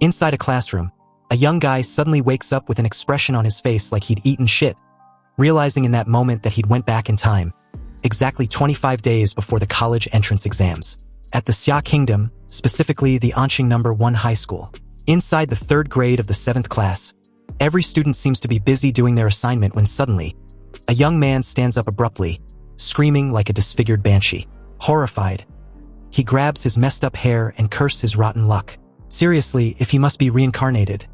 Inside a classroom, a young guy suddenly wakes up with an expression on his face like he'd eaten shit, realizing in that moment that he'd went back in time, exactly 25 days before the college entrance exams, at the Xia Kingdom, specifically the Anqing No. 1 high school. Inside the 3rd grade of the 7th class, every student seems to be busy doing their assignment when suddenly, a young man stands up abruptly, screaming like a disfigured banshee. Horrified, he grabs his messed up hair and curses his rotten luck. Seriously, if he must be reincarnated,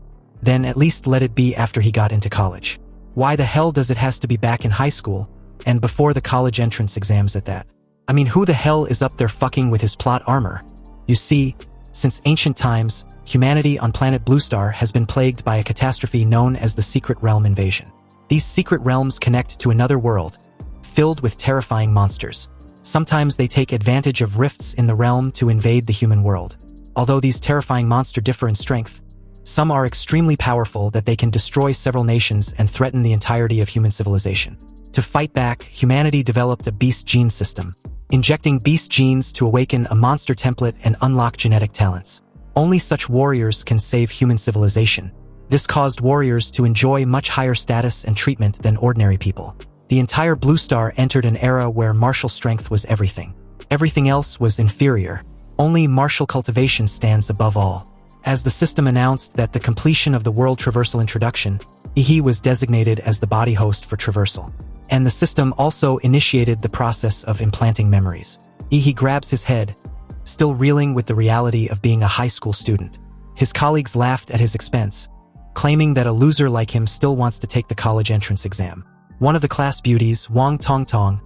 then at least let it be after he got into college. Why the hell does it has to be back in high school, and before the college entrance exams at that? I mean, who the hell is up there fucking with his plot armor? You see, since ancient times, humanity on planet Bluestar has been plagued by a catastrophe known as the Secret Realm invasion. These secret realms connect to another world, filled with terrifying monsters. Sometimes they take advantage of rifts in the realm to invade the human world. Although these terrifying monsters differ in strength, some are extremely powerful that they can destroy several nations and threaten the entirety of human civilization. To fight back, humanity developed a beast gene system, injecting beast genes to awaken a monster template and unlock genetic talents. Only such warriors can save human civilization. This caused warriors to enjoy much higher status and treatment than ordinary people. The entire Bluestar entered an era where martial strength was everything. Everything else was inferior. Only martial cultivation stands above all. As the system announced that the completion of the world traversal introduction, he was designated as the body host for traversal. And the system also initiated the process of implanting memories. He grabs his head, still reeling with the reality of being a high school student. His colleagues laughed at his expense, claiming that a loser like him still wants to take the college entrance exam. One of the class beauties, Wang Tongtong,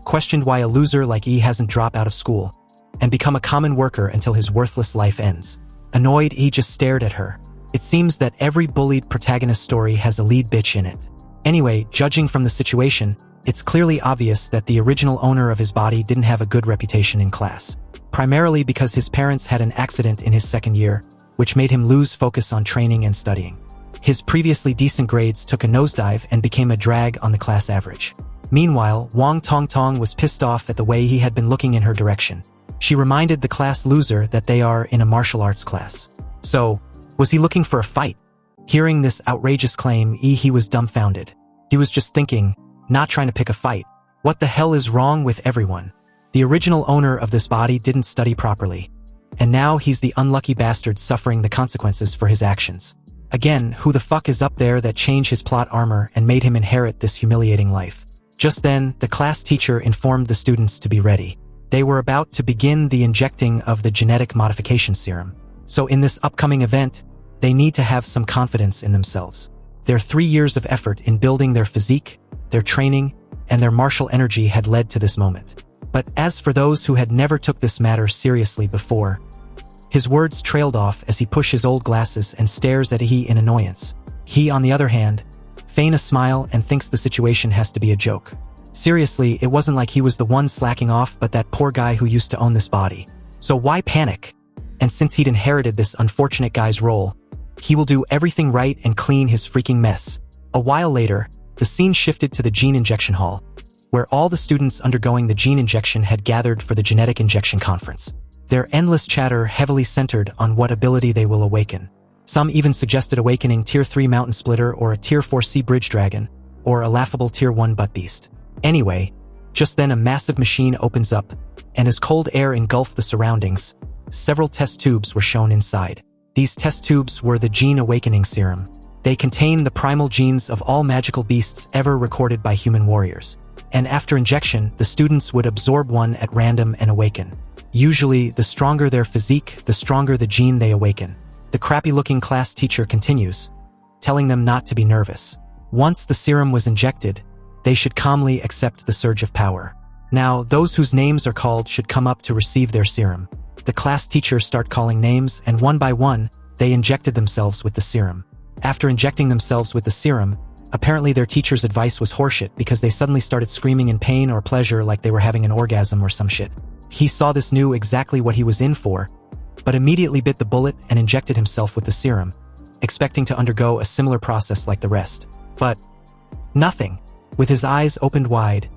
questioned why a loser like he hasn't dropped out of school and become a common worker until his worthless life ends. Annoyed, he just stared at her. It seems that every bullied protagonist story has a lead bitch in it. Anyway, judging from the situation, it's clearly obvious that the original owner of his body didn't have a good reputation in class. Primarily because his parents had an accident in his 2nd year, which made him lose focus on training and studying. His previously decent grades took a nosedive and became a drag on the class average. Meanwhile, Wang Tongtong was pissed off at the way he had been looking in her direction. She reminded the class loser that they are in a martial arts class. So, was he looking for a fight? Hearing this outrageous claim, he was dumbfounded. He was just thinking, not trying to pick a fight. What the hell is wrong with everyone? The original owner of this body didn't study properly, and now he's the unlucky bastard suffering the consequences for his actions. Again, who the fuck is up there that changed his plot armor and made him inherit this humiliating life? Just then, the class teacher informed the students to be ready. They were about to begin the injecting of the genetic modification serum. So in this upcoming event, they need to have some confidence in themselves. Their 3 years of effort in building their physique, their training, and their martial energy had led to this moment. But as for those who had never took this matter seriously before, his words trailed off as he pushed his old glasses and stares at he in annoyance. He, on the other hand, feigns a smile and thinks the situation has to be a joke. Seriously, it wasn't like he was the one slacking off but that poor guy who used to own this body. So why panic? And since he'd inherited this unfortunate guy's role, he will do everything right and clean his freaking mess. A while later, the scene shifted to the gene injection hall, where all the students undergoing the gene injection had gathered for the genetic injection conference. Their endless chatter heavily centered on what ability they will awaken. Some even suggested awakening Tier 3 Mountain Splitter or a Tier 4 Sea Bridge Dragon, or a laughable Tier 1 Butt Beast. Anyway, just then a massive machine opens up, and as cold air engulfed the surroundings, several test tubes were shown inside. These test tubes were the Gene Awakening Serum. They contain the primal genes of all magical beasts ever recorded by human warriors. And after injection, the students would absorb one at random and awaken. Usually, the stronger their physique, the stronger the gene they awaken. The crappy-looking class teacher continues, telling them not to be nervous. Once the serum was injected, they should calmly accept the surge of power. Now, those whose names are called should come up to receive their serum. The class teachers start calling names, and one by one, they injected themselves with the serum. After injecting themselves with the serum, apparently their teacher's advice was horseshit because they suddenly started screaming in pain or pleasure like they were having an orgasm or some shit. He saw this, knew exactly what he was in for, but immediately bit the bullet and injected himself with the serum, expecting to undergo a similar process like the rest. But nothing. With his eyes opened wide,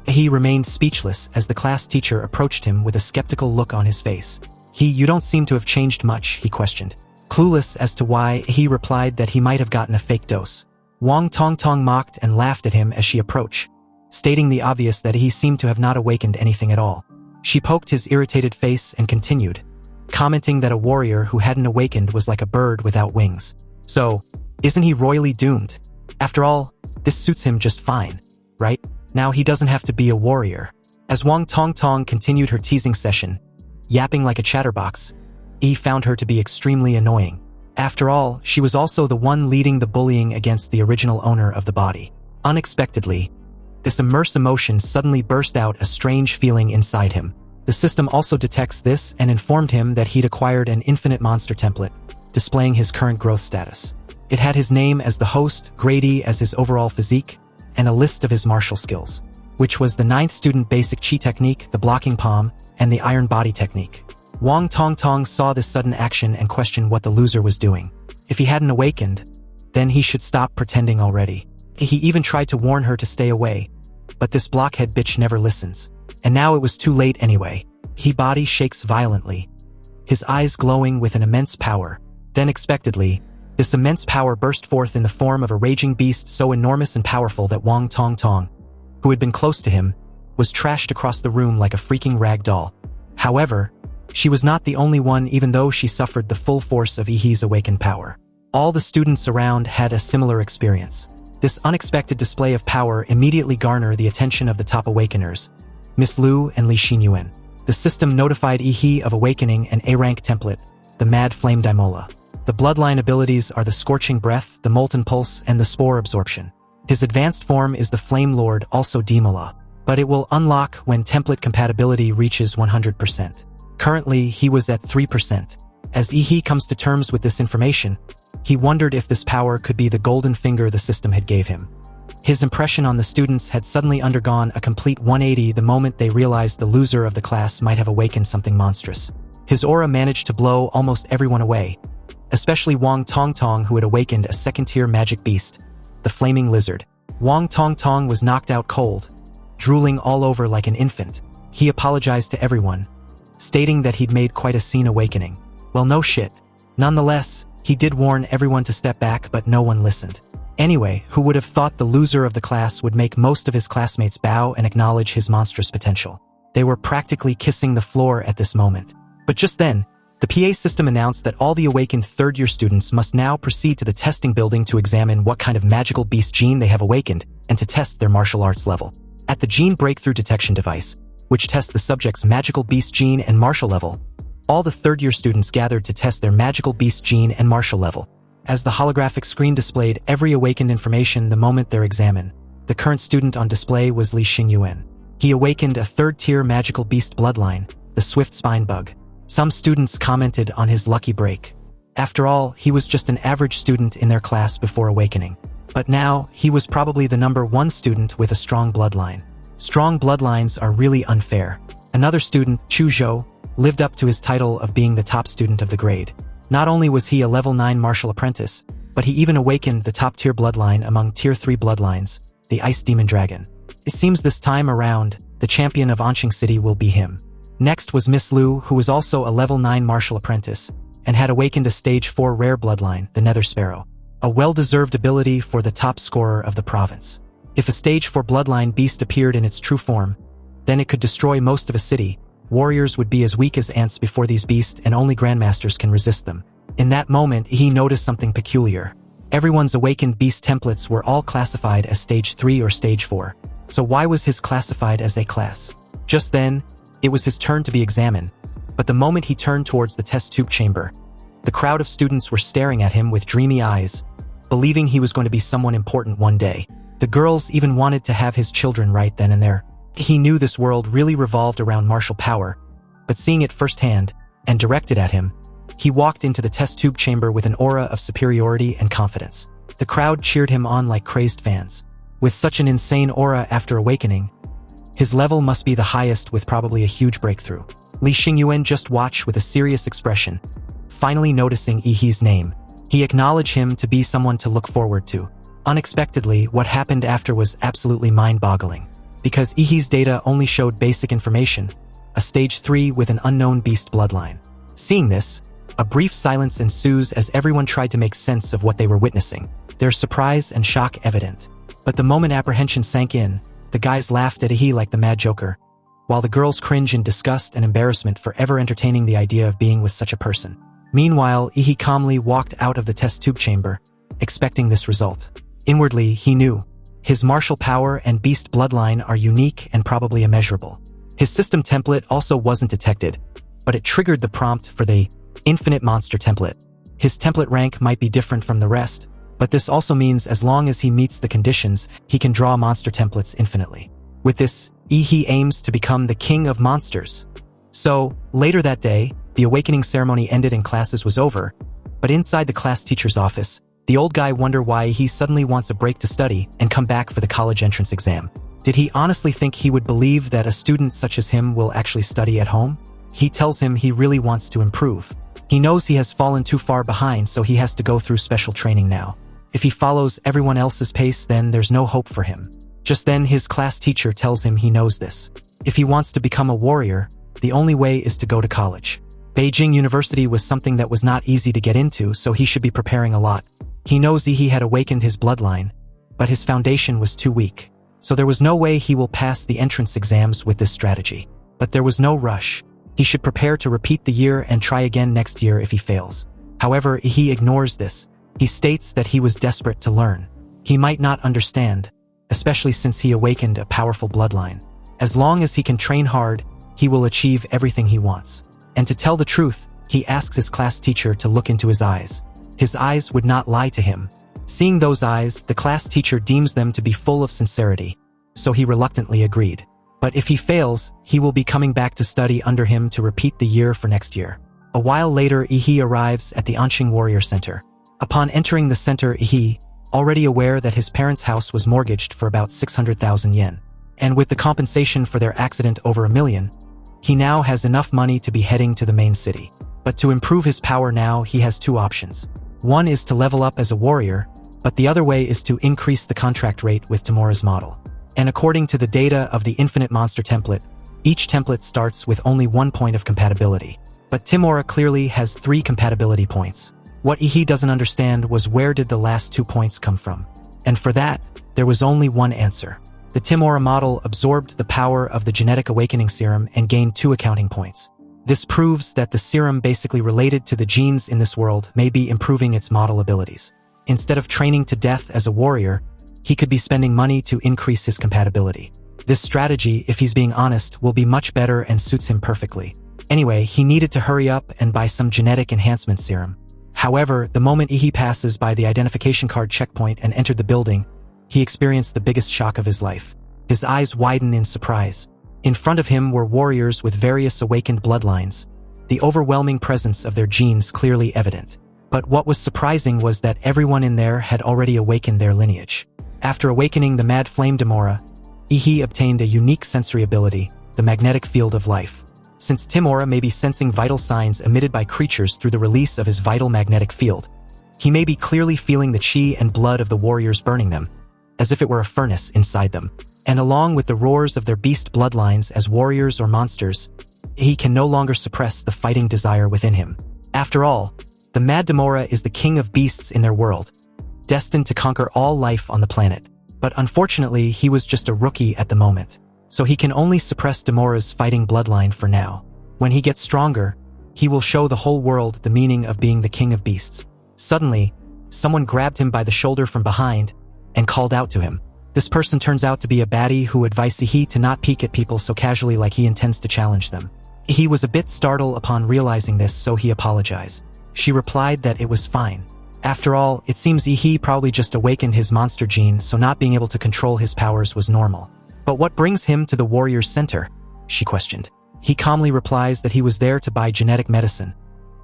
he remained speechless as the class teacher approached him with a skeptical look on his face. You don't seem to have changed much, he questioned. Clueless as to why, he replied that he might have gotten a fake dose. Wang Tongtong mocked and laughed at him as she approached, stating the obvious that he seemed to have not awakened anything at all. She poked his irritated face and continued, commenting that a warrior who hadn't awakened was like a bird without wings. So, isn't he royally doomed? After all, this suits him just fine, right? Now he doesn't have to be a warrior. As Wang Tongtong continued her teasing session, yapping like a chatterbox, he found her to be extremely annoying. After all, she was also the one leading the bullying against the original owner of the body. Unexpectedly, this immense emotion suddenly burst out a strange feeling inside him. The system also detects this and informed him that he'd acquired an infinite monster template, displaying his current growth status. It had his name as the host, Grady as his overall physique, and a list of his martial skills, which was the 9th student basic chi technique, the blocking palm, and the iron body technique. Wang Tongtong saw this sudden action and questioned what the loser was doing. If he hadn't awakened, then he should stop pretending already. He even tried to warn her to stay away, but this blockhead bitch never listens. And now it was too late anyway. His body shakes violently, his eyes glowing with an immense power. Then unexpectedly, this immense power burst forth in the form of a raging beast so enormous and powerful that Wang Tongtong, who had been close to him, was trashed across the room like a freaking rag doll. However, she was not the only one, even though she suffered the full force of Ihi's awakened power. All the students around had a similar experience. This unexpected display of power immediately garnered the attention of the top awakeners, Miss Lu and Li Xinyuan. The system notified Ihi of awakening an A-rank template, the Mad Flame Daimola. The bloodline abilities are the Scorching Breath, the Molten Pulse, and the Spore Absorption. His advanced form is the Flame Lord, also Daimola, but it will unlock when template compatibility reaches 100%. Currently, he was at 3%. As Ihi comes to terms with this information, he wondered if this power could be the golden finger the system had gave him. His impression on the students had suddenly undergone a complete 180 the moment they realized the loser of the class might have awakened something monstrous. His aura managed to blow almost everyone away, especially Wang Tongtong, who had awakened a second-tier magic beast, the Flaming Lizard. Wang Tongtong was knocked out cold, drooling all over like an infant. He apologized to everyone, stating that he'd made quite a scene awakening. Well, no shit. Nonetheless, he did warn everyone to step back, but no one listened. Anyway, who would have thought the loser of the class would make most of his classmates bow and acknowledge his monstrous potential? They were practically kissing the floor at this moment. But just then, the PA system announced that all the awakened third-year students must now proceed to the testing building to examine what kind of magical beast gene they have awakened and to test their martial arts level. At the Gene Breakthrough Detection Device, which tests the subject's magical beast gene and martial level, all the third-year students gathered to test their magical beast gene and martial level. As the holographic screen displayed every awakened information the moment they're examined, the current student on display was Li Xinyuan. He awakened a third-tier magical beast bloodline, the Swift Spine Bug. Some students commented on his lucky break. After all, he was just an average student in their class before awakening. But now, he was probably the #1 student with a strong bloodline. Strong bloodlines are really unfair. Another student, Chu Zhou, lived up to his title of being the top student of the grade. Not only was he a level 9 martial apprentice, but he even awakened the top-tier bloodline among tier 3 bloodlines, the Ice Demon Dragon. It seems this time around, the champion of Anqing City will be him. Next was Miss Lu, who was also a level 9 martial apprentice, and had awakened a stage 4 rare bloodline, the Nether Sparrow. A well-deserved ability for the top scorer of the province. If a stage 4 bloodline beast appeared in its true form, then it could destroy most of a city. Warriors would be as weak as ants before these beasts, and only grandmasters can resist them. In that moment, he noticed something peculiar. Everyone's awakened beast templates were all classified as stage 3 or stage 4. So why was his classified as A class? Just then, it was his turn to be examined, but the moment he turned towards the test tube chamber, the crowd of students were staring at him with dreamy eyes, believing he was going to be someone important one day. The girls even wanted to have his children right then and there. He knew this world really revolved around martial power, but seeing it firsthand, and directed at him, he walked into the test tube chamber with an aura of superiority and confidence. The crowd cheered him on like crazed fans. With such an insane aura after awakening, his level must be the highest with probably a huge breakthrough. Li Xinyuan just watched with a serious expression, finally noticing Ihi's name. He acknowledged him to be someone to look forward to. Unexpectedly, what happened after was absolutely mind-boggling. Because Ihi's data only showed basic information, a stage 3 with an unknown beast bloodline. Seeing this, A brief silence ensues as everyone tried to make sense of what they were witnessing, their surprise and shock evident. But the moment apprehension sank in, the guys laughed at Ihi like the mad joker, while the girls cringe in disgust and embarrassment for ever entertaining the idea of being with such a person. Meanwhile, Ihi calmly walked out of the test tube chamber, expecting this result. Inwardly, he knew. His martial power and beast bloodline are unique and probably immeasurable. His system template also wasn't detected, but it triggered the prompt for the infinite monster template. His template rank might be different from the rest, but this also means as long as he meets the conditions, he can draw monster templates infinitely. With this, Ihi aims to become the king of monsters. So, later that day, the awakening ceremony ended and classes was over, but inside the class teacher's office, the old guy wondered why he suddenly wants a break to study and come back for the college entrance exam. Did he honestly think he would believe that a student such as him will actually study at home? He tells him he really wants to improve. He knows he has fallen too far behind, so he has to go through special training now. If he follows everyone else's pace, then there's no hope for him. Just then, his class teacher tells him he knows this. If he wants to become a warrior, the only way is to go to college. Beijing University was something that was not easy to get into, so he should be preparing a lot. He knows he had awakened his bloodline, but his foundation was too weak. So there was no way he will pass the entrance exams with this strategy. But there was no rush. He should prepare to repeat the year and try again next year if he fails. However, he ignores this. He states that he was desperate to learn. He might not understand, especially since he awakened a powerful bloodline. As long as he can train hard, he will achieve everything he wants. And to tell the truth, he asks his class teacher to look into his eyes. His eyes would not lie to him. Seeing those eyes, the class teacher deems them to be full of sincerity, so he reluctantly agreed. But if he fails, he will be coming back to study under him to repeat the year for next year. A while later, Ihi arrives at the Anqing Warrior Center. Upon entering the center, Ihi, already aware that his parents' house was mortgaged for about 600,000 yen, and with the compensation for their accident over 1 million, he now has enough money to be heading to the main city. But to improve his power now, he has two options. One is to level up as a warrior, but the other way is to increase the contract rate with Tamura's model. And according to the data of the Infinite Monster template, each template starts with only 1 point of compatibility. But Tamura clearly has 3 compatibility points. What Ihi doesn't understand was where did the last 2 points come from? And for that, there was only one answer. The Tamura model absorbed the power of the genetic awakening serum and gained 2 accounting points. This proves that the serum basically related to the genes in this world may be improving its model abilities. Instead of training to death as a warrior, he could be spending money to increase his compatibility. This strategy, if he's being honest, will be much better and suits him perfectly. Anyway, he needed to hurry up and buy some genetic enhancement serum. However, the moment Ihi passes by the identification card checkpoint and entered the building, he experienced the biggest shock of his life. His eyes widened in surprise. In front of him were warriors with various awakened bloodlines, the overwhelming presence of their genes clearly evident. But what was surprising was that everyone in there had already awakened their lineage. After awakening the Mad Flame Tamura, Ihi obtained a unique sensory ability, the magnetic field of life. Since Tamura may be sensing vital signs emitted by creatures through the release of his vital magnetic field, he may be clearly feeling the chi and blood of the warriors burning them, as if it were a furnace inside them. And along with the roars of their beast bloodlines as warriors or monsters, he can no longer suppress the fighting desire within him. After all, the Mad Tamura is the king of beasts in their world, destined to conquer all life on the planet. But unfortunately, he was just a rookie at the moment, so he can only suppress Tamura's fighting bloodline for now. When he gets stronger, he will show the whole world the meaning of being the king of beasts. Suddenly, someone grabbed him by the shoulder from behind and called out to him. This person turns out to be a baddie who advised Ihi to not peek at people so casually like he intends to challenge them. He was a bit startled upon realizing this, so he apologized. She replied that it was fine. After all, it seems Ihi probably just awakened his monster gene, so not being able to control his powers was normal. But what brings him to the warrior's center? She questioned. He calmly replies that he was there to buy genetic medicine.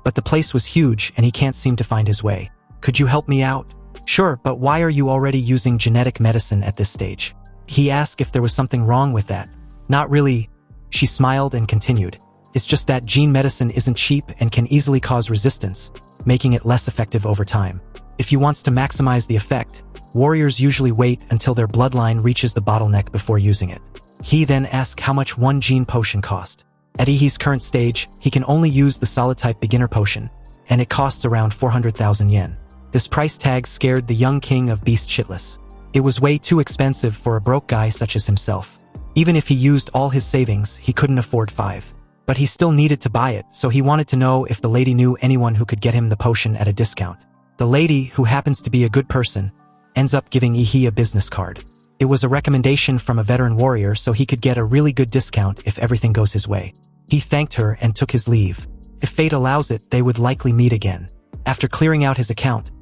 But the place was huge and he can't seem to find his way. Could you help me out? Sure, but why are you already using genetic medicine at this stage? He asked if there was something wrong with that. Not really. She smiled and continued. It's just that gene medicine isn't cheap and can easily cause resistance, making it less effective over time. If you want to maximize the effect, warriors usually wait until their bloodline reaches the bottleneck before using it. He then asked how much one gene potion cost. At Ihi's current stage, he can only use the solid-type beginner potion, and it costs around 400,000 yen. This price tag scared the young king of beasts shitless. It was way too expensive for a broke guy such as himself. Even if he used all his savings, he couldn't afford 5. But he still needed to buy it, so he wanted to know if the lady knew anyone who could get him the potion at a discount. The lady, who happens to be a good person, ends up giving Ihi a business card. It was a recommendation from a veteran warrior so he could get a really good discount if everything goes his way. He thanked her and took his leave. If fate allows it, they would likely meet again. After clearing out his account,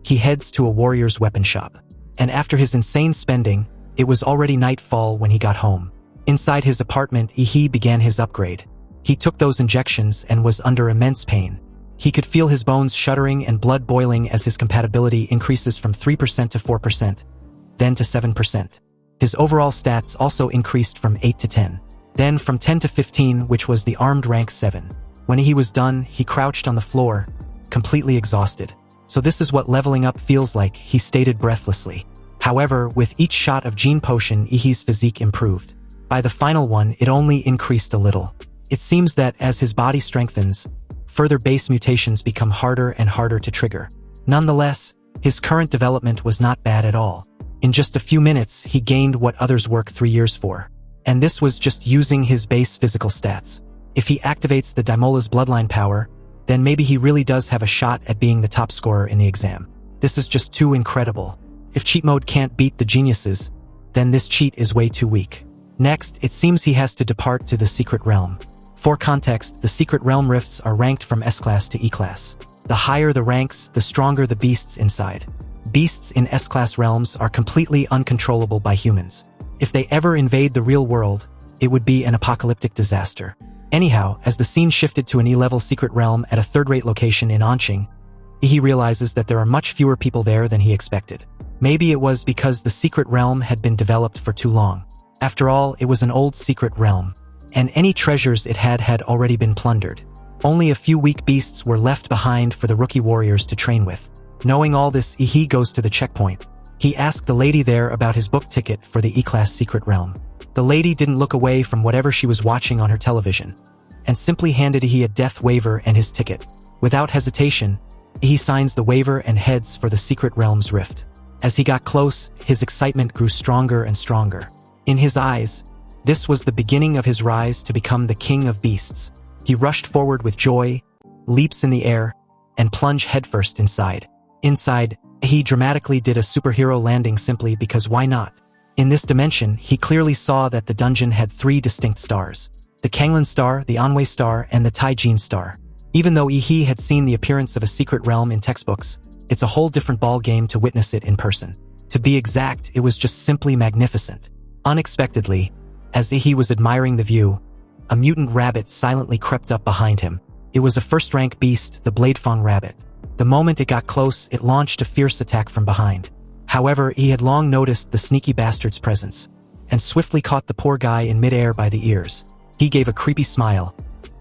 he heads to a warrior's weapon shop. And after his insane spending, it was already nightfall when he got home. Inside his apartment, Ihi began his upgrade. He took those injections and was under immense pain. He could feel his bones shuddering and blood boiling as his compatibility increases from 3% to 4%, then to 7%. His overall stats also increased from 8 to 10, then from 10 to 15, which was the armed rank 7. When he was done, he crouched on the floor, completely exhausted. So this is what leveling up feels like, he stated breathlessly. However, with each shot of gene potion, Ihi's physique improved. By the final one, it only increased a little. It seems that as his body strengthens, further base mutations become harder and harder to trigger. Nonetheless, his current development was not bad at all. In just a few minutes, he gained what others work 3 years for. And this was just using his base physical stats. If he activates the Daimola's bloodline power, then maybe he really does have a shot at being the top scorer in the exam. This is just too incredible. If cheat mode can't beat the geniuses, then this cheat is way too weak. Next, it seems he has to depart to the secret realm. For context, the secret realm rifts are ranked from S-class to E-class. The higher the ranks, the stronger the beasts inside. Beasts in S-class realms are completely uncontrollable by humans. If they ever invade the real world, it would be an apocalyptic disaster. Anyhow, as the scene shifted to an E-level secret realm at a third-rate location in Anqing, he realizes that there are much fewer people there than he expected. Maybe it was because the secret realm had been developed for too long. After all, it was an old secret realm, and any treasures it had already been plundered. Only a few weak beasts were left behind for the rookie warriors to train with. Knowing all this, Ihi goes to the checkpoint. He asked the lady there about his book ticket for the E-class secret realm. The lady didn't look away from whatever she was watching on her television, and simply handed Ihi a death waiver and his ticket. Without hesitation, Ihi signs the waiver and heads for the secret realm's rift. As he got close, his excitement grew stronger and stronger. In his eyes, this was the beginning of his rise to become the king of beasts. He rushed forward with joy, leaps in the air, and plunged headfirst inside. Inside, he dramatically did a superhero landing simply because why not? In this dimension, he clearly saw that the dungeon had 3 distinct stars. The Kanglan star, the Anwei star, and the Taijin star. Even though Ihi had seen the appearance of a secret realm in textbooks, it's a whole different ball game to witness it in person. To be exact, it was just simply magnificent. Unexpectedly, as Ihi was admiring the view, a mutant rabbit silently crept up behind him. It was a first-rank beast, the Bladefang rabbit. The moment it got close, it launched a fierce attack from behind. However, he had long noticed the sneaky bastard's presence, and swiftly caught the poor guy in midair by the ears. He gave a creepy smile,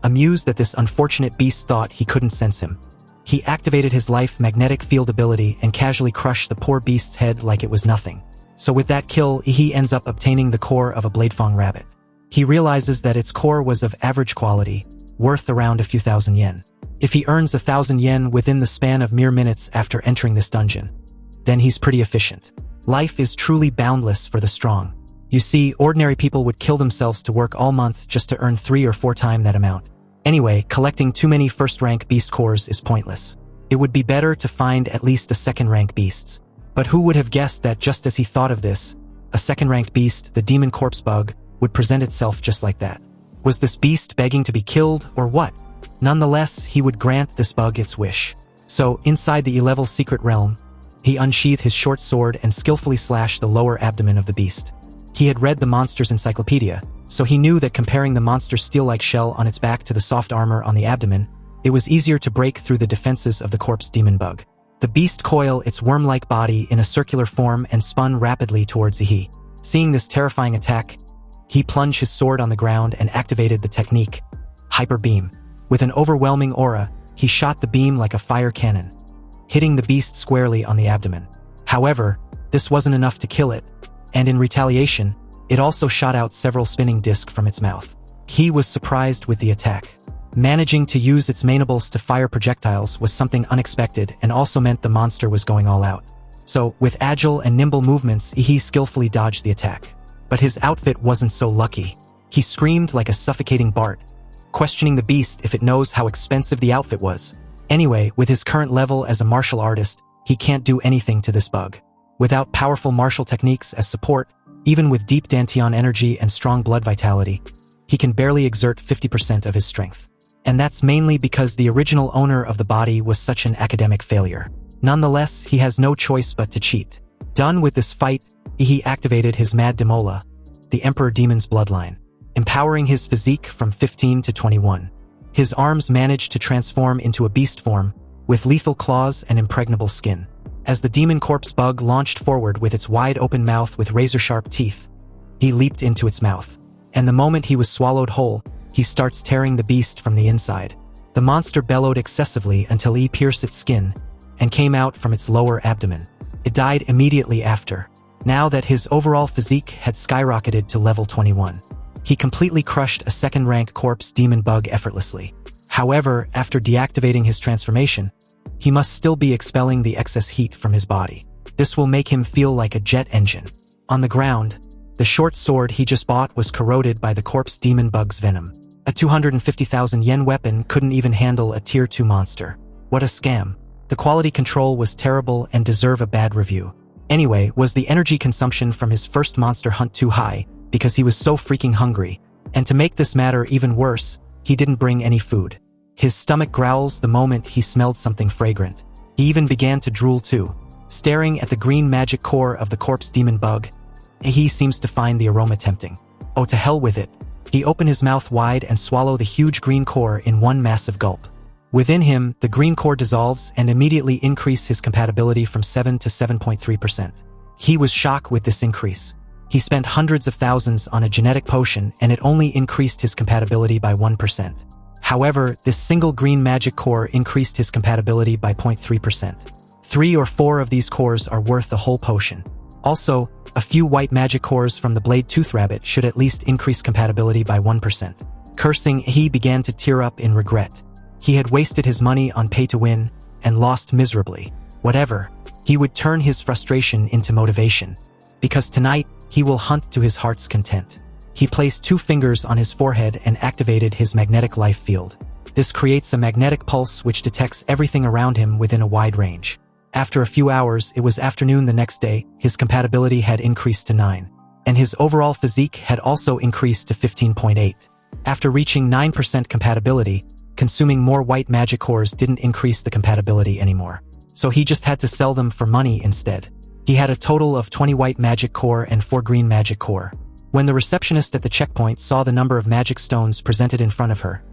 amused that this unfortunate beast thought he couldn't sense him. He activated his life magnetic field ability and casually crushed the poor beast's head like it was nothing. So with that kill, he ends up obtaining the core of a Bladefang rabbit. He realizes that its core was of average quality, worth around a few thousand yen. If he earns 1,000 yen within the span of mere minutes after entering this dungeon, then he's pretty efficient. Life is truly boundless for the strong. You see, ordinary people would kill themselves to work all month just to earn 3 or 4 times that amount. Anyway, collecting too many first-rank beast cores is pointless. It would be better to find at least a second-rank beasts. But who would have guessed that just as he thought of this, a second-ranked beast, the demon corpse bug, would present itself just like that? Was this beast begging to be killed, or what? Nonetheless, he would grant this bug its wish. So, inside the E-level secret realm, he unsheathed his short sword and skillfully slashed the lower abdomen of the beast. He had read the monster's encyclopedia, so he knew that comparing the monster's steel-like shell on its back to the soft armor on the abdomen, it was easier to break through the defenses of the corpse demon bug. The beast coiled its worm-like body in a circular form and spun rapidly towards Ihi. Seeing this terrifying attack, he plunged his sword on the ground and activated the technique, Hyper Beam. With an overwhelming aura, he shot the beam like a fire cannon, hitting the beast squarely on the abdomen. However, this wasn't enough to kill it, and in retaliation, it also shot out several spinning discs from its mouth. He was surprised with the attack. Managing to use its mandibles to fire projectiles was something unexpected and also meant the monster was going all out. So, with agile and nimble movements, he skillfully dodged the attack. But his outfit wasn't so lucky. He screamed like a suffocating Bart, questioning the beast if it knows how expensive the outfit was. Anyway, with his current level as a martial artist, he can't do anything to this bug. Without powerful martial techniques as support, even with deep Dantian energy and strong blood vitality, he can barely exert 50% of his strength. And that's mainly because the original owner of the body was such an academic failure. Nonetheless, he has no choice but to cheat. Done with this fight, he activated his Mad Demola, the Emperor Demon's bloodline, empowering his physique from 15 to 21. His arms managed to transform into a beast form, with lethal claws and impregnable skin. As the demon corpse bug launched forward with its wide-open mouth with razor-sharp teeth, he leaped into its mouth. And the moment he was swallowed whole, he starts tearing the beast from the inside. The monster bellowed excessively until he pierced its skin and came out from its lower abdomen. It died immediately after. Now that his overall physique had skyrocketed to level 21, he completely crushed a second-rank corpse demon bug effortlessly. However, after deactivating his transformation, he must still be expelling the excess heat from his body. This will make him feel like a jet engine. On the ground, the short sword he just bought was corroded by the corpse demon bug's venom. A 250,000 yen weapon couldn't even handle a tier 2 monster. What a scam. The quality control was terrible and deserve a bad review. Anyway, was the energy consumption from his first monster hunt too high because he was so freaking hungry? And to make this matter even worse, he didn't bring any food. His stomach growls the moment he smelled something fragrant. He even began to drool too. Staring at the green magic core of the corpse demon bug, he seems to find the aroma tempting. Oh, to hell with it. He opened his mouth wide and swallowed the huge green core in one massive gulp. Within him, the green core dissolves and immediately increased his compatibility from 7 to 7.3%. He was shocked with this increase. He spent hundreds of thousands on a genetic potion and it only increased his compatibility by 1%. However, this single green magic core increased his compatibility by 0.3%. 3 or 4 of these cores are worth the whole potion. Also, a few white magic cores from the Blade Tooth Rabbit should at least increase compatibility by 1%. Cursing, he began to tear up in regret. He had wasted his money on pay-to-win and lost miserably. Whatever, he would turn his frustration into motivation. Because tonight, he will hunt to his heart's content. He placed 2 fingers on his forehead and activated his magnetic life field. This creates a magnetic pulse which detects everything around him within a wide range. After a few hours, it was afternoon the next day, his compatibility had increased to 9. And his overall physique had also increased to 15.8. After reaching 9% compatibility, consuming more white magic cores didn't increase the compatibility anymore. So he just had to sell them for money instead. He had a total of 20 white magic core and 4 green magic core. When the receptionist at the checkpoint saw the number of magic stones presented in front of her,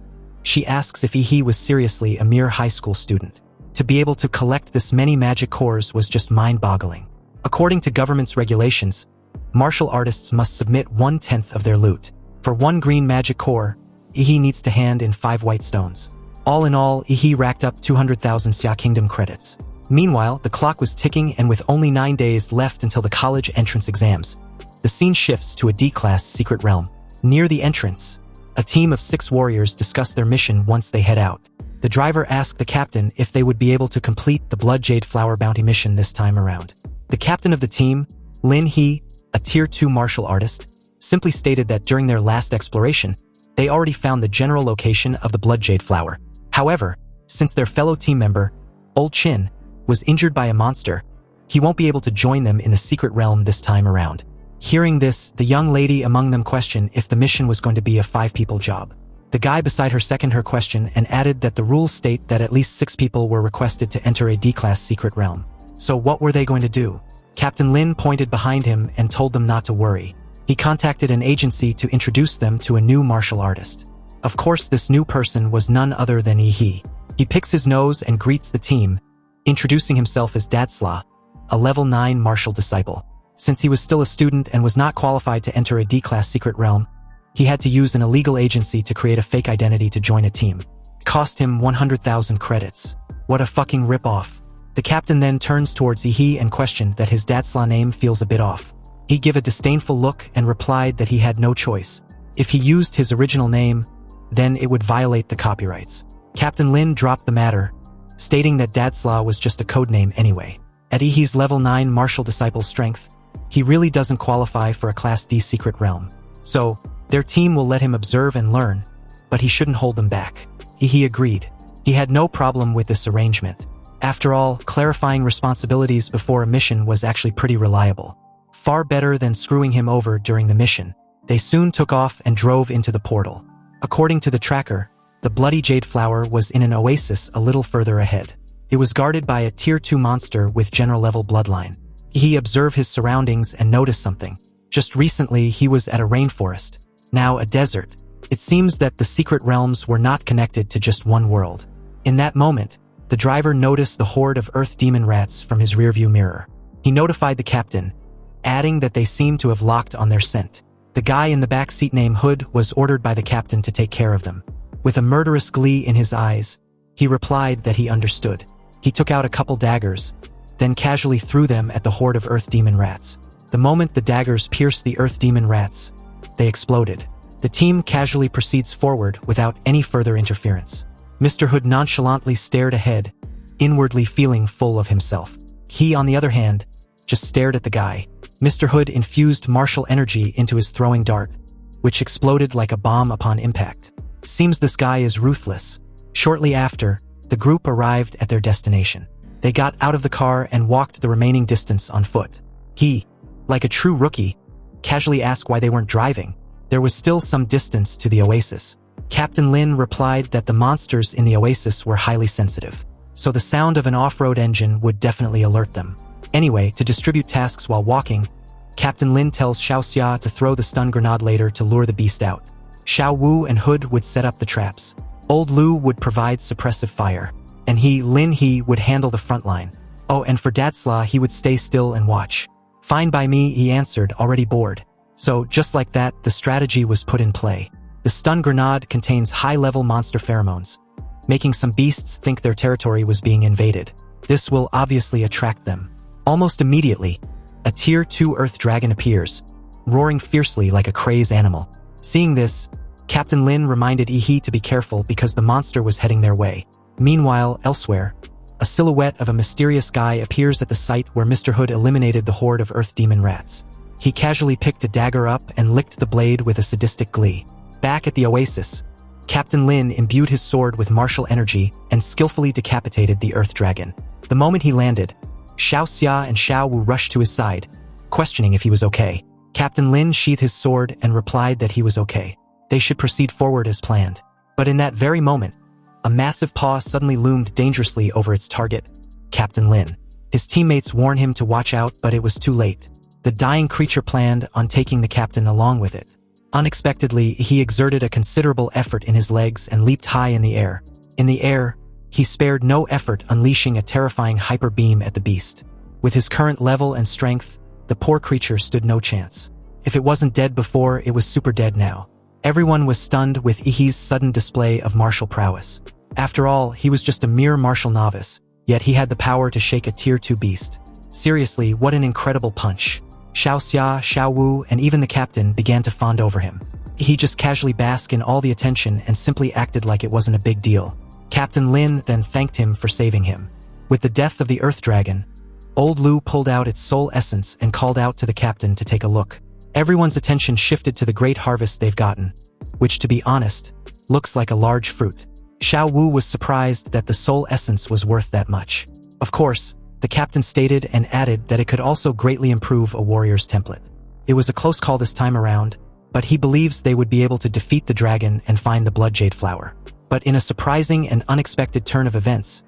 she asks if he was seriously a mere high school student. To be able to collect this many magic cores was just mind-boggling. According to government's regulations, martial artists must submit 1/10 of their loot. For 1 green magic core, he needs to hand in 5 white stones. All in all, he racked up 200,000 Xia Kingdom credits. Meanwhile, the clock was ticking and with only 9 days left until the college entrance exams, the scene shifts to a D-class secret realm. Near the entrance, a team of 6 warriors discuss their mission once they head out. The driver asked the captain if they would be able to complete the Blood Jade Flower bounty mission this time around. The captain of the team, Lin He, a tier 2 martial artist, simply stated that during their last exploration, they already found the general location of the Blood Jade Flower. However, since their fellow team member, Old Chin, was injured by a monster, he won't be able to join them in the secret realm this time around. Hearing this, the young lady among them questioned if the mission was going to be a 5-people job. The guy beside her seconded her question and added that the rules state that at least 6 people were requested to enter a D-class secret realm. So what were they going to do? Captain Lin pointed behind him and told them not to worry. He contacted an agency to introduce them to a new martial artist. Of course, this new person was none other than He. He picks his nose and greets the team, introducing himself as Dadsla, a level 9 martial disciple. Since he was still a student and was not qualified to enter a D-class secret realm, he had to use an illegal agency to create a fake identity to join a team. It cost him 100,000 credits. What a fucking rip-off. The captain then turns towards He and questioned that his Dadsla name feels a bit off. He gave a disdainful look and replied that he had no choice. If he used his original name, then it would violate the copyrights. Captain Lin dropped the matter, stating that Godzilla was just a codename anyway. At Ihi's level 9 martial disciple strength, he really doesn't qualify for a Class D secret realm. So, their team will let him observe and learn, but he shouldn't hold them back. Ihi agreed. He had no problem with this arrangement. After all, clarifying responsibilities before a mission was actually pretty reliable. Far better than screwing him over during the mission. They soon took off and drove into the portal. According to the tracker, the bloody jade flower was in an oasis a little further ahead. It was guarded by a Tier 2 monster with general-level bloodline. He observed his surroundings and noticed something. Just recently, he was at a rainforest, now a desert. It seems that the secret realms were not connected to just one world. In that moment, the driver noticed the horde of earth demon rats from his rearview mirror. He notified the captain, adding that they seemed to have locked on their scent. The guy in the back seat named Hood was ordered by the captain to take care of them. With a murderous glee in his eyes, he replied that he understood. He took out a couple daggers, then casually threw them at the horde of earth demon rats. The moment the daggers pierced the earth demon rats, they exploded. The team casually proceeds forward without any further interference. Mr. Hood nonchalantly stared ahead, inwardly feeling full of himself. He, on the other hand, just stared at the guy. Mr. Hood infused martial energy into his throwing dart, which exploded like a bomb upon impact. Seems this guy is ruthless. Shortly after, the group arrived at their destination. They got out of the car and walked the remaining distance on foot. He, like a true rookie, casually asked why they weren't driving. There was still some distance to the oasis. Captain Lin replied that the monsters in the oasis were highly sensitive, so the sound of an off-road engine would definitely alert them. Anyway, to distribute tasks while walking, Captain Lin tells Xiao Xia to throw the stun grenade later to lure the beast out. Xiao Wu and Hood would set up the traps. Old Lu would provide suppressive fire, and Lin He would handle the front line. Oh, and for Godzilla, he would stay still and watch. Fine by me, he answered, already bored. So, just like that, the strategy was put in play. The stun grenade contains high-level monster pheromones, making some beasts think their territory was being invaded. This will obviously attract them. Almost immediately, a Tier 2 Earth Dragon appears, roaring fiercely like a crazed animal. Seeing this, Captain Lin reminded Ihi to be careful because the monster was heading their way. Meanwhile, elsewhere, a silhouette of a mysterious guy appears at the site where Mr. Hood eliminated the horde of earth demon rats. He casually picked a dagger up and licked the blade with a sadistic glee. Back at the oasis, Captain Lin imbued his sword with martial energy and skillfully decapitated the earth dragon. The moment he landed, Xiao Xia and Xiao Wu rushed to his side, questioning if he was okay. Captain Lin sheathed his sword and replied that he was okay. They should proceed forward as planned. But in that very moment, a massive paw suddenly loomed dangerously over its target, Captain Lin. His teammates warned him to watch out, but it was too late. The dying creature planned on taking the captain along with it. Unexpectedly, he exerted a considerable effort in his legs and leaped high in the air. In the air, he spared no effort, unleashing a terrifying hyper beam at the beast. With his current level and strength, the poor creature stood no chance. If it wasn't dead before, it was super dead now. Everyone was stunned with Ihi's sudden display of martial prowess. After all, he was just a mere martial novice, yet he had the power to shake a Tier 2 beast. Seriously, what an incredible punch. Xiao Xia, Xiao Wu, and even the captain began to fawn over him. He just casually basked in all the attention and simply acted like it wasn't a big deal. Captain Lin then thanked him for saving him. With the death of the Earth Dragon, Old Lu pulled out its soul essence and called out to the captain to take a look. Everyone's attention shifted to the great harvest they've gotten, which, to be honest, looks like a large fruit. Xiao Wu was surprised that the soul essence was worth that much. Of course, the captain stated and added that it could also greatly improve a warrior's template. It was a close call this time around, but he believes they would be able to defeat the dragon and find the blood jade flower. But in a surprising and unexpected turn of events,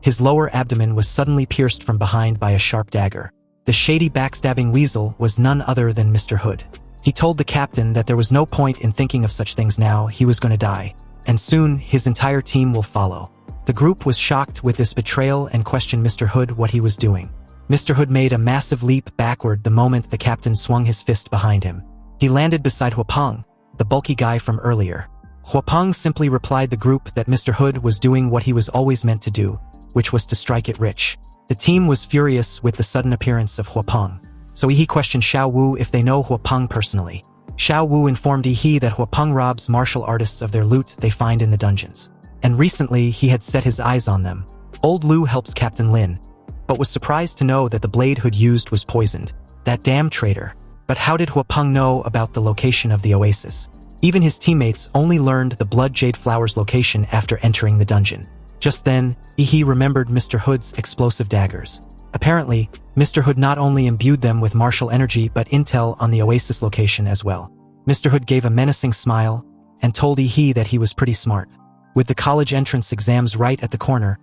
his lower abdomen was suddenly pierced from behind by a sharp dagger. The shady backstabbing weasel was none other than Mr. Hood. He told the captain that there was no point in thinking of such things now, he was going to die, and soon his entire team will follow. The group was shocked with this betrayal and questioned Mr. Hood what he was doing. Mr. Hood made a massive leap backward the moment the captain swung his fist behind him. He landed beside Huapeng, the bulky guy from earlier. Huapeng simply replied the group that Mr. Hood was doing what he was always meant to do, which was to strike it rich. The team was furious with the sudden appearance of Huapeng, so he questioned Xiao Wu if they know Huapeng personally. Xiao Wu informed Yi that Huapeng robs martial artists of their loot they find in the dungeons. And recently, he had set his eyes on them. Old Lu helps Captain Lin, but was surprised to know that the blade Hood used was poisoned. That damn traitor. But how did Huapeng know about the location of the oasis? Even his teammates only learned the blood jade flower's location after entering the dungeon. Just then, Yi remembered Mr. Hood's explosive daggers. Apparently, Mr. Hood not only imbued them with martial energy but intel on the oasis location as well. Mr. Hood gave a menacing smile and told Yi that he was pretty smart. With the college entrance exams right at the corner,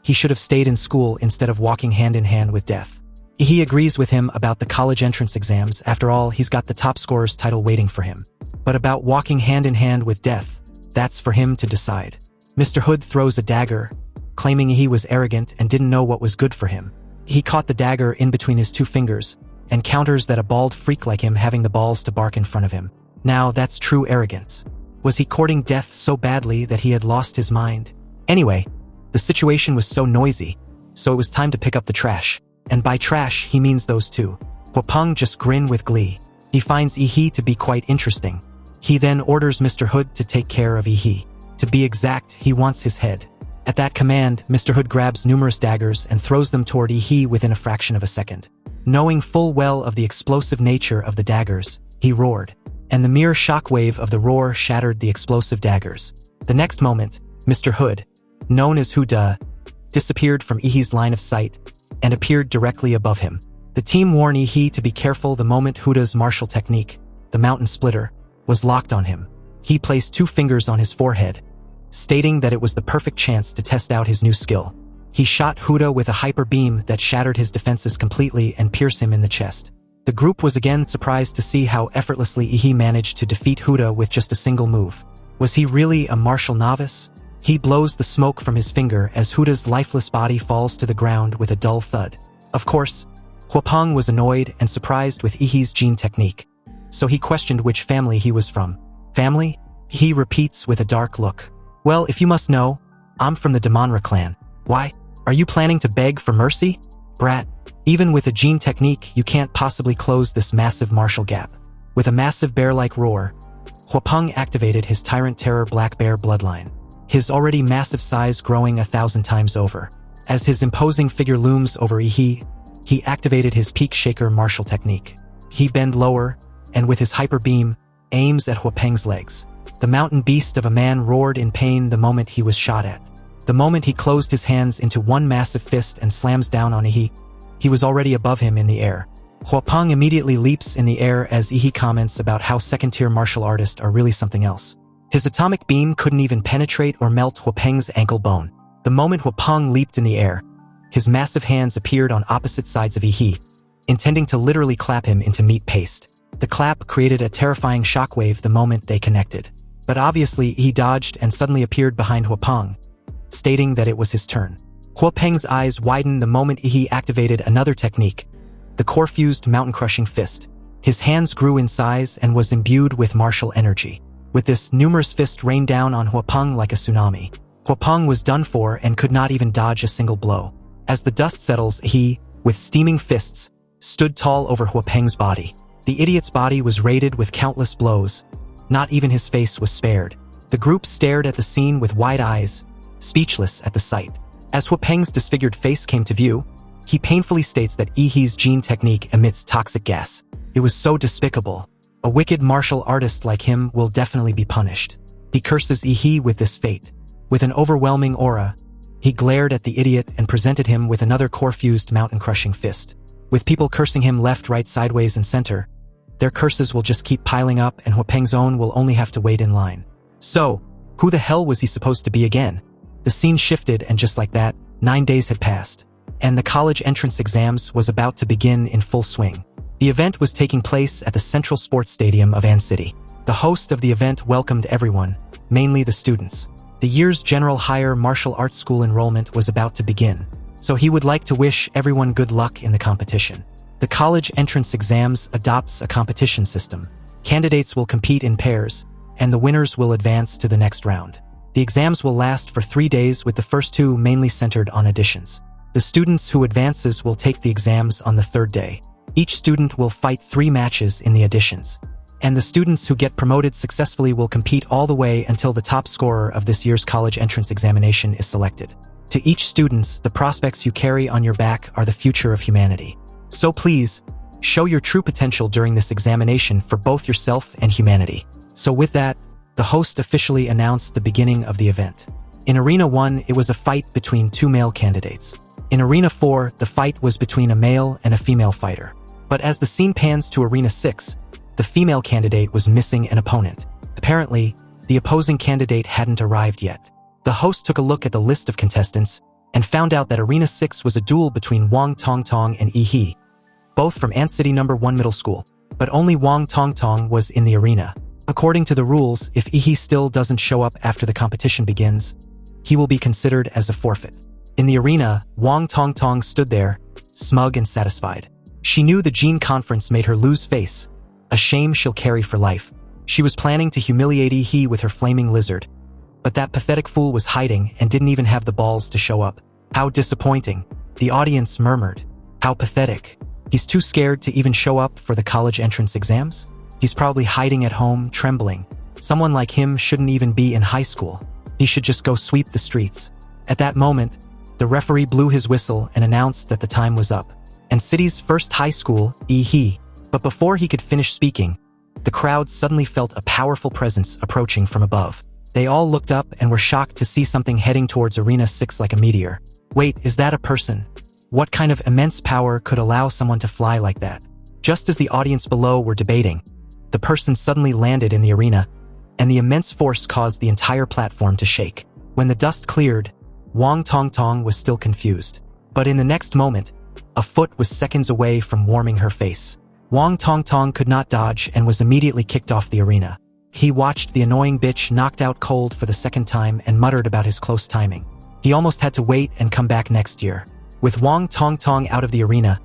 he should have stayed in school instead of walking hand in hand with death. Yi agrees with him about the college entrance exams. After all, he's got the top scorer's title waiting for him. But about walking hand in hand with death, that's for him to decide. Mr. Hood throws a dagger, claiming he was arrogant and didn't know what was good for him. He caught the dagger in between his two fingers and counters that a bald freak like him having the balls to bark in front of him. Now that's true arrogance. Was he courting death so badly that he had lost his mind? Anyway, the situation was so noisy, so it was time to pick up the trash. And by trash, he means those two. Huapeng just grinned with glee. He finds Yi to be quite interesting. He then orders Mr. Hood to take care of Yi. To be exact, he wants his head. At that command, Mr. Hood grabs numerous daggers and throws them toward Yi within a fraction of a second. Knowing full well of the explosive nature of the daggers, he roared, and the mere shockwave of the roar shattered the explosive daggers. The next moment, Mr. Hood, known as Huda, disappeared from Yi's line of sight and appeared directly above him. The team warned Yi to be careful the moment Huda's martial technique, the mountain splitter, was locked on him. He placed 2 fingers on his forehead, stating that it was the perfect chance to test out his new skill. He shot Huda with a hyper beam that shattered his defenses completely and pierced him in the chest. The group was again surprised to see how effortlessly Yi managed to defeat Huda with just a single move. Was he really a martial novice? He blows the smoke from his finger as Huda's lifeless body falls to the ground with a dull thud. Of course, Huapeng was annoyed and surprised with Yi's gene technique, so he questioned which family he was from. Family? He repeats with a dark look. Well, if you must know, I'm from the Damanra clan. Why? Are you planning to beg for mercy? Brat, even with a gene technique, you can't possibly close this massive martial gap. With a massive bear-like roar, Huapeng activated his Tyrant Terror Black Bear bloodline, his already massive size growing 1,000 times over. As his imposing figure looms over Yi, he activated his Peak Shaker martial technique. He bend lower, and with his hyper beam, aims at Huapeng's legs. The mountain beast of a man roared in pain the moment he was shot at. The moment he closed his hands into one massive fist and slams down on Yi, he was already above him in the air. Huapeng immediately leaps in the air as Yi comments about how second-tier martial artists are really something else. His atomic beam couldn't even penetrate or melt Huapeng's ankle bone. The moment Huapeng leaped in the air, his massive hands appeared on opposite sides of Yi, intending to literally clap him into meat paste. The clap created a terrifying shockwave the moment they connected. But obviously, he dodged and suddenly appeared behind Huapeng, stating that it was his turn. Huapeng's eyes widened the moment Yi activated another technique, the core-fused mountain-crushing fist. His hands grew in size and was imbued with martial energy. With this, numerous fists rained down on Huapeng like a tsunami. Huapeng was done for and could not even dodge a single blow. As the dust settles, he, with steaming fists, stood tall over Huapeng's body. The idiot's body was raided with countless blows. Not even his face was spared. The group stared at the scene with wide eyes, speechless at the sight. As Huapeng's disfigured face came to view, he painfully states that Yi's gene technique emits toxic gas. It was so despicable. A wicked martial artist like him will definitely be punished. He curses Yi with this fate. With an overwhelming aura, he glared at the idiot and presented him with another core-fused mountain-crushing fist. With people cursing him left, right, sideways, and center, their curses will just keep piling up and Huapeng's own will only have to wait in line. So, who the hell was he supposed to be again? The scene shifted and just like that, 9 days had passed, and the college entrance exams was about to begin in full swing. The event was taking place at the Central Sports Stadium of An City. The host of the event welcomed everyone, mainly the students. The year's General Higher Martial Arts School enrollment was about to begin, so he would like to wish everyone good luck in the competition. The college entrance exams adopts a competition system. Candidates will compete in pairs, and the winners will advance to the next round. The exams will last for 3 days with the first 2 mainly centered on additions. The students who advances will take the exams on the 3rd day. Each student will fight 3 matches in the additions, and the students who get promoted successfully will compete all the way until the top scorer of this year's college entrance examination is selected. To each student, the prospects you carry on your back are the future of humanity. So please, show your true potential during this examination for both yourself and humanity. So with that, the host officially announced the beginning of the event. In Arena 1, it was a fight between two male candidates. In Arena 4, the fight was between a male and a female fighter. But as the scene pans to Arena 6, the female candidate was missing an opponent. Apparently, the opposing candidate hadn't arrived yet. The host took a look at the list of contestants and found out that Arena 6 was a duel between Wang Tongtong and Yi He, both from Ant City No. 1 Middle School. But only Wang Tongtong was in the arena. According to the rules, if Yi He still doesn't show up after the competition begins, he will be considered as a forfeit. In the arena, Wang Tongtong stood there, smug and satisfied. She knew the gene conference made her lose face, a shame she'll carry for life. She was planning to humiliate Yi He with her flaming lizard, but that pathetic fool was hiding and didn't even have the balls to show up. How disappointing, the audience murmured. How pathetic. He's too scared to even show up for the college entrance exams? He's probably hiding at home, trembling. Someone like him shouldn't even be in high school. He should just go sweep the streets. At that moment, the referee blew his whistle and announced that the time was up. And City's first high school, Yi He. But before he could finish speaking, the crowd suddenly felt a powerful presence approaching from above. They all looked up and were shocked to see something heading towards Arena 6 like a meteor. Wait, is that a person? What kind of immense power could allow someone to fly like that? Just as the audience below were debating, the person suddenly landed in the arena, and the immense force caused the entire platform to shake. When the dust cleared, Wang Tongtong was still confused. But in the next moment, a foot was seconds away from warming her face. Wang Tongtong could not dodge and was immediately kicked off the arena. He watched the annoying bitch knocked out cold for the second time and muttered about his close timing. He almost had to wait and come back next year. With Wang Tongtong out of the arena,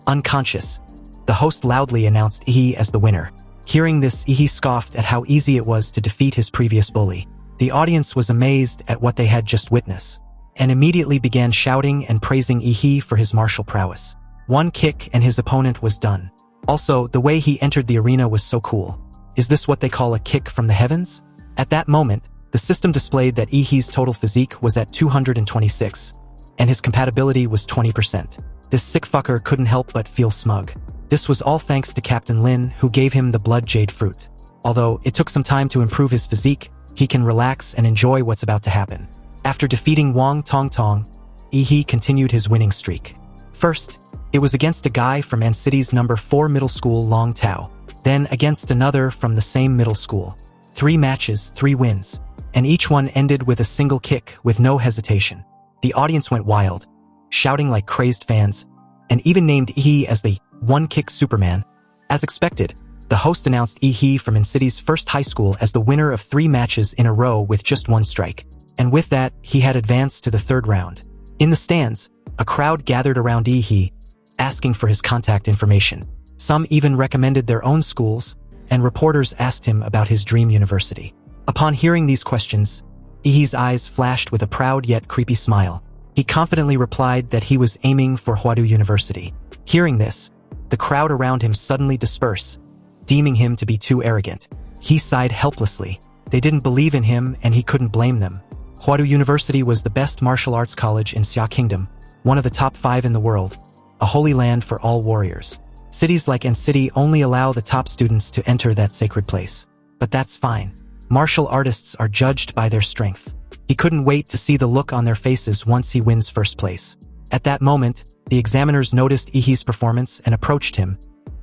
unconscious, the host loudly announced Yi He as the winner. Hearing this, Yi He scoffed at how easy it was to defeat his previous bully. The audience was amazed at what they had just witnessed, and immediately began shouting and praising Yi He for his martial prowess. One kick and his opponent was done. Also, the way he entered the arena was so cool. Is this what they call a kick from the heavens? At that moment, the system displayed that Yi He's total physique was at 226, and his compatibility was 20%. This sick fucker couldn't help but feel smug. This was all thanks to Captain Lin, who gave him the blood jade fruit. Although it took some time to improve his physique, he can relax and enjoy what's about to happen. After defeating Wang Tongtong, Yi He continued his winning streak. First, it was against a guy from Ant City's No. 4 Middle School, Long Tao. Then against another from the same middle school. 3 matches, 3 wins. And each one ended with a single kick with no hesitation. The audience went wild, shouting like crazed fans, and even named Yi He as the one-kick Superman. As expected, the host announced Yi He from Ant City's first high school as the winner of 3 matches in a row with just 1 strike. And with that, he had advanced to the 3rd round. In the stands, a crowd gathered around Yi He, asking for his contact information. Some even recommended their own schools, and reporters asked him about his dream university. Upon hearing these questions, Yi He's eyes flashed with a proud yet creepy smile. He confidently replied that he was aiming for Huadu University. Hearing this, the crowd around him suddenly dispersed, deeming him to be too arrogant. He sighed helplessly. They didn't believe in him, and he couldn't blame them. Huadu University was the best martial arts college in Xia Kingdom, one of the top 5 in the world, a holy land for all warriors. Cities like Ant City only allow the top students to enter that sacred place. But that's fine. Martial artists are judged by their strength. He couldn't wait to see the look on their faces once he wins first place. At that moment, the examiners noticed Yi He's performance and approached him,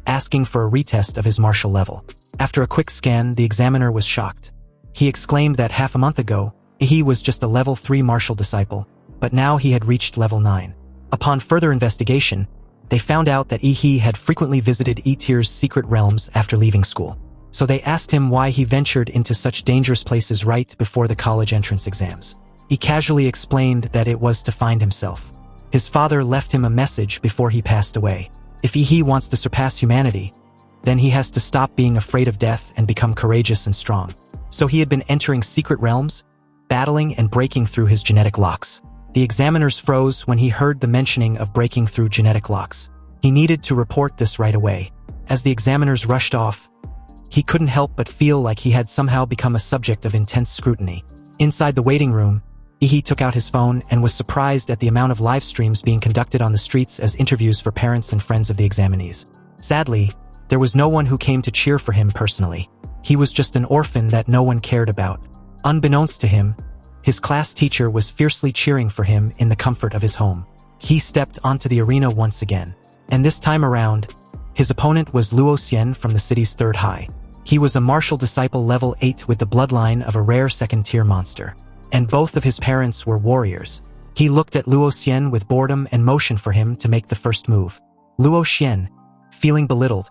asking for a retest of his martial level. After a quick scan, the examiner was shocked. He exclaimed that half a month ago, Yi He was just a level 3 martial disciple, but now he had reached level 9. Upon further investigation, they found out that Yi He had frequently visited E-Tier's secret realms after leaving school. So they asked him why he ventured into such dangerous places right before the college entrance exams. He casually explained that it was to find himself. His father left him a message before he passed away. If Yi He wants to surpass humanity, then he has to stop being afraid of death and become courageous and strong. So he had been entering secret realms, battling and breaking through his genetic locks. The examiners froze when he heard the mentioning of breaking through genetic locks. He needed to report this right away. As the examiners rushed off, he couldn't help but feel like he had somehow become a subject of intense scrutiny. Inside the waiting room, Ihi took out his phone and was surprised at the amount of live streams being conducted on the streets as interviews for parents and friends of the examinees. Sadly, there was no one who came to cheer for him personally. He was just an orphan that no one cared about. Unbeknownst to him, his class teacher was fiercely cheering for him in the comfort of his home. He stepped onto the arena once again, and this time around, his opponent was Luo Xian from the city's third high. He was a martial disciple level 8 with the bloodline of a rare second-tier monster, and both of his parents were warriors. He looked at Luo Xian with boredom and motioned for him to make the first move. Luo Xian, feeling belittled,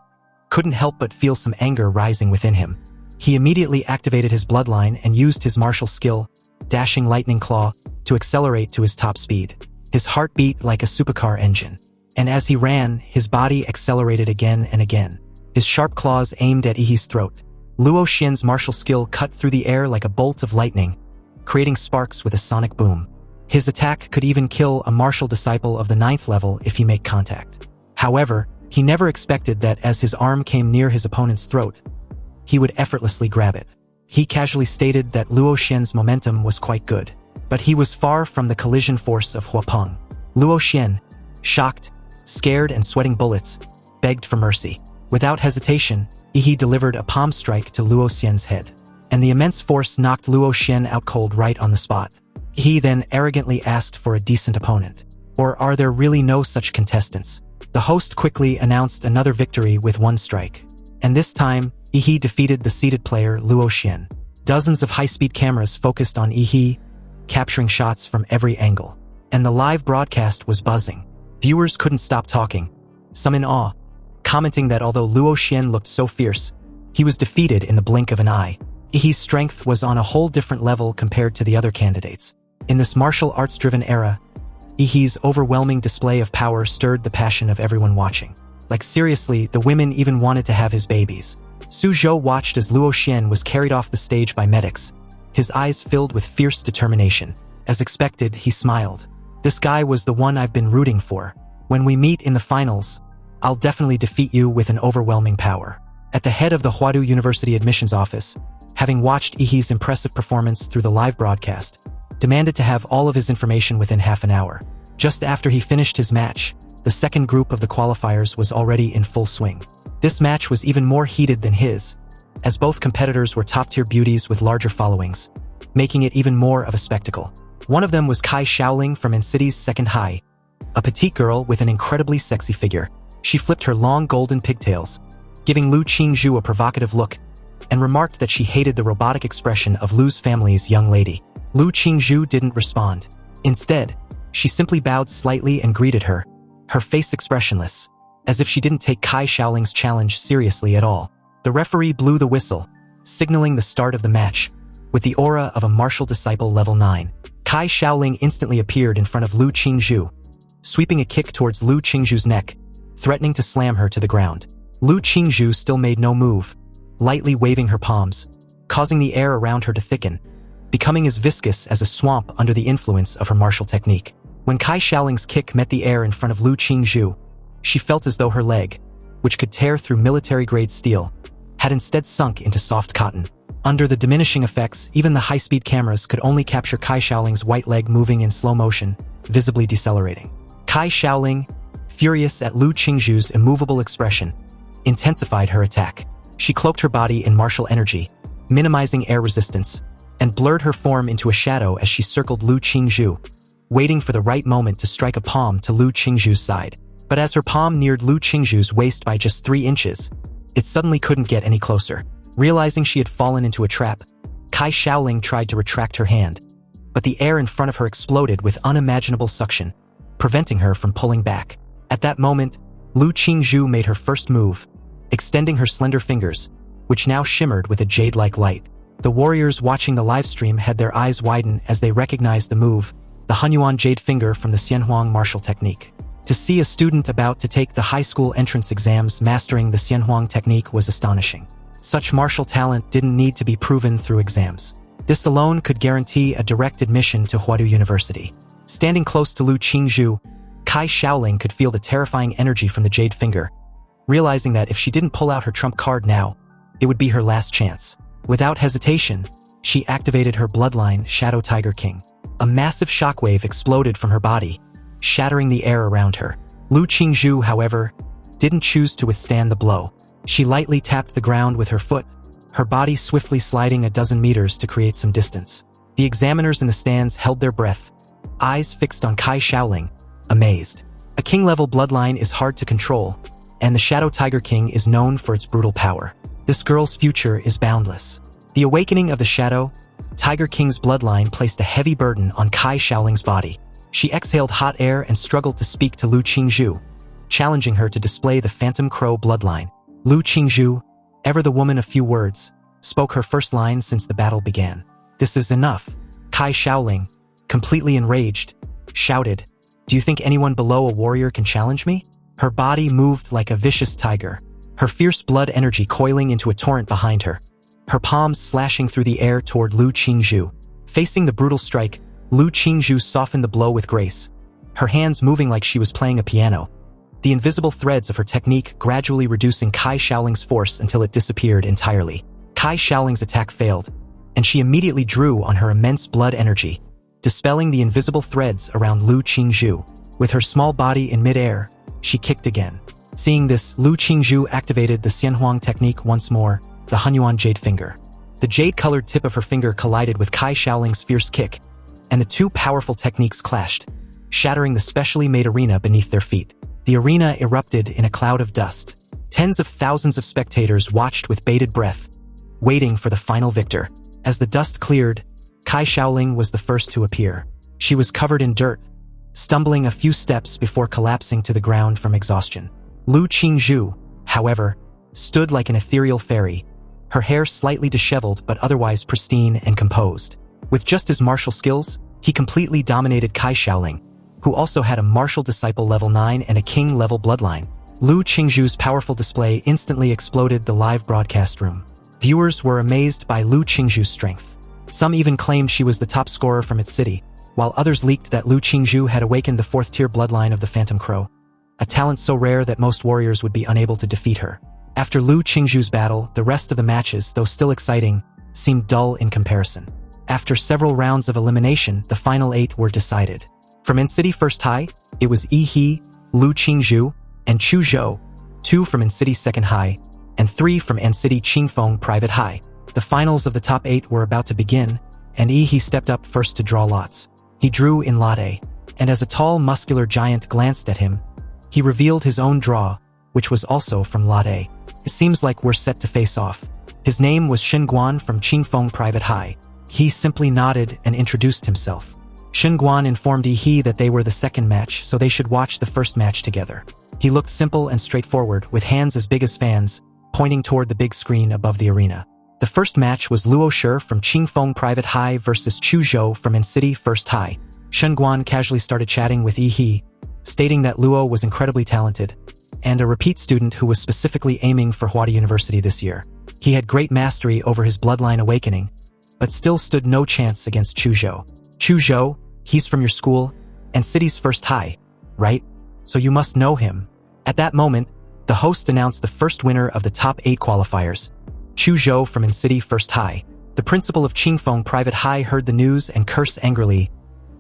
couldn't help but feel some anger rising within him. He immediately activated his bloodline and used his martial skill, Dashing Lightning Claw, to accelerate to his top speed. His heart beat like a supercar engine, and as he ran, his body accelerated again and again. His sharp claws aimed at Ihi's throat. Luo Xian's martial skill cut through the air like a bolt of lightning, creating sparks with a sonic boom. His attack could even kill a martial disciple of the 9th level if he made contact. However, he never expected that as his arm came near his opponent's throat, he would effortlessly grab it. He casually stated that Luo Xian's momentum was quite good, but he was far from the collision force of Huapeng. Luo Xian, shocked, scared and sweating bullets, begged for mercy. Without hesitation, Ihi delivered a palm strike to Luo Xian's head, and the immense force knocked Luo Xian out cold right on the spot. He then arrogantly asked for a decent opponent. Or are there really no such contestants? The host quickly announced another victory with one strike, and this time, Ihi defeated the seated player Luo Xian. Dozens of high-speed cameras focused on Ihi, capturing shots from every angle, and the live broadcast was buzzing. Viewers couldn't stop talking, some in awe, commenting that although Luo Xian looked so fierce, he was defeated in the blink of an eye. Ihi's strength was on a whole different level compared to the other candidates. In this martial arts-driven era, Ihi's overwhelming display of power stirred the passion of everyone watching. Like seriously, the women even wanted to have his babies. Su Zhou watched as Luo Xian was carried off the stage by medics, his eyes filled with fierce determination. As expected, he smiled. This guy was the one I've been rooting for. When we meet in the finals, I'll definitely defeat you with an overwhelming power. At the head of the Huadu University admissions office, having watched Ihi's impressive performance through the live broadcast, demanded to have all of his information within half an hour. Just after he finished his match, the second group of the qualifiers was already in full swing. This match was even more heated than his, as both competitors were top-tier beauties with larger followings, making it even more of a spectacle. One of them was Kai Shaoling from N-City's second high, a petite girl with an incredibly sexy figure. She flipped her long golden pigtails, giving Lu Qingzhu a provocative look, and remarked that she hated the robotic expression of Lu's family's young lady. Lu Qingzhu didn't respond. Instead, she simply bowed slightly and greeted her, her face expressionless, as if she didn't take Kai Shaoling's challenge seriously at all. The referee blew the whistle, signaling the start of the match. With the aura of a martial disciple level 9, Kai Shaoling instantly appeared in front of Lu Qingzhu, sweeping a kick towards Lu Qingzhu's neck, threatening to slam her to the ground. Lu Qingzhu still made no move, lightly waving her palms, causing the air around her to thicken, becoming as viscous as a swamp under the influence of her martial technique. When Kai Shaoling's kick met the air in front of Lu Qingzhu, she felt as though her leg, which could tear through military-grade steel, had instead sunk into soft cotton. Under the diminishing effects, even the high-speed cameras could only capture Kai Shaoling's white leg moving in slow motion, visibly decelerating. Kai Shaoling, furious at Lu Qingzhu's immovable expression, intensified her attack. She cloaked her body in martial energy, minimizing air resistance, and blurred her form into a shadow as she circled Lu Qingzhu, waiting for the right moment to strike a palm to Lu Qingzhu's side. But as her palm neared Lu Qingzhu's waist by just 3 inches, it suddenly couldn't get any closer. Realizing she had fallen into a trap, Kai Shaoling tried to retract her hand, but the air in front of her exploded with unimaginable suction, preventing her from pulling back. At that moment, Lu Qingzhu made her first move, extending her slender fingers, which now shimmered with a jade-like light. The warriors watching the livestream had their eyes widen as they recognized the move, the Hunyuan jade finger from the Xianhuang martial technique. To see a student about to take the high school entrance exams mastering the Xianhuang technique was astonishing. Such martial talent didn't need to be proven through exams. This alone could guarantee a direct admission to Huadu University. Standing close to Lu Qingzhu, Kai Shaoling could feel the terrifying energy from the jade finger, realizing that if she didn't pull out her trump card now, It would be her last chance. Without hesitation, she activated her bloodline, Shadow Tiger King. A massive shockwave exploded from her body, shattering the air around her. Lu Qingzhu, however, didn't choose to withstand the blow. She lightly tapped the ground with her foot, her body swiftly sliding a dozen meters to create some distance. The examiners in the stands held their breath, eyes fixed on Kai Shaoling, amazed. A king-level bloodline is hard to control, and the Shadow Tiger King is known for its brutal power. This girl's future is boundless. The awakening of the Shadow Tiger King's bloodline placed a heavy burden on Kai Shaoling's body. She exhaled hot air and struggled to speak to Lu Qingzhu, challenging her to display the Phantom Crow bloodline. Lu Qingzhu, ever the woman of few words, spoke her first line since the battle began. "This is enough." Kai Shaoling, completely enraged, shouted, "Do you think anyone below a warrior can challenge me?" Her body moved like a vicious tiger, her fierce blood energy coiling into a torrent behind her, her palms slashing through the air toward Lu Qingzhu. Facing the brutal strike, Lu Qingzhu softened the blow with grace, her hands moving like she was playing a piano, the invisible threads of her technique gradually reducing Kai Shaoling's force until it disappeared entirely. Kai Shaoling's attack failed, and she immediately drew on her immense blood energy, dispelling the invisible threads around Lu Qingzhu. With her small body in midair, she kicked again. Seeing this, Lu Qingzhu activated the Xianhuang technique once more, the Hunyuan Jade Finger. The jade-colored tip of her finger collided with Kai Shaoling's fierce kick, and the two powerful techniques clashed, shattering the specially made arena beneath their feet. The arena erupted in a cloud of dust. Tens of thousands of spectators watched with bated breath, waiting for the final victor. As the dust cleared, Kai Shaoling was the first to appear. She was covered in dirt, stumbling a few steps before collapsing to the ground from exhaustion. Lu Qingzhu, however, stood like an ethereal fairy, her hair slightly disheveled but otherwise pristine and composed. With just his martial skills, he completely dominated Kai Shaoling, who also had a martial disciple level 9 and a king level bloodline. Lu Qingzhu's powerful display instantly exploded the live broadcast room. Viewers were amazed by Lu Qingzhu's strength. Some even claimed she was the top scorer from its city, while others leaked that Lu Qingzhu had awakened the 4th-tier bloodline of the Phantom Crow, a talent so rare that most warriors would be unable to defeat her. After Lu Qingzhu's battle, the rest of the matches, though still exciting, seemed dull in comparison. After several rounds of elimination, the final 8 were decided. From N-City First High, it was Yi He, Lu Qingzhu, and Chu Zhou, 2 from N-City Second High, and 3 from N-City Qingfeng Private High. The finals of the top 8 were about to begin, and Yi He stepped up first to draw lots. He drew in Lot A, and as a tall, muscular giant glanced at him, he revealed his own draw, which was also from Lot A. "It seems like we're set to face off." His name was Shen Guan from Qingfeng Private High. He simply nodded and introduced himself. Shen Guan informed Yi He that they were the second match, so they should watch the first match together. He looked simple and straightforward, with hands as big as fans, pointing toward the big screen above the arena. The first match was Luo Shi from Qingfeng Private High versus Chu Zhou from N-City First High. Shen Guan casually started chatting with Yi He, stating that Luo was incredibly talented, and a repeat student who was specifically aiming for Huadi University this year. He had great mastery over his bloodline awakening, but still stood no chance against Chu Zhou. "Chu Zhou, he's from your school, and city's First High, right? So you must know him." At that moment, the host announced the first winner of the top 8 qualifiers, Chu Zhou from N-City First High. The principal of Qingfeng Private High heard the news and cursed angrily,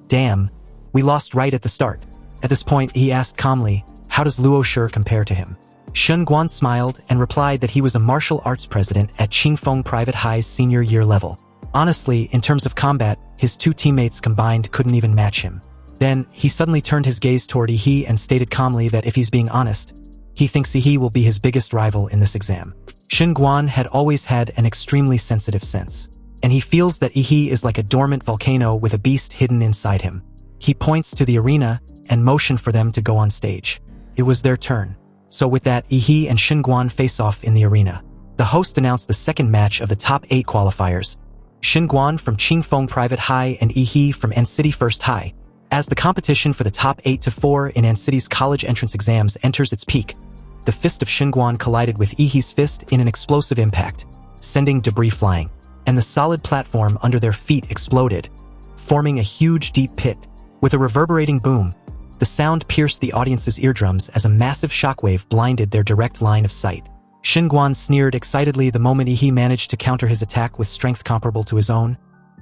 "Damn, we lost right at the start." At this point, he asked calmly, "How does Luo Shi compare to him?" Shen Guan smiled and replied that he was a martial arts president at Qingfeng Private High's senior year level. Honestly, in terms of combat, his 2 teammates combined couldn't even match him. Then, he suddenly turned his gaze toward Yi He and stated calmly that if he's being honest, he thinks Yi He will be his biggest rival in this exam. Shen Guan had always had an extremely sensitive sense, and he feels that Yi He is like a dormant volcano with a beast hidden inside him. He points to the arena and motioned for them to go on stage. It was their turn. So with that, Yi He and Shen Guan face off in the arena. The host announced the second match of the top 8 qualifiers, Shen Guan from Qingfeng Private High and Yi He from N-City First High. As the competition for the top 8 to 4 in N-City's college entrance exams enters its peak, the fist of Shen Guan collided with Yi He's fist in an explosive impact, sending debris flying, and the solid platform under their feet exploded, forming a huge deep pit. With a reverberating boom, the sound pierced the audience's eardrums as a massive shockwave blinded their direct line of sight. Guan sneered excitedly the moment he managed to counter his attack with strength comparable to his own,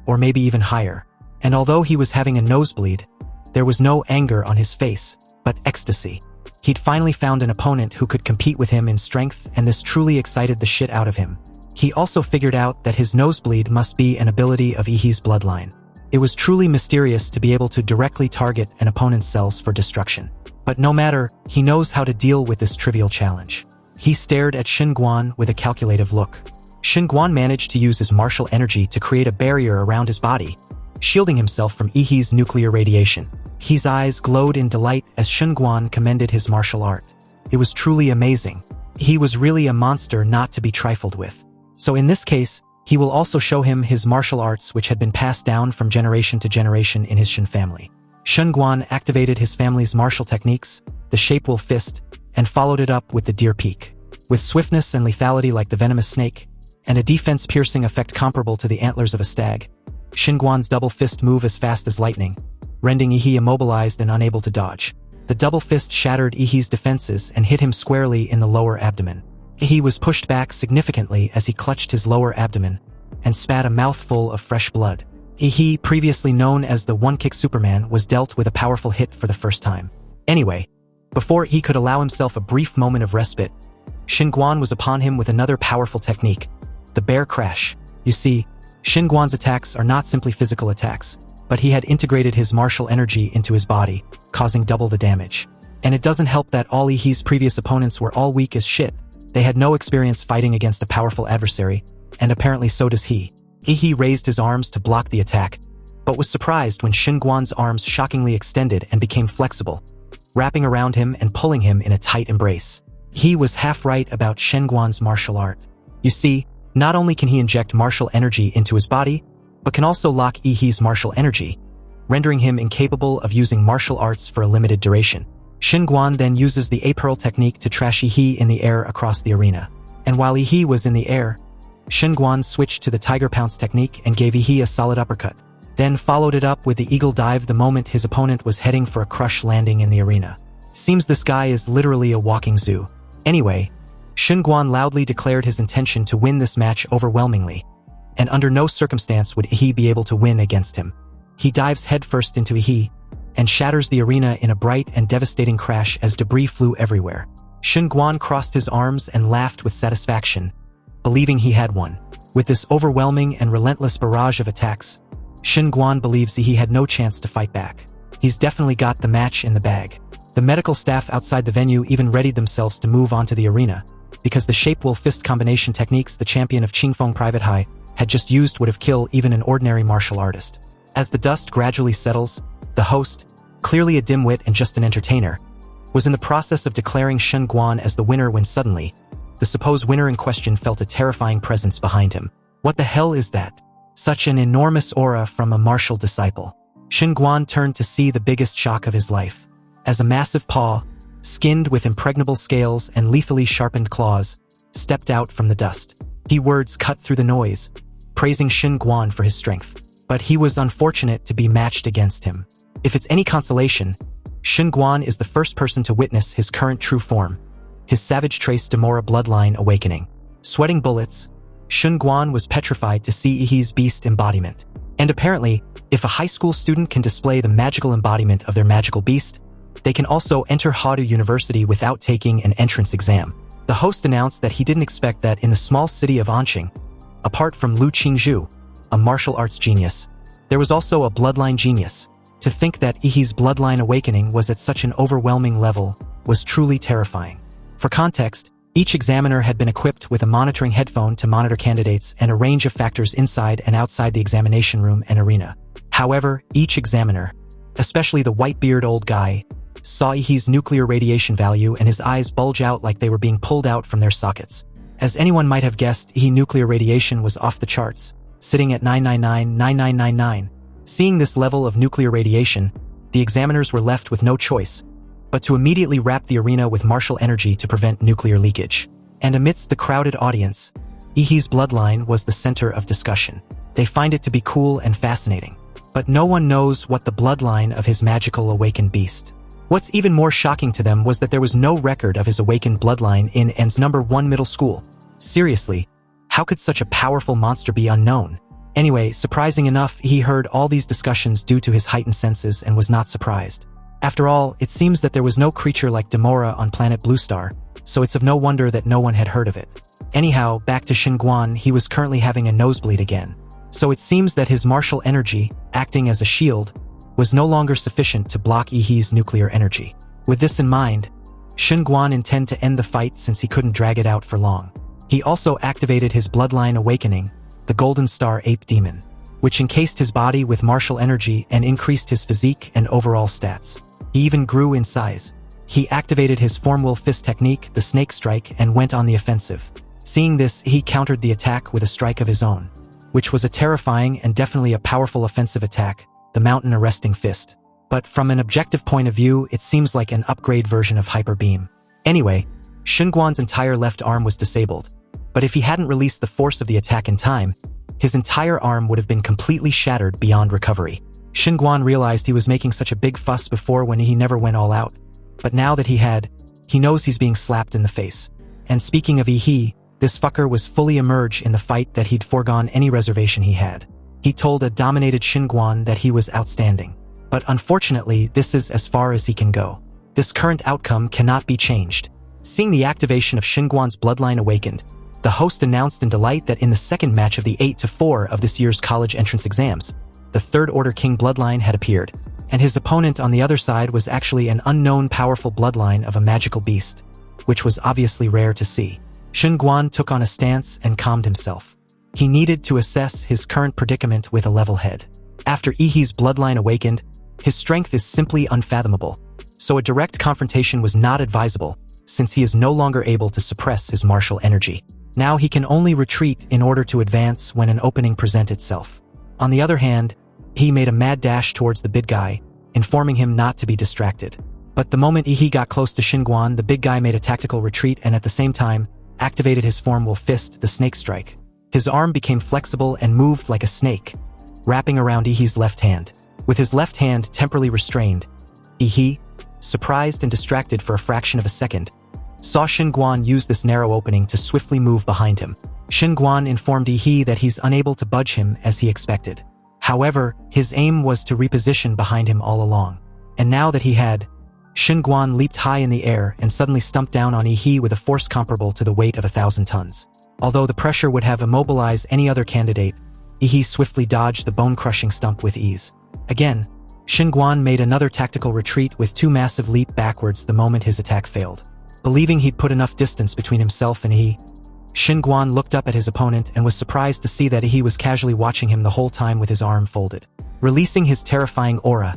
or maybe even higher. And although he was having a nosebleed, there was no anger on his face, but ecstasy. He'd finally found an opponent who could compete with him in strength, and this truly excited the shit out of him. He also figured out that his nosebleed must be an ability of Ihi's bloodline. It was truly mysterious to be able to directly target an opponent's cells for destruction. But no matter, he knows how to deal with this trivial challenge. He stared at Guan with a calculative look. Guan managed to use his martial energy to create a barrier around his body, shielding himself from Ihi's nuclear radiation. His eyes glowed in delight as Guan commended his martial art. It was truly amazing. He was really a monster not to be trifled with. So in this case, he will also show him his martial arts which had been passed down from generation to generation in his Shin family. Guan activated his family's martial techniques, the Shape Wolf Fist, and followed it up with the Deer Peak. With swiftness and lethality like the venomous snake, and a defense-piercing effect comparable to the antlers of a stag, Guan's double fist moved as fast as lightning, rendering Ihi immobilized and unable to dodge. The double fist shattered Ihi's defenses and hit him squarely in the lower abdomen. Ihi was pushed back significantly as he clutched his lower abdomen and spat a mouthful of fresh blood. Ihi, previously known as the One-Kick Superman, was dealt with a powerful hit for the first time. Anyway, before he could allow himself a brief moment of respite, Guan was upon him with another powerful technique, the Bear Crash. You see, Guan's attacks are not simply physical attacks, but he had integrated his martial energy into his body, causing double the damage. And it doesn't help that all Ihi's previous opponents were all weak as shit. They had no experience fighting against a powerful adversary, and apparently so does he. Ihi raised his arms to block the attack, but was surprised when Guan's arms shockingly extended and became flexible, wrapping around him and pulling him in a tight embrace. He was half right about Guan's martial art. You see, not only can he inject martial energy into his body, but can also lock Ihi's martial energy, rendering him incapable of using martial arts for a limited duration. Guan then uses the A-Pearl technique to trash Ihi in the air across the arena. And while Ihi was in the air, Guan switched to the Tiger Pounce technique and gave Ihi a solid uppercut, then followed it up with the Eagle Dive the moment his opponent was heading for a crush landing in the arena. Seems this guy is literally a walking zoo. Anyway, Guan loudly declared his intention to win this match overwhelmingly, and under no circumstance would Ihi be able to win against him. He dives headfirst into Ihi, and shatters the arena in a bright and devastating crash as debris flew everywhere. Guan crossed his arms and laughed with satisfaction, believing he had won. With this overwhelming and relentless barrage of attacks, Guan believes he had no chance to fight back. He's definitely got the match in the bag. The medical staff outside the venue even readied themselves to move onto the arena, because the Shape Wolf Fist combination techniques the champion of Qingfeng Private High had just used would have killed even an ordinary martial artist. As the dust gradually settles, the host, clearly a dimwit and just an entertainer, was in the process of declaring Guan as the winner when suddenly, the supposed winner in question felt a terrifying presence behind him. What the hell is that? Such an enormous aura from a martial disciple. Guan turned to see the biggest shock of his life, as a massive paw, skinned with impregnable scales and lethally sharpened claws, stepped out from the dust. The words cut through the noise, praising Guan for his strength. But he was unfortunate to be matched against him. If it's any consolation, Guan is the first person to witness his current true form, his savage trace Demora bloodline awakening. Sweating bullets, Guan was petrified to see Ihi's beast embodiment. And apparently, if a high school student can display the magical embodiment of their magical beast, they can also enter Hadu University without taking an entrance exam. The host announced that he didn't expect that in the small city of Anqing, apart from Lu Qingzhu, a martial arts genius, there was also a bloodline genius. To think that Ihi's bloodline awakening was at such an overwhelming level was truly terrifying. For context, each examiner had been equipped with a monitoring headphone to monitor candidates and a range of factors inside and outside the examination room and arena. However, each examiner, especially the white-beard old guy, saw Ihi's nuclear radiation value and his eyes bulge out like they were being pulled out from their sockets. As anyone might have guessed, Ihi nuclear radiation was off the charts, sitting at 9999999. Seeing this level of nuclear radiation, the examiners were left with no choice but to immediately wrap the arena with martial energy to prevent nuclear leakage. And amidst the crowded audience, Ihi's bloodline was the center of discussion. They find it to be cool and fascinating, but no one knows what the bloodline of his magical awakened beast. What's even more shocking to them was that there was no record of his awakened bloodline in N's #1 middle school. Seriously, how could such a powerful monster be unknown? Anyway, surprising enough, he heard all these discussions due to his heightened senses and was not surprised. After all, it seems that there was no creature like Demora on planet Bluestar, so it's of no wonder that no one had heard of it. Anyhow, back to Xinguan, he was currently having a nosebleed again. So it seems that his martial energy, acting as a shield, was no longer sufficient to block Yihee's nuclear energy. With this in mind, Xinguan intended to end the fight since he couldn't drag it out for long. He also activated his bloodline awakening, the Golden Star Ape Demon, which encased his body with martial energy and increased his physique and overall stats. He even grew in size. He activated his Formwill Fist technique, the Snake Strike, and went on the offensive. Seeing this, he countered the attack with a strike of his own, which was a terrifying and definitely a powerful offensive attack, the Mountain Arresting Fist. But from an objective point of view, it seems like an upgrade version of Hyper Beam. Anyway, Xinguan's entire left arm was disabled, but if he hadn't released the force of the attack in time, his entire arm would have been completely shattered beyond recovery. Xinguan realized he was making such a big fuss before when he never went all out, but now that he knows he's being slapped in the face. And speaking of Yihee, this fucker was fully immersed in the fight that he'd foregone any reservation he had. He told a dominated Xinguan that he was outstanding. But unfortunately, this is as far as he can go. This current outcome cannot be changed. Seeing the activation of Xinguan's bloodline awakened, the host announced in delight that in the second match of the 8-4 of this year's college entrance exams, the Third Order King bloodline had appeared, and his opponent on the other side was actually an unknown powerful bloodline of a magical beast, which was obviously rare to see. Xinguan took on a stance and calmed himself. He needed to assess his current predicament with a level head. After Yihee's bloodline awakened, his strength is simply unfathomable, so a direct confrontation was not advisable, since he is no longer able to suppress his martial energy. Now he can only retreat in order to advance when an opening presents itself. On the other hand, he made a mad dash towards the big guy, informing him not to be distracted. But the moment Yihee got close to Xinguan, the big guy made a tactical retreat and at the same time, activated his Formwill Fist, the Snake Strike. His arm became flexible and moved like a snake, wrapping around Yihee's left hand. With his left hand temporarily restrained, Yihee, surprised and distracted for a fraction of a second, saw Xinguan use this narrow opening to swiftly move behind him. Xinguan informed Yihee that he's unable to budge him as he expected. However, his aim was to reposition behind him all along. And now that he had, Xinguan leaped high in the air and suddenly stumped down on Yihee with a force comparable to the weight of 1,000 tons. Although the pressure would have immobilized any other candidate, Yihee swiftly dodged the bone-crushing stump with ease. Again, Xinguan made another tactical retreat with two massive leaps backwards the moment his attack failed. Believing he'd put enough distance between himself and Yihee, Xinguan looked up at his opponent and was surprised to see that Yihee was casually watching him the whole time with his arm folded. Releasing his terrifying aura,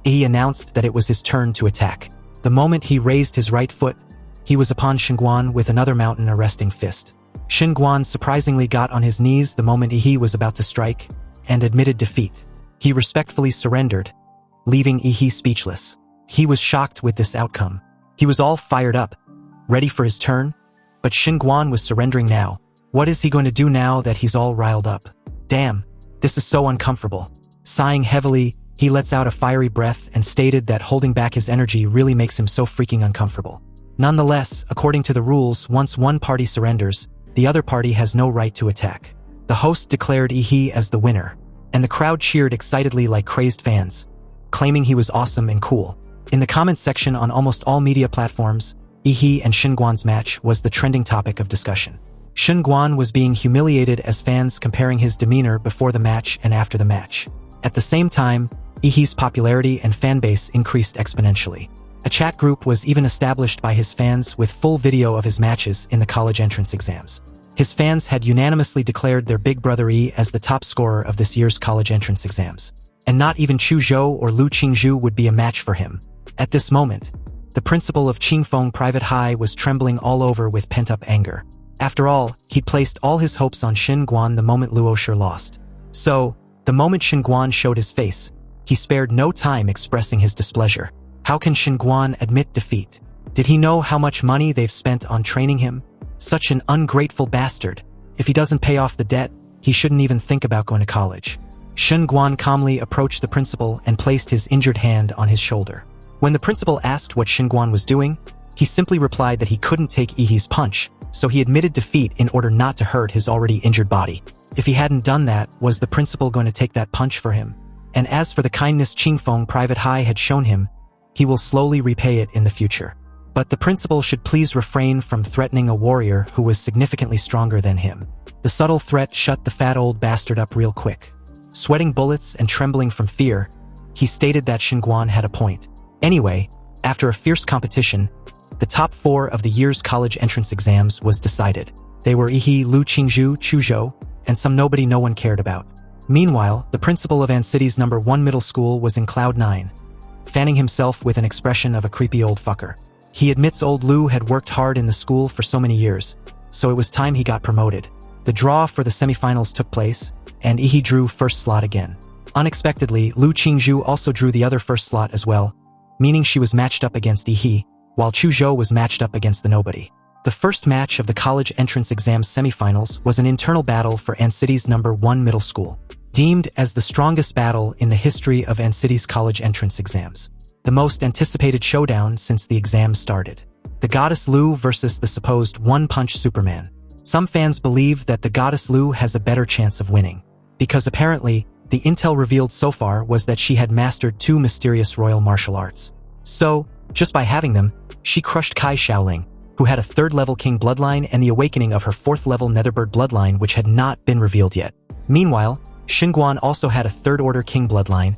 Yihee announced that it was his turn to attack. The moment he raised his right foot, he was upon Xinguan with another mountain arresting fist. Xinguan surprisingly got on his knees the moment Yihee was about to strike, and admitted defeat. He respectfully surrendered, leaving Yihee speechless. He was shocked with this outcome. He was all fired up, ready for his turn, but Xinguan was surrendering now. What is he going to do now that he's all riled up? Damn, this is so uncomfortable. Sighing heavily, he lets out a fiery breath and stated that holding back his energy really makes him so freaking uncomfortable. Nonetheless, according to the rules, once one party surrenders, the other party has no right to attack. The host declared Yihee as the winner, and the crowd cheered excitedly like crazed fans, claiming he was awesome and cool. In the comments section on almost all media platforms, Yihee and Xinguan's match was the trending topic of discussion. Xinguan was being humiliated as fans comparing his demeanor before the match and after the match. At the same time, Yihee's popularity and fanbase increased exponentially. A chat group was even established by his fans with full video of his matches in the college entrance exams. His fans had unanimously declared their big brother Yi as the top scorer of this year's college entrance exams. And not even Chu Zhou or Lu Qingzhu would be a match for him. At this moment, the principal of Qingfeng Private High was trembling all over with pent-up anger. After all, he'd placed all his hopes on Xinguan the moment Luo Shi lost. So, the moment Xinguan showed his face, he spared no time expressing his displeasure. How can Xinguan admit defeat? Did he know how much money they've spent on training him? Such an ungrateful bastard. If he doesn't pay off the debt, he shouldn't even think about going to college. Xinguan calmly approached the principal and placed his injured hand on his shoulder. When the principal asked what Xinguan was doing, he simply replied that he couldn't take Yihee's punch, so he admitted defeat in order not to hurt his already injured body. If he hadn't done that, was the principal going to take that punch for him? And as for the kindness Qingfeng Private High had shown him, he will slowly repay it in the future. But the principal should please refrain from threatening a warrior who was significantly stronger than him. The subtle threat shut the fat old bastard up real quick. Sweating bullets and trembling from fear, he stated that Xinguan had a point. Anyway, after a fierce competition, the top 4 of the year's college entrance exams was decided. They were Yihee, Lu Qingzhu, Chuzhou, and some nobody no one cared about. Meanwhile, the principal of An City's number 1 middle school was in cloud 9, fanning himself with an expression of a creepy old fucker. He admits old Lu had worked hard in the school for so many years, so it was time he got promoted. The draw for the semifinals took place, and Yihee drew first slot again. Unexpectedly, Lu Qingzhu also drew the other first slot as well, meaning she was matched up against Yihee, while Chuzhou was matched up against the nobody. The first match of the college entrance exams semifinals was an internal battle for An City's number 1 middle school, deemed as the strongest battle in the history of An City's college entrance exams. The most anticipated showdown since the exams started. The goddess Lu versus the supposed one-punch Superman. Some fans believe that the goddess Lu has a better chance of winning, because apparently, the intel revealed so far was that she had mastered 2 mysterious royal martial arts. So, just by having them, she crushed Kai Shaoling, who had a 3rd-level king bloodline and the awakening of her 4th-level Netherbird bloodline which had not been revealed yet. Meanwhile, Xinguan also had a 3rd-order king bloodline,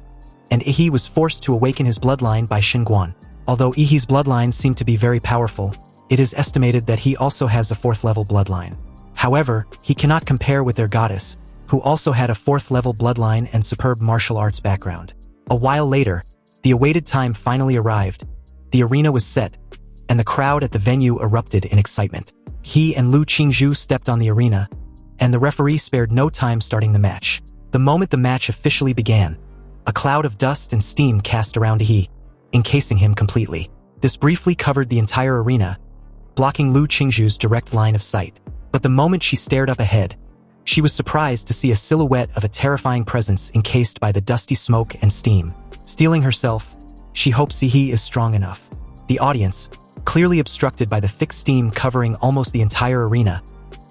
and Yihee was forced to awaken his bloodline by Xinguan. Although Yihee's bloodline seemed to be very powerful, it is estimated that he also has a 4th-level bloodline. However, he cannot compare with their goddess, who also had a 4th-level bloodline and superb martial arts background. A while later, the awaited time finally arrived. The arena was set, and the crowd at the venue erupted in excitement. He and Lu Qingzhu stepped on the arena, and the referee spared no time starting the match. The moment the match officially began, a cloud of dust and steam cast around Yihee, encasing him completely. This briefly covered the entire arena, blocking Lu Qingzhu's direct line of sight. But the moment she stared up ahead, she was surprised to see a silhouette of a terrifying presence encased by the dusty smoke and steam. Steeling herself, she hopes Yihee is strong enough. The audience, clearly obstructed by the thick steam covering almost the entire arena,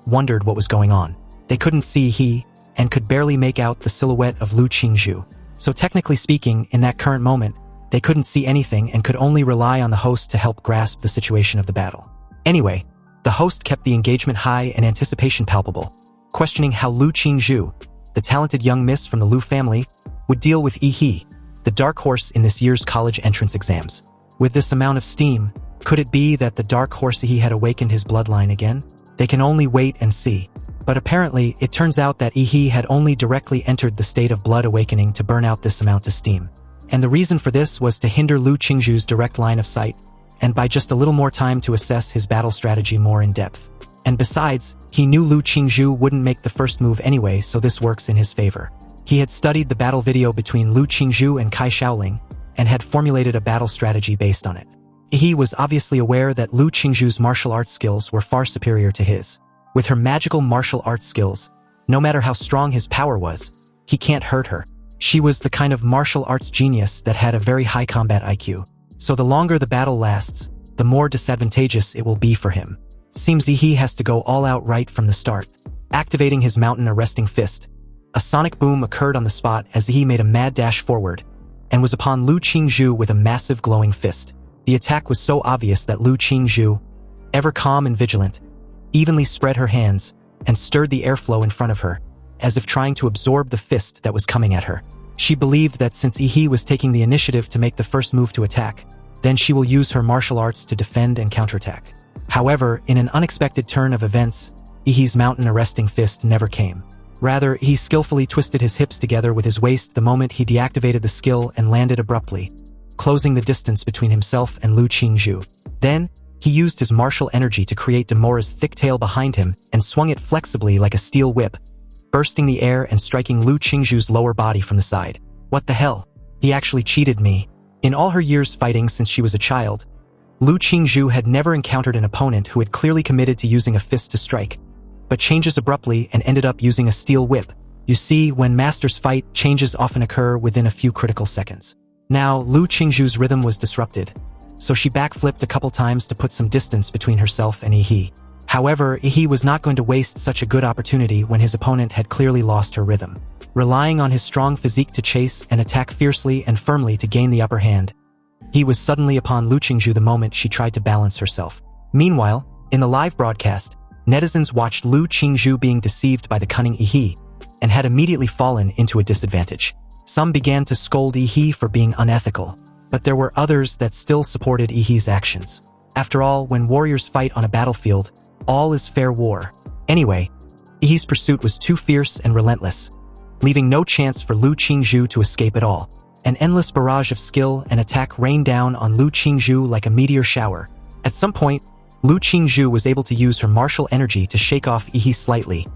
wondered what was going on. They couldn't see Yihee, and could barely make out the silhouette of Lu Qingzhu. So technically speaking, in that current moment, they couldn't see anything and could only rely on the host to help grasp the situation of the battle. Anyway, the host kept the engagement high and anticipation palpable, questioning how Lu Qingzhu, the talented young miss from the Lu family, would deal with Yihee, the dark horse in this year's college entrance exams. With this amount of steam, could it be that the dark horse Yihee had awakened his bloodline again? They can only wait and see. But apparently, it turns out that Yihee had only directly entered the state of blood awakening to burn out this amount of steam. And the reason for this was to hinder Lu Qingzhu's direct line of sight, and by just a little more time to assess his battle strategy more in depth. And besides, he knew Lu Qingzhu wouldn't make the first move anyway, so this works in his favor. He had studied the battle video between Lu Qingzhu and Kai Shaoling, and had formulated a battle strategy based on it. He was obviously aware that Lu Qingzhu's martial arts skills were far superior to his. With her magical martial arts skills, no matter how strong his power was, he can't hurt her. She was the kind of martial arts genius that had a very high combat IQ. So the longer the battle lasts, the more disadvantageous it will be for him. Seems Yihee has to go all out right from the start. Activating his mountain-arresting fist, a sonic boom occurred on the spot as Yihee made a mad dash forward, and was upon Lu Qingzhu with a massive glowing fist. The attack was so obvious that Lu Qingzhu, ever calm and vigilant, evenly spread her hands and stirred the airflow in front of her, as if trying to absorb the fist that was coming at her. She believed that since Yihee was taking the initiative to make the first move to attack, then she will use her martial arts to defend and counterattack. However, in an unexpected turn of events, Yihee's mountain-arresting fist never came. Rather, he skillfully twisted his hips together with his waist the moment he deactivated the skill and landed abruptly, closing the distance between himself and Lu Qingzhu. Then, he used his martial energy to create Demora's thick tail behind him and swung it flexibly like a steel whip, bursting the air and striking Lu Qingzhu's lower body from the side. What the hell? He actually cheated me. In all her years fighting since she was a child, Lu Qingzhu had never encountered an opponent who had clearly committed to using a fist to strike, but changes abruptly and ended up using a steel whip. You see, when masters fight, changes often occur within a few critical seconds. Now, Lu Qingzhu's rhythm was disrupted, so she backflipped a couple times to put some distance between herself and Yi. However, Yi was not going to waste such a good opportunity when his opponent had clearly lost her rhythm. Relying on his strong physique to chase and attack fiercely and firmly to gain the upper hand, he was suddenly upon Lu Qingzhu the moment she tried to balance herself. Meanwhile, in the live broadcast, netizens watched Lu Qingzhu being deceived by the cunning Yi and had immediately fallen into a disadvantage. Some began to scold Yi for being unethical, but there were others that still supported Yi's actions. After all, when warriors fight on a battlefield, all is fair war. Anyway, Yi's pursuit was too fierce and relentless, leaving no chance for Lu Qingzhu to escape at all. An endless barrage of skill and attack rained down on Lu Qingzhu like a meteor shower. At some point, Lu Qingzhu was able to use her martial energy to shake off Yi slightly,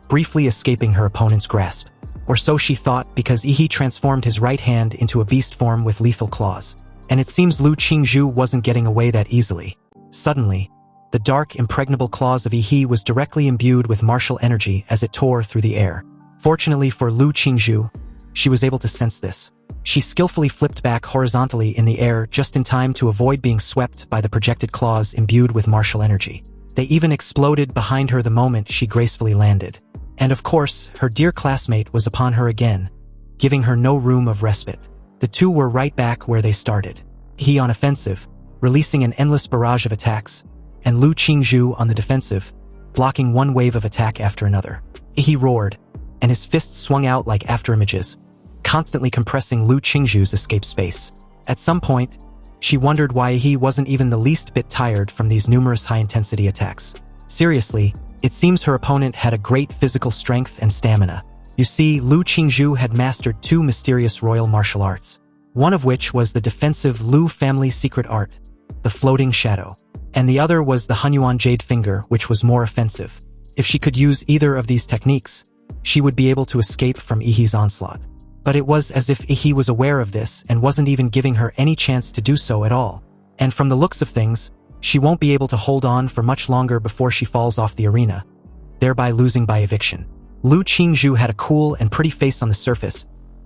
briefly escaping her opponent's grasp. Or so she thought, because Yi transformed his right hand into a beast form with lethal claws. And it seems Lu Qingzhu wasn't getting away that easily. Suddenly, the dark, impregnable claws of Yi was directly imbued with martial energy as it tore through the air. Fortunately for Lu Qingzhu, she was able to sense this. She skillfully flipped back horizontally in the air just in time to avoid being swept by the projected claws imbued with martial energy. They even exploded behind her the moment she gracefully landed. And of course, her dear classmate was upon her again, giving her no room of respite. The two were right back where they started. He on offensive, releasing an endless barrage of attacks, and Lu Qingzhu on the defensive, blocking one wave of attack after another. He roared, and his fists swung out like afterimages, constantly compressing Lu Qingzhu's escape space. At some point, she wondered why he wasn't even the least bit tired from these numerous high-intensity attacks. Seriously, it seems her opponent had a great physical strength and stamina. You see, Lu Qingzhu had mastered two mysterious royal martial arts, one of which was the defensive Lu family secret art, the floating shadow, and the other was the Hunyuan Jade Finger, which was more offensive. If she could use either of these techniques, she would be able to escape from Yi's onslaught. But it was as if Yi was aware of this and wasn't even giving her any chance to do so at all. And from the looks of things, she won't be able to hold on for much longer before she falls off the arena, thereby losing by eviction. Lu Qingzhu had a cool and pretty face on the surface,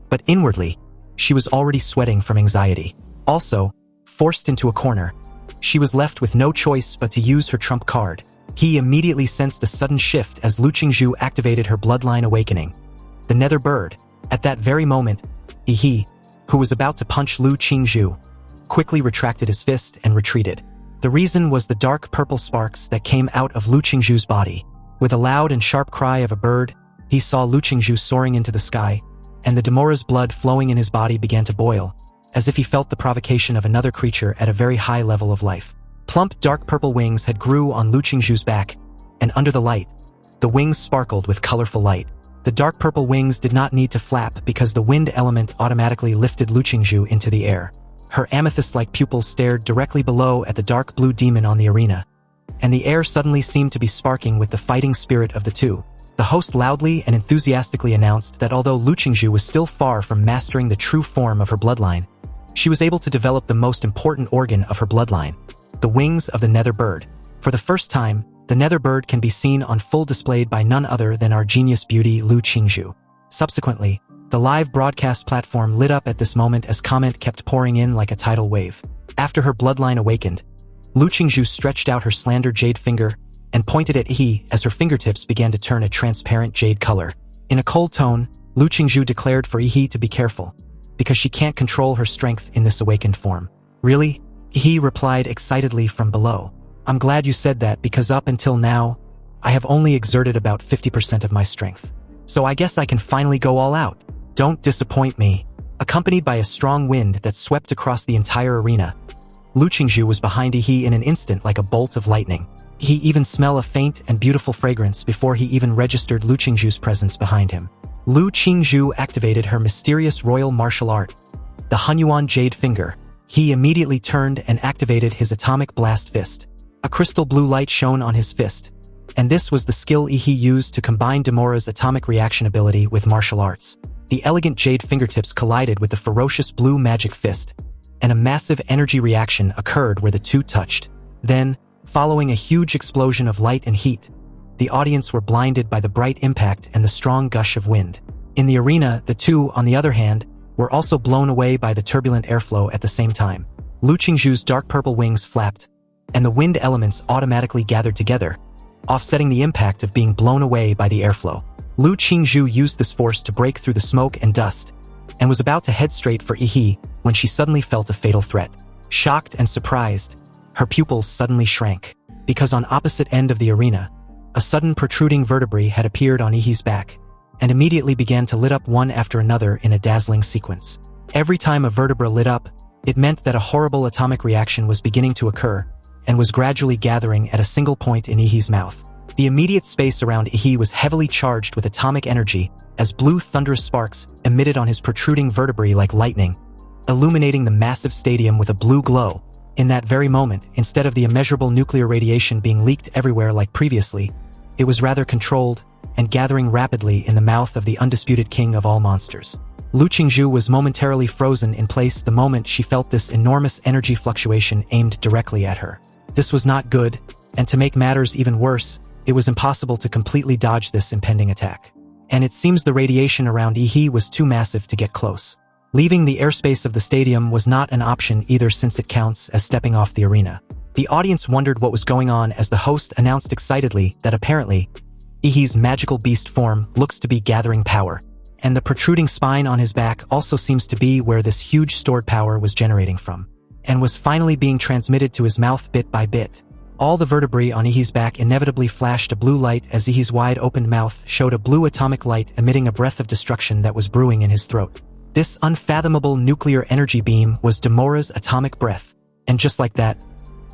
but inwardly, she was already sweating from anxiety. Also, forced into a corner, she was left with no choice but to use her trump card. He immediately sensed a sudden shift as Lu Qingzhu activated her bloodline awakening, the Nether Bird. At that very moment, Yi, who was about to punch Lu Qingzhu, quickly retracted his fist and retreated. The reason was the dark purple sparks that came out of Lu Qingzhu's body. With a loud and sharp cry of a bird, he saw Lu Qingzhu soaring into the sky, and the Demora's blood flowing in his body began to boil, as if he felt the provocation of another creature at a very high level of life. Plump dark purple wings had grew on Lu Qingzhu's back, and under the light, the wings sparkled with colorful light. The dark purple wings did not need to flap because the wind element automatically lifted Lu Qingzhu into the air. Her amethyst-like pupils stared directly below at the dark blue demon on the arena, and the air suddenly seemed to be sparking with the fighting spirit of the two. The host loudly and enthusiastically announced that although Lu Qingzhu was still far from mastering the true form of her bloodline, she was able to develop the most important organ of her bloodline, the wings of the Nether Bird. For the first time, the Nether Bird can be seen on full display by none other than our genius beauty Lu Qingzhu. Subsequently, the live broadcast platform lit up at this moment as comment kept pouring in like a tidal wave. After her bloodline awakened, Lu Qingzhu stretched out her slender jade finger and pointed at Yi as her fingertips began to turn a transparent jade color. In a cold tone, Lu Qingzhu declared for Yi to be careful, because she can't control her strength in this awakened form. Really? Yi replied excitedly from below. I'm glad you said that because up until now, I have only exerted about 50% of my strength. So I guess I can finally go all out. Don't disappoint me. Accompanied by a strong wind that swept across the entire arena, Lu Qingzhu was behind Yi in an instant like a bolt of lightning. He even smelled a faint and beautiful fragrance before he even registered Lu Qingzhu's presence behind him. Lu Qingzhu activated her mysterious royal martial art, the Hunyuan Jade Finger. He immediately turned and activated his atomic blast fist. A crystal blue light shone on his fist, and this was the skill Yi used to combine Demora's atomic reaction ability with martial arts. The elegant jade fingertips collided with the ferocious blue magic fist, and a massive energy reaction occurred where the two touched. Then, following a huge explosion of light and heat, the audience were blinded by the bright impact and the strong gush of wind. In the arena, the two, on the other hand, were also blown away by the turbulent airflow at the same time. Lu Qingzhu's dark purple wings flapped, and the wind elements automatically gathered together, offsetting the impact of being blown away by the airflow. Lu Qingzhu used this force to break through the smoke and dust, and was about to head straight for Yi when she suddenly felt a fatal threat. Shocked and surprised, her pupils suddenly shrank, because on opposite end of the arena, a sudden protruding vertebrae had appeared on Yi's back, and immediately began to lit up one after another in a dazzling sequence. Every time a vertebra lit up, it meant that a horrible atomic reaction was beginning to occur, and was gradually gathering at a single point in Yi's mouth. The immediate space around Yi was heavily charged with atomic energy, as blue thunderous sparks emitted on his protruding vertebrae like lightning, illuminating the massive stadium with a blue glow. In that very moment, instead of the immeasurable nuclear radiation being leaked everywhere like previously, it was rather controlled and gathering rapidly in the mouth of the undisputed king of all monsters. Lu Qingzhu was momentarily frozen in place the moment she felt this enormous energy fluctuation aimed directly at her. This was not good, and to make matters even worse, it was impossible to completely dodge this impending attack. And it seems the radiation around Yi was too massive to get close. Leaving the airspace of the stadium was not an option either, since it counts as stepping off the arena. The audience wondered what was going on as the host announced excitedly that apparently, Yi's magical beast form looks to be gathering power, and the protruding spine on his back also seems to be where this huge stored power was generating from, and was finally being transmitted to his mouth bit by bit. All the vertebrae on Yi's back inevitably flashed a blue light as Yi's wide-opened mouth showed a blue atomic light emitting a breath of destruction that was brewing in his throat. This unfathomable nuclear energy beam was Demora's atomic breath, and just like that,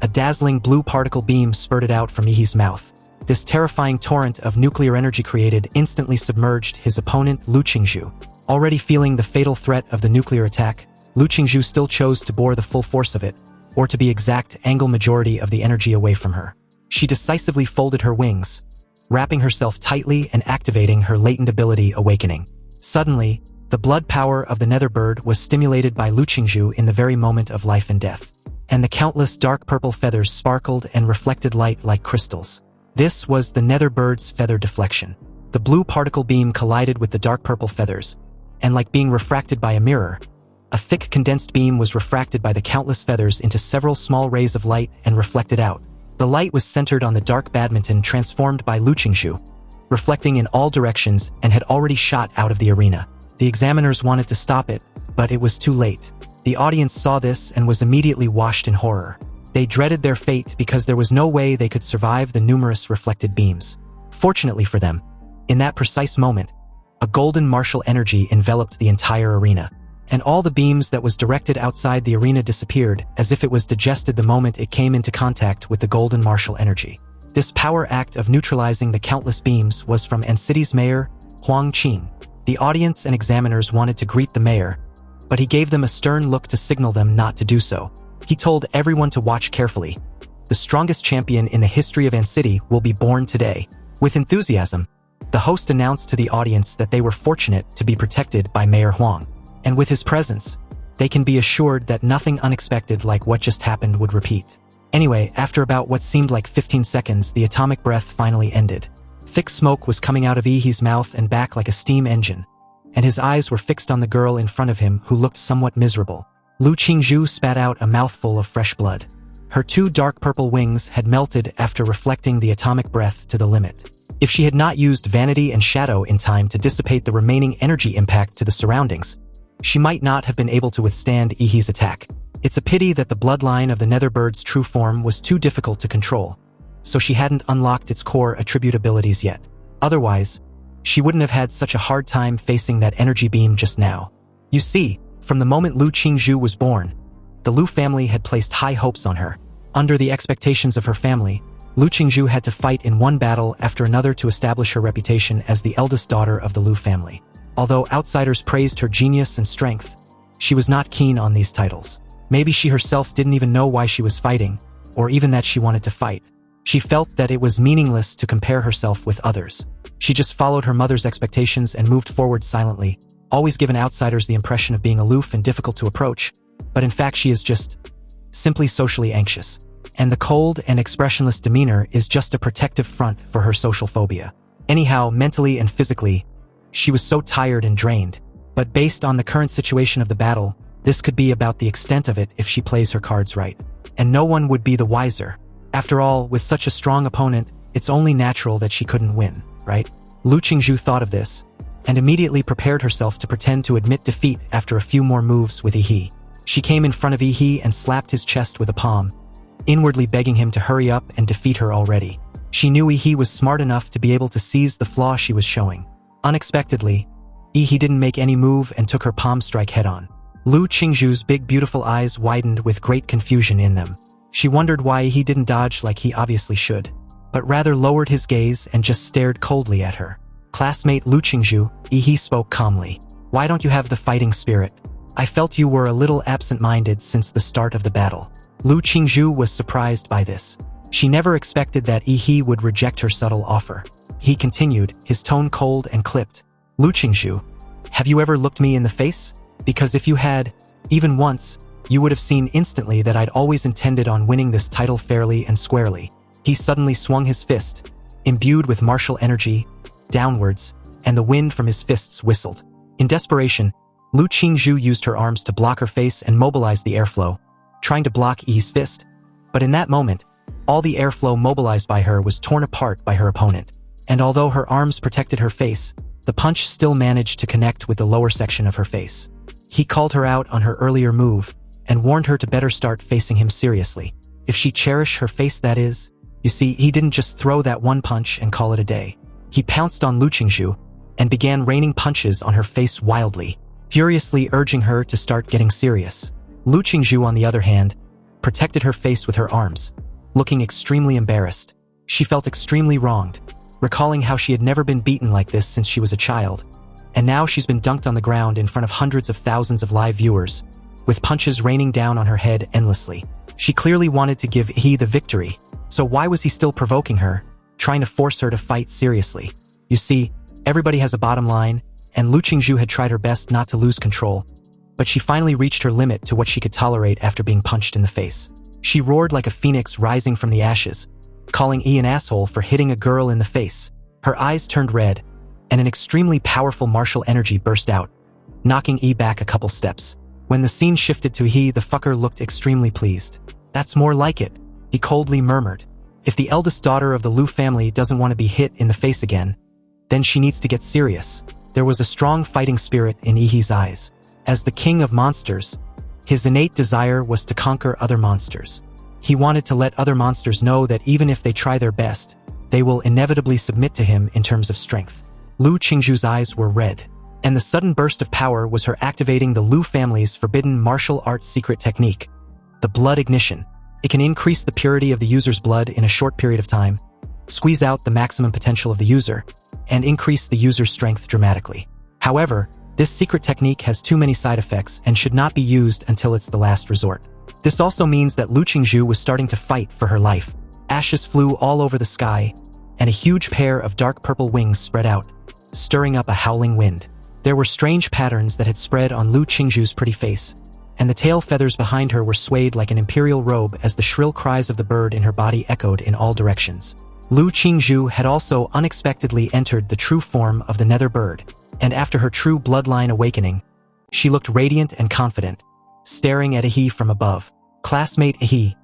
a dazzling blue particle beam spurted out from Yi's mouth. This terrifying torrent of nuclear energy created instantly submerged his opponent Lu Qingzhu. Already feeling the fatal threat of the nuclear attack, Lu Qingzhu still chose to bore the full force of it, or to be exact, angle majority of the energy away from her. She decisively folded her wings, wrapping herself tightly and activating her latent ability Awakening. Suddenly, the blood power of the nether bird was stimulated by Lu Qingzhu in the very moment of life and death, and the countless dark purple feathers sparkled and reflected light like crystals. This was the nether bird's feather deflection. The blue particle beam collided with the dark purple feathers, and like being refracted by a mirror, a thick condensed beam was refracted by the countless feathers into several small rays of light and reflected out. The light was centered on the dark badminton transformed by Lu Qingzhu, reflecting in all directions, and had already shot out of the arena. The examiners wanted to stop it, but it was too late. The audience saw this and was immediately washed in horror. They dreaded their fate because there was no way they could survive the numerous reflected beams. Fortunately for them, in that precise moment, a golden martial energy enveloped the entire arena, and all the beams that was directed outside the arena disappeared as if it was digested the moment it came into contact with the golden martial energy. This power act of neutralizing the countless beams was from City's mayor, Huang Qing. The audience and examiners wanted to greet the mayor, but he gave them a stern look to signal them not to do so. He told everyone to watch carefully. The strongest champion in the history of City will be born today. With enthusiasm, the host announced to the audience that they were fortunate to be protected by Mayor Huang, and with his presence, they can be assured that nothing unexpected like what just happened would repeat. Anyway, after about what seemed like 15 seconds, the atomic breath finally ended. Thick smoke was coming out of Yi's mouth and back like a steam engine, and his eyes were fixed on the girl in front of him who looked somewhat miserable. Lu Qingzhu spat out a mouthful of fresh blood. Her two dark purple wings had melted after reflecting the atomic breath to the limit. If she had not used Vanity and Shadow in time to dissipate the remaining energy impact to the surroundings, she might not have been able to withstand Yi's attack. It's a pity that the bloodline of the Netherbird's true form was too difficult to control, so she hadn't unlocked its core attribute abilities yet. Otherwise, she wouldn't have had such a hard time facing that energy beam just now. You see, from the moment Lu Qingzhu was born, the Lu family had placed high hopes on her. Under the expectations of her family, Lu Qingzhu had to fight in one battle after another to establish her reputation as the eldest daughter of the Lu family. Although outsiders praised her genius and strength, she was not keen on these titles. Maybe she herself didn't even know why she was fighting, or even that she wanted to fight. She felt that it was meaningless to compare herself with others. She just followed her mother's expectations and moved forward silently, always giving outsiders the impression of being aloof and difficult to approach, but in fact she is just simply socially anxious. And the cold and expressionless demeanor is just a protective front for her social phobia. Anyhow, mentally and physically, she was so tired and drained, But based on the current situation of the battle, this could be about the extent of it if she plays her cards right. And no one would be the wiser. After all, with such a strong opponent, it's only natural that she couldn't win, right? Lu Qingzhu thought of this, and immediately prepared herself to pretend to admit defeat after a few more moves with Yi. She came in front of Yi and slapped his chest with a palm, inwardly begging him to hurry up and defeat her already. She knew Yi was smart enough to be able to seize the flaw she was showing. Unexpectedly, Yi didn't make any move and took her palm strike head-on. Lu Qingzhu's big beautiful eyes widened with great confusion in them. She wondered why he didn't dodge like he obviously should, but rather lowered his gaze and just stared coldly at her. Classmate Lu Qingzhu, Yi spoke calmly. Why don't you have the fighting spirit? I felt you were a little absent-minded since the start of the battle. Lu Qingzhu was surprised by this. She never expected that Yi would reject her subtle offer. He continued, his tone cold and clipped. Lu Qingzhu, have you ever looked me in the face? Because if you had, even once, you would have seen instantly that I'd always intended on winning this title fairly and squarely. He suddenly swung his fist, imbued with martial energy, downwards, and the wind from his fists whistled. In desperation, Lu Qingzhu used her arms to block her face and mobilize the airflow, trying to block Yi's fist. But in that moment, all the airflow mobilized by her was torn apart by her opponent. And although her arms protected her face, the punch still managed to connect with the lower section of her face. He called her out on her earlier move and warned her to better start facing him seriously. If she cherished her face, that is. You see, he didn't just throw that one punch and call it a day. He pounced on Lu Qingzhu and began raining punches on her face wildly, furiously urging her to start getting serious. Lu Qingzhu, on the other hand, protected her face with her arms, looking extremely embarrassed. She felt extremely wronged, recalling how she had never been beaten like this since she was a child. And now she's been dunked on the ground in front of hundreds of thousands of live viewers, with punches raining down on her head endlessly. She clearly wanted to give Yi the victory, so why was he still provoking her, trying to force her to fight seriously? You see, everybody has a bottom line, and Lu Qingzhu had tried her best not to lose control, but she finally reached her limit to what she could tolerate after being punched in the face. She roared like a phoenix rising from the ashes, calling Yi an asshole for hitting a girl in the face. Her eyes turned red, and an extremely powerful martial energy burst out, knocking Yi back a couple steps. When the scene shifted to Yi, the fucker looked extremely pleased. That's more like it, he coldly murmured. If the eldest daughter of the Lu family doesn't want to be hit in the face again, then she needs to get serious. There was a strong fighting spirit in Yi's eyes. As the king of monsters, his innate desire was to conquer other monsters. He wanted to let other monsters know that even if they try their best, they will inevitably submit to him in terms of strength. Lu Qingzhu's eyes were red, and the sudden burst of power was her activating the Lu family's forbidden martial arts secret technique, the blood ignition. It can increase the purity of the user's blood in a short period of time, squeeze out the maximum potential of the user, and increase the user's strength dramatically. However, this secret technique has too many side effects and should not be used until it's the last resort. This also means that Lu Qingzhu was starting to fight for her life. Ashes flew all over the sky, and a huge pair of dark purple wings spread out, stirring up a howling wind. There were strange patterns that had spread on Lu Qingzhu's pretty face, and the tail feathers behind her were swayed like an imperial robe as the shrill cries of the bird in her body echoed in all directions. Lu Qingzhu had also unexpectedly entered the true form of the nether bird, and after her true bloodline awakening, she looked radiant and confident, staring at Yi from above. Classmate Yi,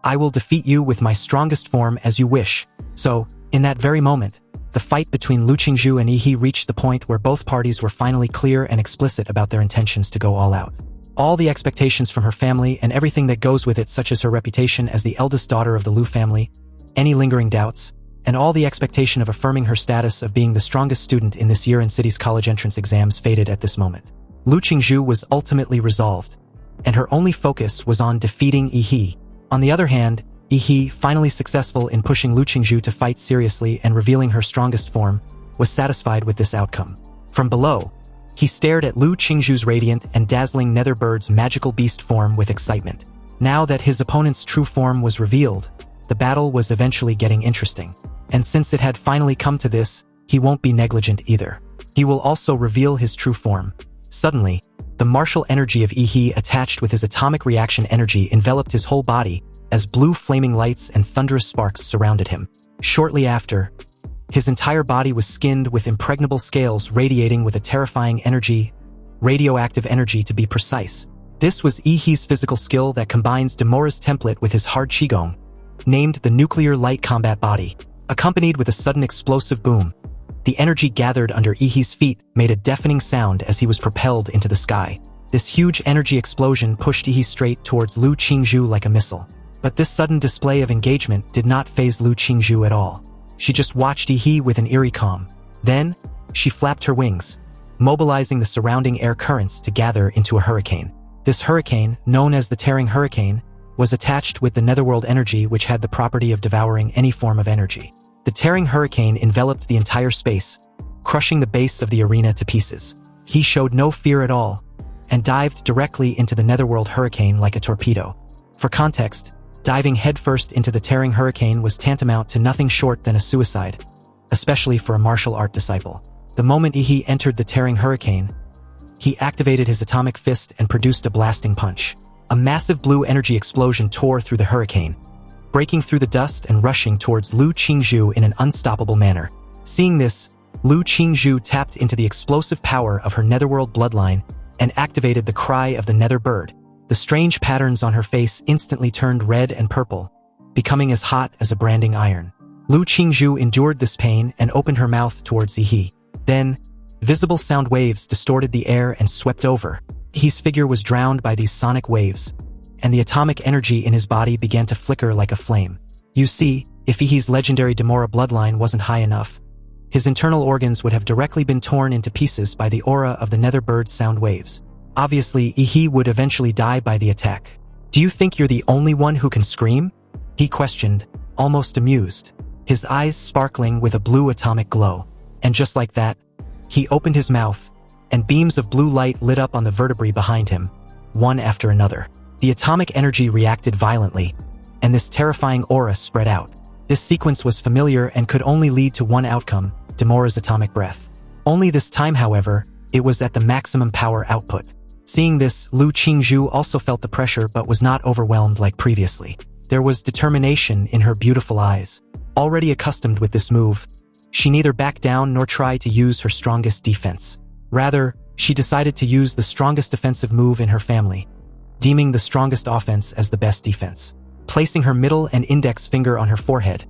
I will defeat you with my strongest form as you wish. So, in that very moment, the fight between Lu Qingzhu and Yi reached the point where both parties were finally clear and explicit about their intentions to go all out. All the expectations from her family and everything that goes with it, such as her reputation as the eldest daughter of the Lu family, any lingering doubts, and all the expectation of affirming her status of being the strongest student in this year in city's college entrance exams faded at this moment. Lu Qingzhu was ultimately resolved, and her only focus was on defeating Yi. On the other hand, Yi, finally successful in pushing Lu Qingzhu to fight seriously and revealing her strongest form, was satisfied with this outcome. From below, he stared at Lu Qingzhu's radiant and dazzling nether bird's magical beast form with excitement. Now that his opponent's true form was revealed, the battle was eventually getting interesting. And since it had finally come to this, he won't be negligent either. He will also reveal his true form. Suddenly, the martial energy of Yi attached with his atomic reaction energy enveloped his whole body as blue flaming lights and thunderous sparks surrounded him. Shortly after, his entire body was skinned with impregnable scales radiating with a terrifying energy, radioactive energy to be precise. This was Ihi's physical skill that combines Demora's template with his hard qigong, named the Nuclear Light Combat Body. Accompanied with a sudden explosive boom, the energy gathered under Ihi's feet made a deafening sound as he was propelled into the sky. This huge energy explosion pushed Ihi straight towards Lu Qingzhu like a missile. But this sudden display of engagement did not faze Lu Qingzhu at all. She just watched Ihi with an eerie calm. Then, she flapped her wings, mobilizing the surrounding air currents to gather into a hurricane. This hurricane, known as the Tearing Hurricane, was attached with the netherworld energy which had the property of devouring any form of energy. The Tearing Hurricane enveloped the entire space, crushing the base of the arena to pieces. He showed no fear at all, and dived directly into the netherworld hurricane like a torpedo. For context, diving headfirst into the Tearing Hurricane was tantamount to nothing short than a suicide, especially for a martial art disciple. The moment Ihi entered the Tearing Hurricane, he activated his atomic fist and produced a blasting punch. A massive blue energy explosion tore through the hurricane, breaking through the dust and rushing towards Lu Qingzhu in an unstoppable manner. Seeing this, Lu Qingzhu tapped into the explosive power of her netherworld bloodline and activated the cry of the nether bird. The strange patterns on her face instantly turned red and purple, becoming as hot as a branding iron. Lu Qingzhu endured this pain and opened her mouth towards Ihi. Then, visible sound waves distorted the air and swept over. Ihi's figure was drowned by these sonic waves, and the atomic energy in his body began to flicker like a flame. You see, if Ihi's legendary Demora bloodline wasn't high enough, his internal organs would have directly been torn into pieces by the aura of the nether bird's sound waves. Obviously, Ihi would eventually die by the attack. "Do you think you're the only one who can scream?" he questioned, almost amused, his eyes sparkling with a blue atomic glow. And just like that, he opened his mouth, and beams of blue light lit up on the vertebrae behind him, one after another. The atomic energy reacted violently, and this terrifying aura spread out. This sequence was familiar and could only lead to one outcome, Demora's atomic breath. Only this time, however, it was at the maximum power output. Seeing this, Lu Qingzhu also felt the pressure but was not overwhelmed like previously. There was determination in her beautiful eyes. Already accustomed with this move, she neither backed down nor tried to use her strongest defense. Rather, she decided to use the strongest defensive move in her family, deeming the strongest offense as the best defense. Placing her middle and index finger on her forehead,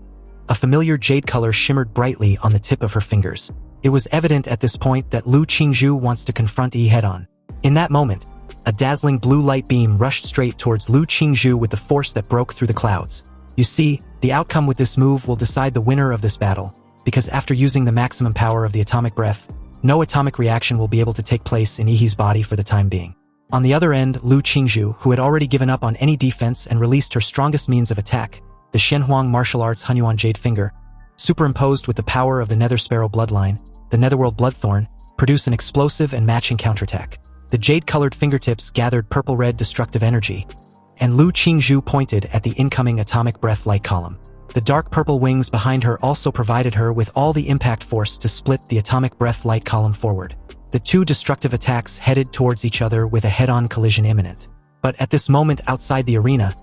a familiar jade color shimmered brightly on the tip of her fingers. It was evident at this point that Lu Qingzhu wants to confront Yi head-on. In that moment, a dazzling blue light beam rushed straight towards Lu Qingzhu with the force that broke through the clouds. You see, the outcome with this move will decide the winner of this battle, because after using the maximum power of the atomic breath, no atomic reaction will be able to take place in Ihi's body for the time being. On the other end, Lu Qingzhu, who had already given up on any defense and released her strongest means of attack, the Shenhuang martial arts Hunyuan Jade Finger, superimposed with the power of the Nether Sparrow bloodline, the Netherworld Bloodthorn, produced an explosive and matching counterattack. The jade-colored fingertips gathered purple-red destructive energy, and Lu Qingzhu pointed at the incoming atomic breath light column. The dark purple wings behind her also provided her with all the impact force to split the atomic breath light column forward. The two destructive attacks headed towards each other with a head-on collision imminent. But at this moment outside the arena,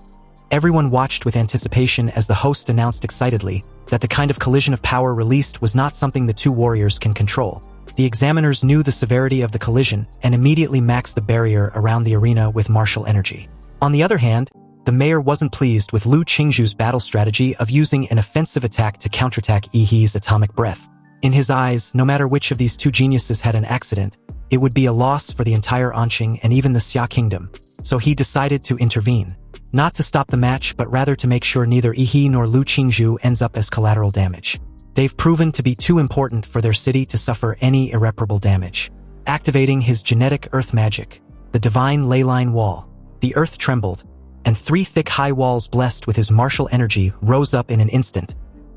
everyone watched with anticipation as the host announced excitedly that the kind of collision of power released was not something the two warriors can control. The examiners knew the severity of the collision and immediately maxed the barrier around the arena with martial energy. On the other hand, the mayor wasn't pleased with Lu Qingzhu's battle strategy of using an offensive attack to counterattack Yihi's atomic breath. In his eyes, no matter which of these two geniuses had an accident, it would be a loss for the entire Anqing and even the Xia Kingdom, so he decided to intervene. Not to stop the match, but rather to make sure neither Yihi nor Lu Qingzhu ends up as collateral damage. They've proven to be too important for their city to suffer any irreparable damage. Activating his genetic earth magic, the divine leyline wall, the earth trembled, and three thick high walls blessed with his martial energy rose up in an instant,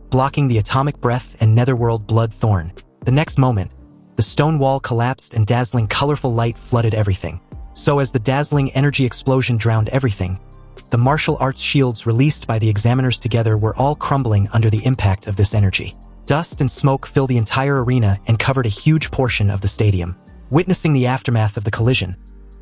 blocking the atomic breath and netherworld blood thorn. The next moment, the stone wall collapsed and dazzling colorful light flooded everything. So as the dazzling energy explosion drowned everything, the martial arts shields released by the examiners together were all crumbling under the impact of this energy. Dust and smoke filled the entire arena and covered a huge portion of the stadium. Witnessing the aftermath of the collision,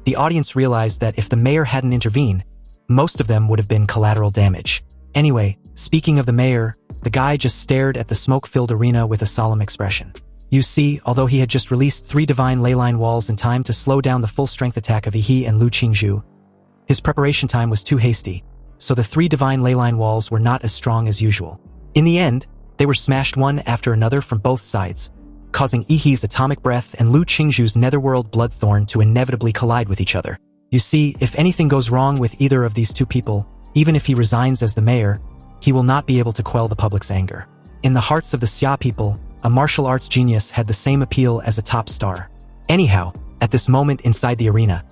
the audience realized that if the mayor hadn't intervened, most of them would have been collateral damage. Anyway, speaking of the mayor, the guy just stared at the smoke-filled arena with a solemn expression. You see, although he had just released 3 divine leyline walls in time to slow down the full-strength attack of Yi and Lu Qingzhu, his preparation time was too hasty, so the 3 divine leyline walls were not as strong as usual. In the end, they were smashed one after another from both sides, causing Yi's atomic breath and Lu Qingzhu's netherworld bloodthorn to inevitably collide with each other. You see, if anything goes wrong with either of these 2 people, even if he resigns as the mayor, he will not be able to quell the public's anger. In the hearts of the Xia people, a martial arts genius had the same appeal as a top star. Anyhow, at this moment inside the arena,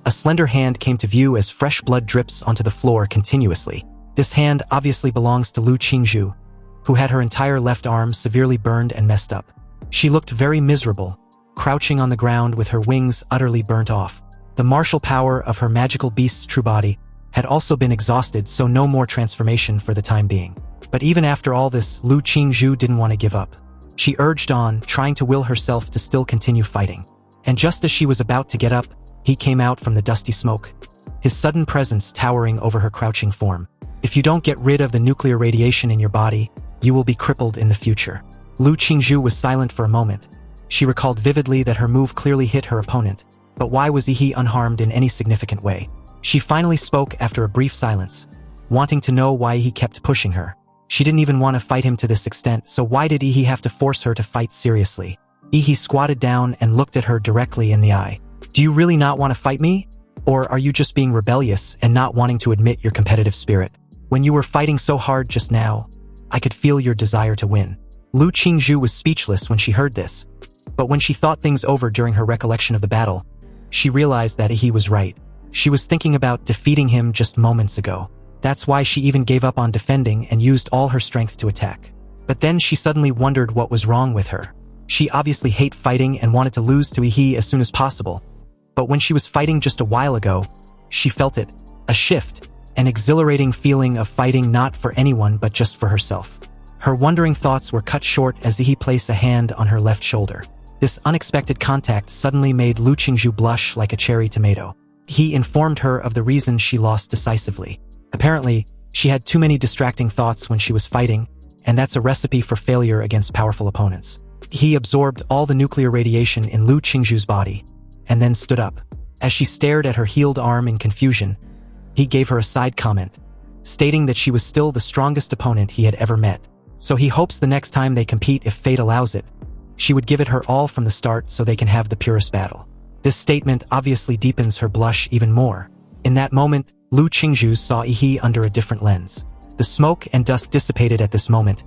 a slender hand came to view as fresh blood drips onto the floor continuously. This hand obviously belongs to Lu Qingzhu, who had her entire left arm severely burned and messed up. She looked very miserable, crouching on the ground with her wings utterly burnt off. The martial power of her magical beast's true body had also been exhausted, so no more transformation for the time being. But even after all this, Lu Qingzhu didn't want to give up. She urged on, trying to will herself to still continue fighting. And just as she was about to get up, he came out from the dusty smoke, his sudden presence towering over her crouching form. If you don't get rid of the nuclear radiation in your body, you will be crippled in the future. Lu Qingzhu was silent for a moment. She recalled vividly that her move clearly hit her opponent, but why was Yi unharmed in any significant way? She finally spoke after a brief silence, wanting to know why he kept pushing her. She didn't even want to fight him to this extent, so why did Yi have to force her to fight seriously? Yi squatted down and looked at her directly in the eye. Do you really not want to fight me? Or are you just being rebellious and not wanting to admit your competitive spirit? When you were fighting so hard just now, I could feel your desire to win. Lu Qingzhu was speechless when she heard this, but when she thought things over during her recollection of the battle, she realized that Yi was right. She was thinking about defeating him just moments ago. That's why she even gave up on defending and used all her strength to attack. But then she suddenly wondered what was wrong with her. She obviously hated fighting and wanted to lose to Yi as soon as possible. But when she was fighting just a while ago, she felt it, a shift, an exhilarating feeling of fighting not for anyone but just for herself. Her wondering thoughts were cut short as Yi placed a hand on her left shoulder. This unexpected contact suddenly made Lu Qingzhu blush like a cherry tomato. He informed her of the reason she lost decisively. Apparently, she had too many distracting thoughts when she was fighting, and that's a recipe for failure against powerful opponents. He absorbed all the nuclear radiation in Lu Qingzhu's body, and then stood up. As she stared at her healed arm in confusion, he gave her a side comment, stating that she was still the strongest opponent he had ever met. So he hopes the next time they compete, if fate allows it, she would give it her all from the start so they can have the purest battle. This statement obviously deepens her blush even more. In that moment, Lu Qingzhu saw Yi under a different lens. The smoke and dust dissipated at this moment,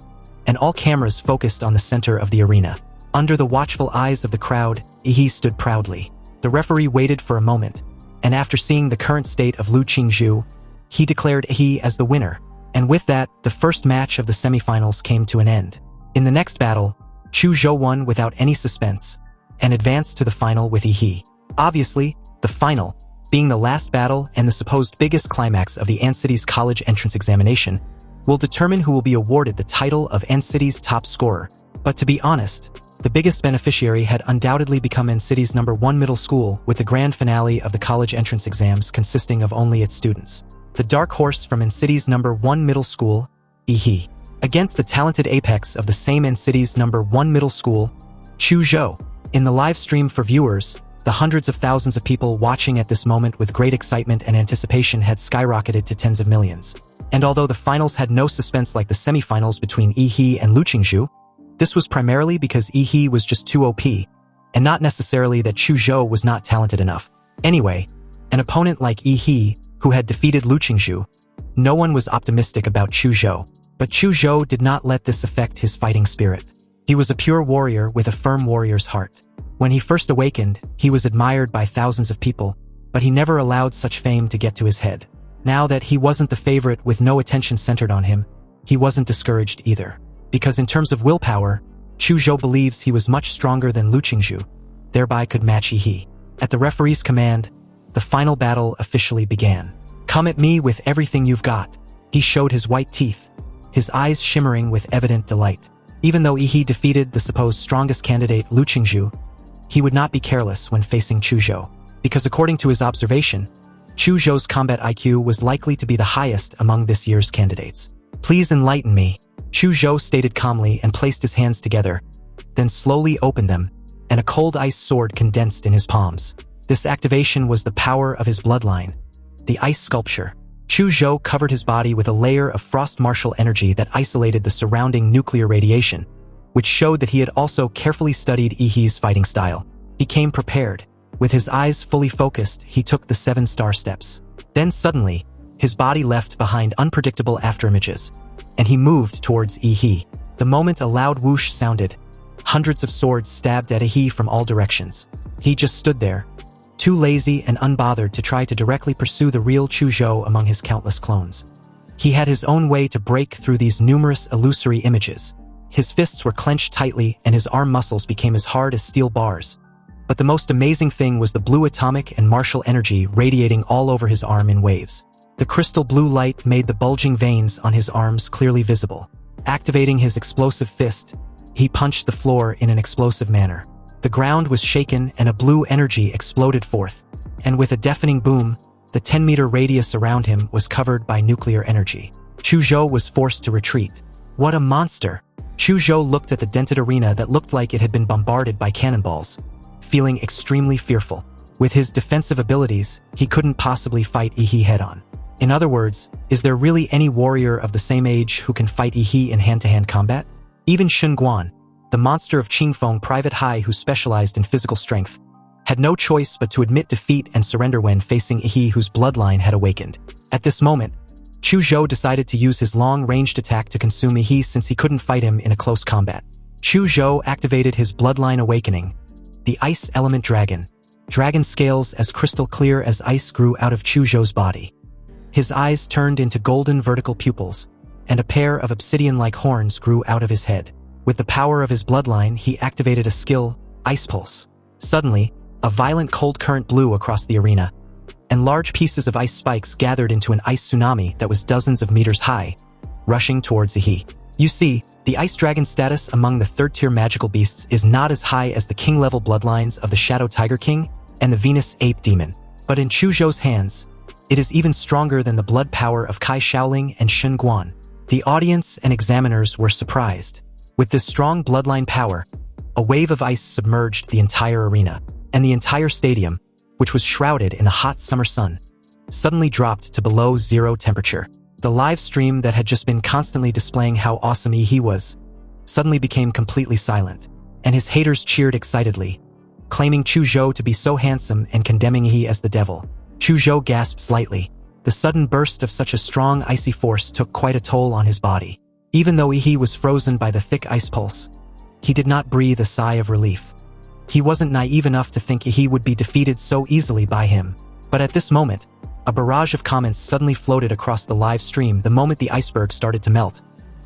and all cameras focused on the center of the arena. Under the watchful eyes of the crowd, Yi stood proudly. The referee waited for a moment, and after seeing the current state of Lu Qingzhu, he declared Yi as the winner. And with that, the first match of the semifinals came to an end. In the next battle, Chu Zhou won without any suspense, and advanced to the final with Yi. Obviously, the final, being the last battle and the supposed biggest climax of the N-City's college entrance examination, will determine who will be awarded the title of N-City's top scorer. But to be honest, the biggest beneficiary had undoubtedly become N-City's #1 middle school, with the grand finale of the college entrance exams consisting of only its students. The dark horse from N-City's #1 middle school, Yi, against the talented apex of the same N-City's #1 middle school, Chu Zhou. In the live stream for viewers, the hundreds of thousands of people watching at this moment with great excitement and anticipation had skyrocketed to tens of millions. And although the finals had no suspense like the semifinals between Yi and Lu Qingzhu, this was primarily because Yi was just too OP, and not necessarily that Chu Zhou was not talented enough. Anyway, an opponent like Yi, who had defeated Lu Qingzhu, no one was optimistic about Chu Zhou. But Chu Zhou did not let this affect his fighting spirit. He was a pure warrior with a firm warrior's heart. When he first awakened, he was admired by thousands of people, but he never allowed such fame to get to his head. Now that he wasn't the favorite with no attention centered on him, he wasn't discouraged either. Because in terms of willpower, Chu Zhou believes he was much stronger than Lu Qingzhu, thereby could match Yi. At the referee's command, the final battle officially began. "Come at me with everything you've got." He showed his white teeth, his eyes shimmering with evident delight. Even though Yi defeated the supposed strongest candidate, Lu Qingzhu, he would not be careless when facing Chu Zhou, because according to his observation, Chu Zhou's combat IQ was likely to be the highest among this year's candidates. "Please enlighten me," Chu Zhou stated calmly and placed his hands together, then slowly opened them, and a cold ice sword condensed in his palms. This activation was the power of his bloodline, the ice sculpture. Chu Zhou covered his body with a layer of frost martial energy that isolated the surrounding nuclear radiation, which showed that he had also carefully studied Yihee's fighting style. He came prepared. With his eyes fully focused, he took the 7-star steps. Then suddenly, his body left behind unpredictable afterimages, and he moved towards Yihee. The moment a loud whoosh sounded, hundreds of swords stabbed at Yihee from all directions. He just stood there, too lazy and unbothered to try to directly pursue the real Chu Zhou among his countless clones. He had his own way to break through these numerous illusory images. His fists were clenched tightly and his arm muscles became as hard as steel bars. But the most amazing thing was the blue atomic and martial energy radiating all over his arm in waves. The crystal blue light made the bulging veins on his arms clearly visible. Activating his explosive fist, he punched the floor in an explosive manner. The ground was shaken and a blue energy exploded forth, and with a deafening boom, the 10-meter radius around him was covered by nuclear energy. Chu Zhou was forced to retreat. What a monster! Chu Zhou looked at the dented arena that looked like it had been bombarded by cannonballs, feeling extremely fearful. With his defensive abilities, he couldn't possibly fight Yihee head-on. In other words, is there really any warrior of the same age who can fight Yihee in hand-to-hand combat? Even Shen Guan, the monster of Qingfeng Private High who specialized in physical strength, had no choice but to admit defeat and surrender when facing Yihee whose bloodline had awakened. At this moment, Chu Zhou decided to use his long-ranged attack to consume Yihee since he couldn't fight him in a close combat. Chu Zhou activated his bloodline awakening, the Ice Element Dragon. Dragon scales as crystal clear as ice grew out of Chu Zhou's body. His eyes turned into golden vertical pupils, and a pair of obsidian-like horns grew out of his head. With the power of his bloodline, he activated a skill, Ice Pulse. Suddenly, a violent cold current blew across the arena, and large pieces of ice spikes gathered into an ice tsunami that was dozens of meters high, rushing towards Yihee. You see, the Ice Dragon status among the third-tier magical beasts is not as high as the king-level bloodlines of the Shadow Tiger King and the Venus Ape Demon. But in Chu Zhou's hands, it is even stronger than the blood power of Kai Shaoling and Shen Guan. The audience and examiners were surprised. With this strong bloodline power, a wave of ice submerged the entire arena, and the entire stadium, which was shrouded in the hot summer sun, suddenly dropped to below zero temperature. The live stream that had just been constantly displaying how awesome Yihee was, suddenly became completely silent, and his haters cheered excitedly, claiming Chu Zhou to be so handsome and condemning Yihee as the devil. Chu Zhou gasped slightly. The sudden burst of such a strong icy force took quite a toll on his body. Even though Yihee was frozen by the thick ice pulse, he did not breathe a sigh of relief. He wasn't naive enough to think Yihee would be defeated so easily by him. But at this moment, a barrage of comments suddenly floated across the live stream the moment the iceberg started to melt,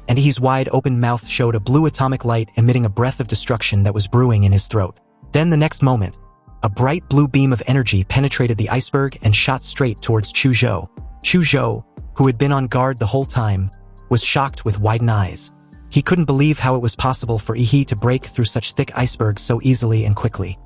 and Yihee's wide-open mouth showed a blue atomic light emitting a breath of destruction that was brewing in his throat. Then the next moment, a bright blue beam of energy penetrated the iceberg and shot straight towards Chu Zhou. Chu Zhou, who had been on guard the whole time, was shocked with widened eyes. He couldn't believe how it was possible for Yihee to break through such thick iceberg so easily and quickly.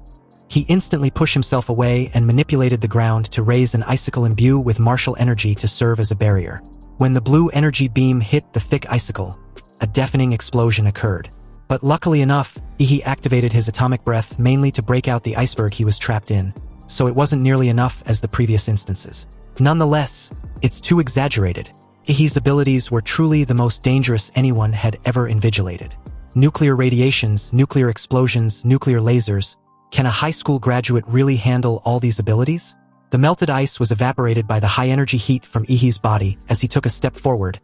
He instantly pushed himself away and manipulated the ground to raise an icicle imbue with martial energy to serve as a barrier. When the blue energy beam hit the thick icicle, a deafening explosion occurred. But luckily enough, Yihee activated his atomic breath mainly to break out the iceberg he was trapped in, so it wasn't nearly enough as the previous instances. Nonetheless, it's too exaggerated. Yihee's abilities were truly the most dangerous anyone had ever invigilated. Nuclear radiations, nuclear explosions, nuclear lasers. Can a high school graduate really handle all these abilities? The melted ice was evaporated by the high-energy heat from Yihee's body as he took a step forward,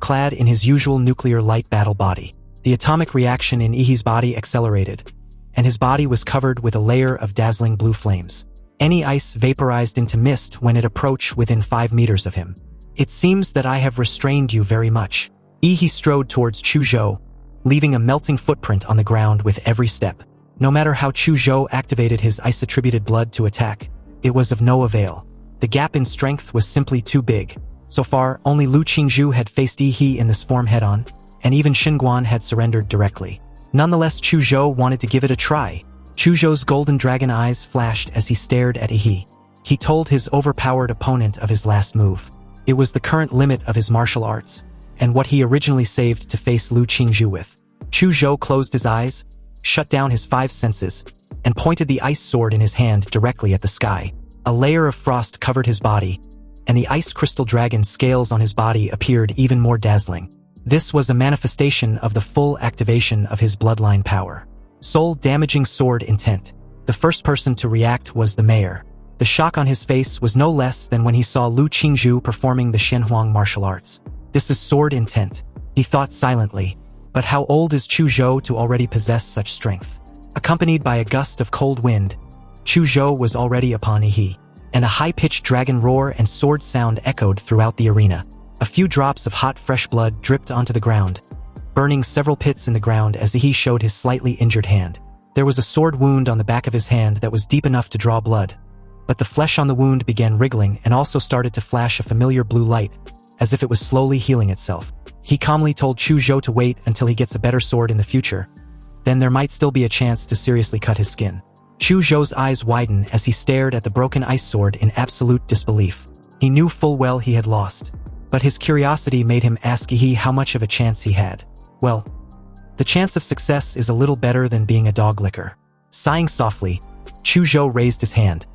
clad in his usual nuclear light battle body. The atomic reaction in Yihee's body accelerated, and his body was covered with a layer of dazzling blue flames. Any ice vaporized into mist when it approached within 5 meters of him. It seems that I have restrained you very much. Yihee strode towards Chu Zhou, leaving a melting footprint on the ground with every step. No matter how Chu Zhou activated his ice-attributed blood to attack, it was of no avail. The gap in strength was simply too big. So far, only Lu Qingzhu had faced Yihee in this form head-on, and even Shen Guan had surrendered directly. Nonetheless, Chu Zhou wanted to give it a try. Chu Zhou's golden dragon eyes flashed as he stared at Yihee. He told his overpowered opponent of his last move. It was the current limit of his martial arts, and what he originally saved to face Lu Qingzhu with. Chu Zhou closed his eyes, shut down his 5 senses, and pointed the ice sword in his hand directly at the sky. A layer of frost covered his body, and the ice crystal dragon scales on his body appeared even more dazzling. This was a manifestation of the full activation of his bloodline power. Soul-damaging sword intent. The first person to react was the mayor. The shock on his face was no less than when he saw Lu Qingzhu performing the Shenhuang martial arts. This is sword intent, he thought silently. But how old is Chu Zhou to already possess such strength? Accompanied by a gust of cold wind, Chu Zhou was already upon Yi, and a high-pitched dragon roar and sword sound echoed throughout the arena. A few drops of hot fresh blood dripped onto the ground, burning several pits in the ground as Yi showed his slightly injured hand. There was a sword wound on the back of his hand that was deep enough to draw blood, but the flesh on the wound began wriggling and also started to flash a familiar blue light, as if it was slowly healing itself. He calmly told Chu Zhou to wait until he gets a better sword in the future. Then there might still be a chance to seriously cut his skin. Chu Zhou's eyes widened as he stared at the broken ice sword in absolute disbelief. He knew full well he had lost, but his curiosity made him ask Yi how much of a chance he had. Well, the chance of success is a little better than being a dog licker. Sighing softly, Chu Zhou raised his hand,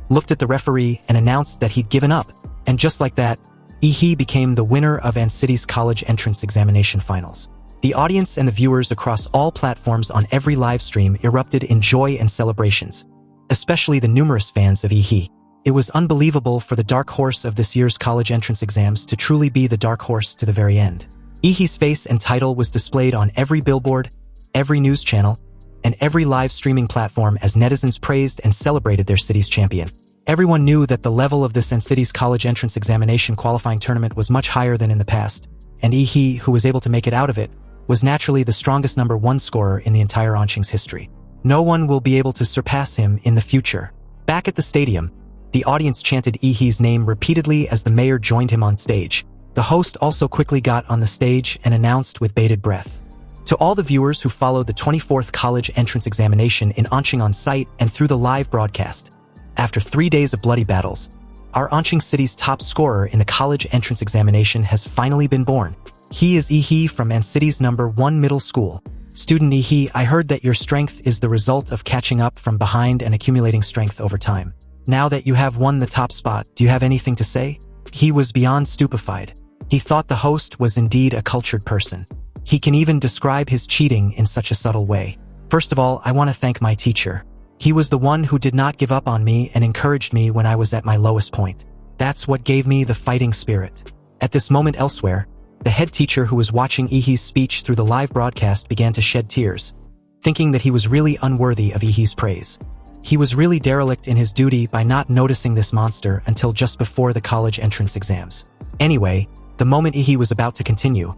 looked at the referee, and announced that he'd given up. And just like that, Yi became the winner of An City's college entrance examination finals. The audience and the viewers across all platforms on every live stream erupted in joy and celebrations, especially the numerous fans of Yi. It was unbelievable for the dark horse of this year's college entrance exams to truly be the dark horse to the very end. Yi's face and title was displayed on every billboard, every news channel, and every live streaming platform as netizens praised and celebrated their city's champion. Everyone knew that the level of this An City's college entrance examination qualifying tournament was much higher than in the past, and Yi, who was able to make it out of it, was naturally the strongest number 1 scorer in the entire Anqing's history. No one will be able to surpass him in the future. Back at the stadium, the audience chanted Yi's name repeatedly as the mayor joined him on stage. The host also quickly got on the stage and announced with bated breath. To all the viewers who followed the 24th college entrance examination in Anqing on site and through the live broadcast, after 3 days of bloody battles, our Anqing city's top scorer in the college entrance examination has finally been born. He is Yi from An City's number 1 middle school. Student Yi, I heard that your strength is the result of catching up from behind and accumulating strength over time. Now that you have won the top spot, do you have anything to say? He was beyond stupefied. He thought the host was indeed a cultured person. He can even describe his cheating in such a subtle way. First of all, I want to thank my teacher. He was the one who did not give up on me and encouraged me when I was at my lowest point. That's what gave me the fighting spirit. At this moment elsewhere, the head teacher who was watching Yi's speech through the live broadcast began to shed tears, thinking that he was really unworthy of Yi's praise. He was really derelict in his duty by not noticing this monster until just before the college entrance exams. Anyway, the moment Yi was about to continue,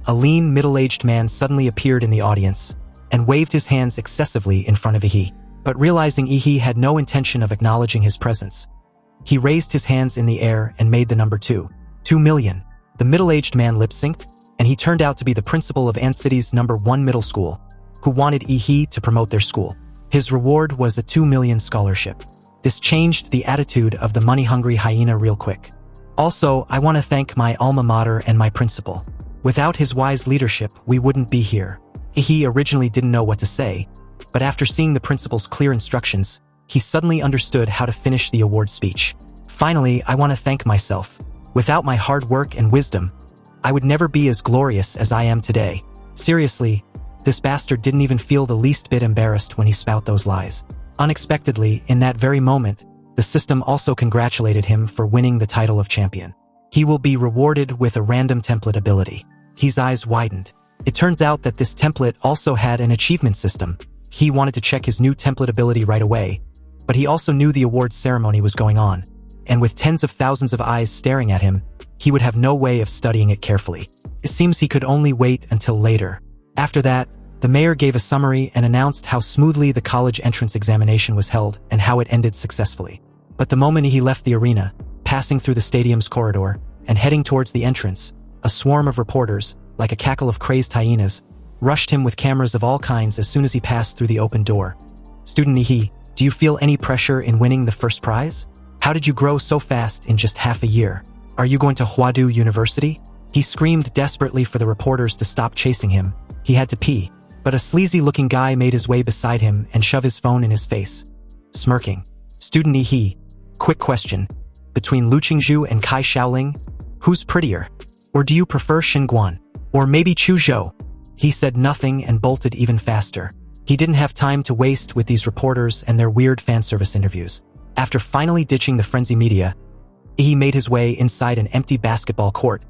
a lean, middle-aged man suddenly appeared in the audience and waved his hands excessively in front of Yi. But realizing Yi had no intention of acknowledging his presence, he raised his hands in the air and made the number 2 million. The middle-aged man lip-synced, and he turned out to be the principal of An City's number 1 middle school, who wanted Yi to promote their school. His reward was a 2 million scholarship. This changed the attitude of the money-hungry hyena real quick. Also, I want to thank my alma mater and my principal. Without his wise leadership, we wouldn't be here. Yi originally didn't know what to say, but after seeing the principal's clear instructions, he suddenly understood how to finish the award speech. Finally, I want to thank myself. Without my hard work and wisdom, I would never be as glorious as I am today. Seriously, this bastard didn't even feel the least bit embarrassed when he spout those lies. Unexpectedly, in that very moment, the system also congratulated him for winning the title of champion. He will be rewarded with a random template ability. His eyes widened. It turns out that this template also had an achievement system. He wanted to check his new template ability right away, but he also knew the awards ceremony was going on, and with tens of thousands of eyes staring at him, he would have no way of studying it carefully. It seems he could only wait until later. After that, the mayor gave a summary and announced how smoothly the college entrance examination was held and how it ended successfully. But the moment he left the arena, passing through the stadium's corridor and heading towards the entrance, a swarm of reporters, like a cackle of crazed hyenas, rushed him with cameras of all kinds as soon as he passed through the open door. Student Yi, do you feel any pressure in winning the first prize? How did you grow so fast in just half a year? Are you going to Huadu University? He screamed desperately for the reporters to stop chasing him. He had to pee. But a sleazy-looking guy made his way beside him and shoved his phone in his face. Smirking. Student Yi, quick question. Between Lu Qingzhu and Kai Shaoling, who's prettier? Or do you prefer Xinguan? Or maybe Chu Zhou? He said nothing and bolted even faster. He didn't have time to waste with these reporters and their weird fan service interviews. After finally ditching the frenzy media, he made his way inside an empty basketball court,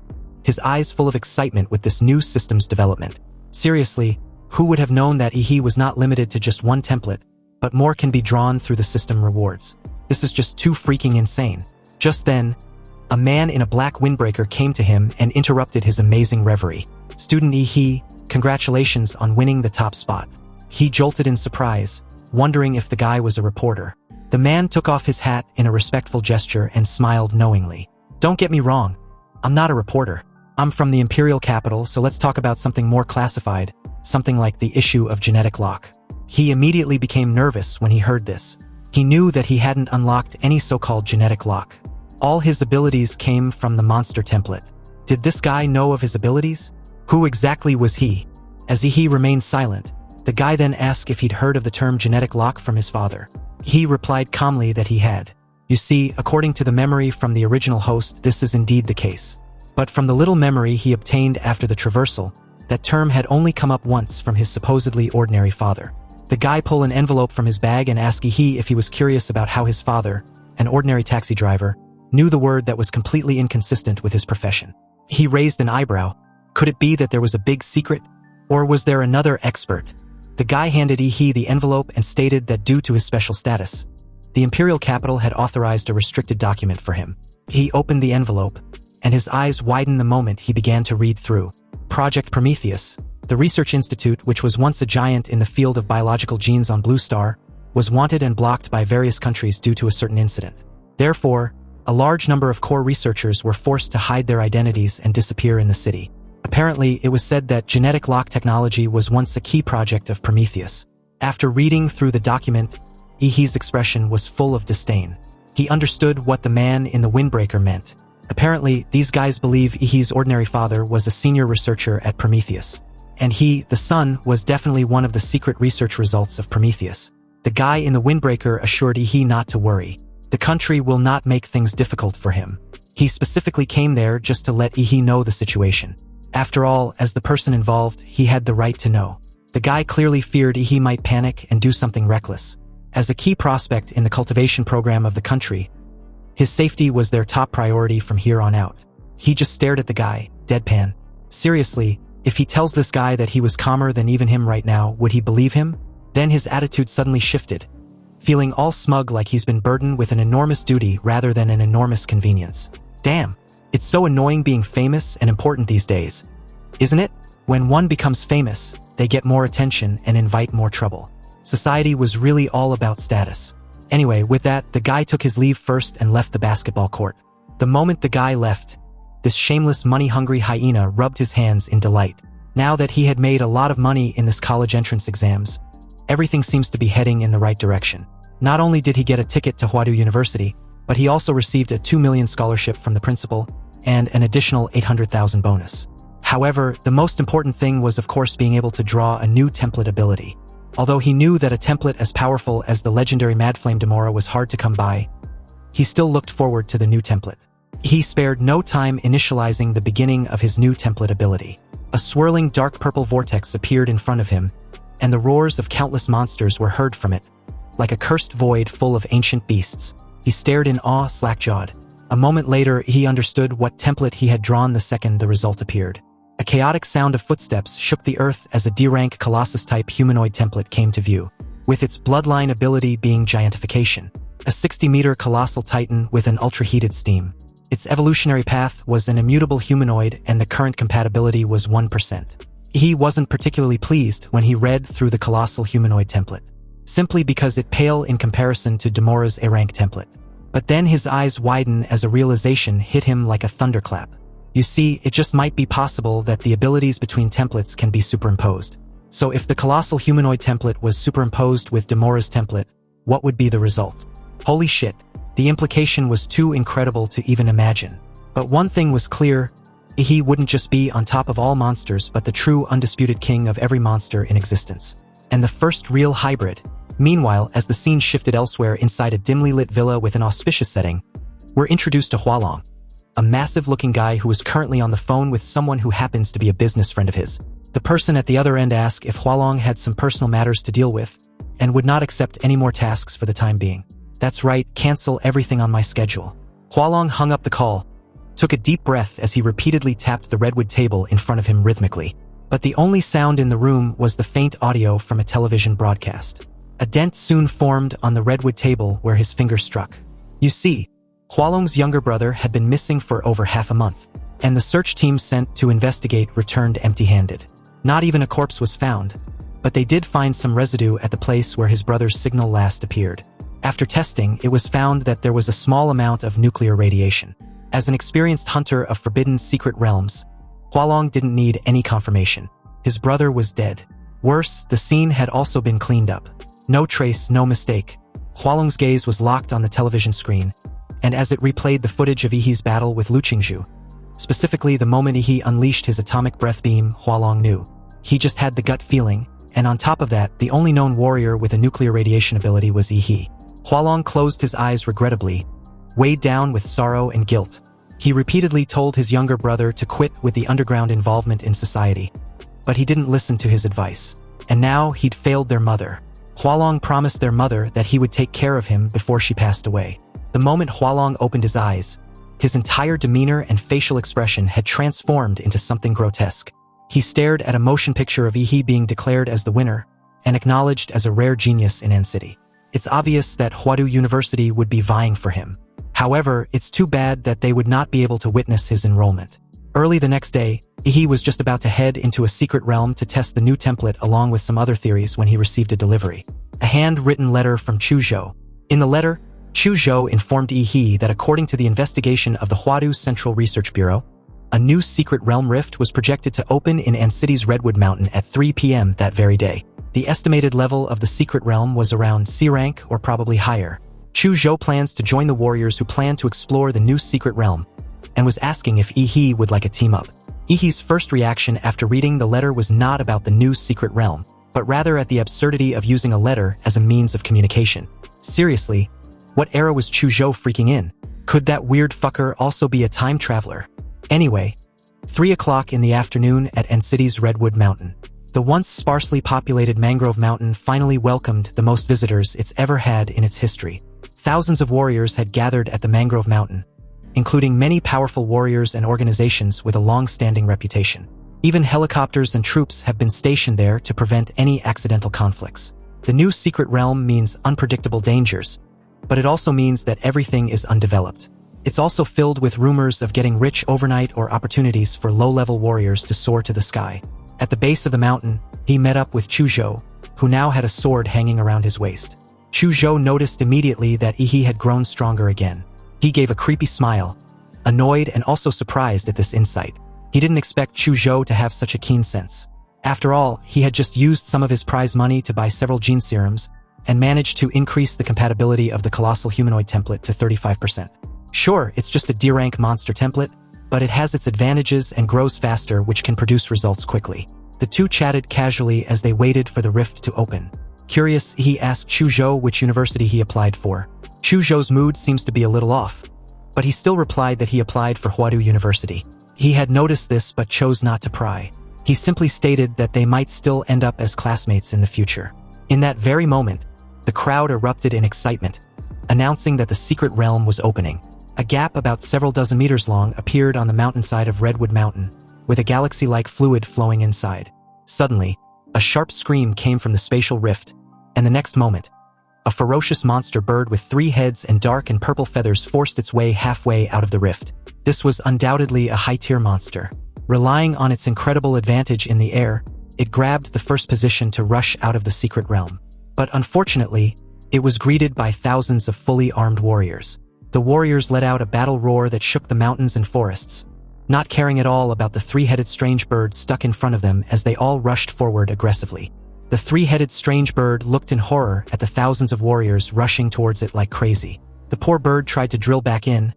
his eyes full of excitement with this new system's development. Seriously, who would have known that Yi was not limited to just one template, but more can be drawn through the system rewards? This is just too freaking insane. Just then, a man in a black windbreaker came to him and interrupted his amazing reverie. Student Yi, congratulations on winning the top spot. He jolted in surprise, wondering if the guy was a reporter. The man took off his hat in a respectful gesture and smiled knowingly. Don't get me wrong, I'm not a reporter. I'm from the imperial capital, so let's talk about something more classified, something like the issue of genetic lock. He immediately became nervous when he heard this. He knew that he hadn't unlocked any so-called genetic lock. All his abilities came from the monster template. Did this guy know of his abilities? Who exactly was he? As Yi remained silent, the guy then asked if he'd heard of the term genetic lock from his father. He replied calmly that he had. You see, according to the memory from the original host, this is indeed the case. But from the little memory he obtained after the traversal, that term had only come up once from his supposedly ordinary father. The guy pulled an envelope from his bag and asked Yi if he was curious about how his father, an ordinary taxi driver, knew the word that was completely inconsistent with his profession. He raised an eyebrow. Could it be that there was a big secret? Or was there another expert? The guy handed Yi the envelope and stated that due to his special status, the imperial capital had authorized a restricted document for him. He opened the envelope, and his eyes widened the moment he began to read through. Project Prometheus, the research institute which was once a giant in the field of biological genes on Blue Star, was wanted and blocked by various countries due to a certain incident. Therefore, a large number of core researchers were forced to hide their identities and disappear in the city. Apparently, it was said that genetic lock technology was once a key project of Prometheus. After reading through the document, Yi's expression was full of disdain. He understood what the man in the windbreaker meant. Apparently, these guys believe Yi's ordinary father was a senior researcher at Prometheus. And he, the son, was definitely one of the secret research results of Prometheus. The guy in the windbreaker assured Yi not to worry. The country will not make things difficult for him. He specifically came there just to let Yi know the situation. After all, as the person involved, he had the right to know. The guy clearly feared Yi might panic and do something reckless. As a key prospect in the cultivation program of the country, his safety was their top priority from here on out. He just stared at the guy, deadpan. Seriously, if he tells this guy that he was calmer than even him right now, would he believe him? Then his attitude suddenly shifted, feeling all smug like he's been burdened with an enormous duty rather than an enormous convenience. Damn, it's so annoying being famous and important these days, isn't it? When one becomes famous, they get more attention and invite more trouble. Society was really all about status. Anyway, with that, the guy took his leave first and left the basketball court. The moment the guy left, this shameless money-hungry hyena rubbed his hands in delight. Now that he had made a lot of money in this college entrance exams, everything seems to be heading in the right direction. Not only did he get a ticket to Huadu University, but he also received a $2 million scholarship from the principal and an additional $800,000 bonus. However, the most important thing was of course being able to draw a new template ability. Although he knew that a template as powerful as the legendary Madflame Demora was hard to come by, he still looked forward to the new template. He spared no time initializing the beginning of his new template ability. A swirling dark purple vortex appeared in front of him, and the roars of countless monsters were heard from it, like a cursed void full of ancient beasts. He stared in awe, slack-jawed. A moment later, he understood what template he had drawn the second the result appeared. A chaotic sound of footsteps shook the earth as a D-rank Colossus-type humanoid template came to view, with its bloodline ability being giantification. A 60-meter colossal titan with an ultra-heated steam. Its evolutionary path was an immutable humanoid and the current compatibility was 1%. He wasn't particularly pleased when he read through the colossal humanoid template, simply because it paled in comparison to Demora's A-rank template. But then his eyes widened as a realization hit him like a thunderclap. You see, it just might be possible that the abilities between templates can be superimposed. So if the colossal humanoid template was superimposed with Demora's template, what would be the result? Holy shit, the implication was too incredible to even imagine. But one thing was clear, He wouldn't just be on top of all monsters but the true undisputed king of every monster in existence. And the first real hybrid. Meanwhile, as the scene shifted elsewhere inside a dimly lit villa with an auspicious setting, we're introduced to Hualong, a massive-looking guy who is currently on the phone with someone who happens to be a business friend of his. The person at the other end asks if Hualong had some personal matters to deal with and would not accept any more tasks for the time being. That's right, cancel everything on my schedule. Hualong hung up the call, took a deep breath as he repeatedly tapped the redwood table in front of him rhythmically. But the only sound in the room was the faint audio from a television broadcast. A dent soon formed on the redwood table where his finger struck. You see, Hualong's younger brother had been missing for over half a month, and the search team sent to investigate returned empty-handed. Not even a corpse was found, but they did find some residue at the place where his brother's signal last appeared. After testing, it was found that there was a small amount of nuclear radiation. As an experienced hunter of forbidden secret realms, Hualong didn't need any confirmation. His brother was dead. Worse, the scene had also been cleaned up. No trace, no mistake. Hualong's gaze was locked on the television screen, and as it replayed the footage of Yihee's battle with Lu Qingzhu, specifically the moment Yihee unleashed his atomic breath beam, Hualong knew. He just had the gut feeling, and on top of that, the only known warrior with a nuclear radiation ability was Yihee. Hualong closed his eyes regrettably, weighed down with sorrow and guilt. He repeatedly told his younger brother to quit with the underground involvement in society, but he didn't listen to his advice. And now he'd failed their mother. Hualong promised their mother that he would take care of him before she passed away. The moment Hualong opened his eyes, his entire demeanor and facial expression had transformed into something grotesque. He stared at a motion picture of Yihee being declared as the winner and acknowledged as a rare genius in An City. It's obvious that Huadu University would be vying for him. However, it's too bad that they would not be able to witness his enrollment. Early the next day, Yihee was just about to head into a secret realm to test the new template along with some other theories when he received a delivery. A handwritten letter from Chu Zhou. In the letter, Chu Zhou informed Yihee that according to the investigation of the Huadu Central Research Bureau, a new secret realm rift was projected to open in An City's Redwood Mountain at 3 p.m. that very day. The estimated level of the secret realm was around C rank or probably higher. Chu Zhou plans to join the warriors who plan to explore the new secret realm, and was asking if Yihee would like a team-up. Yihee's first reaction after reading the letter was not about the new secret realm, but rather at the absurdity of using a letter as a means of communication. Seriously, what era was Chu Zhou freaking in? Could that weird fucker also be a time traveler? Anyway, 3 o'clock in the afternoon at An City's Redwood Mountain. The once sparsely populated Mangrove Mountain finally welcomed the most visitors it's ever had in its history. Thousands of warriors had gathered at the Mangrove Mountain, including many powerful warriors and organizations with a long-standing reputation. Even helicopters and troops have been stationed there to prevent any accidental conflicts. The new secret realm means unpredictable dangers, but it also means that everything is undeveloped. It's also filled with rumors of getting rich overnight or opportunities for low-level warriors to soar to the sky. At the base of the mountain, he met up with Chu Zhou, who now had a sword hanging around his waist. Chu Zhou noticed immediately that Yihee had grown stronger again. He gave a creepy smile, annoyed and also surprised at this insight. He didn't expect Chu Zhou to have such a keen sense. After all, he had just used some of his prize money to buy several gene serums and managed to increase the compatibility of the colossal humanoid template to 35%. Sure, it's just a D-rank monster template, but it has its advantages and grows faster, which can produce results quickly. The two chatted casually as they waited for the rift to open. Curious, he asked Chu Zhou which university he applied for. Chu Zhou's mood seems to be a little off, but he still replied that he applied for Huadu University. He had noticed this but chose not to pry. He simply stated that they might still end up as classmates in the future. In that very moment, the crowd erupted in excitement, announcing that the secret realm was opening. A gap about several dozen meters long appeared on the mountainside of Redwood Mountain, with a galaxy-like fluid flowing inside. Suddenly, a sharp scream came from the spatial rift, and the next moment, a ferocious monster bird with 3 heads and dark and purple feathers forced its way halfway out of the rift. This was undoubtedly a high-tier monster. Relying on its incredible advantage in the air, it grabbed the first position to rush out of the secret realm. But unfortunately, it was greeted by thousands of fully armed warriors. The warriors let out a battle roar that shook the mountains and forests, not caring at all about the 3-headed strange bird stuck in front of them as they all rushed forward aggressively. The 3-headed strange bird looked in horror at the thousands of warriors rushing towards it like crazy. The poor bird tried to drill back in,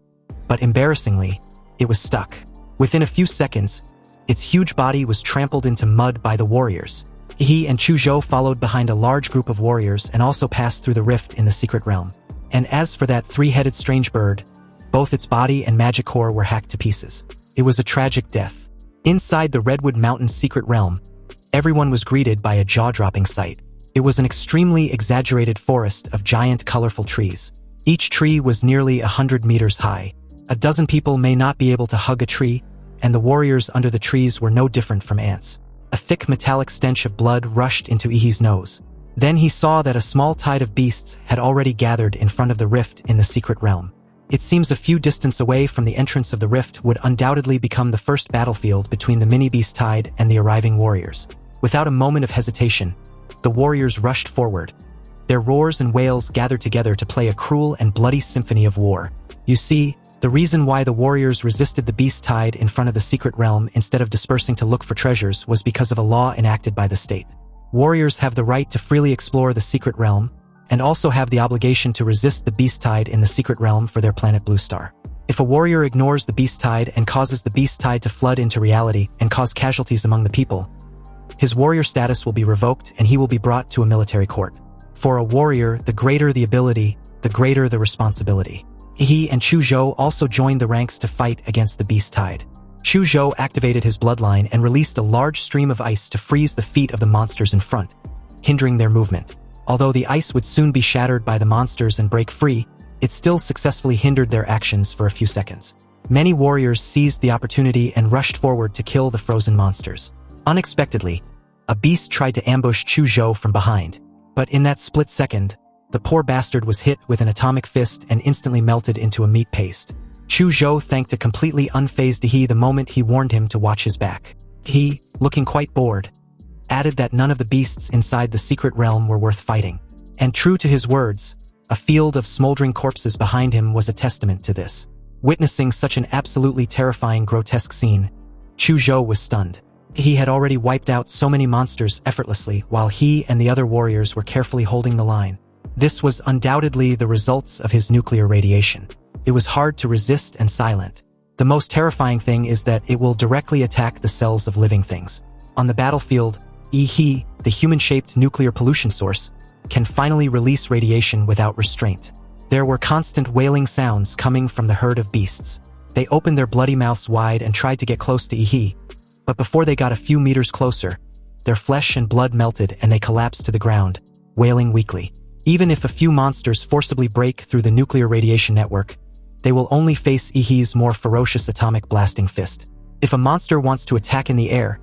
but embarrassingly, it was stuck. Within a few seconds, its huge body was trampled into mud by the warriors. He and Chuzhou followed behind a large group of warriors and also passed through the rift in the secret realm. And as for that three-headed strange bird, both its body and magic core were hacked to pieces. It was a tragic death. Inside the Redwood Mountains secret realm, everyone was greeted by a jaw-dropping sight. It was an extremely exaggerated forest of giant colorful trees. Each tree was nearly 100 meters high. A dozen people may not be able to hug a tree, and the warriors under the trees were no different from ants. A thick metallic stench of blood rushed into Ihi's nose. Then he saw that a small tide of beasts had already gathered in front of the rift in the secret realm. It seems a few distance away from the entrance of the rift would undoubtedly become the first battlefield between the mini-beast tide and the arriving warriors. Without a moment of hesitation, the warriors rushed forward. Their roars and wails gathered together to play a cruel and bloody symphony of war. You see, the reason why the warriors resisted the beast tide in front of the secret realm instead of dispersing to look for treasures was because of a law enacted by the state. Warriors have the right to freely explore the secret realm, and also have the obligation to resist the beast tide in the secret realm for their planet Blue Star. If a warrior ignores the beast tide and causes the beast tide to flood into reality and cause casualties among the people, his warrior status will be revoked and he will be brought to a military court. For a warrior, the greater the ability, the greater the responsibility. He and Chuzhou also joined the ranks to fight against the beast tide. Chuzhou activated his bloodline and released a large stream of ice to freeze the feet of the monsters in front, hindering their movement. Although the ice would soon be shattered by the monsters and break free, it still successfully hindered their actions for a few seconds. Many warriors seized the opportunity and rushed forward to kill the frozen monsters. Unexpectedly, a beast tried to ambush Chuzhou from behind, but in that split second, the poor bastard was hit with an atomic fist and instantly melted into a meat paste. Chuzhou thanked a completely unfazed He the moment he warned him to watch his back. He, looking quite bored, added that none of the beasts inside the secret realm were worth fighting. And true to his words, a field of smoldering corpses behind him was a testament to this. Witnessing such an absolutely terrifying, grotesque scene, Chuzhou was stunned. He had already wiped out so many monsters effortlessly while he and the other warriors were carefully holding the line. This was undoubtedly the results of his nuclear radiation. It was hard to resist and silent. The most terrifying thing is that it will directly attack the cells of living things. On the battlefield, He, the human-shaped nuclear pollution source, can finally release radiation without restraint. There were constant wailing sounds coming from the herd of beasts. They opened their bloody mouths wide and tried to get close to He, but before they got a few meters closer, their flesh and blood melted and they collapsed to the ground, wailing weakly. Even if a few monsters forcibly break through the nuclear radiation network, they will only face Ihi's more ferocious atomic blasting fist. If a monster wants to attack in the air,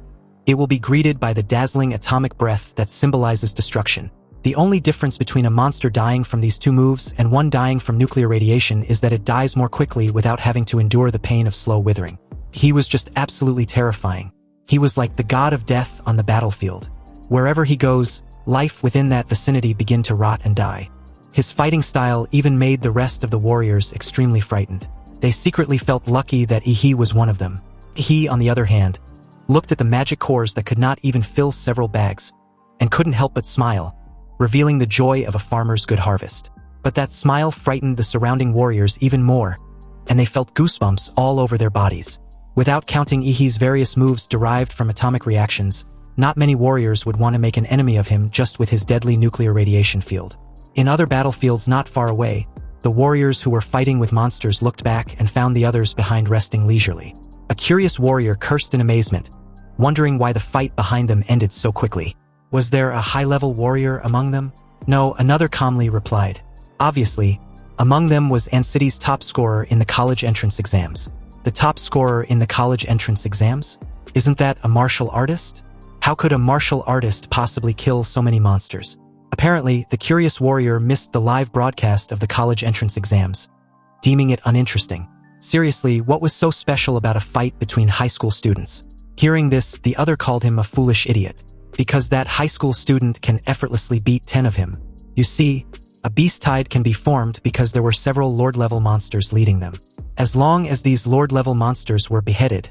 it will be greeted by the dazzling atomic breath that symbolizes destruction. The only difference between a monster dying from these two moves and one dying from nuclear radiation is that it dies more quickly without having to endure the pain of slow withering. He was just absolutely terrifying. He was like the god of death on the battlefield. Wherever he goes, life within that vicinity begin to rot and die. His fighting style even made the rest of the warriors extremely frightened. They secretly felt lucky that Ihi was one of them. He, on the other hand, looked at the magic cores that could not even fill several bags, and couldn't help but smile, revealing the joy of a farmer's good harvest. But that smile frightened the surrounding warriors even more, and they felt goosebumps all over their bodies. Without counting Ihi's various moves derived from atomic reactions, not many warriors would want to make an enemy of him just with his deadly nuclear radiation field. In other battlefields not far away, the warriors who were fighting with monsters looked back and found the others behind resting leisurely. A curious warrior cursed in amazement, wondering why the fight behind them ended so quickly. Was there a high-level warrior among them? No, another calmly replied. Obviously, among them was Ancity's top scorer in the college entrance exams. The top scorer in the college entrance exams? Isn't that a martial artist? How could a martial artist possibly kill so many monsters? Apparently, the curious warrior missed the live broadcast of the college entrance exams, deeming it uninteresting. Seriously, what was so special about a fight between high school students? Hearing this, the other called him a foolish idiot, because that high school student can effortlessly beat 10 of him. You see, a beast tide can be formed because there were several lord-level monsters leading them. As long as these lord-level monsters were beheaded,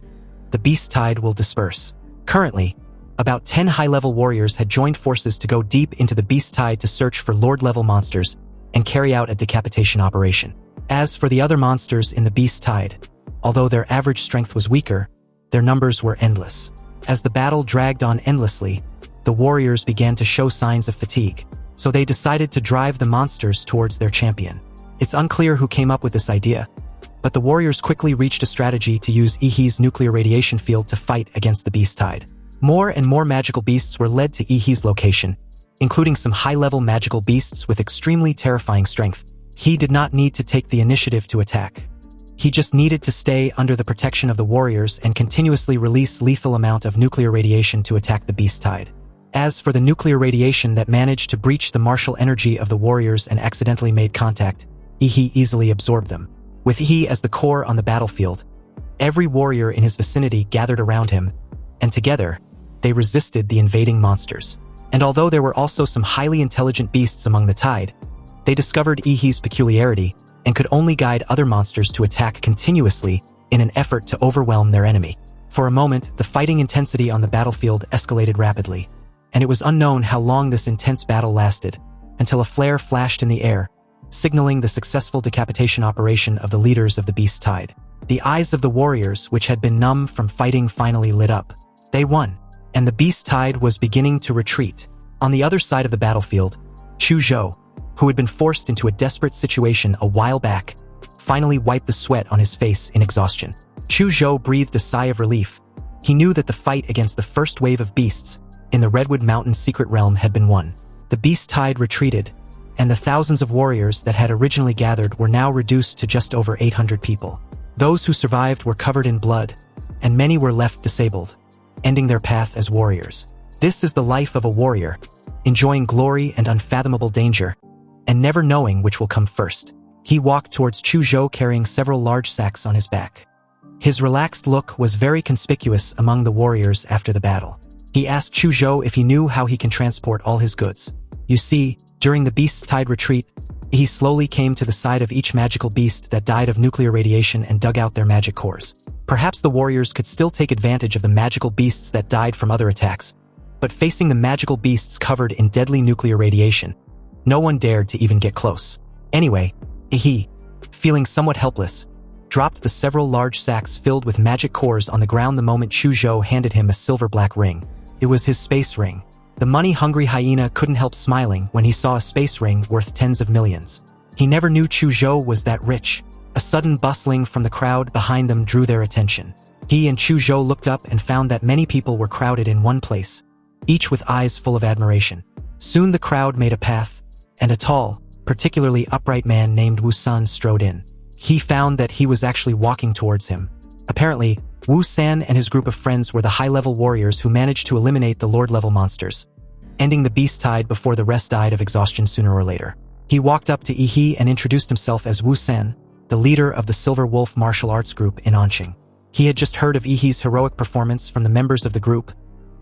the beast tide will disperse. Currently, about 10 high-level warriors had joined forces to go deep into the beast tide to search for lord-level monsters and carry out a decapitation operation. As for the other monsters in the beast tide, although their average strength was weaker, Their numbers were endless. As the battle dragged on endlessly, the warriors began to show signs of fatigue, so they decided to drive the monsters towards their champion. It's unclear who came up with this idea, but the warriors quickly reached a strategy to use Ihi's nuclear radiation field to fight against the beast tide. More and more magical beasts were led to Ihi's location, including some high-level magical beasts with extremely terrifying strength. He did not need to take the initiative to attack. He just needed to stay under the protection of the warriors and continuously release lethal amount of nuclear radiation to attack the beast tide. As for the nuclear radiation that managed to breach the martial energy of the warriors and accidentally made contact, Ihi easily absorbed them. With Ihi as the core on the battlefield, every warrior in his vicinity gathered around him, and together, they resisted the invading monsters. And although there were also some highly intelligent beasts among the tide, they discovered Ihi's peculiarity and could only guide other monsters to attack continuously in an effort to overwhelm their enemy. For a moment, the fighting intensity on the battlefield escalated rapidly, and it was unknown how long this intense battle lasted, until a flare flashed in the air, signaling the successful decapitation operation of the leaders of the beast tide. The eyes of the warriors, which had been numb from fighting, finally lit up. They won, and the beast tide was beginning to retreat. On the other side of the battlefield, Chu Zhou, who had been forced into a desperate situation a while back, finally wiped the sweat on his face in exhaustion. Chu Zhou breathed a sigh of relief. He knew that the fight against the first wave of beasts in the Redwood Mountain secret realm had been won. The beast tide retreated, and the thousands of warriors that had originally gathered were now reduced to just over 800 people. Those who survived were covered in blood, and many were left disabled, ending their path as warriors. This is the life of a warrior, enjoying glory and unfathomable danger, and never knowing which will come first. He walked towards Chu Zhou carrying several large sacks on his back. His relaxed look was very conspicuous among the warriors after the battle. He asked Chu Zhou if he knew how he can transport all his goods. You see, during the beast's tide retreat, he slowly came to the side of each magical beast that died of nuclear radiation and dug out their magic cores. Perhaps the warriors could still take advantage of the magical beasts that died from other attacks, but facing the magical beasts covered in deadly nuclear radiation, no one dared to even get close. Anyway, Ihi, feeling somewhat helpless, dropped the several large sacks filled with magic cores on the ground the moment Chu Zhou handed him a silver-black ring. It was his space ring. The money-hungry hyena couldn't help smiling when he saw a space ring worth tens of millions. He never knew Chu Zhou was that rich. A sudden bustling from the crowd behind them drew their attention. He and Chu Zhou looked up and found that many people were crowded in one place, each with eyes full of admiration. Soon the crowd made a path, and a tall, particularly upright man named Wu San strode in. He found that he was actually walking towards him. Apparently, Wu San and his group of friends were the high-level warriors who managed to eliminate the Lord-level monsters, ending the beast tide before the rest died of exhaustion sooner or later. He walked up to Ihi and introduced himself as Wu San, the leader of the Silver Wolf martial arts group in Anqing. He had just heard of Ihi's heroic performance from the members of the group,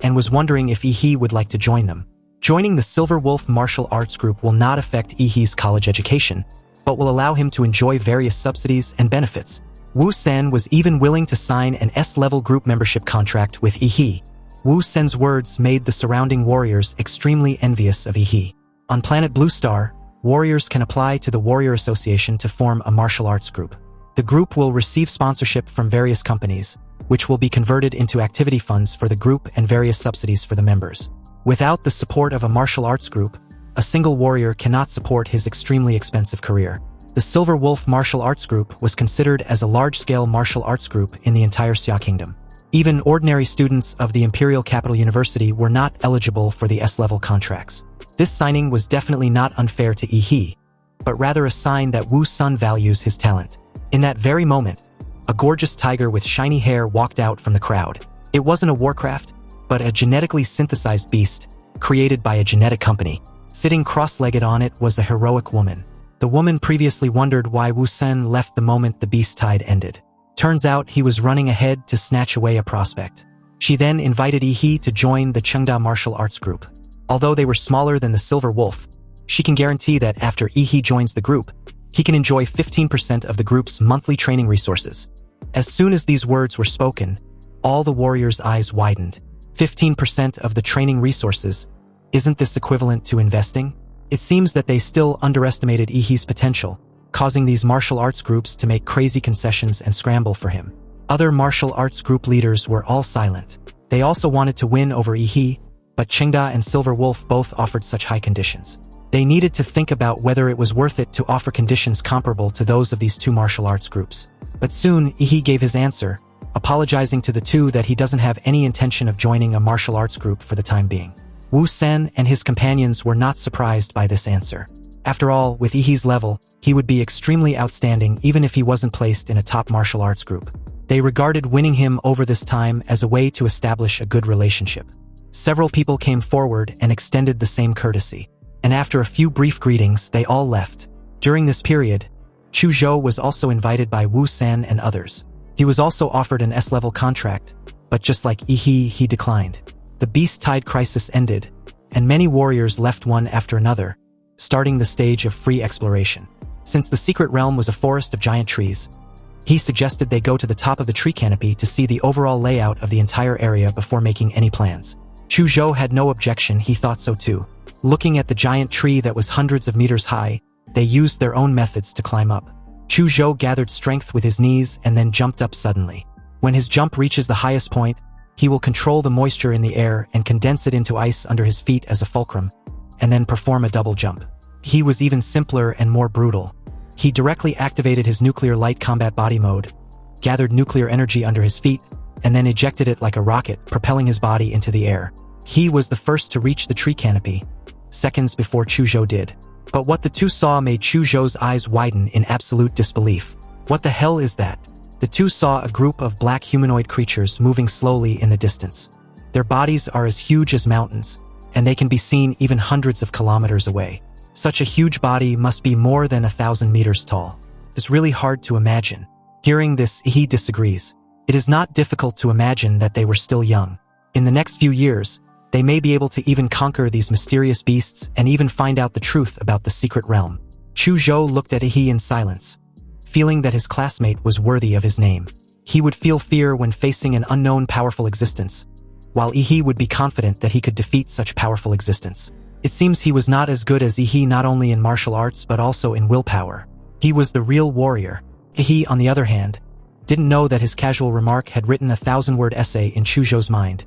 and was wondering if Ihi would like to join them. Joining the Silver Wolf martial arts group will not affect Ihi's college education, but will allow him to enjoy various subsidies and benefits. Wu San was even willing to sign an S-level group membership contract with Ihi. Wu San's words made the surrounding warriors extremely envious of Ihi. On planet Blue Star, warriors can apply to the Warrior Association to form a martial arts group. The group will receive sponsorship from various companies, which will be converted into activity funds for the group and various subsidies for the members. Without the support of a martial arts group, a single warrior cannot support his extremely expensive career. The Silver Wolf martial arts group was considered as a large-scale martial arts group in the entire Xia Kingdom. Even ordinary students of the Imperial Capital University were not eligible for the S-level contracts. This signing was definitely not unfair to Ihi, but rather a sign that Wu San values his talent. In that very moment, a gorgeous tiger with shiny hair walked out from the crowd. It wasn't a warcraft, but a genetically synthesized beast, created by a genetic company. Sitting cross-legged on it was a heroic woman. The woman previously wondered why Wu San left the moment the beast tide ended. Turns out he was running ahead to snatch away a prospect. She then invited Ihi to join the Chengda martial arts group. Although they were smaller than the Silver Wolf, she can guarantee that after Ihi joins the group, he can enjoy 15% of the group's monthly training resources. As soon as these words were spoken, all the warriors' eyes widened. 15% of the training resources? Isn't this equivalent to investing? It seems that they still underestimated Ihi's potential, causing these martial arts groups to make crazy concessions and scramble for him. Other martial arts group leaders were all silent. They also wanted to win over Yi, but Chengda and Silver Wolf both offered such high conditions. They needed to think about whether it was worth it to offer conditions comparable to those of these two martial arts groups. But soon, Yi gave his answer, apologizing to the two that he doesn't have any intention of joining a martial arts group for the time being. Wu Sen and his companions were not surprised by this answer. After all, with Yi's level, he would be extremely outstanding even if he wasn't placed in a top martial arts group. They regarded winning him over this time as a way to establish a good relationship. Several people came forward and extended the same courtesy. And after a few brief greetings, they all left. During this period, Chu Zhou was also invited by Wu San and others. He was also offered an S-level contract, but just like Yi, he declined. The Beast Tide crisis ended, and many warriors left one after another, starting the stage of free exploration. Since the secret realm was a forest of giant trees, he suggested they go to the top of the tree canopy to see the overall layout of the entire area before making any plans. Chu Zhou had no objection, he thought so too. Looking at the giant tree that was hundreds of meters high, they used their own methods to climb up. Chu Zhou gathered strength with his knees and then jumped up suddenly. When his jump reaches the highest point, he will control the moisture in the air and condense it into ice under his feet as a fulcrum, and then perform a double jump. He was even simpler and more brutal. He directly activated his nuclear light combat body mode, gathered nuclear energy under his feet, and then ejected it like a rocket, propelling his body into the air. He was the first to reach the tree canopy, seconds before Chu Zhou did. But what the two saw made Chu Zhou's eyes widen in absolute disbelief. What the hell is that? The two saw a group of black humanoid creatures moving slowly in the distance. Their bodies are as huge as mountains, and they can be seen even hundreds of kilometers away. Such a huge body must be more than 1,000 meters tall. It's really hard to imagine. Hearing this, he disagrees. It is not difficult to imagine that they were still young. In the next few years, they may be able to even conquer these mysterious beasts and even find out the truth about the secret realm. Chu Zhou looked at Yi in silence, feeling that his classmate was worthy of his name. He would feel fear when facing an unknown powerful existence, while Yi would be confident that he could defeat such powerful existence. It seems he was not as good as Yi not only in martial arts but also in willpower. He was the real warrior. Yi, on the other hand, didn't know that his casual remark had written a 1,000-word essay in Chu Zhou's mind,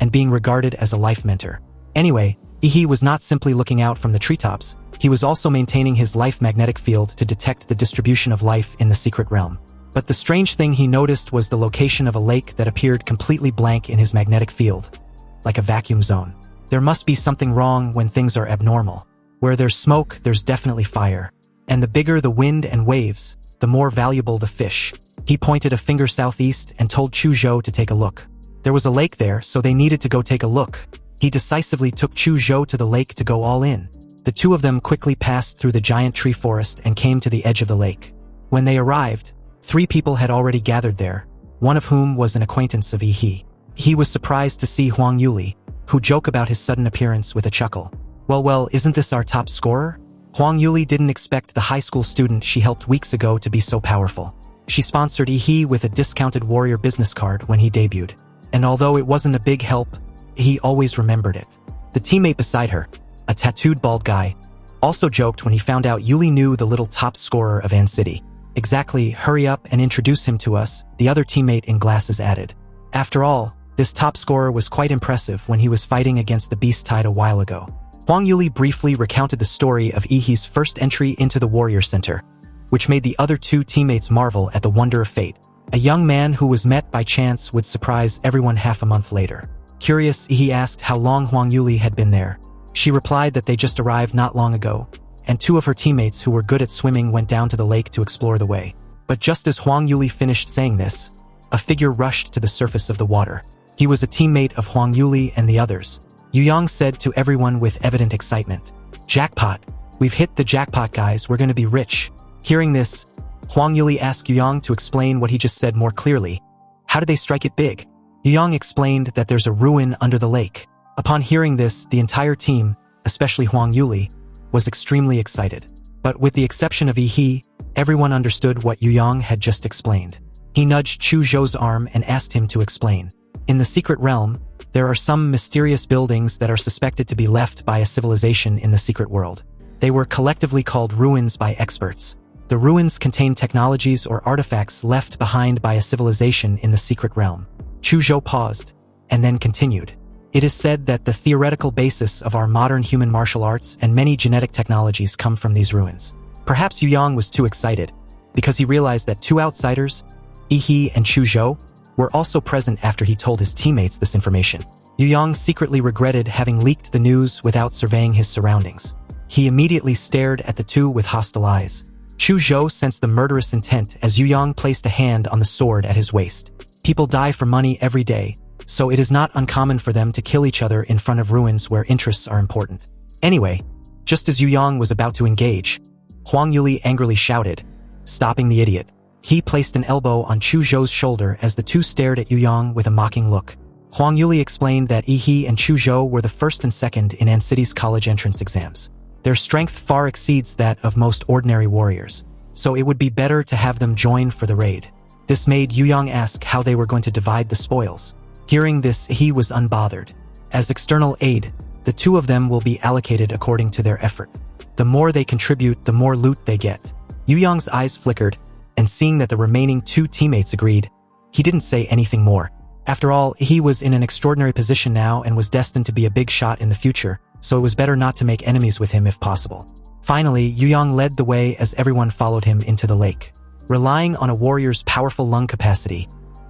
and being regarded as a life mentor. Anyway, Yi was not simply looking out from the treetops, he was also maintaining his life magnetic field to detect the distribution of life in the secret realm. But the strange thing he noticed was the location of a lake that appeared completely blank in his magnetic field, like a vacuum zone. There must be something wrong when things are abnormal. Where there's smoke, there's definitely fire. And the bigger the wind and waves, the more valuable the fish. He pointed a finger southeast and told Chu Zhou to take a look. There was a lake there, so they needed to go take a look. He decisively took Chu Zhou to the lake to go all in. The two of them quickly passed through the giant tree forest and came to the edge of the lake. When they arrived, 3 people had already gathered there, one of whom was an acquaintance of Yi. He was surprised to see Huang Yuli, who joked about his sudden appearance with a chuckle. Well, isn't this our top scorer? Huang Yuli didn't expect the high school student she helped weeks ago to be so powerful. She sponsored Yi with a discounted warrior business card when he debuted. And although it wasn't a big help, he always remembered it. The teammate beside her, a tattooed bald guy, also joked when he found out Yuli knew the little top scorer of An City. Exactly, hurry up and introduce him to us, the other teammate in glasses added. After all, this top scorer was quite impressive when he was fighting against the Beast Tide a while ago. Huang Yuli briefly recounted the story of Yi's first entry into the Warrior Center, which made the other 2 teammates marvel at the wonder of fate. A young man who was met by chance would surprise everyone half a month later. Curious, Yi asked how long Huang Yuli had been there. She replied that they just arrived not long ago, and 2 of her teammates who were good at swimming went down to the lake to explore the way. But just as Huang Yuli finished saying this, a figure rushed to the surface of the water. He was a teammate of Huang Yuli and the others. Yu Yang said to everyone with evident excitement, "Jackpot! We've hit the jackpot, guys, we're gonna be rich." Hearing this, Huang Yuli asked Yu Yang to explain what he just said more clearly. How did they strike it big? Yu Yang explained that there's a ruin under the lake. Upon hearing this, the entire team, especially Huang Yuli, was extremely excited. But with the exception of Yi, everyone understood what Yu Yang had just explained. He nudged Chu Zhou's arm and asked him to explain. In the secret realm, there are some mysterious buildings that are suspected to be left by a civilization in the secret world. They were collectively called ruins by experts. The ruins contain technologies or artifacts left behind by a civilization in the secret realm. Chu Zhou paused, and then continued. It is said that the theoretical basis of our modern human martial arts and many genetic technologies come from these ruins. Perhaps Yu Yang was too excited, because he realized that two outsiders, Yi and Chu Zhou, were also present after he told his teammates this information. Yu Yang secretly regretted having leaked the news without surveying his surroundings. He immediately stared at the two with hostile eyes. Chu Zhou sensed the murderous intent as Yu Yang placed a hand on the sword at his waist. People die for money every day, so it is not uncommon for them to kill each other in front of ruins where interests are important. Anyway, just as Yu Yang was about to engage, Huang Yuli angrily shouted, stopping the idiot. He placed an elbow on Chu Zhou's shoulder as the two stared at Yu Yang with a mocking look. Huang Yuli explained that Yi and Chu Zhou were the first and second in City's college entrance exams. Their strength far exceeds that of most ordinary warriors, so it would be better to have them join for the raid. This made Yu Yang ask how they were going to divide the spoils. Hearing this, he was unbothered. As external aid, the two of them will be allocated according to their effort. The more they contribute, the more loot they get. Yu Yang's eyes flickered, and seeing that the remaining two teammates agreed, he didn't say anything more. After all, he was in an extraordinary position now and was destined to be a big shot in the future, so it was better not to make enemies with him if possible. Finally, Yu Yang led the way as everyone followed him into the lake. Relying on a warrior's powerful lung capacity,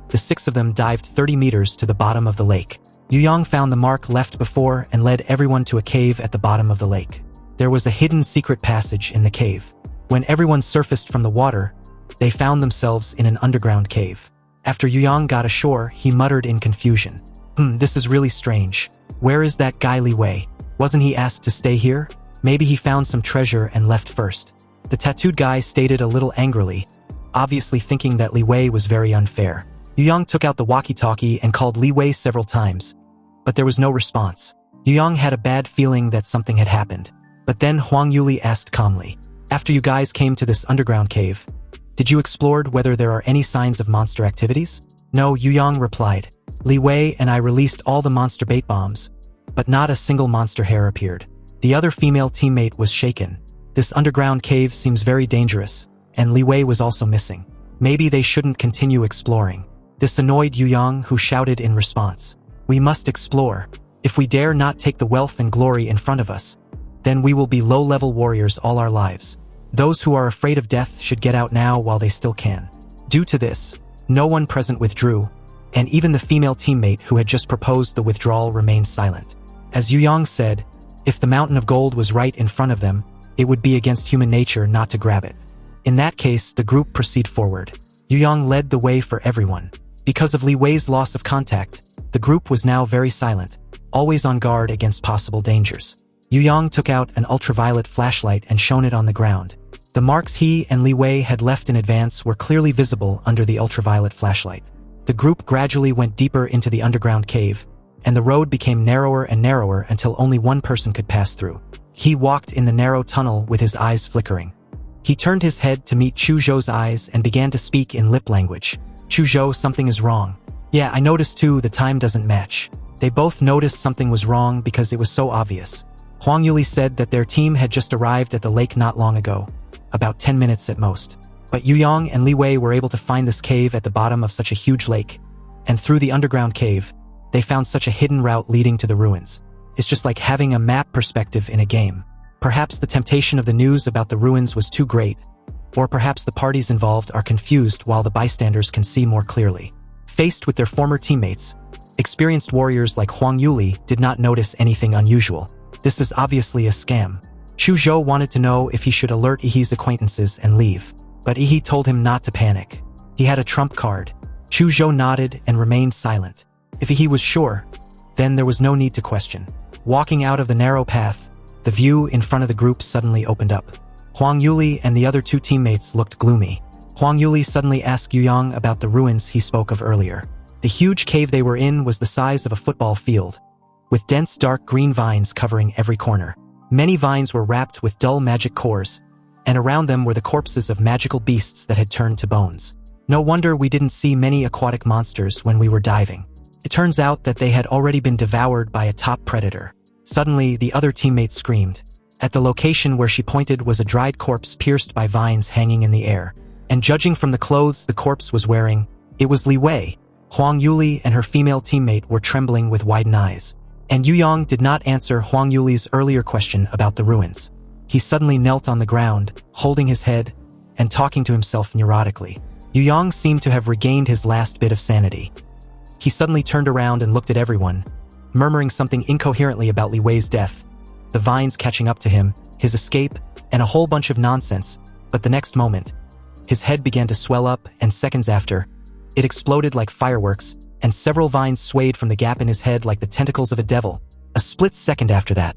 the six of them dived 30 meters to the bottom of the lake. Yu Yang found the mark left before and led everyone to a cave at the bottom of the lake. There was a hidden secret passage in the cave. When everyone surfaced from the water, they found themselves in an underground cave. After Yu Yang got ashore, he muttered in confusion. This is really strange. Where is that guy Li Wei? Wasn't he asked to stay here? Maybe he found some treasure and left first. The tattooed guy stated a little angrily, obviously thinking that Li Wei was very unfair. Yu Yang took out the walkie-talkie and called Li Wei several times, but there was no response. Yu Yang had a bad feeling that something had happened. But then Huang Yuli asked calmly, after you guys came to this underground cave, did you explore whether there are any signs of monster activities? No, Yu Yang replied. Li Wei and I released all the monster bait bombs, but not a single monster hair appeared. The other female teammate was shaken. This underground cave seems very dangerous, and Li Wei was also missing. Maybe they shouldn't continue exploring. This annoyed Yu Yang, who shouted in response. We must explore. If we dare not take the wealth and glory in front of us, then we will be low-level warriors all our lives. Those who are afraid of death should get out now while they still can. Due to this, no one present withdrew, and even the female teammate who had just proposed the withdrawal remained silent. As Yu Yang said, if the mountain of gold was right in front of them, it would be against human nature not to grab it. In that case, the group proceed forward. Yu Yang led the way for everyone. Because of Li Wei's loss of contact, the group was now very silent, always on guard against possible dangers. Yu Yang took out an ultraviolet flashlight and shone it on the ground. The marks he and Li Wei had left in advance were clearly visible under the ultraviolet flashlight. The group gradually went deeper into the underground cave, and the road became narrower and narrower until only one person could pass through. He walked in the narrow tunnel with his eyes flickering. He turned his head to meet Chu Zhou's eyes and began to speak in lip language. Chu Zhou, something is wrong. Yeah, I noticed too, the time doesn't match. They both noticed something was wrong because it was so obvious. Huang Yuli said that their team had just arrived at the lake not long ago, about 10 minutes at most. But Yu Yang and Li Wei were able to find this cave at the bottom of such a huge lake, and through the underground cave, they found such a hidden route leading to the ruins. It's just like having a map perspective in a game. Perhaps the temptation of the news about the ruins was too great, or perhaps the parties involved are confused while the bystanders can see more clearly. Faced with their former teammates, experienced warriors like Huang Yuli did not notice anything unusual. This is obviously a scam. Chu Zhou wanted to know if he should alert Yi's acquaintances and leave, but Yi told him not to panic. He had a trump card. Chu Zhou nodded and remained silent. If Yi was sure, then there was no need to question. Walking out of the narrow path, the view in front of the group suddenly opened up. Huang Yuli and the other two teammates looked gloomy. Huang Yuli suddenly asked Yu Yang about the ruins he spoke of earlier. The huge cave they were in was the size of a football field, with dense dark green vines covering every corner. Many vines were wrapped with dull magic cores, and around them were the corpses of magical beasts that had turned to bones. No wonder we didn't see many aquatic monsters when we were diving. It turns out that they had already been devoured by a top predator. Suddenly, the other teammate screamed. At the location where she pointed was a dried corpse pierced by vines hanging in the air. And judging from the clothes the corpse was wearing, it was Li Wei. Huang Yuli and her female teammate were trembling with widened eyes. And Yu Yang did not answer Huang Yuli's earlier question about the ruins. He suddenly knelt on the ground, holding his head, and talking to himself neurotically. Yu Yang seemed to have regained his last bit of sanity. He suddenly turned around and looked at everyone, murmuring something incoherently about Li Wei's death, the vines catching up to him, his escape, and a whole bunch of nonsense. But the next moment, his head began to swell up, and seconds after, it exploded like fireworks, and several vines swayed from the gap in his head like the tentacles of a devil. A split second after that,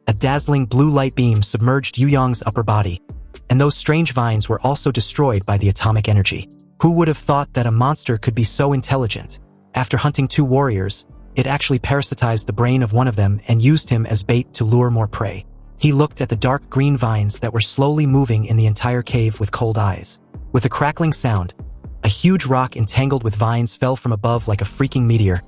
a dazzling blue light beam submerged Yu Yang's upper body, and those strange vines were also destroyed by the atomic energy. Who would have thought that a monster could be so intelligent? After hunting two warriors, it actually parasitized the brain of one of them and used him as bait to lure more prey. He looked at the dark green vines that were slowly moving in the entire cave with cold eyes. With a crackling sound, a huge rock entangled with vines fell from above like a freaking meteor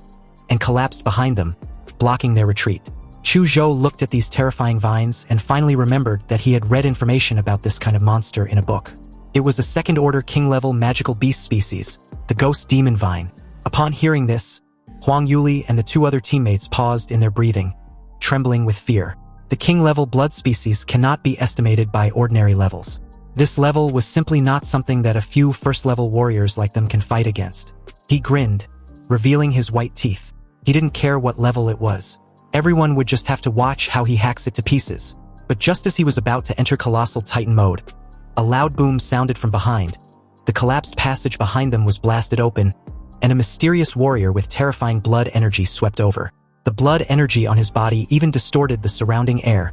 and collapsed behind them, blocking their retreat. Chu Zhou looked at these terrifying vines and finally remembered that he had read information about this kind of monster in a book. It was a second-order king-level magical beast species, the ghost demon vine. Upon hearing this, Huang Yuli and the two other teammates paused in their breathing, trembling with fear. The king-level blood species cannot be estimated by ordinary levels. This level was simply not something that a few first-level warriors like them can fight against. He grinned, revealing his white teeth. He didn't care what level it was. Everyone would just have to watch how he hacks it to pieces. But just as he was about to enter Colossal Titan mode, a loud boom sounded from behind. The collapsed passage behind them was blasted open, and a mysterious warrior with terrifying blood energy swept over. The blood energy on his body even distorted the surrounding air,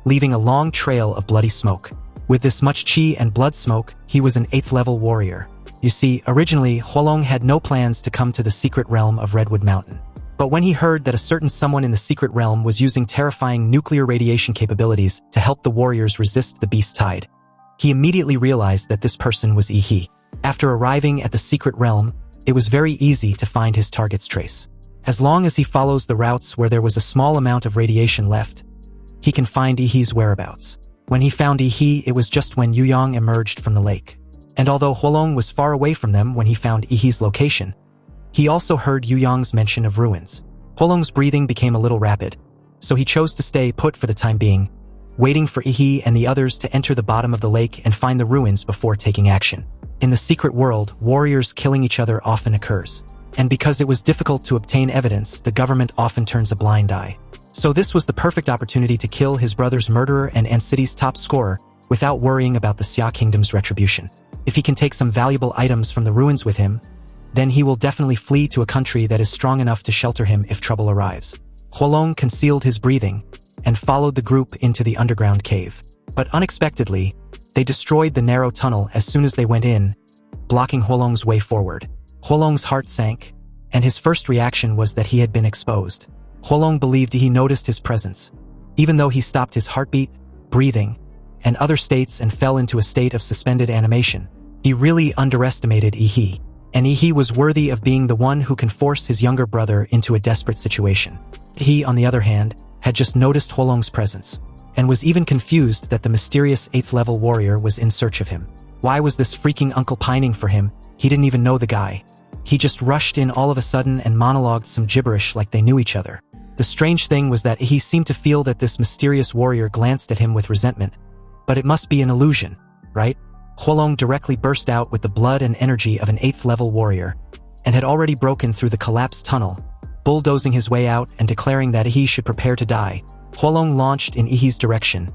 leaving a long trail of bloody smoke. With this much chi and blood smoke, he was an 8th-level warrior. You see, originally, Huolong had no plans to come to the secret realm of Redwood Mountain. But when he heard that a certain someone in the secret realm was using terrifying nuclear radiation capabilities to help the warriors resist the beast tide, he immediately realized that this person was Yi. After arriving at the secret realm, it was very easy to find his target's trace. As long as he follows the routes where there was a small amount of radiation left, he can find Yi's whereabouts. When he found Yi, it was just when Yu Yang emerged from the lake. And although Huolong was far away from them when he found Yi's location, he also heard Yu Yang's mention of ruins. Huolong's breathing became a little rapid, so he chose to stay put for the time being, waiting for Yi and the others to enter the bottom of the lake and find the ruins before taking action. In the secret world, warriors killing each other often occurs. And because it was difficult to obtain evidence, the government often turns a blind eye. So this was the perfect opportunity to kill his brother's murderer and City's top scorer without worrying about the Xia Kingdom's retribution. If he can take some valuable items from the ruins with him, then he will definitely flee to a country that is strong enough to shelter him if trouble arrives. Huolong concealed his breathing and followed the group into the underground cave. But unexpectedly, they destroyed the narrow tunnel as soon as they went in, blocking Huolong's way forward. Huolong's heart sank, and his first reaction was that he had been exposed. Huolong believed he noticed his presence, even though he stopped his heartbeat, breathing, and other states and fell into a state of suspended animation. He really underestimated Yi, and Yi was worthy of being the one who can force his younger brother into a desperate situation. He, on the other hand, had just noticed Huolong's presence, and was even confused that the mysterious 8th-level warrior was in search of him. Why was this freaking uncle pining for him? He didn't even know the guy. He just rushed in all of a sudden and monologued some gibberish like they knew each other. The strange thing was that he seemed to feel that this mysterious warrior glanced at him with resentment. But it must be an illusion, right? Huolong directly burst out with the blood and energy of an 8th-level warrior, and had already broken through the collapsed tunnel, bulldozing his way out and declaring that he should prepare to die. Huolong launched in Yi's direction,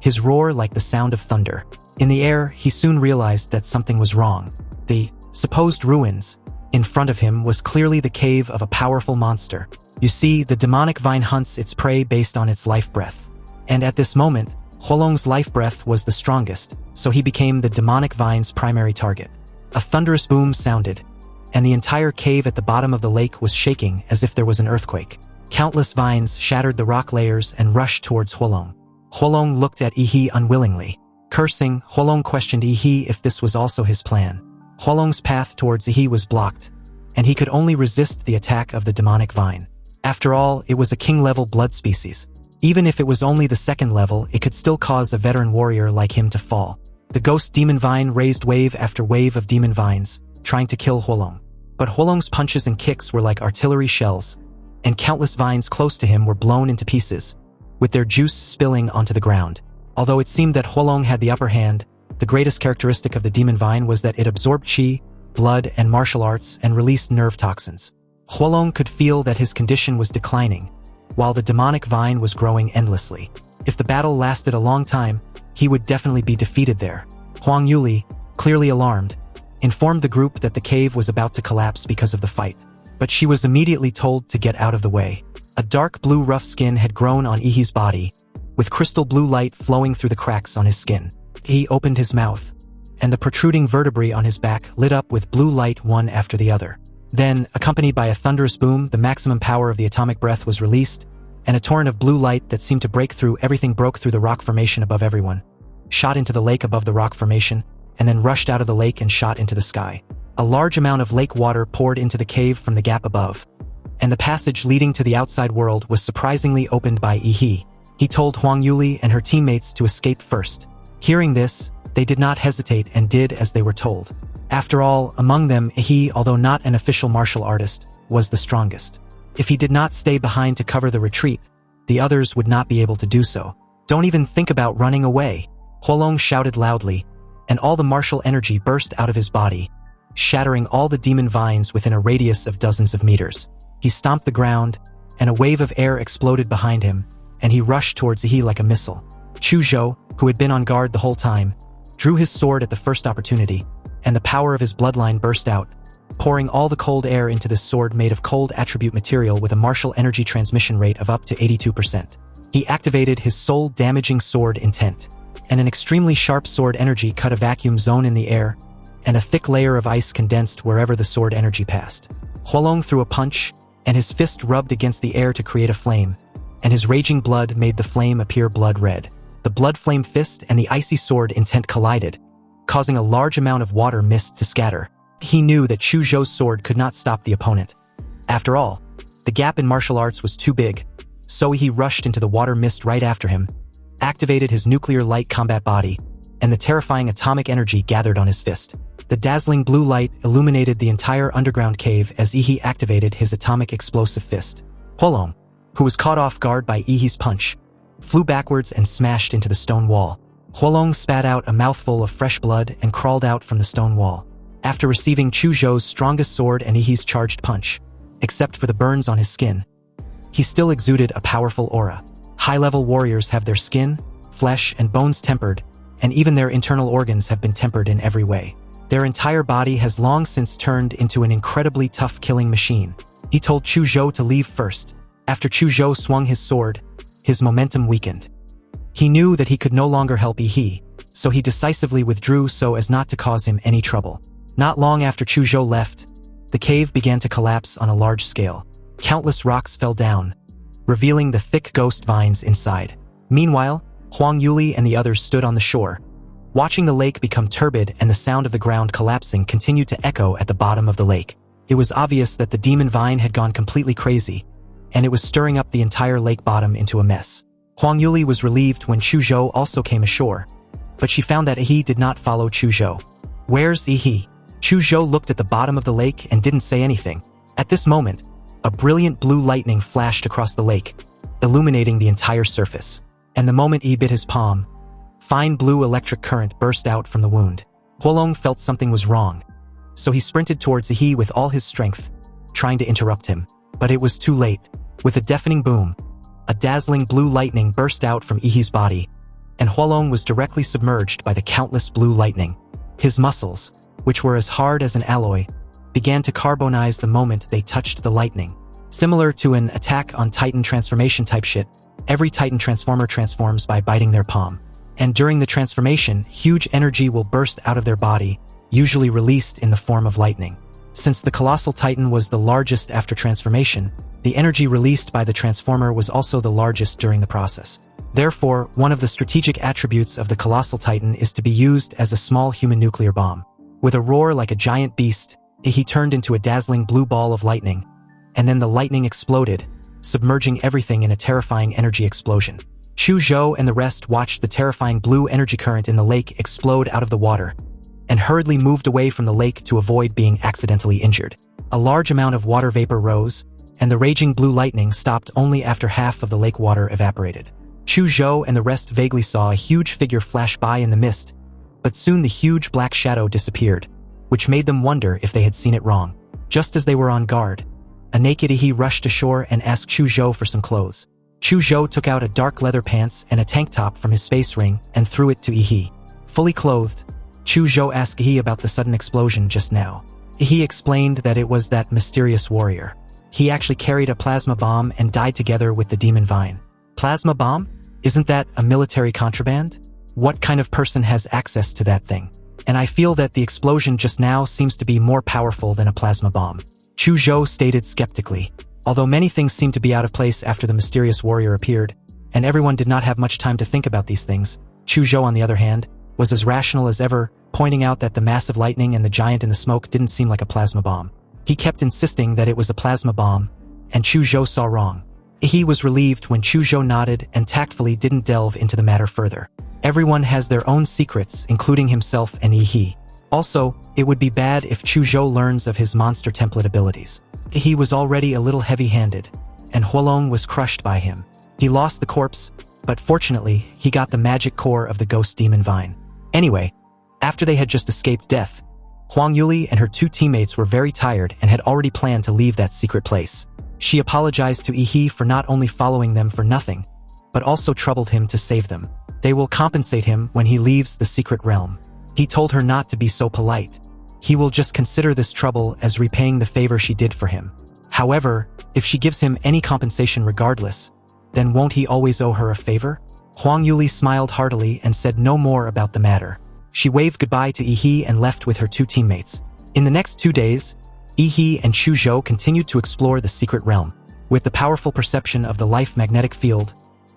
his roar like the sound of thunder. In the air, he soon realized that something was wrong. The supposed ruins in front of him was clearly the cave of a powerful monster. You see, the demonic vine hunts its prey based on its life breath. And at this moment, Huolong's life breath was the strongest, so he became the demonic vine's primary target. A thunderous boom sounded, and the entire cave at the bottom of the lake was shaking as if there was an earthquake. Countless vines shattered the rock layers and rushed towards Huolong. Huolong looked at Yi unwillingly. Cursing, Huolong questioned Yi if this was also his plan. Huolong's path towards Yi was blocked, and he could only resist the attack of the demonic vine. After all, it was a king-level blood species, Even if it was only the second level, it could still cause a veteran warrior like him to fall. The ghost demon vine raised wave after wave of demon vines, trying to kill Huolong. But Huolong's punches and kicks were like artillery shells, and countless vines close to him were blown into pieces, with their juice spilling onto the ground. Although it seemed that Huolong had the upper hand, the greatest characteristic of the demon vine was that it absorbed qi, blood, and martial arts and released nerve toxins. Huolong could feel that his condition was declining, while the demonic vine was growing endlessly. If the battle lasted a long time, he would definitely be defeated there. Huang Yuli, clearly alarmed, informed the group that the cave was about to collapse because of the fight. But she was immediately told to get out of the way. A dark blue rough skin had grown on Ihi's body, with crystal blue light flowing through the cracks on his skin. He opened his mouth, and the protruding vertebrae on his back lit up with blue light one after the other. Then, accompanied by a thunderous boom, the maximum power of the atomic breath was released, and a torrent of blue light that seemed to break through everything broke through the rock formation above everyone, shot into the lake above the rock formation, and then rushed out of the lake and shot into the sky. A large amount of lake water poured into the cave from the gap above, and the passage leading to the outside world was surprisingly opened by Ihi. He told Huang Yuli and her teammates to escape first. Hearing this, they did not hesitate and did as they were told. After all, among them, Ihi, although not an official martial artist, was the strongest. If he did not stay behind to cover the retreat, the others would not be able to do so. "Don't even think about running away," Huolong shouted loudly, and all the martial energy burst out of his body, shattering all the demon vines within a radius of dozens of meters. He stomped the ground, and a wave of air exploded behind him, and he rushed towards Ihi like a missile. Chuzhou, who had been on guard the whole time, drew his sword at the first opportunity, and the power of his bloodline burst out, pouring all the cold air into this sword made of cold attribute material with a martial energy transmission rate of up to 82%. He activated his soul-damaging sword intent, and an extremely sharp sword energy cut a vacuum zone in the air, and a thick layer of ice condensed wherever the sword energy passed. Huolong threw a punch, and his fist rubbed against the air to create a flame, and his raging blood made the flame appear blood red. The blood flame fist and the icy sword intent collided, causing a large amount of water mist to scatter. He knew that Chuzhou's sword could not stop the opponent. After all, the gap in martial arts was too big, so he rushed into the water mist right after him, activated his nuclear light combat body, and the terrifying atomic energy gathered on his fist. The dazzling blue light illuminated the entire underground cave as Ihi activated his atomic explosive fist. Huolong, who was caught off guard by Ihi's punch, flew backwards and smashed into the stone wall. Huolong spat out a mouthful of fresh blood and crawled out from the stone wall. After receiving Chuzhou's strongest sword and Ihi's charged punch, except for the burns on his skin, he still exuded a powerful aura. High-level warriors have their skin, flesh, and bones tempered, and even their internal organs have been tempered in every way. Their entire body has long since turned into an incredibly tough killing machine. He told Chuzhou to leave first. After Chuzhou swung his sword, his momentum weakened. He knew that he could no longer help Ihi, so he decisively withdrew so as not to cause him any trouble. Not long after Chuzhou left, the cave began to collapse on a large scale. Countless rocks fell down, revealing the thick ghost vines inside. Meanwhile, Huang Yuli and the others stood on the shore, watching the lake become turbid, and the sound of the ground collapsing continued to echo at the bottom of the lake. It was obvious that the demon vine had gone completely crazy, and it was stirring up the entire lake bottom into a mess. Huang Yuli was relieved when Chuzhou also came ashore, but she found that Ihi did not follow Chuzhou. "Where's Ihi?" Chuzhou looked at the bottom of the lake and didn't say anything. At this moment, a brilliant blue lightning flashed across the lake, illuminating the entire surface. And the moment Ihi bit his palm, fine blue electric current burst out from the wound. Huolong felt something was wrong, so he sprinted towards Ihi with all his strength, trying to interrupt him. But it was too late. With a deafening boom, a dazzling blue lightning burst out from Ihi's body, and Huolong was directly submerged by the countless blue lightning. His muscles, which were as hard as an alloy, began to carbonize the moment they touched the lightning. Similar to an Attack on Titan transformation type shit, every Titan transformer transforms by biting their palm. And during the transformation, huge energy will burst out of their body, usually released in the form of lightning. Since the Colossal Titan was the largest after transformation, the energy released by the transformer was also the largest during the process. Therefore, one of the strategic attributes of the Colossal Titan is to be used as a small human nuclear bomb. With a roar like a giant beast, he turned into a dazzling blue ball of lightning, and then the lightning exploded, submerging everything in a terrifying energy explosion. Chu Zhou and the rest watched the terrifying blue energy current in the lake explode out of the water, and hurriedly moved away from the lake to avoid being accidentally injured. A large amount of water vapor rose, and the raging blue lightning stopped only after half of the lake water evaporated. Chu Zhou and the rest vaguely saw a huge figure flash by in the mist, but soon the huge black shadow disappeared, which made them wonder if they had seen it wrong. Just as they were on guard, a naked Yi rushed ashore and asked Chu Zhou for some clothes. Chu Zhou took out a dark leather pants and a tank top from his space ring and threw it to Yi. Fully clothed, Chu Zhou asked Yi about the sudden explosion just now. Yi explained that it was that mysterious warrior. He actually carried a plasma bomb and died together with the demon vine. Plasma bomb? Isn't that a military contraband? What kind of person has access to that thing? And I feel that the explosion just now seems to be more powerful than a plasma bomb. Chu Zhou stated skeptically. Although many things seemed to be out of place after the mysterious warrior appeared, and everyone did not have much time to think about these things, Chu Zhou, on the other hand, was as rational as ever, pointing out that the massive lightning and the giant in the smoke didn't seem like a plasma bomb. He kept insisting that it was a plasma bomb, and Chu Zhou saw wrong. He was relieved when Chu Zhou nodded and tactfully didn't delve into the matter further. Everyone has their own secrets, including himself and Yi. Also, it would be bad if Chu Zhou learns of his monster template abilities. He was already a little heavy-handed, and Huolong was crushed by him. He lost the corpse, but fortunately, he got the magic core of the ghost demon vine. Anyway, after they had just escaped death, Huang Yuli and her two teammates were very tired and had already planned to leave that secret place. She apologized to Yi for not only following them for nothing, but also troubled him to save them. They will compensate him when he leaves the secret realm. He told her not to be so polite. He will just consider this trouble as repaying the favor she did for him. However, if she gives him any compensation regardless, then won't he always owe her a favor? Huang Yuli smiled heartily and said no more about the matter. She waved goodbye to Yi and left with her two teammates. In the next 2 days, Yi and Chu Zhou continued to explore the secret realm. With the powerful perception of the life magnetic field,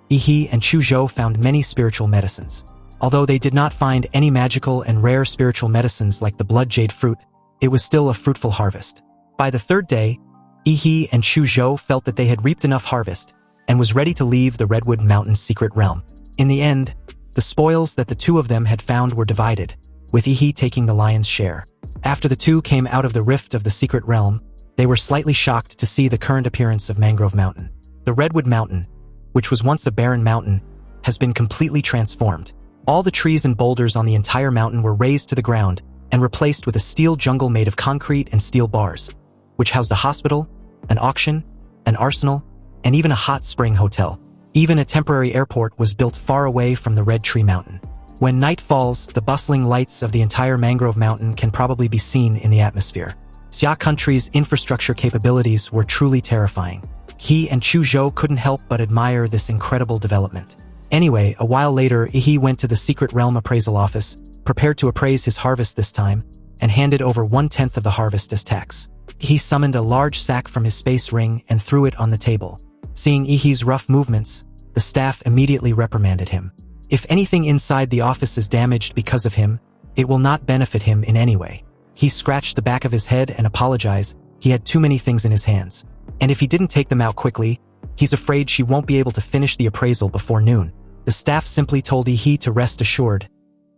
Yi and Chu Zhou found many spiritual medicines. Although they did not find any magical and rare spiritual medicines like the blood jade fruit, it was still a fruitful harvest. By the 3rd day, Yi and Chu Zhou felt that they had reaped enough harvest and was ready to leave the Redwood Mountains secret realm. In the end, the spoils that the two of them had found were divided, with Yi taking the lion's share. After the two came out of the rift of the secret realm, they were slightly shocked to see the current appearance of Mangrove Mountain. The Redwood Mountain, which was once a barren mountain, has been completely transformed. All the trees and boulders on the entire mountain were razed to the ground and replaced with a steel jungle made of concrete and steel bars, which housed a hospital, an auction, an arsenal, and even a hot spring hotel. Even a temporary airport was built far away from the Red Tree Mountain. When night falls, the bustling lights of the entire Mangrove Mountain can probably be seen in the atmosphere. Xia country's infrastructure capabilities were truly terrifying. He and Chu Zhou couldn't help but admire this incredible development. Anyway, a while later, Yi went to the Secret Realm Appraisal Office, prepared to appraise his harvest this time, and handed over 1/10 of the harvest as tax. He summoned a large sack from his space ring and threw it on the table. Seeing Yi's rough movements, the staff immediately reprimanded him. If anything inside the office is damaged because of him, it will not benefit him in any way. He scratched the back of his head and apologized. He had too many things in his hands. And if he didn't take them out quickly, he's afraid she won't be able to finish the appraisal before noon. The staff simply told Yi to rest assured.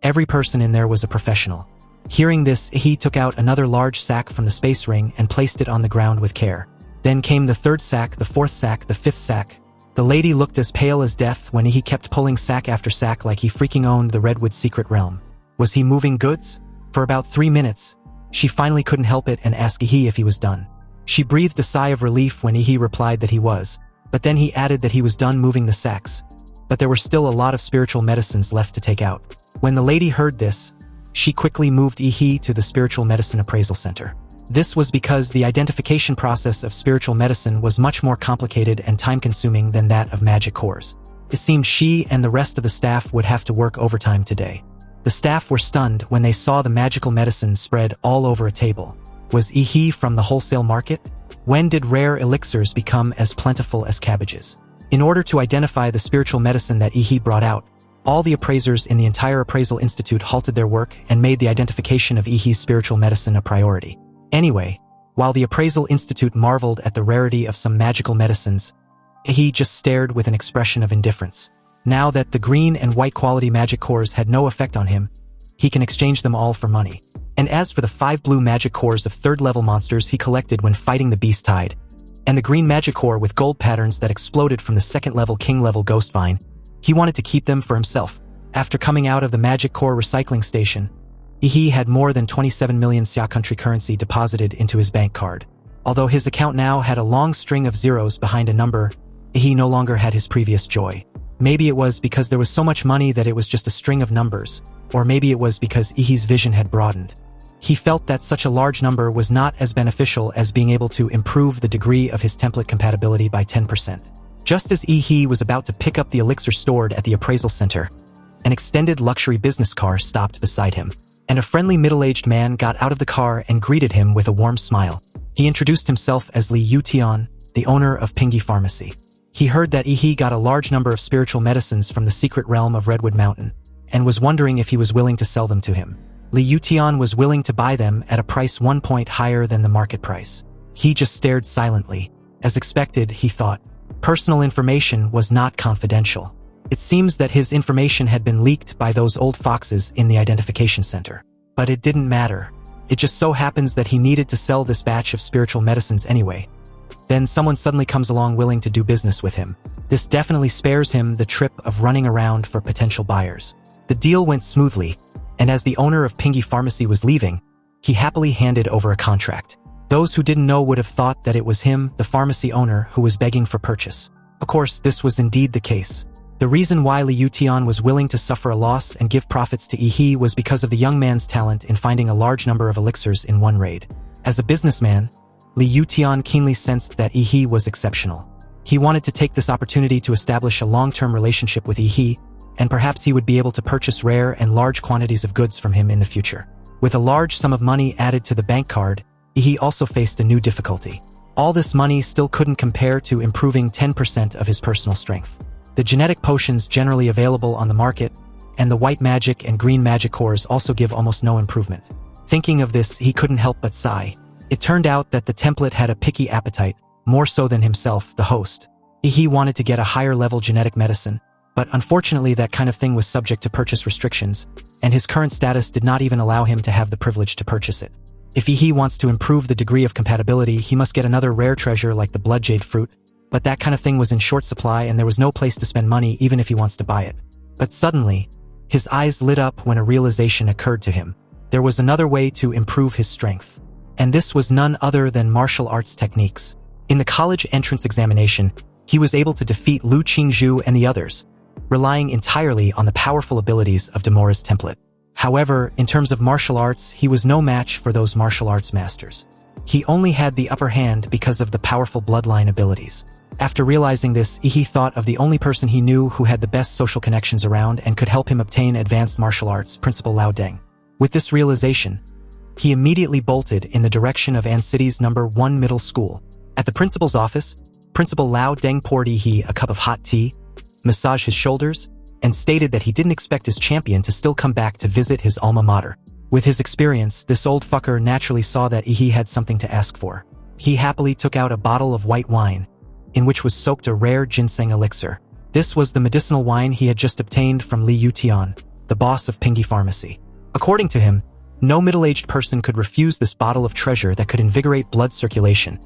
Every person in there was a professional. Hearing this, Yi took out another large sack from the space ring and placed it on the ground with care. Then came the 3rd sack, the 4th sack, the 5th sack. The lady looked as pale as death when Yi kept pulling sack after sack like he freaking owned the Redwood secret realm. Was he moving goods? For about 3 minutes, she finally couldn't help it and asked Yi if he was done. She breathed a sigh of relief when Yi replied that he was, but then he added that he was done moving the sacks. But there were still a lot of spiritual medicines left to take out. When the lady heard this, she quickly moved Yi to the Spiritual Medicine Appraisal Center. This was because the identification process of spiritual medicine was much more complicated and time-consuming than that of magic cores. It seemed she and the rest of the staff would have to work overtime today. The staff were stunned when they saw the magical medicine spread all over a table. Was Yi from the wholesale market? When did rare elixirs become as plentiful as cabbages? In order to identify the spiritual medicine that Yi brought out, all the appraisers in the entire appraisal institute halted their work and made the identification of Yi's spiritual medicine a priority. Anyway, while the appraisal institute marveled at the rarity of some magical medicines, He just stared with an expression of indifference. Now that the green and white quality magic cores had no effect on him, he can exchange them all for money. And as for the 5 blue magic cores of 3rd level monsters he collected when fighting the Beast Tide, and the green magic core with gold patterns that exploded from the 2nd level king level ghost vine, he wanted to keep them for himself. After coming out of the magic core recycling station, he had more than 27 million Xia country currency deposited into his bank card. Although his account now had a long string of zeros behind a number, he no longer had his previous joy. Maybe it was because there was so much money that it was just a string of numbers, or maybe it was because Ihi's vision had broadened. He felt that such a large number was not as beneficial as being able to improve the degree of his template compatibility by 10%. Just as Ihi was about to pick up the elixir stored at the appraisal center, an extended luxury business car stopped beside him, and a friendly middle-aged man got out of the car and greeted him with a warm smile. He introduced himself as Li Yutian, the owner of Pingy Pharmacy. He heard that Ihi got a large number of spiritual medicines from the secret realm of Redwood Mountain, and was wondering if he was willing to sell them to him. Li Yutian was willing to buy them at a price 1 point higher than the market price. He just stared silently. As expected, he thought. Personal information was not confidential. It seems that his information had been leaked by those old foxes in the identification center. But it didn't matter. It just so happens that he needed to sell this batch of spiritual medicines anyway. Then someone suddenly comes along willing to do business with him. This definitely spares him the trip of running around for potential buyers. The deal went smoothly, and as the owner of Pingy Pharmacy was leaving, he happily handed over a contract. Those who didn't know would have thought that it was him, the pharmacy owner, who was begging for purchase. Of course, this was indeed the case. The reason why Li Yutian was willing to suffer a loss and give profits to Ihi was because of the young man's talent in finding a large number of elixirs in one raid. As a businessman, Li Yutian keenly sensed that Ihi was exceptional. He wanted to take this opportunity to establish a long-term relationship with Ihi, and perhaps he would be able to purchase rare and large quantities of goods from him in the future. With a large sum of money added to the bank card, Ihi also faced a new difficulty. All this money still couldn't compare to improving 10% of his personal strength. The genetic potions generally available on the market, and the white magic and green magic cores also give almost no improvement. Thinking of this, he couldn't help but sigh. It turned out that the template had a picky appetite, more so than himself, the host. Ihi wanted to get a higher-level genetic medicine, but unfortunately that kind of thing was subject to purchase restrictions, and his current status did not even allow him to have the privilege to purchase it. If Ihi wants to improve the degree of compatibility, he must get another rare treasure like the blood jade fruit, but that kind of thing was in short supply and there was no place to spend money even if he wants to buy it. But suddenly, his eyes lit up when a realization occurred to him. There was another way to improve his strength. And this was none other than martial arts techniques. In the college entrance examination, he was able to defeat Lu Qingzhu and the others, relying entirely on the powerful abilities of Demora's template. However, in terms of martial arts, he was no match for those martial arts masters. He only had the upper hand because of the powerful bloodline abilities. After realizing this, Ihi thought of the only person he knew who had the best social connections around and could help him obtain advanced martial arts, Principal Lao Deng. With this realization, he immediately bolted in the direction of An City's number 1 middle school. At the principal's office, Principal Lao Deng poured Ihi a cup of hot tea, massaged his shoulders, and stated that he didn't expect his champion to still come back to visit his alma mater. With his experience, this old fucker naturally saw that Ihi had something to ask for. He happily took out a bottle of white wine, in which was soaked a rare ginseng elixir. This was the medicinal wine he had just obtained from Li Yutian, the boss of Pingy Pharmacy. According to him, no middle-aged person could refuse this bottle of treasure that could invigorate blood circulation,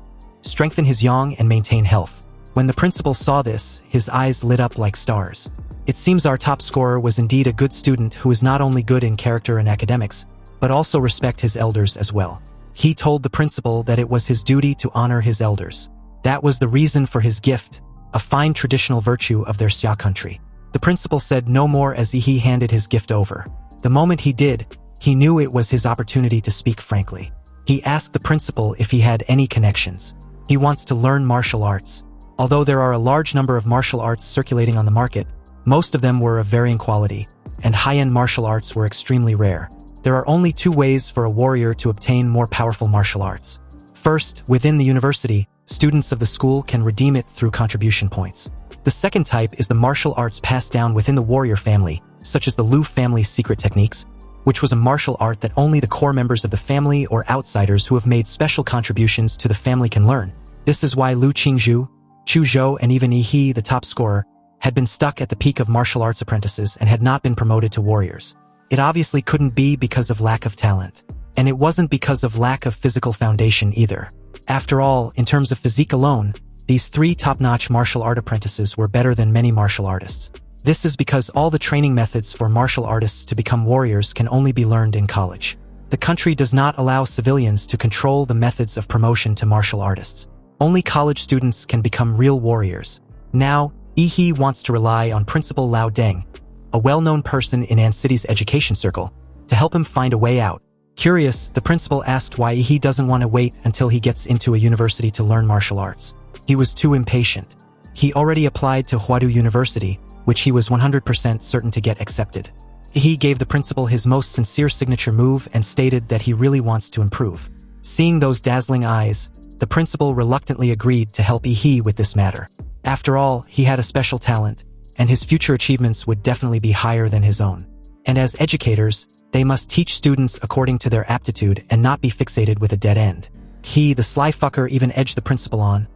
strengthen his yang, and maintain health. When the principal saw this, his eyes lit up like stars. It seems our top scorer was indeed a good student who is not only good in character and academics, but also respect his elders as well. He told the principal that it was his duty to honor his elders. That was the reason for his gift, a fine traditional virtue of their Xia country. The principal said no more as Ihi handed his gift over. The moment he did, he knew it was his opportunity to speak frankly. He asked the principal if he had any connections. He wants to learn martial arts. Although there are a large number of martial arts circulating on the market, most of them were of varying quality, and high-end martial arts were extremely rare. There are only 2 ways for a warrior to obtain more powerful martial arts. First, within the university, students of the school can redeem it through contribution points. The second type is the martial arts passed down within the warrior family, such as the Lu family's secret techniques, which was a martial art that only the core members of the family or outsiders who have made special contributions to the family can learn. This is why Lu Qingzhu, Chu Zhou and even Yi He, the top scorer, had been stuck at the peak of martial arts apprentices and had not been promoted to warriors. It obviously couldn't be because of lack of talent. And it wasn't because of lack of physical foundation either. After all, in terms of physique alone, these 3 top-notch martial art apprentices were better than many martial artists. This is because all the training methods for martial artists to become warriors can only be learned in college. The country does not allow civilians to control the methods of promotion to martial artists. Only college students can become real warriors. Now, Yi He wants to rely on Principal Lao Deng, a well-known person in An City's education circle, to help him find a way out. Curious, the principal asked why Yi He doesn't want to wait until he gets into a university to learn martial arts. He was too impatient. He already applied to Huadu University, which he was 100% certain to get accepted. He gave the principal his most sincere signature move and stated that he really wants to improve. Seeing those dazzling eyes, the principal reluctantly agreed to help Yi He with this matter. After all, he had a special talent, and his future achievements would definitely be higher than his own. And as educators, they must teach students according to their aptitude and not be fixated with a dead end. He, the sly fucker, even edged the principal on,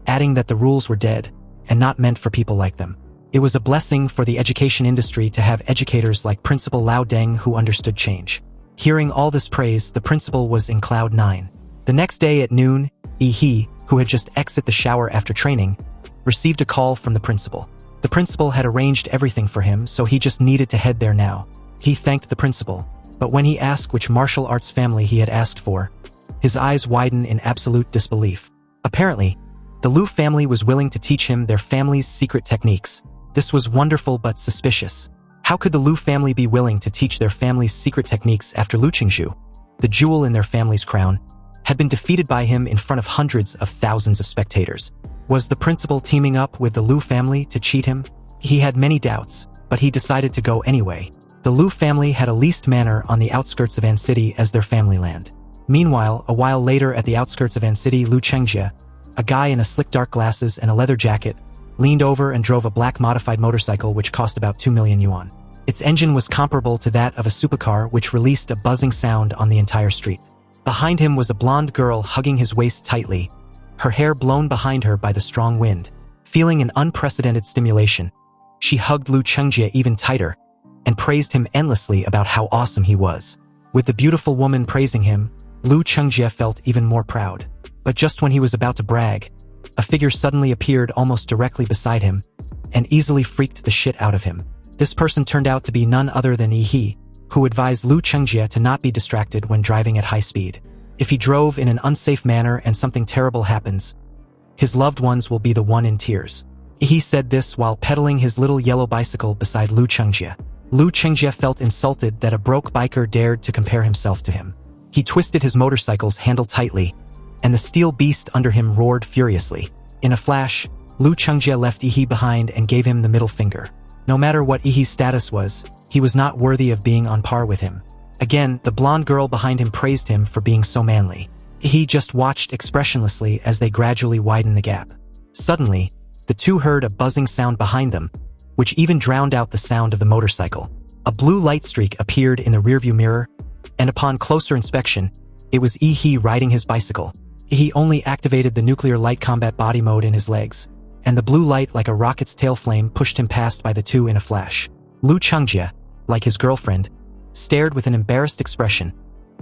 adding that the rules were dead and not meant for people like them. It was a blessing for the education industry to have educators like Principal Lao Deng who understood change. Hearing all this praise, the principal was in cloud 9. The next day at noon, Yi He, who had just exited the shower after training, received a call from the principal. The principal had arranged everything for him, so he just needed to head there now. He thanked the principal, but when he asked which martial arts family he had asked for, his eyes widened in absolute disbelief. Apparently, the Lu family was willing to teach him their family's secret techniques. This was wonderful but suspicious. How could the Lu family be willing to teach their family's secret techniques after Lu Qingzhu, the jewel in their family's crown, had been defeated by him in front of hundreds of thousands of spectators? Was the principal teaming up with the Lu family to cheat him? He had many doubts, but he decided to go anyway. The Lu family had a leased manor on the outskirts of An City as their family land. Meanwhile, a while later at the outskirts of An City, Lu Chengjie, a guy in a slick dark glasses and a leather jacket, leaned over and drove a black modified motorcycle which cost about 2 million yuan. Its engine was comparable to that of a supercar which released a buzzing sound on the entire street. Behind him was a blonde girl hugging his waist tightly, her hair blown behind her by the strong wind. Feeling an unprecedented stimulation, she hugged Lu Chengjie even tighter and praised him endlessly about how awesome he was. With the beautiful woman praising him, Lu Chengjie felt even more proud. But just when he was about to brag, a figure suddenly appeared almost directly beside him and easily freaked the shit out of him. This person turned out to be none other than Yi He, who advised Lu Chengjie to not be distracted when driving at high speed. If he drove in an unsafe manner and something terrible happens, his loved ones will be the one in tears. He said this while pedaling his little yellow bicycle beside Lu Chengjie. Lu Chengjie felt insulted that a broke biker dared to compare himself to him. He twisted his motorcycle's handle tightly, and the steel beast under him roared furiously. In a flash, Lu Chengjie left Yi He behind and gave him the middle finger. No matter what Yi He's status was, he was not worthy of being on par with him. Again, the blonde girl behind him praised him for being so manly. He just watched expressionlessly as they gradually widened the gap. Suddenly, the two heard a buzzing sound behind them, which even drowned out the sound of the motorcycle. A blue light streak appeared in the rearview mirror, and upon closer inspection, it was Yi He riding his bicycle. He only activated the nuclear light combat body mode in his legs, and the blue light like a rocket's tail flame pushed him past by the two in a flash. Lu Chengjie, like his girlfriend, stared with an embarrassed expression,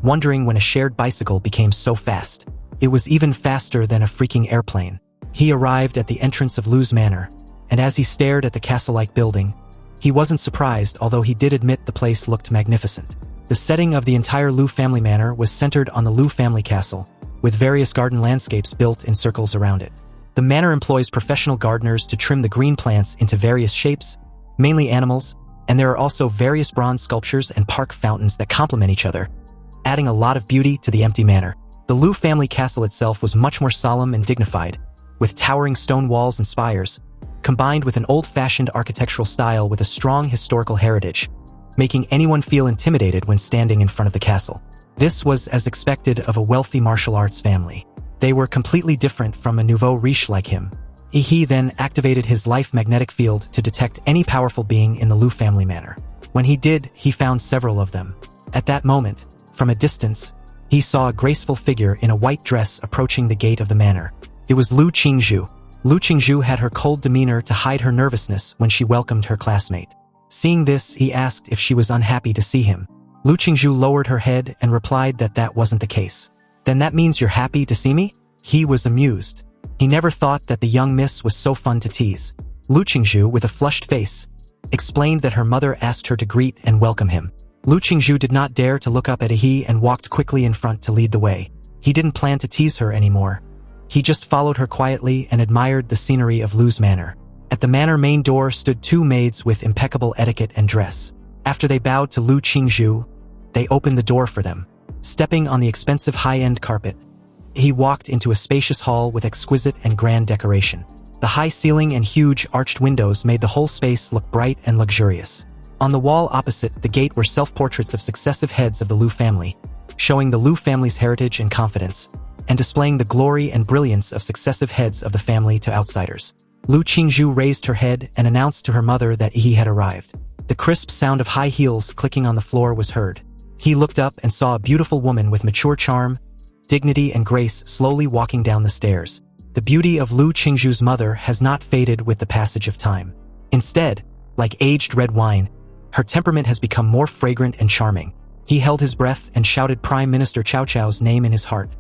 wondering when a shared bicycle became so fast. It was even faster than a freaking airplane. He arrived at the entrance of Lu's manor, and as he stared at the castle-like building, he wasn't surprised, although he did admit the place looked magnificent. The setting of the entire Lu family manor was centered on the Lu family castle, with various garden landscapes built in circles around it. The manor employs professional gardeners to trim the green plants into various shapes, mainly animals, and there are also various bronze sculptures and park fountains that complement each other, adding a lot of beauty to the empty manor. The Lu family castle itself was much more solemn and dignified, with towering stone walls and spires, combined with an old-fashioned architectural style with a strong historical heritage, making anyone feel intimidated when standing in front of the castle. This was as expected of a wealthy martial arts family. They were completely different from a nouveau riche like him. He then activated his life magnetic field to detect any powerful being in the Lu family manor. When he did, he found several of them. At that moment, from a distance, he saw a graceful figure in a white dress approaching the gate of the manor. It was Lu Qingzhu, Lu Qingzhu had her cold demeanor to hide her nervousness when she welcomed her classmate. Seeing this, he asked if she was unhappy to see him. Lu Qingzhu lowered her head and replied that that wasn't the case. Then that means you're happy to see me? He was amused. He never thought that the young miss was so fun to tease. Lu Qingzhu, with a flushed face, explained that her mother asked her to greet and welcome him. Lu Qingzhu did not dare to look up at he and walked quickly in front to lead the way. He didn't plan to tease her anymore. He just followed her quietly and admired the scenery of Lu's manor. At the manor main door stood two maids with impeccable etiquette and dress. After they bowed to Lu Qingzhu, they opened the door for them. Stepping on the expensive high-end carpet, he walked into a spacious hall with exquisite and grand decoration. The high ceiling and huge arched windows made the whole space look bright and luxurious. On the wall opposite the gate were self-portraits of successive heads of the Lu family, showing the Lu family's heritage and confidence, and displaying the glory and brilliance of successive heads of the family to outsiders. Lu Qingzhu raised her head and announced to her mother that he had arrived. The crisp sound of high heels clicking on the floor was heard. He looked up and saw a beautiful woman with mature charm, dignity and grace slowly walking down the stairs. The beauty of Lu Qingzhu's mother has not faded with the passage of time. Instead, like aged red wine, her temperament has become more fragrant and charming. He held his breath and shouted Prime Minister Cao Cao's name in his heart,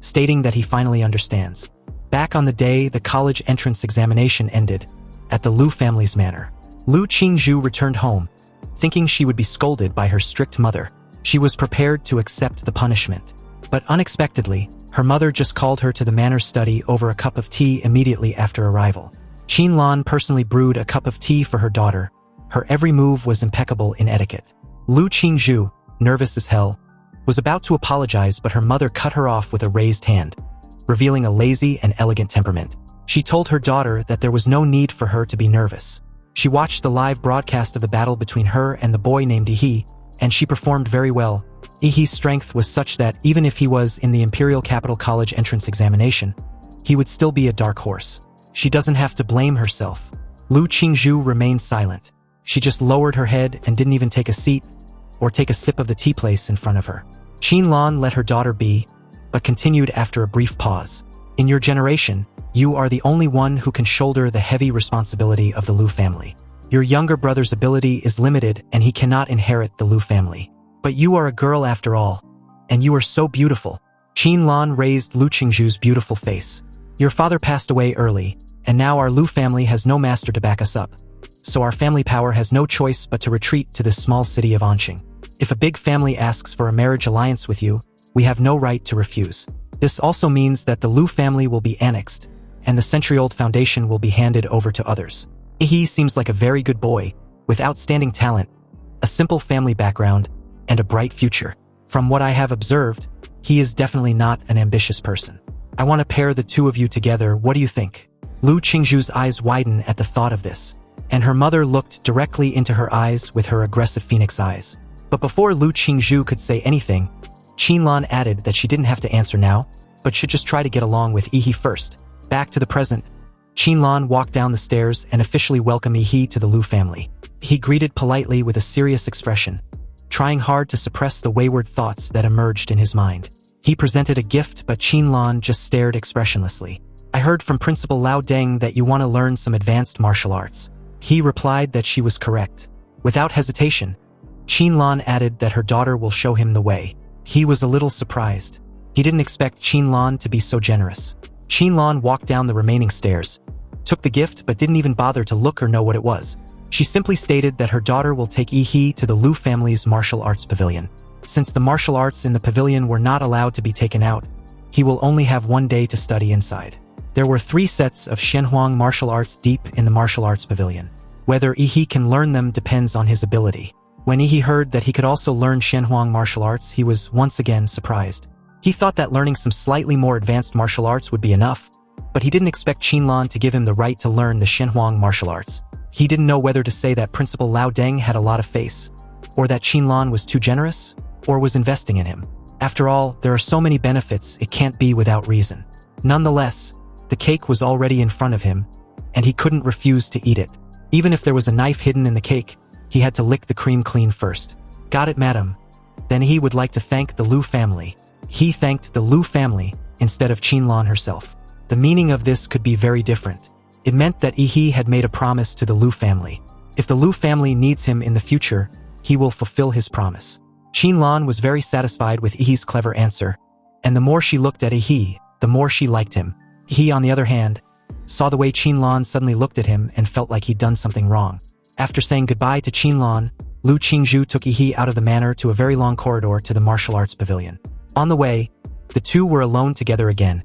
stating that he finally understands. Back on the day the college entrance examination ended, at the Lu family's manor, Lu Qingzhu returned home, thinking she would be scolded by her strict mother. She was prepared to accept the punishment. But unexpectedly, her mother just called her to the manor's study over a cup of tea immediately after arrival. Qin Lan personally brewed a cup of tea for her daughter. Her every move was impeccable in etiquette. Lu Qingzhu, nervous as hell, was about to apologize, but her mother cut her off with a raised hand, revealing a lazy and elegant temperament. She told her daughter that there was no need for her to be nervous. She watched the live broadcast of the battle between her and the boy named Yi, and she performed very well. Yi's strength was such that even if he was in the Imperial Capital College entrance examination, he would still be a dark horse. She doesn't have to blame herself. Lu Qingzhu remained silent. She just lowered her head and didn't even take a seat or take a sip of the tea place in front of her. Qin Lan let her daughter be, but continued after a brief pause. In your generation, you are the only one who can shoulder the heavy responsibility of the Lu family. Your younger brother's ability is limited and he cannot inherit the Lu family. But you are a girl after all, and you are so beautiful. Qin Lan raised Lu Qingzhu's beautiful face. Your father passed away early, and now our Lu family has no master to back us up. So our family power has no choice but to retreat to this small city of Anqing. If a big family asks for a marriage alliance with you, we have no right to refuse. This also means that the Lu family will be annexed, and the century-old foundation will be handed over to others. He seems like a very good boy, with outstanding talent, a simple family background, and a bright future. From what I have observed, he is definitely not an ambitious person. I want to pair the two of you together. What do you think? Lu Qingzhu's eyes widened at the thought of this, and her mother looked directly into her eyes with her aggressive phoenix eyes. But before Lu Qingzhu could say anything, Qin Lan added that she didn't have to answer now, but should just try to get along with Yi first. Back to the present, Qin Lan walked down the stairs and officially welcomed Yi to the Lu family. He greeted politely with a serious expression, trying hard to suppress the wayward thoughts that emerged in his mind. He presented a gift, but Qin Lan just stared expressionlessly. I heard from Principal Lao Deng that you want to learn some advanced martial arts. He replied that she was correct. Without hesitation, Qin Lan added that her daughter will show him the way. He was a little surprised. He didn't expect Qin Lan to be so generous. Qin Lan walked down the remaining stairs, took the gift but didn't even bother to look or know what it was. She simply stated that her daughter will take Yi to the Lu family's martial arts pavilion. Since the martial arts in the pavilion were not allowed to be taken out, he will only have 1 day to study inside. There were 3 sets of Shenhuang martial arts deep in the martial arts pavilion. Whether Yi can learn them depends on his ability. When Yi heard that he could also learn Shenhuang martial arts, he was once again surprised. He thought that learning some slightly more advanced martial arts would be enough, but he didn't expect Qin Lan to give him the right to learn the Shenhuang martial arts. He didn't know whether to say that Principal Lao Deng had a lot of face, or that Qin Lan was too generous, or was investing in him. After all, there are so many benefits, it can't be without reason. Nonetheless, the cake was already in front of him, and he couldn't refuse to eat it. Even if there was a knife hidden in the cake, he had to lick the cream clean first. Got it, madam. Then he would like to thank the Lu family. He thanked the Lu family instead of Qin Lan herself. The meaning of this could be very different. It meant that Yi had made a promise to the Lu family. If the Lu family needs him in the future, he will fulfill his promise. Qinlan was very satisfied with Yi's clever answer, and the more she looked at Yi, the more she liked him. Yi, on the other hand, saw the way Qinlan suddenly looked at him and felt like he'd done something wrong. After saying goodbye to Qinlan, Lu Qingzhu took Yi out of the manor to a very long corridor to the martial arts pavilion. On the way, the two were alone together again,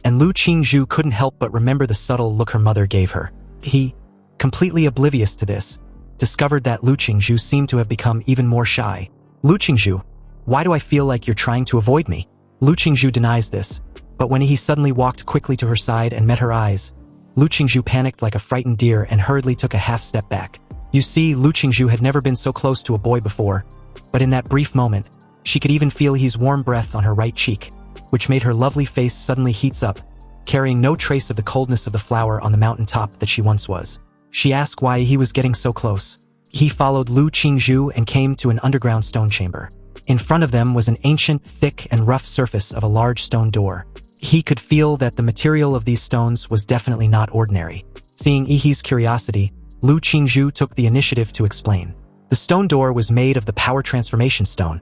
and Lu Qingzhu couldn't help but remember the subtle look her mother gave her. He, completely oblivious to this, discovered that Lu Qingzhu seemed to have become even more shy. Lu Qingzhu, why do I feel like you're trying to avoid me? Lu Qingzhu denies this, but when he suddenly walked quickly to her side and met her eyes, Lu Qingzhu panicked like a frightened deer and hurriedly took a half step back. You see, Lu Qingzhu had never been so close to a boy before, but in that brief moment, she could even feel his warm breath on her right cheek, which made her lovely face suddenly heats up, carrying no trace of the coldness of the flower on the mountain top that she once was. She asked why he was getting so close. He followed Lu Qingzhu and came to an underground stone chamber. In front of them was an ancient, thick, and rough surface of a large stone door. He could feel that the material of these stones was definitely not ordinary. Seeing Yi's curiosity, Lu Qingzhu took the initiative to explain. The stone door was made of the power transformation stone,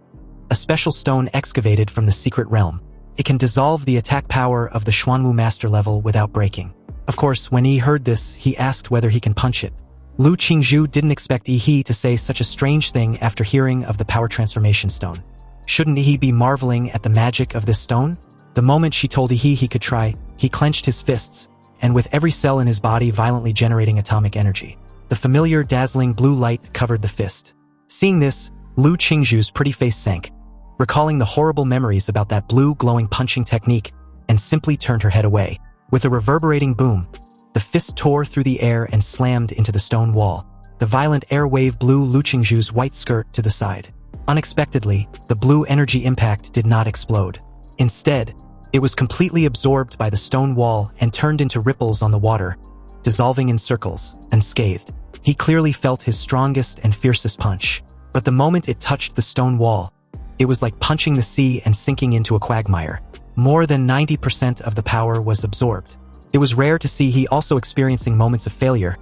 a special stone excavated from the secret realm. It can dissolve the attack power of the Xuanwu master level without breaking. Of course, when Yi heard this, he asked whether he can punch it. Lu Qingzhu didn't expect Yi to say such a strange thing after hearing of the power transformation stone. Shouldn't Yi be marveling at the magic of this stone? The moment she told Yi he could try, he clenched his fists, and with every cell in his body violently generating atomic energy. The familiar dazzling blue light covered the fist. Seeing this, Lu Qingzhu's pretty face sank, recalling the horrible memories about that blue glowing punching technique, and simply turned her head away. With a reverberating boom, the fist tore through the air and slammed into the stone wall. The violent air wave blew Lu Qingzhu's white skirt to the side. Unexpectedly, the blue energy impact did not explode. Instead, it was completely absorbed by the stone wall and turned into ripples on the water, dissolving in circles, unscathed. He clearly felt his strongest and fiercest punch. But the moment it touched the stone wall, it was like punching the sea and sinking into a quagmire. More than 90% of the power was absorbed. It was rare to see he also experiencing moments of failure,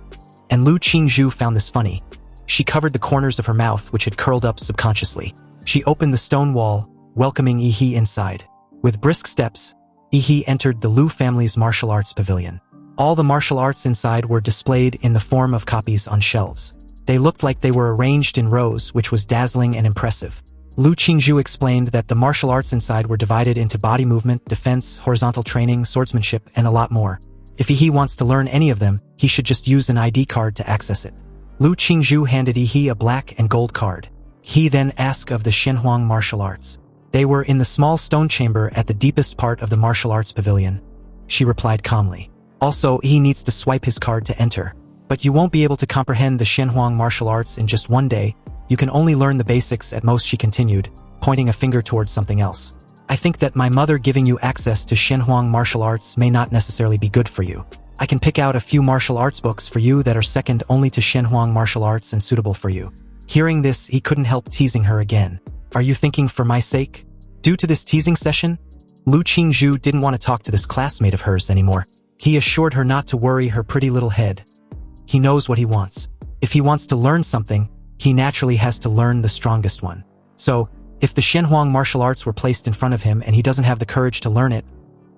and Lu Qingzhu found this funny. She covered the corners of her mouth, which had curled up subconsciously. She opened the stone wall, welcoming Yi inside. With brisk steps, Yi entered the Lu family's martial arts pavilion. All the martial arts inside were displayed in the form of copies on shelves. They looked like they were arranged in rows, which was dazzling and impressive. Lu Qingzhu explained that the martial arts inside were divided into body movement, defense, horizontal training, swordsmanship, and a lot more. If Yi wants to learn any of them, he should just use an ID card to access it. Lu Qingzhu handed Yi a black and gold card. He then asked of the Shenhuang martial arts. They were in the small stone chamber at the deepest part of the martial arts pavilion. She replied calmly. Also, he needs to swipe his card to enter. But you won't be able to comprehend the Shenhuang martial arts in just one day. You can only learn the basics at most, she continued, pointing a finger towards something else. I think that my mother giving you access to Shenhuang martial arts may not necessarily be good for you. I can pick out a few martial arts books for you that are second only to Shenhuang martial arts and suitable for you. Hearing this, he couldn't help teasing her again. Are you thinking for my sake? Due to this teasing session, Lu Qingzhu didn't want to talk to this classmate of hers anymore. He assured her not to worry her pretty little head. He knows what he wants. If he wants to learn something, he naturally has to learn the strongest one. So, if the Shenhuang martial arts were placed in front of him and he doesn't have the courage to learn it,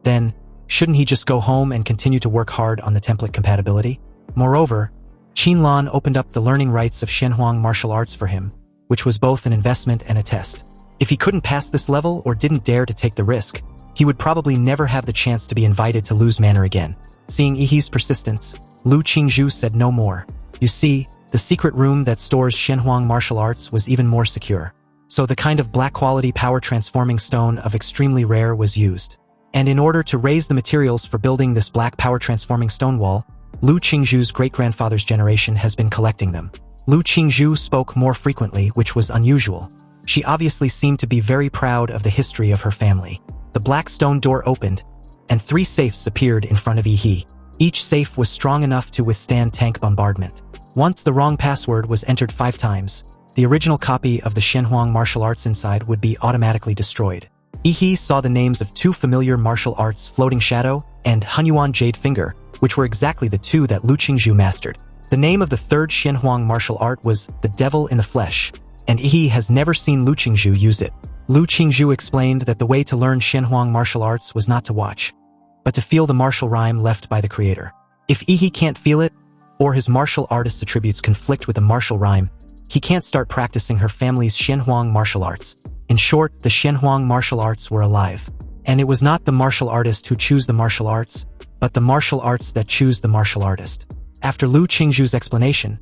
then shouldn't he just go home and continue to work hard on the template compatibility? Moreover, Qinlan opened up the learning rights of Shenhuang martial arts for him, which was both an investment and a test. If he couldn't pass this level or didn't dare to take the risk, he would probably never have the chance to be invited to Lu's manor again. Seeing Yi's persistence, Lu Qingzhu said no more. You see, the secret room that stores Shenhuang martial arts was even more secure. So the kind of black-quality power-transforming stone of extremely rare was used. And in order to raise the materials for building this black power-transforming stone wall, Lu Qingzhu's great-grandfather's generation has been collecting them. Lu Qingzhu spoke more frequently, which was unusual. She obviously seemed to be very proud of the history of her family. The black stone door opened, and 3 safes appeared in front of Yi. Each safe was strong enough to withstand tank bombardment. Once the wrong password was entered 5 times, the original copy of the Shenhuang martial arts inside would be automatically destroyed. Yi saw the names of two familiar martial arts, Floating Shadow and Hunyuan Jade Finger, which were exactly the two that Lu Qingzhu mastered. The name of the third Xianhuang martial art was the Devil in the Flesh, and Yi has never seen Lu Qingzhu use it. Lu Qingzhu explained that the way to learn Xianhuang martial arts was not to watch, but to feel the martial rhyme left by the creator. If Yi can't feel it, or his martial artist's attributes conflict with the martial rhyme, he can't start practicing her family's Xianhuang martial arts. In short, the Xianhuang martial arts were alive. And it was not the martial artist who chose the martial arts, but the martial arts that choose the martial artist. After Lu Qingzhu's explanation,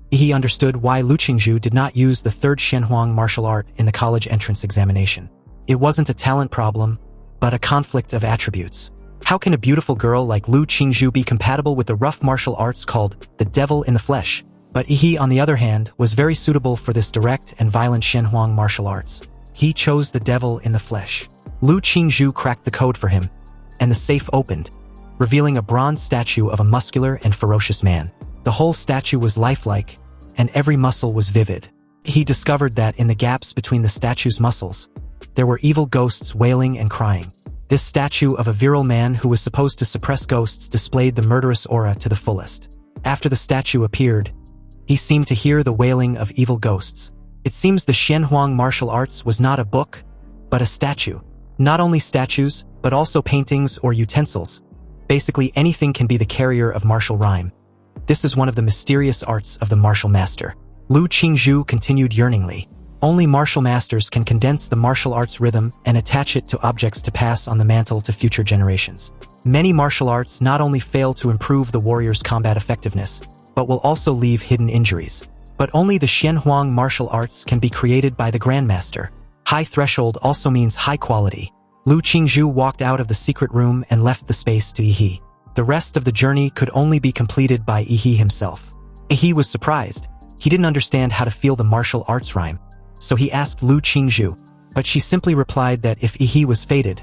he understood why Lu Qingzhu did not use the third Xianhuang martial art in the college entrance examination. It wasn't a talent problem, but a conflict of attributes. How can a beautiful girl like Lu Qingzhu be compatible with the rough martial arts called the Devil in the Flesh? But Yi, on the other hand, was very suitable for this direct and violent Xianhuang martial arts. He chose the Devil in the Flesh. Lu Qingzhu cracked the code for him, and the safe opened, revealing a bronze statue of a muscular and ferocious man. The whole statue was lifelike, and every muscle was vivid. He discovered that in the gaps between the statue's muscles, there were evil ghosts wailing and crying. This statue of a virile man who was supposed to suppress ghosts displayed the murderous aura to the fullest. After the statue appeared, he seemed to hear the wailing of evil ghosts. It seems the Xianhuang martial arts was not a book, but a statue. Not only statues, but also paintings or utensils. Basically anything can be the carrier of martial rhyme. This is one of the mysterious arts of the martial master. Lu Qingzhu continued yearningly. Only martial masters can condense the martial arts rhythm and attach it to objects to pass on the mantle to future generations. Many martial arts not only fail to improve the warrior's combat effectiveness, but will also leave hidden injuries. But only the Xianhuang martial arts can be created by the Grandmaster. High threshold also means high quality. Lu Qingzhu walked out of the secret room and left the space to Yi. The rest of the journey could only be completed by Yi himself. Yi was surprised. He didn't understand how to feel the martial arts rhyme. So he asked Lu Qingzhu, but she simply replied that if Yi was fated,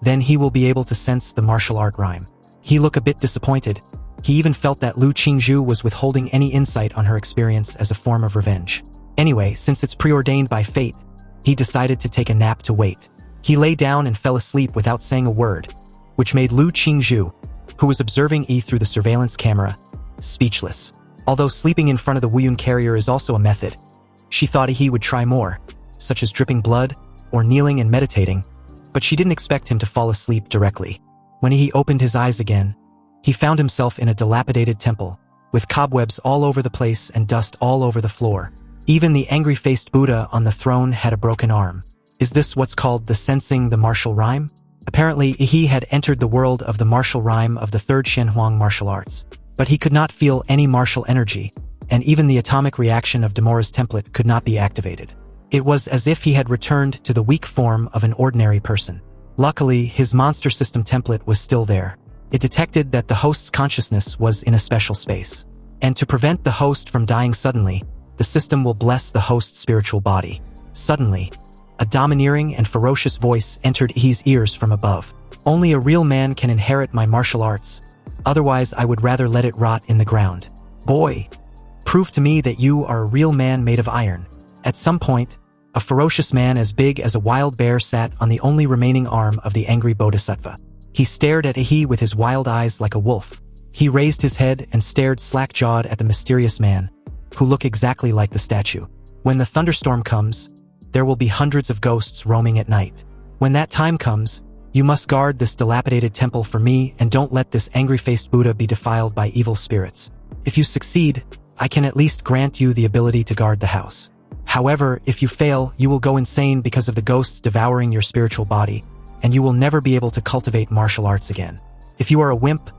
then he will be able to sense the martial art rhyme. He looked a bit disappointed. He even felt that Lu Qingzhu was withholding any insight on her experience as a form of revenge. Anyway, since it's preordained by fate, he decided to take a nap to wait. He lay down and fell asleep without saying a word, which made Lu Qingzhu, who was observing Yi through the surveillance camera, speechless. Although sleeping in front of the Wuyun carrier is also a method, she thought he would try more, such as dripping blood or kneeling and meditating, but she didn't expect him to fall asleep directly. When he opened his eyes again, he found himself in a dilapidated temple, with cobwebs all over the place and dust all over the floor. Even the angry-faced Buddha on the throne had a broken arm. Is this what's called the sensing the martial rhyme? Apparently, he had entered the world of the martial rhyme of the third Xianhuang martial arts, but he could not feel any martial energy, and even the atomic reaction of Demora's template could not be activated. It was as if he had returned to the weak form of an ordinary person. Luckily, his monster system template was still there. It detected that the host's consciousness was in a special space. And to prevent the host from dying suddenly, the system will bless the host's spiritual body. Suddenly, a domineering and ferocious voice entered Yi's ears from above. Only a real man can inherit my martial arts. Otherwise, I would rather let it rot in the ground. Boy, prove to me that you are a real man made of iron. At some point, a ferocious man as big as a wild bear sat on the only remaining arm of the angry bodhisattva. He stared at Yi with his wild eyes like a wolf. He raised his head and stared slack-jawed at the mysterious man, who looked exactly like the statue. When the thunderstorm comes, there will be hundreds of ghosts roaming at night. When that time comes, you must guard this dilapidated temple for me and don't let this angry-faced Buddha be defiled by evil spirits. If you succeed, I can at least grant you the ability to guard the house. However, if you fail, you will go insane because of the ghosts devouring your spiritual body, and you will never be able to cultivate martial arts again. If you are a wimp,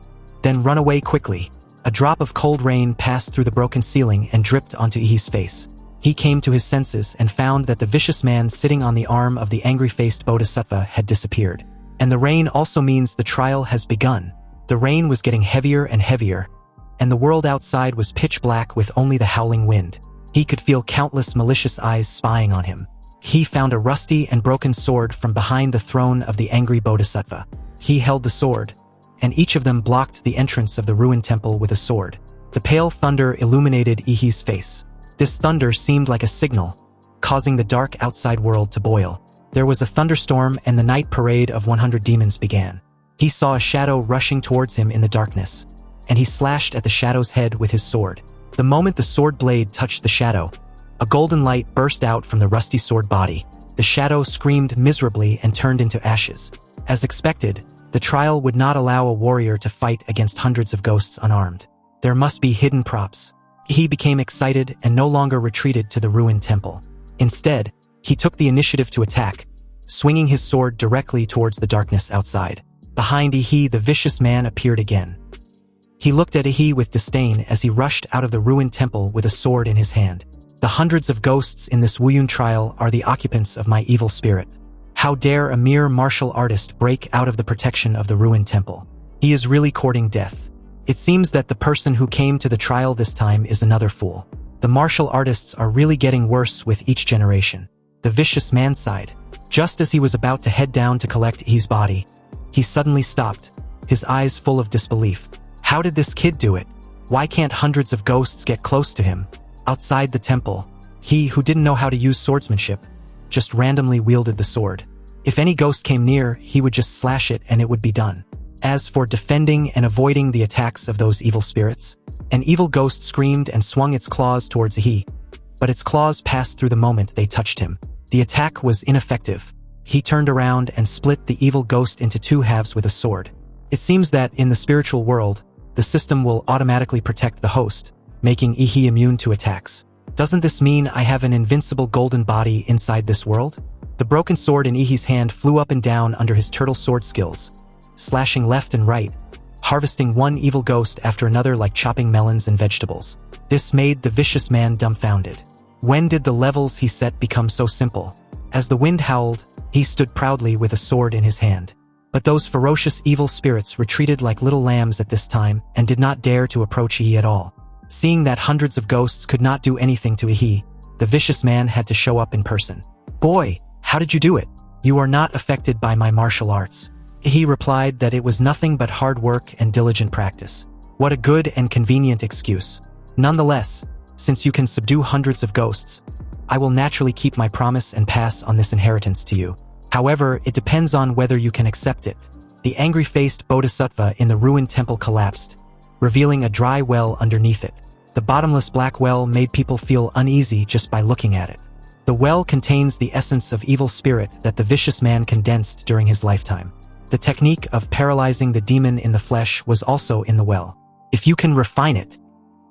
then run away quickly. A drop of cold rain passed through the broken ceiling and dripped onto Yi's face. He came to his senses and found that the vicious man sitting on the arm of the angry-faced bodhisattva had disappeared. And the rain also means the trial has begun. The rain was getting heavier and heavier, and the world outside was pitch black with only the howling wind. He could feel countless malicious eyes spying on him. He found a rusty and broken sword from behind the throne of the angry bodhisattva. He held the sword, and each of them blocked the entrance of the ruined temple with a sword. The pale thunder illuminated Yi's face. This thunder seemed like a signal, causing the dark outside world to boil. There was a thunderstorm and the night parade of 100 demons began. He saw a shadow rushing towards him in the darkness, and he slashed at the shadow's head with his sword. The moment the sword blade touched the shadow, a golden light burst out from the rusty sword body. The shadow screamed miserably and turned into ashes. As expected, the trial would not allow a warrior to fight against hundreds of ghosts unarmed. There must be hidden props. He became excited and no longer retreated to the ruined temple. Instead, he took the initiative to attack, swinging his sword directly towards the darkness outside. Behind Ihi, the vicious man appeared again. He looked at Ihi with disdain as he rushed out of the ruined temple with a sword in his hand. The hundreds of ghosts in this Wuyun trial are the occupants of my evil spirit. How dare a mere martial artist break out of the protection of the ruined temple? He is really courting death. It seems that the person who came to the trial this time is another fool. The martial artists are really getting worse with each generation. The vicious man sighed. Just as he was about to head down to collect Ihi's body, he suddenly stopped, his eyes full of disbelief. How did this kid do it? Why can't hundreds of ghosts get close to him? Outside the temple, he, who didn't know how to use swordsmanship, just randomly wielded the sword. If any ghost came near, he would just slash it and it would be done. As for defending and avoiding the attacks of those evil spirits, an evil ghost screamed and swung its claws towards Ihi, but its claws passed through the moment they touched him. The attack was ineffective. He turned around and split the evil ghost into two halves with a sword. It seems that in the spiritual world, the system will automatically protect the host, making Ihi immune to attacks. Doesn't this mean I have an invincible golden body inside this world? The broken sword in Ihi's hand flew up and down under his turtle sword skills, slashing left and right, harvesting one evil ghost after another like chopping melons and vegetables. This made the vicious man dumbfounded. When did the levels he set become so simple? As the wind howled, he stood proudly with a sword in his hand. But those ferocious evil spirits retreated like little lambs at this time and did not dare to approach Ihi at all. Seeing that hundreds of ghosts could not do anything to Ihi, the vicious man had to show up in person. "Boy, how did you do it? You are not affected by my martial arts." Ihi replied that it was nothing but hard work and diligent practice. What a good and convenient excuse. Nonetheless, since you can subdue hundreds of ghosts, I will naturally keep my promise and pass on this inheritance to you. However, it depends on whether you can accept it. The angry-faced bodhisattva in the ruined temple collapsed, revealing a dry well underneath it. The bottomless black well made people feel uneasy just by looking at it. The well contains the essence of evil spirit that the vicious man condensed during his lifetime. The technique of paralyzing the demon in the flesh was also in the well. If you can refine it.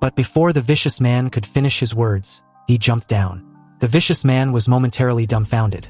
But before the vicious man could finish his words, he jumped down. The vicious man was momentarily dumbfounded,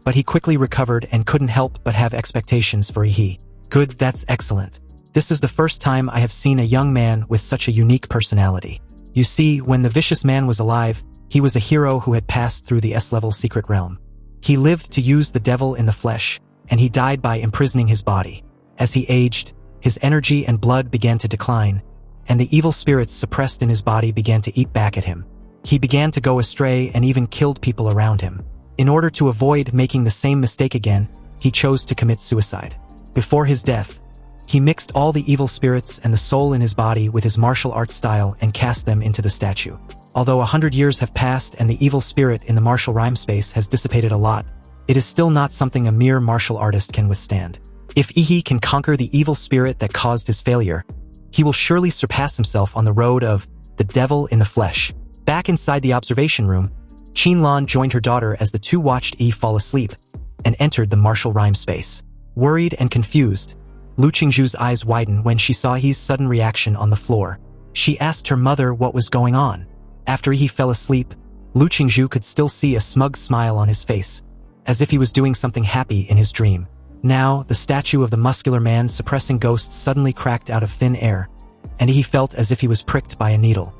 but he quickly recovered and couldn't help but have expectations for Ihi. Good, that's excellent. This is the first time I have seen a young man with such a unique personality. You see, when the vicious man was alive, he was a hero who had passed through the S-level secret realm. He lived to use the devil in the flesh, and he died by imprisoning his body. As he aged, his energy and blood began to decline, and the evil spirits suppressed in his body began to eat back at him. He began to go astray and even killed people around him. In order to avoid making the same mistake again, he chose to commit suicide. Before his death, he mixed all the evil spirits and the soul in his body with his martial arts style and cast them into the statue. Although 100 years have passed and the evil spirit in the martial rhyme space has dissipated a lot, it is still not something a mere martial artist can withstand. If Ihi can conquer the evil spirit that caused his failure, he will surely surpass himself on the road of the devil in the flesh. Back inside the observation room, Qinlan joined her daughter as the two watched Yi fall asleep and entered the martial rhyme space. Worried and confused, Lu Qingzhu's eyes widened when she saw Yi's sudden reaction on the floor. She asked her mother what was going on. After Yi fell asleep, Lu Qingzhu could still see a smug smile on his face, as if he was doing something happy in his dream. Now, the statue of the muscular man suppressing ghosts suddenly cracked out of thin air, and he felt as if he was pricked by a needle.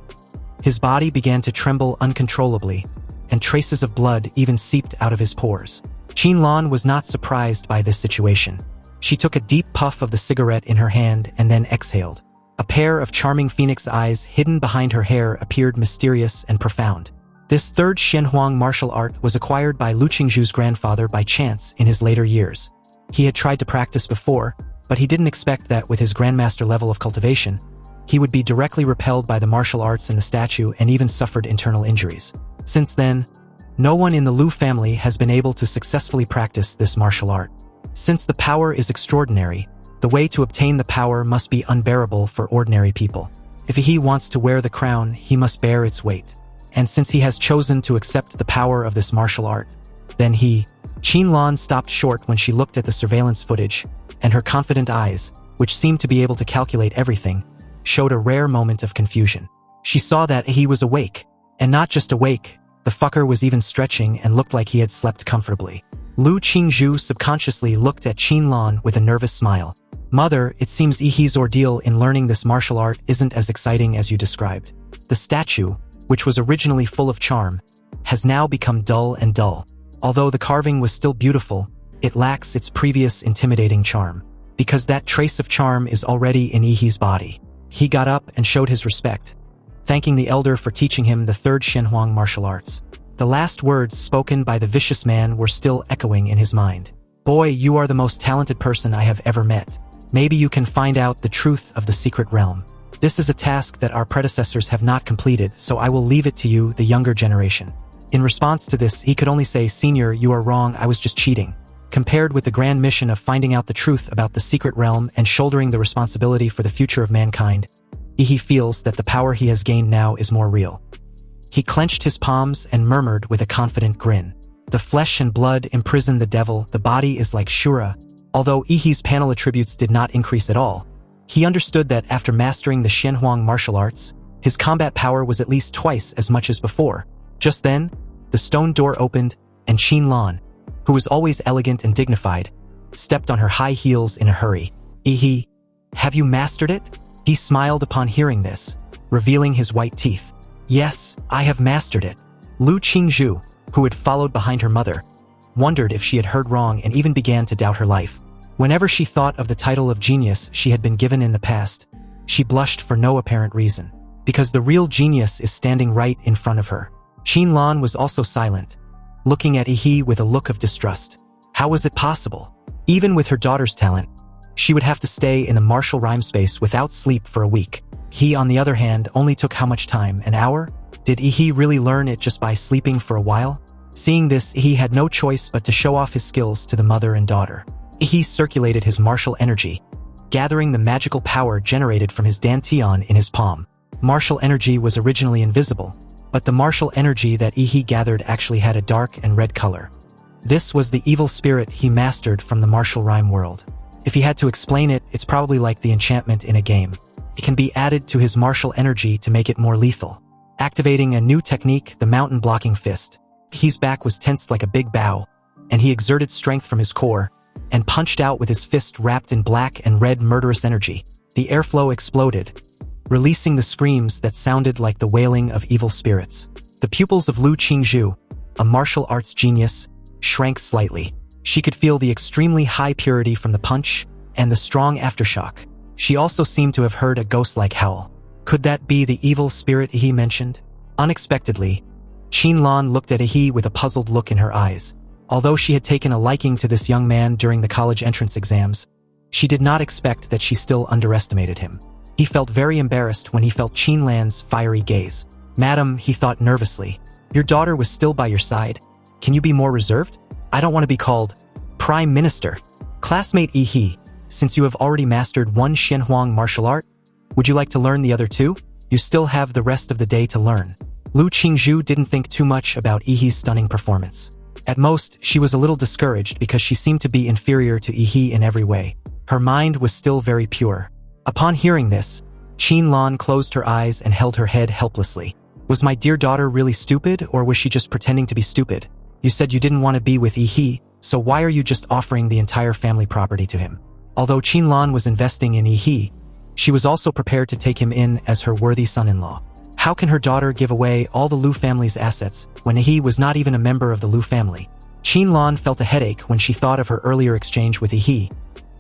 His body began to tremble uncontrollably, and traces of blood even seeped out of his pores. Qinlan was not surprised by this situation. She took a deep puff of the cigarette in her hand and then exhaled. A pair of charming phoenix eyes hidden behind her hair appeared mysterious and profound. This third Shenhuang martial art was acquired by Lu Qingzhu's grandfather by chance in his later years. He had tried to practice before, but he didn't expect that with his grandmaster level of cultivation, he would be directly repelled by the martial arts in the statue and even suffered internal injuries. Since then, No one in the Lu family has been able to successfully practice this martial art. Since the power is extraordinary, the way to obtain the power must be unbearable for ordinary people. If he wants to wear the crown, he must bear its weight. And since he has chosen to accept the power of this martial art, then Qinlan stopped short when she looked at the surveillance footage, and her confident eyes, which seemed to be able to calculate everything, showed a rare moment of confusion. She saw that he was awake, and not just awake, the fucker was even stretching and looked like he had slept comfortably. Lu Qingzhu subconsciously looked at Qinlan with a nervous smile. Mother, it seems Yi's ordeal in learning this martial art isn't as exciting as you described. The statue, which was originally full of charm, has now become dull and dull. Although the carving was still beautiful, it lacks its previous intimidating charm. Because that trace of charm is already in Yi's body. He got up and showed his respect, thanking the elder for teaching him the third Shenhuang martial arts. The last words spoken by the vicious man were still echoing in his mind. Boy, you are the most talented person I have ever met. Maybe you can find out the truth of the secret realm. This is a task that our predecessors have not completed, so I will leave it to you, the younger generation. In response to this, he could only say, Senior, you are wrong, I was just cheating. Compared with the grand mission of finding out the truth about the secret realm and shouldering the responsibility for the future of mankind, he feels that the power he has gained now is more real. He clenched his palms and murmured with a confident grin. The flesh and blood imprison the devil, the body is like Shura. Although Yi's panel attributes did not increase at all, he understood that after mastering the Shenhuang martial arts, his combat power was at least twice as much as before. Just then, the stone door opened, and Qinlan, who was always elegant and dignified, stepped on her high heels in a hurry. Yi, have you mastered it? He smiled upon hearing this, revealing his white teeth. Yes, I have mastered it. Lu Qingzhu, who had followed behind her mother, wondered if she had heard wrong and even began to doubt her life. Whenever she thought of the title of genius she had been given in the past, she blushed for no apparent reason, because the real genius is standing right in front of her. Qinlan was also silent, looking at Yi with a look of distrust. How was it possible? Even with her daughter's talent, she would have to stay in the martial rhyme space without sleep for a week. He, on the other hand, only took how much time? An hour? Did Yi really learn it just by sleeping for a while? Seeing this, he had no choice but to show off his skills to the mother and daughter. He circulated his martial energy, gathering the magical power generated from his dantian in his palm. Martial energy was originally invisible, but the martial energy that Yi gathered actually had a dark and red color. This was the evil spirit he mastered from the martial rhyme world. If he had to explain it, it's probably like the enchantment in a game. It can be added to his martial energy to make it more lethal. Activating a new technique, the mountain blocking fist. Yi's back was tensed like a big bow, and he exerted strength from his core, and punched out with his fist wrapped in black and red murderous energy. The airflow exploded, releasing the screams that sounded like the wailing of evil spirits. The pupils of Lu Qingzhu, a martial arts genius, shrank slightly. She could feel the extremely high purity from the punch and the strong aftershock. She also seemed to have heard a ghost-like howl. Could that be the evil spirit Yi mentioned? Unexpectedly, Qinlan looked at Yi with a puzzled look in her eyes. Although she had taken a liking to this young man during the college entrance exams, she did not expect that she still underestimated him. He felt very embarrassed when he felt Qinlan's fiery gaze. Madam, he thought nervously, your daughter was still by your side. Can you be more reserved? I don't want to be called Prime Minister. Classmate Yi, since you have already mastered one Shenhuang martial art, would you like to learn the other two? You still have the rest of the day to learn. Lu Qingzhu didn't think too much about Yi's stunning performance. At most, she was a little discouraged because she seemed to be inferior to Yi in every way. Her mind was still very pure. Upon hearing this, Qinlan closed her eyes and held her head helplessly. Was my dear daughter really stupid, or was she just pretending to be stupid? You said you didn't want to be with Yi, so why are you just offering the entire family property to him? Although Qinlan was investing in Yi, she was also prepared to take him in as her worthy son-in-law. How can her daughter give away all the Lu family's assets when Yi was not even a member of the Lu family? Qinlan felt a headache when she thought of her earlier exchange with Yi,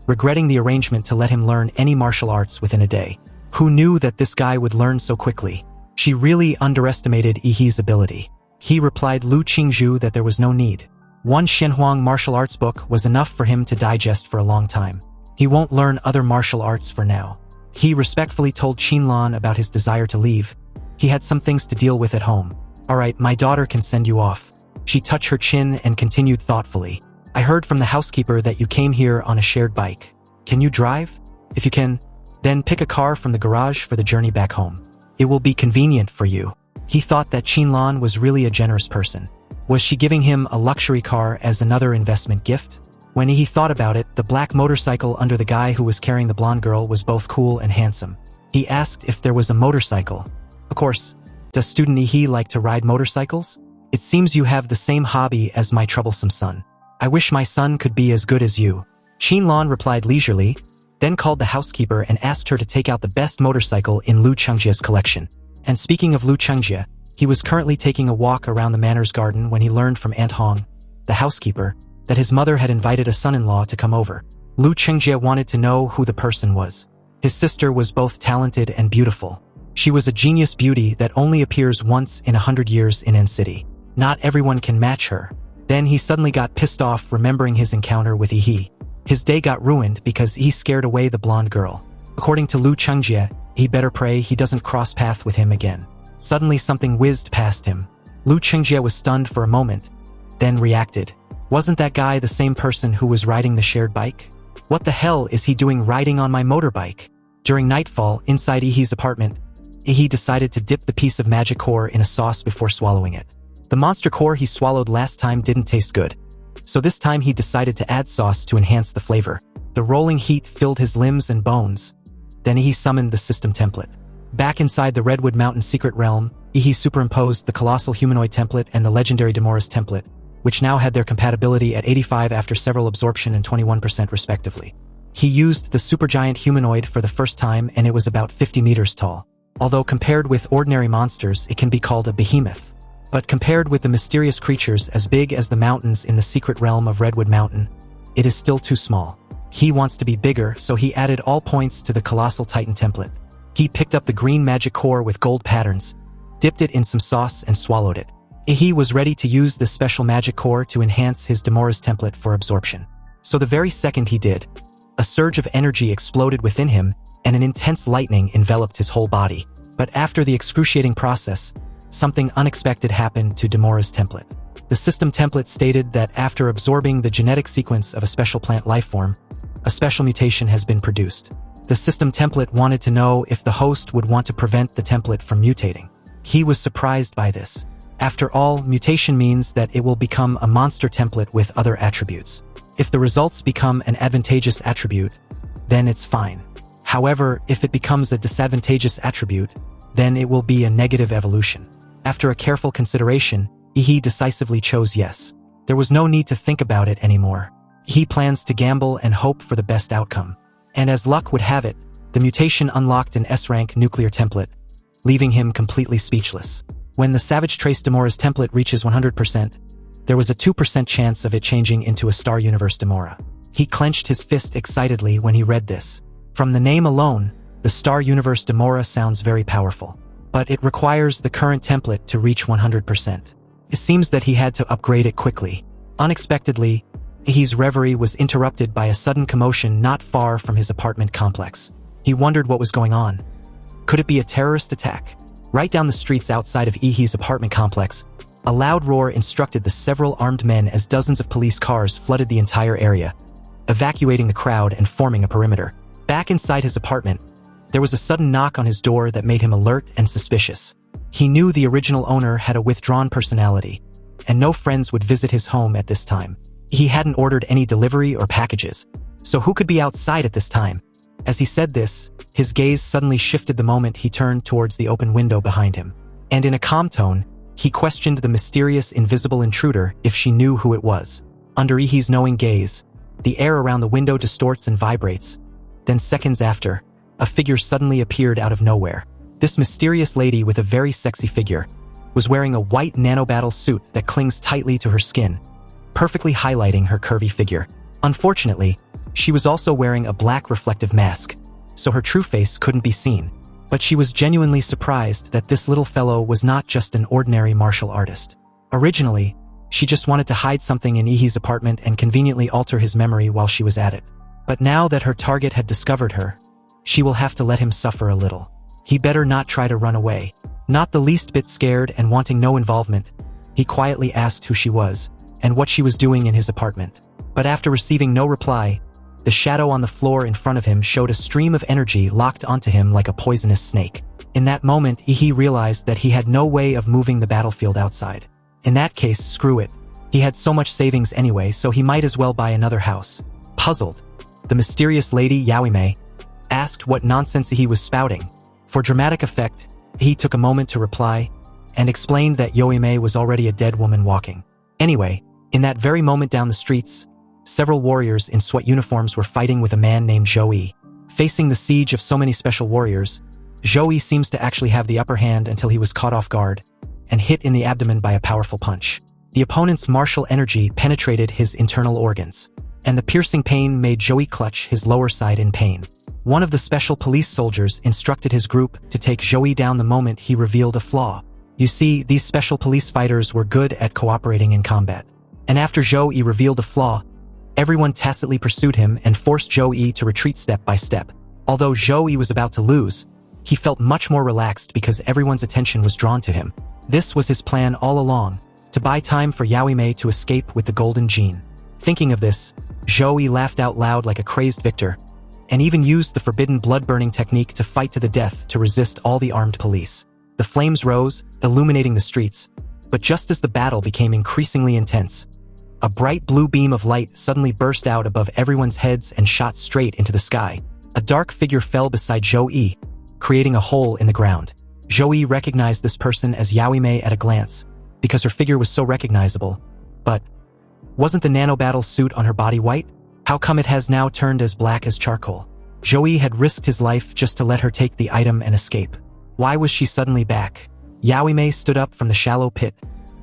regretting the arrangement to let him learn any martial arts within a day. Who knew that this guy would learn so quickly? She really underestimated Yi's ability. He replied Lu Qingzhu that there was no need. One Shenhuang martial arts book was enough for him to digest for a long time. He won't learn other martial arts for now. He respectfully told Qinlan about his desire to leave. He had some things to deal with at home. Alright, my daughter can send you off. She touched her chin and continued thoughtfully. I heard from the housekeeper that you came here on a shared bike. Can you drive? If you can, then pick a car from the garage for the journey back home. It will be convenient for you. He thought that Qinlan was really a generous person. Was she giving him a luxury car as another investment gift? When he thought about it, the black motorcycle under the guy who was carrying the blonde girl was both cool and handsome. He asked if there was a motorcycle. Of course. Does student He like to ride motorcycles? It seems you have the same hobby as my troublesome son. I wish my son could be as good as you. Qinlan replied leisurely, then called the housekeeper and asked her to take out the best motorcycle in Lu Chengjia's collection. And speaking of Lu Chengjia, he was currently taking a walk around the manor's garden when he learned from Aunt Hong, the housekeeper, that his mother had invited a son-in-law to come over. Lu Chengjia wanted to know who the person was. His sister was both talented and beautiful. She was a genius beauty that only appears once in 100 years in N City. Not everyone can match her. Then he suddenly got pissed off remembering his encounter with Yi. His day got ruined because he scared away the blonde girl. According to Lu Chengjia, he better pray he doesn't cross path with him again. Suddenly something whizzed past him. Lu Chengjia was stunned for a moment, then reacted. Wasn't that guy the same person who was riding the shared bike? What the hell is he doing riding on my motorbike? During nightfall, inside Yi's apartment, Yi decided to dip the piece of magic core in a sauce before swallowing it. The monster core he swallowed last time didn't taste good, so this time he decided to add sauce to enhance the flavor. The rolling heat filled his limbs and bones. Then Yi summoned the system template. Back inside the Redwood Mountain secret realm, Yi superimposed the colossal humanoid template and the legendary Demoris template, which now had their compatibility at 85 after several absorption and 21% respectively. He used the supergiant humanoid for the first time and it was about 50 meters tall. Although compared with ordinary monsters, it can be called a behemoth. But compared with the mysterious creatures as big as the mountains in the secret realm of Redwood Mountain, it is still too small. He wants to be bigger, so he added all points to the colossal titan template. He picked up the green magic core with gold patterns, dipped it in some sauce and swallowed it. He was ready to use this special magic core to enhance his Demoris template for absorption. So the very second he did, a surge of energy exploded within him and an intense lightning enveloped his whole body. But after the excruciating process, something unexpected happened to Demoris template. The system template stated that after absorbing the genetic sequence of a special plant lifeform, a special mutation has been produced. The system template wanted to know if the host would want to prevent the template from mutating. He was surprised by this. After all, mutation means that it will become a monster template with other attributes. If the results become an advantageous attribute, then it's fine. However, if it becomes a disadvantageous attribute, then it will be a negative evolution. After a careful consideration, Yi decisively chose yes. There was no need to think about it anymore. He plans to gamble and hope for the best outcome. And as luck would have it, the mutation unlocked an S-rank nuclear template, leaving him completely speechless. When the Savage Trace Demora's template reaches 100%, there was a 2% chance of it changing into a Star Universe Demora. He clenched his fist excitedly when he read this. From the name alone, the Star Universe Demora sounds very powerful. But it requires the current template to reach 100%. It seems that he had to upgrade it quickly. Unexpectedly, Yi's reverie was interrupted by a sudden commotion not far from his apartment complex. He wondered what was going on. Could it be a terrorist attack? Right down the streets outside of Yi's apartment complex, a loud roar instructed the several armed men as dozens of police cars flooded the entire area, evacuating the crowd and forming a perimeter. Back inside his apartment, there was a sudden knock on his door that made him alert and suspicious. He knew the original owner had a withdrawn personality, and no friends would visit his home at this time. He hadn't ordered any delivery or packages, so who could be outside at this time? As he said this, his gaze suddenly shifted the moment he turned towards the open window behind him. And in a calm tone, he questioned the mysterious invisible intruder if she knew who it was. Under Yi's knowing gaze, the air around the window distorts and vibrates. Then seconds after, a figure suddenly appeared out of nowhere. This mysterious lady with a very sexy figure was wearing a white nanobattle suit that clings tightly to her skin, perfectly highlighting her curvy figure. Unfortunately, she was also wearing a black reflective mask, so her true face couldn't be seen. But she was genuinely surprised that this little fellow was not just an ordinary martial artist. Originally, she just wanted to hide something in Yi's apartment and conveniently alter his memory while she was at it. But now that her target had discovered her, she will have to let him suffer a little. He better not try to run away. Not the least bit scared and wanting no involvement, He quietly asked who she was and what she was doing in his apartment. But after receiving no reply, the shadow on the floor in front of him showed a stream of energy locked onto him like a poisonous snake. In that moment, he realized that he had no way of moving the battlefield outside. In that case, screw it. He had so much savings anyway, so he might as well buy another house. Puzzled, the mysterious lady Yaoime asked what nonsense he was spouting. For dramatic effect, he took a moment to reply and explained that Yaoime was already a dead woman walking. Anyway, in that very moment down the streets, several warriors in sweat uniforms were fighting with a man named Zhou. Facing the siege of so many special warriors, Zhou seems to actually have the upper hand until he was caught off guard and hit in the abdomen by a powerful punch. The opponent's martial energy penetrated his internal organs, and the piercing pain made Zhou clutch his lower side in pain. One of the special police soldiers instructed his group to take Zhou down the moment he revealed a flaw. You see, these special police fighters were good at cooperating in combat. And after Zhou revealed a flaw, everyone tacitly pursued him and forced Zhou to retreat step by step. Although Zhou was about to lose, he felt much more relaxed because everyone's attention was drawn to him. This was his plan all along, to buy time for Yaoime to escape with the golden gene. Thinking of this, Zhou laughed out loud like a crazed victor, and even used the forbidden blood-burning technique to fight to the death to resist all the armed police. The flames rose, illuminating the streets, but just as the battle became increasingly intense, a bright blue beam of light suddenly burst out above everyone's heads and shot straight into the sky. A dark figure fell beside Zhou, creating a hole in the ground. Zhou recognized this person as Yaoime at a glance, because her figure was so recognizable. But wasn't the nanobattle suit on her body white? How come it has now turned as black as charcoal? Zhou had risked his life just to let her take the item and escape. Why was she suddenly back? Yaoime stood up from the shallow pit,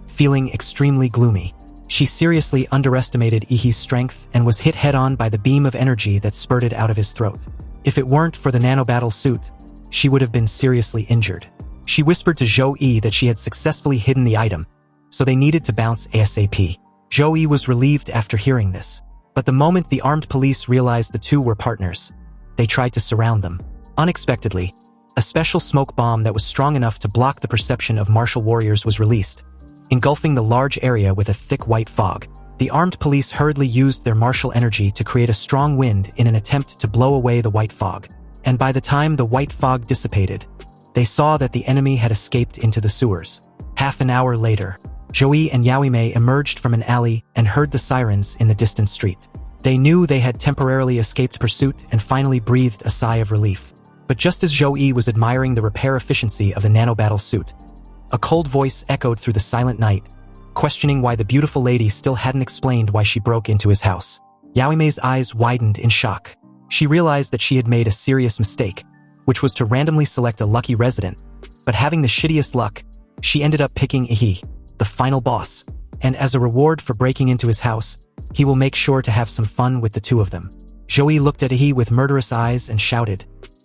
feeling extremely gloomy. She seriously underestimated Ihi's strength and was hit head-on by the beam of energy that spurted out of his throat. If it weren't for the nanobattle suit, she would have been seriously injured. She whispered to Zhou that she had successfully hidden the item, so they needed to bounce ASAP. Zhou was relieved after hearing this. But the moment the armed police realized the two were partners, they tried to surround them. Unexpectedly, a special smoke bomb that was strong enough to block the perception of martial warriors was released, engulfing the large area with a thick white fog. The armed police hurriedly used their martial energy to create a strong wind in an attempt to blow away the white fog. And by the time the white fog dissipated, they saw that the enemy had escaped into the sewers. Half an hour later, Zhou and Yaoime emerged from an alley and heard the sirens in the distant street. They knew they had temporarily escaped pursuit and finally breathed a sigh of relief. But just as Zhou was admiring the repair efficiency of the nanobattle suit, a cold voice echoed through the silent night, questioning why the beautiful lady still hadn't explained why she broke into his house. Yaoime's eyes widened in shock. She realized that she had made a serious mistake, which was to randomly select a lucky resident, but having the shittiest luck, she ended up picking Ihi, the final boss, and as a reward for breaking into his house, he will make sure to have some fun with the two of them. Zhou looked at Ihi with murderous eyes and shouted,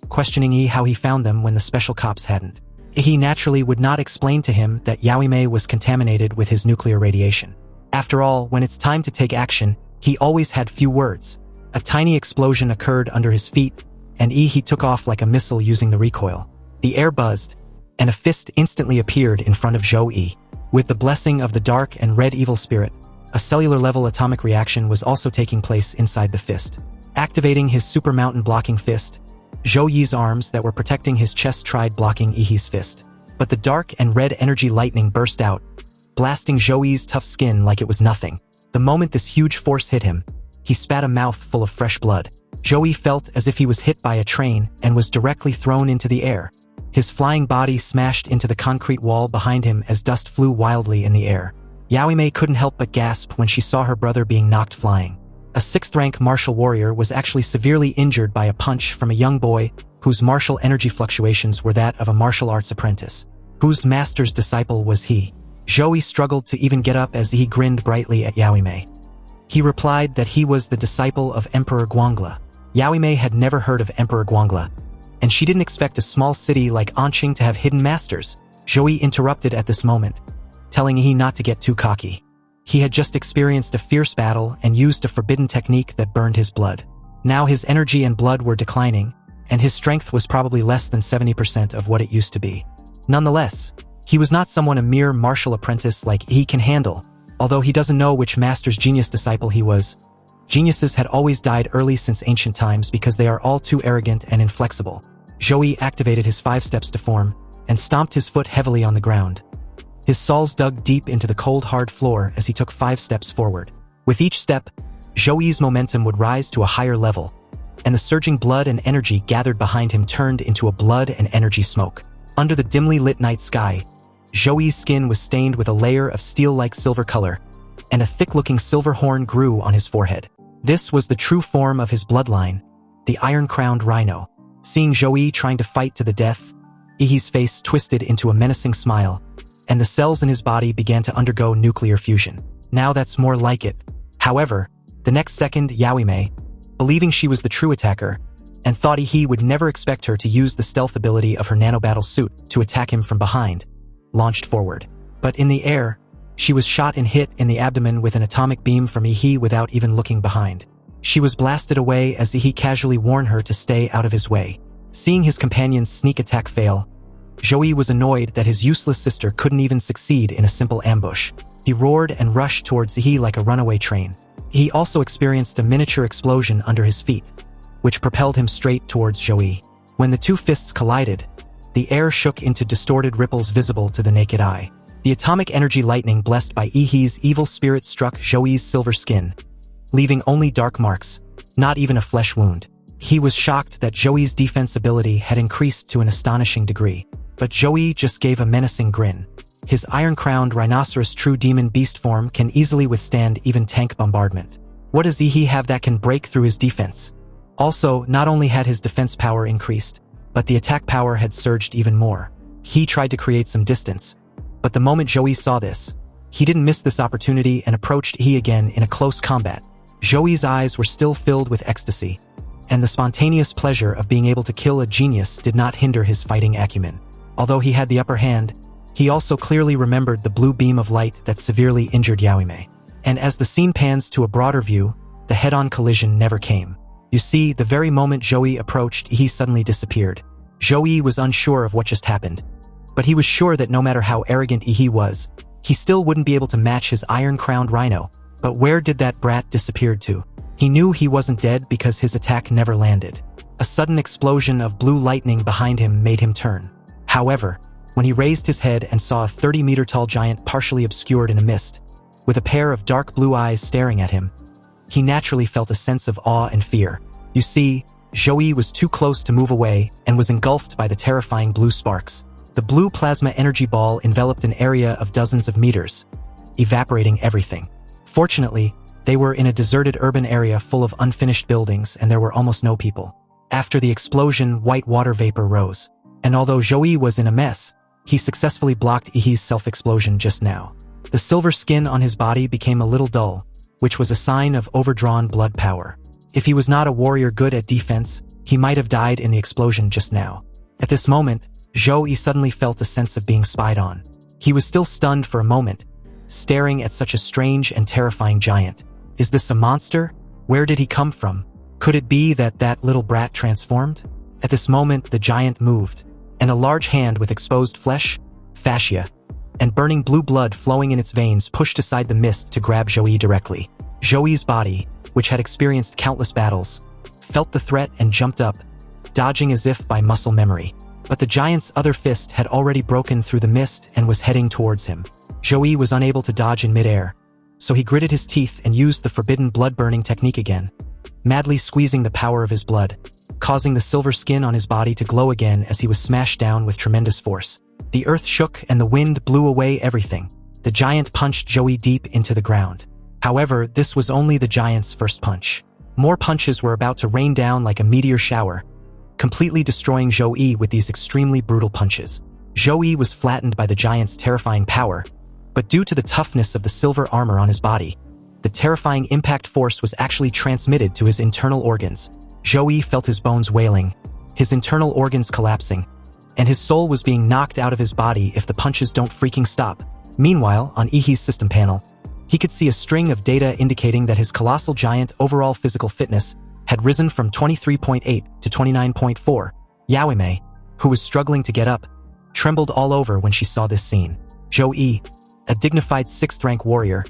questioning Ihi how he found them when the special cops hadn't. Ihi naturally would not explain to him that Yaoime was contaminated with his nuclear radiation. After all, when it's time to take action, he always had few words. A tiny explosion occurred under his feet, and Ihi took off like a missile using the recoil. The air buzzed, and a fist instantly appeared in front of Zhou. With the blessing of the dark and red evil spirit, a cellular-level atomic reaction was also taking place inside the fist. Activating his super mountain blocking fist, Zhou's arms that were protecting his chest tried blocking Ihi's fist. But the dark and red energy lightning burst out, blasting Zhou's tough skin like it was nothing. The moment this huge force hit him, he spat a mouth full of fresh blood. Zhou felt as if he was hit by a train and was directly thrown into the air. His flying body smashed into the concrete wall behind him as dust flew wildly in the air. Yaoime couldn't help but gasp when she saw her brother being knocked flying. A 6th-rank martial warrior was actually severely injured by a punch from a young boy whose martial energy fluctuations were that of a martial arts apprentice. Whose master's disciple was he? Zhou struggled to even get up as he grinned brightly at Yaoime. He replied that he was the disciple of Emperor Guangla. Yaoime had never heard of Emperor Guangla, and she didn't expect a small city like Anqing to have hidden masters. Zhou interrupted at this moment, telling he not to get too cocky. He had just experienced a fierce battle and used a forbidden technique that burned his blood. Now his energy and blood were declining, and his strength was probably less than 70% of what it used to be. Nonetheless, He was not someone a mere martial apprentice like he can handle, although he doesn't know which master's genius disciple he was. Geniuses had always died early since ancient times because they are all too arrogant and inflexible. Joey activated his 5 steps to form and stomped his foot heavily on the ground. His soles dug deep into the cold, hard floor as he took 5 steps forward. With each step, Joey's momentum would rise to a higher level, and the surging blood and energy gathered behind him turned into a blood and energy smoke. Under the dimly lit night sky, Joey's skin was stained with a layer of steel-like silver color, and a thick-looking silver horn grew on his forehead. This was the true form of his bloodline, the iron-crowned rhino. Seeing Joey trying to fight to the death, Ihi's face twisted into a menacing smile, and the cells in his body began to undergo nuclear fusion. Now that's more like it. However, the next second, Yaoime, believing she was the true attacker, and thought Ihi would never expect her to use the stealth ability of her nanobattle suit to attack him from behind, launched forward. But in the air, she was shot and hit in the abdomen with an atomic beam from Ihi without even looking behind. She was blasted away as Ihi casually warned her to stay out of his way. Seeing his companion's sneak attack fail, Joey was annoyed that his useless sister couldn't even succeed in a simple ambush. He roared and rushed towards Ihi like a runaway train. He also experienced a miniature explosion under his feet, which propelled him straight towards Joey. When the two fists collided, the air shook into distorted ripples visible to the naked eye. The atomic energy lightning blessed by Ihi's evil spirit struck Joey's silver skin, leaving only dark marks, not even a flesh wound. He was shocked that Joey's defense ability had increased to an astonishing degree. But Joey just gave a menacing grin. His iron-crowned rhinoceros true demon beast form can easily withstand even tank bombardment. What does Ihi have that can break through his defense? Also, not only had his defense power increased, but the attack power had surged even more. He tried to create some distance, but the moment Joey saw this, he didn't miss this opportunity and approached Ihi again in a close combat. Joey's eyes were still filled with ecstasy, and the spontaneous pleasure of being able to kill a genius did not hinder his fighting acumen. Although he had the upper hand, he also clearly remembered the blue beam of light that severely injured Yaoime. And as the scene pans to a broader view, the head-on collision never came. You see, the very moment Joey approached, he suddenly disappeared. Joey was unsure of what just happened, but he was sure that no matter how arrogant Ihi was, he still wouldn't be able to match his iron-crowned rhino. But where did that brat disappear to? He knew he wasn't dead because his attack never landed. A sudden explosion of blue lightning behind him made him turn. However, when he raised his head and saw a 30-meter-tall giant partially obscured in a mist, with a pair of dark blue eyes staring at him, he naturally felt a sense of awe and fear. You see, Joey was too close to move away and was engulfed by the terrifying blue sparks. The blue plasma energy ball enveloped an area of dozens of meters, evaporating everything. Fortunately, they were in a deserted urban area full of unfinished buildings and there were almost no people. After the explosion, white water vapor rose. And although Joey was in a mess, he successfully blocked Ihi's self-explosion just now. The silver skin on his body became a little dull, which was a sign of overdrawn blood power. If he was not a warrior good at defense, he might have died in the explosion just now. At this moment, Joey suddenly felt a sense of being spied on. He was still stunned for a moment, staring at such a strange and terrifying giant. Is this a monster? Where did he come from? Could it be that little brat transformed? At this moment, the giant moved, and a large hand with exposed flesh, fascia, and burning blue blood flowing in its veins pushed aside the mist to grab Joey directly. Joey's body, which had experienced countless battles, felt the threat and jumped up, dodging as if by muscle memory. But the giant's other fist had already broken through the mist and was heading towards him. Joey was unable to dodge in midair, so he gritted his teeth and used the forbidden blood-burning technique again, madly squeezing the power of his blood, causing the silver skin on his body to glow again as he was smashed down with tremendous force. The earth shook and the wind blew away everything. The giant punched Joey deep into the ground. However, this was only the giant's first punch. More punches were about to rain down like a meteor shower, completely destroying Joey with these extremely brutal punches. Joey was flattened by the giant's terrifying power, but due to the toughness of the silver armor on his body, the terrifying impact force was actually transmitted to his internal organs. Joey felt his bones wailing, his internal organs collapsing, and his soul was being knocked out of his body if the punches don't freaking stop. Meanwhile, on Ihi's system panel, he could see a string of data indicating that his colossal giant overall physical fitness had risen from 23.8 to 29.4. Yaoime, who was struggling to get up, trembled all over when she saw this scene. Zhou, a dignified 6th-rank warrior,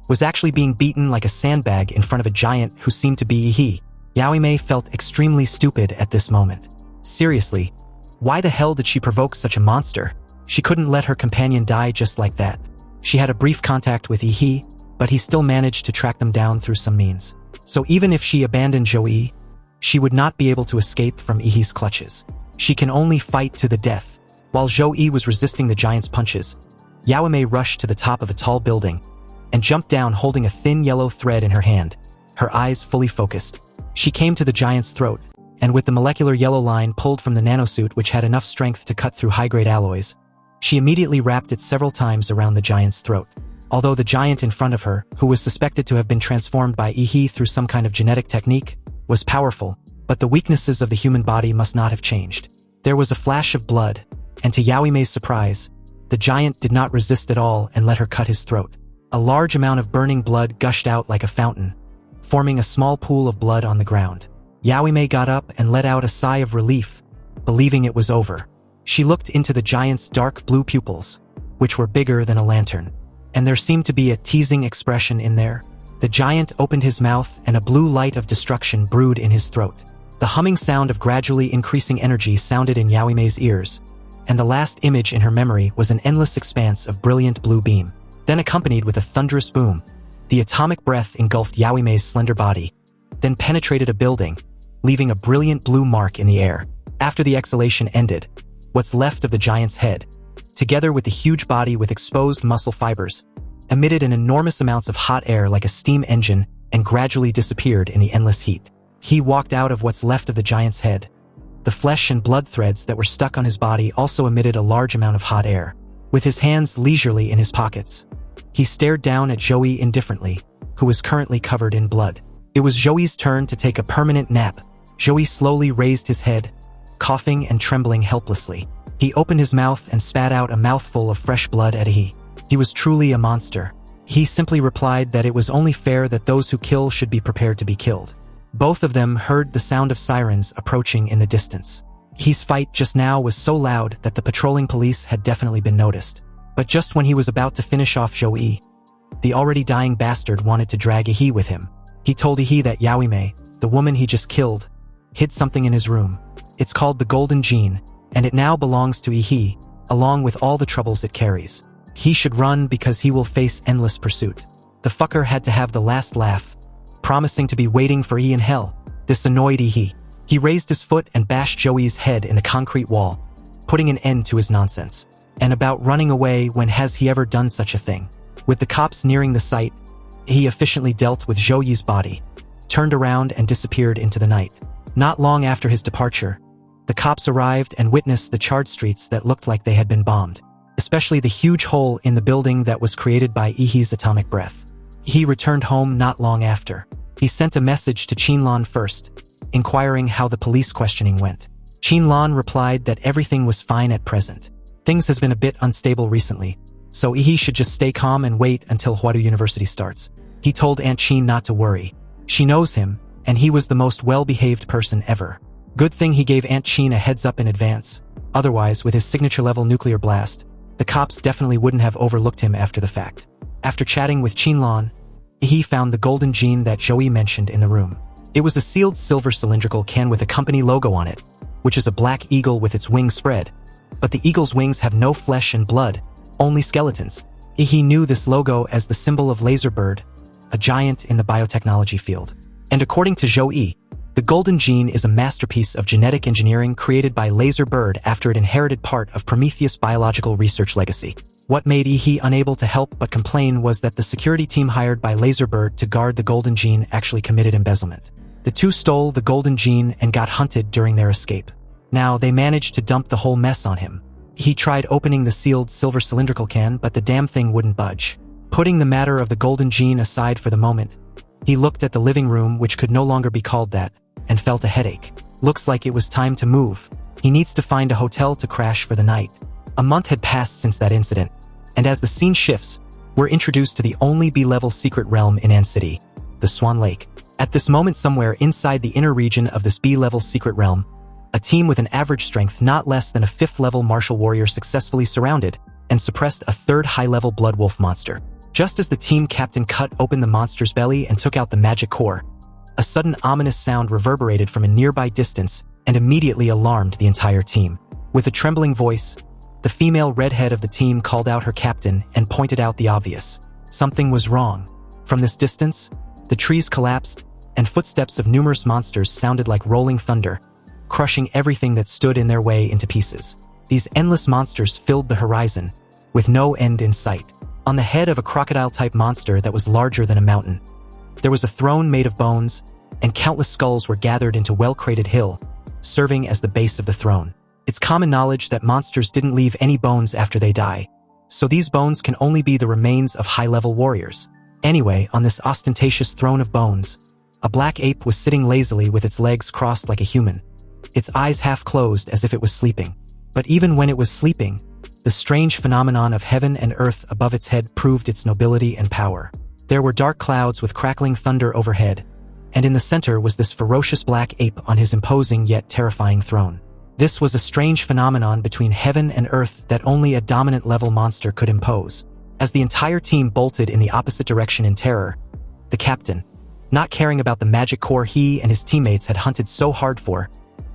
was actually being beaten like a sandbag in front of a giant who seemed to be he. Yao Mei felt extremely stupid at this moment. Seriously, why the hell did she provoke such a monster? She couldn't let her companion die just like that. She had a brief contact with Yi, but he still managed to track them down through some means. So even if she abandoned Zhou, she would not be able to escape from Yi's clutches. She can only fight to the death. While Zhou was resisting the giant's punches, Yao Mei rushed to the top of a tall building and jumped down holding a thin yellow thread in her hand, her eyes fully focused. She came to the giant's throat, and with the molecular yellow line pulled from the nanosuit which had enough strength to cut through high-grade alloys, she immediately wrapped it several times around the giant's throat. Although the giant in front of her, who was suspected to have been transformed by Yi through some kind of genetic technique, was powerful, but the weaknesses of the human body must not have changed. There was a flash of blood, and to Yao Mei's surprise, the giant did not resist at all and let her cut his throat. A large amount of burning blood gushed out like a fountain, forming a small pool of blood on the ground. Yao Mei got up and let out a sigh of relief, believing it was over. She looked into the giant's dark blue pupils, which were bigger than a lantern, and there seemed to be a teasing expression in there. The giant opened his mouth and a blue light of destruction brewed in his throat. The humming sound of gradually increasing energy sounded in Yao Mei's ears, and the last image in her memory was an endless expanse of brilliant blue beam. Then accompanied with a thunderous boom, the atomic breath engulfed Yao Mei's slender body, then penetrated a building, leaving a brilliant blue mark in the air. After the exhalation ended, what's left of the giant's head, together with the huge body with exposed muscle fibers, emitted an enormous amounts of hot air like a steam engine and gradually disappeared in the endless heat. He walked out of what's left of the giant's head. The flesh and blood threads that were stuck on his body also emitted a large amount of hot air. With his hands leisurely in his pockets, he stared down at Zhou indifferently, who was currently covered in blood. It was Zhou's turn to take a permanent nap. Zhou slowly raised his head, coughing and trembling helplessly. He opened his mouth and spat out a mouthful of fresh blood at He. He was truly a monster. He simply replied that it was only fair that those who kill should be prepared to be killed. Both of them heard the sound of sirens approaching in the distance. He's fight just now was so loud that the patrolling police had definitely been noticed. But just when he was about to finish off Zhou, the already dying bastard wanted to drag He with him. He told He that Yao Mei, the woman he just killed, hid something in his room. It's called the Golden Gene, and it now belongs to He, along with all the troubles it carries. He should run because he will face endless pursuit. The fucker had to have the last laugh, promising to be waiting for in hell. This annoyed He. He raised his foot and bashed Zhou's head in the concrete wall, putting an end to his nonsense. And about running away, when has he ever done such a thing? With the cops nearing the site, he efficiently dealt with Zhou's body, turned around and disappeared into the night. Not long after his departure, the cops arrived and witnessed the charred streets that looked like they had been bombed, especially the huge hole in the building that was created by Yi's atomic breath. He returned home not long after. He sent a message to Qinlan first, inquiring how the police questioning went. Qinlan replied that everything was fine at present. Things has been a bit unstable recently, so Yi should just stay calm and wait until Huadu University starts. He told Aunt Qin not to worry. She knows him, and he was the most well-behaved person ever. Good thing he gave Aunt Qin a heads up in advance. Otherwise, with his signature-level nuclear blast, the cops definitely wouldn't have overlooked him after the fact. After chatting with Qinlan, Yi found the golden gene that Zhou mentioned in the room. It was a sealed silver cylindrical can with a company logo on it, which is a black eagle with its wings spread. But the eagle's wings have no flesh and blood, only skeletons. He knew this logo as the symbol of Laserbird, a giant in the biotechnology field. And according to Zhou, the golden gene is a masterpiece of genetic engineering created by Laserbird after it inherited part of Prometheus' biological research legacy. What made Yi unable to help but complain was that the security team hired by Laserbird to guard the golden gene actually committed embezzlement. The two stole the golden gene and got hunted during their escape. Now, they managed to dump the whole mess on him. He tried opening the sealed silver cylindrical can, but the damn thing wouldn't budge. Putting the matter of the golden gene aside for the moment, he looked at the living room, which could no longer be called that, and felt a headache. Looks like it was time to move. He needs to find a hotel to crash for the night. A month had passed since that incident, and as the scene shifts, we're introduced to the only B-level secret realm in An City, the Swan Lake. At this moment, somewhere inside the inner region of this B-level secret realm, A team with an average strength not less than a 5th-level martial warrior successfully surrounded and suppressed a 3rd high-level blood wolf monster. Just as the team captain cut open the monster's belly and took out the magic core, a sudden ominous sound reverberated from a nearby distance and immediately alarmed the entire team. With a trembling voice, the female redhead of the team called out her captain and pointed out the obvious. Something was wrong. From this distance, the trees collapsed, and footsteps of numerous monsters sounded like rolling thunder, crushing everything that stood in their way into pieces. These endless monsters filled the horizon, with no end in sight. On the head of a crocodile-type monster that was larger than a mountain, there was a throne made of bones, and countless skulls were gathered into well-crated hill, serving as the base of the throne. It's common knowledge that monsters didn't leave any bones after they die, so these bones can only be the remains of high-level warriors. Anyway, on this ostentatious throne of bones, a black ape was sitting lazily with its legs crossed like a human, its eyes half closed as if it was sleeping. But even when it was sleeping, the strange phenomenon of heaven and earth above its head proved its nobility and power. There were dark clouds with crackling thunder overhead, and in the center was this ferocious black ape on his imposing yet terrifying throne. This was a strange phenomenon between heaven and earth that only a dominant-level monster could impose. As the entire team bolted in the opposite direction in terror, the captain, not caring about the magic core he and his teammates had hunted so hard for,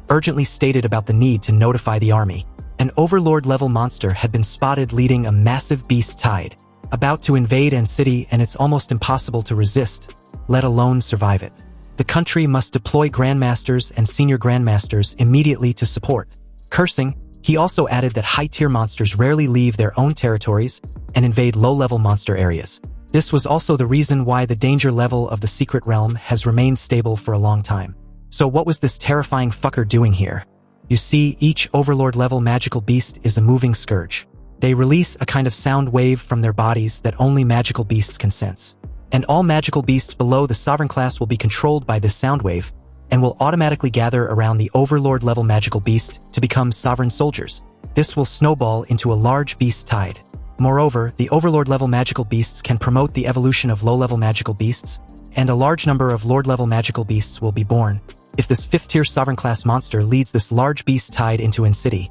urgently stated about the need to notify the army. An overlord-level monster had been spotted leading a massive beast tide, about to invade An City, and it's almost impossible to resist, let alone survive it. The country must deploy grandmasters and senior grandmasters immediately to support. Cursing, he also added that high-tier monsters rarely leave their own territories and invade low-level monster areas. This was also the reason why the danger level of the secret realm has remained stable for a long time. So what was this terrifying fucker doing here? You see, each overlord-level magical beast is a moving scourge. They release a kind of sound wave from their bodies that only magical beasts can sense. And all magical beasts below the sovereign class will be controlled by this sound wave and will automatically gather around the overlord-level magical beast to become sovereign soldiers. This will snowball into a large beast tide. Moreover, the overlord-level magical beasts can promote the evolution of low-level magical beasts, and a large number of lord-level magical beasts will be born. If this 5th-tier sovereign-class monster leads this large beast tide into An City,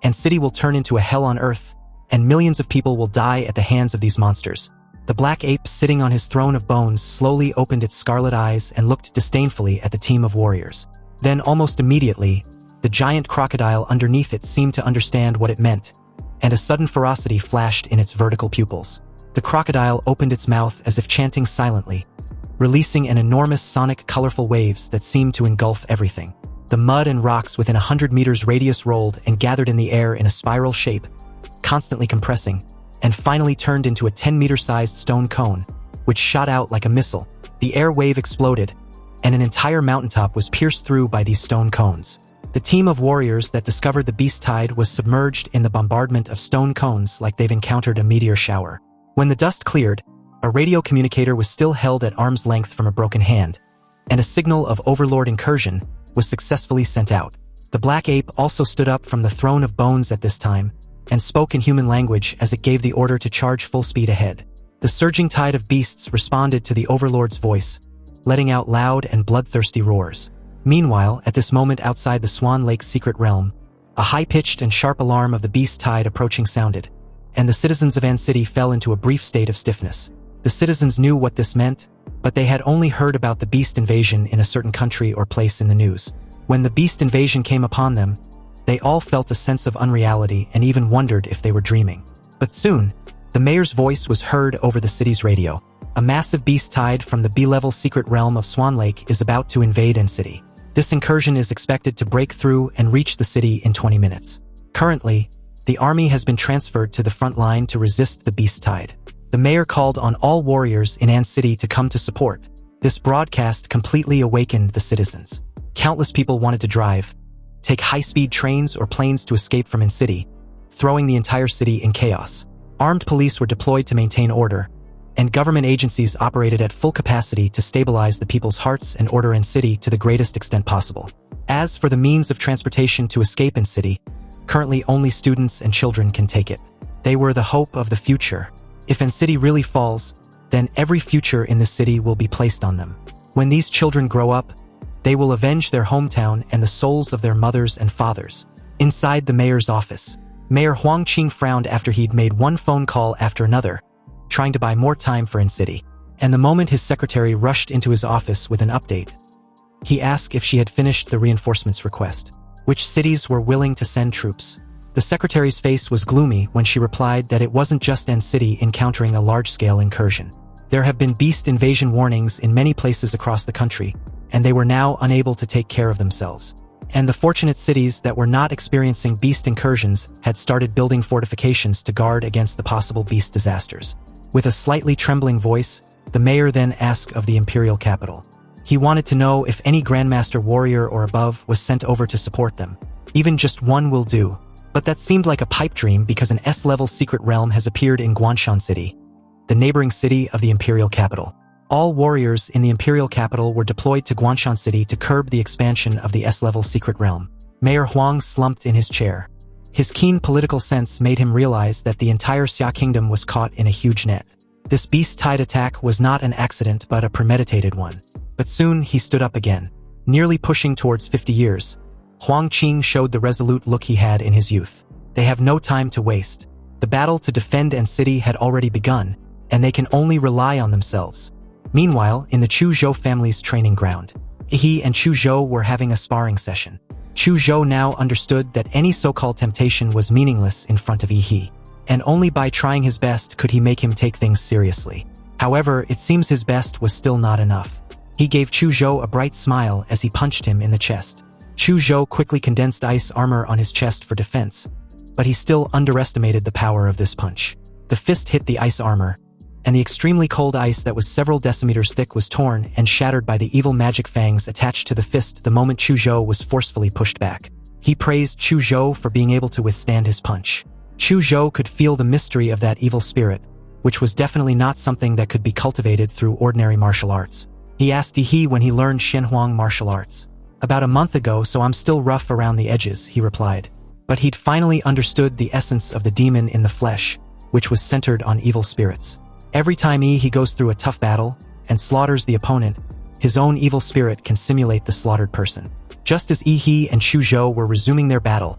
An City will turn into a hell on earth, and millions of people will die at the hands of these monsters. The black ape sitting on his throne of bones slowly opened its scarlet eyes and looked disdainfully at the team of warriors. Then, almost immediately, the giant crocodile underneath it seemed to understand what it meant, and a sudden ferocity flashed in its vertical pupils. The crocodile opened its mouth as if chanting silently, releasing an enormous sonic colorful waves that seemed to engulf everything. The mud and rocks within 100 meters radius rolled and gathered in the air in a spiral shape, constantly compressing, and finally turned into a 10-meter-sized stone cone, which shot out like a missile. The air wave exploded, and an entire mountaintop was pierced through by these stone cones. The team of warriors that discovered the beast tide was submerged in the bombardment of stone cones like they've encountered a meteor shower. When the dust cleared, a radio communicator was still held at arm's length from a broken hand, and a signal of overlord incursion was successfully sent out. The black ape also stood up from the throne of bones at this time, and spoke in human language as it gave the order to charge full speed ahead. The surging tide of beasts responded to the overlord's voice, letting out loud and bloodthirsty roars. Meanwhile, at this moment outside the Swan Lake's secret realm, a high-pitched and sharp alarm of the beast tide approaching sounded, and the citizens of An City fell into a brief state of stiffness. The citizens knew what this meant, but they had only heard about the beast invasion in a certain country or place in the news. When the beast invasion came upon them, they all felt a sense of unreality and even wondered if they were dreaming. But soon, the mayor's voice was heard over the city's radio. A massive beast tide from the B-level secret realm of Swan Lake is about to invade An City. This incursion is expected to break through and reach the city in 20 minutes. Currently, the army has been transferred to the front line to resist the beast tide. The mayor called on all warriors in An City to come to support. This broadcast completely awakened the citizens. Countless people wanted to drive, take high-speed trains or planes to escape from An City, throwing the entire city in chaos. Armed police were deployed to maintain order, and government agencies operated at full capacity to stabilize the people's hearts and order An City to the greatest extent possible. As for the means of transportation to escape An City, currently only students and children can take it. They were the hope of the future. If An City really falls, then every future in the city will be placed on them. When these children grow up, They will avenge their hometown and the souls of their mothers and fathers. Inside the mayor's office, Mayor Huang Qing frowned after he'd made one phone call after another, trying to buy more time for N-City. And the moment his secretary rushed into his office with an update, he asked if she had finished the reinforcements request, which cities were willing to send troops. The secretary's face was gloomy when she replied that it wasn't just N-City encountering a large-scale incursion. There have been beast invasion warnings in many places across the country, and they were now unable to take care of themselves. And the fortunate cities that were not experiencing beast incursions had started building fortifications to guard against the possible beast disasters. With a slightly trembling voice, the mayor then asked of the imperial capital. He wanted to know if any Grandmaster warrior or above was sent over to support them. Even just one will do. But that seemed like a pipe dream because an S-level secret realm has appeared in Guanshan City, the neighboring city of the imperial capital. All warriors in the imperial capital were deployed to Guanshan City to curb the expansion of the S-level secret realm. Mayor Huang slumped in his chair. His keen political sense made him realize that the entire Xia kingdom was caught in a huge net. This beast-tide attack was not an accident but a premeditated one. But soon he stood up again. Nearly pushing towards 50 years, Huang Qing showed the resolute look he had in his youth. They have no time to waste. The battle to defend N-City had already begun, and they can only rely on themselves. Meanwhile, in the Chu Zhou family's training ground, he and Chu Zhou were having a sparring session. Chu Zhou now understood that any so-called temptation was meaningless in front of He, and only by trying his best could he make him take things seriously. However, it seems his best was still not enough. He gave Chu Zhou a bright smile as he punched him in the chest. Chu Zhou quickly condensed ice armor on his chest for defense, but he still underestimated the power of this punch. The fist hit the ice armor, and the extremely cold ice that was several decimeters thick was torn and shattered by the evil magic fangs attached to the fist the moment Chu Zhou was forcefully pushed back. He praised Chu Zhou for being able to withstand his punch. Chu Zhou could feel the mystery of that evil spirit, which was definitely not something that could be cultivated through ordinary martial arts. He asked He when he learned Shenhuang martial arts. About a month ago, so I'm still rough around the edges, he replied. But he'd finally understood the essence of the demon in the flesh, which was centered on evil spirits. Every time he goes through a tough battle and slaughters the opponent, his own evil spirit can simulate the slaughtered person. Just as He and Chu Zhou were resuming their battle,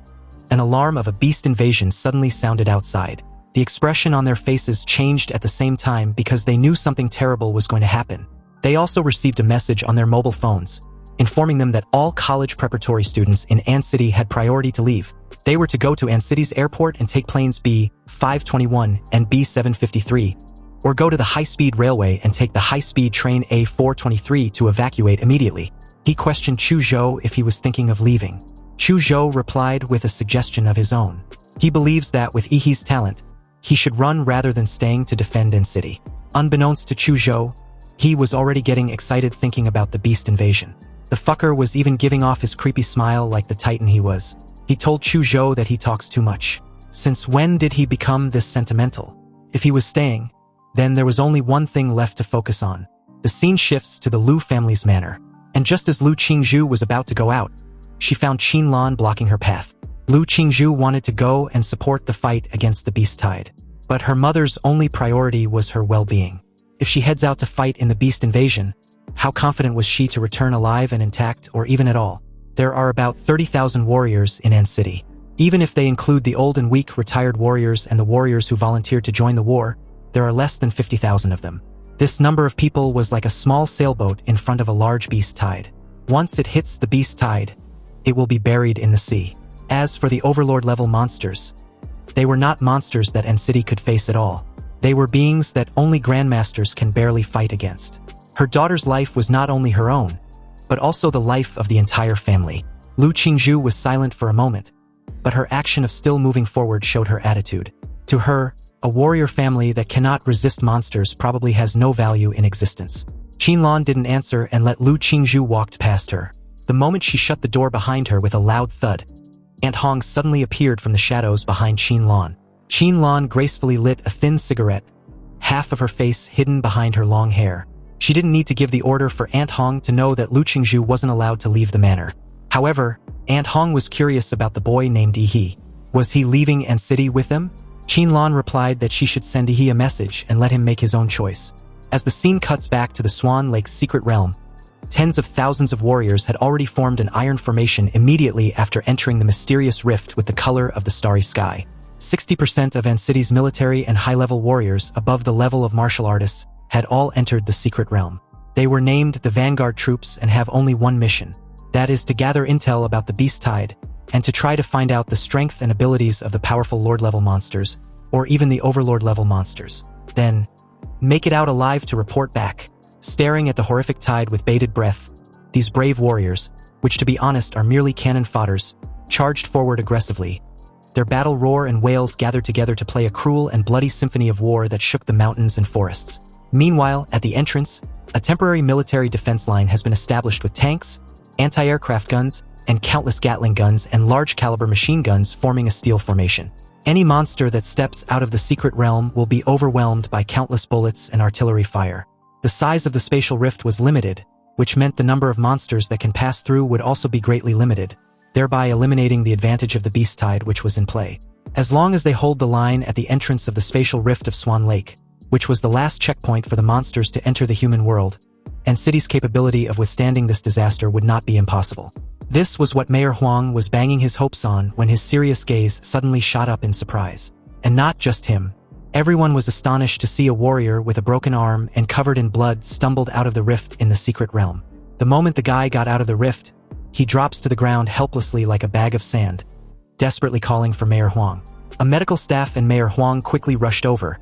an alarm of a beast invasion suddenly sounded outside. The expression on their faces changed at the same time because they knew something terrible was going to happen. They also received a message on their mobile phones, informing them that all college preparatory students in N-City had priority to leave. They were to go to N-City's airport and take planes B-521 and B-753, or go to the high-speed railway and take the high-speed train A-423 to evacuate immediately. He questioned Chu Zhou if he was thinking of leaving. Chu Zhou replied with a suggestion of his own. He believes that with He's talent, he should run rather than staying to defend N-City. Unbeknownst to Chu Zhou, he was already getting excited thinking about the beast invasion. The fucker was even giving off his creepy smile like the titan he was. He told Chu Zhou that he talks too much. Since when did he become this sentimental? If he was staying, then there was only one thing left to focus on. The scene shifts to the Lu family's manor. And just as Lu Qingzhu was about to go out, she found Qin Lan blocking her path. Lu Qingzhu wanted to go and support the fight against the beast tide. But her mother's only priority was her well-being. If she heads out to fight in the beast invasion, how confident was she to return alive and intact or even at all? There are about 30,000 warriors in N-City. Even if they include the old and weak retired warriors and the warriors who volunteered to join the war, there are less than 50,000 of them. This number of people was like a small sailboat in front of a large beast tide. Once it hits the beast tide, it will be buried in the sea. As for the Overlord-level monsters, they were not monsters that N-City could face at all. They were beings that only Grandmasters can barely fight against. Her daughter's life was not only her own, but also the life of the entire family. Lu Qingzhu was silent for a moment, but her action of still moving forward showed her attitude. To her, a warrior family that cannot resist monsters probably has no value in existence. Qin Lan didn't answer and let Lu Qingzhu walk past her. The moment she shut the door behind her with a loud thud, Aunt Hong suddenly appeared from the shadows behind Qin Lan. Qin Lan gracefully lit a thin cigarette, half of her face hidden behind her long hair. She didn't need to give the order for Aunt Hong to know that Lu Qingzhu wasn't allowed to leave the manor. However, Aunt Hong was curious about the boy named He. Was he leaving N-City with them? Qin Lan replied that she should send He a message and let him make his own choice. As the scene cuts back to the Swan Lake's secret realm, Tens of thousands of warriors had already formed an iron formation immediately after entering the mysterious rift with the color of the starry sky. 60% of An City's military and high-level warriors above the level of martial artists had all entered the secret realm. They were named the Vanguard Troops and have only one mission. That is to gather intel about the Beast Tide and to try to find out the strength and abilities of the powerful Lord-level monsters, or even the Overlord-level monsters. Then, make it out alive to report back. Staring at the horrific tide with bated breath, these brave warriors, which to be honest are merely cannon fodders, charged forward aggressively. Their battle roar and wails gathered together to play a cruel and bloody symphony of war that shook the mountains and forests. Meanwhile, at the entrance, a temporary military defense line has been established with tanks, anti-aircraft guns, and countless Gatling guns and large-caliber machine guns forming a steel formation. Any monster that steps out of the secret realm will be overwhelmed by countless bullets and artillery fire. The size of the spatial rift was limited, which meant the number of monsters that can pass through would also be greatly limited, thereby eliminating the advantage of the Beast Tide which was in play. As long as they hold the line at the entrance of the spatial rift of Swan Lake, which was the last checkpoint for the monsters to enter the human world, and City's capability of withstanding this disaster would not be impossible. This was what Mayor Huang was banging his hopes on when his serious gaze suddenly shot up in surprise. And not just him. Everyone was astonished to see a warrior with a broken arm and covered in blood stumbled out of the rift in the secret realm. The moment the guy got out of the rift, he drops to the ground helplessly like a bag of sand, desperately calling for Mayor Huang. A medical staff and Mayor Huang quickly rushed over,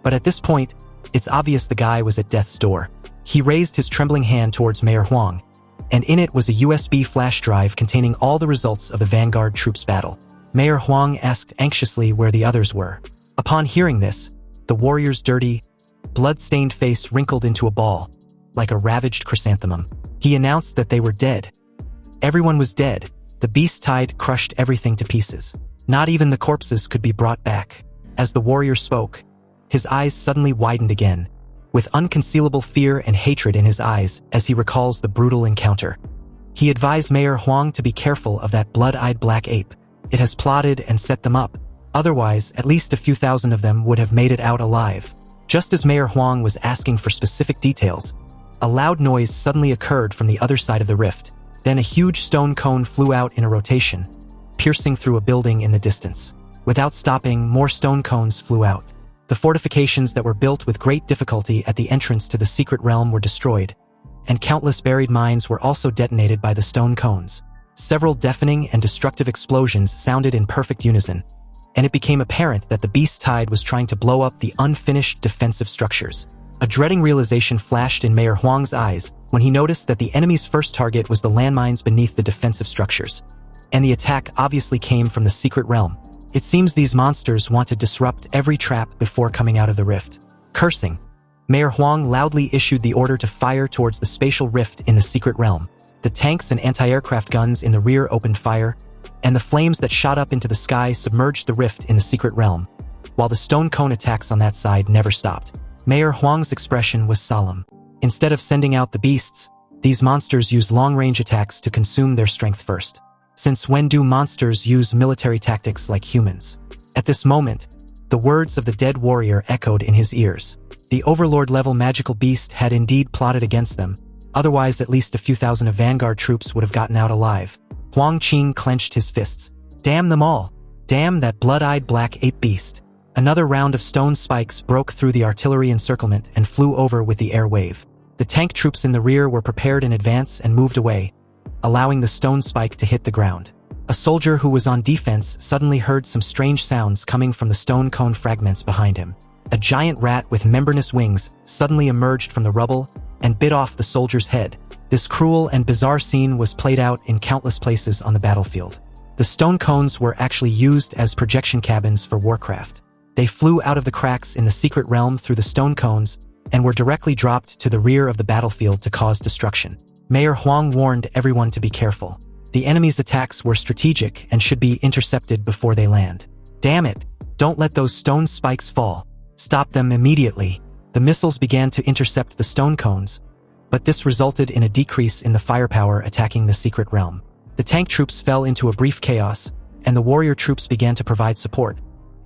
but at this point, it's obvious the guy was at death's door. He raised his trembling hand towards Mayor Huang, and in it was a USB flash drive containing all the results of the Vanguard Troops battle. Mayor Huang asked anxiously where the others were. Upon hearing this, the warrior's dirty, blood-stained face wrinkled into a ball, like a ravaged chrysanthemum. He announced that they were dead. Everyone was dead. The Beast Tide crushed everything to pieces. Not even the corpses could be brought back. As the warrior spoke, his eyes suddenly widened again, with unconcealable fear and hatred in his eyes as he recalls the brutal encounter. He advised Mayor Huang to be careful of that blood-eyed black ape. It has plotted and set them up. Otherwise, at least a few thousand of them would have made it out alive. Just as Mayor Huang was asking for specific details, a loud noise suddenly occurred from the other side of the rift. Then a huge stone cone flew out in a rotation, piercing through a building in the distance. Without stopping, more stone cones flew out. The fortifications that were built with great difficulty at the entrance to the secret realm were destroyed, and countless buried mines were also detonated by the stone cones. Several deafening and destructive explosions sounded in perfect unison, and it became apparent that the Beast Tide was trying to blow up the unfinished defensive structures. A dreading realization flashed in Mayor Huang's eyes when he noticed that the enemy's first target was the landmines beneath the defensive structures, and the attack obviously came from the secret realm. It seems these monsters want to disrupt every trap before coming out of the rift. Cursing, Mayor Huang loudly issued the order to fire towards the spatial rift in the secret realm. The tanks and anti-aircraft guns in the rear opened fire, and the flames that shot up into the sky submerged the rift in the secret realm, while the stone cone attacks on that side never stopped. Mayor Huang's expression was solemn. Instead of sending out the beasts, these monsters use long-range attacks to consume their strength first. Since when do monsters use military tactics like humans? At this moment, the words of the dead warrior echoed in his ears. The Overlord-level magical beast had indeed plotted against them, otherwise at least a few thousand of Vanguard troops would have gotten out alive. Huang Qing clenched his fists. Damn them all! Damn that blood-eyed black ape beast! Another round of stone spikes broke through the artillery encirclement and flew over with the air wave. The tank troops in the rear were prepared in advance and moved away, allowing the stone spike to hit the ground. A soldier who was on defense suddenly heard some strange sounds coming from the stone cone fragments behind him. A giant rat with membranous wings suddenly emerged from the rubble and bit off the soldier's head. This cruel and bizarre scene was played out in countless places on the battlefield. The stone cones were actually used as projection cabins for warcraft. They flew out of the cracks in the secret realm through the stone cones and were directly dropped to the rear of the battlefield to cause destruction. Mayor Huang warned everyone to be careful. The enemy's attacks were strategic and should be intercepted before they land. Damn it! Don't let those stone spikes fall. Stop them immediately. The missiles began to intercept the stone cones, but this resulted in a decrease in the firepower attacking the secret realm. The tank troops fell into a brief chaos, and the warrior troops began to provide support,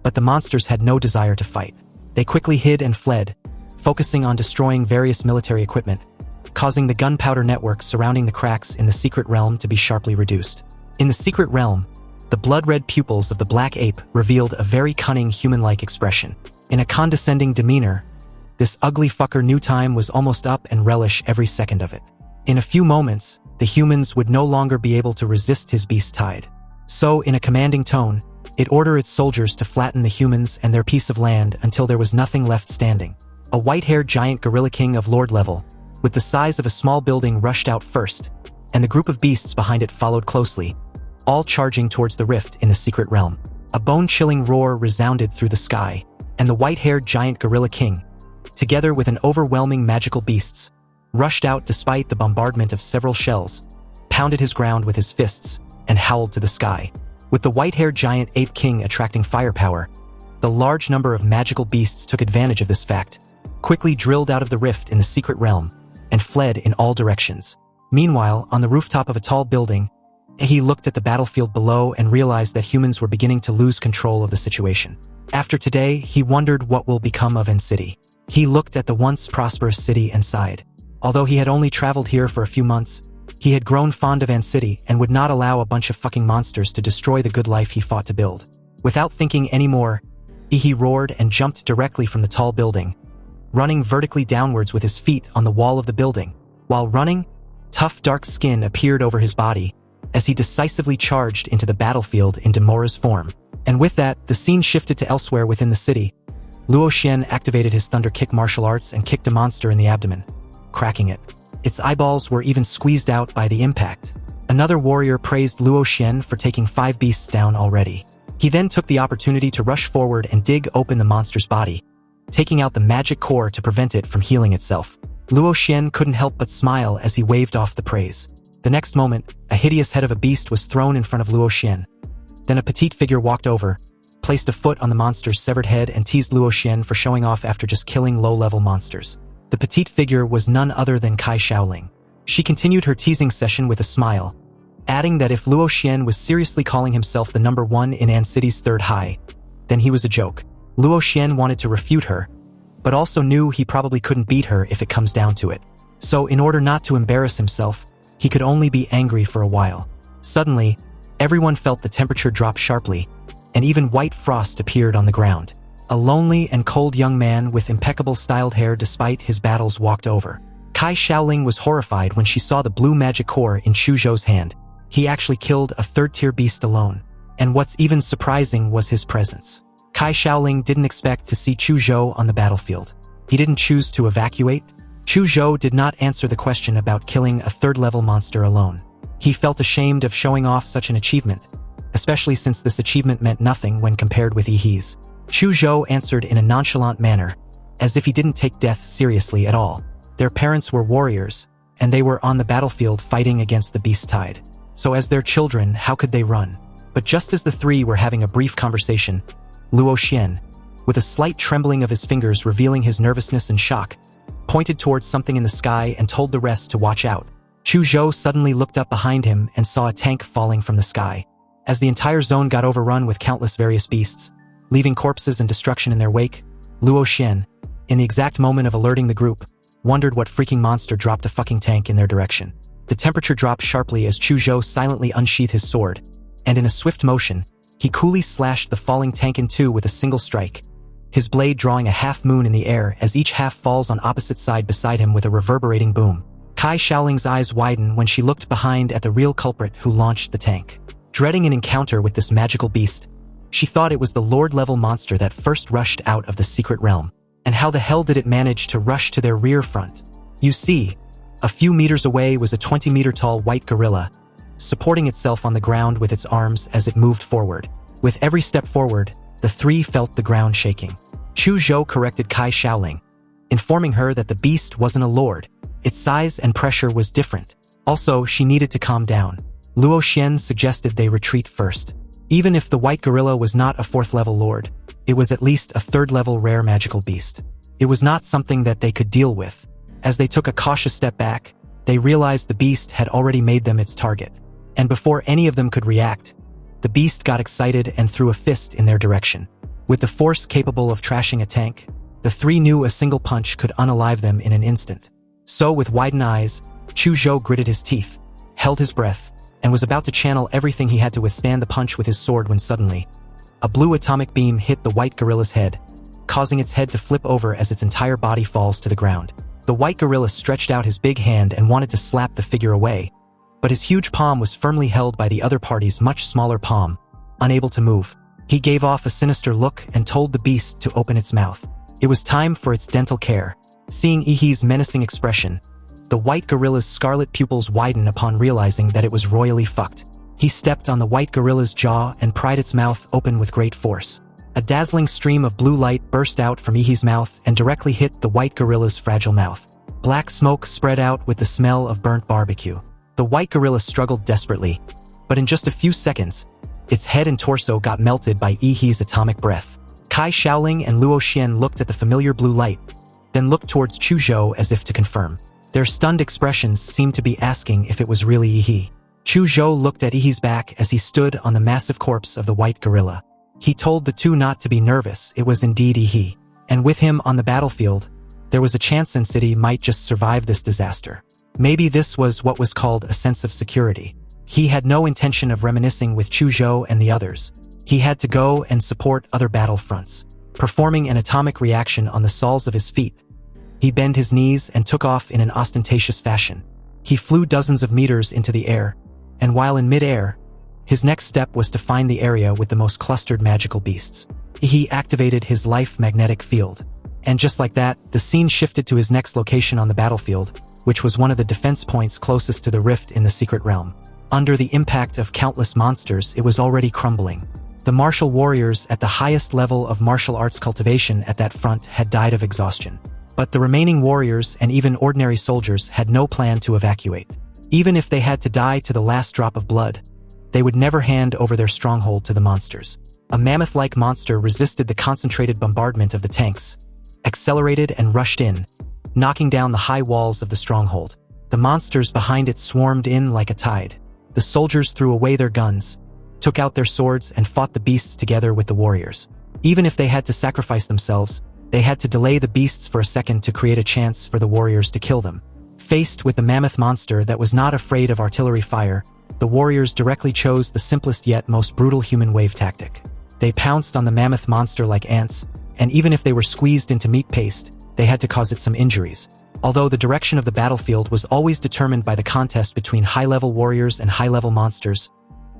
but the monsters had no desire to fight. They quickly hid and fled, focusing on destroying various military equipment, causing the gunpowder network surrounding the cracks in the secret realm to be sharply reduced. In the secret realm, the blood-red pupils of the black ape revealed a very cunning human-like expression. In a condescending demeanor, this ugly fucker knew time was almost up and relish every second of it. In a few moments, the humans would no longer be able to resist his beast tide. So, in a commanding tone, it ordered its soldiers to flatten the humans and their piece of land until there was nothing left standing. A white-haired giant gorilla king of lord level, with the size of a small building, rushed out first, and the group of beasts behind it followed closely, all charging towards the rift in the secret realm. A bone-chilling roar resounded through the sky, and the white-haired giant gorilla king, together with an overwhelming magical beasts, rushed out despite the bombardment of several shells, pounded his ground with his fists, and howled to the sky. With the white-haired giant ape king attracting firepower, the large number of magical beasts took advantage of this fact, quickly drilled out of the rift in the secret realm, and fled in all directions. Meanwhile, on the rooftop of a tall building, he looked at the battlefield below and realized that humans were beginning to lose control of the situation. After today, he wondered what will become of N City. He looked at the once prosperous city and sighed. Although he had only traveled here for a few months, he had grown fond of N City and would not allow a bunch of fucking monsters to destroy the good life he fought to build. Without thinking anymore, he roared and jumped directly from the tall building, running vertically downwards with his feet on the wall of the building. While running, tough dark skin appeared over his body as he decisively charged into the battlefield in Demora's form. And with that, the scene shifted to elsewhere within the city. Luo Xian activated his Thunder Kick martial arts and kicked a monster in the abdomen, cracking it. Its eyeballs were even squeezed out by the impact. Another warrior praised Luo Xian for taking 5 beasts down already. He then took the opportunity to rush forward and dig open the monster's body, taking out the magic core to prevent it from healing itself. Luo Xian couldn't help but smile as he waved off the praise. The next moment, a hideous head of a beast was thrown in front of Luo Xian. Then a petite figure walked over, placed a foot on the monster's severed head and teased Luo Xian for showing off after just killing low-level monsters. The petite figure was none other than Kai Shaoling. She continued her teasing session with a smile, adding that if Luo Xian was seriously calling himself the number 1 in An City's third high, then he was a joke. Luo Xian wanted to refute her, but also knew he probably couldn't beat her if it comes down to it. So in order not to embarrass himself, he could only be angry for a while. Suddenly, everyone felt the temperature drop sharply, and even white frost appeared on the ground. A lonely and cold young man with impeccable styled hair despite his battles walked over. Kai Shaoling was horrified when she saw the blue magic core in Chu Zhou's hand. He actually killed a third-tier beast alone. And what's even surprising was his presence. Kai Shaoling didn't expect to see Chu Zhou on the battlefield. He didn't choose to evacuate. Chu Zhou did not answer the question about killing a third-level monster alone. He felt ashamed of showing off such an achievement, especially since this achievement meant nothing when compared with Yi's. Chu Zhou answered in a nonchalant manner, as if he didn't take death seriously at all. Their parents were warriors, and they were on the battlefield fighting against the beast tide. So as their children, how could they run? But just as the three were having a brief conversation, Luo Xian, with a slight trembling of his fingers revealing his nervousness and shock, pointed towards something in the sky and told the rest to watch out. Chu Zhou suddenly looked up behind him and saw a tank falling from the sky. As the entire zone got overrun with countless various beasts, leaving corpses and destruction in their wake, Luo Xian, in the exact moment of alerting the group, wondered what freaking monster dropped a fucking tank in their direction. The temperature dropped sharply as Chu Zhou silently unsheathed his sword, and in a swift motion, he coolly slashed the falling tank in two with a single strike, his blade drawing a half-moon in the air as each half falls on opposite side beside him with a reverberating boom. Kai Shaoling's eyes widened when she looked behind at the real culprit who launched the tank. Dreading an encounter with this magical beast, she thought it was the lord-level monster that first rushed out of the secret realm. And how the hell did it manage to rush to their rear front? You see, a few meters away was a 20-meter-tall white gorilla, supporting itself on the ground with its arms as it moved forward. With every step forward, the three felt the ground shaking. Chu Zhou corrected Kai Shaoling, informing her that the beast wasn't a lord. Its size and pressure was different. Also, she needed to calm down. Luo Xian suggested they retreat first. Even if the white gorilla was not a 4th-level lord, it was at least a 3rd-level rare magical beast. It was not something that they could deal with. As they took a cautious step back, they realized the beast had already made them its target. And before any of them could react, the beast got excited and threw a fist in their direction. With the force capable of trashing a tank, the three knew a single punch could unalive them in an instant. So, with widened eyes, Chuzhou gritted his teeth, held his breath, and was about to channel everything he had to withstand the punch with his sword when suddenly, a blue atomic beam hit the white gorilla's head, causing its head to flip over as its entire body falls to the ground. The white gorilla stretched out his big hand and wanted to slap the figure away, but his huge palm was firmly held by the other party's much smaller palm, unable to move. He gave off a sinister look and told the beast to open its mouth. It was time for its dental care. Seeing Ihi's menacing expression, the white gorilla's scarlet pupils widened upon realizing that it was royally fucked. He stepped on the white gorilla's jaw and pried its mouth open with great force. A dazzling stream of blue light burst out from Ihi's mouth and directly hit the white gorilla's fragile mouth. Black smoke spread out with the smell of burnt barbecue. The white gorilla struggled desperately, but in just a few seconds, its head and torso got melted by Ihi's atomic breath. Kai Shaoling and Luo Xian looked at the familiar blue light, then looked towards Chuzhou as if to confirm. Their stunned expressions seemed to be asking if it was really Ihi. Chuzhou looked at Ihi's back as he stood on the massive corpse of the white gorilla. He told the two not to be nervous, it was indeed Ihi. And with him on the battlefield, there was a chance Sin City might just survive this disaster. Maybe this was what was called a sense of security. He had no intention of reminiscing with Chuzhou and the others. He had to go and support other battle fronts. Performing an atomic reaction on the soles of his feet, he bent his knees and took off in an ostentatious fashion. He flew dozens of meters into the air, and while in mid-air, his next step was to find the area with the most clustered magical beasts. He activated his life magnetic field. And just like that, the scene shifted to his next location on the battlefield, which was one of the defense points closest to the rift in the secret realm. Under the impact of countless monsters, it was already crumbling. The martial warriors at the highest level of martial arts cultivation at that front had died of exhaustion. But the remaining warriors and even ordinary soldiers had no plan to evacuate. Even if they had to die to the last drop of blood, they would never hand over their stronghold to the monsters. A mammoth-like monster resisted the concentrated bombardment of the tanks, accelerated and rushed in, knocking down the high walls of the stronghold. The monsters behind it swarmed in like a tide. The soldiers threw away their guns, took out their swords and fought the beasts together with the warriors. Even if they had to sacrifice themselves, they had to delay the beasts for a second to create a chance for the warriors to kill them. Faced with the mammoth monster that was not afraid of artillery fire, the warriors directly chose the simplest yet most brutal human wave tactic. They pounced on the mammoth monster like ants, and even if they were squeezed into meat paste, they had to cause it some injuries. Although the direction of the battlefield was always determined by the contest between high-level warriors and high-level monsters,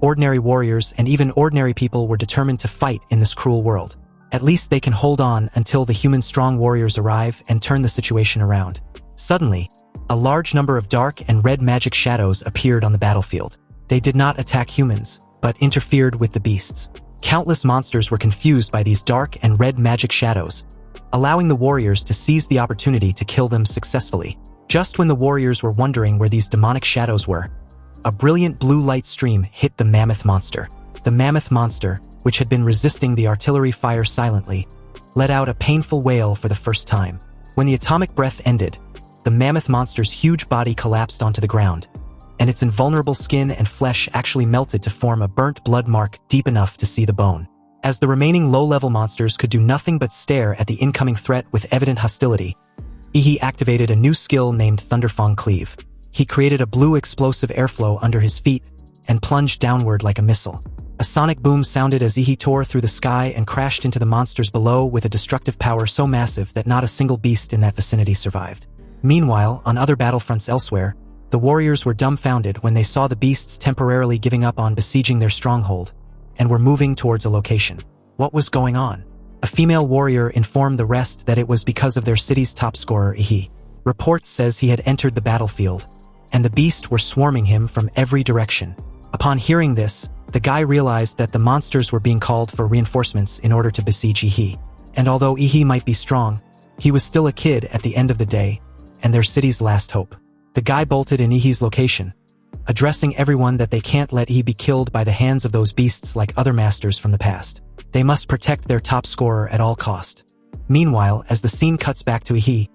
ordinary warriors and even ordinary people were determined to fight in this cruel world. At least they can hold on until the human strong warriors arrive and turn the situation around. Suddenly, a large number of dark and red magic shadows appeared on the battlefield. They did not attack humans, but interfered with the beasts. Countless monsters were confused by these dark and red magic shadows, allowing the warriors to seize the opportunity to kill them successfully. Just when the warriors were wondering where these demonic shadows were, a brilliant blue light stream hit the mammoth monster. The mammoth monster, which had been resisting the artillery fire silently, let out a painful wail for the first time. When the atomic breath ended, the mammoth monster's huge body collapsed onto the ground, and its invulnerable skin and flesh actually melted to form a burnt blood mark deep enough to see the bone. As the remaining low-level monsters could do nothing but stare at the incoming threat with evident hostility, Ihi activated a new skill named Thunderfang Cleave. He created a blue explosive airflow under his feet and plunged downward like a missile. A sonic boom sounded as Ihi tore through the sky and crashed into the monsters below with a destructive power so massive that not a single beast in that vicinity survived. Meanwhile, on other battlefronts elsewhere, the warriors were dumbfounded when they saw the beasts temporarily giving up on besieging their stronghold and were moving towards a location. What was going on? A female warrior informed the rest that it was because of their city's top scorer, Ihi. Reports says he had entered the battlefield, and the beasts were swarming him from every direction. Upon hearing this, the guy realized that the monsters were being called for reinforcements in order to besiege Ihi. And although Ihi might be strong, he was still a kid at the end of the day, and their city's last hope. The guy bolted in Ihi's location, addressing everyone that they can't let Ihi be killed by the hands of those beasts like other masters from the past. They must protect their top scorer at all cost. Meanwhile, as the scene cuts back to Ihi,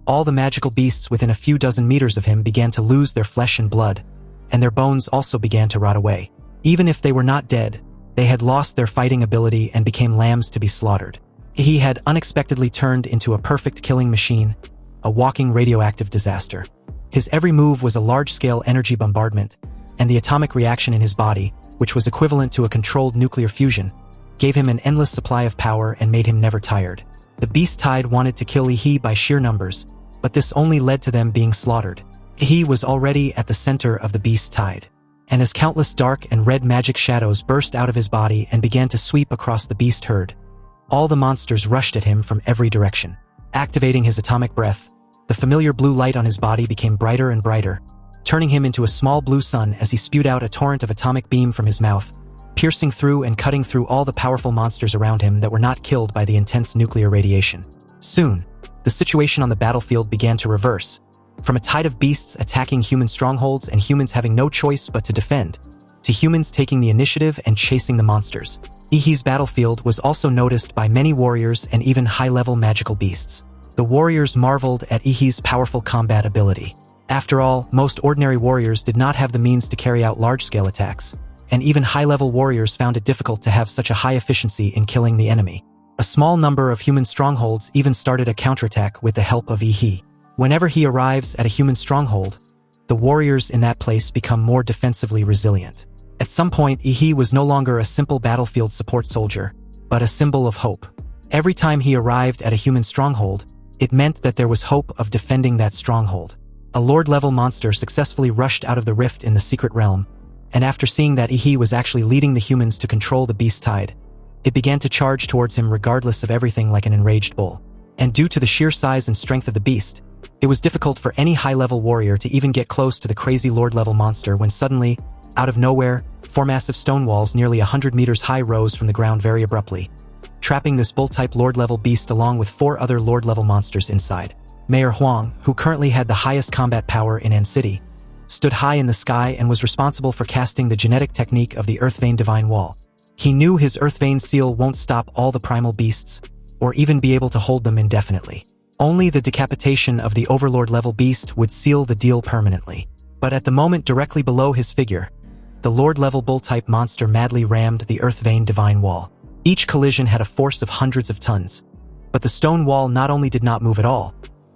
all the magical beasts within a few dozen meters of him began to lose their flesh and blood, and their bones also began to rot away. Even if they were not dead, they had lost their fighting ability and became lambs to be slaughtered. Ihi had unexpectedly turned into a perfect killing machine, a walking radioactive disaster. His every move was a large-scale energy bombardment, and the atomic reaction in his body, which was equivalent to a controlled nuclear fusion, gave him an endless supply of power and made him never tired. The Beast Tide wanted to kill Ihi by sheer numbers, but this only led to them being slaughtered. Ihi was already at the center of the Beast Tide, and as countless dark and red magic shadows burst out of his body and began to sweep across the beast herd, all the monsters rushed at him from every direction. Activating his atomic breath, the familiar blue light on his body became brighter and brighter, turning him into a small blue sun as he spewed out a torrent of atomic beam from his mouth, piercing through and cutting through all the powerful monsters around him that were not killed by the intense nuclear radiation. Soon, the situation on the battlefield began to reverse, from a tide of beasts attacking human strongholds and humans having no choice but to defend, to humans taking the initiative and chasing the monsters. Ihi's battlefield was also noticed by many warriors and even high-level magical beasts. The warriors marveled at Ihi's powerful combat ability. After all, most ordinary warriors did not have the means to carry out large-scale attacks, and even high-level warriors found it difficult to have such a high efficiency in killing the enemy. A small number of human strongholds even started a counterattack with the help of Ihi. Whenever he arrives at a human stronghold, the warriors in that place become more defensively resilient. At some point, Ihi was no longer a simple battlefield support soldier, but a symbol of hope. Every time he arrived at a human stronghold, it meant that there was hope of defending that stronghold. A Lord-level monster successfully rushed out of the rift in the secret realm, and after seeing that Ihi was actually leading the humans to control the Beast Tide, it began to charge towards him regardless of everything like an enraged bull. And due to the sheer size and strength of the beast, it was difficult for any high-level warrior to even get close to the crazy Lord-level monster when suddenly, out of nowhere, 4 massive stone walls nearly 100 meters high rose from the ground very abruptly, trapping this bull-type Lord-level beast along with 4 other Lord-level monsters inside. Mayor Huang, who currently had the highest combat power in An City, stood high in the sky and was responsible for casting the genetic technique of the Earth Vein Divine Wall. He knew his Earth Vein seal won't stop all the primal beasts, or even be able to hold them indefinitely. Only the decapitation of the Overlord-level beast would seal the deal permanently. But at the moment directly below his figure, the Lord-level bull-type monster madly rammed the Earth Vein Divine Wall. Each collision had a force of hundreds of tons, but the stone wall not only did not move at all,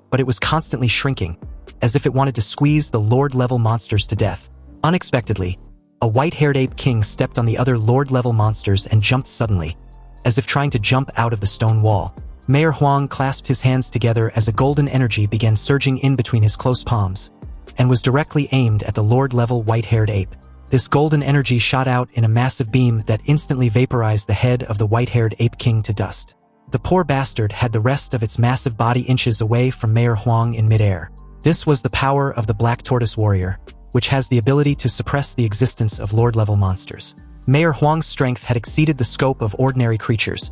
but it was constantly shrinking, as if it wanted to squeeze the Lord-level monsters to death. Unexpectedly, a white-haired ape king stepped on the other Lord-level monsters and jumped suddenly, as if trying to jump out of the stone wall. Mayor Huang clasped his hands together as a golden energy began surging in between his close palms, and was directly aimed at the Lord-level white-haired ape. This golden energy shot out in a massive beam that instantly vaporized the head of the white-haired ape king to dust. The poor bastard had the rest of its massive body inches away from Mayor Huang in midair. This was the power of the Black Tortoise Warrior, which has the ability to suppress the existence of Lord-level monsters. Mayor Huang's strength had exceeded the scope of ordinary creatures,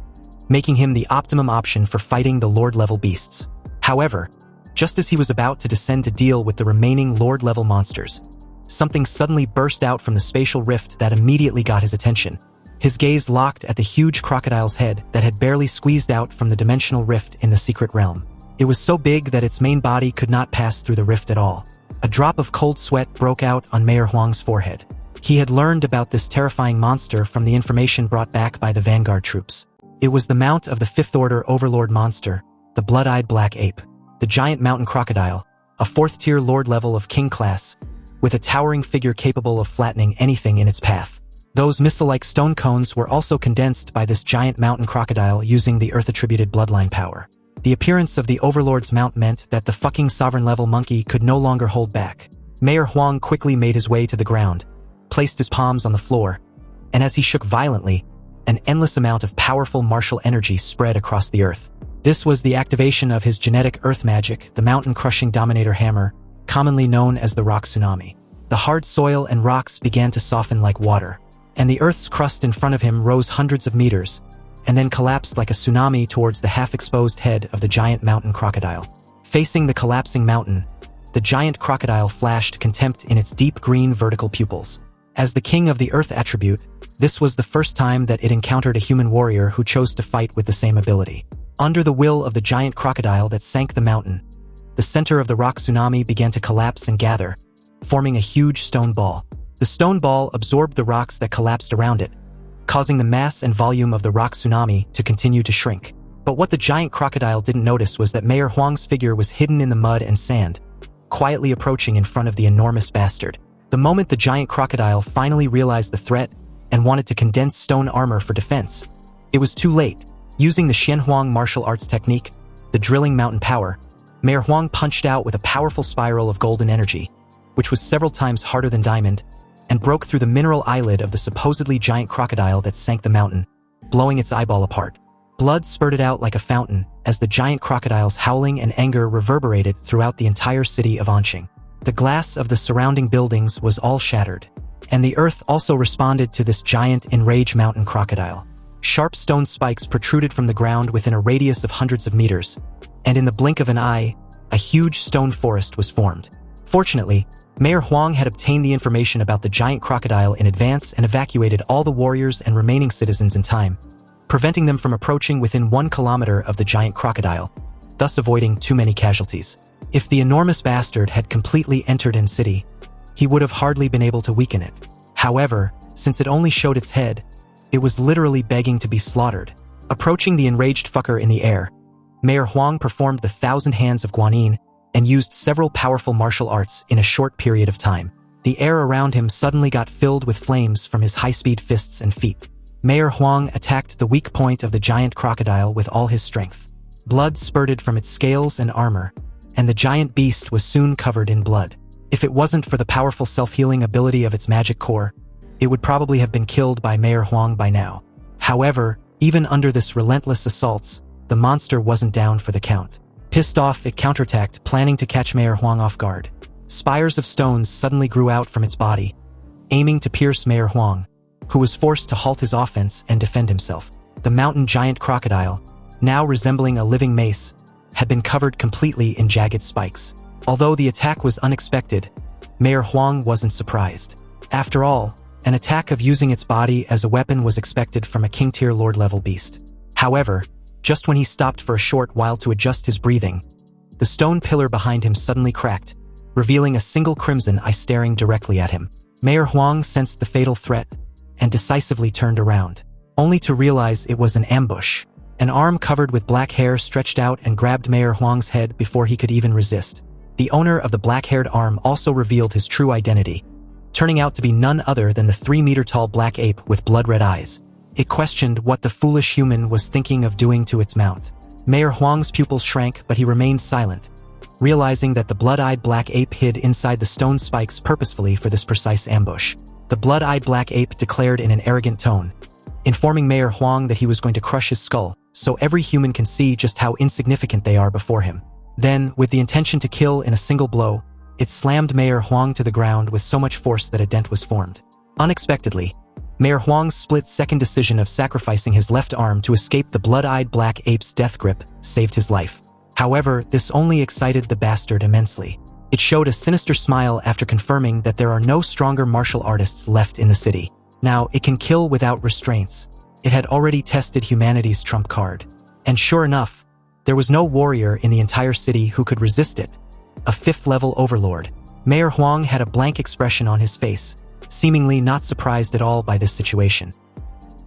making him the optimum option for fighting the Lord-level beasts. However, just as he was about to descend to deal with the remaining Lord-level monsters, something suddenly burst out from the spatial rift that immediately got his attention. His gaze locked at the huge crocodile's head that had barely squeezed out from the dimensional rift in the secret realm. It was so big that its main body could not pass through the rift at all. A drop of cold sweat broke out on Mayor Huang's forehead. He had learned about this terrifying monster from the information brought back by the Vanguard troops. It was the mount of the Fifth Order Overlord monster, the blood-eyed black ape, the giant mountain crocodile, a 4th-tier lord level of king class, with a towering figure capable of flattening anything in its path. Those missile-like stone cones were also condensed by this giant mountain crocodile using the Earth-attributed bloodline power. The appearance of the Overlord's mount meant that the fucking sovereign-level monkey could no longer hold back. Mayor Huang quickly made his way to the ground, placed his palms on the floor, and as he shook violently, an endless amount of powerful martial energy spread across the earth. This was the activation of his genetic earth magic, the mountain-crushing dominator hammer, commonly known as the rock tsunami. The hard soil and rocks began to soften like water, and the earth's crust in front of him rose hundreds of meters, and then collapsed like a tsunami towards the half-exposed head of the giant mountain crocodile. Facing the collapsing mountain, the giant crocodile flashed contempt in its deep green vertical pupils. As the king of the earth attribute, this was the first time that it encountered a human warrior who chose to fight with the same ability. Under the will of the giant crocodile that sank the mountain, the center of the rock tsunami began to collapse and gather, forming a huge stone ball. The stone ball absorbed the rocks that collapsed around it, causing the mass and volume of the rock tsunami to continue to shrink. But what the giant crocodile didn't notice was that Mayor Huang's figure was hidden in the mud and sand, quietly approaching in front of the enormous bastard. The moment the giant crocodile finally realized the threat and wanted to condense stone armor for defense, it was too late. Using the Xianhuang martial arts technique, the drilling mountain power, Mayor Huang punched out with a powerful spiral of golden energy, which was several times harder than diamond, and broke through the mineral eyelid of the supposedly giant crocodile that sank the mountain, blowing its eyeball apart. Blood spurted out like a fountain as the giant crocodile's howling and anger reverberated throughout the entire city of Anqing. The glass of the surrounding buildings was all shattered, and the earth also responded to this giant enraged mountain crocodile. Sharp stone spikes protruded from the ground within a radius of hundreds of meters, and in the blink of an eye, a huge stone forest was formed. Fortunately, Mayor Huang had obtained the information about the giant crocodile in advance and evacuated all the warriors and remaining citizens in time, preventing them from approaching within 1 kilometer of the giant crocodile, thus avoiding too many casualties. If the enormous bastard had completely entered in city, he would have hardly been able to weaken it. However, since it only showed its head, it was literally begging to be slaughtered. Approaching the enraged fucker in the air, Mayor Huang performed the 1,000 Hands of Guanyin and used several powerful martial arts in a short period of time. The air around him suddenly got filled with flames from his high-speed fists and feet. Mayor Huang attacked the weak point of the giant crocodile with all his strength. Blood spurted from its scales and armor, and the giant beast was soon covered in blood. If it wasn't for the powerful self-healing ability of its magic core, it would probably have been killed by Mayor Huang by now. However, even under this relentless assaults, the monster wasn't down for the count. Pissed off, it counterattacked, planning to catch Mayor Huang off guard. Spires of stones suddenly grew out from its body, aiming to pierce Mayor Huang, who was forced to halt his offense and defend himself. The mountain giant crocodile, now resembling a living mace, had been covered completely in jagged spikes. Although the attack was unexpected, Mayor Huang wasn't surprised. After all, an attack of using its body as a weapon was expected from a king-tier lord-level beast. However, just when he stopped for a short while to adjust his breathing, the stone pillar behind him suddenly cracked, revealing a single crimson eye staring directly at him. Mayor Huang sensed the fatal threat and decisively turned around, only to realize it was an ambush. An arm covered with black hair stretched out and grabbed Mayor Huang's head before he could even resist. The owner of the black-haired arm also revealed his true identity, turning out to be none other than the 3-meter-tall black ape with blood-red eyes. It questioned what the foolish human was thinking of doing to its mount. Mayor Huang's pupils shrank, but he remained silent, realizing that the blood-eyed black ape hid inside the stone spikes purposefully for this precise ambush. The blood-eyed black ape declared in an arrogant tone, informing Mayor Huang that he was going to crush his skull, so every human can see just how insignificant they are before him. Then, with the intention to kill in a single blow, it slammed Mayor Huang to the ground with so much force that a dent was formed. Unexpectedly, Mayor Huang's split-second decision of sacrificing his left arm to escape the blood-eyed black ape's death grip saved his life. However, this only excited the bastard immensely. It showed a sinister smile after confirming that there are no stronger martial artists left in the city. Now, it can kill without restraints. It had already tested humanity's trump card. And sure enough, there was no warrior in the entire city who could resist it. A 5th-level overlord. Mayor Huang had a blank expression on his face, seemingly not surprised at all by this situation.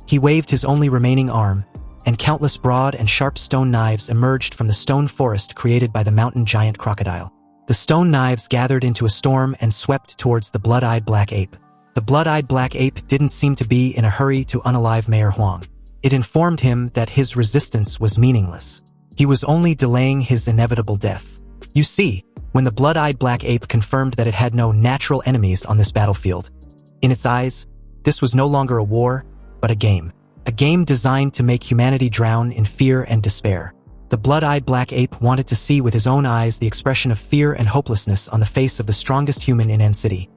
He waved his only remaining arm, and countless broad and sharp stone knives emerged from the stone forest created by the mountain giant crocodile. The stone knives gathered into a storm and swept towards the blood-eyed black ape. The blood-eyed black ape didn't seem to be in a hurry to unalive Mayor Huang. It informed him that his resistance was meaningless. He was only delaying his inevitable death. You see, when the blood-eyed black ape confirmed that it had no natural enemies on this battlefield, in its eyes, this was no longer a war, but a game. A game designed to make humanity drown in fear and despair. The blood-eyed black ape wanted to see with his own eyes the expression of fear and hopelessness on the face of the strongest human in N City,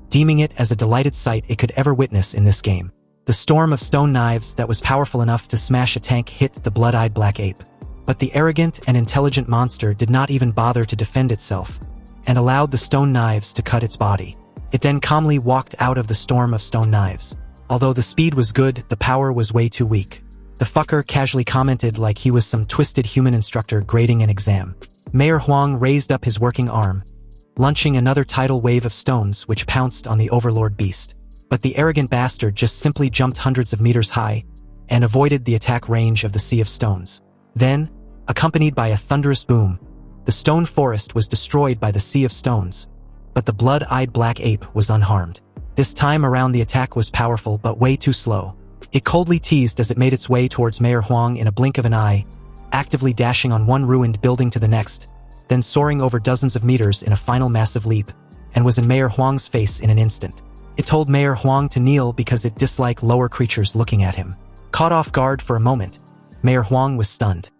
deeming it as a delighted sight it could ever witness in this game. The storm of stone knives that was powerful enough to smash a tank hit the blood-eyed black ape. But the arrogant and intelligent monster did not even bother to defend itself, and allowed the stone knives to cut its body. It then calmly walked out of the storm of stone knives. Although the speed was good, the power was way too weak. The fucker casually commented like he was some twisted human instructor grading an exam. Mayor Huang raised up his working arm, launching another tidal wave of stones which pounced on the overlord beast. But the arrogant bastard just simply jumped hundreds of meters high and avoided the attack range of the sea of stones. Then, accompanied by a thunderous boom, the stone forest was destroyed by the sea of stones. But the blood-eyed black ape was unharmed. This time around the attack was powerful but way too slow. It coldly teased as it made its way towards Mayor Huang in a blink of an eye, actively dashing on one ruined building to the next, then soaring over dozens of meters in a final massive leap, and was in Mayor Huang's face in an instant. It told Mayor Huang to kneel because it disliked lower creatures looking at him. Caught off guard for a moment, Mayor Huang was stunned.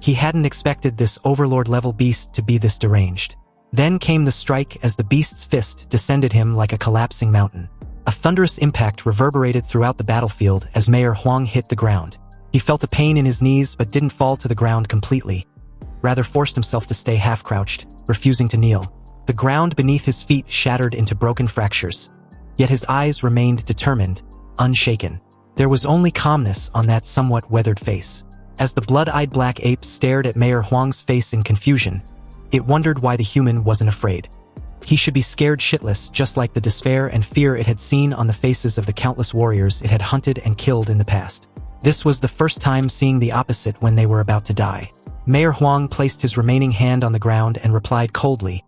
He hadn't expected this overlord-level beast to be this deranged. Then came the strike as the beast's fist descended him like a collapsing mountain. A thunderous impact reverberated throughout the battlefield as Mayor Huang hit the ground. He felt a pain in his knees but didn't fall to the ground completely, rather forced himself to stay half-crouched, refusing to kneel. The ground beneath his feet shattered into broken fractures. Yet his eyes remained determined, unshaken. There was only calmness on that somewhat weathered face. As the blood-eyed black ape stared at Mayor Huang's face in confusion, it wondered why the human wasn't afraid. He should be scared shitless, just like the despair and fear it had seen on the faces of the countless warriors it had hunted and killed in the past. This was the first time seeing the opposite when they were about to die. Mayor Huang placed his remaining hand on the ground and replied coldly,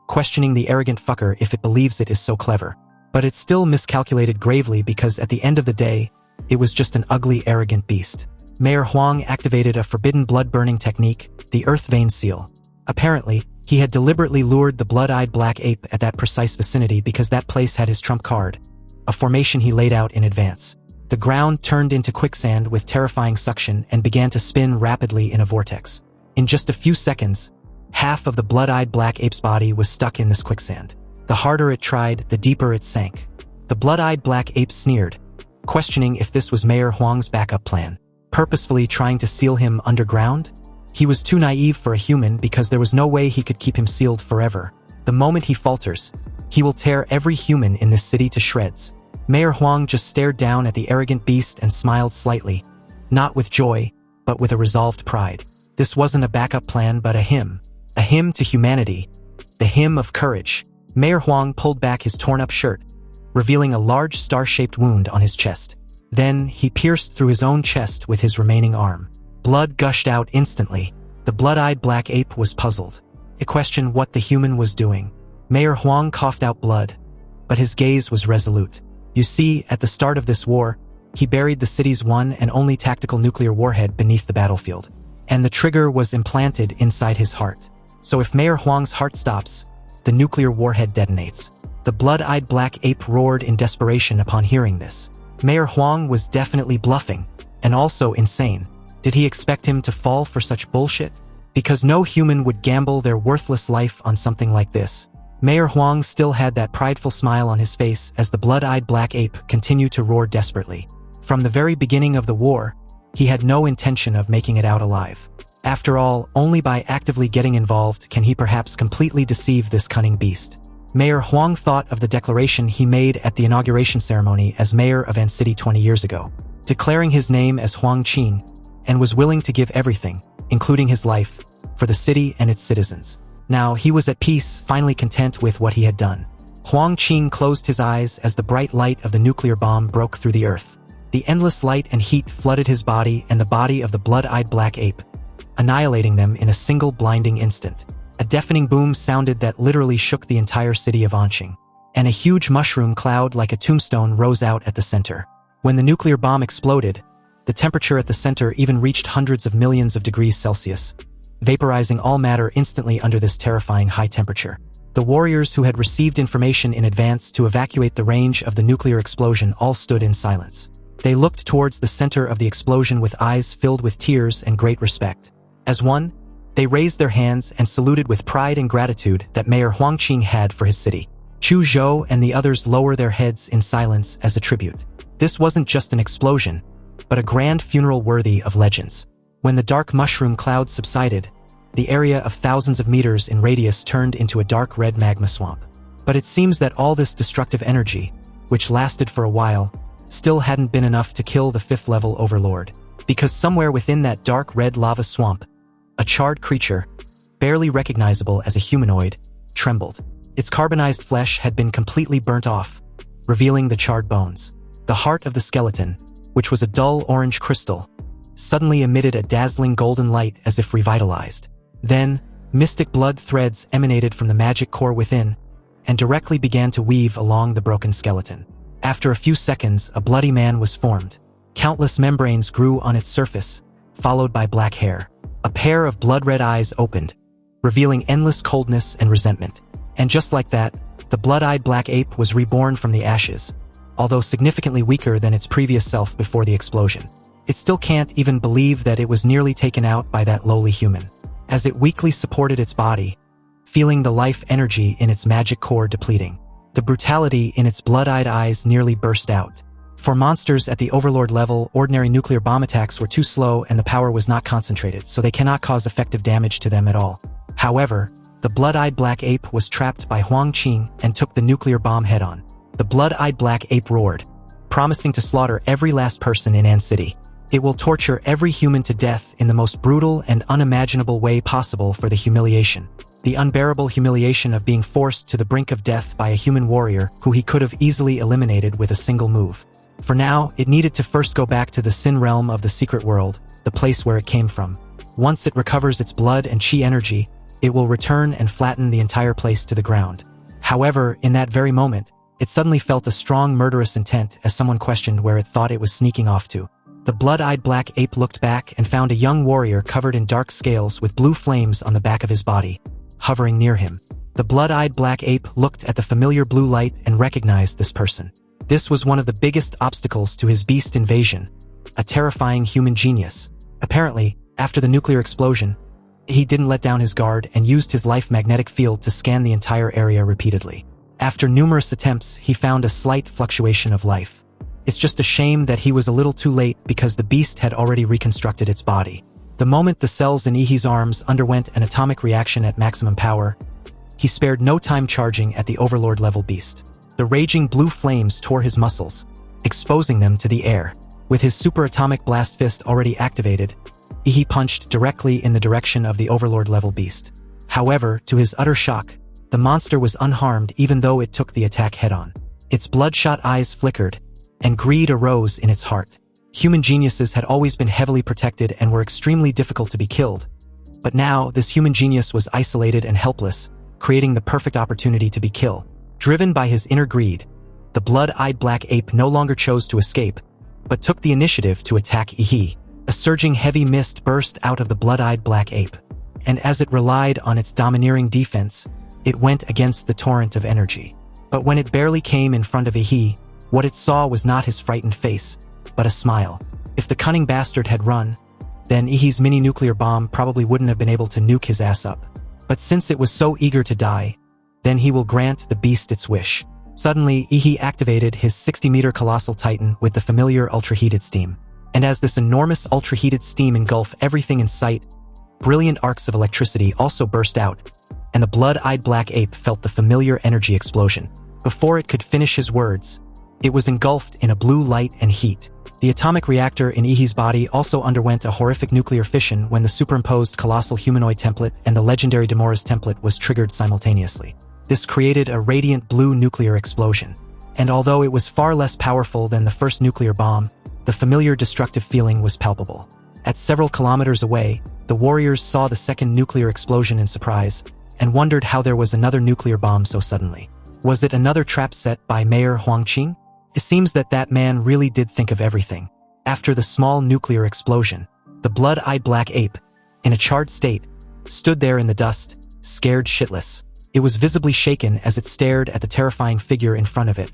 questioning the arrogant fucker if it believes it is so clever. But it still miscalculated gravely because at the end of the day, it was just an ugly, arrogant beast. Mayor Huang activated a forbidden blood-burning technique, the Earth Vein Seal. Apparently, he had deliberately lured the blood-eyed black ape at that precise vicinity because that place had his trump card, a formation he laid out in advance. The ground turned into quicksand with terrifying suction and began to spin rapidly in a vortex. In just a few seconds, half of the blood-eyed black ape's body was stuck in this quicksand. The harder it tried, the deeper it sank. The blood-eyed black ape sneered, questioning if this was Mayor Huang's backup plan, purposefully trying to seal him underground? He was too naive for a human because there was no way he could keep him sealed forever. The moment he falters, he will tear every human in this city to shreds. Mayor Huang just stared down at the arrogant beast and smiled slightly, not with joy, but with a resolved pride. This wasn't a backup plan but a hymn to humanity, the hymn of courage. Mayor Huang pulled back his torn-up shirt, revealing a large star-shaped wound on his chest. Then, he pierced through his own chest with his remaining arm. Blood gushed out instantly. The blood-eyed black ape was puzzled. It questioned what the human was doing. Mayor Huang coughed out blood, but his gaze was resolute. You see, at the start of this war, he buried the city's one and only tactical nuclear warhead beneath the battlefield. And the trigger was implanted inside his heart. So if Mayor Huang's heart stops, the nuclear warhead detonates. The blood-eyed black ape roared in desperation upon hearing this. Mayor Huang was definitely bluffing, and also insane. Did he expect him to fall for such bullshit? Because no human would gamble their worthless life on something like this. Mayor Huang still had that prideful smile on his face as the blood-eyed black ape continued to roar desperately. From the very beginning of the war, he had no intention of making it out alive. After all, only by actively getting involved can he perhaps completely deceive this cunning beast. Mayor Huang thought of the declaration he made at the inauguration ceremony as mayor of An City 20 years ago, declaring his name as Huang Qing, and was willing to give everything, including his life, for the city and its citizens. Now, he was at peace, finally content with what he had done. Huang Qing closed his eyes as the bright light of the nuclear bomb broke through the earth. The endless light and heat flooded his body and the body of the blood-eyed black ape, annihilating them in a single blinding instant. A deafening boom sounded that literally shook the entire city of Anqing, and a huge mushroom cloud like a tombstone rose out at the center. When the nuclear bomb exploded, the temperature at the center even reached hundreds of millions of degrees Celsius, vaporizing all matter instantly under this terrifying high temperature. The warriors who had received information in advance to evacuate the range of the nuclear explosion all stood in silence. They looked towards the center of the explosion with eyes filled with tears and great respect. As one, they raised their hands and saluted with pride and gratitude that Mayor Huang Qing had for his city. Chu Zhou and the others lower their heads in silence as a tribute. This wasn't just an explosion, but a grand funeral worthy of legends. When the dark mushroom cloud subsided, the area of thousands of meters in radius turned into a dark red magma swamp. But it seems that all this destructive energy, which lasted for a while, still hadn't been enough to kill the fifth-level overlord. Because somewhere within that dark red lava swamp, a charred creature, barely recognizable as a humanoid, trembled. Its carbonized flesh had been completely burnt off, revealing the charred bones. The heart of the skeleton, which was a dull orange crystal, suddenly emitted a dazzling golden light as if revitalized. Then, mystic blood threads emanated from the magic core within and directly began to weave along the broken skeleton. After a few seconds, a bloody man was formed. Countless membranes grew on its surface, followed by black hair. A pair of blood-red eyes opened, revealing endless coldness and resentment. And just like that, the blood-eyed black ape was reborn from the ashes, although significantly weaker than its previous self before the explosion. It still can't even believe that it was nearly taken out by that lowly human. As it weakly supported its body, feeling the life energy in its magic core depleting, the brutality in its blood-eyed eyes nearly burst out. For monsters at the Overlord level, ordinary nuclear bomb attacks were too slow and the power was not concentrated, so they cannot cause effective damage to them at all. However, the blood-eyed black ape was trapped by Huang Qing and took the nuclear bomb head-on. The blood-eyed black ape roared, promising to slaughter every last person in An City. It will torture every human to death in the most brutal and unimaginable way possible for the humiliation. The unbearable humiliation of being forced to the brink of death by a human warrior who he could have easily eliminated with a single move. For now, it needed to first go back to the Sin realm of the secret world, the place where it came from. Once it recovers its blood and chi energy, it will return and flatten the entire place to the ground. However, in that very moment, it suddenly felt a strong murderous intent as someone questioned where it thought it was sneaking off to. The blood-eyed black ape looked back and found a young warrior covered in dark scales with blue flames on the back of his body, hovering near him. The blood-eyed black ape looked at the familiar blue light and recognized this person. This was one of the biggest obstacles to his beast invasion, a terrifying human genius. Apparently, after the nuclear explosion, he didn't let down his guard and used his life magnetic field to scan the entire area repeatedly. After numerous attempts, he found a slight fluctuation of life. It's just a shame that he was a little too late because the beast had already reconstructed its body. The moment the cells in Ihi's arms underwent an atomic reaction at maximum power, he spared no time charging at the Overlord level beast. The raging blue flames tore his muscles, exposing them to the air. With his superatomic blast fist already activated, Ihi punched directly in the direction of the Overlord level beast. However, to his utter shock, the monster was unharmed even though it took the attack head-on. Its bloodshot eyes flickered, and greed arose in its heart. Human geniuses had always been heavily protected and were extremely difficult to be killed. But now, this human genius was isolated and helpless, creating the perfect opportunity to be killed. Driven by his inner greed, the blood-eyed black ape no longer chose to escape, but took the initiative to attack Ihi. A surging heavy mist burst out of the blood-eyed black ape, and as it relied on its domineering defense, it went against the torrent of energy. But when it barely came in front of Ihi, what it saw was not his frightened face, but a smile. If the cunning bastard had run, then Ihi's mini-nuclear bomb probably wouldn't have been able to nuke his ass up. But since it was so eager to die, then he will grant the beast its wish. Suddenly, Ihi activated his 60-meter colossal titan with the familiar ultra-heated steam. And as this enormous ultra-heated steam engulfed everything in sight, brilliant arcs of electricity also burst out, and the blood-eyed black ape felt the familiar energy explosion. Before it could finish his words, it was engulfed in a blue light and heat. The atomic reactor in Ihi's body also underwent a horrific nuclear fission when the superimposed colossal humanoid template and the legendary Demora's template was triggered simultaneously. This created a radiant blue nuclear explosion. And although it was far less powerful than the first nuclear bomb, the familiar destructive feeling was palpable. At several kilometers away, the warriors saw the second nuclear explosion in surprise, and wondered how there was another nuclear bomb so suddenly. Was it another trap set by Mayor Huang Qing? It seems that man really did think of everything. After the small nuclear explosion, the blood-eyed black ape, in a charred state, stood there in the dust, scared shitless. It was visibly shaken as it stared at the terrifying figure in front of it,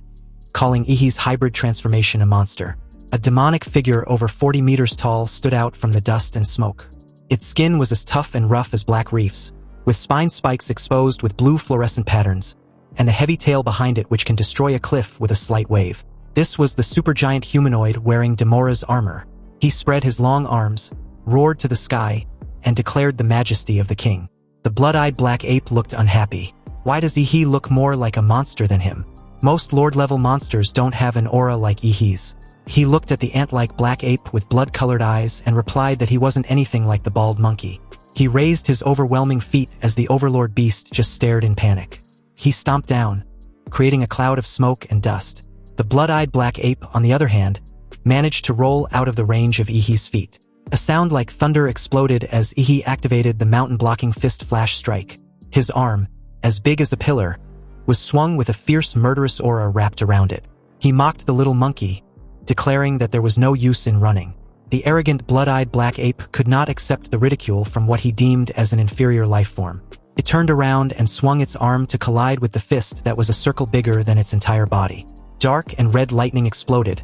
calling Ihi's hybrid transformation a monster. A demonic figure over 40 meters tall stood out from the dust and smoke. Its skin was as tough and rough as black reefs, with spine spikes exposed with blue fluorescent patterns, and the heavy tail behind it which can destroy a cliff with a slight wave. This was the supergiant humanoid wearing Demora's armor. He spread his long arms, roared to the sky, and declared the majesty of the king. The blood-eyed black ape looked unhappy. Why does Ihi look more like a monster than him? Most Lord-level monsters don't have an aura like Ihi's. He looked at the ant-like black ape with blood-colored eyes and replied that he wasn't anything like the bald monkey. He raised his overwhelming feet as the Overlord beast just stared in panic. He stomped down, creating a cloud of smoke and dust. The blood-eyed black ape, on the other hand, managed to roll out of the range of Ihi's feet. A sound like thunder exploded as Ihi activated the mountain-blocking fist flash strike. His arm, as big as a pillar, was swung with a fierce murderous aura wrapped around it. He mocked the little monkey, declaring that there was no use in running. The arrogant blood-eyed black ape could not accept the ridicule from what he deemed as an inferior life form. It turned around and swung its arm to collide with the fist that was a circle bigger than its entire body. Dark and red lightning exploded,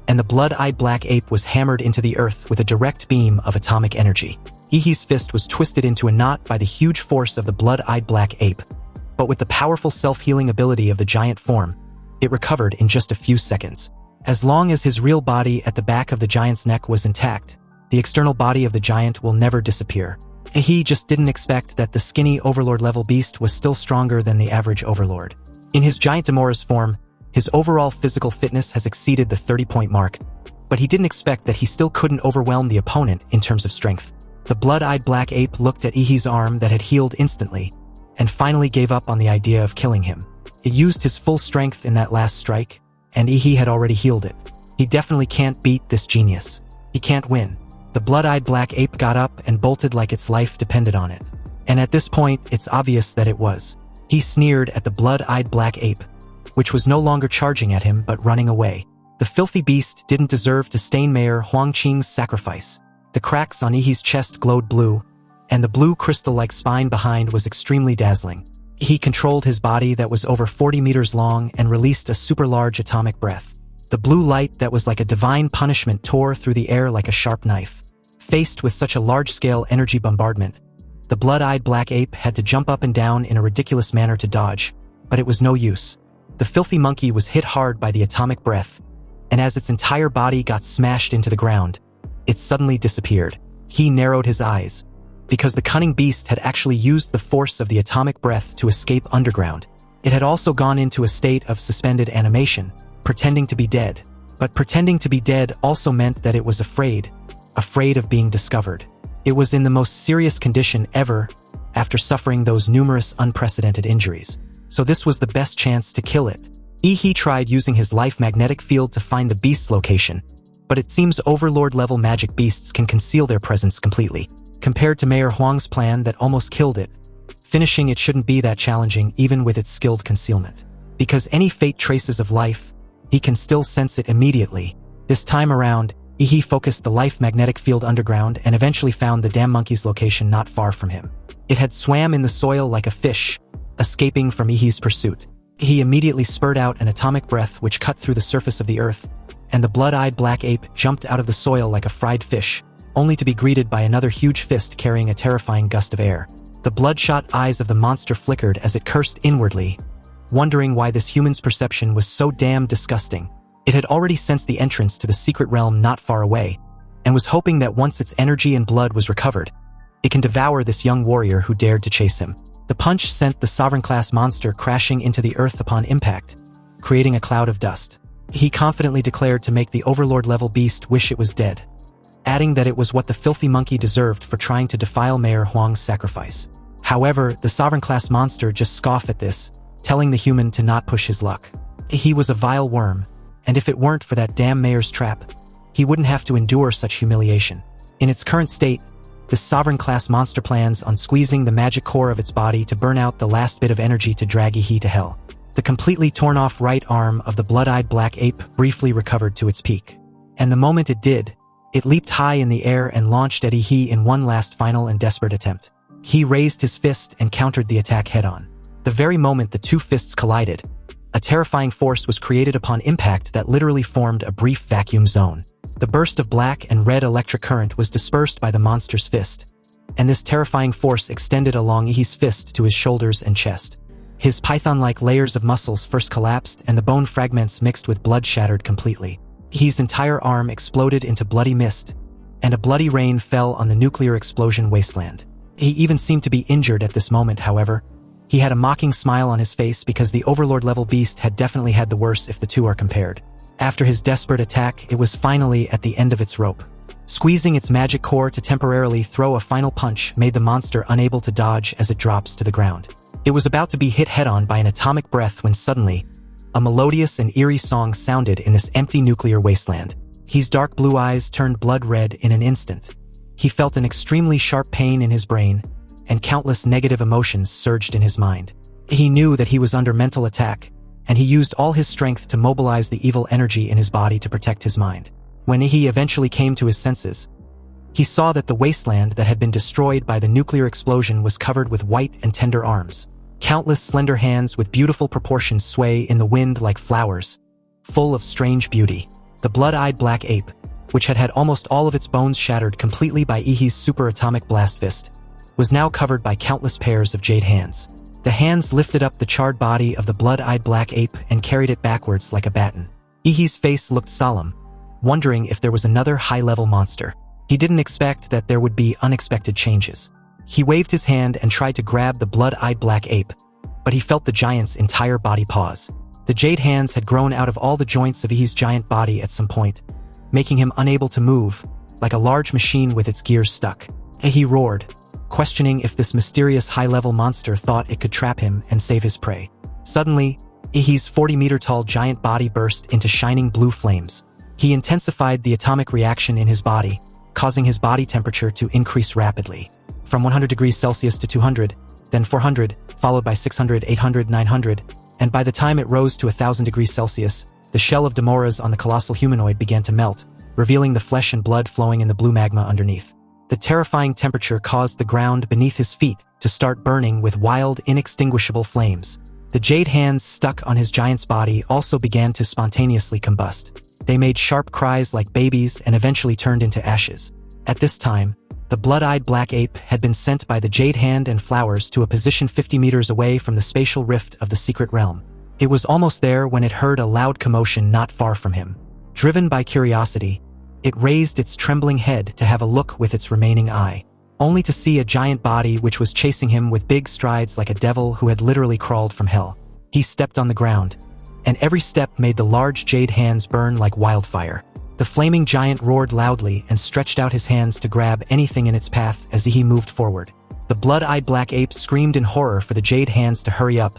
and the blood-eyed black ape was hammered into the earth with a direct beam of atomic energy. Ihi's fist was twisted into a knot by the huge force of the blood-eyed black ape, but with the powerful self-healing ability of the giant form, it recovered in just a few seconds. As long as his real body at the back of the giant's neck was intact, the external body of the giant will never disappear. He just didn't expect that the skinny Overlord-level beast was still stronger than the average Overlord. In his giant Demora's form, his overall physical fitness has exceeded the 30-point mark, but he didn't expect that he still couldn't overwhelm the opponent in terms of strength. The blood-eyed black ape looked at Ihi's arm that had healed instantly, and finally gave up on the idea of killing him. It used his full strength in that last strike, and Ihi had already healed it. He definitely can't beat this genius. He can't win. The blood-eyed black ape got up and bolted like its life depended on it. And at this point, it's obvious that it was. He sneered at the blood-eyed black ape, which was no longer charging at him but running away. The filthy beast didn't deserve to stain Mayor Huangqing's sacrifice. The cracks on Ihi's chest glowed blue, and the blue crystal-like spine behind was extremely dazzling. He controlled his body that was over 40 meters long and released a super-large atomic breath. The blue light that was like a divine punishment tore through the air like a sharp knife. Faced with such a large-scale energy bombardment, the blood-eyed black ape had to jump up and down in a ridiculous manner to dodge, but it was no use. The filthy monkey was hit hard by the atomic breath, and as its entire body got smashed into the ground, it suddenly disappeared. He narrowed his eyes, because the cunning beast had actually used the force of the atomic breath to escape underground. It had also gone into a state of suspended animation, pretending to be dead. But pretending to be dead also meant that it was afraid of being discovered. It was in the most serious condition ever after suffering those numerous unprecedented injuries. So this was the best chance to kill it. Ihi tried using his life magnetic field to find the beast's location, but it seems Overlord-level magic beasts can conceal their presence completely. Compared to Mayor Huang's plan that almost killed it, finishing it shouldn't be that challenging even with its skilled concealment. Because any faint traces of life, he can still sense it immediately. This time around, Ihi focused the life magnetic field underground and eventually found the damn monkey's location not far from him. It had swam in the soil like a fish, escaping from Ihi's pursuit. He immediately spurred out an atomic breath which cut through the surface of the earth, and the blood-eyed black ape jumped out of the soil like a fried fish, only to be greeted by another huge fist carrying a terrifying gust of air. The bloodshot eyes of the monster flickered as it cursed inwardly, wondering why this human's perception was so damn disgusting. It had already sensed the entrance to the secret realm not far away, and was hoping that once its energy and blood was recovered, it can devour this young warrior who dared to chase him. The punch sent the sovereign-class monster crashing into the earth upon impact, creating a cloud of dust. He confidently declared to make the Overlord-level beast wish it was dead, adding that it was what the filthy monkey deserved for trying to defile Mayor Huang's sacrifice. However, the sovereign-class monster just scoffed at this, telling the human to not push his luck. He was a vile worm, and if it weren't for that damn mayor's trap, he wouldn't have to endure such humiliation. In its current state, the sovereign-class monster plans on squeezing the magic core of its body to burn out the last bit of energy to drag Ihi to hell. The completely torn-off right arm of the blood-eyed black ape briefly recovered to its peak. And the moment it did, it leaped high in the air and launched at Ihi in one last final and desperate attempt. He raised his fist and countered the attack head-on. The very moment the two fists collided, a terrifying force was created upon impact that literally formed a brief vacuum zone. The burst of black and red electric current was dispersed by the monster's fist, and this terrifying force extended along Ihi's fist to his shoulders and chest. His python-like layers of muscles first collapsed and the bone fragments mixed with blood shattered completely. Ihi's entire arm exploded into bloody mist, and a bloody rain fell on the nuclear explosion wasteland. He even seemed to be injured at this moment, however. He had a mocking smile on his face because the Overlord-level beast had definitely had the worse if the two are compared. After his desperate attack, it was finally at the end of its rope. Squeezing its magic core to temporarily throw a final punch made the monster unable to dodge as it drops to the ground. It was about to be hit head-on by an atomic breath when suddenly, a melodious and eerie song sounded in this empty nuclear wasteland. His dark blue eyes turned blood red in an instant. He felt an extremely sharp pain in his brain, and countless negative emotions surged in his mind. He knew that he was under mental attack, and he used all his strength to mobilize the evil energy in his body to protect his mind. When he eventually came to his senses, he saw that the wasteland that had been destroyed by the nuclear explosion was covered with white and tender arms. Countless slender hands with beautiful proportions sway in the wind like flowers, full of strange beauty. The blood-eyed black ape, which had had almost all of its bones shattered completely by Ihi's superatomic blast fist, was now covered by countless pairs of jade hands. The hands lifted up the charred body of the blood-eyed black ape and carried it backwards like a baton. Ihi's face looked solemn, wondering if there was another high-level monster. He didn't expect that there would be unexpected changes. He waved his hand and tried to grab the blood-eyed black ape, but he felt the giant's entire body pause. The jade hands had grown out of all the joints of Ihi's giant body at some point, making him unable to move, like a large machine with its gears stuck. He roared, questioning if this mysterious high-level monster thought it could trap him and save his prey. Suddenly, Ihi's 40-meter-tall giant body burst into shining blue flames. He intensified the atomic reaction in his body, causing his body temperature to increase rapidly. From 100 degrees Celsius to 200, then 400, followed by 600, 800, 900, and by the time it rose to 1,000 degrees Celsius, the shell of Demoras on the colossal humanoid began to melt, revealing the flesh and blood flowing in the blue magma underneath. The terrifying temperature caused the ground beneath his feet to start burning with wild, inextinguishable flames. The jade hands stuck on his giant's body also began to spontaneously combust. They made sharp cries like babies and eventually turned into ashes. At this time, the blood-eyed black ape had been sent by the jade hand and flowers to a position 50 meters away from the spatial rift of the secret realm. It was almost there when it heard a loud commotion not far from him. Driven by curiosity, it raised its trembling head to have a look with its remaining eye, only to see a giant body which was chasing him with big strides like a devil who had literally crawled from hell. He stepped on the ground, and every step made the large jade hands burn like wildfire. The flaming giant roared loudly and stretched out his hands to grab anything in its path as he moved forward. The blood-eyed black ape screamed in horror for the jade hands to hurry up.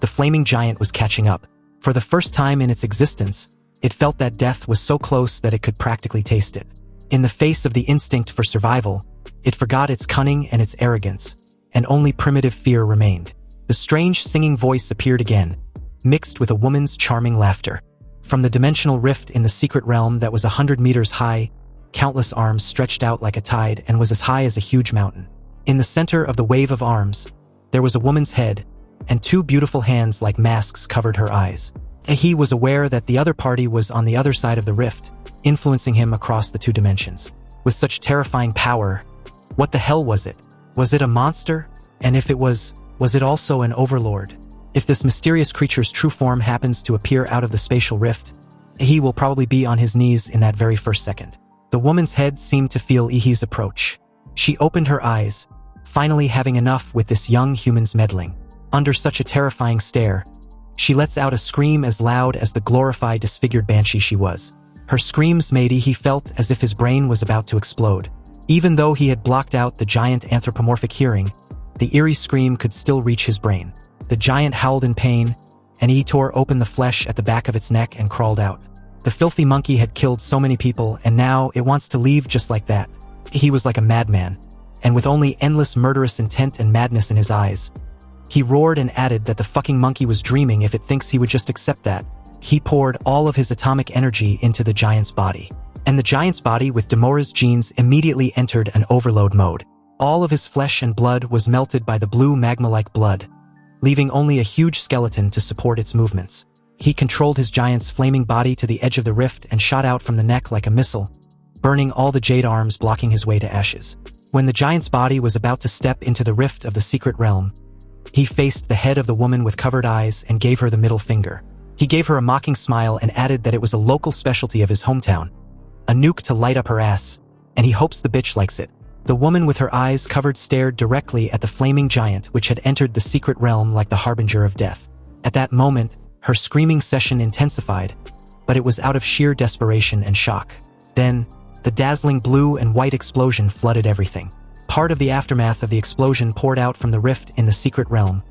The flaming giant was catching up. For the first time in its existence, it felt that death was so close that it could practically taste it. In the face of the instinct for survival, it forgot its cunning and its arrogance, and only primitive fear remained. The strange singing voice appeared again, mixed with a woman's charming laughter. From the dimensional rift in the secret realm that was 100 meters high, countless arms stretched out like a tide and was as high as a huge mountain. In the center of the wave of arms, there was a woman's head, and two beautiful hands like masks covered her eyes. He was aware that the other party was on the other side of the rift, influencing him across the two dimensions. With such terrifying power, what the hell was it? Was it a monster? And if it was it also an overlord? If this mysterious creature's true form happens to appear out of the spatial rift, he will probably be on his knees in that very first second. The woman's head seemed to feel Ihi's approach. She opened her eyes, finally having enough with this young human's meddling. Under such a terrifying stare, she lets out a scream as loud as the glorified, disfigured banshee she was. Her screams made Ihi felt as if his brain was about to explode. Even though he had blocked out the giant anthropomorphic hearing, the eerie scream could still reach his brain. The giant howled in pain, and Ihi tore open the flesh at the back of its neck and crawled out. The filthy monkey had killed so many people, and now it wants to leave just like that. He was like a madman, and with only endless murderous intent and madness in his eyes. He roared and added that the fucking monkey was dreaming if it thinks he would just accept that. He poured all of his atomic energy into the giant's body. And the giant's body with Demora's genes immediately entered an overload mode. All of his flesh and blood was melted by the blue magma-like blood, leaving only a huge skeleton to support its movements. He controlled his giant's flaming body to the edge of the rift and shot out from the neck like a missile, burning all the jade arms, blocking his way to ashes. When the giant's body was about to step into the rift of the secret realm, he faced the head of the woman with covered eyes and gave her the middle finger. He gave her a mocking smile and added that it was a local specialty of his hometown, a nuke to light up her ass, and he hopes the bitch likes it. The woman with her eyes covered stared directly at the flaming giant which had entered the secret realm like the harbinger of death. At that moment, her screaming session intensified, but it was out of sheer desperation and shock. Then, the dazzling blue and white explosion flooded everything. Part of the aftermath of the explosion poured out from the rift in the secret realm,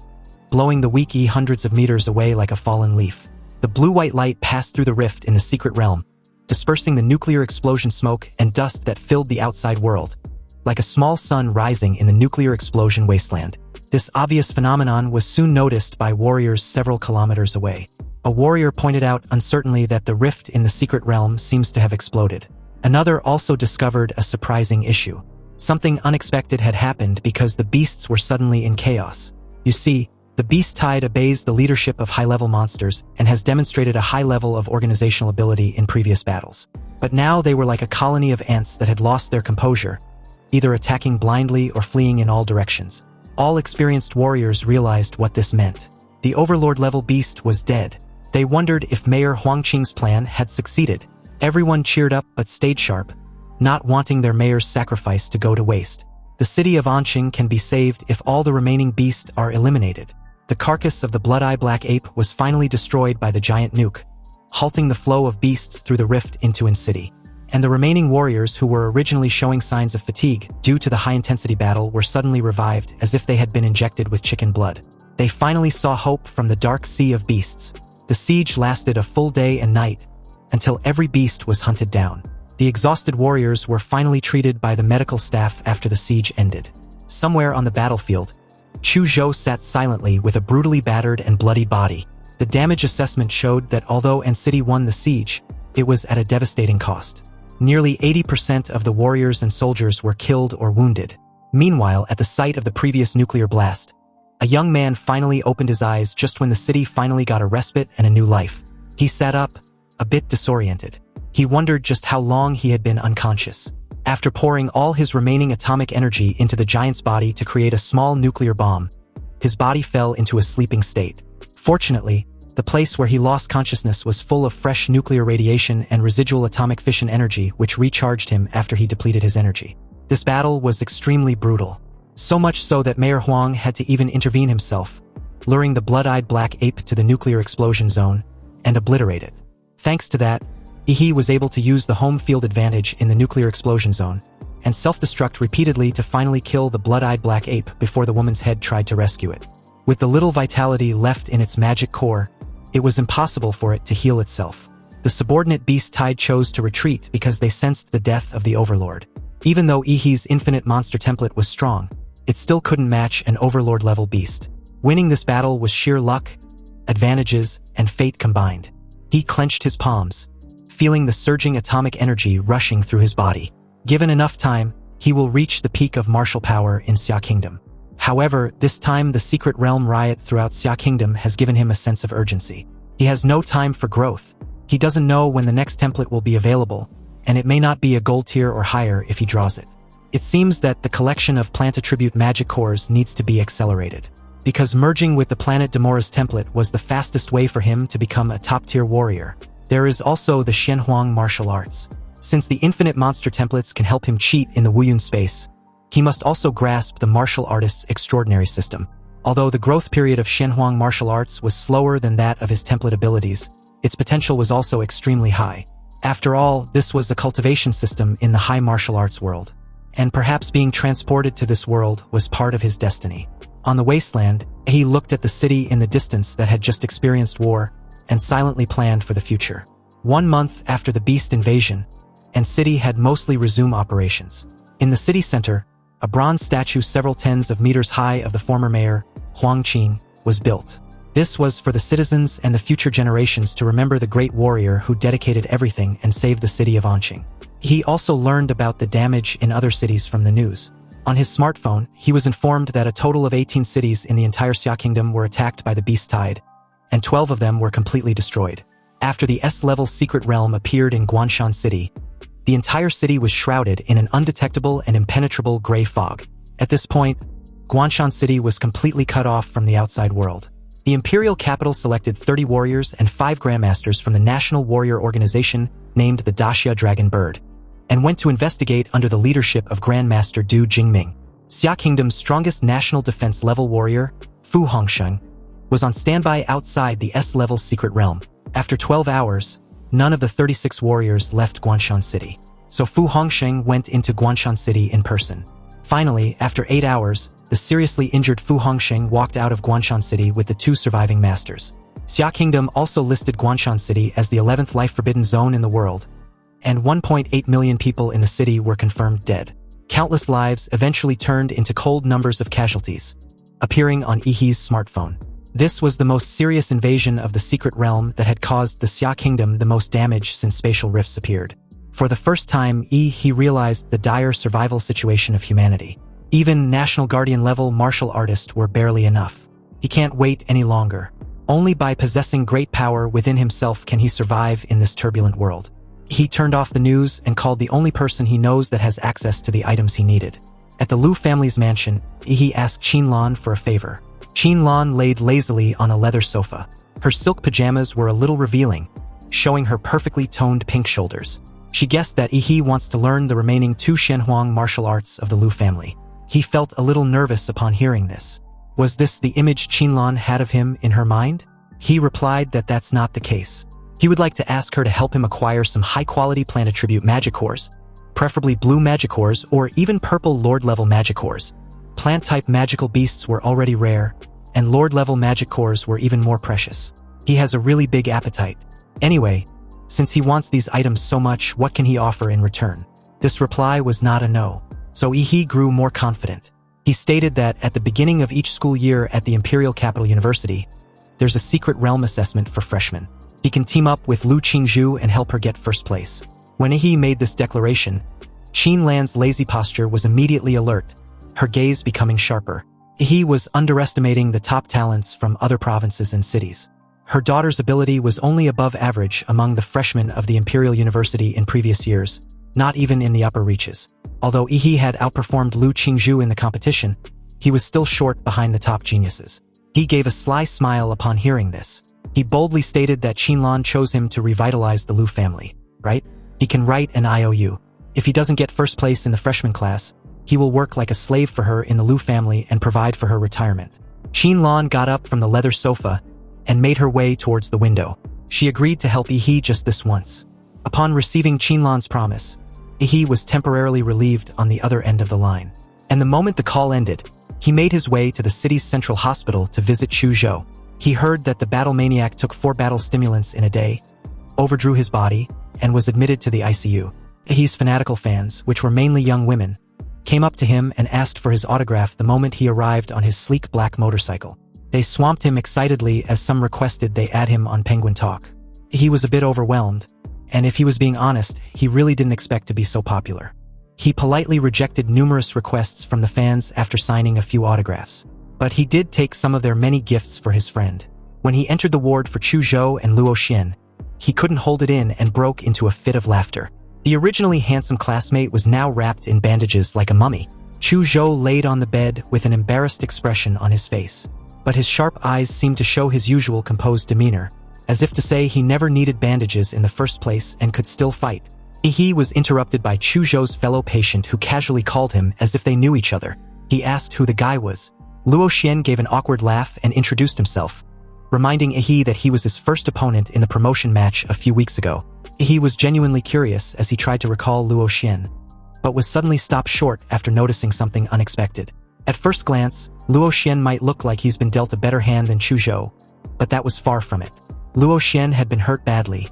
blowing the weak hundreds of meters away like a fallen leaf. The blue-white light passed through the rift in the secret realm, dispersing the nuclear explosion smoke and dust that filled the outside world. like a small sun rising in the nuclear explosion wasteland. This obvious phenomenon was soon noticed by warriors several kilometers away. A warrior pointed out uncertainly that the rift in the secret realm seems to have exploded. Another also discovered a surprising issue. Something unexpected had happened because the beasts were suddenly in chaos. You see, the beast tide obeys the leadership of high-level monsters and has demonstrated a high level of organizational ability in previous battles. But now they were like a colony of ants that had lost their composure, either attacking blindly or fleeing in all directions. All experienced warriors realized what this meant. The Overlord-level beast was dead. They wondered if Mayor Huangqing's plan had succeeded. Everyone cheered up but stayed sharp, not wanting their mayor's sacrifice to go to waste. The city of Anqing can be saved if all the remaining beasts are eliminated. The carcass of the blood-eye black ape was finally destroyed by the giant nuke, halting the flow of beasts through the rift into City. And the remaining warriors who were originally showing signs of fatigue due to the high-intensity battle were suddenly revived as if they had been injected with chicken blood. They finally saw hope from the dark sea of beasts. The siege lasted a full day and night, until every beast was hunted down. The exhausted warriors were finally treated by the medical staff after the siege ended. Somewhere on the battlefield, Chu Zhou sat silently with a brutally battered and bloody body. The damage assessment showed that although City won the siege, it was at a devastating cost. Nearly 80% of the warriors and soldiers were killed or wounded. Meanwhile, at the site of the previous nuclear blast, a young man finally opened his eyes just when the city finally got a respite and a new life. He sat up, a bit disoriented. He wondered just how long he had been unconscious. After pouring all his remaining atomic energy into the giant's body to create a small nuclear bomb, his body fell into a sleeping state. Fortunately, the place where he lost consciousness was full of fresh nuclear radiation and residual atomic fission energy which recharged him after he depleted his energy. This battle was extremely brutal. So much so that Mayor Huang had to even intervene himself, luring the blood-eyed black ape to the nuclear explosion zone and obliterate it. Thanks to that, He was able to use the home field advantage in the nuclear explosion zone and self-destruct repeatedly to finally kill the blood-eyed black ape before the woman's head tried to rescue it. With the little vitality left in its magic core, it was impossible for it to heal itself. The subordinate beast tide chose to retreat because they sensed the death of the Overlord. Even though Ihi's infinite monster template was strong, it still couldn't match an Overlord-level beast. Winning this battle was sheer luck, advantages, and fate combined. He clenched his palms, feeling the surging atomic energy rushing through his body. Given enough time, he will reach the peak of martial power in Xia Kingdom. However, this time the secret realm riot throughout Xia Kingdom has given him a sense of urgency. He has no time for growth. He doesn't know when the next template will be available, and it may not be a gold tier or higher if he draws it. It seems that the collection of plant attribute magic cores needs to be accelerated, because merging with the planet Demora's template was the fastest way for him to become a top-tier warrior. There is also the Shenhuang martial arts. Since the infinite monster templates can help him cheat in the Wuyun space, he must also grasp the martial artist's extraordinary system. Although the growth period of Shenhuang martial arts was slower than that of his template abilities, its potential was also extremely high. After all, this was a cultivation system in the high martial arts world, and perhaps being transported to this world was part of his destiny. On the wasteland, he looked at the city in the distance that had just experienced war and silently planned for the future. 1 month after the beast invasion, and city had mostly resumed operations. In the city center, a bronze statue several tens of meters high of the former mayor, Huang Qing, was built. This was for the citizens and the future generations to remember the great warrior who dedicated everything and saved the city of Anqing. He also learned about the damage in other cities from the news. On his smartphone, he was informed that a total of 18 cities in the entire Xia Kingdom were attacked by the beast tide, and 12 of them were completely destroyed. After the S-level secret realm appeared in Guanshan City, the entire city was shrouded in an undetectable and impenetrable gray fog. At this point, Guanshan City was completely cut off from the outside world. The imperial capital selected 30 warriors and 5 grandmasters from the national warrior organization named the Daxia Dragon Bird, and went to investigate under the leadership of Grandmaster Du Jingming. Xia Kingdom's strongest national defense-level warrior, Fu Hongsheng, was on standby outside the S-level secret realm. After 12 hours, none of the 36 warriors left Guanshan City, so Fu Hongsheng went into Guanshan City in person. Finally, after 8 hours, the seriously injured Fu Hongsheng walked out of Guanshan City with the 2 surviving masters. Xia Kingdom also listed Guanshan City as the 11th life-forbidden zone in the world, and 1.8 million people in the city were confirmed dead. Countless lives eventually turned into cold numbers of casualties, appearing on Ihi's smartphone. This was the most serious invasion of the secret realm that had caused the Xia Kingdom the most damage since spatial rifts appeared. For the first time, He realized the dire survival situation of humanity. Even National Guardian-level martial artists were barely enough. He can't wait any longer. Only by possessing great power within himself can he survive in this turbulent world. He turned off the news and called the only person he knows that has access to the items he needed. At the Liu family's mansion, He asked Qinlan for a favor. Qinlan laid lazily on a leather sofa. Her silk pajamas were a little revealing, showing her perfectly toned pink shoulders. She guessed that He wants to learn the remaining 2 Shenhuang martial arts of the Liu family. He felt a little nervous upon hearing this. Was this the image Qinlan had of him in her mind? He replied that that's not the case. He would like to ask her to help him acquire some high-quality plant attribute magic cores, preferably blue magic cores or even purple lord-level magic cores. Plant-type magical beasts were already rare, and lord-level magic cores were even more precious. He has a really big appetite. Anyway, since he wants these items so much, what can he offer in return? This reply was not a no, so He grew more confident. He stated that at the beginning of each school year at the Imperial Capital University, there's a secret realm assessment for freshmen. He can team up with Lu Qingzhu and help her get first place. When He made this declaration, Qinlan's lazy posture was immediately alert, her gaze becoming sharper. He was underestimating the top talents from other provinces and cities. Her daughter's ability was only above average among the freshmen of the Imperial University in previous years, not even in the upper reaches. Although He had outperformed Lu Qingzhu in the competition, he was still short behind the top geniuses. He gave a sly smile upon hearing this. He boldly stated that Qinlan chose him to revitalize the Liu family, right? He can write an IOU. If he doesn't get first place in the freshman class, he will work like a slave for her in the Liu family and provide for her retirement. Qinlan got up from the leather sofa and made her way towards the window. She agreed to help He just this once. Upon receiving Qinlan's promise, He was temporarily relieved on the other end of the line. And the moment the call ended, he made his way to the city's central hospital to visit Chuzhou. He heard that the battle maniac took 4 battle stimulants in a day, overdrew his body, and was admitted to the ICU. He's fanatical fans, which were mainly young women, came up to him and asked for his autograph the moment he arrived on his sleek black motorcycle. They swamped him excitedly as some requested they add him on Penguin Talk. He was a bit overwhelmed, and if he was being honest, he really didn't expect to be so popular. He politely rejected numerous requests from the fans after signing a few autographs. But he did take some of their many gifts for his friend. When he entered the ward for Chuzhou and Luo Xian, he couldn't hold it in and broke into a fit of laughter. The originally handsome classmate was now wrapped in bandages like a mummy. Chuzhou laid on the bed with an embarrassed expression on his face. But his sharp eyes seemed to show his usual composed demeanor, as if to say he never needed bandages in the first place and could still fight. He was interrupted by Chuzhou's fellow patient who casually called him as if they knew each other. He asked who the guy was. Luo Xian gave an awkward laugh and introduced himself, reminding He that he was his first opponent in the promotion match a few weeks ago. He was genuinely curious as he tried to recall Luo Xian, but was suddenly stopped short after noticing something unexpected. At first glance, Luo Xian might look like he's been dealt a better hand than Chuzhou, but that was far from it. Luo Xian had been hurt badly,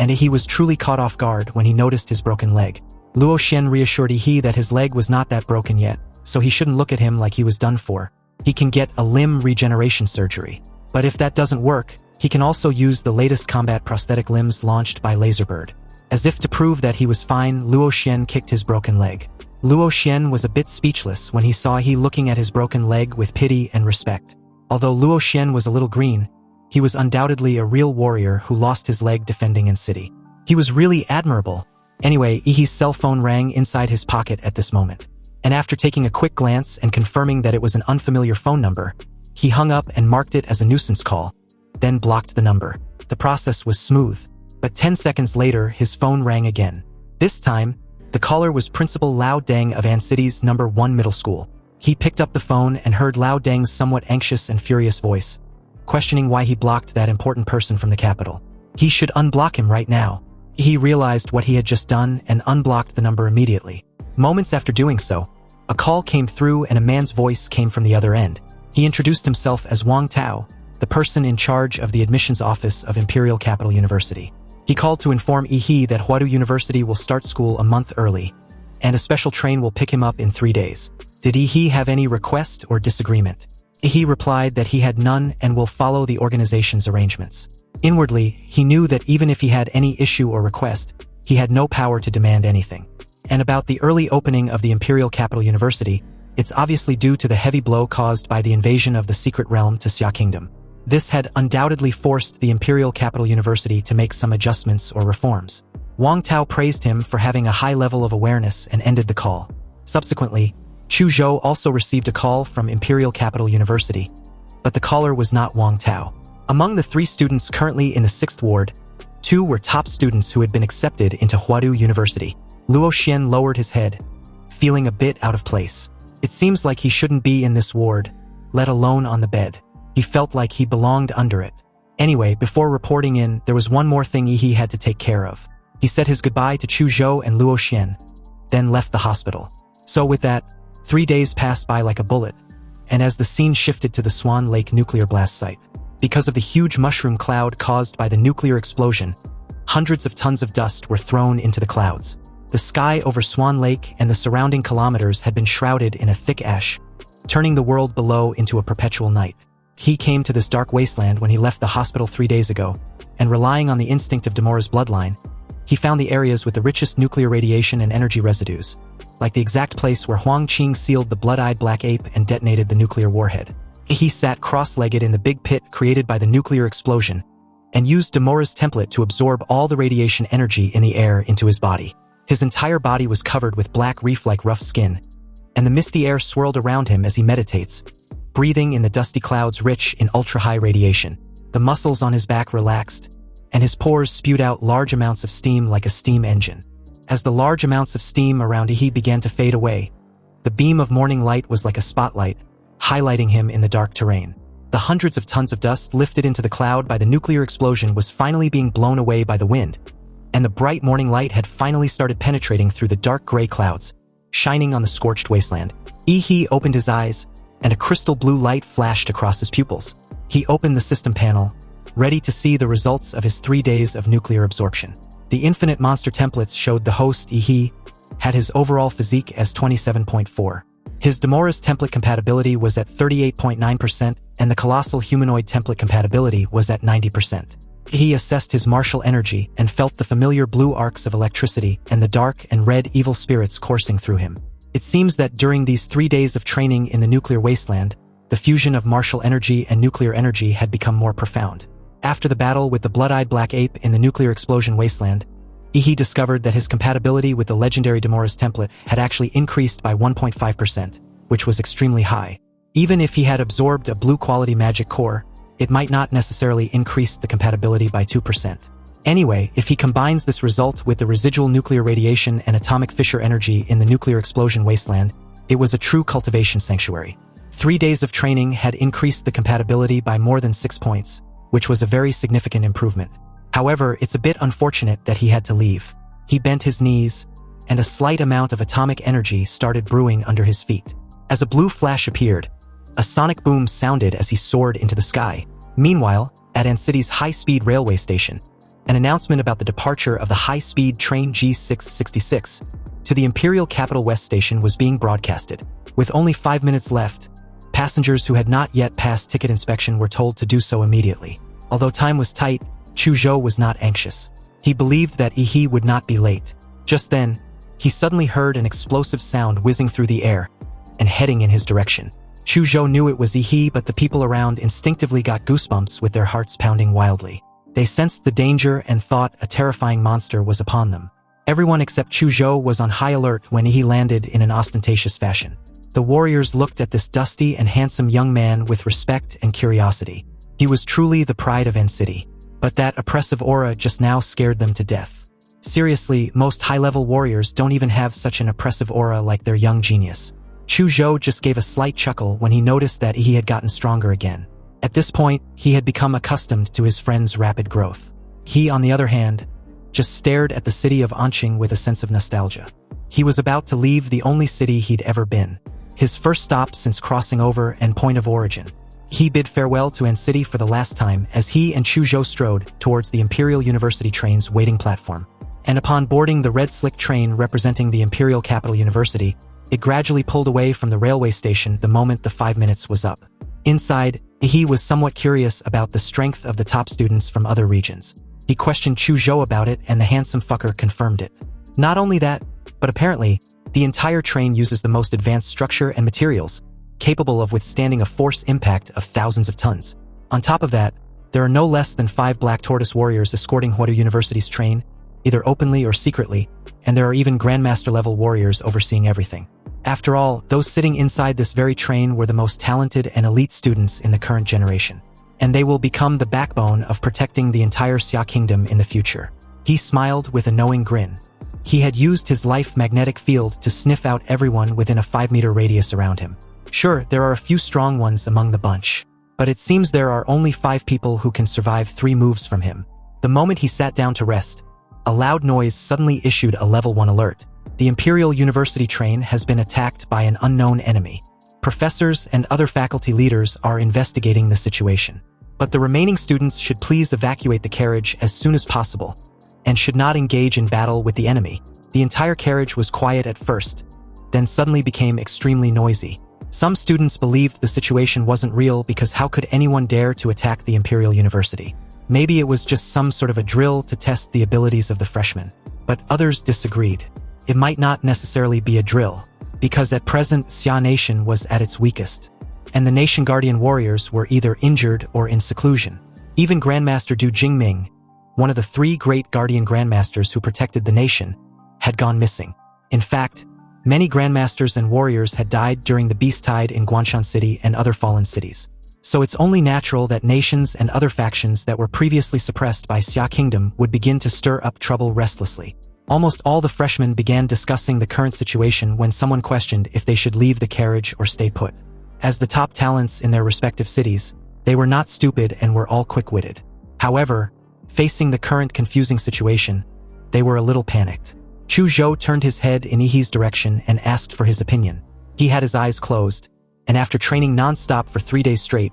and He was truly caught off guard when he noticed his broken leg. Luo Xian reassured He that his leg was not that broken yet, so he shouldn't look at him like he was done for. He can get a limb regeneration surgery. But if that doesn't work, he can also use the latest combat prosthetic limbs launched by Laserbird. As if to prove that he was fine, Luo Xian kicked his broken leg. Luo Xian was a bit speechless when he saw He looking at his broken leg with pity and respect. Although Luo Xian was a little green, he was undoubtedly a real warrior who lost his leg defending in city. He was really admirable. Anyway, Ihi's cell phone rang inside his pocket at this moment. And after taking a quick glance and confirming that it was an unfamiliar phone number, he hung up and marked it as a nuisance call, then blocked the number. The process was smooth, but 10 seconds later his phone rang again. This time, the caller was Principal Lao Deng of An City's No. 1 middle school. He picked up the phone and heard Lao Deng's somewhat anxious and furious voice, questioning why he blocked that important person from the capital. He should unblock him right now. He realized what he had just done and unblocked the number immediately. Moments after doing so, a call came through and a man's voice came from the other end. He introduced himself as Wang Tao, the person in charge of the admissions office of Imperial Capital University. He called to inform He that Huadu University will start school a month early, and a special train will pick him up in 3 days. Did he have any request or disagreement? He replied that he had none and will follow the organization's arrangements. Inwardly, he knew that even if he had any issue or request, he had no power to demand anything. And about the early opening of the Imperial Capital University, it's obviously due to the heavy blow caused by the invasion of the Secret Realm to Xia Kingdom. This had undoubtedly forced the Imperial Capital University to make some adjustments or reforms. Wang Tao praised him for having a high level of awareness and ended the call. Subsequently, Chu Zhou also received a call from Imperial Capital University, but the caller was not Wang Tao. Among the 3 students currently in the 6th ward, 2 were top students who had been accepted into Huadu University. Luo Xian lowered his head, feeling a bit out of place. It seems like he shouldn't be in this ward, let alone on the bed. He felt like he belonged under it. Anyway, before reporting in, there was one more thing he had to take care of. He said his goodbye to Chu Zhou and Luo Xian, then left the hospital. So with that, 3 days passed by like a bullet, and as the scene shifted to the Swan Lake nuclear blast site, because of the huge mushroom cloud caused by the nuclear explosion, hundreds of tons of dust were thrown into the clouds. The sky over Swan Lake and the surrounding kilometers had been shrouded in a thick ash, turning the world below into a perpetual night. He came to this dark wasteland when he left the hospital 3 days ago, and relying on the instinct of Demora's bloodline, he found the areas with the richest nuclear radiation and energy residues, like the exact place where Huang Qing sealed the blood-eyed black ape and detonated the nuclear warhead. He sat cross-legged in the big pit created by the nuclear explosion, and used Demora's template to absorb all the radiation energy in the air into his body. His entire body was covered with black reef-like rough skin, and the misty air swirled around him as he meditates, breathing in the dusty clouds rich in ultra-high radiation. The muscles on his back relaxed, and his pores spewed out large amounts of steam like a steam engine. As the large amounts of steam around he began to fade away, the beam of morning light was like a spotlight, highlighting him in the dark terrain. The hundreds of tons of dust lifted into the cloud by the nuclear explosion was finally being blown away by the wind, and the bright morning light had finally started penetrating through the dark gray clouds, shining on the scorched wasteland. He opened his eyes, and a crystal blue light flashed across his pupils. He opened the system panel, ready to see the results of his 3 days of nuclear absorption. The infinite monster templates showed the host he had his overall physique as 27.4. His Demora's template compatibility was at 38.9%, and the colossal humanoid template compatibility was at 90%. He assessed his martial energy and felt the familiar blue arcs of electricity and the dark and red evil spirits coursing through him. It seems that during these 3 days of training in the nuclear wasteland, the fusion of martial energy and nuclear energy had become more profound. After the battle with the blood-eyed black ape in the nuclear explosion wasteland, he discovered that his compatibility with the legendary Demora's template had actually increased by 1.5%, which was extremely high. Even if he had absorbed a blue-quality magic core, it might not necessarily increase the compatibility by 2%. Anyway, if he combines this result with the residual nuclear radiation and atomic fissure energy in the nuclear explosion wasteland, it was a true cultivation sanctuary. 3 days of training had increased the compatibility by more than 6 points, which was a very significant improvement. However, it's a bit unfortunate that he had to leave. He bent his knees, and a slight amount of atomic energy started brewing under his feet. As a blue flash appeared, a sonic boom sounded as he soared into the sky. Meanwhile, at Ancity's high-speed railway station, an announcement about the departure of the high-speed train G666 to the Imperial Capital West Station was being broadcasted. With only 5 minutes left, passengers who had not yet passed ticket inspection were told to do so immediately. Although time was tight, Chu Zhou was not anxious. He believed that he would not be late. Just then, he suddenly heard an explosive sound whizzing through the air and heading in his direction. Chu Zhou knew it was he, but the people around instinctively got goosebumps with their hearts pounding wildly. They sensed the danger and thought a terrifying monster was upon them. Everyone except Chu Zhou was on high alert when he landed in an ostentatious fashion. The warriors looked at this dusty and handsome young man with respect and curiosity. He was truly the pride of Ancity, but that oppressive aura just now scared them to death. Seriously, most high-level warriors don't even have such an oppressive aura like their young genius. Chu Zhou just gave a slight chuckle when he noticed that he had gotten stronger again. At this point, he had become accustomed to his friend's rapid growth. He, on the other hand, just stared at the city of Anqing with a sense of nostalgia. He was about to leave the only city he'd ever been, his first stop since crossing over and point of origin. He bid farewell to Ancity for the last time as he and Chu Zhou strode towards the Imperial University train's waiting platform. and upon boarding the red slick train representing the Imperial Capital University, it gradually pulled away from the railway station the moment the 5 minutes was up. Inside, he was somewhat curious about the strength of the top students from other regions. He questioned Chu Zhou about it, and the handsome fucker confirmed it. Not only that, but apparently, the entire train uses the most advanced structure and materials, capable of withstanding a force impact of thousands of tons. On top of that, there are no less than 5 Black Tortoise warriors escorting Huatou University's train, either openly or secretly, and there are even Grandmaster-level warriors overseeing everything. After all, those sitting inside this very train were the most talented and elite students in the current generation, and they will become the backbone of protecting the entire Xia Kingdom in the future. He smiled with a knowing grin. He had used his life magnetic field to sniff out everyone within a 5-meter radius around him. Sure, there are a few strong ones among the bunch, but it seems there are only 5 people who can survive 3 moves from him. The moment he sat down to rest, a loud noise suddenly issued a level 1 alert. The Imperial University train has been attacked by an unknown enemy. Professors and other faculty leaders are investigating the situation. But the remaining students should please evacuate the carriage as soon as possible, and should not engage in battle with the enemy. The entire carriage was quiet at first, then suddenly became extremely noisy. Some students believed the situation wasn't real because how could anyone dare to attack the Imperial University? Maybe it was just some sort of a drill to test the abilities of the freshmen. But others disagreed. It might not necessarily be a drill, because at present Xia Nation was at its weakest, and the Nation Guardian warriors were either injured or in seclusion. Even Grandmaster Du Jingming, one of the 3 great Guardian Grandmasters who protected the nation, had gone missing. In fact, many Grandmasters and warriors had died during the Beast Tide in Guanshan City and other fallen cities. So it's only natural that nations and other factions that were previously suppressed by Xia Kingdom would begin to stir up trouble restlessly. Almost all the freshmen began discussing the current situation when someone questioned if they should leave the carriage or stay put. As the top talents in their respective cities, they were not stupid and were all quick-witted. However, facing the current confusing situation, they were a little panicked. Chu Zhou turned his head in Yi's direction and asked for his opinion. He had his eyes closed, and after training non-stop for 3 days straight,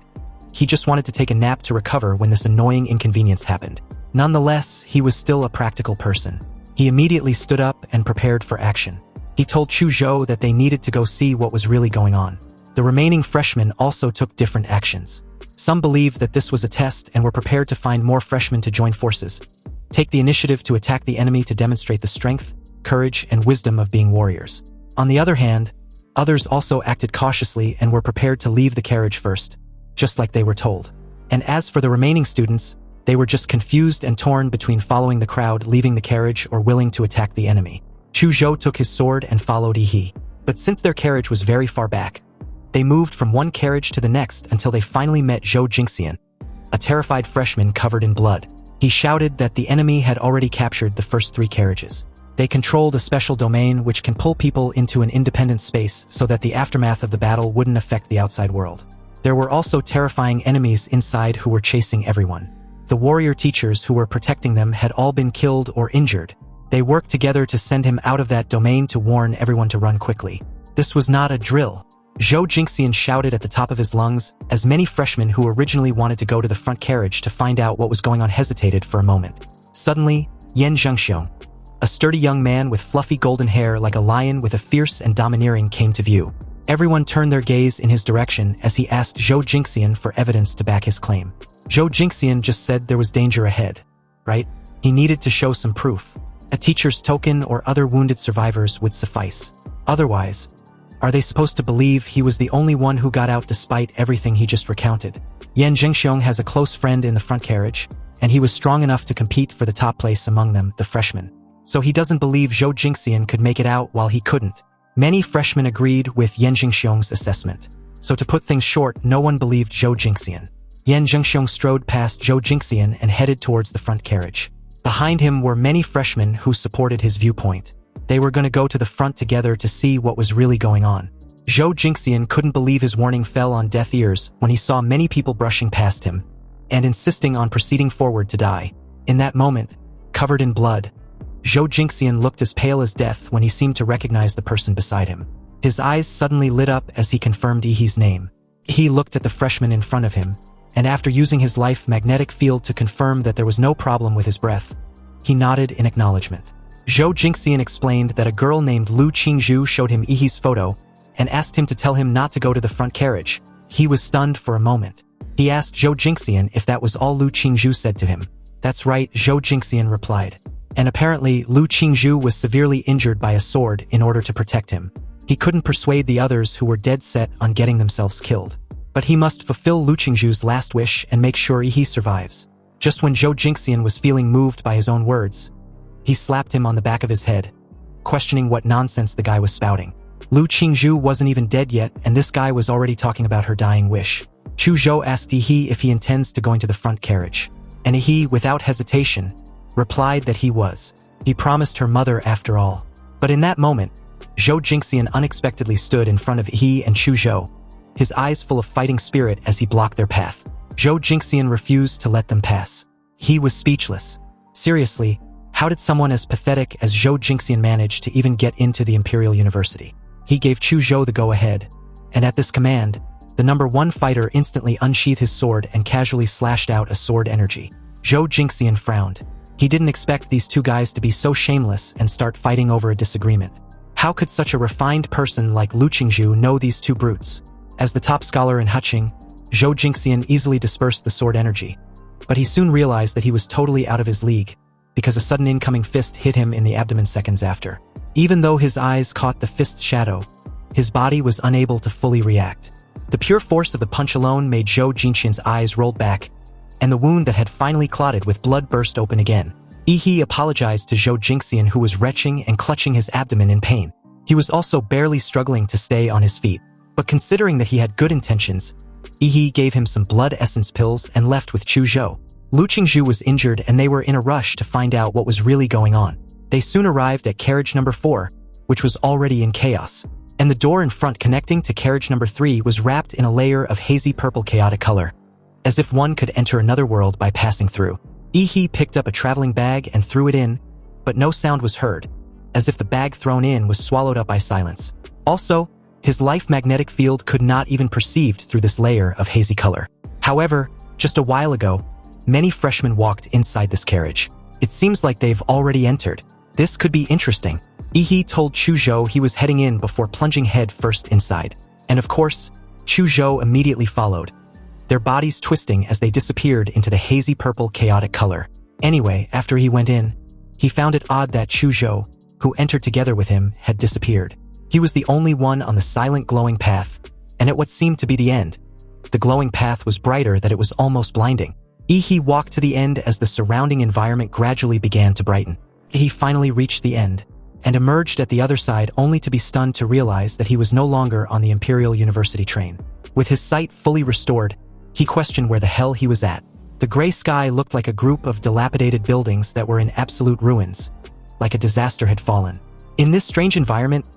he just wanted to take a nap to recover when this annoying inconvenience happened. Nonetheless, he was still a practical person. He immediately stood up and prepared for action. He told Chu Zhou that they needed to go see what was really going on. The remaining freshmen also took different actions. Some believed that this was a test and were prepared to find more freshmen to join forces, take the initiative to attack the enemy to demonstrate the strength, courage, and wisdom of being warriors. On the other hand, others also acted cautiously and were prepared to leave the carriage first, just like they were told. And as for the remaining students, they were just confused and torn between following the crowd, leaving the carriage, or willing to attack the enemy. Chu Zhou took his sword and followed Yi. But since their carriage was very far back, they moved from one carriage to the next until they finally met Zhou Jingxian, a terrified freshman covered in blood. He shouted that the enemy had already captured the first 3 carriages. They controlled a special domain which can pull people into an independent space so that the aftermath of the battle wouldn't affect the outside world. There were also terrifying enemies inside who were chasing everyone. The warrior teachers who were protecting them had all been killed or injured. They worked together to send him out of that domain to warn everyone to run quickly. This was not a drill. Zhou Jingxian shouted at the top of his lungs, as many freshmen who originally wanted to go to the front carriage to find out what was going on hesitated for a moment. Suddenly, Yan Zhengxiong, a sturdy young man with fluffy golden hair like a lion with a fierce and domineering, came to view. Everyone turned their gaze in his direction as he asked Zhou Jingxian for evidence to back his claim. Zhou Jingxian just said there was danger ahead, right? He needed to show some proof. A teacher's token or other wounded survivors would suffice. Otherwise, are they supposed to believe he was the only one who got out despite everything he just recounted? Yan Zhengxiong has a close friend in the front carriage, and he was strong enough to compete for the top place among them, the freshmen. So he doesn't believe Zhou Jingxian could make it out while he couldn't. Many freshmen agreed with Yan Zhengxiong's assessment. So to put things short, no one believed Zhou Jingxian. Yan Zhengxiong strode past Zhou Jingxian and headed towards the front carriage. Behind him were many freshmen who supported his viewpoint. They were going to go to the front together to see what was really going on. Zhou Jingxian couldn't believe his warning fell on deaf ears when he saw many people brushing past him and insisting on proceeding forward to die. In that moment, covered in blood, Zhou Jingxian looked as pale as death when he seemed to recognize the person beside him. His eyes suddenly lit up as he confirmed Yi's name. He looked at the freshman in front of him, and after using his life magnetic field to confirm that there was no problem with his breath, he nodded in acknowledgement. Zhou Jingxian explained that a girl named Lu Qingzhu showed him Yi's photo and asked him to tell him not to go to the front carriage. He was stunned for a moment. He asked Zhou Jingxian if that was all Lu Qingzhu said to him. That's right, Zhou Jingxian replied. And apparently, Lu Qingzhu was severely injured by a sword in order to protect him. He couldn't persuade the others who were dead set on getting themselves killed. But he must fulfill Lu Qingzhu's last wish and make sure Yi survives. Just when Zhou Jingxian was feeling moved by his own words, he slapped him on the back of his head, questioning what nonsense the guy was spouting. Lu Qingzhu wasn't even dead yet, and this guy was already talking about her dying wish. Chu Zhou asked Yi if he intends to go into the front carriage. And Yi, without hesitation, replied that he was. He promised her mother after all. But in that moment, Zhou Jingxian unexpectedly stood in front of Yi and Chu Zhou, his eyes full of fighting spirit as he blocked their path. Zhou Jingxian refused to let them pass. He was speechless. Seriously, how did someone as pathetic as Zhou Jingxian manage to even get into the Imperial University? He gave Chu Zhou the go-ahead, and at this command, the number 1 fighter instantly unsheathed his sword and casually slashed out a sword energy. Zhou Jingxian frowned. He didn't expect these two guys to be so shameless and start fighting over a disagreement. How could such a refined person like Lu Qingzhu know these two brutes? As the top scholar in Huqing, Zhou Jingxian easily dispersed the sword energy. But he soon realized that he was totally out of his league, because a sudden incoming fist hit him in the abdomen seconds after. Even though his eyes caught the fist's shadow, his body was unable to fully react. The pure force of the punch alone made Zhou Jingxian's eyes roll back, and the wound that had finally clotted with blood burst open again. Yi apologized to Zhou Jingxian, who was retching and clutching his abdomen in pain. He was also barely struggling to stay on his feet. But considering that he had good intentions, Yi gave him some blood essence pills and left with Chu Zhou. Lu Qingzhu was injured and they were in a rush to find out what was really going on. They soon arrived at carriage number 4, which was already in chaos. And the door in front connecting to carriage number 3 was wrapped in a layer of hazy purple chaotic color, as if one could enter another world by passing through. Yi picked up a traveling bag and threw it in, but no sound was heard, as if the bag thrown in was swallowed up by silence. Also, his life magnetic field could not even perceived through this layer of hazy color. However, just a while ago, many freshmen walked inside this carriage. It seems like they've already entered. This could be interesting. Yi told Chu Zhou he was heading in before plunging head first inside. And of course, Chu Zhou immediately followed, their bodies twisting as they disappeared into the hazy purple chaotic color. Anyway, after he went in, he found it odd that Chu Zhou, who entered together with him, had disappeared. He was the only one on the silent glowing path, and at what seemed to be the end. The glowing path was brighter that it was almost blinding. Yi walked to the end as the surrounding environment gradually began to brighten. He finally reached the end, and emerged at the other side only to be stunned to realize that he was no longer on the Imperial University train. With his sight fully restored, he questioned where the hell he was at. The gray sky looked like a group of dilapidated buildings that were in absolute ruins, like a disaster had fallen. In this strange environment,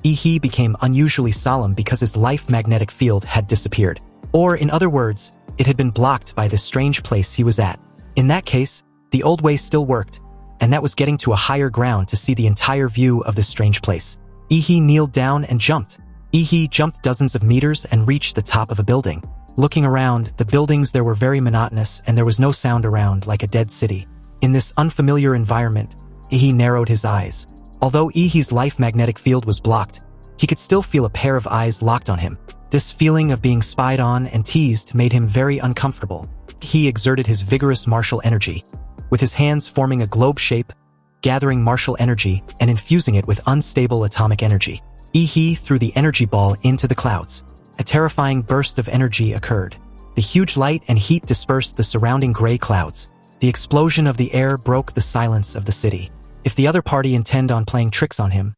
Yi became unusually solemn because his life magnetic field had disappeared. Or, in other words, it had been blocked by this strange place he was at. In that case, the old way still worked, and that was getting to a higher ground to see the entire view of this strange place. Yi kneeled down and jumped. Yi jumped dozens of meters and reached the top of a building. Looking around, the buildings there were very monotonous and there was no sound around, like a dead city. In this unfamiliar environment, Yi narrowed his eyes. Although Yi's life magnetic field was blocked, he could still feel a pair of eyes locked on him. This feeling of being spied on and teased made him very uncomfortable. He exerted his vigorous martial energy, with his hands forming a globe shape, gathering martial energy and infusing it with unstable atomic energy. Yi threw the energy ball into the clouds. A terrifying burst of energy occurred. The huge light and heat dispersed the surrounding gray clouds. The explosion of the air broke the silence of the city. If the other party intend on playing tricks on him,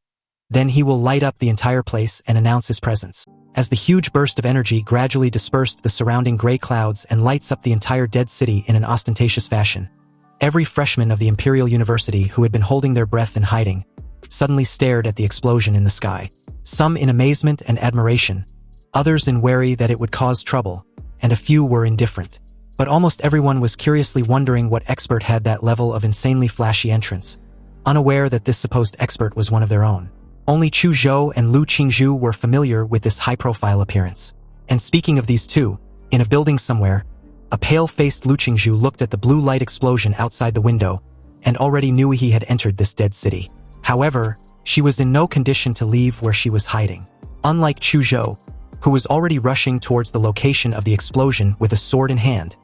then he will light up the entire place and announce his presence. As the huge burst of energy gradually dispersed the surrounding gray clouds and lights up the entire dead city in an ostentatious fashion, every freshman of the Imperial University who had been holding their breath in hiding suddenly stared at the explosion in the sky. Some in amazement and admiration, others in worry that it would cause trouble, and a few were indifferent. But almost everyone was curiously wondering what expert had that level of insanely flashy entrance, unaware that this supposed expert was one of their own. Only Chu Zhou and Lu Qingzhu were familiar with this high-profile appearance. And speaking of these two, in a building somewhere, a pale-faced Lu Qingzhu looked at the blue light explosion outside the window and already knew he had entered this dead city. However, she was in no condition to leave where she was hiding. Unlike Chuzhou, who was already rushing towards the location of the explosion with a sword in hand,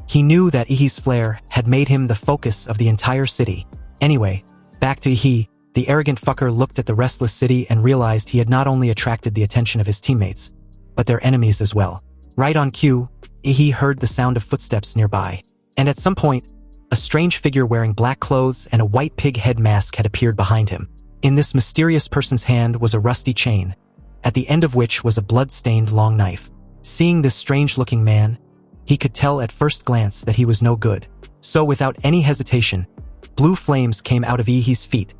he knew that Ihi's flare had made him the focus of the entire city. Anyway, back to Ihi, the arrogant fucker looked at the restless city and realized he had not only attracted the attention of his teammates, but their enemies as well. Right on cue, Ihi heard the sound of footsteps nearby, and at some point, a strange figure wearing black clothes and a white pig head mask had appeared behind him. In this mysterious person's hand was a rusty chain, at the end of which was a blood-stained long knife. Seeing this strange-looking man, he could tell at first glance that he was no good. So without any hesitation, blue flames came out of Ihi's feet,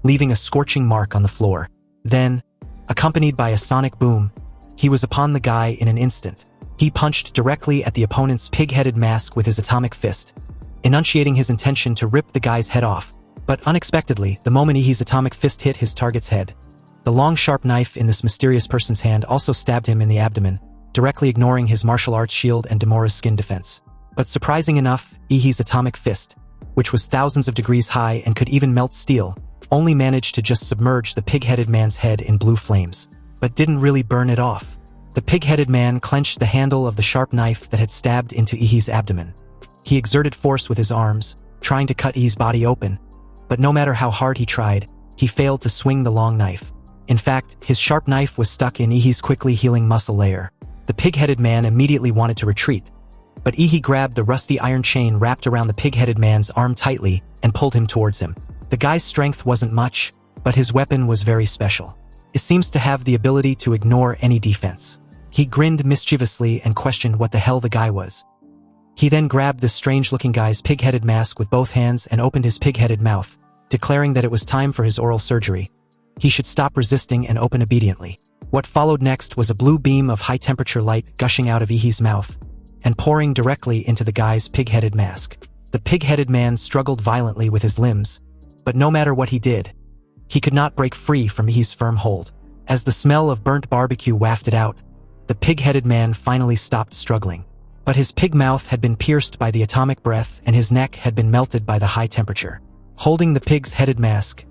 leaving a scorching mark on the floor. Then, accompanied by a sonic boom, he was upon the guy in an instant. He punched directly at the opponent's pig-headed mask with his atomic fist, enunciating his intention to rip the guy's head off. But unexpectedly, the moment Ihi's atomic fist hit his target's head, the long sharp knife in this mysterious person's hand also stabbed him in the abdomen, directly ignoring his martial arts shield and Demora's skin defense. But surprising enough, Ihi's atomic fist, which was thousands of degrees high and could even melt steel, only managed to just submerge the pig-headed man's head in blue flames, but didn't really burn it off. The pig-headed man clenched the handle of the sharp knife that had stabbed into Ihi's abdomen. He exerted force with his arms, trying to cut Ihi's body open, but no matter how hard he tried, he failed to swing the long knife. In fact, his sharp knife was stuck in Ihi's quickly healing muscle layer. The pig-headed man immediately wanted to retreat, but Ihi grabbed the rusty iron chain wrapped around the pig-headed man's arm tightly and pulled him towards him. The guy's strength wasn't much, but his weapon was very special. It seems to have the ability to ignore any defense. He grinned mischievously and questioned what the hell the guy was. He then grabbed this strange-looking guy's pig-headed mask with both hands and opened his pig-headed mouth, declaring that it was time for his oral surgery. He should stop resisting and open obediently. What followed next was a blue beam of high-temperature light gushing out of Ihi's mouth and pouring directly into the guy's pig-headed mask. The pig-headed man struggled violently with his limbs, but no matter what he did, he could not break free from Ihi's firm hold. As the smell of burnt barbecue wafted out, the pig-headed man finally stopped struggling. But his pig mouth had been pierced by the atomic breath and his neck had been melted by the high temperature. Holding the pig's headed mask,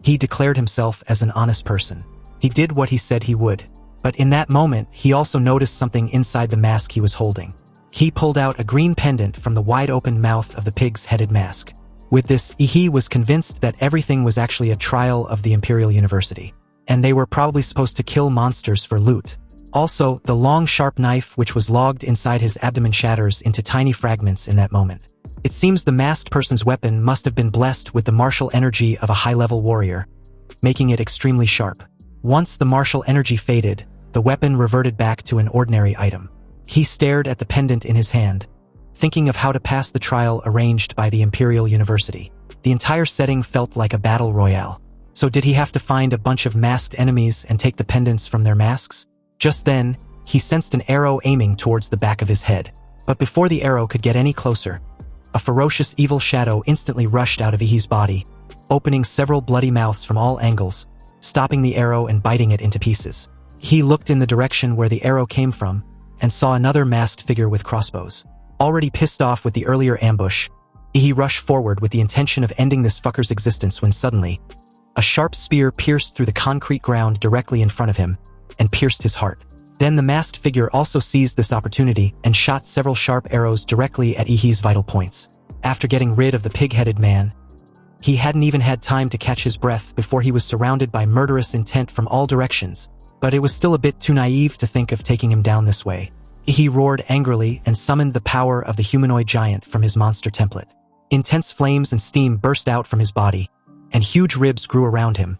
he declared himself as an honest person. He did what he said he would. But in that moment, he also noticed something inside the mask he was holding. He pulled out a green pendant from the wide-open mouth of the pig's headed mask. With this, Ihi was convinced that everything was actually a trial of the Imperial University, and they were probably supposed to kill monsters for loot. Also, the long sharp knife which was logged inside his abdomen shatters into tiny fragments in that moment. It seems the masked person's weapon must have been blessed with the martial energy of a high-level warrior, making it extremely sharp. Once the martial energy faded, the weapon reverted back to an ordinary item. He stared at the pendant in his hand, thinking of how to pass the trial arranged by the Imperial University. The entire setting felt like a battle royale. So did he have to find a bunch of masked enemies and take the pendants from their masks? Just then, he sensed an arrow aiming towards the back of his head. But before the arrow could get any closer, a ferocious evil shadow instantly rushed out of Ihi's body, opening several bloody mouths from all angles, stopping the arrow and biting it into pieces. He looked in the direction where the arrow came from and saw another masked figure with crossbows. Already pissed off with the earlier ambush, Ihi rushed forward with the intention of ending this fucker's existence when suddenly, a sharp spear pierced through the concrete ground directly in front of him and pierced his heart. Then the masked figure also seized this opportunity and shot several sharp arrows directly at Ihi's vital points. After getting rid of the pig-headed man, he hadn't even had time to catch his breath before he was surrounded by murderous intent from all directions, but it was still a bit too naive to think of taking him down this way. Ihi roared angrily and summoned the power of the humanoid giant from his monster template. Intense flames and steam burst out from his body, and huge ribs grew around him,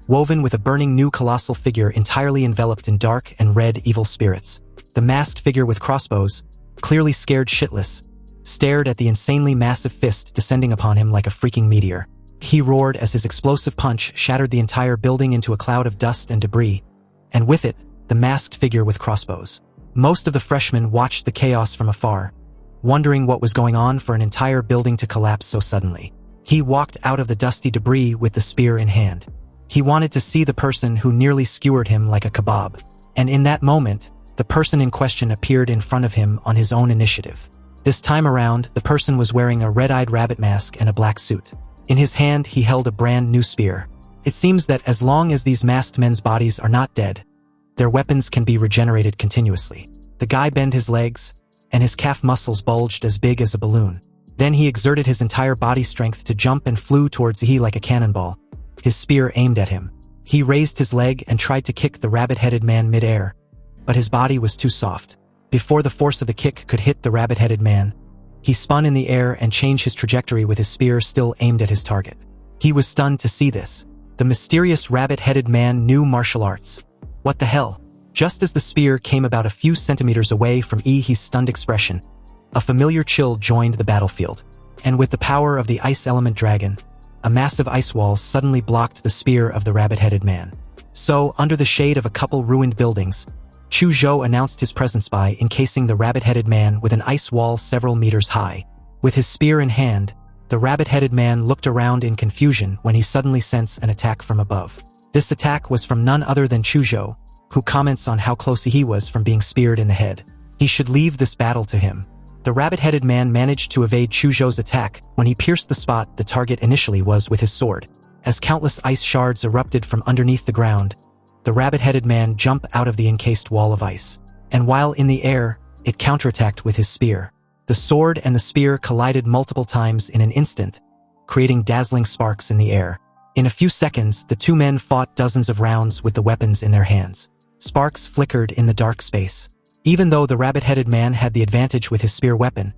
woven with a burning new colossal figure entirely enveloped in dark and red evil spirits. The masked figure with crossbows, clearly scared shitless, stared at the insanely massive fist descending upon him like a freaking meteor. He roared as his explosive punch shattered the entire building into a cloud of dust and debris, and with it, the masked figure with crossbows. Most of the freshmen watched the chaos from afar, wondering what was going on for an entire building to collapse so suddenly. He walked out of the dusty debris with the spear in hand. He wanted to see the person who nearly skewered him like a kebab. And in that moment, the person in question appeared in front of him on his own initiative. This time around, the person was wearing a red-eyed rabbit mask and a black suit. In his hand, he held a brand new spear. It seems that as long as these masked men's bodies are not dead, their weapons can be regenerated continuously. The guy bent his legs, and his calf muscles bulged as big as a balloon. Then he exerted his entire body strength to jump and flew towards Yi like a cannonball, his spear aimed at him. He raised his leg and tried to kick the rabbit-headed man mid-air, but his body was too soft. Before the force of the kick could hit the rabbit-headed man, he spun in the air and changed his trajectory with his spear still aimed at his target. He was stunned to see this. The mysterious rabbit-headed man knew martial arts. What the hell? Just as the spear came about a few centimeters away from Yi's stunned expression, a familiar chill joined the battlefield. And with the power of the ice element dragon, a massive ice wall suddenly blocked the spear of the rabbit-headed man. So, under the shade of a couple ruined buildings, Chu Zhou announced his presence by encasing the rabbit-headed man with an ice wall several meters high. With his spear in hand, the rabbit-headed man looked around in confusion when he suddenly sensed an attack from above. This attack was from none other than Chu Zhou, who comments on how close he was from being speared in the head. He should leave this battle to him. The rabbit-headed man managed to evade Chu Zhou's attack when he pierced the spot the target initially was with his sword. As countless ice shards erupted from underneath the ground, the rabbit-headed man jumped out of the encased wall of ice. And while in the air, it counterattacked with his spear. The sword and the spear collided multiple times in an instant, creating dazzling sparks in the air. In a few seconds, the two men fought dozens of rounds with the weapons in their hands. Sparks flickered in the dark space. Even though the rabbit-headed man had the advantage with his spear weapon,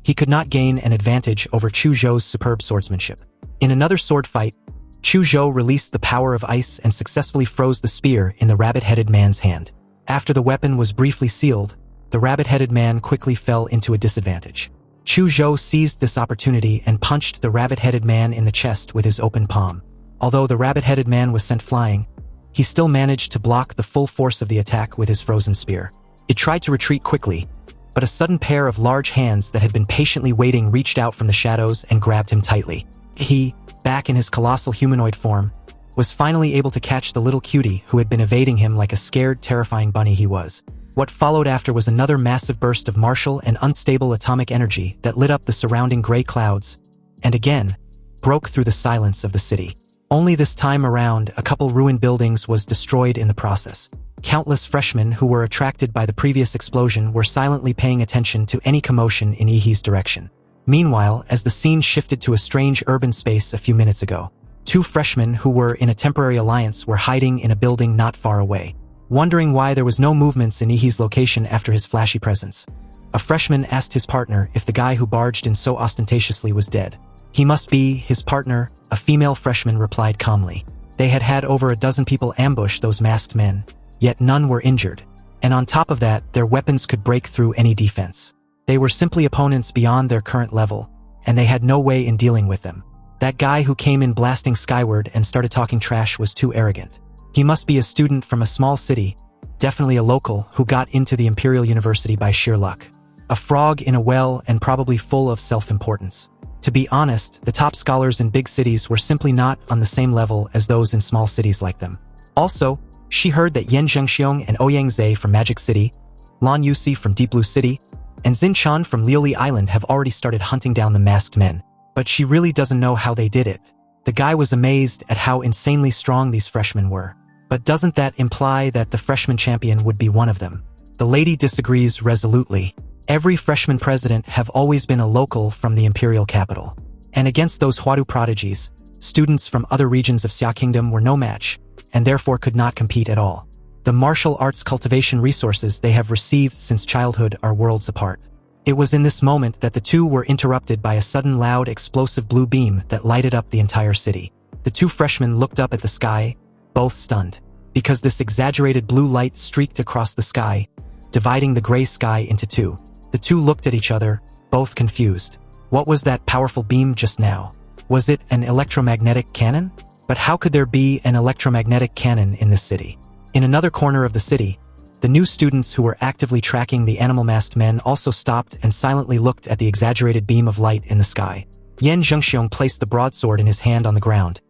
he could not gain an advantage over Chu Zhou's superb swordsmanship. In another sword fight, Chu Zhou released the power of ice and successfully froze the spear in the rabbit-headed man's hand. After the weapon was briefly sealed, the rabbit-headed man quickly fell into a disadvantage. Chu Zhou seized this opportunity and punched the rabbit-headed man in the chest with his open palm. Although the rabbit-headed man was sent flying, he still managed to block the full force of the attack with his frozen spear. It tried to retreat quickly, but a sudden pair of large hands that had been patiently waiting reached out from the shadows and grabbed him tightly. He, back in his colossal humanoid form, was finally able to catch the little cutie who had been evading him like a scared, terrifying bunny he was. What followed after was another massive burst of martial and unstable atomic energy that lit up the surrounding gray clouds, and again, broke through the silence of the city. Only this time around, a couple ruined buildings was destroyed in the process. Countless freshmen who were attracted by the previous explosion were silently paying attention to any commotion in Yi's direction. Meanwhile, as the scene shifted to a strange urban space a few minutes ago, two freshmen who were in a temporary alliance were hiding in a building not far away. Wondering why there was no movements in Yi's location after his flashy presence, a freshman asked his partner if the guy who barged in so ostentatiously was dead. He must be his partner, a female freshman replied calmly. They had had over a dozen people ambush those masked men, yet none were injured. And on top of that, their weapons could break through any defense. They were simply opponents beyond their current level, and they had no way in dealing with them. That guy who came in blasting skyward and started talking trash was too arrogant. He must be a student from a small city, definitely a local, who got into the Imperial University by sheer luck. A frog in a well and probably full of self-importance. To be honest, the top scholars in big cities were simply not on the same level as those in small cities like them. Also, she heard that Yan Zhengxiong and Ouyang Zhe from Magic City, Lan Yusi from Deep Blue City, and Xin Chan from Liuli Island have already started hunting down the masked men. But she really doesn't know how they did it. The guy was amazed at how insanely strong these freshmen were. But doesn't that imply that the freshman champion would be one of them? The lady disagrees resolutely. Every freshman president have always been a local from the imperial capital. And against those Huadu prodigies, students from other regions of Xia Kingdom were no match, and therefore could not compete at all. The martial arts cultivation resources they have received since childhood are worlds apart. It was in this moment that the two were interrupted by a sudden loud explosive blue beam that lighted up the entire city. The two freshmen looked up at the sky, both stunned, because this exaggerated blue light streaked across the sky, dividing the gray sky into two. The two looked at each other, both confused. What was that powerful beam just now? Was it an electromagnetic cannon? But how could there be an electromagnetic cannon in this city? In another corner of the city, the new students who were actively tracking the animal-masked men also stopped and silently looked at the exaggerated beam of light in the sky. Yan Zhengxiong placed the broadsword in his hand on the ground,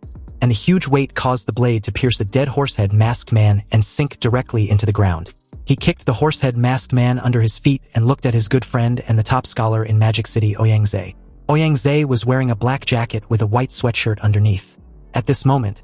and the huge weight caused the blade to pierce a dead horsehead masked man and sink directly into the ground. He kicked the horsehead masked man under his feet and looked at his good friend and the top scholar in Magic City, Ouyang Zhe. Ouyang was wearing a black jacket with a white sweatshirt underneath. At this moment,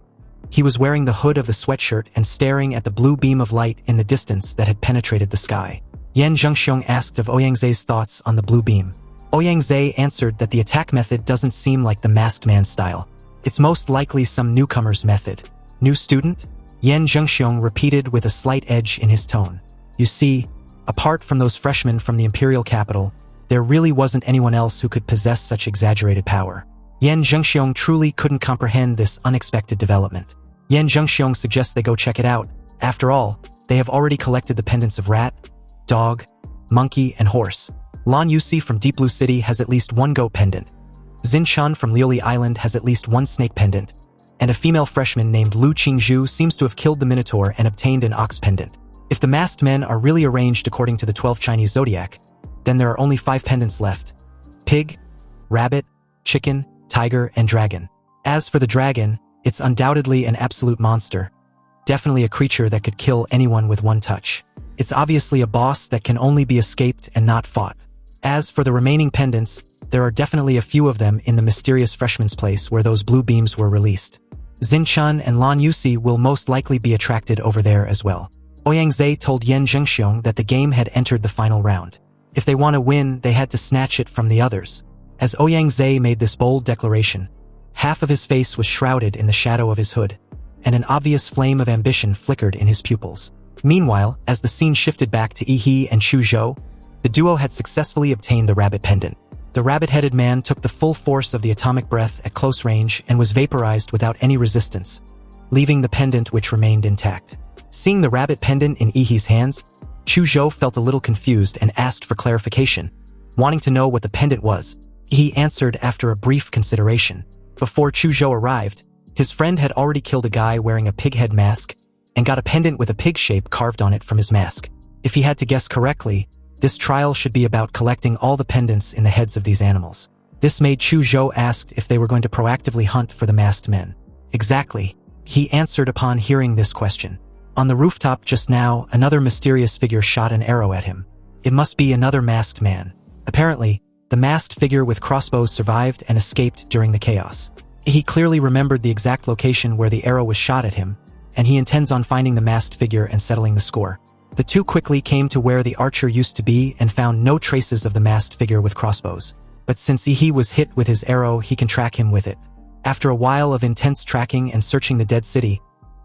he was wearing the hood of the sweatshirt and staring at the blue beam of light in the distance that had penetrated the sky. Yan Zhengxiong asked of Ouyang's thoughts on the blue beam. Ouyang answered that the attack method doesn't seem like the masked man style. It's most likely some newcomer's method. New student? Yan Zhengxiong repeated with a slight edge in his tone. You see, apart from those freshmen from the imperial capital, there really wasn't anyone else who could possess such exaggerated power. Yan Zhengxiong truly couldn't comprehend this unexpected development. Yan Zhengxiong suggests they go check it out. After all, they have already collected the pendants of rat, dog, monkey, and horse. Lan Yusi from Deep Blue City has at least one goat pendant. Xin Chan from Liuli Island has at least one snake pendant. And a female freshman named Lu Qingzhu seems to have killed the Minotaur and obtained an ox pendant. If the masked men are really arranged according to the 12 Chinese zodiac, then there are only 5 pendants left. Pig, rabbit, chicken, tiger, and dragon. As for the dragon, it's undoubtedly an absolute monster. Definitely a creature that could kill anyone with one touch. It's obviously a boss that can only be escaped and not fought. As for the remaining pendants, there are definitely a few of them in the mysterious freshman's place where those blue beams were released. Xin Chan and Lan Yusi will most likely be attracted over there as well. Ouyang told Yan Zhengxiong that the game had entered the final round. If they want to win, they had to snatch it from the others. As Ouyang made this bold declaration, half of his face was shrouded in the shadow of his hood, and an obvious flame of ambition flickered in his pupils. Meanwhile, as the scene shifted back to Yi and Chu Zhou, the duo had successfully obtained the rabbit pendant. The rabbit-headed man took the full force of the atomic breath at close range and was vaporized without any resistance, leaving the pendant which remained intact. Seeing the rabbit pendant in Yi's hands, Chu Zhou felt a little confused and asked for clarification, wanting to know what the pendant was. Yi answered after a brief consideration. Before Chu Zhou arrived, his friend had already killed a guy wearing a pig head mask and got a pendant with a pig shape carved on it from his mask. If he had to guess correctly, this trial should be about collecting all the pendants in the heads of these animals. This made Chu Zhou ask if they were going to proactively hunt for the masked men. Exactly, he answered upon hearing this question. On the rooftop just now, another mysterious figure shot an arrow at him. It must be another masked man. Apparently, the masked figure with crossbows survived and escaped during the chaos. He clearly remembered the exact location where the arrow was shot at him, and he intends on finding the masked figure and settling the score. The two quickly came to where the archer used to be and found no traces of the masked figure with crossbows. But since he was hit with his arrow, he can track him with it. After a while of intense tracking and searching the dead city,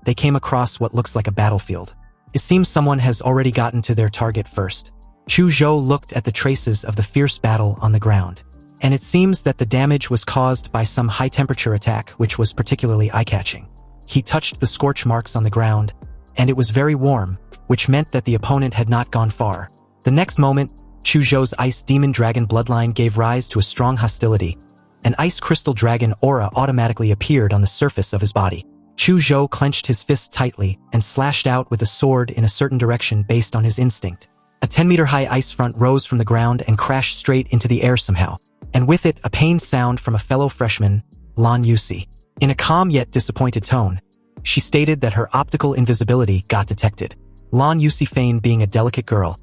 they came across what looks like a battlefield. It seems someone has already gotten to their target first. Chu Zhou looked at the traces of the fierce battle on the ground, and it seems that the damage was caused by some high-temperature attack which was particularly eye-catching. He touched the scorch marks on the ground, and it was very warm, which meant that the opponent had not gone far. The next moment, Chu Zhou's ice demon dragon bloodline gave rise to a strong hostility. An ice crystal dragon aura automatically appeared on the surface of his body. Chu Zhou clenched his fists tightly and slashed out with a sword in a certain direction based on his instinct. A 10-meter-high ice front rose from the ground and crashed straight into the air somehow, and with it a pained sound from a fellow freshman, Lan Yusi. In a calm yet disappointed tone, she stated that her optical invisibility got detected. Lan Yusi feigned being a delicate girl,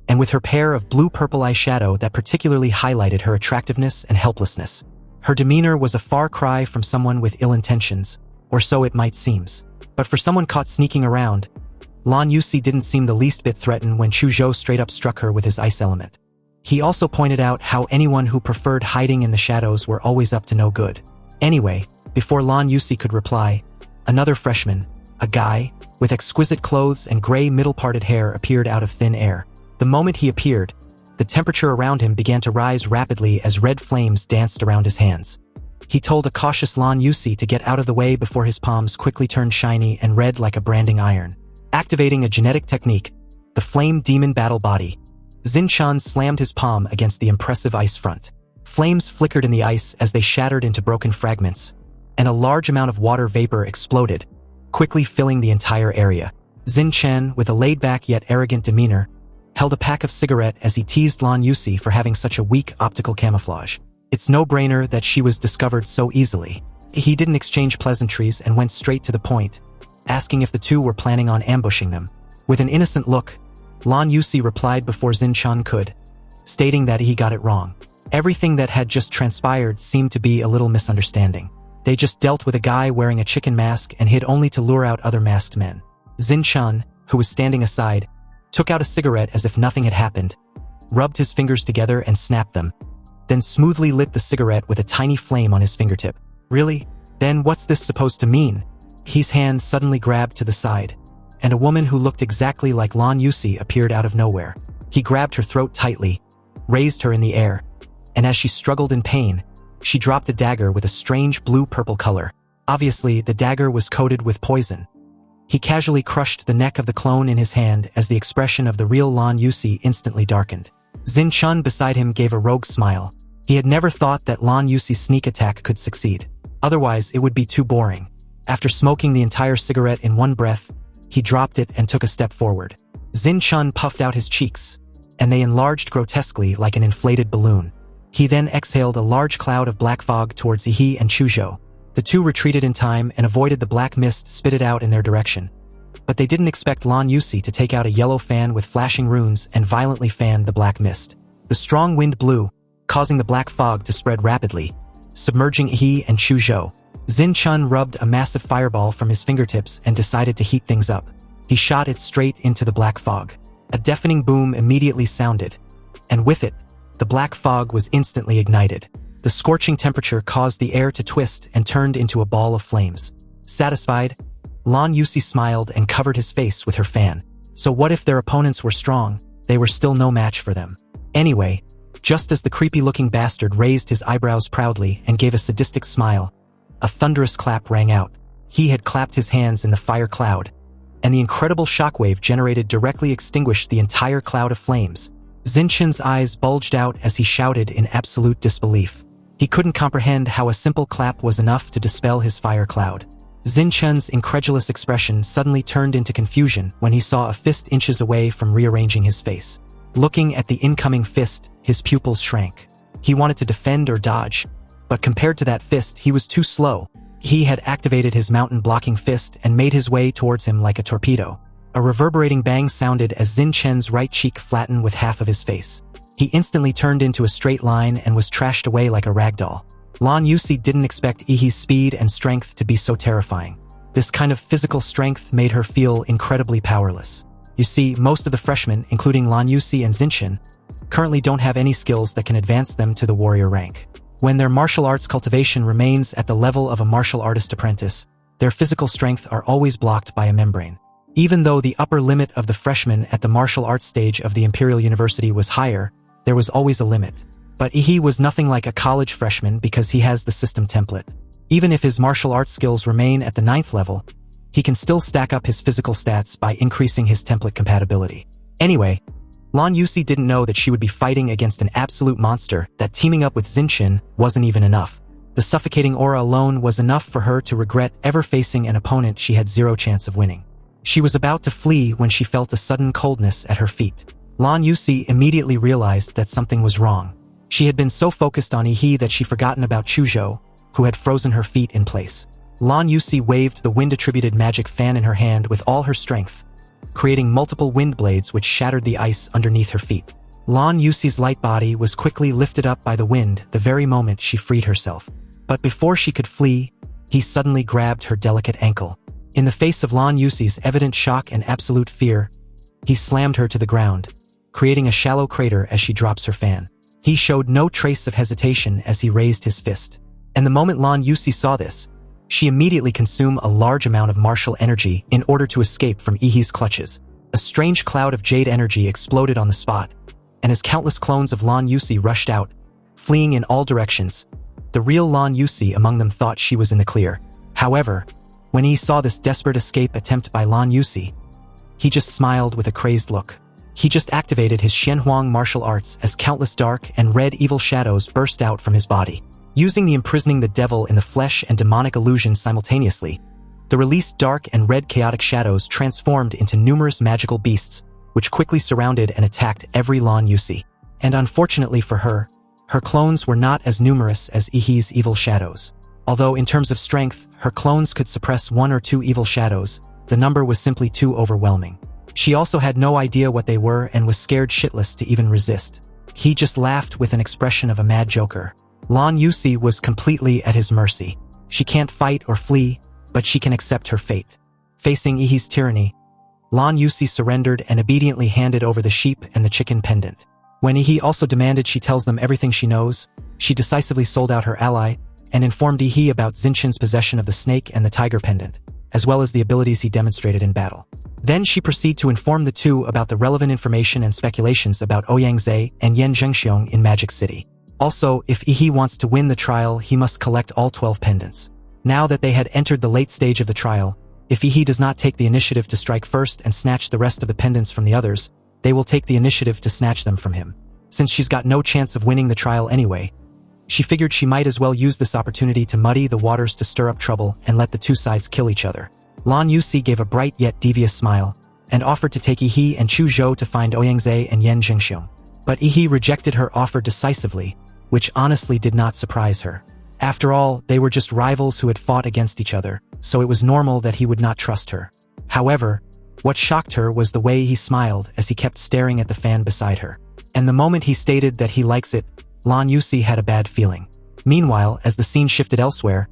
and with her pair of blue-purple eyeshadow that particularly highlighted her attractiveness and helplessness. Her demeanor was a far cry from someone with ill intentions, or so it might seem. But for someone caught sneaking around, Lan Yusi didn't seem the least bit threatened when Chu Zhou straight up struck her with his ice element. He also pointed out how anyone who preferred hiding in the shadows were always up to no good. Anyway, before Lan Yusi could reply, another freshman, a guy, with exquisite clothes and gray middle-parted hair appeared out of thin air. The moment he appeared, the temperature around him began to rise rapidly as red flames danced around his hands. He told a cautious Lan Yusi to get out of the way before his palms quickly turned shiny and red like a branding iron. Activating a genetic technique, the Flame Demon Battle Body, Xin Chan slammed his palm against the impressive ice front. Flames flickered in the ice as they shattered into broken fragments, and a large amount of water vapor exploded, quickly filling the entire area. Xin Chen, with a laid-back yet arrogant demeanor, held a pack of cigarette as he teased Lan Yusi for having such a weak optical camouflage. It's no-brainer that she was discovered so easily. He didn't exchange pleasantries and went straight to the point, asking if the two were planning on ambushing them. With an innocent look, Lan Yusi replied before Xin Chan could, stating that he got it wrong. Everything that had just transpired seemed to be a little misunderstanding. They just dealt with a guy wearing a chicken mask and hid only to lure out other masked men. Xinchen, who was standing aside, took out a cigarette as if nothing had happened, rubbed his fingers together and snapped them, then smoothly lit the cigarette with a tiny flame on his fingertip. Really? Then what's this supposed to mean? His hand suddenly grabbed to the side, and a woman who looked exactly like Lan Yusi appeared out of nowhere. He grabbed her throat tightly, raised her in the air, and as she struggled in pain, she dropped a dagger with a strange blue-purple color. Obviously, the dagger was coated with poison. He casually crushed the neck of the clone in his hand as the expression of the real Lan Yusi instantly darkened. Xinchen beside him gave a rogue smile. He had never thought that Lan Yusi's sneak attack could succeed. Otherwise, it would be too boring. After smoking the entire cigarette in one breath, he dropped it and took a step forward. Xinchen puffed out his cheeks, and they enlarged grotesquely like an inflated balloon. He then exhaled a large cloud of black fog towards Yi and Chuzhou. The two retreated in time and avoided the black mist spitted out in their direction. But they didn't expect Lan Yusi to take out a yellow fan with flashing runes and violently fan the black mist. The strong wind blew, causing the black fog to spread rapidly, submerging Yi and Chuzhou. Xinchen rubbed a massive fireball from his fingertips and decided to heat things up. He shot it straight into the black fog. A deafening boom immediately sounded, and with it, the black fog was instantly ignited. The scorching temperature caused the air to twist and turned into a ball of flames. Satisfied, Lan Yusi smiled and covered his face with her fan. So what if their opponents were strong? They were still no match for them. Anyway, just as the creepy-looking bastard raised his eyebrows proudly and gave a sadistic smile, a thunderous clap rang out. He had clapped his hands in the fire cloud, and the incredible shockwave generated directly extinguished the entire cloud of flames. Xinchen's eyes bulged out as he shouted in absolute disbelief. He couldn't comprehend how a simple clap was enough to dispel his fire cloud. Xinchen's incredulous expression suddenly turned into confusion when he saw a fist inches away from rearranging his face. Looking at the incoming fist, his pupils shrank. He wanted to defend or dodge, but compared to that fist, he was too slow. He had activated his mountain-blocking fist and made his way towards him like a torpedo. A reverberating bang sounded as Xinchen's right cheek flattened with half of his face. He instantly turned into a straight line and was trashed away like a ragdoll. Lan Yusi didn't expect Yi's speed and strength to be so terrifying. This kind of physical strength made her feel incredibly powerless. You see, most of the freshmen, including Lan Yusi and Xinchen, currently don't have any skills that can advance them to the warrior rank. When their martial arts cultivation remains at the level of a martial artist apprentice, their physical strength are always blocked by a membrane. Even though the upper limit of the freshmen at the martial arts stage of the Imperial University was higher, there was always a limit. But Yi was nothing like a college freshman because he has the system template. Even if his martial arts skills remain at the 9th level, he can still stack up his physical stats by increasing his template compatibility. Anyway, Lan Yusi didn't know that she would be fighting against an absolute monster, that teaming up with Xinchen wasn't even enough. The suffocating aura alone was enough for her to regret ever facing an opponent she had zero chance of winning. She was about to flee when she felt a sudden coldness at her feet. Lan Yusi immediately realized that something was wrong. She had been so focused on Yi that she forgotten about Chuzhou, who had frozen her feet in place. Lan Yusi waved the wind-attributed magic fan in her hand with all her strength, creating multiple wind blades which shattered the ice underneath her feet. Lan Yusi's light body was quickly lifted up by the wind the very moment she freed herself. But before she could flee, he suddenly grabbed her delicate ankle. In the face of Lan Yusi's evident shock and absolute fear, he slammed her to the ground, creating a shallow crater as she drops her fan. He showed no trace of hesitation as he raised his fist. And the moment Lan Yusi saw this, she immediately consumed a large amount of martial energy in order to escape from Yi's clutches. A strange cloud of jade energy exploded on the spot, and as countless clones of Lan Yusi rushed out, fleeing in all directions, the real Lan Yusi among them thought she was in the clear. However, when he saw this desperate escape attempt by Lan Yusi, he just smiled with a crazed look. He just activated his Shenhuang martial arts as countless dark and red evil shadows burst out from his body. Using the imprisoning the devil in the flesh and demonic illusions simultaneously, the released dark and red chaotic shadows transformed into numerous magical beasts, which quickly surrounded and attacked every Lan Yusi. And unfortunately for her, her clones were not as numerous as Yi's evil shadows. Although in terms of strength, her clones could suppress 1 or 2 evil shadows, the number was simply too overwhelming. She also had no idea what they were and was scared shitless to even resist. He just laughed with an expression of a mad joker. Lan Yusi was completely at his mercy. She can't fight or flee, but she can accept her fate. Facing Ihi's tyranny, Lan Yusi surrendered and obediently handed over the sheep and the chicken pendant. When Ihi also demanded she tells them everything she knows, she decisively sold out her ally and informed Ihi about Zinchen's possession of the snake and the tiger pendant, as well as the abilities he demonstrated in battle. Then she proceeded to inform the two about the relevant information and speculations about Ouyang and Yan Zhengxiong in Magic City. Also, if Ihi wants to win the trial, he must collect all 12 pendants. Now that they had entered the late stage of the trial, if Ihi does not take the initiative to strike first and snatch the rest of the pendants from the others, they will take the initiative to snatch them from him. Since she's got no chance of winning the trial anyway, she figured she might as well use this opportunity to muddy the waters to stir up trouble and let the two sides kill each other. Lan Yusi gave a bright yet devious smile, and offered to take Ihi and Chu Zhou to find Ouyang and Yan Zhengxiong. But Ihi rejected her offer decisively, which honestly did not surprise her. After all, they were just rivals who had fought against each other, so it was normal that he would not trust her. However, what shocked her was the way he smiled as he kept staring at the fan beside her. And the moment he stated that he likes it, Lan Yusi had a bad feeling. Meanwhile, as the scene shifted elsewhere,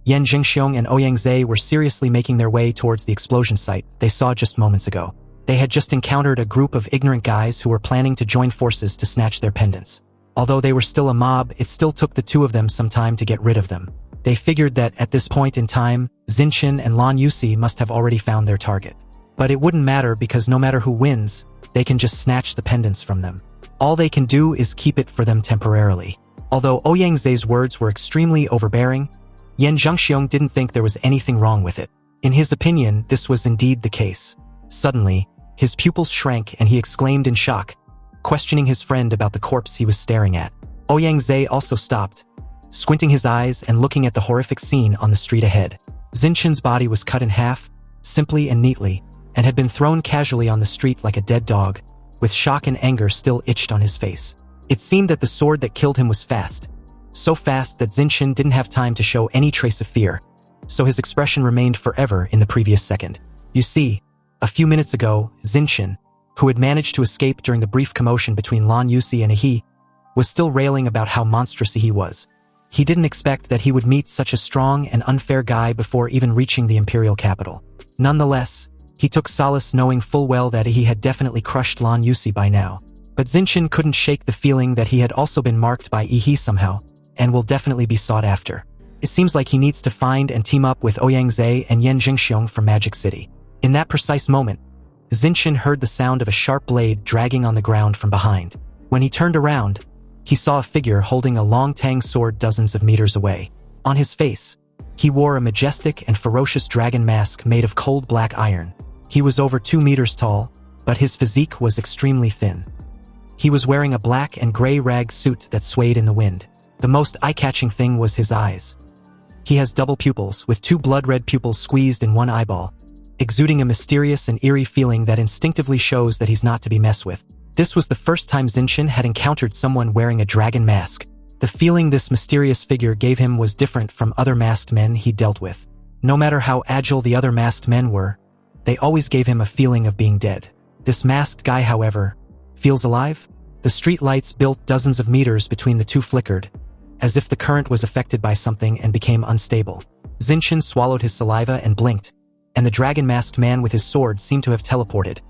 Yan Zhengxiong and Ouyang were seriously making their way towards the explosion site they saw just moments ago. They had just encountered a group of ignorant guys who were planning to join forces to snatch their pendants. Although they were still a mob, it still took the two of them some time to get rid of them. They figured that at this point in time, Zinchen and Lan Yusi must have already found their target. But it wouldn't matter because no matter who wins, they can just snatch the pendants from them. All they can do is keep it for them temporarily. Although Ouyang words were extremely overbearing, Yan Zhengxiong didn't think there was anything wrong with it. In his opinion, this was indeed the case. Suddenly, his pupils shrank and he exclaimed in shock, questioning his friend about the corpse he was staring at. Ouyang also stopped, squinting his eyes and looking at the horrific scene on the street ahead. Zinchen's body was cut in half, simply and neatly, and had been thrown casually on the street like a dead dog, with shock and anger still itched on his face. It seemed that the sword that killed him was fast, so fast that Zinchen didn't have time to show any trace of fear, so his expression remained forever in the previous second. You see, a few minutes ago, Zinchen, who had managed to escape during the brief commotion between Lan Yusi and Ihi, was still railing about how monstrous Ihi was. He didn't expect that he would meet such a strong and unfair guy before even reaching the imperial capital. Nonetheless, he took solace knowing full well that Ihi had definitely crushed Lan Yusi by now. But Zinchen couldn't shake the feeling that he had also been marked by Ihi somehow, and will definitely be sought after. It seems like he needs to find and team up with Ouyang and Yan Zhengxiong from Magic City. In that precise moment, Zinchen heard the sound of a sharp blade dragging on the ground from behind. When he turned around, he saw a figure holding a long tang sword dozens of meters away. On his face, he wore a majestic and ferocious dragon mask made of cold black iron. He was over 2 meters tall, but his physique was extremely thin. He was wearing a black and gray rag suit that swayed in the wind. The most eye-catching thing was his eyes. He has double pupils, with 2 blood-red pupils squeezed in one eyeball, exuding a mysterious and eerie feeling that instinctively shows that he's not to be messed with. This was the first time Zinchen had encountered someone wearing a dragon mask. The feeling this mysterious figure gave him was different from other masked men he dealt with. No matter how agile the other masked men were, they always gave him a feeling of being dead. This masked guy, however, feels alive? The street lights built dozens of meters between the two flickered, as if the current was affected by something and became unstable. Zinchen swallowed his saliva and blinked, and the dragon-masked man with his sword seemed to have teleported,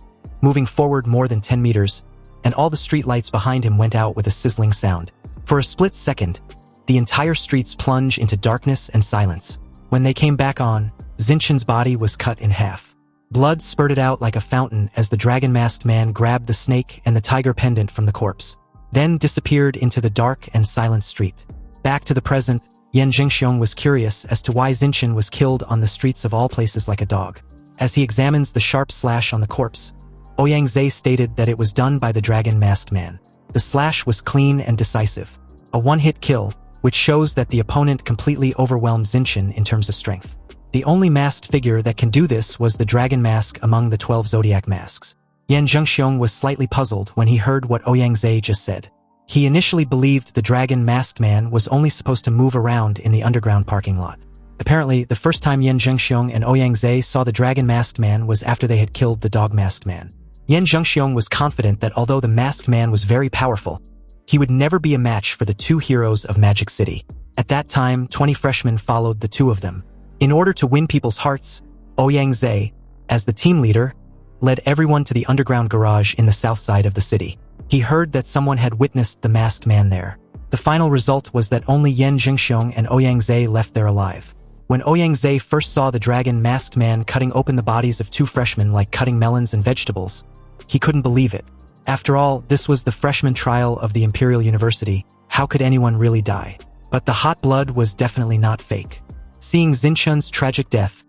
moving forward more than 10 meters, and all the street lights behind him went out with a sizzling sound. For a split second, the entire streets plunged into darkness and silence. When they came back on, Zinchen's body was cut in half. Blood spurted out like a fountain as the dragon-masked man grabbed the snake and the tiger pendant from the corpse, then disappeared into the dark and silent street. Back to the present, Yan Zhengxiong was curious as to why Zinchen was killed on the streets of all places like a dog. As he examines the sharp slash on the corpse, Ouyang stated that it was done by the dragon-masked man. The slash was clean and decisive, a one-hit kill, which shows that the opponent completely overwhelmed Zinchen in terms of strength. The only masked figure that can do this was the dragon mask among the 12 zodiac masks. Yan Zhengxiong was slightly puzzled when he heard what Ouyang just said. He initially believed the dragon-masked man was only supposed to move around in the underground parking lot. Apparently, the first time Yan Zhengxiong and Ouyang saw the dragon-masked man was after they had killed the dog-masked man. Yan Zhengxiong was confident that although the masked man was very powerful, He would never be a match for the two heroes of Magic City. At that time, 20 freshmen followed the two of them. In order to win people's hearts, Ouyang, as the team leader, led everyone to the underground garage in the south side of the city. He heard that someone had witnessed the masked man there. The final result was that only Yan Jingxiong and Ouyang left there alive. When Ouyang first saw the dragon masked man cutting open the bodies of two freshmen like cutting melons and vegetables, he couldn't believe it. After all, this was the freshman trial of the Imperial University. How could anyone really die? But the hot blood was definitely not fake. Seeing Xinchun's tragic death,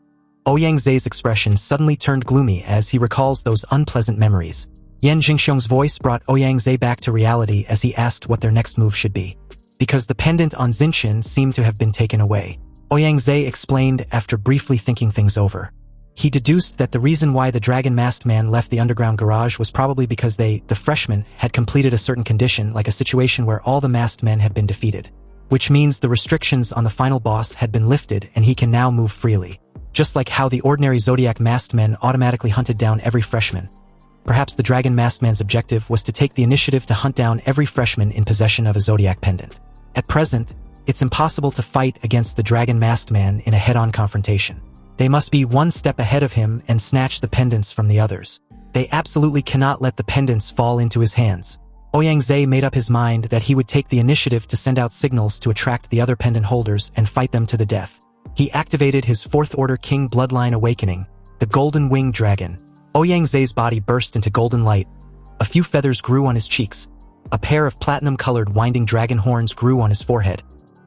Ouyang's expression suddenly turned gloomy as he recalls those unpleasant memories. Yan Jingxiong's voice brought Ouyang back to reality as he asked what their next move should be. Because the pendant on Xinchun seemed to have been taken away, Ouyang explained after briefly thinking things over. He deduced that the reason why the dragon masked man left the underground garage was probably because the freshmen, had completed a certain condition, like a situation where all the masked men had been defeated. Which means the restrictions on the final boss had been lifted and he can now move freely. Just like how the ordinary Zodiac masked men automatically hunted down every freshman. Perhaps the dragon masked man's objective was to take the initiative to hunt down every freshman in possession of a Zodiac pendant. At present, it's impossible to fight against the dragon masked man in a head-on confrontation. They must be one step ahead of him and snatch the pendants from the others. They absolutely cannot let the pendants fall into his hands. Ouyang made up his mind that he would take the initiative to send out signals to attract the other pendant holders and fight them to the death. He activated his Fourth Order King bloodline awakening, the Golden Winged Dragon. Ouyang's body burst into golden light. A few feathers grew on his cheeks. A pair of platinum-colored winding dragon horns grew on his forehead.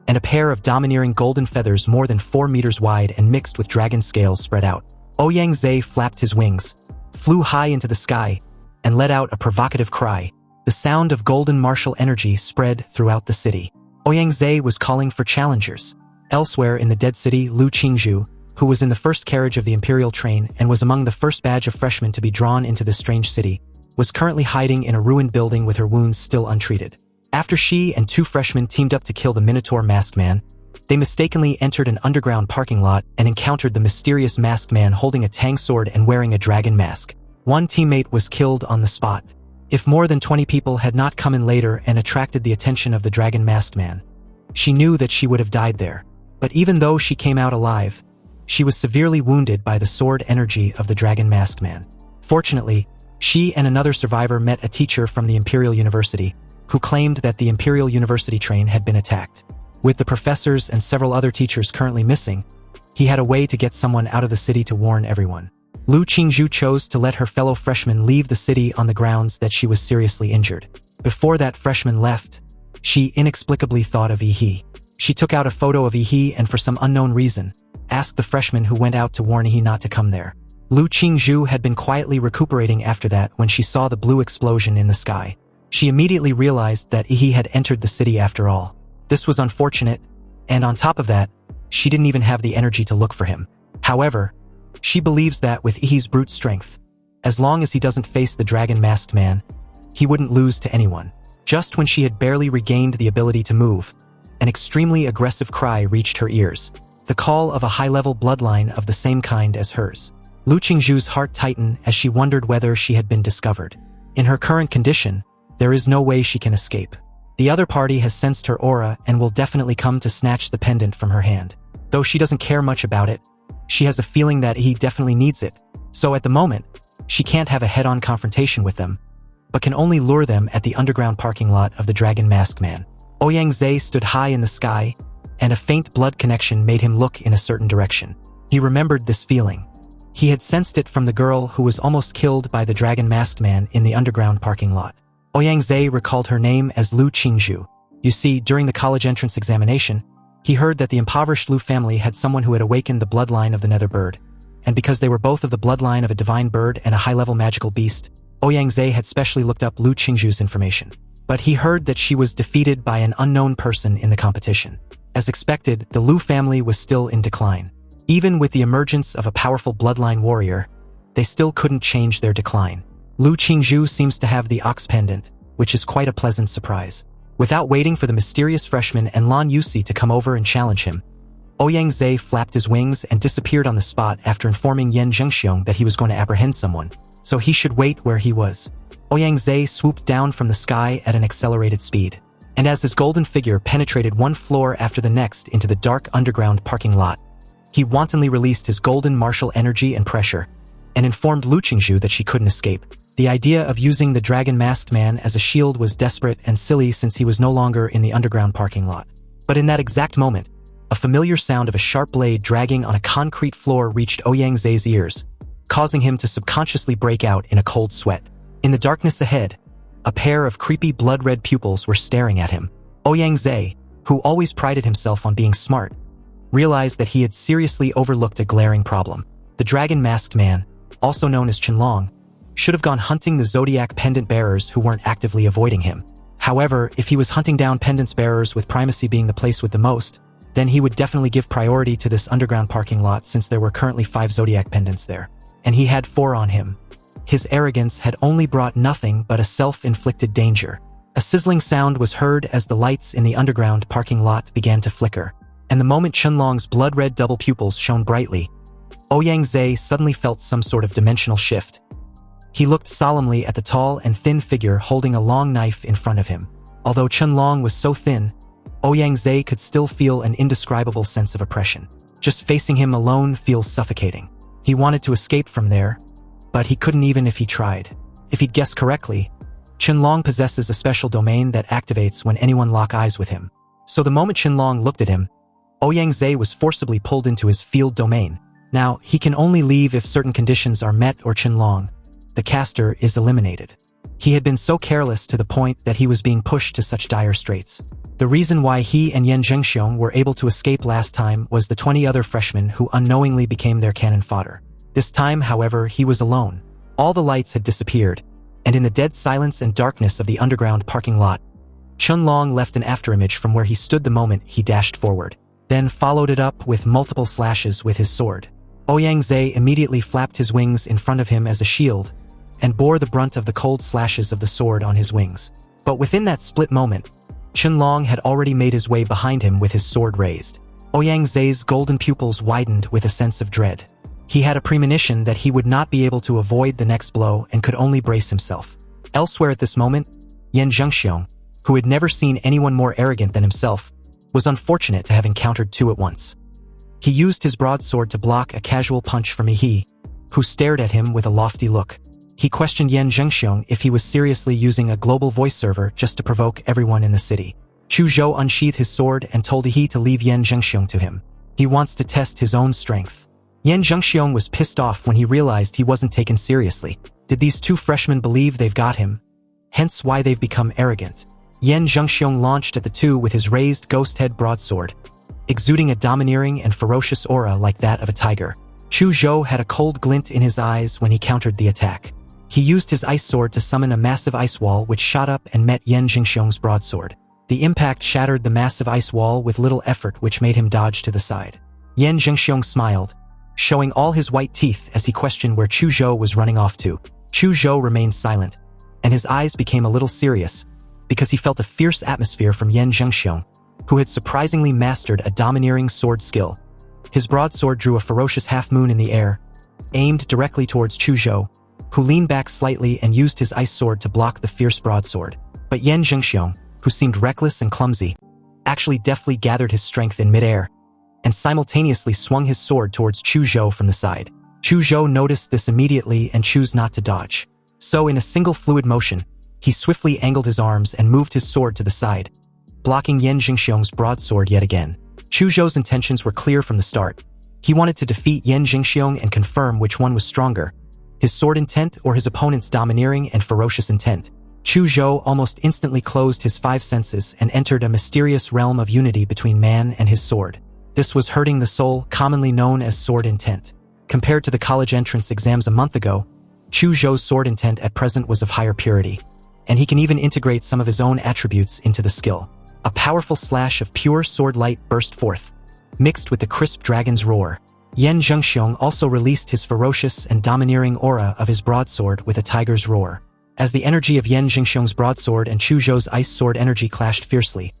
And a pair of domineering golden feathers more than 4 meters wide and mixed with dragon scales spread out. Ouyang flapped his wings, flew high into the sky, and let out a provocative cry. The sound of golden martial energy spread throughout the city. Ouyang was calling for challengers. Elsewhere in the dead city, Lu Qingzhu, who was in the first carriage of the Imperial train and was among the first batch of freshmen to be drawn into this strange city, was currently hiding in a ruined building with her wounds still untreated. After she and 2 freshmen teamed up to kill the Minotaur masked man, they mistakenly entered an underground parking lot and encountered the mysterious masked man holding a tang sword and wearing a dragon mask. One teammate was killed on the spot. If more than 20 people had not come in later and attracted the attention of the dragon masked man, she knew that she would have died there. But even though she came out alive, she was severely wounded by the sword energy of the dragon masked man. Fortunately, she and another survivor met a teacher from the Imperial University, who claimed that the Imperial University train had been attacked. With the professors and several other teachers currently missing, he had a way to get someone out of the city to warn everyone. Lu Qingzhu chose to let her fellow freshman leave the city on the grounds that she was seriously injured. Before that freshman left, she inexplicably thought of Yi. She took out a photo of Yi and for some unknown reason, asked the freshman who went out to warn Yi not to come there. Lu Qingzhu had been quietly recuperating after that when she saw the blue explosion in the sky. She immediately realized that Yi had entered the city after all. This was unfortunate, and on top of that, she didn't even have the energy to look for him. However, she believes that with Yi's brute strength, as long as he doesn't face the dragon masked man, he wouldn't lose to anyone. Just when she had barely regained the ability to move, an extremely aggressive cry reached her ears, the call of a high-level bloodline of the same kind as hers. Lu Qingzhu's heart tightened as she wondered whether she had been discovered. In her current condition, there is no way she can escape. The other party has sensed her aura and will definitely come to snatch the pendant from her hand. Though she doesn't care much about it, she has a feeling that he definitely needs it. So at the moment, she can't have a head-on confrontation with them, but can only lure them at the underground parking lot of the Dragon Masked Man. Ouyang stood high in the sky, and a faint blood connection made him look in a certain direction. He remembered this feeling. He had sensed it from the girl who was almost killed by the Dragon Masked Man in the underground parking lot. Ouyang recalled her name as Lu Qingzhu. You see, during the college entrance examination, he heard that the impoverished Lu family had someone who had awakened the bloodline of the Nether Bird. And because they were both of the bloodline of a divine bird and a high-level magical beast, Ouyang had specially looked up Lu Qingzhu's information. But he heard that she was defeated by an unknown person in the competition. As expected, the Lu family was still in decline. Even with the emergence of a powerful bloodline warrior, they still couldn't change their decline. Lu Qingzhu seems to have the Ox Pendant, which is quite a pleasant surprise. Without waiting for the mysterious freshman and Lan Yusi to come over and challenge him, Ouyang flapped his wings and disappeared on the spot after informing Yan Zhengxiong that he was going to apprehend someone, so he should wait where he was. Ouyang swooped down from the sky at an accelerated speed. And as his golden figure penetrated one floor after the next into the dark underground parking lot, he wantonly released his golden martial energy and pressure, and informed Lu Qingzhu that she couldn't escape. The idea of using the dragon-masked man as a shield was desperate and silly since he was no longer in the underground parking lot. But in that exact moment, a familiar sound of a sharp blade dragging on a concrete floor reached Ouyang ears, causing him to subconsciously break out in a cold sweat. In the darkness ahead, a pair of creepy blood-red pupils were staring at him. Ouyang, who always prided himself on being smart, realized that he had seriously overlooked a glaring problem. The dragon-masked man, also known as Qianlong, should have gone hunting the zodiac pendant bearers who weren't actively avoiding him. However, if he was hunting down pendants bearers with primacy being the place with the most, then he would definitely give priority to this underground parking lot since there were currently 5 zodiac pendants there. And he had 4 on him. His arrogance had only brought nothing but a self-inflicted danger. A sizzling sound was heard as the lights in the underground parking lot began to flicker. And the moment Qianlong's blood-red double pupils shone brightly, Ouyang suddenly felt some sort of dimensional shift. He looked solemnly at the tall and thin figure holding a long knife in front of him. Although Qianlong was so thin, Ouyang could still feel an indescribable sense of oppression. Just facing him alone feels suffocating. He wanted to escape from there, but he couldn't even if he tried. If he'd guessed correctly, Qianlong possesses a special domain that activates when anyone lock eyes with him. So the moment Qianlong looked at him, Ouyang was forcibly pulled into his field domain. Now, he can only leave if certain conditions are met or Qianlong, the caster, is eliminated. He had been so careless to the point that he was being pushed to such dire straits. The reason why he and Yan Zhengxiong were able to escape last time was the 20 other freshmen who unknowingly became their cannon fodder. This time, however, he was alone. All the lights had disappeared, and in the dead silence and darkness of the underground parking lot, Qianlong left an afterimage from where he stood the moment he dashed forward, then followed it up with multiple slashes with his sword. Ouyang immediately flapped his wings in front of him as a shield, and bore the brunt of the cold slashes of the sword on his wings. But within that split moment, Qianlong had already made his way behind him with his sword raised. Ouyang golden pupils widened with a sense of dread. He had a premonition that he would not be able to avoid the next blow and could only brace himself. Elsewhere at this moment, Yan Zhengxiong, who had never seen anyone more arrogant than himself, was unfortunate to have encountered 2 at once. He used his broadsword to block a casual punch from Yi, who stared at him with a lofty look. He questioned Yan Zhengxiong if he was seriously using a global voice server just to provoke everyone in the city. Chu Zhou unsheathed his sword and told Yi to leave Yan Zhengxiong to him. He wants to test his own strength. Yan Zhengxiong was pissed off when he realized he wasn't taken seriously. Did these 2 freshmen believe they've got him? Hence why they've become arrogant. Yan Zhengxiong launched at the 2 with his raised ghost head broadsword, exuding a domineering and ferocious aura like that of a tiger. Chu Zhou had a cold glint in his eyes when he countered the attack. He used his ice sword to summon a massive ice wall which shot up and met Yan Zhengxiong's broadsword. The impact shattered the massive ice wall with little effort, which made him dodge to the side. Yan Zhengxiong smiled, showing all his white teeth as he questioned where Chu Zhou was running off to. Chu Zhou remained silent, and his eyes became a little serious, because he felt a fierce atmosphere from Yan Zhengxiong, who had surprisingly mastered a domineering sword skill. His broadsword drew a ferocious half-moon in the air, aimed directly towards Chu Zhou, who leaned back slightly and used his ice sword to block the fierce broadsword. But Yan Zhengxiong, who seemed reckless and clumsy, actually deftly gathered his strength in midair, and simultaneously swung his sword towards Chu Zhou from the side. Chu Zhou noticed this immediately and chose not to dodge. So in a single fluid motion, he swiftly angled his arms and moved his sword to the side, blocking Yan Zhengxiong's broadsword yet again. Chu Zhou's intentions were clear from the start. He wanted to defeat Yan Zhengxiong and confirm which one was stronger, his sword intent or his opponent's domineering and ferocious intent. Chu Zhou almost instantly closed his 5 senses and entered a mysterious realm of unity between man and his sword. This was hurting the soul, commonly known as sword intent. Compared to the college entrance exams a month ago, Chu Zhou's sword intent at present was of higher purity, and he can even integrate some of his own attributes into the skill. A powerful slash of pure sword light burst forth, mixed with the crisp dragon's roar. Yan Zhengxiong also released his ferocious and domineering aura of his broadsword with a tiger's roar. As the energy of Yan Zhengxiong's broadsword and Chu Zhou's ice sword energy clashed fiercely,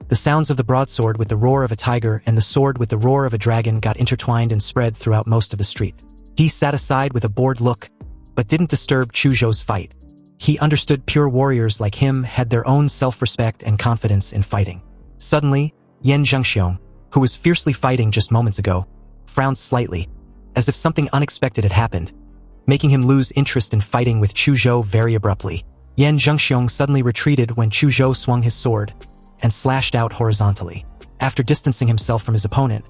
the sounds of the broadsword with the roar of a tiger and the sword with the roar of a dragon got intertwined and spread throughout most of the street. He sat aside with a bored look, but didn't disturb Chu Zhou's fight. He understood pure warriors like him had their own self-respect and confidence in fighting. Suddenly, Yan Zhengxiong, who was fiercely fighting just moments ago, frowned slightly, as if something unexpected had happened, making him lose interest in fighting with Chu Zhou very abruptly. Yan Zhengxiong suddenly retreated when Chu Zhou swung his sword and slashed out horizontally. After distancing himself from his opponent,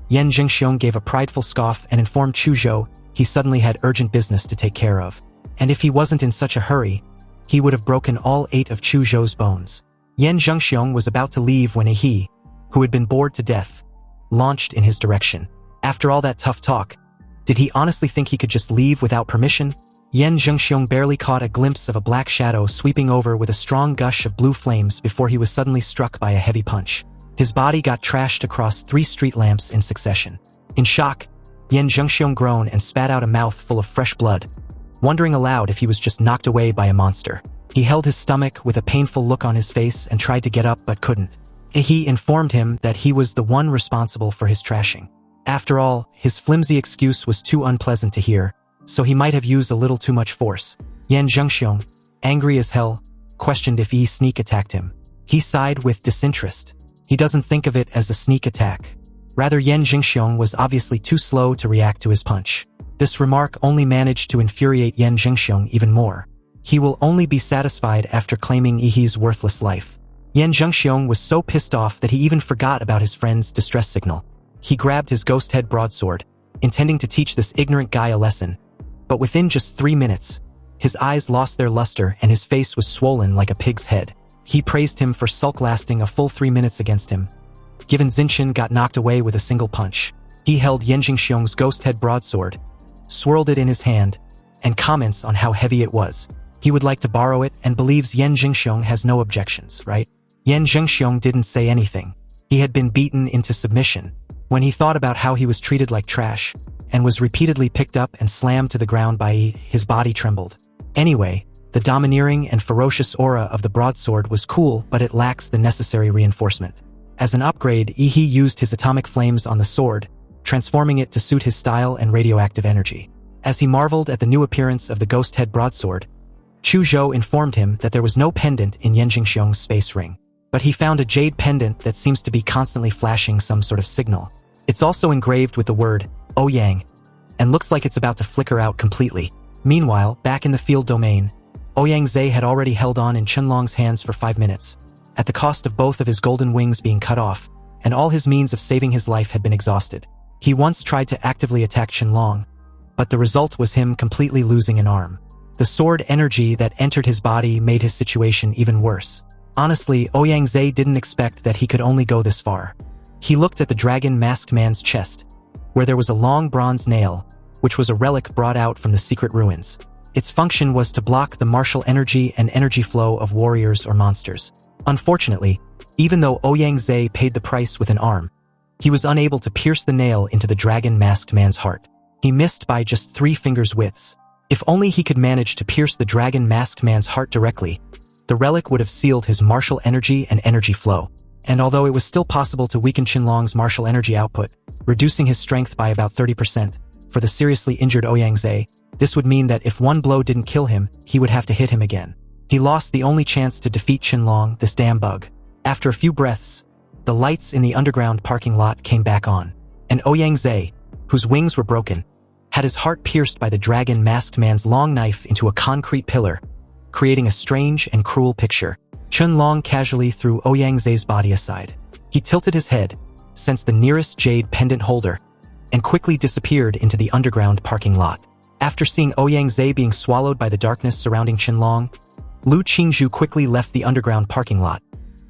Yan Zhengxiong gave a prideful scoff and informed Chu Zhou he suddenly had urgent business to take care of, and if he wasn't in such a hurry, he would have broken all 8 of Chu Zhou's bones. Yan Zhengxiong was about to leave when he, who had been bored to death, launched in his direction. After all that tough talk, did he honestly think he could just leave without permission? Yan Zhengxiong barely caught a glimpse of a black shadow sweeping over with a strong gush of blue flames before he was suddenly struck by a heavy punch. His body got trashed across 3 street lamps in succession. In shock, Yan Zhengxiong groaned and spat out a mouth full of fresh blood, wondering aloud if he was just knocked away by a monster. He held his stomach with a painful look on his face and tried to get up but couldn't. He informed him that he was the one responsible for his trashing. After all, his flimsy excuse was too unpleasant to hear, so he might have used a little too much force. Yan Zhengxiong, angry as hell, questioned if he sneak attacked him. He sighed with disinterest. He doesn't think of it as a sneak attack. Rather, Yan Zhengxiong was obviously too slow to react to his punch. This remark only managed to infuriate Yan Zhengxiong even more. He will only be satisfied after claiming Yihe's worthless life. Yan Zhengxiong was so pissed off that he even forgot about his friend's distress signal. He grabbed his ghost head broadsword, intending to teach this ignorant guy a lesson. But within just 3 minutes, his eyes lost their luster and his face was swollen like a pig's head. He praised him for sulk lasting a full 3 minutes against him. Given Zinshin got knocked away with a single punch, he held Yan Zhengxiong's ghost head broadsword, swirled it in his hand, and comments on how heavy it was. He would like to borrow it and believes Yan Zhengxiong has no objections, right? Yan Zhengxiong didn't say anything. He had been beaten into submission. When he thought about how he was treated like trash, and was repeatedly picked up and slammed to the ground by his body trembled. Anyway, the domineering and ferocious aura of the broadsword was cool, but it lacks the necessary reinforcement. As an upgrade, Yihe used his atomic flames on the sword, transforming it to suit his style and radioactive energy. As he marveled at the new appearance of the ghost head broadsword, Chu Zhou informed him that there was no pendant in Yan Zhengxiong's space ring. But he found a jade pendant that seems to be constantly flashing some sort of signal. It's also engraved with the word, Ouyang, and looks like it's about to flicker out completely. Meanwhile, back in the field domain, Ouyang Zhe had already held on in Qianlong's hands for 5 minutes, at the cost of both of his golden wings being cut off, and all his means of saving his life had been exhausted. He once tried to actively attack Qianlong, but the result was him completely losing an arm. The sword energy that entered his body made his situation even worse. Honestly, Ouyang Zhe didn't expect that he could only go this far. He looked at the dragon-masked man's chest, where there was a long bronze nail, which was a relic brought out from the secret ruins. Its function was to block the martial energy and energy flow of warriors or monsters. Unfortunately, even though Ouyang Zhe paid the price with an arm, he was unable to pierce the nail into the dragon-masked man's heart. He missed by just 3 fingers' widths. If only he could manage to pierce the dragon-masked man's heart directly, the relic would have sealed his martial energy and energy flow. And although it was still possible to weaken Qianlong's martial energy output, reducing his strength by about 30%, for the seriously injured Ouyang Zhe, this would mean that if one blow didn't kill him, he would have to hit him again. He lost the only chance to defeat Qianlong, this damn bug. After a few breaths, the lights in the underground parking lot came back on, and Ouyang Zhe, whose wings were broken, had his heart pierced by the dragon-masked man's long knife into a concrete pillar, creating a strange and cruel picture. Qianlong casually threw Ouyang Zhe's body aside. He tilted his head, sensed the nearest jade pendant holder, and quickly disappeared into the underground parking lot. After seeing Ouyang Zhe being swallowed by the darkness surrounding Qianlong, Lu Qingzhu quickly left the underground parking lot.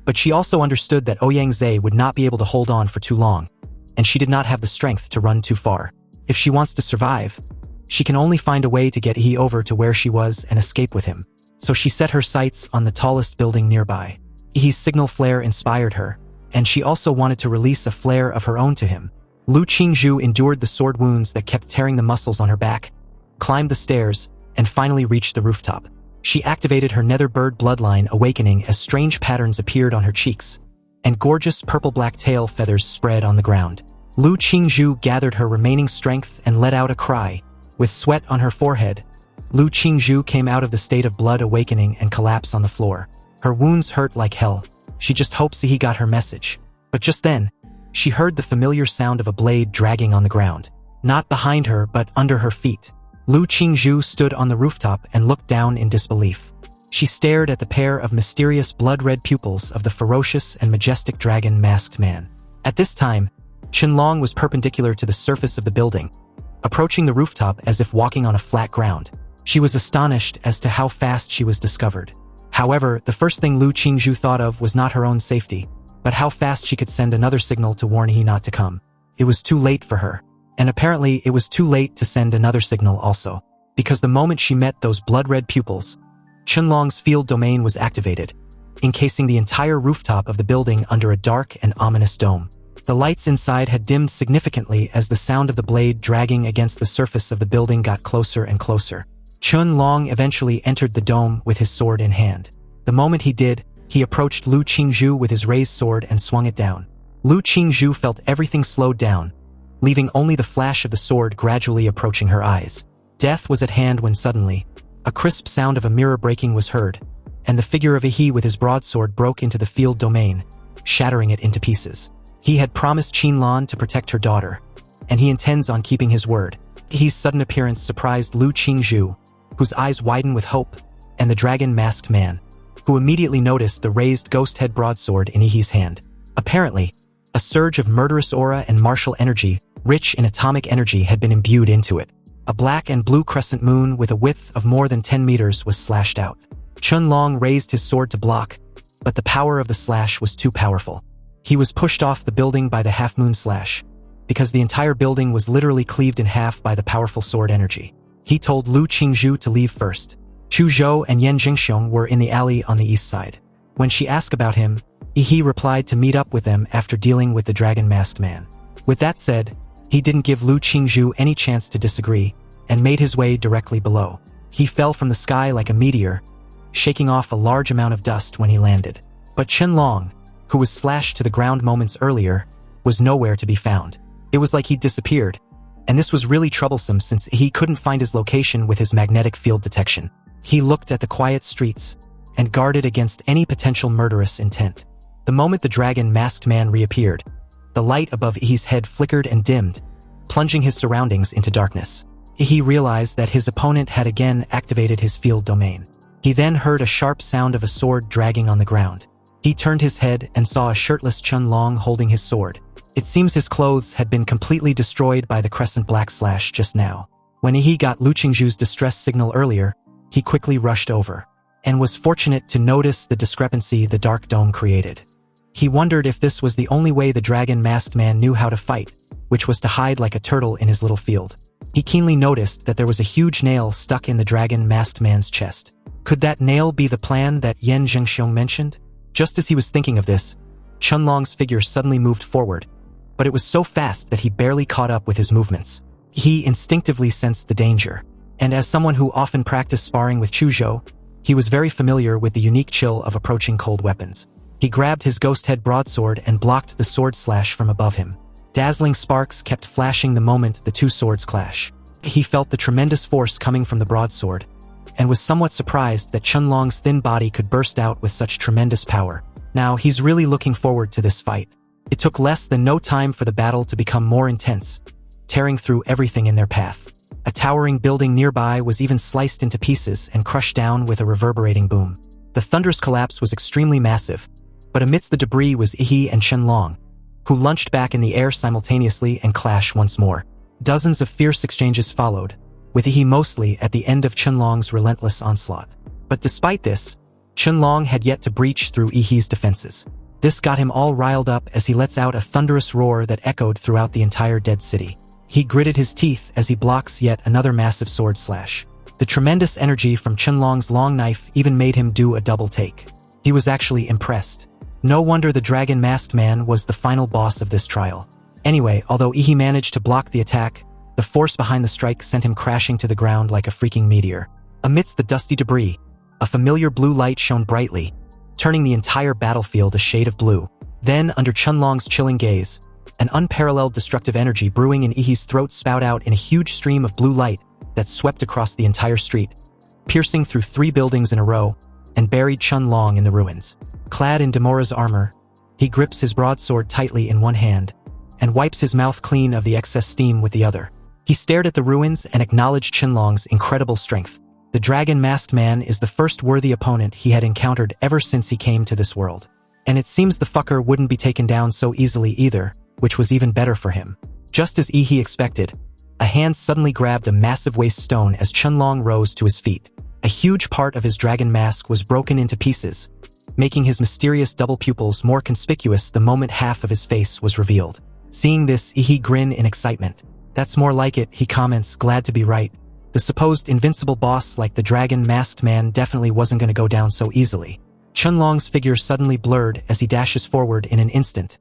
But she also understood that Ouyang Zhe would not be able to hold on for too long, and she did not have the strength to run too far. If she wants to survive, she can only find a way to get He over to where she was and escape with him. So she set her sights on the tallest building nearby. He's signal flare inspired her, and she also wanted to release a flare of her own to him. Lu Qingzhu endured the sword wounds that kept tearing the muscles on her back, climbed the stairs, and finally reached the rooftop. She activated her nether bird bloodline awakening as strange patterns appeared on her cheeks, and gorgeous purple-black tail feathers spread on the ground. Lu Qingzhu gathered her remaining strength and let out a cry. With sweat on her forehead, Lu Qingzhu came out of the state of blood awakening and collapsed on the floor. Her wounds hurt like hell. She just hoped he got her message. But just then, she heard the familiar sound of a blade dragging on the ground. Not behind her, but under her feet. Lu Qingzhu stood on the rooftop and looked down in disbelief. She stared at the pair of mysterious blood-red pupils of the ferocious and majestic dragon masked man. At this time, Qianlong was perpendicular to the surface of the building, approaching the rooftop as if walking on a flat ground. She was astonished as to how fast she was discovered. However, the first thing Lu Qingzhu thought of was not her own safety, but how fast she could send another signal to warn he not to come. It was too late for her. And apparently it was too late to send another signal also, because the moment she met those blood-red pupils, Qianlong's field domain was activated, encasing the entire rooftop of the building under a dark and ominous dome. The lights inside had dimmed significantly as the sound of the blade dragging against the surface of the building got closer and closer. Qianlong eventually entered the dome with his sword in hand. The moment he did, he approached Lu Qingzhu with his raised sword and swung it down. Lu Qingzhu felt everything slowed down, leaving only the flash of the sword gradually approaching her eyes. Death was at hand when suddenly, a crisp sound of a mirror breaking was heard, and the figure of He with his broadsword broke into the field domain, shattering it into pieces. He had promised Qianlong to protect her daughter, and he intends on keeping his word. He's sudden appearance surprised Lu Qingzhu, whose eyes widened with hope, and the dragon-masked man, who immediately noticed the raised ghost-head broadsword in He's hand. Apparently, a surge of murderous aura and martial energy, rich in atomic energy, had been imbued into it. A black and blue crescent moon with a width of more than 10 meters was slashed out. Qianlong raised his sword to block, but the power of the slash was too powerful. He was pushed off the building by the half-moon slash, because the entire building was literally cleaved in half by the powerful sword energy. He told Lu Qingzhu to leave first. Chu Zhou and Yan Jingxiong were in the alley on the east side. When she asked about him, He replied to meet up with them after dealing with the dragon-masked man. With that said, he didn't give Lu Qingzhu any chance to disagree, and made his way directly below. He fell from the sky like a meteor, shaking off a large amount of dust when he landed. But Qianlong, who was slashed to the ground moments earlier, was nowhere to be found. It was like he'd disappeared, and this was really troublesome since he couldn't find his location with his magnetic field detection. He looked at the quiet streets, and guarded against any potential murderous intent. The moment the dragon-masked man reappeared, the light above He's head flickered and dimmed, plunging his surroundings into darkness. He realized that his opponent had again activated his field domain. He then heard a sharp sound of a sword dragging on the ground. He turned his head and saw a shirtless Qianlong holding his sword. It seems his clothes had been completely destroyed by the crescent black slash just now. When He got Lu Qingzhu's distress signal earlier, he quickly rushed over, and was fortunate to notice the discrepancy the dark dome created. He wondered if this was the only way the dragon-masked man knew how to fight, which was to hide like a turtle in his little field. He keenly noticed that there was a huge nail stuck in the dragon-masked man's chest. Could that nail be the plan that Yan Jingxiong mentioned? Just as he was thinking of this, Qianlong's figure suddenly moved forward, but it was so fast that he barely caught up with his movements. He instinctively sensed the danger, and as someone who often practiced sparring with Chu Zhou, he was very familiar with the unique chill of approaching cold weapons. He grabbed his ghost-head broadsword and blocked the sword slash from above him. Dazzling sparks kept flashing the moment the two swords clash. He felt the tremendous force coming from the broadsword, and was somewhat surprised that Qianlong's thin body could burst out with such tremendous power. Now he's really looking forward to this fight. It took less than no time for the battle to become more intense, tearing through everything in their path. A towering building nearby was even sliced into pieces and crushed down with a reverberating boom. The thunderous collapse was extremely massive, but amidst the debris was He and Qianlong, who lunched back in the air simultaneously and clashed once more. Dozens of fierce exchanges followed, with He mostly at the end of Qianlong's relentless onslaught. But despite this, Qianlong had yet to breach through He's defenses. This got him all riled up as he lets out a thunderous roar that echoed throughout the entire dead city. He gritted his teeth as he blocks yet another massive sword slash. The tremendous energy from Qianlong's long knife even made him do a double take. He was actually impressed. No wonder the dragon-masked man was the final boss of this trial. Anyway, although He managed to block the attack, the force behind the strike sent him crashing to the ground like a freaking meteor. Amidst the dusty debris, a familiar blue light shone brightly, turning the entire battlefield a shade of blue. Then, under Qianlong's chilling gaze, an unparalleled destructive energy brewing in He's throat spouted out in a huge stream of blue light that swept across the entire street. piercing through 3 buildings in a row, and buried Chun-Long in the ruins. Clad in Demora's armor, he grips his broadsword tightly in one hand, and wipes his mouth clean of the excess steam with the other. He stared at the ruins and acknowledged Chun-Long's incredible strength. The dragon-masked man is the first worthy opponent he had encountered ever since he came to this world. And it seems the fucker wouldn't be taken down so easily either, which was even better for him. Just as he expected, a hand suddenly grabbed a massive waste stone as Chun-Long rose to his feet. A huge part of his dragon mask was broken into pieces, making his mysterious double pupils more conspicuous the moment half of his face was revealed. Seeing this, he grinned in excitement. "That's more like it," he comments, glad to be right. The supposed invincible boss like the dragon-masked man definitely wasn't going to go down so easily. Chun-Long's figure suddenly blurred as he dashes forward in an instant,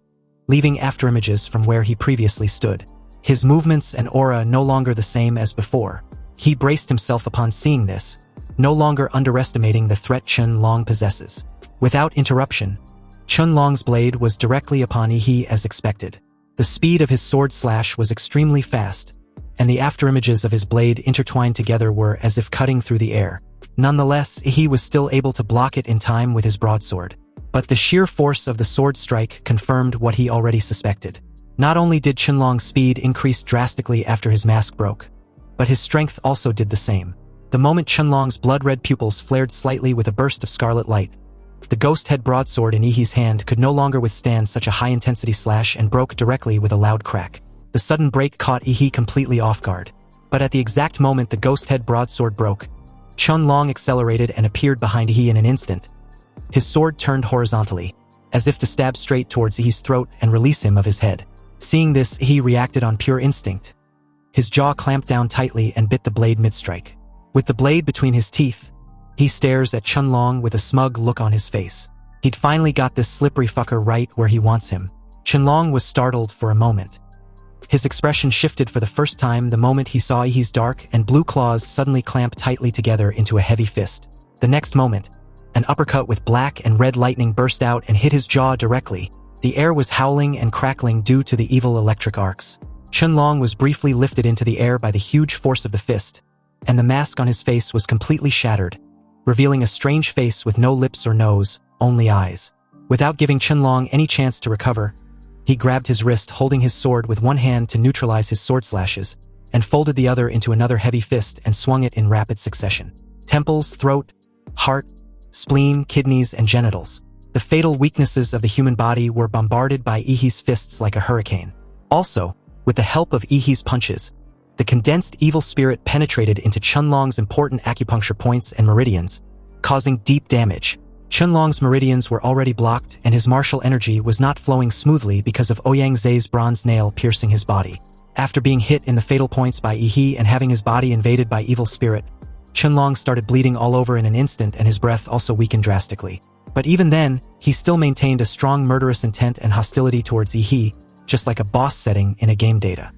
leaving afterimages from where he previously stood. His movements and aura no longer the same as before. He braced himself upon seeing this, no longer underestimating the threat Chun-Long possesses. Without interruption, Chun-Long's blade was directly upon Yi as expected. The speed of his sword slash was extremely fast, and the afterimages of his blade intertwined together were as if cutting through the air. Nonetheless, he was still able to block it in time with his broadsword. But the sheer force of the sword strike confirmed what he already suspected. Not only did Chun-Long's speed increase drastically after his mask broke, but his strength also did the same. The moment Chun-Long's blood-red pupils flared slightly with a burst of scarlet light, the ghost-head broadsword in Yi's hand could no longer withstand such a high-intensity slash and broke directly with a loud crack. The sudden break caught Yi completely off guard. But at the exact moment the ghost-head broadsword broke, Chun-Long accelerated and appeared behind Yi in an instant. His sword turned horizontally, as if to stab straight towards Yi's throat and release him of his head. Seeing this, Yi reacted on pure instinct. His jaw clamped down tightly and bit the blade mid-strike. With the blade between his teeth, he stares at Chun-Long with a smug look on his face. He'd finally got this slippery fucker right where he wants him. Chun-Long was startled for a moment. His expression shifted for the first time the moment he saw Yi's dark and blue claws suddenly clamp tightly together into a heavy fist. The next moment, an uppercut with black and red lightning burst out and hit his jaw directly. The air was howling and crackling due to the evil electric arcs. Chun-Long was briefly lifted into the air by the huge force of the fist, and the mask on his face was completely shattered, revealing a strange face with no lips or nose, only eyes. Without giving Chun-Long any chance to recover, he grabbed his wrist, holding his sword with one hand to neutralize his sword slashes, and folded the other into another heavy fist and swung it in rapid succession. Temples, throat, heart, spleen, kidneys, and genitals. The fatal weaknesses of the human body were bombarded by Yi's fists like a hurricane. Also, with the help of Yi's punches, the condensed evil spirit penetrated into Chun-Long's important acupuncture points and meridians, causing deep damage. Chun-Long's meridians were already blocked, and his martial energy was not flowing smoothly because of Ouyang Zhe's bronze nail piercing his body. After being hit in the fatal points by Yi and having his body invaded by evil spirit, Chun-Long started bleeding all over in an instant and his breath also weakened drastically. But even then, he still maintained a strong murderous intent and hostility towards Yi, just like a boss setting in a game data.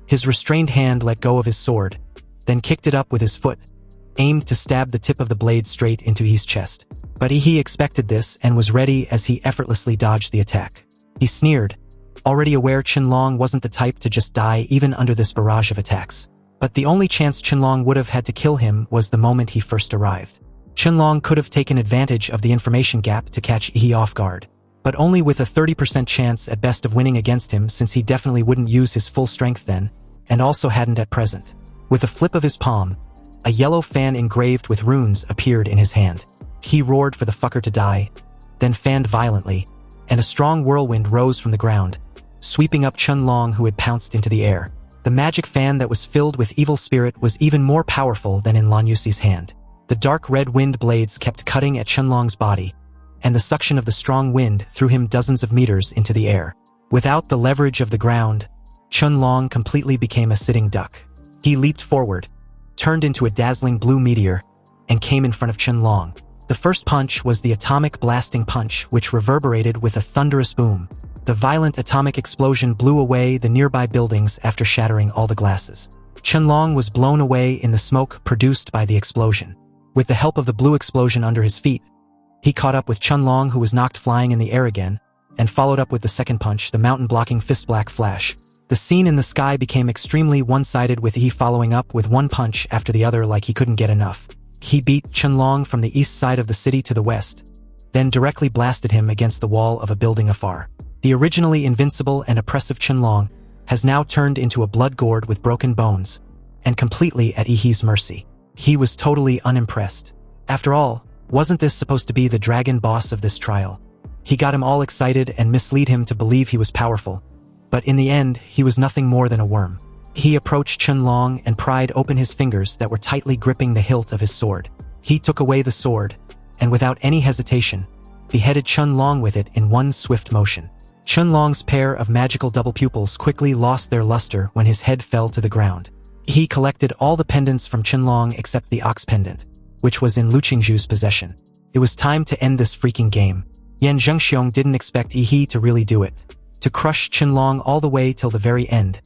His restrained hand let go of his sword, then kicked it up with his foot, aimed to stab the tip of the blade straight into Yi's chest. But Yi expected this and was ready as he effortlessly dodged the attack. He sneered, already aware Chun-Long wasn't the type to just die even under this barrage of attacks. But the only chance Chun-Long would have had to kill him was the moment he first arrived. Chun-Long could have taken advantage of the information gap to catch Yi off guard, but only with a 30% chance at best of winning against him, since he definitely wouldn't use his full strength then, and also hadn't at present. With a flip of his palm, a yellow fan engraved with runes appeared in his hand. He roared for the fucker to die, then fanned violently, and a strong whirlwind rose from the ground, sweeping up Chun-Long, who had pounced into the air. The magic fan that was filled with evil spirit was even more powerful than in Lan Yuxi's hand. The dark red wind blades kept cutting at Chun-Long's body, and the suction of the strong wind threw him dozens of meters into the air. Without the leverage of the ground, Chun-Long completely became a sitting duck. He leaped forward, turned into a dazzling blue meteor, and came in front of Chun-Long. The first punch was the atomic blasting punch, which reverberated with a thunderous boom. The violent atomic explosion blew away the nearby buildings after shattering all the glasses. Chun-Long was blown away in the smoke produced by the explosion. With the help of the blue explosion under his feet, he caught up with Chun-Long, who was knocked flying in the air again, and followed up with the second punch, the mountain-blocking fist-black flash. The scene in the sky became extremely one-sided, with Yi following up with one punch after the other like he couldn't get enough. He beat Chenlong from the east side of the city to the west, then directly blasted him against the wall of a building afar. The originally invincible and oppressive Chenlong has now turned into a blood gourd with broken bones, and completely at Yihee's mercy. He was totally unimpressed. After all, wasn't this supposed to be the dragon boss of this trial? He got him all excited and misled him to believe he was powerful, but in the end, he was nothing more than a worm. He approached Chenlong and pried open his fingers that were tightly gripping the hilt of his sword. He took away the sword, and without any hesitation, beheaded Chenlong with it in one swift motion. Chenlong's pair of magical double pupils quickly lost their luster when his head fell to the ground. He collected all the pendants from Chenlong except the ox pendant, which was in Lu Qingzhu's possession. It was time to end this freaking game. Yan Zhengxiong didn't expect Yihee to really do it, to crush Chenlong all the way till the very end,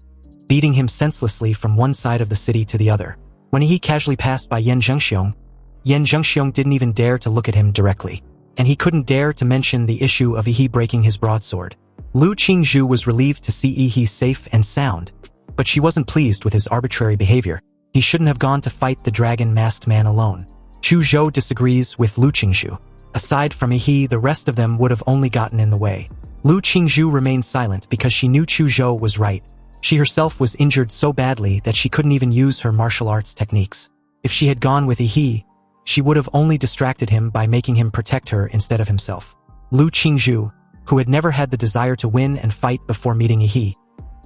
beating him senselessly from one side of the city to the other. When Yihee casually passed by Yan Zhengxiong didn't even dare to look at him directly, and he couldn't dare to mention the issue of Yihee breaking his broadsword. Lu Qingzhu was relieved to see Yihee safe and sound, but she wasn't pleased with his arbitrary behavior. He shouldn't have gone to fight the dragon-masked man alone. Chu Zhou disagrees with Lu Qingzhu. Aside from Yihee, the rest of them would have only gotten in the way. Lu Qingzhu remained silent because she knew Chu Zhou was right. She herself was injured so badly that she couldn't even use her martial arts techniques. If she had gone with Yihee, she would have only distracted him by making him protect her instead of himself. Lu Qingzhu, who had never had the desire to win and fight before meeting Yihee,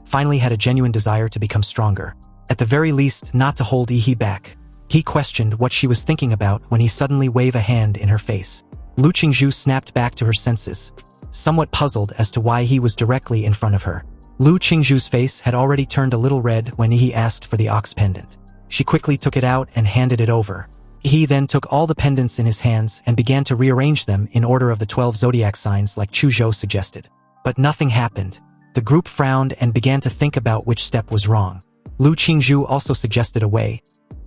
finally had a genuine desire to become stronger. At the very least, not to hold Yihee back. He questioned what she was thinking about when he suddenly waved a hand in her face. Lu Qingzhu snapped back to her senses, somewhat puzzled as to why he was directly in front of her. Lu Qingzhu's face had already turned a little red when Yihee asked for the ox pendant. She quickly took it out and handed it over. He then took all the pendants in his hands and began to rearrange them in order of the 12 zodiac signs like Chu Zhou suggested. But nothing happened. The group frowned and began to think about which step was wrong. Lu Qingzhu also suggested a way,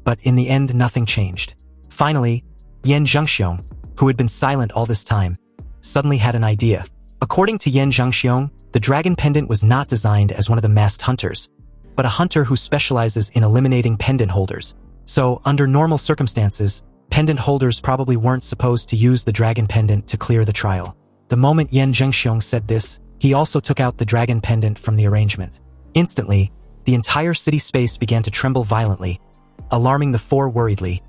but in the end nothing changed. Finally, Yan Zhengxiong, who had been silent all this time, suddenly had an idea. According to Yan Zhengxiong, the dragon pendant was not designed as one of the masked hunters, but a hunter who specializes in eliminating pendant holders. So, under normal circumstances, pendant holders probably weren't supposed to use the dragon pendant to clear the trial. The moment Yan Zhengxiong said this, he also took out the dragon pendant from the arrangement. Instantly, the entire city space began to tremble violently, alarming the four worriedly,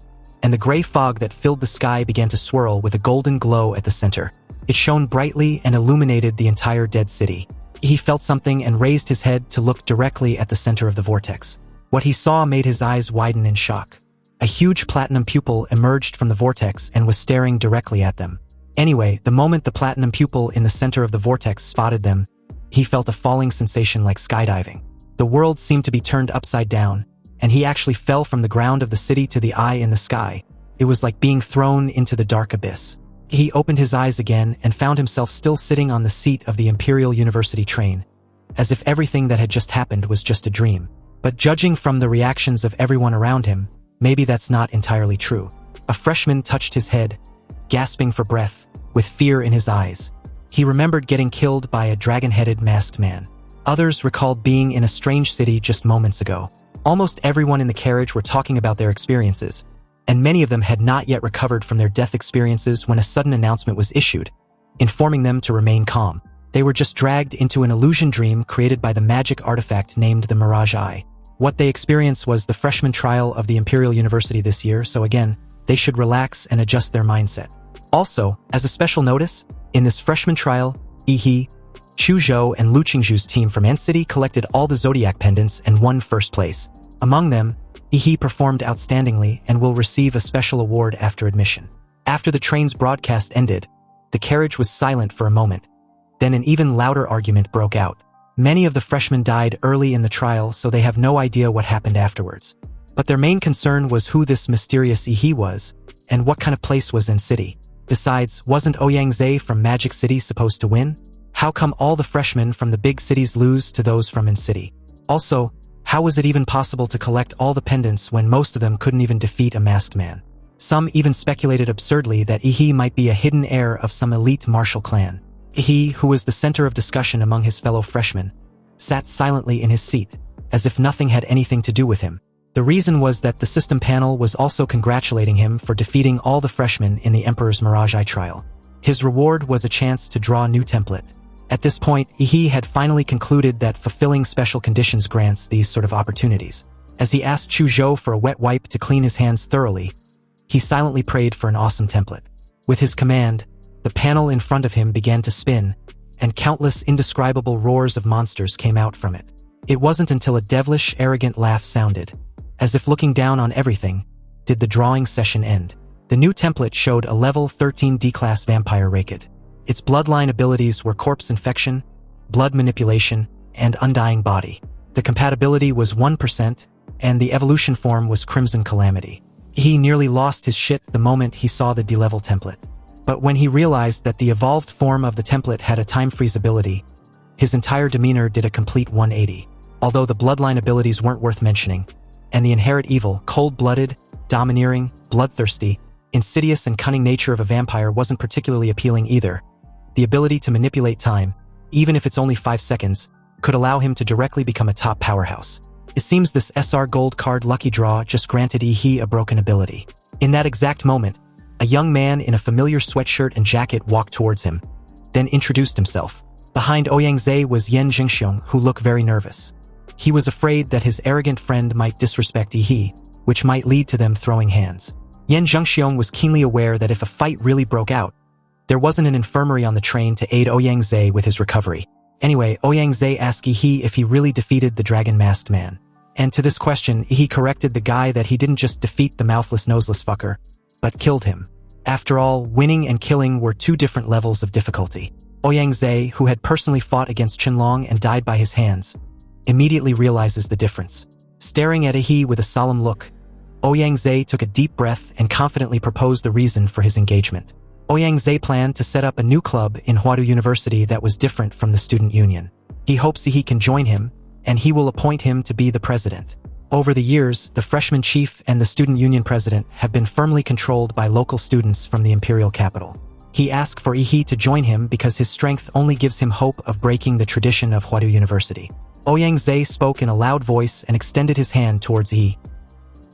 and the gray fog that filled the sky began to swirl with a golden glow at the center. It shone brightly and illuminated the entire dead city. He felt something and raised his head to look directly at the center of the vortex. What he saw made his eyes widen in shock. A huge platinum pupil emerged from the vortex and was staring directly at them. Anyway, the moment the platinum pupil in the center of the vortex spotted them, he felt a falling sensation like skydiving. The world seemed to be turned upside down, and he actually fell from the ground of the city to the eye in the sky. It was like being thrown into the dark abyss. He opened his eyes again and found himself still sitting on the seat of the Imperial University train, as if everything that had just happened was just a dream. But judging from the reactions of everyone around him, maybe that's not entirely true. A freshman touched his head, gasping for breath, with fear in his eyes. He remembered getting killed by a dragon-headed masked man. Others recalled being in a strange city just moments ago. Almost everyone in the carriage were talking about their experiences, and many of them had not yet recovered from their death experiences when a sudden announcement was issued, informing them to remain calm. They were just dragged into an illusion dream created by the magic artifact named the Mirage Eye. What they experienced was the freshman trial of the Imperial University this year, so again, they should relax and adjust their mindset. Also, as a special notice, in this freshman trial, Yihee, Chu Zhou, and Lu Qingzhu's team from Ant City collected all the zodiac pendants and won first place. Among them, Yihee performed outstandingly and will receive a special award after admission. After the train's broadcast ended, the carriage was silent for a moment. Then an even louder argument broke out. Many of the freshmen died early in the trial, so they have no idea what happened afterwards. But their main concern was who this mysterious Yihee was, and what kind of place was in city. Besides, wasn't Ouyang from Magic City supposed to win? How come all the freshmen from the big cities lose to those from In City? Also, how was it even possible to collect all the pendants when most of them couldn't even defeat a masked man? Some even speculated absurdly that Yihee might be a hidden heir of some elite martial clan. Yihee, who was the center of discussion among his fellow freshmen, sat silently in his seat, as if nothing had anything to do with him. The reason was that the system panel was also congratulating him for defeating all the freshmen in the Emperor's Mirage Eye trial. His reward was a chance to draw a new template. At this point, he had finally concluded that fulfilling special conditions grants these sort of opportunities. As he asked Chu Zhou for a wet wipe to clean his hands thoroughly, he silently prayed for an awesome template. With his command, the panel in front of him began to spin, and countless indescribable roars of monsters came out from it. It wasn't until a devilish, arrogant laugh sounded, as if looking down on everything, did the drawing session end. The new template showed a level 13 D-class vampire Raked. Its bloodline abilities were corpse infection, blood manipulation, and undying body. The compatibility was 1%, and the evolution form was Crimson Calamity. He nearly lost his shit the moment he saw the D-level template. But when he realized that the evolved form of the template had a time freeze ability, his entire demeanor did a complete 180. Although the bloodline abilities weren't worth mentioning, and the inherent evil, cold-blooded, domineering, bloodthirsty, insidious and cunning nature of a vampire wasn't particularly appealing either, the ability to manipulate time, even if it's only 5 seconds, could allow him to directly become a top powerhouse. It seems this SR Gold card lucky draw just granted Yi a broken ability. In that exact moment, a young man in a familiar sweatshirt and jacket walked towards him, then introduced himself. Behind Ouyangze was Yan Jingxiong, who looked very nervous. He was afraid that his arrogant friend might disrespect Yi, which might lead to them throwing hands. Yan Jingxiong was keenly aware that if a fight really broke out, there wasn't an infirmary on the train to aid Ouyangze with his recovery. Anyway, Ouyangze asked Yi if he really defeated the dragon-masked man. And to this question, he corrected the guy that he didn't just defeat the mouthless, noseless fucker, but killed him. After all, winning and killing were two different levels of difficulty. Ouyangze, who had personally fought against Qinlong and died by his hands, immediately realizes the difference. Staring at Yi with a solemn look, Ouyangze took a deep breath and confidently proposed the reason for his engagement. Ouyangze planned to set up a new club in Huadu University that was different from the student union. He hopes Yi can join him, and he will appoint him to be the president. Over the years, the freshman chief and the student union president have been firmly controlled by local students from the imperial capital. He asked for Yi to join him because his strength only gives him hope of breaking the tradition of Huadu University. Ouyangze spoke in a loud voice and extended his hand towards Yi,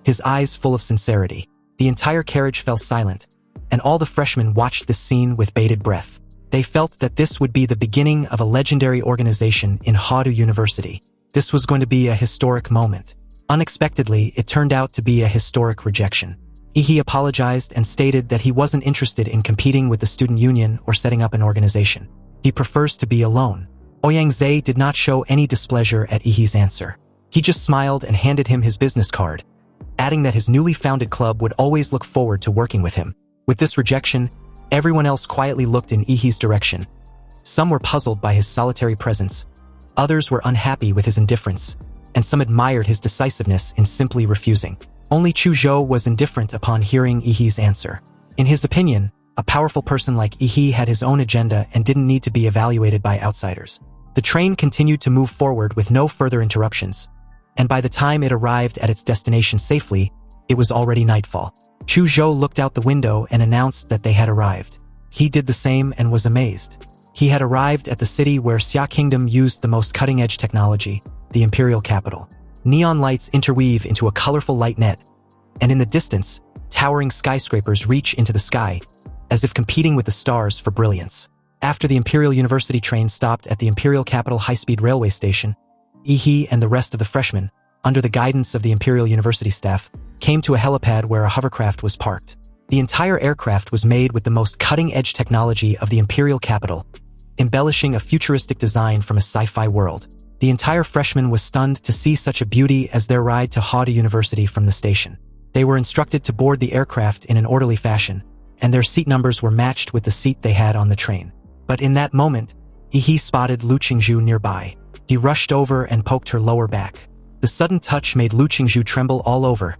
his eyes full of sincerity. The entire carriage fell silent, and all the freshmen watched this scene with bated breath. They felt that this would be the beginning of a legendary organization in Huadu University. This was going to be a historic moment. Unexpectedly, it turned out to be a historic rejection. Yi apologized and stated that he wasn't interested in competing with the student union or setting up an organization. He prefers to be alone. Ouyangze did not show any displeasure at Yi's answer. He just smiled and handed him his business card, adding that his newly founded club would always look forward to working with him. With this rejection, everyone else quietly looked in Yi's direction. Some were puzzled by his solitary presence, others were unhappy with his indifference, and some admired his decisiveness in simply refusing. Only Chu Zhou was indifferent upon hearing Yi's answer. In his opinion, a powerful person like Yi had his own agenda and didn't need to be evaluated by outsiders. The train continued to move forward with no further interruptions, and by the time it arrived at its destination safely, it was already nightfall. Chu Zhou looked out the window and announced that they had arrived. He did the same and was amazed. He had arrived at the city where Xia Kingdom used the most cutting-edge technology, the imperial capital. Neon lights interweave into a colorful light net, and in the distance, towering skyscrapers reach into the sky, as if competing with the stars for brilliance. After the Imperial University train stopped at the Imperial Capital High-Speed Railway Station, Yi and the rest of the freshmen, under the guidance of the Imperial University staff, came to a helipad where a hovercraft was parked. The entire aircraft was made with the most cutting-edge technology of the Imperial Capital, embellishing a futuristic design from a sci-fi world. The entire freshman was stunned to see such a beauty as their ride to Huadu University from the station. They were instructed to board the aircraft in an orderly fashion, and their seat numbers were matched with the seat they had on the train. But in that moment, Yi spotted Lu Qingzhu nearby. He rushed over and poked her lower back. The sudden touch made Lu Qingzhu tremble all over,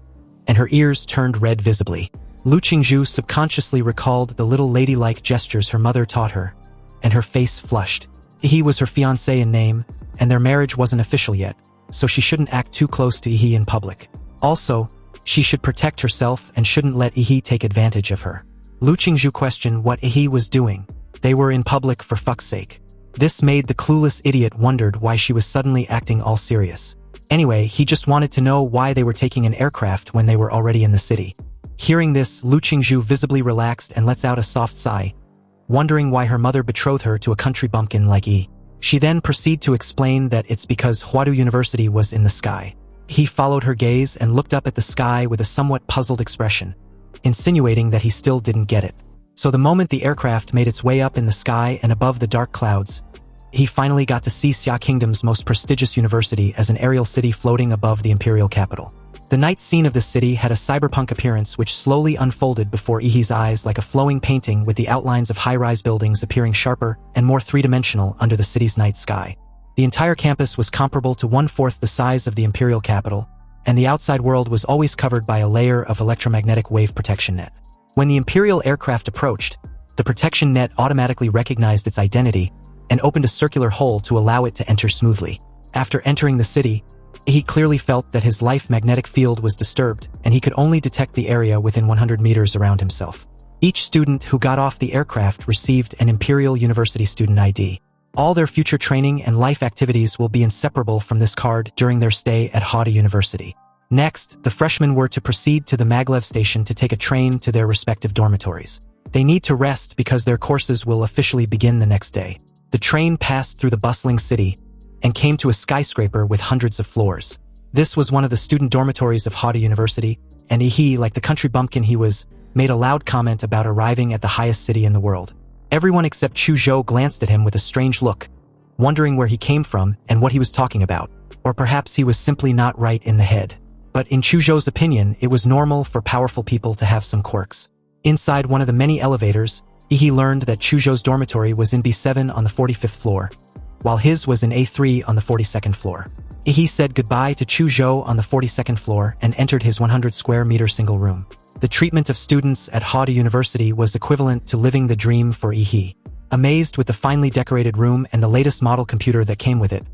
and her ears turned red visibly. Lu Qingzhu subconsciously recalled the little ladylike gestures her mother taught her, and her face flushed. Yi was her fiancé in name, and their marriage wasn't official yet, so she shouldn't act too close to Yi in public. Also, she should protect herself and shouldn't let Yi take advantage of her. Lu Qingzhu questioned what Yi was doing. They were in public for fuck's sake. This made the clueless idiot wondered why she was suddenly acting all serious. Anyway, he just wanted to know why they were taking an aircraft when they were already in the city. Hearing this, Lu Qingzhu visibly relaxed and lets out a soft sigh, wondering why her mother betrothed her to a country bumpkin like Yi. She then proceeded to explain that it's because Huadu University was in the sky. He followed her gaze and looked up at the sky with a somewhat puzzled expression, insinuating that he still didn't get it. So the moment the aircraft made its way up in the sky and above the dark clouds, he finally got to see Xia Kingdom's most prestigious university as an aerial city floating above the imperial capital. The night scene of the city had a cyberpunk appearance which slowly unfolded before Ihi's eyes like a flowing painting, with the outlines of high-rise buildings appearing sharper and more three-dimensional under the city's night sky. The entire campus was comparable to 1/4 the size of the imperial capital, and the outside world was always covered by a layer of electromagnetic wave protection net. When the imperial aircraft approached, the protection net automatically recognized its identity and opened a circular hole to allow it to enter smoothly. After entering the city, he clearly felt that his life magnetic field was disturbed, and he could only detect the area within 100 meters around himself. Each student who got off the aircraft received an Imperial University student ID. All their future training and life activities will be inseparable from this card during their stay at Huadu University. Next, the freshmen were to proceed to the maglev station to take a train to their respective dormitories. They need to rest because their courses will officially begin the next day. The train passed through the bustling city and came to a skyscraper with hundreds of floors. This was one of the student dormitories of Huadu University, and he, like the country bumpkin he was, made a loud comment about arriving at the highest city in the world. Everyone except Chu Zhou glanced at him with a strange look, wondering where he came from and what he was talking about, or perhaps he was simply not right in the head. But in Chu Zhou's opinion, it was normal for powerful people to have some quirks. Inside one of the many elevators, he learned that Chu Zhou's dormitory was in B7 on the 45th floor, while his was in A3 on the 42nd floor. He said goodbye to Chu Zhou on the 42nd floor and entered his 100 square meter single room. The treatment of students at Huadu University was equivalent to living the dream for Yi. Amazed with the finely decorated room and the latest model computer that came with it,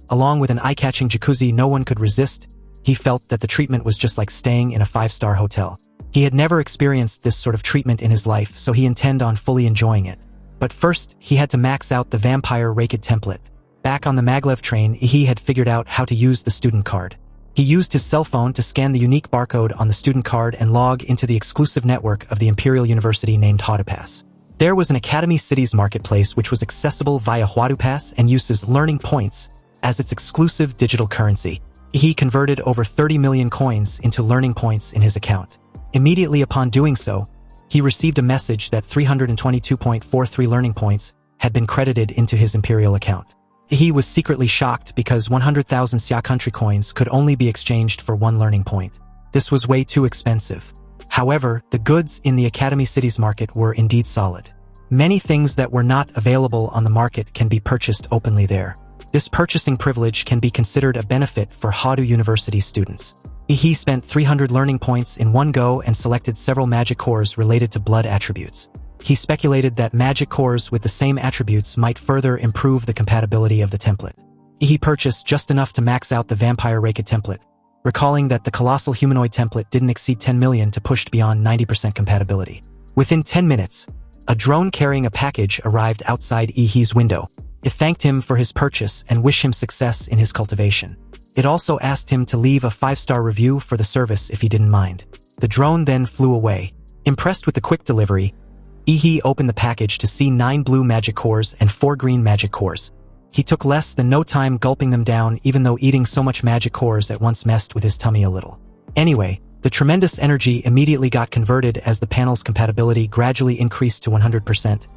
along with an eye-catching jacuzzi no one could resist, he felt that the treatment was just like staying in a 5-star hotel. He had never experienced this sort of treatment in his life, so he intended on fully enjoying it. But first, he had to max out the vampire Raikid template. Back on the maglev train, he had figured out how to use the student card. He used his cell phone to scan the unique barcode on the student card and log into the exclusive network of the Imperial University named Huadu Pass. There was an Academy Cities marketplace which was accessible via Huadu Pass and uses learning points as its exclusive digital currency. He converted over 30 million coins into learning points in his account. Immediately upon doing so, he received a message that 322.43 learning points had been credited into his Imperial account. He was secretly shocked because 100,000 Xia country coins could only be exchanged for 1 learning point. This was way too expensive. However, the goods in the Academy Cities market were indeed solid. Many things that were not available on the market can be purchased openly there. This purchasing privilege can be considered a benefit for Huadu University students. He spent 300 learning points in one go and selected several magic cores related to blood attributes. He speculated that magic cores with the same attributes might further improve the compatibility of the template. He purchased just enough to max out the vampire Raikid template, recalling that the colossal humanoid template didn't exceed 10 million to push beyond 90% compatibility. Within 10 minutes, a drone carrying a package arrived outside Yi's window. It thanked him for his purchase and wished him success in his cultivation. It also asked him to leave a 5-star review for the service if he didn't mind. The drone then flew away. Impressed with the quick delivery, Yi opened the package to see 9 blue magic cores and 4 green magic cores. He took less than no time gulping them down, even though eating so much magic cores at once messed with his tummy a little. Anyway, the tremendous energy immediately got converted as the panel's compatibility gradually increased to 100%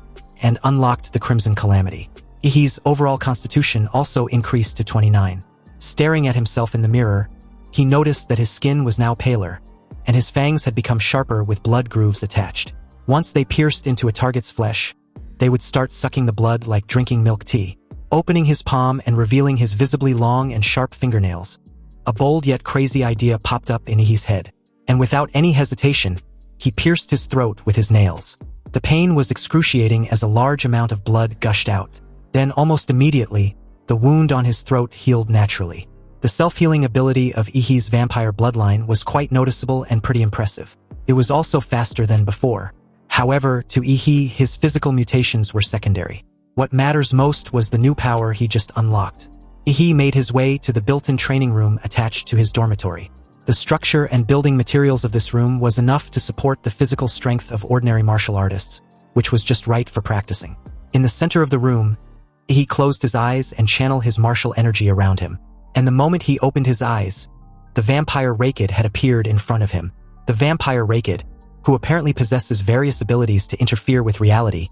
and unlocked the Crimson Calamity. Yi's overall constitution also increased to 29. Staring at himself in the mirror, he noticed that his skin was now paler, and his fangs had become sharper with blood grooves attached. Once they pierced into a target's flesh, they would start sucking the blood like drinking milk tea. Opening his palm and revealing his visibly long and sharp fingernails, a bold yet crazy idea popped up in Yi's head, and without any hesitation, he pierced his throat with his nails. The pain was excruciating as a large amount of blood gushed out. Then, almost immediately, the wound on his throat healed naturally. The self-healing ability of Yi's vampire bloodline was quite noticeable and pretty impressive. It was also faster than before. However, to Yi, his physical mutations were secondary. What matters most was the new power he just unlocked. He made his way to the built-in training room attached to his dormitory. The structure and building materials of this room was enough to support the physical strength of ordinary martial artists, which was just right for practicing. In the center of the room, he closed his eyes and channeled his martial energy around him. And the moment he opened his eyes, the vampire Raked had appeared in front of him. The vampire Raked, who apparently possesses various abilities to interfere with reality,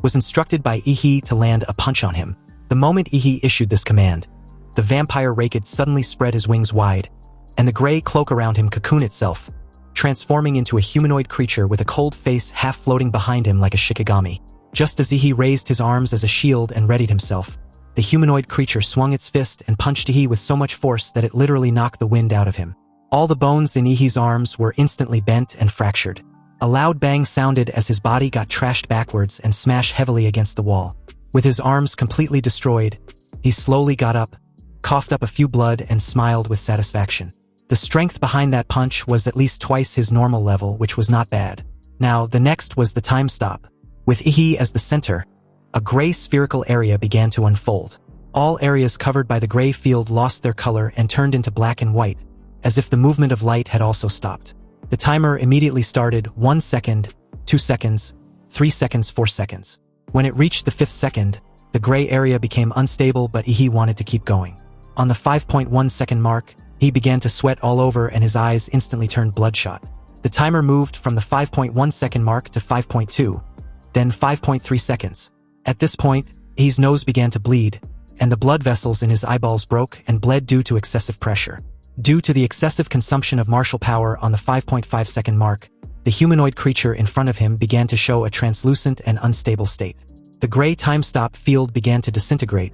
was instructed by Ihi to land a punch on him. The moment Ihi issued this command, the vampire Raked suddenly spread his wings wide, and the gray cloak around him cocooned itself, transforming into a humanoid creature with a cold face half floating behind him like a shikigami. Just as Ihi raised his arms as a shield and readied himself, the humanoid creature swung its fist and punched Ihi with so much force that it literally knocked the wind out of him. All the bones in Ihi's arms were instantly bent and fractured. A loud bang sounded as his body got trashed backwards and smashed heavily against the wall. With his arms completely destroyed, he slowly got up, coughed up a few blood, and smiled with satisfaction. The strength behind that punch was at least twice his normal level, which was not bad. Now, the next was the time stop. With Ihi as the center, a gray spherical area began to unfold. All areas covered by the gray field lost their color and turned into black and white, as if the movement of light had also stopped. The timer immediately started: 1 second, 2 seconds, 3 seconds, 4 seconds. When it reached the 5th second, the gray area became unstable, but Ihi wanted to keep going. On the 5.1 second mark, he began to sweat all over and his eyes instantly turned bloodshot. The timer moved from the 5.1 second mark to 5.2, then 5.3 seconds. At this point, Ihi's nose began to bleed, and the blood vessels in his eyeballs broke and bled due to excessive pressure. Due to the excessive consumption of martial power on the 5.5 second mark, the humanoid creature in front of him began to show a translucent and unstable state. The gray time-stop field began to disintegrate,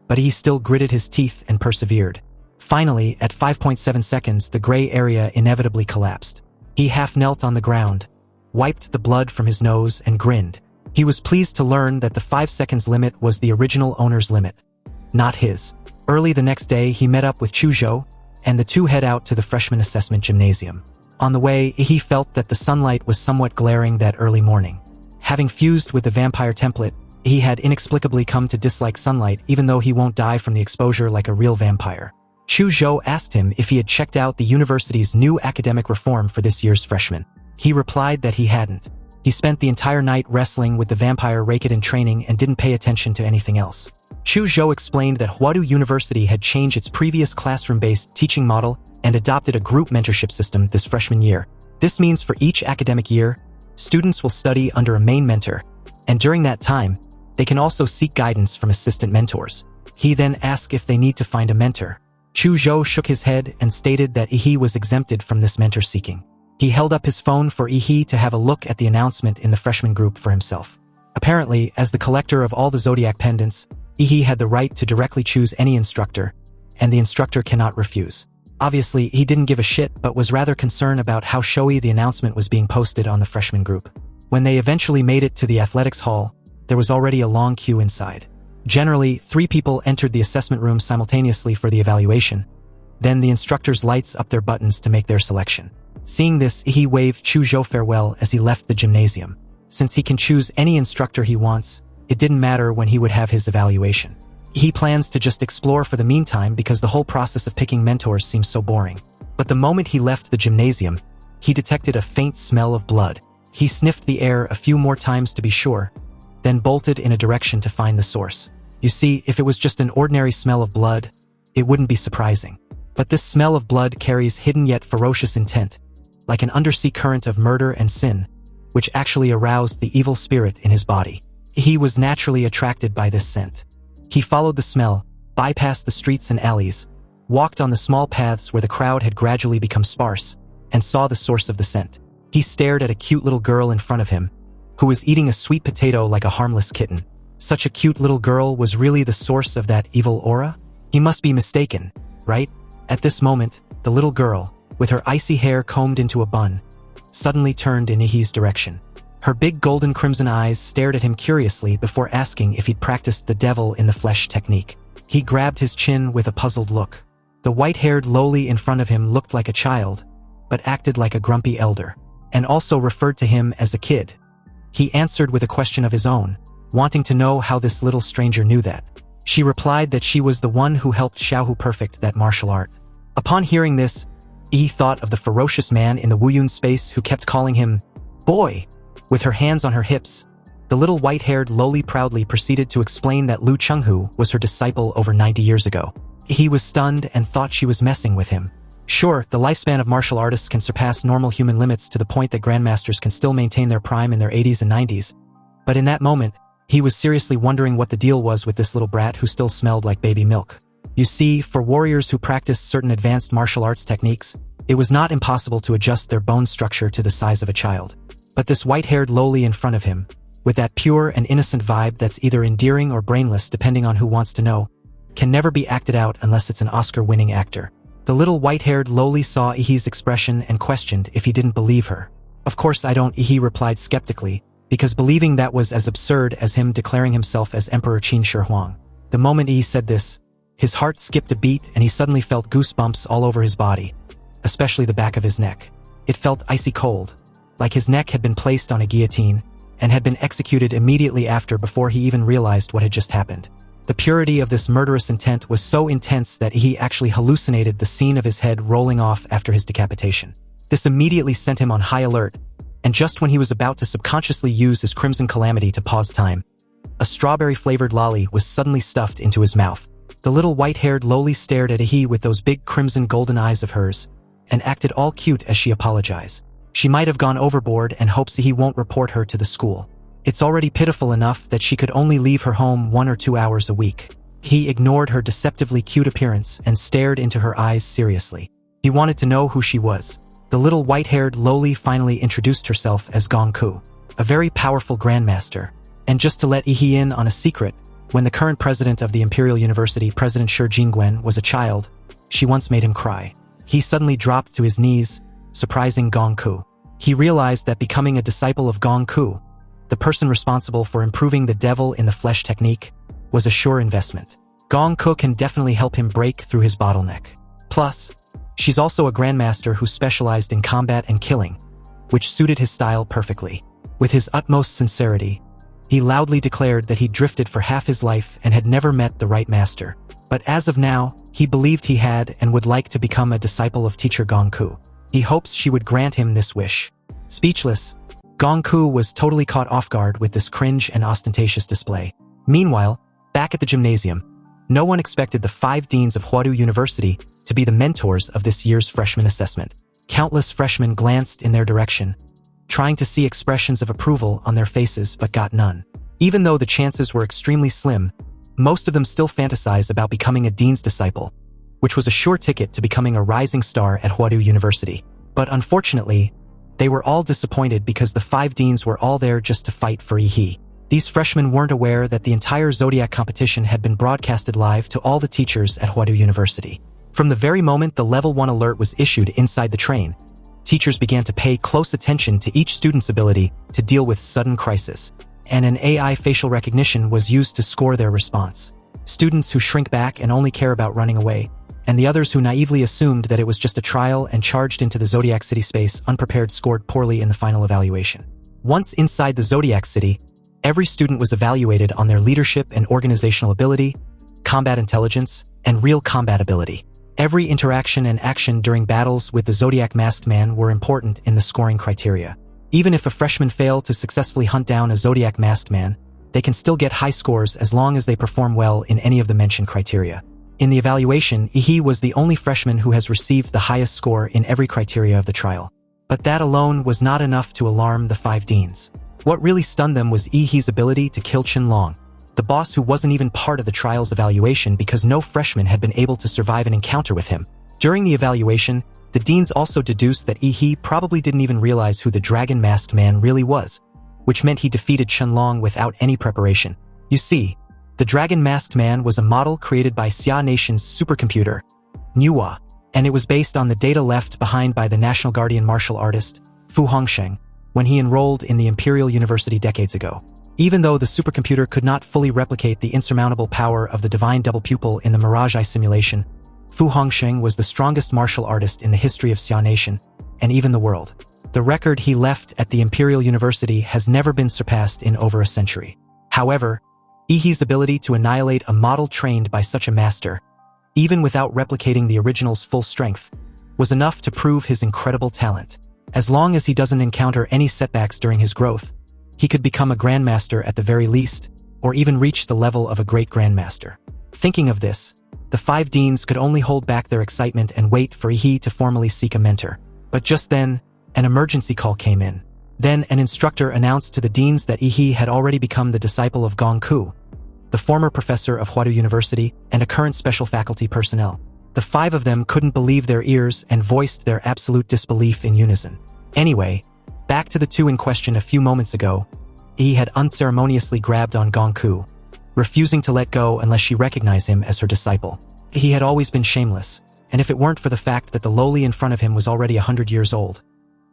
but he still gritted his teeth and persevered. Finally, at 5.7 seconds, the gray area inevitably collapsed. He half knelt on the ground, wiped the blood from his nose, and grinned. He was pleased to learn that the 5 seconds limit was the original owner's limit, not his. Early the next day, he met up with Chuzhou, and the two head out to the freshman assessment gymnasium. On the way, he felt that the sunlight was somewhat glaring that early morning. Having fused with the vampire template, he had inexplicably come to dislike sunlight, even though he won't die from the exposure like a real vampire. Chuzhou asked him if he had checked out the university's new academic reform for this year's freshmen. He replied that he hadn't. He spent the entire night wrestling with the vampire Raked in training and didn't pay attention to anything else. Chuzhou explained that Huadu University had changed its previous classroom-based teaching model and adopted a group mentorship system this freshman year. This means for each academic year, students will study under a main mentor, and during that time, they can also seek guidance from assistant mentors. He then asked if they need to find a mentor. Chuzhou shook his head and stated that Ihi was exempted from this mentor seeking. He held up his phone for Ihi to have a look at the announcement in the freshman group for himself. Apparently, as the collector of all the zodiac pendants, Ihi had the right to directly choose any instructor, and the instructor cannot refuse. Obviously, he didn't give a shit but was rather concerned about how showy the announcement was being posted on the freshman group. When they eventually made it to the athletics hall, there was already a long queue inside. Generally, 3 people entered the assessment room simultaneously for the evaluation. Then the instructors lights up their buttons to make their selection. Seeing this, Ihi waved Chuzhou farewell as he left the gymnasium. Since he can choose any instructor he wants, it didn't matter when he would have his evaluation. He plans to just explore for the meantime because the whole process of picking mentors seems so boring. But the moment he left the gymnasium, he detected a faint smell of blood. He sniffed the air a few more times to be sure, then bolted in a direction to find the source. You see, if it was just an ordinary smell of blood, it wouldn't be surprising. But this smell of blood carries hidden yet ferocious intent, like an undersea current of murder and sin, which actually aroused the evil spirit in his body. He was naturally attracted by this scent. He followed the smell, bypassed the streets and alleys, walked on the small paths where the crowd had gradually become sparse, and saw the source of the scent. He stared at a cute little girl in front of him, who was eating a sweet potato like a harmless kitten. Such a cute little girl was really the source of that evil aura? He must be mistaken, right? At this moment, the little girl, with her icy hair combed into a bun, suddenly turned in Ihi's direction. Her big golden crimson eyes stared at him curiously before asking if he'd practiced the devil in the flesh technique. He grabbed his chin with a puzzled look. The white-haired lowly in front of him looked like a child, but acted like a grumpy elder, and also referred to him as a kid. He answered with a question of his own, wanting to know how this little stranger knew that. She replied that she was the one who helped Xiaohu perfect that martial art. Upon hearing this, Yi thought of the ferocious man in the Wuyun space who kept calling him boy. With her hands on her hips, the little white-haired loli proudly proceeded to explain that Lu Chenghu was her disciple over 90 years ago. He was stunned and thought she was messing with him. Sure, the lifespan of martial artists can surpass normal human limits to the point that grandmasters can still maintain their prime in their 80s and 90s. But in that moment, he was seriously wondering what the deal was with this little brat who still smelled like baby milk. You see, for warriors who practiced certain advanced martial arts techniques, it was not impossible to adjust their bone structure to the size of a child. But this white-haired loli in front of him, with that pure and innocent vibe that's either endearing or brainless depending on who wants to know, can never be acted out unless it's an Oscar-winning actor. The little white-haired loli saw Ihi's expression and questioned if he didn't believe her. Of course I don't, Ihi replied skeptically, because believing that was as absurd as him declaring himself as Emperor Qin Shi Huang. The moment Ihi said this, his heart skipped a beat and he suddenly felt goosebumps all over his body, especially the back of his neck. It felt icy cold, like his neck had been placed on a guillotine and had been executed immediately after before he even realized what had just happened. The purity of this murderous intent was so intense that he actually hallucinated the scene of his head rolling off after his decapitation. This immediately sent him on high alert, and just when he was about to subconsciously use his crimson calamity to pause time, a strawberry-flavored lolly was suddenly stuffed into his mouth. The little white-haired loli stared at Ihi with those big crimson golden eyes of hers, and acted all cute as she apologized. She might have gone overboard and hopes he won't report her to the school. It's already pitiful enough that she could only leave her home 1 or 2 hours a week. He ignored her deceptively cute appearance and stared into her eyes seriously. He wanted to know who she was. The little white-haired loli finally introduced herself as Gongku, a very powerful grandmaster. And just to let Ihi in on a secret, when the current president of the Imperial University, President Shi Jingwen, was a child, she once made him cry. He suddenly dropped to his knees, surprising Gongku. He realized that becoming a disciple of Gongku, the person responsible for improving the devil in the flesh technique, was a sure investment. Gongku can definitely help him break through his bottleneck. Plus, she's also a grandmaster who specialized in combat and killing, which suited his style perfectly. With his utmost sincerity, he loudly declared that he drifted for half his life and had never met the right master. But as of now, he believed he had and would like to become a disciple of teacher Gongku. He hopes she would grant him this wish. Speechless, Gongku was totally caught off guard with this cringe and ostentatious display. Meanwhile, back at the gymnasium, no one expected the 5 deans of Huadu University to be the mentors of this year's freshman assessment. Countless freshmen glanced in their direction, trying to see expressions of approval on their faces but got none. Even though the chances were extremely slim, most of them still fantasized about becoming a dean's disciple, which was a sure ticket to becoming a rising star at Huadu University. But unfortunately, they were all disappointed because the 5 deans were all there just to fight for Ihi. These freshmen weren't aware that the entire Zodiac competition had been broadcasted live to all the teachers at Huadu University. From the very moment the Level 1 alert was issued inside the train, teachers began to pay close attention to each student's ability to deal with sudden crisis, and an AI facial recognition was used to score their response. Students who shrink back and only care about running away, and the others who naively assumed that it was just a trial and charged into the Zodiac City space unprepared scored poorly in the final evaluation. Once inside the Zodiac City, every student was evaluated on their leadership and organizational ability, combat intelligence, and real combat ability. Every interaction and action during battles with the Zodiac Masked Man were important in the scoring criteria. Even if a freshman failed to successfully hunt down a Zodiac Masked Man, they can still get high scores as long as they perform well in any of the mentioned criteria. In the evaluation, Ihi was the only freshman who has received the highest score in every criteria of the trial. But that alone was not enough to alarm the 5 deans. What really stunned them was Ihi's ability to kill Qianlong, the boss who wasn't even part of the trial's evaluation because no freshman had been able to survive an encounter with him. During the evaluation, the deans also deduced that Ihi probably didn't even realize who the Dragon Masked Man really was, which meant he defeated Qianlong without any preparation. You see, the Dragon Masked Man was a model created by Xia Nation's supercomputer, Manhwa, and it was based on the data left behind by the National Guardian martial artist, Fu Hongsheng, when he enrolled in the Imperial University decades ago. Even though the supercomputer could not fully replicate the insurmountable power of the divine double pupil in the Mirage Eye simulation, Fu Hongsheng was the strongest martial artist in the history of Xia Nation, and even the world. The record he left at the Imperial University has never been surpassed in over a century. However, Ihi's ability to annihilate a model trained by such a master, even without replicating the original's full strength, was enough to prove his incredible talent. As long as he doesn't encounter any setbacks during his growth, he could become a grandmaster at the very least, or even reach the level of a great grandmaster. Thinking of this, the 5 deans could only hold back their excitement and wait for Ihi to formally seek a mentor. But just then, an emergency call came in. Then an instructor announced to the deans that Ihi had already become the disciple of Gongku, the former professor of Huadu University and a current special faculty personnel. The 5 of them couldn't believe their ears and voiced their absolute disbelief in unison. Anyway, back to the 2 in question a few moments ago, Ihi had unceremoniously grabbed on Gongku, refusing to let go unless she recognized him as her disciple. He had always been shameless, and if it weren't for the fact that the lowly in front of him was already 100 years old,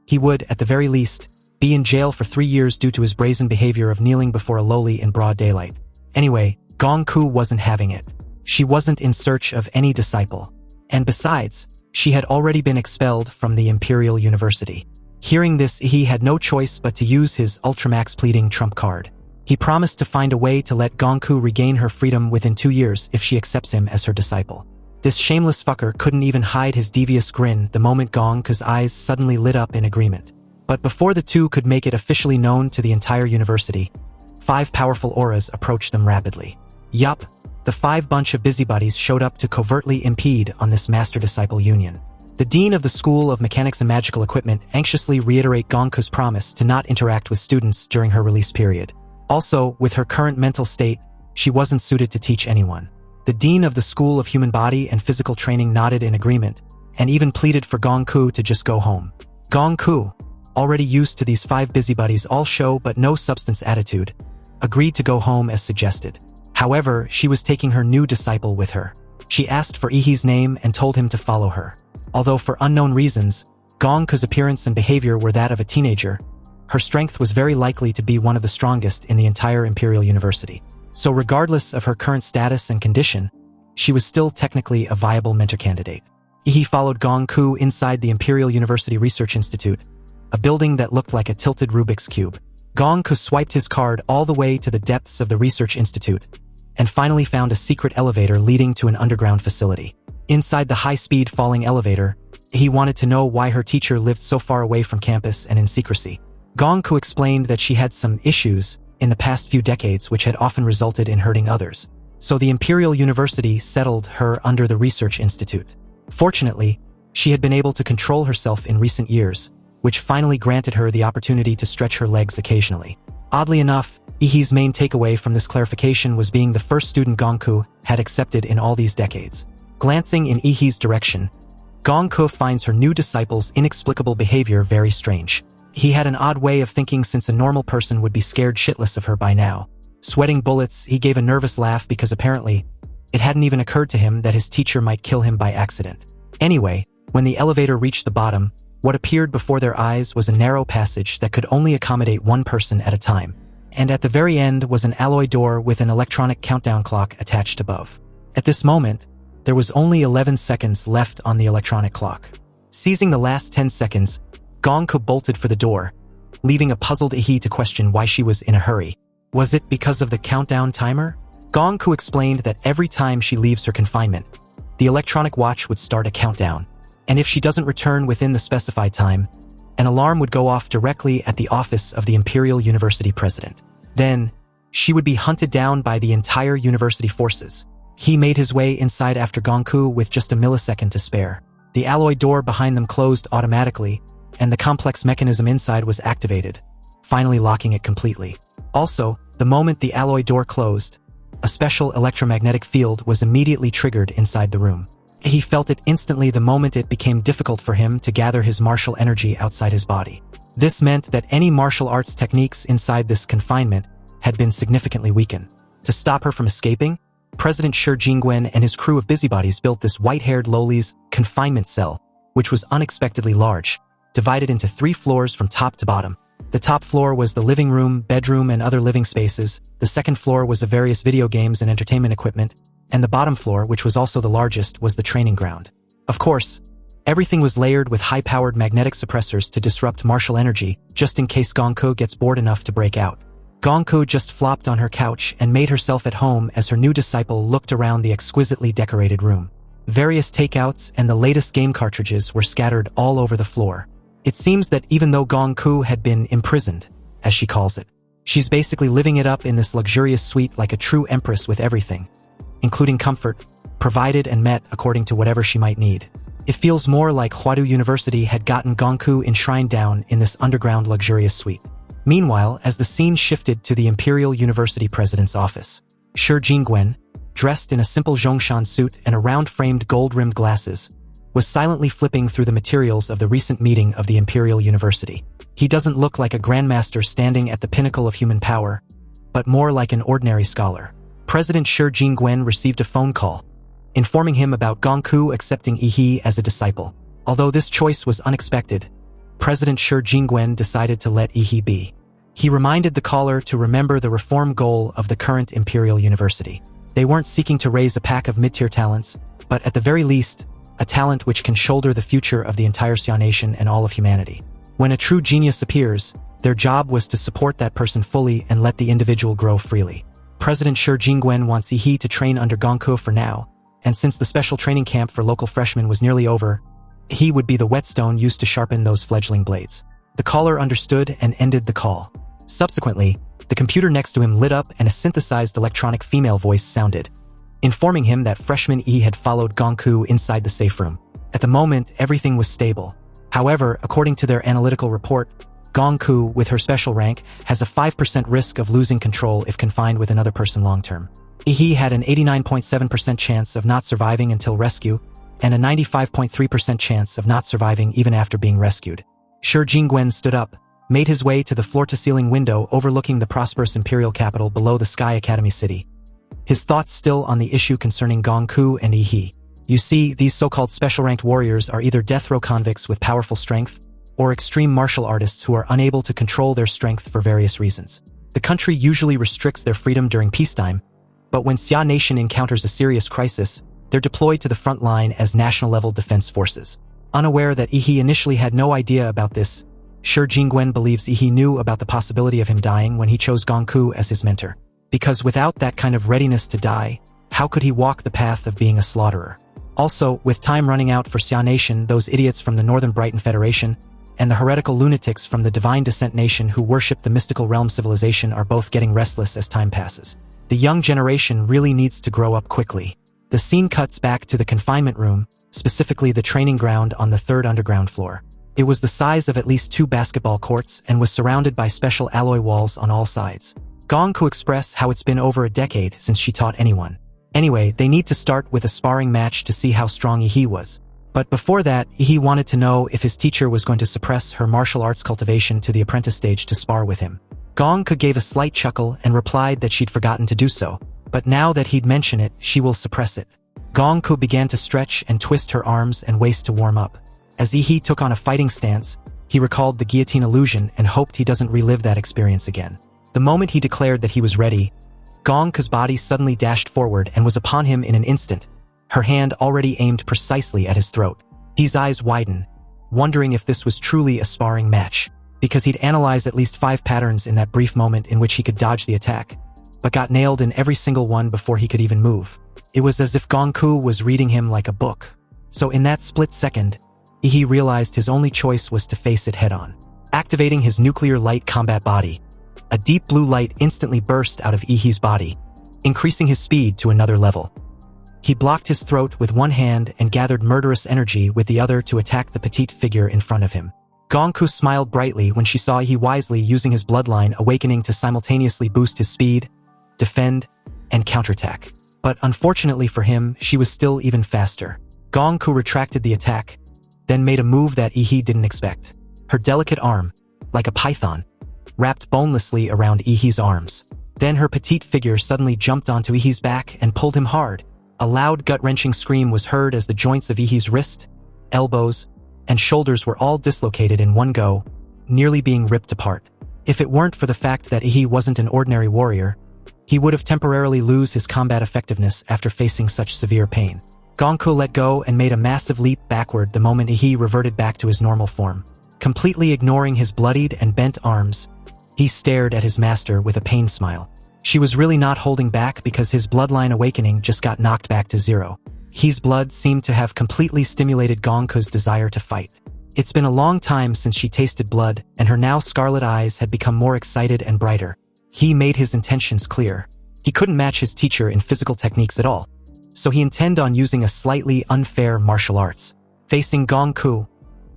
he would, at the very least, be in jail for 3 years due to his brazen behavior of kneeling before a lowly in broad daylight. Anyway, Gongku wasn't having it. She wasn't in search of any disciple. And besides, she had already been expelled from the Imperial University. Hearing this, he had no choice but to use his Ultramax pleading trump card. He promised to find a way to let Gongku regain her freedom within 2 years if she accepts him as her disciple. This shameless fucker couldn't even hide his devious grin the moment Gongku's eyes suddenly lit up in agreement. But before the 2 could make it officially known to the entire university, 5 powerful auras approached them rapidly. Yup, the 5 bunch of busybodies showed up to covertly impede on this master-disciple union. The dean of the School of Mechanics and Magical Equipment anxiously reiterated Gongku's promise to not interact with students during her release period. Also, with her current mental state, she wasn't suited to teach anyone. The dean of the School of Human Body and Physical Training nodded in agreement, and even pleaded for Gongku to just go home. Gongku, already used to these 5 busybodies all show but no substance attitude, agreed to go home as suggested. However, she was taking her new disciple with her. She asked for Ihi's name and told him to follow her. Although for unknown reasons, Gongku's appearance and behavior were that of a teenager, her strength was very likely to be one of the strongest in the entire Imperial University. So regardless of her current status and condition, she was still technically a viable mentor candidate. Ihi followed Gongku inside the Imperial University Research Institute, a building that looked like a tilted Rubik's Cube. Gongku swiped his card all the way to the depths of the Research Institute, and finally found a secret elevator leading to an underground facility. Inside the high-speed falling elevator, he wanted to know why her teacher lived so far away from campus and in secrecy. Gongku explained that she had some issues in the past few decades which had often resulted in hurting others. So the Imperial University settled her under the Research Institute. Fortunately, she had been able to control herself in recent years, which finally granted her the opportunity to stretch her legs occasionally. Oddly enough, Ihi's main takeaway from this clarification was being the first student Gongku had accepted in all these decades. Glancing in Ihi's direction, Gongku finds her new disciple's inexplicable behavior very strange. He had an odd way of thinking since a normal person would be scared shitless of her by now. Sweating bullets, he gave a nervous laugh because apparently, it hadn't even occurred to him that his teacher might kill him by accident. Anyway, when the elevator reached the bottom, what appeared before their eyes was a narrow passage that could only accommodate 1 person at a time. And at the very end was an alloy door with an electronic countdown clock attached above. At this moment, there was only 11 seconds left on the electronic clock. Seizing the last 10 seconds, Gongku bolted for the door, leaving a puzzled Ihi to question why she was in a hurry. Was it because of the countdown timer? Gongku explained that every time she leaves her confinement, the electronic watch would start a countdown, and if she doesn't return within the specified time, an alarm would go off directly at the office of the Imperial University president. Then, she would be hunted down by the entire university forces. He made his way inside after Gongku with just a millisecond to spare. The alloy door behind them closed automatically, and the complex mechanism inside was activated, finally locking it completely. Also, the moment the alloy door closed, a special electromagnetic field was immediately triggered inside the room. He felt it instantly the moment it became difficult for him to gather his martial energy outside his body. This meant that any martial arts techniques inside this confinement had been significantly weakened. To stop her from escaping, President Shi Jingwen and his crew of busybodies built this white-haired lowly's confinement cell, which was unexpectedly large, divided into 3 floors from top to bottom. The top floor was the living room, bedroom, and other living spaces. The second floor was the various video games and entertainment equipment, and the bottom floor, which was also the largest, was the training ground. Of course, everything was layered with high-powered magnetic suppressors to disrupt martial energy, just in case Gongku gets bored enough to break out. Gongku just flopped on her couch and made herself at home as her new disciple looked around the exquisitely decorated room. Various takeouts and the latest game cartridges were scattered all over the floor. It seems that even though Gongku had been imprisoned, as she calls it, she's basically living it up in this luxurious suite like a true empress with everything, including comfort, provided and met according to whatever she might need. It feels more like Huadu University had gotten Gongku enshrined down in this underground luxurious suite. Meanwhile, as the scene shifted to the Imperial University president's office, Shi Jingwen, dressed in a simple Zhongshan suit and a round-framed gold-rimmed glasses, was silently flipping through the materials of the recent meeting of the Imperial University. He doesn't look like a grandmaster standing at the pinnacle of human power, but more like an ordinary scholar. President Shi Jingwen received a phone call, informing him about Gongku accepting Yi as a disciple. Although this choice was unexpected, President Shi Jingwen decided to let Yi be. He reminded the caller to remember the reform goal of the current Imperial University. They weren't seeking to raise a pack of mid-tier talents, but at the very least, a talent which can shoulder the future of the entire Xia Nation and all of humanity. When a true genius appears, their job was to support that person fully and let the individual grow freely. President Shi Jingwen wants Yi to train under Gongku for now, and since the special training camp for local freshmen was nearly over, he would be the whetstone used to sharpen those fledgling blades. The caller understood and ended the call. Subsequently, the computer next to him lit up and a synthesized electronic female voice sounded, informing him that freshman Yi had followed Gongku inside the safe room. At the moment, everything was stable. However, according to their analytical report, Gongku, with her special rank, has a 5% risk of losing control if confined with another person long-term. Yi had an 89.7% chance of not surviving until rescue, and a 95.3% chance of not surviving even after being rescued. Shi Jingwen stood up, made his way to the floor-to-ceiling window overlooking the prosperous imperial capital below the Sky Academy city. His thoughts still on the issue concerning Gongku and Yi. You see, these so-called special-ranked warriors are either death row convicts with powerful strength, or extreme martial artists who are unable to control their strength for various reasons. The country usually restricts their freedom during peacetime, but when Xia Nation encounters a serious crisis, they're deployed to the front line as national-level defense forces. Unaware that Yi initially had no idea about this, Shi Jingwen believes Yi knew about the possibility of him dying when he chose Gongku as his mentor. Because without that kind of readiness to die, how could he walk the path of being a slaughterer? Also, with time running out for Xia Nation, those idiots from the Northern Brighton Federation and the heretical lunatics from the Divine Descent Nation who worship the mystical realm civilization are both getting restless as time passes. The young generation really needs to grow up quickly. The scene cuts back to the confinement room, specifically the training ground on the 3rd underground floor. It was the size of at least 2 basketball courts and was surrounded by special alloy walls on all sides. Gongku expressed how it's been over a decade since she taught anyone. Anyway, they need to start with a sparring match to see how strong Yi was. But before that, Yi wanted to know if his teacher was going to suppress her martial arts cultivation to the apprentice stage to spar with him. Gongku gave a slight chuckle and replied that she'd forgotten to do so, but now that he'd mentioned it, she will suppress it. Gongku began to stretch and twist her arms and waist to warm up. As Yi took on a fighting stance, he recalled the guillotine illusion and hoped he doesn't relive that experience again. The moment he declared that he was ready, Gongku's body suddenly dashed forward and was upon him in an instant, her hand already aimed precisely at his throat. His eyes widened, wondering if this was truly a sparring match, because he'd analyzed at least 5 patterns in that brief moment in which he could dodge the attack, but got nailed in every single one before he could even move. It was as if Gongku was reading him like a book. So in that split second, Yi realized his only choice was to face it head-on. Activating his nuclear light combat body, a deep blue light instantly burst out of Yi's body, increasing his speed to another level. He blocked his throat with one hand and gathered murderous energy with the other to attack the petite figure in front of him. Gongku smiled brightly when she saw Yi wisely using his bloodline awakening to simultaneously boost his speed, defend, and counterattack. But unfortunately for him, she was still even faster. Gongku retracted the attack, then made a move that Yi didn't expect. Her delicate arm, like a python, wrapped bonelessly around Yi's arms. Then her petite figure suddenly jumped onto Yi's back and pulled him hard. A loud gut-wrenching scream was heard as the joints of Yi's wrist, elbows, and shoulders were all dislocated in one go, nearly being ripped apart. If it weren't for the fact that Yi wasn't an ordinary warrior, he would have temporarily lose his combat effectiveness after facing such severe pain. Gongku let go and made a massive leap backward the moment Yi reverted back to his normal form. Completely ignoring his bloodied and bent arms, He stared at his master with a pained smile. She was really not holding back because his bloodline awakening just got knocked back to zero. He's blood seemed to have completely stimulated Gongku's desire to fight. It's been a long time since she tasted blood, and her now scarlet eyes had become more excited and brighter. He made his intentions clear. He couldn't match his teacher in physical techniques at all, so he intended on using a slightly unfair martial arts. Facing Gongku,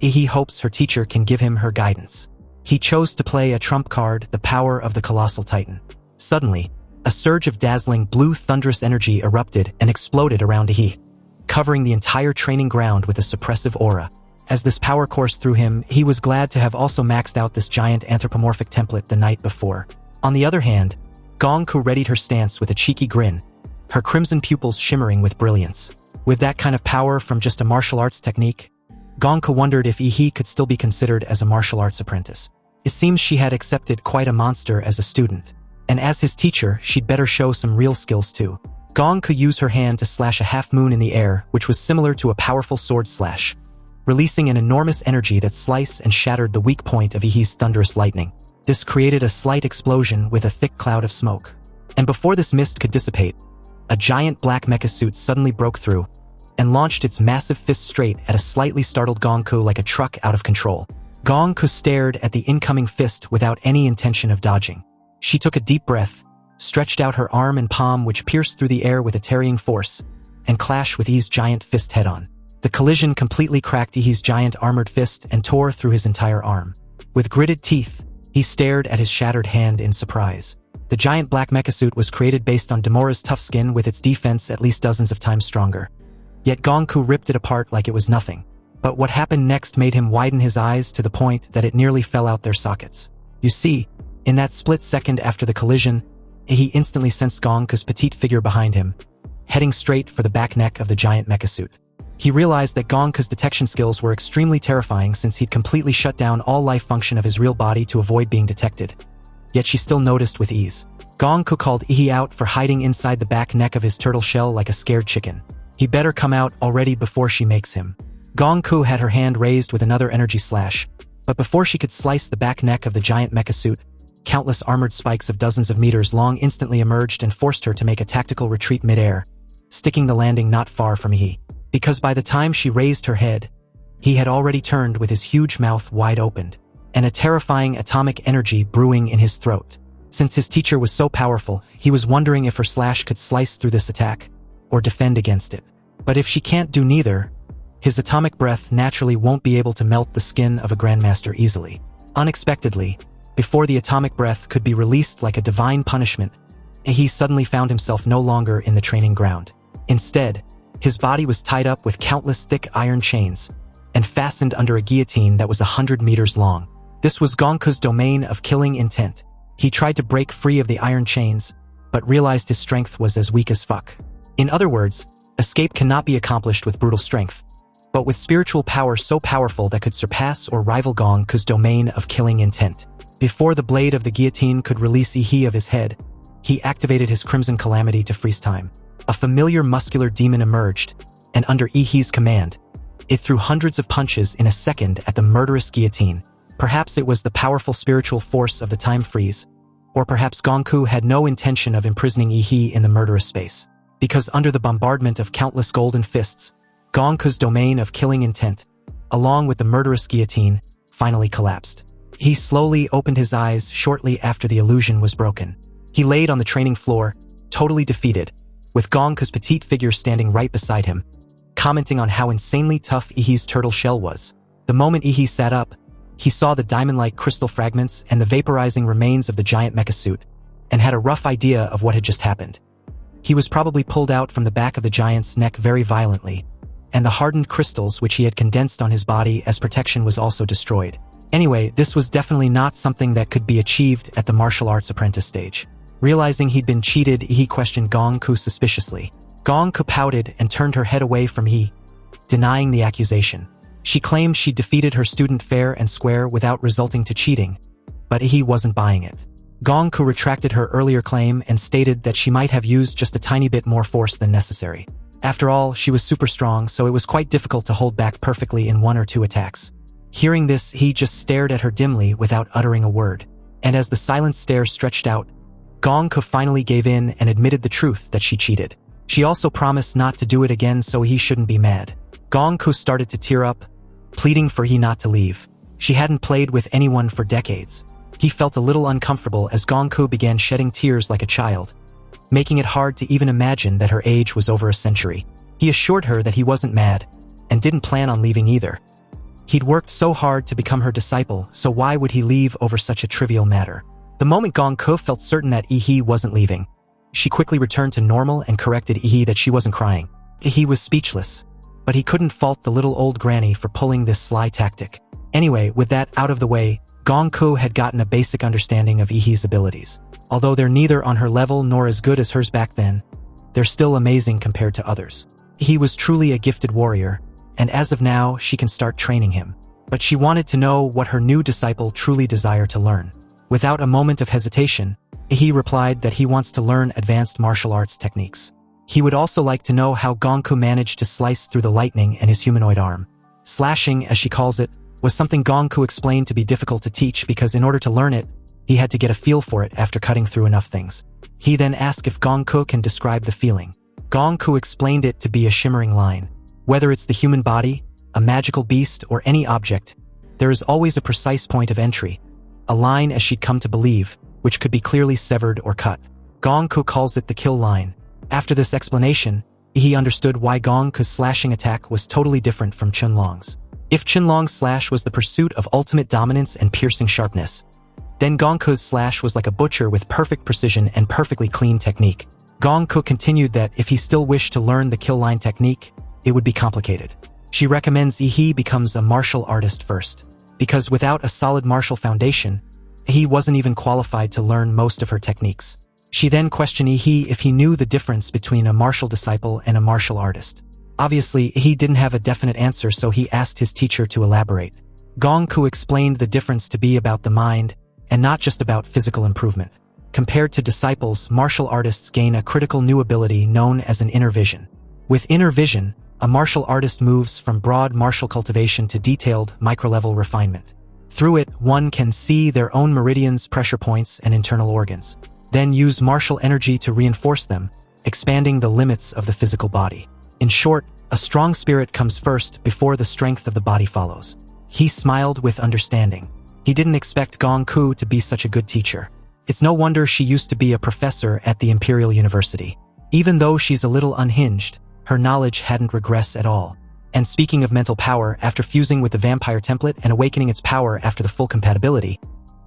he hopes her teacher can give him her guidance. He chose to play a trump card, the power of the colossal titan. Suddenly, a surge of dazzling blue thunderous energy erupted and exploded around He, covering the entire training ground with a suppressive aura. As this power coursed through him, he was glad to have also maxed out this giant anthropomorphic template the night before. On the other hand, Gongku readied her stance with a cheeky grin, her crimson pupils shimmering with brilliance. With that kind of power from just a martial arts technique, Gongku wondered if He could still be considered as a martial arts apprentice. It seems she had accepted quite a monster as a student, and as his teacher, she'd better show some real skills too. Gongku used her hand to slash a half-moon in the air, which was similar to a powerful sword slash, releasing an enormous energy that sliced and shattered the weak point of Ihi's thunderous lightning. This created a slight explosion with a thick cloud of smoke. And before this mist could dissipate, a giant black mecha suit suddenly broke through and launched its massive fist straight at a slightly startled Gongku like a truck out of control. Gongku stared at the incoming fist without any intention of dodging. She took a deep breath, stretched out her arm and palm which pierced through the air with a tearing force, and clashed with Ihi's giant fist head-on. The collision completely cracked Ihi's giant armored fist and tore through his entire arm. With gritted teeth, he stared at his shattered hand in surprise. The giant black mecha suit was created based on Demora's tough skin with its defense at least dozens of times stronger. Yet Gongku ripped it apart like it was nothing. But what happened next made him widen his eyes to the point that it nearly fell out their sockets. You see, in that split second after the collision, he instantly sensed Gongku's petite figure behind him, heading straight for the back neck of the giant mecha suit. He realized that Gongku's detection skills were extremely terrifying since he'd completely shut down all life function of his real body to avoid being detected. Yet she still noticed with ease. Gongku called Ihi out for hiding inside the back neck of his turtle shell like a scared chicken. He better come out already before she makes him. Gongku had her hand raised with another energy slash, but before she could slice the back neck of the giant mecha suit, countless armored spikes of dozens of meters long instantly emerged and forced her to make a tactical retreat mid-air, sticking the landing not far from Ihi. Because by the time she raised her head, he had already turned with his huge mouth wide opened, and a terrifying atomic energy brewing in his throat. Since his teacher was so powerful, he was wondering if her slash could slice through this attack, or defend against it. But if she can't do neither, his atomic breath naturally won't be able to melt the skin of a grandmaster easily. Unexpectedly, before the atomic breath could be released like a divine punishment, he suddenly found himself no longer in the training ground. Instead, his body was tied up with countless thick iron chains and fastened under a guillotine that was 100 meters long. This was Gongku's domain of killing intent. He tried to break free of the iron chains, but realized his strength was as weak as fuck. In other words, escape cannot be accomplished with brutal strength, but with spiritual power so powerful that could surpass or rival Gongku's domain of killing intent. Before the blade of the guillotine could release Ihi of his head, he activated his Crimson Calamity to freeze time. A familiar muscular demon emerged, and under Ihi's command, it threw hundreds of punches in a second at the murderous guillotine. Perhaps it was the powerful spiritual force of the time freeze, or perhaps Gongku had no intention of imprisoning Ihi in the murderous space. Because under the bombardment of countless golden fists, Gongku's domain of killing intent, along with the murderous guillotine, finally collapsed. He slowly opened his eyes shortly after the illusion was broken. He laid on the training floor, totally defeated, with Gongku's petite figure standing right beside him, commenting on how insanely tough Ihi's turtle shell was. The moment Ihi sat up, he saw the diamond-like crystal fragments and the vaporizing remains of the giant mecha suit, and had a rough idea of what had just happened. He was probably pulled out from the back of the giant's neck very violently, and the hardened crystals which he had condensed on his body as protection was also destroyed. Anyway, this was definitely not something that could be achieved at the martial arts apprentice stage. Realizing he'd been cheated, he questioned Gongku suspiciously. Gongku pouted and turned her head away from He, denying the accusation. She claimed she defeated her student fair and square without resulting to cheating, but He wasn't buying it. Gongku retracted her earlier claim and stated that she might have used just a tiny bit more force than necessary. After all, she was super strong, so it was quite difficult to hold back perfectly in one or two attacks. Hearing this, he just stared at her dimly without uttering a word. And as the silent stare stretched out, Gongku finally gave in and admitted the truth that she cheated. She also promised not to do it again so he shouldn't be mad. Gongku started to tear up, pleading for he not to leave. She hadn't played with anyone for decades. He felt a little uncomfortable as Gongku began shedding tears like a child, making it hard to even imagine that her age was over a century. He assured her that he wasn't mad, and didn't plan on leaving either. He'd worked so hard to become her disciple, so why would he leave over such a trivial matter? The moment Gongku felt certain that Ihi wasn't leaving, she quickly returned to normal and corrected Ihi that she wasn't crying. Ihi was speechless, but he couldn't fault the little old granny for pulling this sly tactic. Anyway, with that out of the way, Gongku had gotten a basic understanding of Ihi's abilities. Although they're neither on her level nor as good as hers back then, they're still amazing compared to others. He was truly a gifted warrior, and as of now, she can start training him. But she wanted to know what her new disciple truly desired to learn. Without a moment of hesitation, he replied that he wants to learn advanced martial arts techniques. He would also like to know how Gongku managed to slice through the lightning in his humanoid arm. Slashing, as she calls it, was something Gongku explained to be difficult to teach because in order to learn it, he had to get a feel for it after cutting through enough things. He then asked if Gongku can describe the feeling. Gongku explained it to be a shimmering line. Whether it's the human body, a magical beast, or any object, there is always a precise point of entry, a line as she'd come to believe, which could be clearly severed or cut. Gongku calls it the kill line. After this explanation, he understood why Gongku's slashing attack was totally different from Chunlong's. If Chunlong's slash was the pursuit of ultimate dominance and piercing sharpness, then Gongku's slash was like a butcher with perfect precision and perfectly clean technique. Gongku continued that if he still wished to learn the kill line technique, it would be complicated. She recommends he becomes a martial artist first, because without a solid martial foundation, he wasn't even qualified to learn most of her techniques. She then questioned if he knew the difference between a martial disciple and a martial artist. Obviously, he didn't have a definite answer, so he asked his teacher to elaborate. Gongku explained the difference to be about the mind, and not just about physical improvement. Compared to disciples, martial artists gain a critical new ability known as an inner vision. With inner vision, a martial artist moves from broad martial cultivation to detailed, micro-level refinement. Through it, one can see their own meridians, pressure points, and internal organs, then use martial energy to reinforce them, expanding the limits of the physical body. In short, a strong spirit comes first before the strength of the body follows. He smiled with understanding. He didn't expect Gongku to be such a good teacher. It's no wonder she used to be a professor at the Imperial University. Even though she's a little unhinged, her knowledge hadn't regressed at all. And speaking of mental power, after fusing with the vampire template and awakening its power after the full compatibility,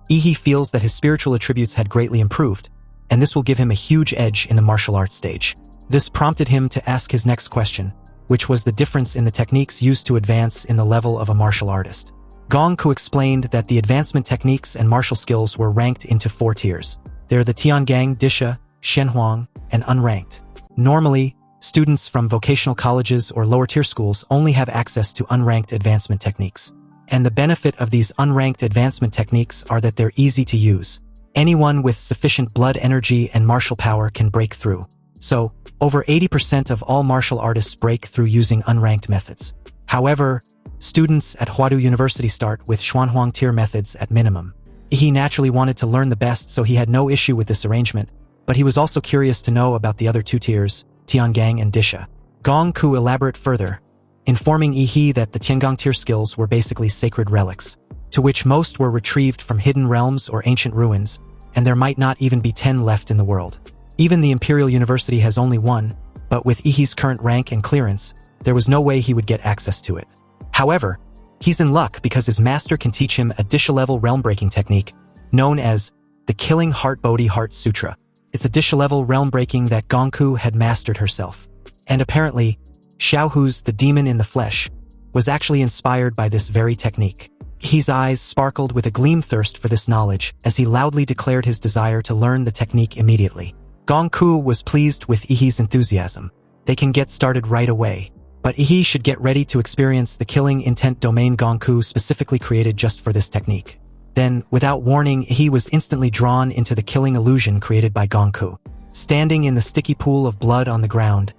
Ihi feels that his spiritual attributes had greatly improved, and this will give him a huge edge in the martial arts stage. This prompted him to ask his next question, which was the difference in the techniques used to advance in the level of a martial artist. Gongku explained that the advancement techniques and martial skills were ranked into 4 tiers. They're the Tiangang, Disha, Shenhuang, and unranked. Normally, students from vocational colleges or lower-tier schools only have access to unranked advancement techniques. And the benefit of these unranked advancement techniques are that they're easy to use. Anyone with sufficient blood energy and martial power can break through. So, over 80% of all martial artists break through using unranked methods. However, students at Huadu University start with Xuanhuang tier methods at minimum. He naturally wanted to learn the best, so he had no issue with this arrangement, but he was also curious to know about the other 2 tiers, Tiangang and Disha. Gongku elaborate further, informing Ihi that the Tiangang tier skills were basically sacred relics, to which most were retrieved from hidden realms or ancient ruins, and there might not even be 10 left in the world. Even the Imperial University has only 1, but with Ihi's current rank and clearance, there was no way he would get access to it. However, he's in luck because his master can teach him a Disha-level realm-breaking technique known as the Killing Heart Bodhi Heart Sutra. It's a Disha-level realm-breaking that Gongku had mastered herself. And apparently, Xiaohu's the demon in the flesh was actually inspired by this very technique. His eyes sparkled with a gleam thirst for this knowledge as he loudly declared his desire to learn the technique immediately. Gongku was pleased with Ihi's enthusiasm. They can get started right away. But Ihi should get ready to experience the killing intent domain Gongku specifically created just for this technique. Then, without warning, Ihi was instantly drawn into the killing illusion created by Gongku. Standing in the sticky pool of blood on the ground,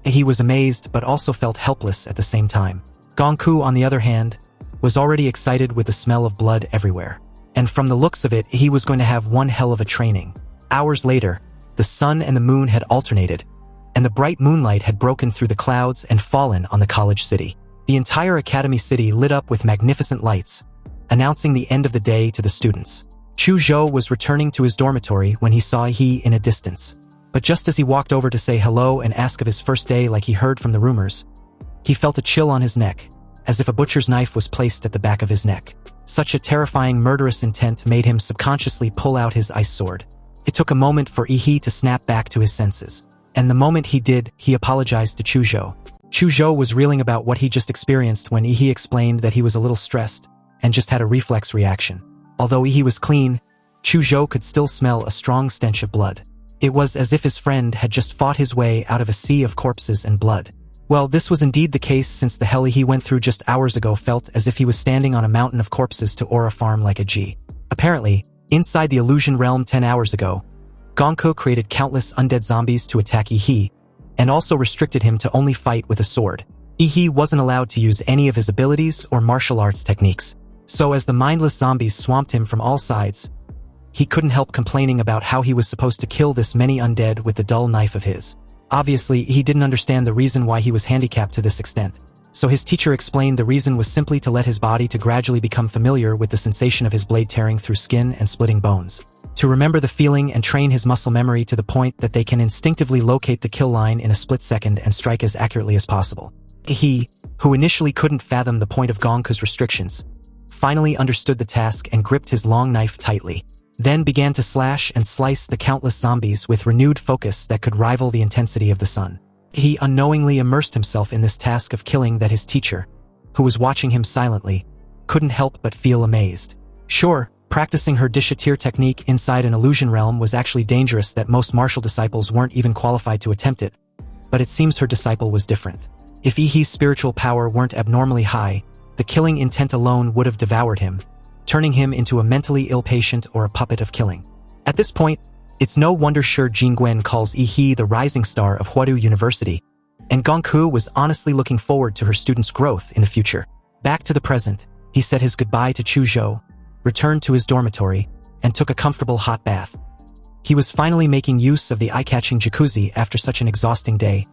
Ihi was amazed but also felt helpless at the same time. Gongku, on the other hand, was already excited with the smell of blood everywhere. and from the looks of it, he was going to have one hell of a training. Hours later, the sun and the moon had alternated, and the bright moonlight had broken through the clouds and fallen on the college city. The entire academy city lit up with magnificent lights, announcing the end of the day to the students. Chu Zhou was returning to his dormitory when he saw He in a distance. But just as he walked over to say hello and ask of his first day like he heard from the rumors, he felt a chill on his neck, as if a butcher's knife was placed at the back of his neck. Such a terrifying murderous intent made him subconsciously pull out his ice sword. It took a moment for He to snap back to his senses. And the moment he did, he apologized to Chu Zhou. Chu Zhou was reeling about what he just experienced when He explained that he was a little stressed and just had a reflex reaction. Although He was clean, Chu Zhou could still smell a strong stench of blood. It was as if his friend had just fought his way out of a sea of corpses and blood. Well, this was indeed the case, since the hell he went through just hours ago felt as if he was standing on a mountain of corpses to aura farm like a G. Apparently, inside the illusion realm 10 hours ago, Gonko created countless undead zombies to attack He, and also restricted him to only fight with a sword. He wasn't allowed to use any of his abilities or martial arts techniques. So as the mindless zombies swamped him from all sides, he couldn't help complaining about how he was supposed to kill this many undead with the dull knife of his. Obviously, he didn't understand the reason why he was handicapped to this extent. So his teacher explained the reason was simply to let his body to gradually become familiar with the sensation of his blade tearing through skin and splitting bones. To remember the feeling and train his muscle memory to the point that they can instinctively locate the kill line in a split second and strike as accurately as possible. He, who initially couldn't fathom the point of Gonko's restrictions, finally understood the task and gripped his long knife tightly, then began to slash and slice the countless zombies with renewed focus that could rival the intensity of the sun. He unknowingly immersed himself in this task of killing that his teacher, who was watching him silently, couldn't help but feel amazed. Sure, practicing her dishatir technique inside an illusion realm was actually dangerous, that most martial disciples weren't even qualified to attempt it, but it seems her disciple was different. If He's spiritual power weren't abnormally high, the killing intent alone would have devoured him, turning him into a mentally ill patient or a puppet of killing. At this point, it's no wonder Shi Jingwen calls He the rising star of Huadu University, and Gongku was honestly looking forward to her students' growth in the future. Back to the present, he said his goodbye to Chu Zhou, returned to his dormitory, and took a comfortable hot bath. He was finally making use of the eye-catching jacuzzi after such an exhausting day,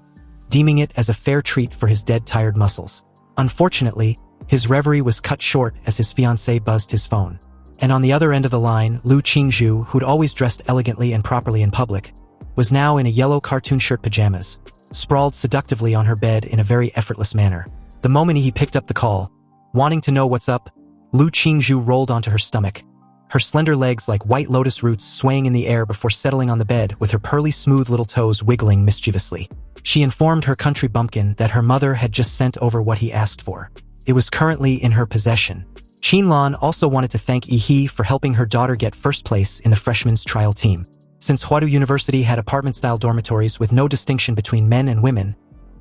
deeming it as a fair treat for his dead, tired muscles. Unfortunately, his reverie was cut short as his fiancée buzzed his phone. And on the other end of the line, Lu Qingzhu, who'd always dressed elegantly and properly in public, was now in a yellow cartoon shirt pajamas, sprawled seductively on her bed in a very effortless manner. The moment he picked up the call, wanting to know what's up, Lu Qingzhu rolled onto her stomach, her slender legs like white lotus roots swaying in the air before settling on the bed with her pearly smooth little toes wiggling mischievously. She informed her country bumpkin that her mother had just sent over what he asked for. It was currently in her possession. Qinlan also wanted to thank He for helping her daughter get first place in the freshmen's trial team. Since Huadu University had apartment-style dormitories with no distinction between men and women,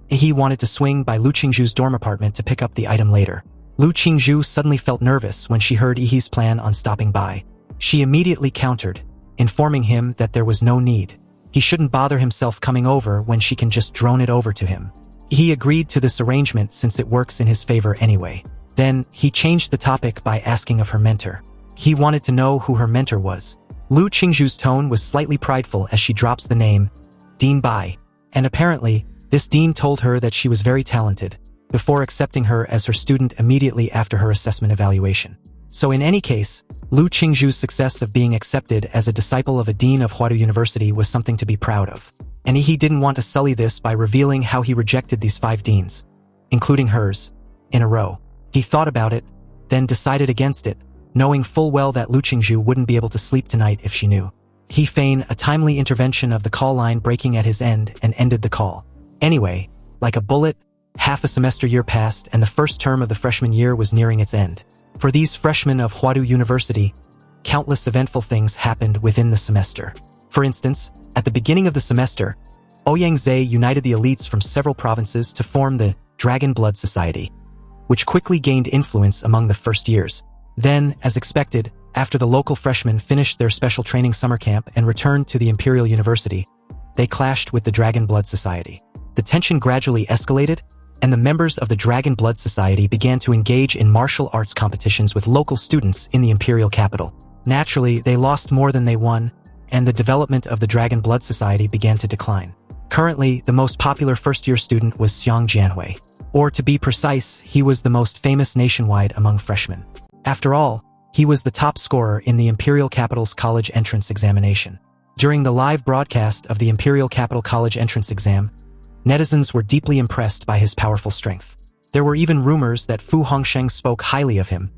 He wanted to swing by Lu Qingzhu's dorm apartment to pick up the item later. Lu Qingzhu suddenly felt nervous when she heard He's plan on stopping by. She immediately countered, informing him that there was no need. He shouldn't bother himself coming over when she can just drone it over to him. He agreed to this arrangement since it works in his favor anyway. Then, he changed the topic by asking of her mentor. He wanted to know who her mentor was. Lu Qingzhu's tone was slightly prideful as she drops the name, Dean Bai, and apparently, this dean told her that she was very talented, before accepting her as her student immediately after her assessment evaluation. So in any case, Lu Qingzhu's success of being accepted as a disciple of a dean of Huadu University was something to be proud of. And He didn't want to sully this by revealing how he rejected these 5 deans, including hers, in a row. He thought about it, then decided against it, knowing full well that Lu Qingzhu wouldn't be able to sleep tonight if she knew. He feigned a timely intervention of the call line breaking at his end and ended the call. Anyway, like a bullet, half a semester year passed and the first term of the freshman year was nearing its end. For these freshmen of Huadu University, countless eventful things happened within the semester. For instance, at the beginning of the semester, Ouyangze united the elites from several provinces to form the Dragon Blood Society, which quickly gained influence among the first years. Then, as expected, after the local freshmen finished their special training summer camp and returned to the Imperial University, they clashed with the Dragon Blood Society. The tension gradually escalated, and the members of the Dragon Blood Society began to engage in martial arts competitions with local students in the imperial capital. Naturally, they lost more than they won, and the development of the Dragon Blood Society began to decline. Currently, the most popular first-year student was Xiang Jianhui. Or to be precise, he was the most famous nationwide among freshmen. After all, he was the top scorer in the Imperial Capital's college entrance examination. During the live broadcast of the Imperial Capital College entrance exam, netizens were deeply impressed by his powerful strength. There were even rumors that Fu Hongsheng spoke highly of him,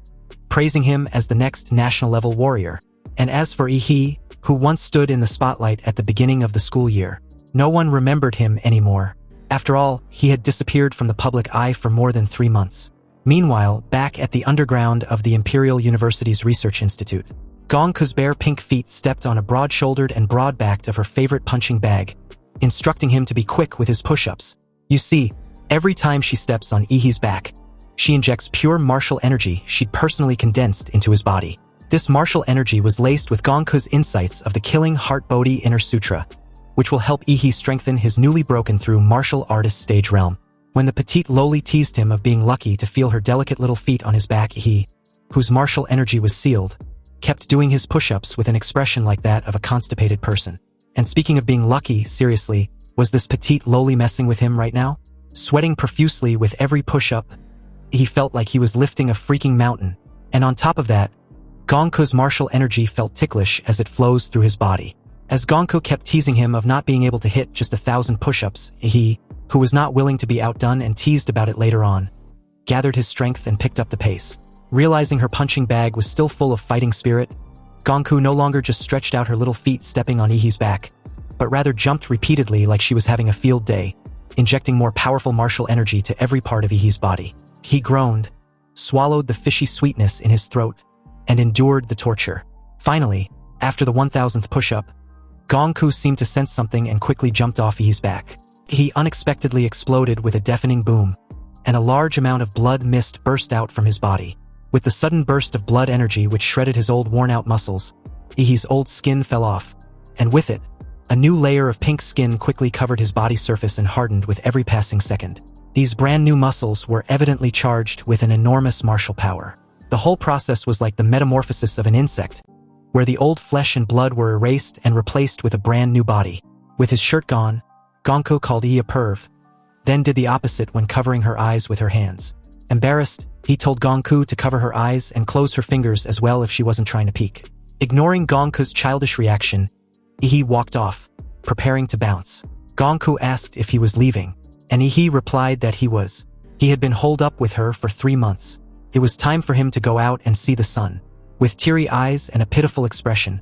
praising him as the next national-level warrior. And as for Yi, who once stood in the spotlight at the beginning of the school year, no one remembered him anymore. After all, he had disappeared from the public eye for more than 3 months. Meanwhile, back at the underground of the Imperial University's Research Institute, Gongku's bare pink feet stepped on a broad-shouldered and broad-backed of her favorite punching bag, instructing him to be quick with his push-ups. You see, every time she steps on Yi's back, she injects pure martial energy she'd personally condensed into his body. This martial energy was laced with Gongku's insights of the killing Heart Bodhi Inner Sutra, which will help Yi strengthen his newly broken-through martial artist stage realm. When the petite lowly teased him of being lucky to feel her delicate little feet on his back, Yi, whose martial energy was sealed, kept doing his push-ups with an expression like that of a constipated person. And speaking of being lucky, seriously, was this petite lowly messing with him right now? Sweating profusely with every push-up, he felt like he was lifting a freaking mountain. And on top of that, Gongku's martial energy felt ticklish as it flows through his body. As Gongku kept teasing him of not being able to hit just 1,000 push-ups, he, who was not willing to be outdone and teased about it later on, gathered his strength and picked up the pace. Realizing her punching bag was still full of fighting spirit, Gongku no longer just stretched out her little feet stepping on Yi's back, but rather jumped repeatedly like she was having a field day, injecting more powerful martial energy to every part of Yi's body. He groaned, swallowed the fishy sweetness in his throat, and endured the torture. Finally, after the 1,000th push-up, Gongku seemed to sense something and quickly jumped off Yi's back. He unexpectedly exploded with a deafening boom, and a large amount of blood mist burst out from his body. With the sudden burst of blood energy which shredded his old worn-out muscles, Yi's old skin fell off, and with it, a new layer of pink skin quickly covered his body's surface and hardened with every passing second. These brand-new muscles were evidently charged with an enormous martial power. The whole process was like the metamorphosis of an insect, where the old flesh and blood were erased and replaced with a brand-new body. With his shirt gone, Gongku called Yi a perv, then did the opposite when covering her eyes with her hands. Embarrassed, he told Gongku to cover her eyes and close her fingers as well if she wasn't trying to peek. Ignoring Gongku's childish reaction, Yi walked off, preparing to bounce. Gongku asked if he was leaving, and Yi replied that he was. He had been holed up with her for 3 months. It was time for him to go out and see the sun. With teary eyes and a pitiful expression,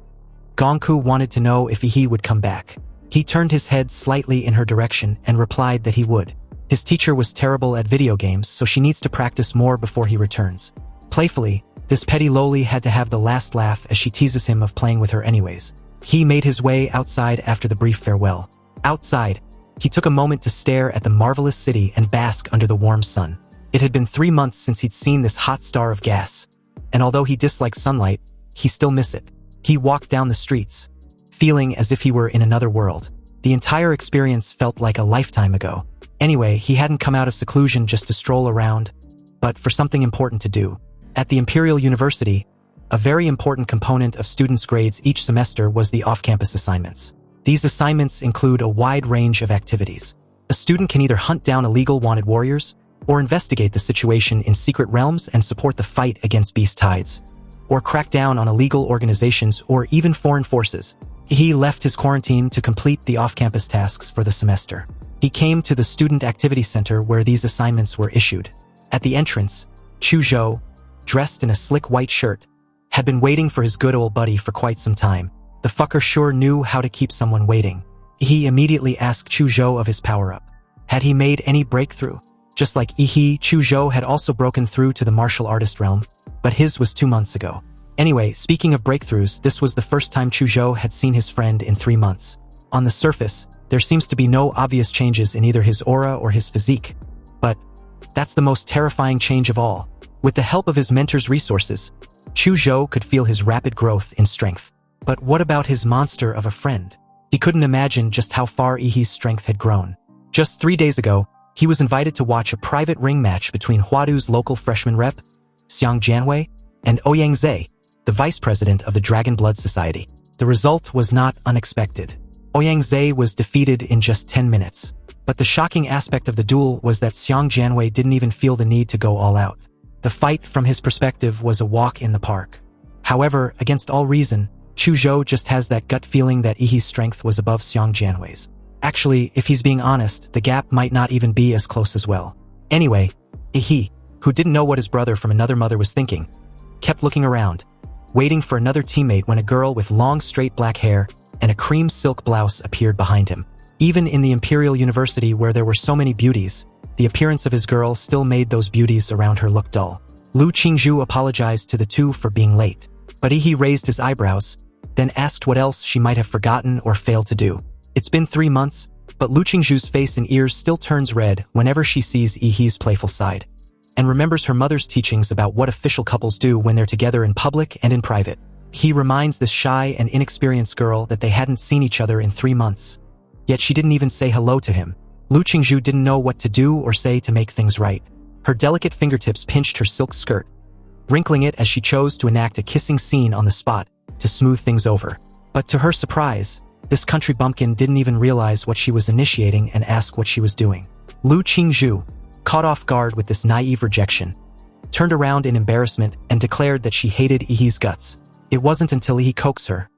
Gongku wanted to know if Yi would come back. He turned his head slightly in her direction and replied that he would. His teacher was terrible at video games, so she needs to practice more before he returns. Playfully, this petty lowly had to have the last laugh as she teases him of playing with her anyways. He made his way outside after the brief farewell. Outside, he took a moment to stare at the marvelous city and bask under the warm sun. It had been 3 months since he'd seen this hot star of gas, and although he disliked sunlight, he still missed it. He walked down the streets, feeling as if he were in another world. The entire experience felt like a lifetime ago. Anyway, he hadn't come out of seclusion just to stroll around, but for something important to do. At the Imperial University, a very important component of students' grades each semester was the off-campus assignments. These assignments include a wide range of activities. A student can either hunt down illegal wanted warriors, or investigate the situation in secret realms and support the fight against beast tides, or crack down on illegal organizations or even foreign forces. He left his quarantine to complete the off-campus tasks for the semester. He came to the Student Activity Center where these assignments were issued. At the entrance, Chu Zhou, dressed in a slick white shirt, had been waiting for his good old buddy for quite some time. The fucker sure knew how to keep someone waiting. He immediately asked Chu Zhou of his power-up. Had he made any breakthrough? Just like Chu Zhou had also broken through to the martial artist realm, but his was 2 months ago. Anyway, speaking of breakthroughs, this was the first time Chu Zhou had seen his friend in 3 months. On the surface, there seems to be no obvious changes in either his aura or his physique, but that's the most terrifying change of all. With the help of his mentor's resources, Chu Zhou could feel his rapid growth in strength. But what about his monster of a friend? He couldn't imagine just how far Yi's strength had grown. Just 3 days ago, he was invited to watch a private ring match between Huadu's local freshman rep, Xiang Jianhui, and Ouyang Zhe, the vice president of the Dragon Blood Society. The result was not unexpected. Ouyang was defeated in just 10 minutes. But the shocking aspect of the duel was that Xiang Jianwei didn't even feel the need to go all out. The fight, from his perspective, was a walk in the park. However, against all reason, Chu Zhou just has that gut feeling that Yi's strength was above Xiang Jianwei's. Actually, if he's being honest, the gap might not even be as close as well. Anyway, Yi, who didn't know what his brother from another mother was thinking, kept looking around, waiting for another teammate when a girl with long straight black hair and a cream silk blouse appeared behind him. Even in the Imperial University where there were so many beauties, the appearance of his girl still made those beauties around her look dull. Lu Qingzhu apologized to the two for being late, but Yi raised his eyebrows, then asked what else she might have forgotten or failed to do. It's been 3 months, but Lu Qingzhu's face and ears still turns red whenever she sees Yi's playful side, and remembers her mother's teachings about what official couples do when they're together in public and in private. He reminds this shy and inexperienced girl that they hadn't seen each other in 3 months. Yet she didn't even say hello to him. Lu Qingzhu didn't know what to do or say to make things right. Her delicate fingertips pinched her silk skirt, wrinkling it as she chose to enact a kissing scene on the spot to smooth things over. But to her surprise, this country bumpkin didn't even realize what she was initiating and ask what she was doing. Lu Qingzhu, caught off guard with this naive rejection, turned around in embarrassment and declared that she hated Yi's guts. It wasn't until Yi coaxed her,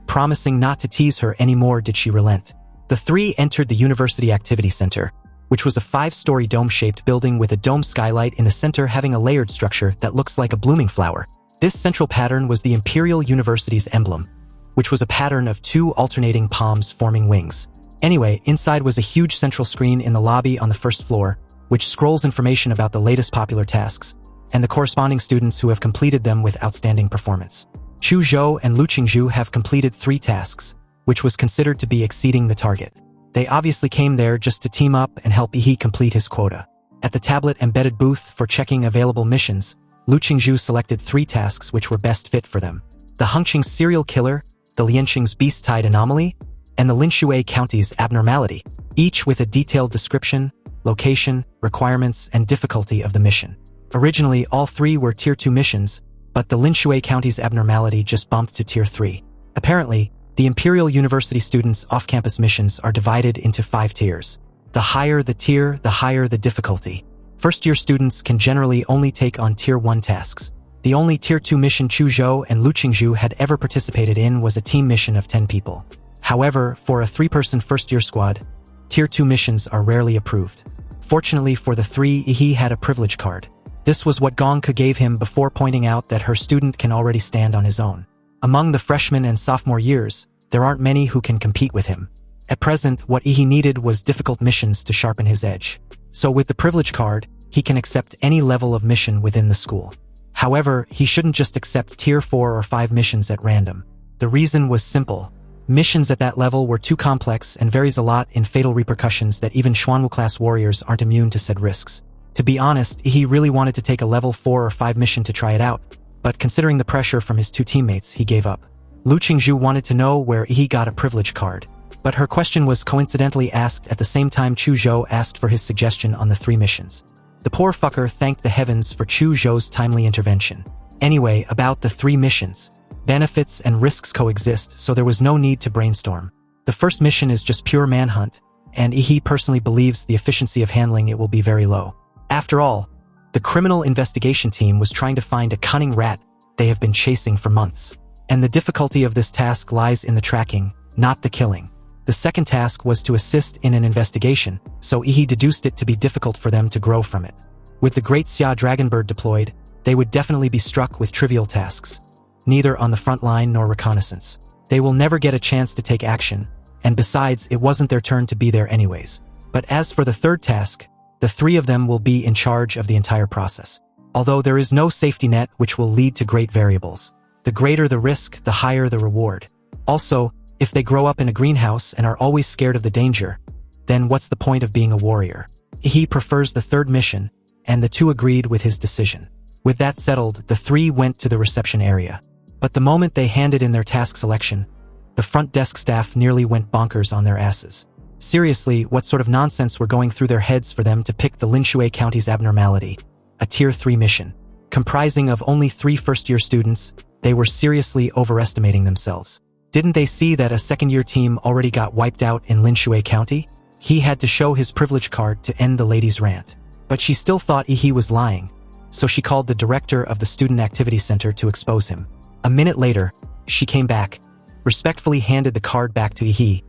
promising not to tease her anymore, did she relent. The three entered the University Activity Center, which was a 5-story dome-shaped building with a dome skylight in the center having a layered structure that looks like a blooming flower. This central pattern was the Imperial University's emblem, which was a pattern of 2 alternating palms forming wings. Anyway, inside was a huge central screen in the lobby on the first floor, which scrolls information about the latest popular tasks, and the corresponding students who have completed them with outstanding performance. Chu Zhou and Lu Qingzhu have completed 3 tasks, which was considered to be exceeding the target. They obviously came there just to team up and help Yi complete his quota. At the tablet-embedded booth for checking available missions, Lu Qingzhu selected 3 tasks which were best fit for them: the Hengqing's serial killer, the Lianqing's beast-tide anomaly, and the Linshui County's abnormality, each with a detailed description, location, requirements, and difficulty of the mission. Originally, all 3 were Tier 2 missions, but the Linshui County's abnormality just bumped to Tier 3. Apparently, the Imperial University students' off-campus missions are divided into 5 tiers. The higher the tier, the higher the difficulty. First-year students can generally only take on Tier 1 tasks. The only Tier 2 mission Chu Zhou and Lu Qingzhu had ever participated in was a team mission of 10 people. However, for a 3-person first-year squad, Tier 2 missions are rarely approved. Fortunately for the 3, Yi had a privilege card. This was what Gongke gave him before pointing out that her student can already stand on his own. Among the freshman and sophomore years, there aren't many who can compete with him. At present, what Yi needed was difficult missions to sharpen his edge. So with the privilege card, he can accept any level of mission within the school. However, he shouldn't just accept Tier 4 or 5 missions at random. The reason was simple. Missions at that level were too complex and varies a lot in fatal repercussions that even Xuanwu-class warriors aren't immune to said risks. To be honest, he really wanted to take a level 4 or 5 mission to try it out, but considering the pressure from his 2 teammates, he gave up. Lu Qingzhu wanted to know where Yi got a privilege card, but her question was coincidentally asked at the same time Chu Zhou asked for his suggestion on the 3 missions. The poor fucker thanked the heavens for Chu Zhou's timely intervention. Anyway, about the 3 missions. Benefits and risks coexist, so there was no need to brainstorm. The first mission is just pure manhunt, and Yi personally believes the efficiency of handling it will be very low. After all, the criminal investigation team was trying to find a cunning rat they have been chasing for months. And the difficulty of this task lies in the tracking, not the killing. The second task was to assist in an investigation, so Yi deduced it to be difficult for them to grow from it. With the Great Xia Dragonbird deployed, they would definitely be struck with trivial tasks, neither on the front line nor reconnaissance. They will never get a chance to take action, and besides, it wasn't their turn to be there anyways. But as for the third task, the 3 of them will be in charge of the entire process. Although there is no safety net which will lead to great variables. The greater the risk, the higher the reward. Also, if they grow up in a greenhouse and are always scared of the danger, then what's the point of being a warrior? He prefers the 3rd mission, and the 2 agreed with his decision. With that settled, the 3 went to the reception area. But the moment they handed in their task selection, the front desk staff nearly went bonkers on their asses. Seriously, what sort of nonsense were going through their heads for them to pick the Linshui County's abnormality, a Tier 3 mission, comprising of only 3 first-year students, They were seriously overestimating themselves. Didn't they see that a second-year team already got wiped out in Linshui County? He had to show his privilege card to end the lady's rant. But she still thought he was lying, so she called the director of the Student Activity Center to expose him. A minute later, she came back, respectfully handed the card back to Ihi,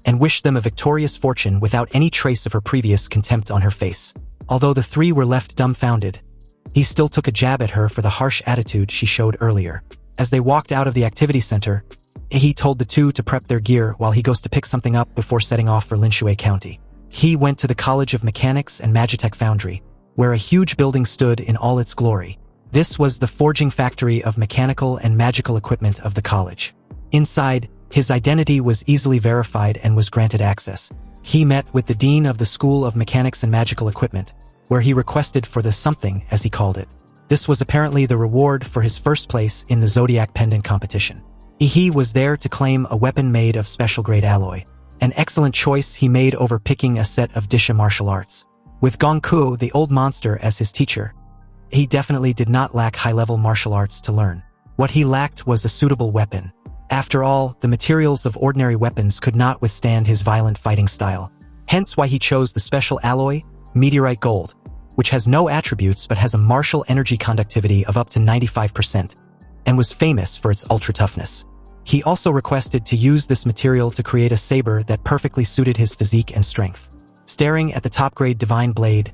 and wished them a victorious fortune without any trace of her previous contempt on her face. Although the three were left dumbfounded, he still took a jab at her for the harsh attitude she showed earlier. As they walked out of the activity center, Ihi told the two to prep their gear while he goes to pick something up before setting off for Linshui County. He went to the College of Mechanics and Magitech Foundry, where a huge building stood in all its glory. This was the forging factory of mechanical and magical equipment of the college. Inside, his identity was easily verified and was granted access. He met with the dean of the School of Mechanics and Magical Equipment, where he requested for the something, as he called it. This was apparently the reward for his first place in the Zodiac Pendant competition. Ihi was there to claim a weapon made of special-grade alloy. An excellent choice he made over picking a set of Disha martial arts. With Gongku, the old monster, as his teacher, he definitely did not lack high-level martial arts to learn. What he lacked was a suitable weapon. After all, the materials of ordinary weapons could not withstand his violent fighting style. Hence why he chose the special alloy, meteorite gold, which has no attributes but has a martial energy conductivity of up to 95%, and was famous for its ultra-toughness. He also requested to use this material to create a saber that perfectly suited his physique and strength. Staring at the top-grade divine blade,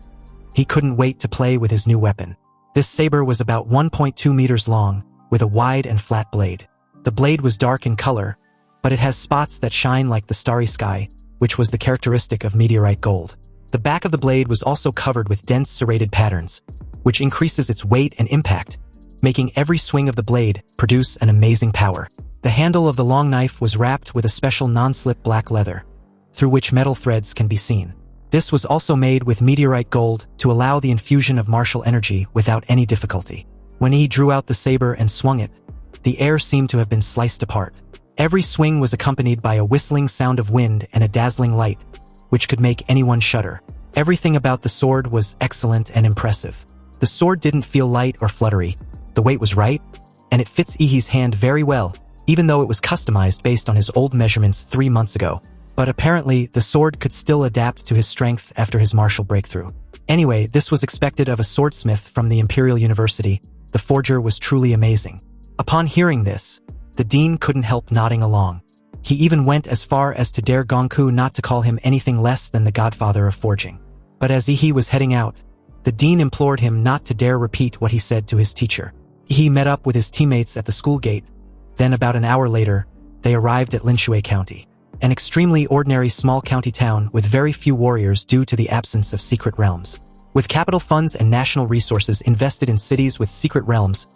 he couldn't wait to play with his new weapon. This saber was about 1.2 meters long, with a wide and flat blade. The blade was dark in color, but it has spots that shine like the starry sky, which was the characteristic of meteorite gold. The back of the blade was also covered with dense serrated patterns, which increases its weight and impact, making every swing of the blade produce an amazing power. The handle of the long knife was wrapped with a special non-slip black leather, through which metal threads can be seen. This was also made with meteorite gold to allow the infusion of martial energy without any difficulty. When he drew out the saber and swung it, the air seemed to have been sliced apart. Every swing was accompanied by a whistling sound of wind and a dazzling light, which could make anyone shudder. Everything about the sword was excellent and impressive. The sword didn't feel light or fluttery. The weight was right, and it fits Ihi's hand very well, even though it was customized based on his old measurements 3 months ago. But apparently, the sword could still adapt to his strength after his martial breakthrough. Anyway, this was expected of a swordsmith from the Imperial University. The forger was truly amazing. Upon hearing this, the dean couldn't help nodding along. He even went as far as to dare Gongku not to call him anything less than the godfather of forging. But as Ihi was heading out, the dean implored him not to dare repeat what he said to his teacher. Ihi met up with his teammates at the school gate. Then about an hour later, they arrived at Linshui County, an extremely ordinary small county town with very few warriors due to the absence of secret realms. With capital funds and national resources invested in cities with secret realms,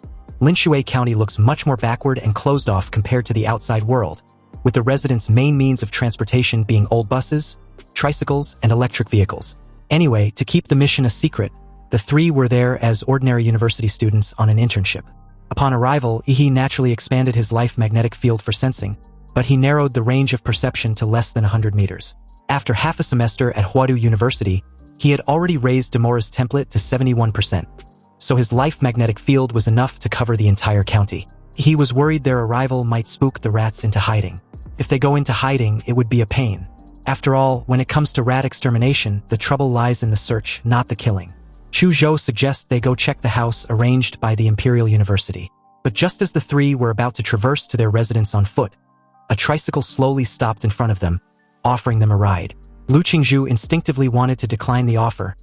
Linshui County looks much more backward and closed off compared to the outside world, with the residents' main means of transportation being old buses, tricycles, and electric vehicles. Anyway, to keep the mission a secret, the three were there as ordinary university students on an internship. Upon arrival, Ihi naturally expanded his life magnetic field for sensing, but he narrowed the range of perception to less than 100 meters. After half a semester at Huadu University, he had already raised Demora's template to 71%, so his life magnetic field was enough to cover the entire county. He was worried their arrival might spook the rats into hiding. If they go into hiding, it would be a pain. After all, when it comes to rat extermination, the trouble lies in the search, not the killing. Chu Zhou suggests they go check the house arranged by the Imperial University. But just as the three were about to traverse to their residence on foot, a tricycle slowly stopped in front of them, offering them a ride. Lu Qingzhu instinctively wanted to decline the offer,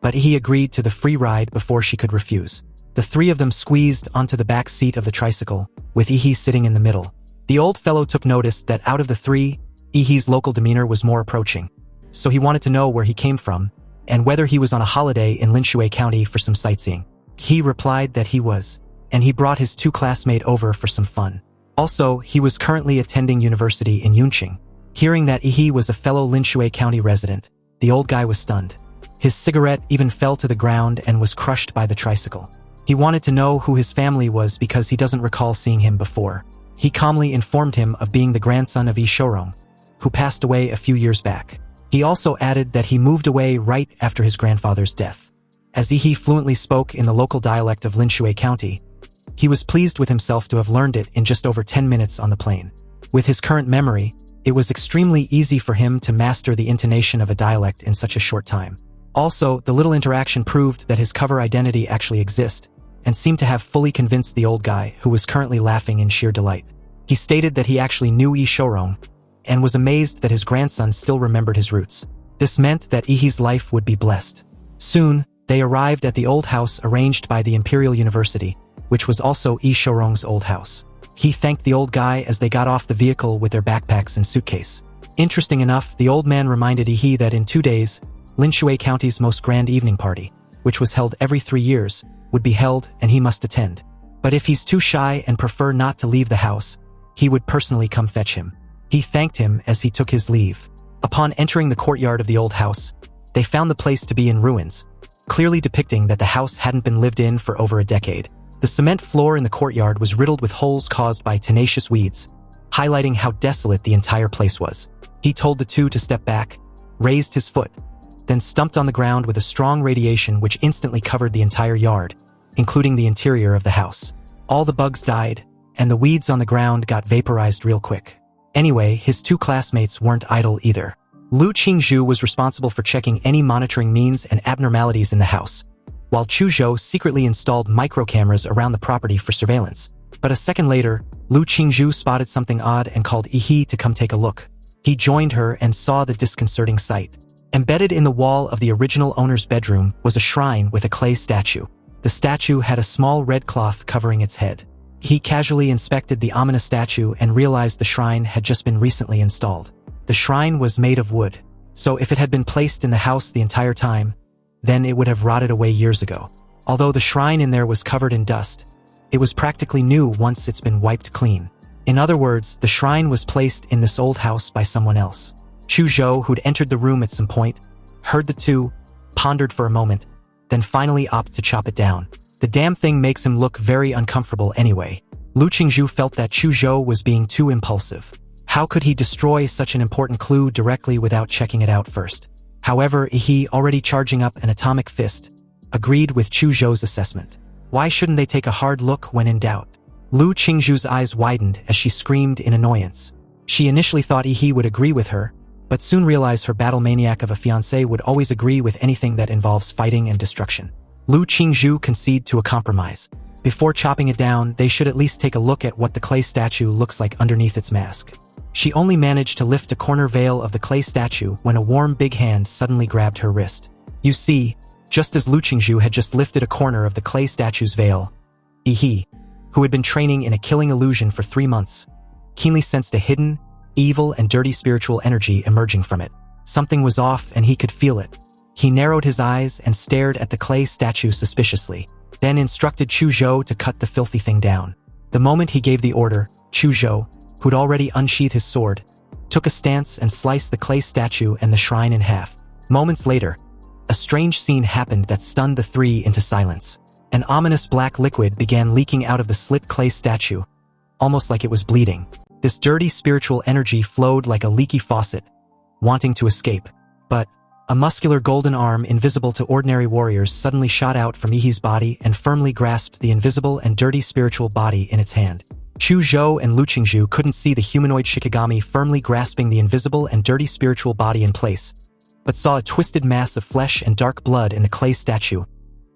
but he agreed to the free ride before she could refuse. The three of them squeezed onto the back seat of the tricycle, with Ihi sitting in the middle. The old fellow took notice that out of the three, Ihi's local demeanor was more approaching, so he wanted to know where he came from, and whether he was on a holiday in Linshui County for some sightseeing. He replied that he was, and he brought his two classmates over for some fun. Also, he was currently attending university in Yunqing. Hearing that Ihi was a fellow Linshui County resident, the old guy was stunned. His cigarette even fell to the ground and was crushed by the tricycle. He wanted to know who his family was because he doesn't recall seeing him before. He calmly informed him of being the grandson of Yi Shourong, who passed away a few years back. He also added that he moved away right after his grandfather's death. As Ihi fluently spoke in the local dialect of Linshui County, He was pleased with himself to have learned it in just over 10 minutes on the plane. With his current memory, it was extremely easy for him to master the intonation of a dialect in such a short time. Also, the little interaction proved that his cover identity actually exists, and seemed to have fully convinced the old guy, who was currently laughing in sheer delight. He stated that he actually knew Yi Shorong, and was amazed that his grandson still remembered his roots. This meant that Yi's life would be blessed. Soon, they arrived at the old house arranged by the Imperial University, which was also Yi Shorong's old house. He thanked the old guy as they got off the vehicle with their backpacks and suitcase. Interesting enough, the old man reminded Yi that in 2 days, Linshui County's most grand evening party, which was held every 3 years, would be held and he must attend. But if he's too shy and prefer not to leave the house, he would personally come fetch him. He thanked him as he took his leave. Upon entering the courtyard of the old house, they found the place to be in ruins, clearly depicting that the house hadn't been lived in for over a decade. The cement floor in the courtyard was riddled with holes caused by tenacious weeds, highlighting how desolate the entire place was. He told the two to step back, raised his foot, then stumped on the ground with a strong radiation which instantly covered the entire yard, including the interior of the house. All the bugs died, and the weeds on the ground got vaporized real quick. Anyway, his two classmates weren't idle either. Lu Qingzhu was responsible for checking any monitoring means and abnormalities in the house, while Chu Zhou secretly installed micro-cameras around the property for surveillance. But a second later, Lu Qingzhu spotted something odd and called Yi to come take a look. He joined her and saw the disconcerting sight. Embedded in the wall of the original owner's bedroom was a shrine with a clay statue. The statue had a small red cloth covering its head. He casually inspected the ominous statue and realized the shrine had just been recently installed. The shrine was made of wood, so if it had been placed in the house the entire time, then it would have rotted away years ago. Although the shrine in there was covered in dust, it was practically new once it's been wiped clean. In other words, the shrine was placed in this old house by someone else. Chu Zhou, who'd entered the room at some point, heard the two, pondered for a moment, then finally opted to chop it down. The damn thing makes him look very uncomfortable anyway. Lu Qingzhu felt that Chu Zhou was being too impulsive. How could he destroy such an important clue directly without checking it out first? However, Yi, already charging up an atomic fist, agreed with Chu Zhou's assessment. Why shouldn't they take a hard look when in doubt? Lu Qingzhu's eyes widened as she screamed in annoyance. She initially thought Yi would agree with her, but soon realized her battle maniac of a fiancé would always agree with anything that involves fighting and destruction. Lu Qingzhu conceded to a compromise. Before chopping it down, they should at least take a look at what the clay statue looks like underneath its mask. She only managed to lift a corner veil of the clay statue when a warm big hand suddenly grabbed her wrist. You see, just as Lu Qingzhu had just lifted a corner of the clay statue's veil, Yi, who had been training in a killing illusion for 3 months, keenly sensed a hidden, evil and dirty spiritual energy emerging from it. Something was off and he could feel it. He narrowed his eyes and stared at the clay statue suspiciously, then instructed Chu Zhou to cut the filthy thing down. The moment he gave the order, Chu Zhou, who'd already unsheathed his sword, took a stance and sliced the clay statue and the shrine in half. Moments later, a strange scene happened that stunned the three into silence. An ominous black liquid began leaking out of the slit clay statue, almost like it was bleeding. This dirty spiritual energy flowed like a leaky faucet, wanting to escape. But a muscular golden arm invisible to ordinary warriors suddenly shot out from Yi's body and firmly grasped the invisible and dirty spiritual body in its hand. Chu Zhou and Lu Qingzhu couldn't see the humanoid Shikigami firmly grasping the invisible and dirty spiritual body in place, but saw a twisted mass of flesh and dark blood in the clay statue,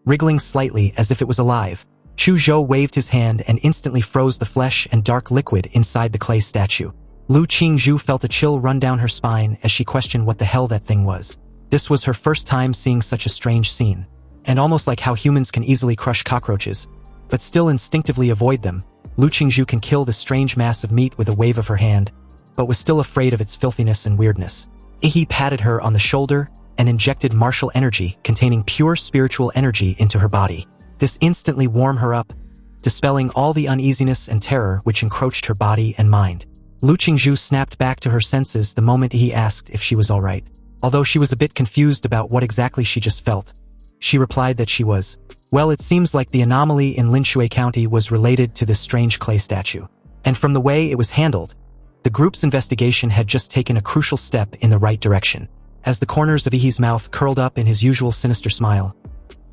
wriggling slightly as if it was alive. Chu Zhou waved his hand and instantly froze the flesh and dark liquid inside the clay statue. Lu Qingzhu felt a chill run down her spine as she questioned what the hell that thing was. This was her first time seeing such a strange scene, and almost like how humans can easily crush cockroaches, but still instinctively avoid them, Lu Qingzhu can kill the strange mass of meat with a wave of her hand, but was still afraid of its filthiness and weirdness. Yi patted her on the shoulder and injected martial energy containing pure spiritual energy into her body. This instantly warmed her up, dispelling all the uneasiness and terror which encroached her body and mind. Lu Qingzhu snapped back to her senses the moment Yi asked if she was alright. Although she was a bit confused about what exactly she just felt, she replied that she was. Well, it seems like the anomaly in Linshui County was related to this strange clay statue. And from the way it was handled, the group's investigation had just taken a crucial step in the right direction. As the corners of Yi's mouth curled up in his usual sinister smile,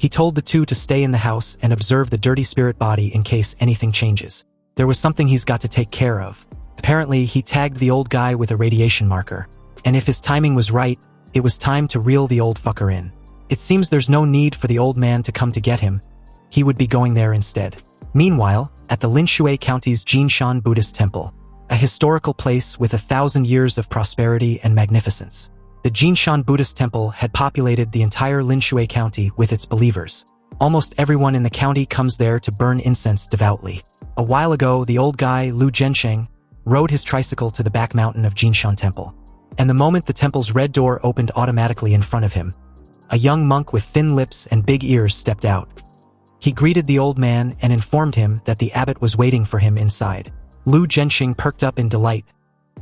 He told the two to stay in the house and observe the dirty spirit body in case anything changes. There was something he's got to take care of. Apparently, he tagged the old guy with a radiation marker. And if his timing was right, it was time to reel the old fucker in. It seems there's no need for the old man to come to get him. He would be going there instead. Meanwhile, at the Linshui County's Jinshan Buddhist Temple, a historical place with 1,000 years of prosperity and magnificence, the Jinshan Buddhist Temple had populated the entire Linshui County with its believers. Almost everyone in the county comes there to burn incense devoutly. A while ago, the old guy, Lu Zhensheng, rode his tricycle to the back mountain of Jinshan Temple. And the moment the temple's red door opened automatically in front of him, a young monk with thin lips and big ears stepped out. He greeted the old man and informed him that the abbot was waiting for him inside. Lu Zhensheng perked up in delight,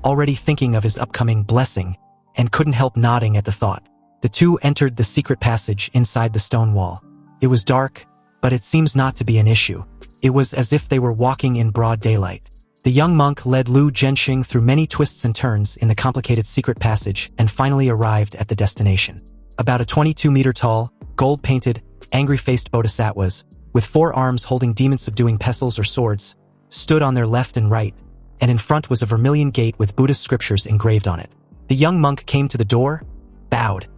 already thinking of his upcoming blessing, and couldn't help nodding at the thought. The two entered the secret passage inside the stone wall. It was dark, but it seems not to be an issue. It was as if they were walking in broad daylight. The young monk led Lu Zhensheng through many twists and turns in the complicated secret passage and finally arrived at the destination. About a 22-meter-tall, gold-painted, angry-faced bodhisattvas, with 4 arms holding demon-subduing pestles or swords, stood on their left and right, and in front was a vermilion gate with Buddhist scriptures engraved on it. The young monk came to the door, bowed,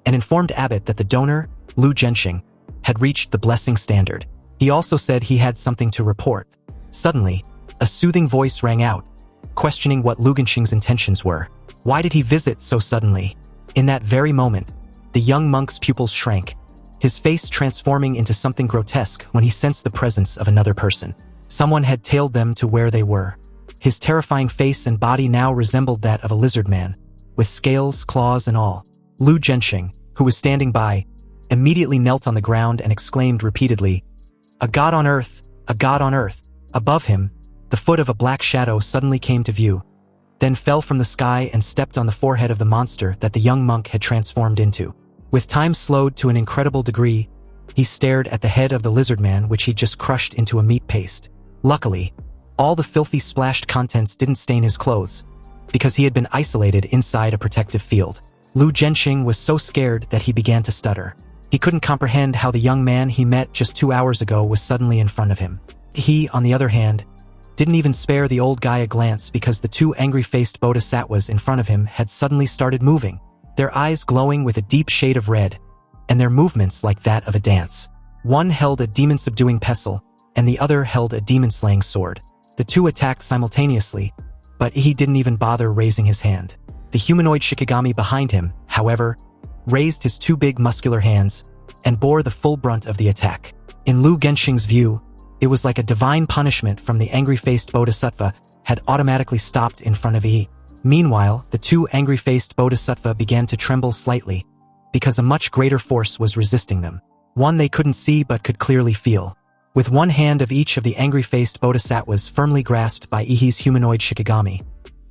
and informed abbot that the donor, Lu Zhensheng, had reached the blessing standard. He also said he had something to report. Suddenly, a soothing voice rang out, questioning what Lu Zhensheng's intentions were. Why did he visit so suddenly? In that very moment, the young monk's pupils shrank, his face transforming into something grotesque when he sensed the presence of another person. Someone had tailed them to where they were. His terrifying face and body now resembled that of a lizard man, with scales, claws, and all. Lu Zhensheng, who was standing by, immediately knelt on the ground and exclaimed repeatedly, "A god on earth! A god on earth!" Above him, the foot of a black shadow suddenly came to view, then fell from the sky and stepped on the forehead of the monster that the young monk had transformed into. With time slowed to an incredible degree, he stared at the head of the lizard man which he'd just crushed into a meat paste. Luckily, all the filthy splashed contents didn't stain his clothes, because he had been isolated inside a protective field. Lu Zhensheng was so scared that he began to stutter. He couldn't comprehend how the young man he met just 2 hours ago was suddenly in front of him. He, on the other hand, didn't even spare the old guy a glance because the 2 angry-faced bodhisattvas in front of him had suddenly started moving, their eyes glowing with a deep shade of red, and their movements like that of a dance. One held a demon-subduing pestle, and the other held a demon-slaying sword. The 2 attacked simultaneously, but he didn't even bother raising his hand. The humanoid Shikigami behind him, however, raised his 2 big muscular hands and bore the full brunt of the attack. In Lu Zhensheng's view, it was like a divine punishment from the angry-faced bodhisattva had automatically stopped in front of he. Meanwhile, the 2 angry-faced bodhisattva began to tremble slightly, because a much greater force was resisting them. One they couldn't see but could clearly feel. With one hand of each of the angry-faced bodhisattvas firmly grasped by Ihi's humanoid Shikigami,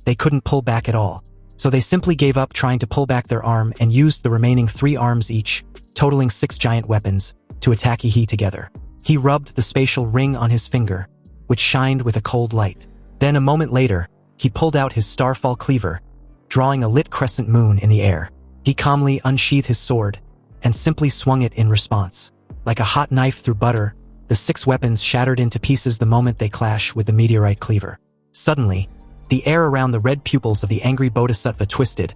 they couldn't pull back at all. So they simply gave up trying to pull back their arm and used the remaining 3 arms each, totaling 6 giant weapons, to attack Ihi together. He rubbed the spatial ring on his finger, which shined with a cold light. Then a moment later, he pulled out his starfall cleaver, drawing a lit crescent moon in the air. He calmly unsheathed his sword, and simply swung it in response. Like a hot knife through butter, the 6 weapons shattered into pieces the moment they clashed with the meteorite cleaver. Suddenly, the air around the red pupils of the angry bodhisattva twisted,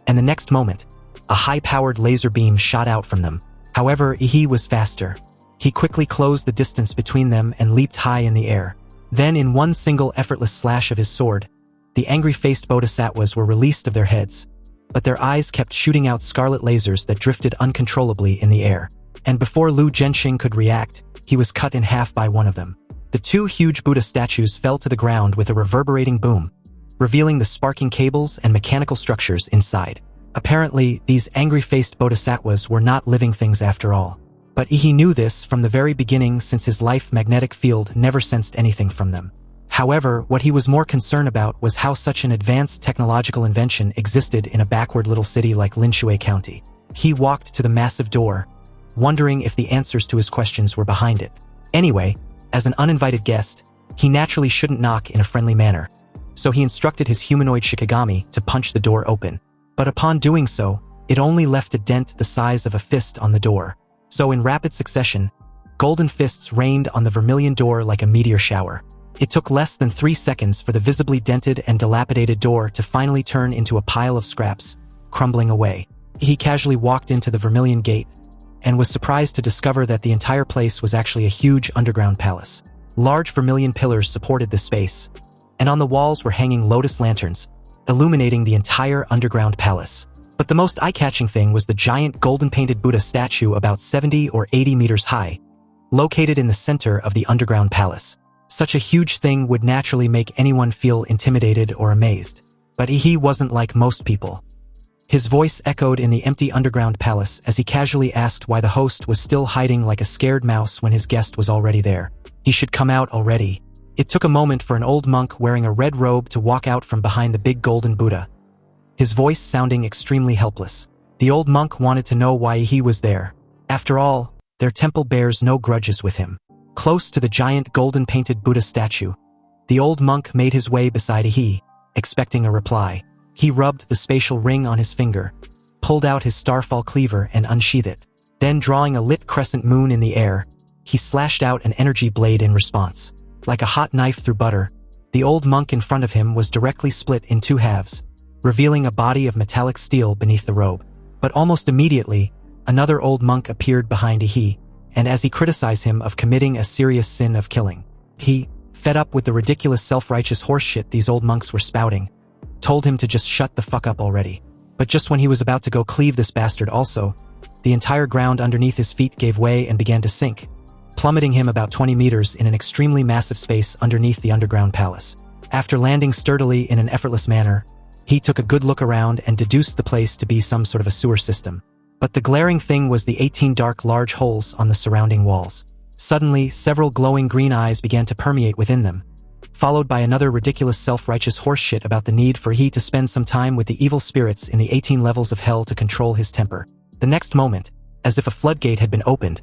and the next moment, a high-powered laser beam shot out from them. However, Ihi was faster. He quickly closed the distance between them and leaped high in the air. Then in one single effortless slash of his sword, the angry-faced bodhisattvas were released of their heads, but their eyes kept shooting out scarlet lasers that drifted uncontrollably in the air. And before Lu Zhensheng could react, he was cut in half by one of them. The 2 huge Buddha statues fell to the ground with a reverberating boom, revealing the sparking cables and mechanical structures inside. Apparently, these angry-faced bodhisattvas were not living things after all. But Ihi knew this from the very beginning since his life magnetic field never sensed anything from them. However, what he was more concerned about was how such an advanced technological invention existed in a backward little city like Linshui County. He walked to the massive door, wondering if the answers to his questions were behind it. Anyway, as an uninvited guest, he naturally shouldn't knock in a friendly manner, so he instructed his humanoid Shikigami to punch the door open. But upon doing so, it only left a dent the size of a fist on the door. So in rapid succession, golden fists rained on the vermilion door like a meteor shower. It took less than 3 seconds for the visibly dented and dilapidated door to finally turn into a pile of scraps, crumbling away. He casually walked into the vermilion gate and was surprised to discover that the entire place was actually a huge underground palace. Large vermilion pillars supported the space, and on the walls were hanging lotus lanterns, illuminating the entire underground palace. But the most eye-catching thing was the giant golden-painted Buddha statue about 70 or 80 meters high, located in the center of the underground palace. Such a huge thing would naturally make anyone feel intimidated or amazed. But he wasn't like most people. His voice echoed in the empty underground palace as he casually asked why the host was still hiding like a scared mouse when his guest was already there. He should come out already. It took a moment for an old monk wearing a red robe to walk out from behind the big golden Buddha, his voice sounding extremely helpless. The old monk wanted to know why he was there. After all, their temple bears no grudges with him. Close to the giant golden-painted Buddha statue, the old monk made his way beside he, expecting a reply. He rubbed the spatial ring on his finger, pulled out his starfall cleaver and unsheathed it. Then, drawing a lit crescent moon in the air, he slashed out an energy blade in response. Like a hot knife through butter, the old monk in front of him was directly split in 2 halves, revealing a body of metallic steel beneath the robe. But almost immediately, another old monk appeared behind he, and as he criticized him of committing a serious sin of killing, he, fed up with the ridiculous self-righteous horseshit these old monks were spouting, told him to just shut the fuck up already. But just when he was about to go cleave this bastard also, the entire ground underneath his feet gave way and began to sink, plummeting him about 20 meters in an extremely massive space underneath the underground palace. After landing sturdily in an effortless manner, he took a good look around and deduced the place to be some sort of a sewer system. But the glaring thing was the 18 dark large holes on the surrounding walls. Suddenly, several glowing green eyes began to permeate within them, followed by another ridiculous self-righteous horseshit about the need for he to spend some time with the evil spirits in the 18 levels of hell to control his temper. The next moment, as if a floodgate had been opened,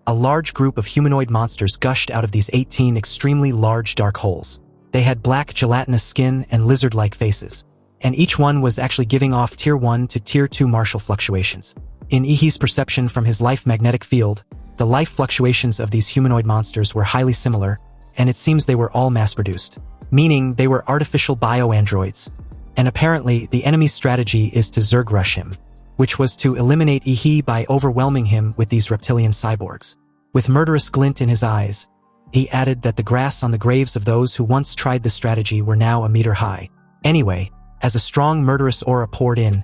a large group of humanoid monsters gushed out of these 18 extremely large dark holes. They had black gelatinous skin and lizard-like faces, and each one was actually giving off Tier 1 to Tier 2 martial fluctuations. In Ihi's perception from his life magnetic field, the life fluctuations of these humanoid monsters were highly similar, and it seems they were all mass-produced, meaning they were artificial bio-androids. And apparently, the enemy's strategy is to Zerg rush him, which was to eliminate Ihi by overwhelming him with these reptilian cyborgs. With murderous glint in his eyes, he added that the grass on the graves of those who once tried the strategy were now a meter high. Anyway, as a strong murderous aura poured in,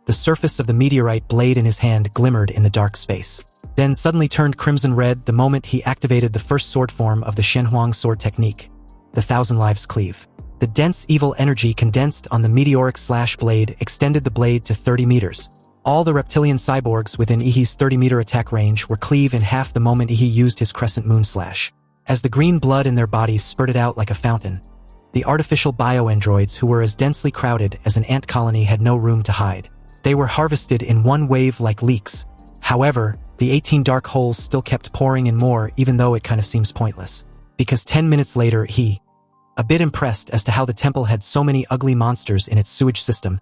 the surface of the meteorite blade in his hand glimmered in the dark space, then suddenly turned crimson red the moment he activated the first sword form of the Shenhuang sword technique, the Thousand Lives Cleave. The dense evil energy condensed on the meteoric slash blade extended the blade to 30 meters. All the reptilian cyborgs within Ihi's 30-meter attack range were cleaved in half the moment Ihi used his crescent moon slash. As the green blood in their bodies spurted out like a fountain, the artificial bio-androids who were as densely crowded as an ant colony had no room to hide. They were harvested in one wave like leaks. However, the 18 dark holes still kept pouring in more, even though it kind of seems pointless. Because 10 minutes later he, a bit impressed as to how the temple had so many ugly monsters in its sewage system,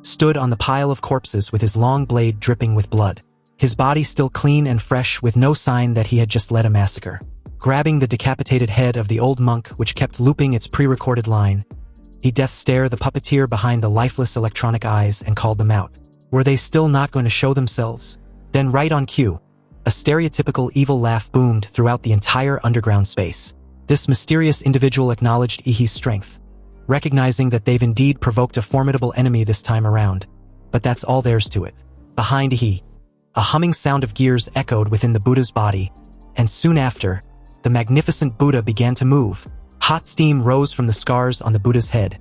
stood on the pile of corpses with his long blade dripping with blood. His body still clean and fresh with no sign that he had just led a massacre. Grabbing the decapitated head of the old monk which kept looping its pre-recorded line, he death stared the puppeteer behind the lifeless electronic eyes and called them out. Were they still not going to show themselves? Then right on cue, a stereotypical evil laugh boomed throughout the entire underground space. This mysterious individual acknowledged Ihi's strength, recognizing that they've indeed provoked a formidable enemy this time around, but that's all there's to it. Behind Ihi, a humming sound of gears echoed within the Buddha's body, and soon after, the magnificent Buddha began to move. Hot steam rose from the scars on the Buddha's head.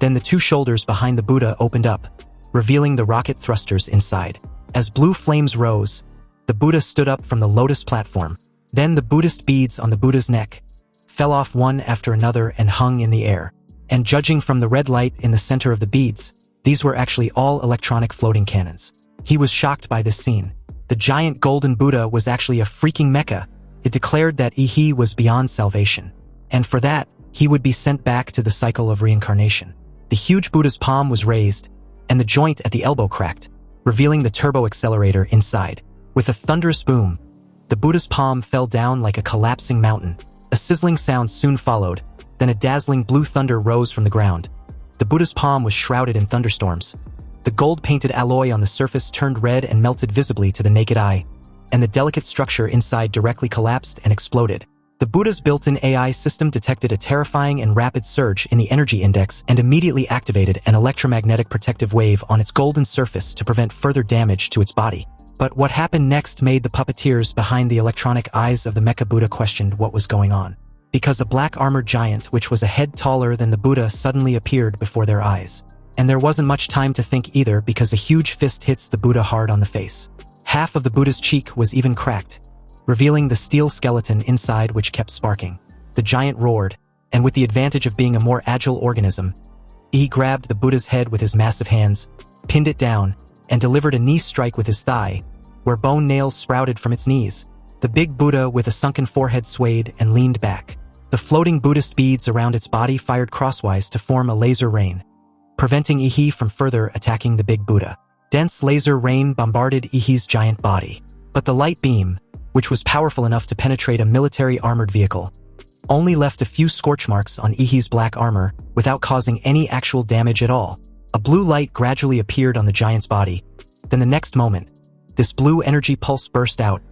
Then the 2 shoulders behind the Buddha opened up, revealing the rocket thrusters inside. As blue flames rose, the Buddha stood up from the lotus platform. Then the Buddhist beads on the Buddha's neck fell off one after another and hung in the air. And judging from the red light in the center of the beads, these were actually all electronic floating cannons. He was shocked by this scene. The giant golden Buddha was actually a freaking mecha. It declared that Ihi was beyond salvation, and for that, he would be sent back to the cycle of reincarnation. The huge Buddha's palm was raised, and the joint at the elbow cracked, revealing the turbo accelerator inside. With a thunderous boom, The Buddha's palm fell down like a collapsing mountain. A sizzling sound soon followed, then a dazzling blue thunder rose from the ground. The Buddha's palm was shrouded in thunderstorms. The gold-painted alloy on the surface turned red and melted visibly to the naked eye, and the delicate structure inside directly collapsed and exploded. The Buddha's built-in AI system detected a terrifying and rapid surge in the energy index and immediately activated an electromagnetic protective wave on its golden surface to prevent further damage to its body. But what happened next made the puppeteers behind the electronic eyes of the Mecha Buddha questioned what was going on. Because a black armored giant which was a head taller than the Buddha suddenly appeared before their eyes. And there wasn't much time to think either because a huge fist hits the Buddha hard on the face. Half of the Buddha's cheek was even cracked, revealing the steel skeleton inside which kept sparking. The giant roared, and with the advantage of being a more agile organism, he grabbed the Buddha's head with his massive hands, pinned it down, and delivered a knee strike with his thigh, where bone nails sprouted from its knees. The big Buddha with a sunken forehead swayed and leaned back. The floating Buddhist beads around its body fired crosswise to form a laser rain, preventing Ihi from further attacking the big Buddha. Dense laser rain bombarded Ihi's giant body, but the light beam, which was powerful enough to penetrate a military armored vehicle, only left a few scorch marks on Ihi's black armor without causing any actual damage at all. A blue light gradually appeared on the giant's body. Then the next moment, this blue energy pulse burst out,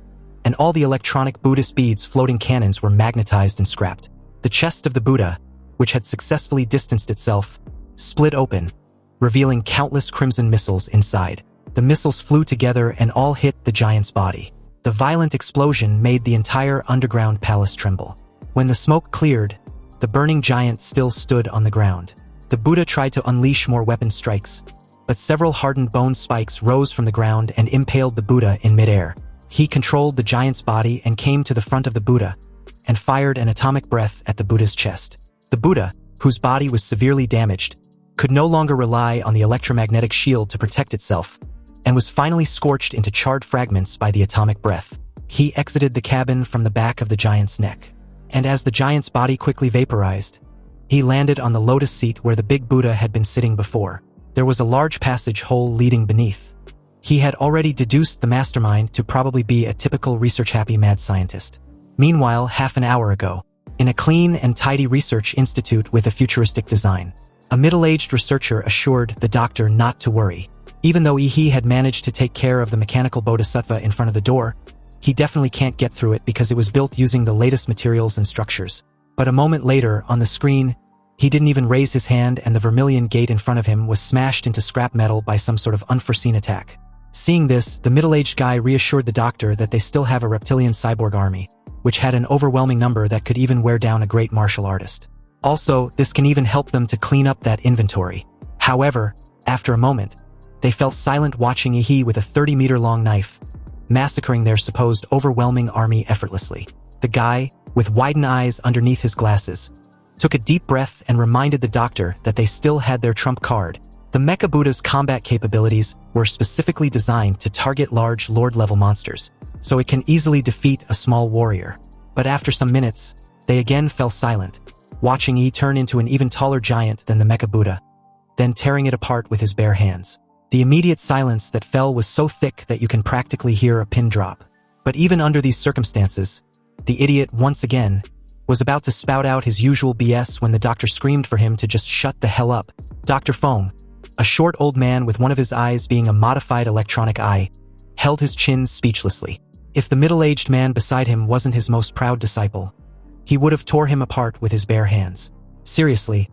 and all the electronic Buddhist beads floating cannons were magnetized and scrapped. The chest of the Buddha, which had successfully distanced itself, split open, revealing countless crimson missiles inside. The missiles flew together and all hit the giant's body. The violent explosion made the entire underground palace tremble. When the smoke cleared, the burning giant still stood on the ground. The Buddha tried to unleash more weapon strikes, but several hardened bone spikes rose from the ground and impaled the Buddha in midair. He controlled the giant's body and came to the front of the Buddha and fired an atomic breath at the Buddha's chest. The Buddha, whose body was severely damaged, could no longer rely on the electromagnetic shield to protect itself, and was finally scorched into charred fragments by the atomic breath. He exited the cabin from the back of the giant's neck. And as the giant's body quickly vaporized, he landed on the lotus seat where the big Buddha had been sitting before. There was a large passage hole leading beneath. He had already deduced the mastermind to probably be a typical research-happy mad scientist. Meanwhile, half an hour ago, in a clean and tidy research institute with a futuristic design, a middle-aged researcher assured the doctor not to worry. Even though Ihi had managed to take care of the mechanical bodhisattva in front of the door, he definitely can't get through it because it was built using the latest materials and structures. But a moment later, on the screen, he didn't even raise his hand and the vermilion gate in front of him was smashed into scrap metal by some sort of unforeseen attack. Seeing this, the middle-aged guy reassured the doctor that they still have a reptilian cyborg army, which had an overwhelming number that could even wear down a great martial artist. Also, this can even help them to clean up that inventory. However, after a moment, they fell silent watching Ihi with a 30-meter-long knife, massacring their supposed overwhelming army effortlessly. The guy, with widened eyes underneath his glasses, took a deep breath and reminded the doctor that they still had their trump card. The Mecha Buddha's combat capabilities were specifically designed to target large Lord-level monsters, so it can easily defeat a small warrior. But after some minutes, they again fell silent, watching Yi turn into an even taller giant than the Mecha Buddha, then tearing it apart with his bare hands. The immediate silence that fell was so thick that you can practically hear a pin drop. But even under these circumstances, the idiot, once again, was about to spout out his usual BS when the doctor screamed for him to just shut the hell up. Dr. Fong, a short old man with one of his eyes being a modified electronic eye, held his chin speechlessly. If the middle-aged man beside him wasn't his most proud disciple, he would have tore him apart with his bare hands. Seriously,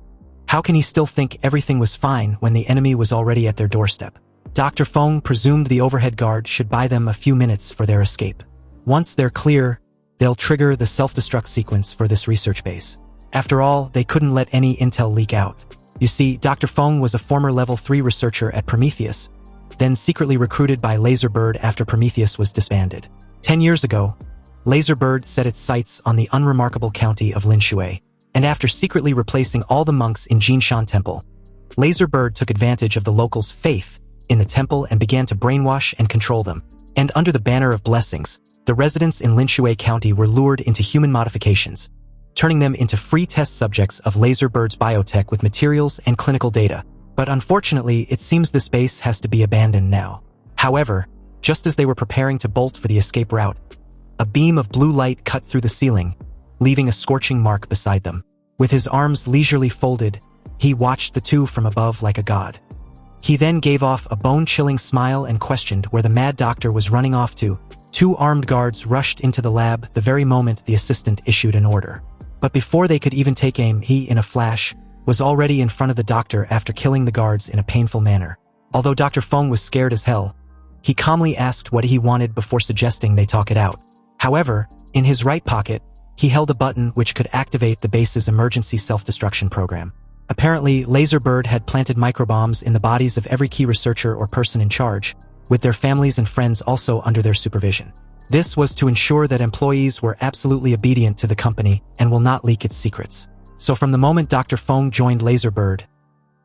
how can he still think everything was fine when the enemy was already at their doorstep? Dr. Fong presumed the overhead guard should buy them a few minutes for their escape. Once they're clear, they'll trigger the self-destruct sequence for this research base. After all, they couldn't let any intel leak out. You see, Dr. Fong was a former level 3 researcher at Prometheus, then secretly recruited by Laserbird after Prometheus was disbanded. 10 years ago, Laserbird set its sights on the unremarkable county of Linshui, and after secretly replacing all the monks in Jinshan Temple, Laserbird took advantage of the locals' faith in the temple and began to brainwash and control them. And under the banner of blessings, the residents in Linshui County were lured into human modifications, turning them into free test subjects of Laserbird's biotech with materials and clinical data. But unfortunately, it seems this base has to be abandoned now. However, just as they were preparing to bolt for the escape route, A beam of blue light cut through the ceiling, leaving a scorching mark beside them. With his arms leisurely folded, he watched the two from above like a god. He then gave off a bone-chilling smile and questioned where the mad doctor was running off to. Two armed guards rushed into the lab the very moment the assistant issued an order. But before they could even take aim, he, in a flash, was already in front of the doctor after killing the guards in a painful manner. Although Dr. Feng was scared as hell, he calmly asked what he wanted before suggesting they talk it out. However, in his right pocket, he held a button which could activate the base's emergency self-destruction program. Apparently, Laserbird had planted microbombs in the bodies of every key researcher or person in charge, with their families and friends also under their supervision. This was to ensure that employees were absolutely obedient to the company and will not leak its secrets. So from the moment Dr. Feng joined Laserbird,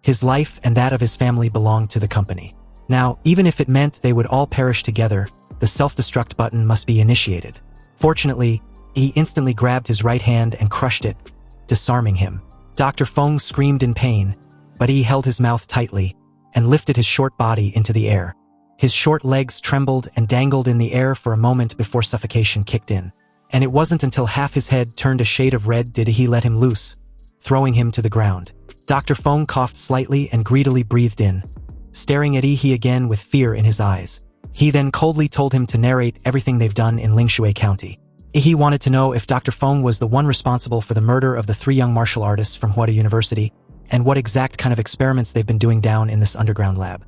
his life and that of his family belonged to the company. Now, even if it meant they would all perish together, the self-destruct button must be initiated. Fortunately, he instantly grabbed his right hand and crushed it, disarming him. Dr. Feng screamed in pain, but he held his mouth tightly and lifted his short body into the air. His short legs trembled and dangled in the air for a moment before suffocation kicked in. And it wasn't until half his head turned a shade of red did he let him loose, throwing him to the ground. Dr. Feng coughed slightly and greedily breathed in, staring at Yi again with fear in his eyes. He then coldly told him to narrate everything they've done in Lingshui County. Yi wanted to know if Dr. Feng was the one responsible for the murder of the 3 young martial artists from Huada University, and what exact kind of experiments they've been doing down in this underground lab.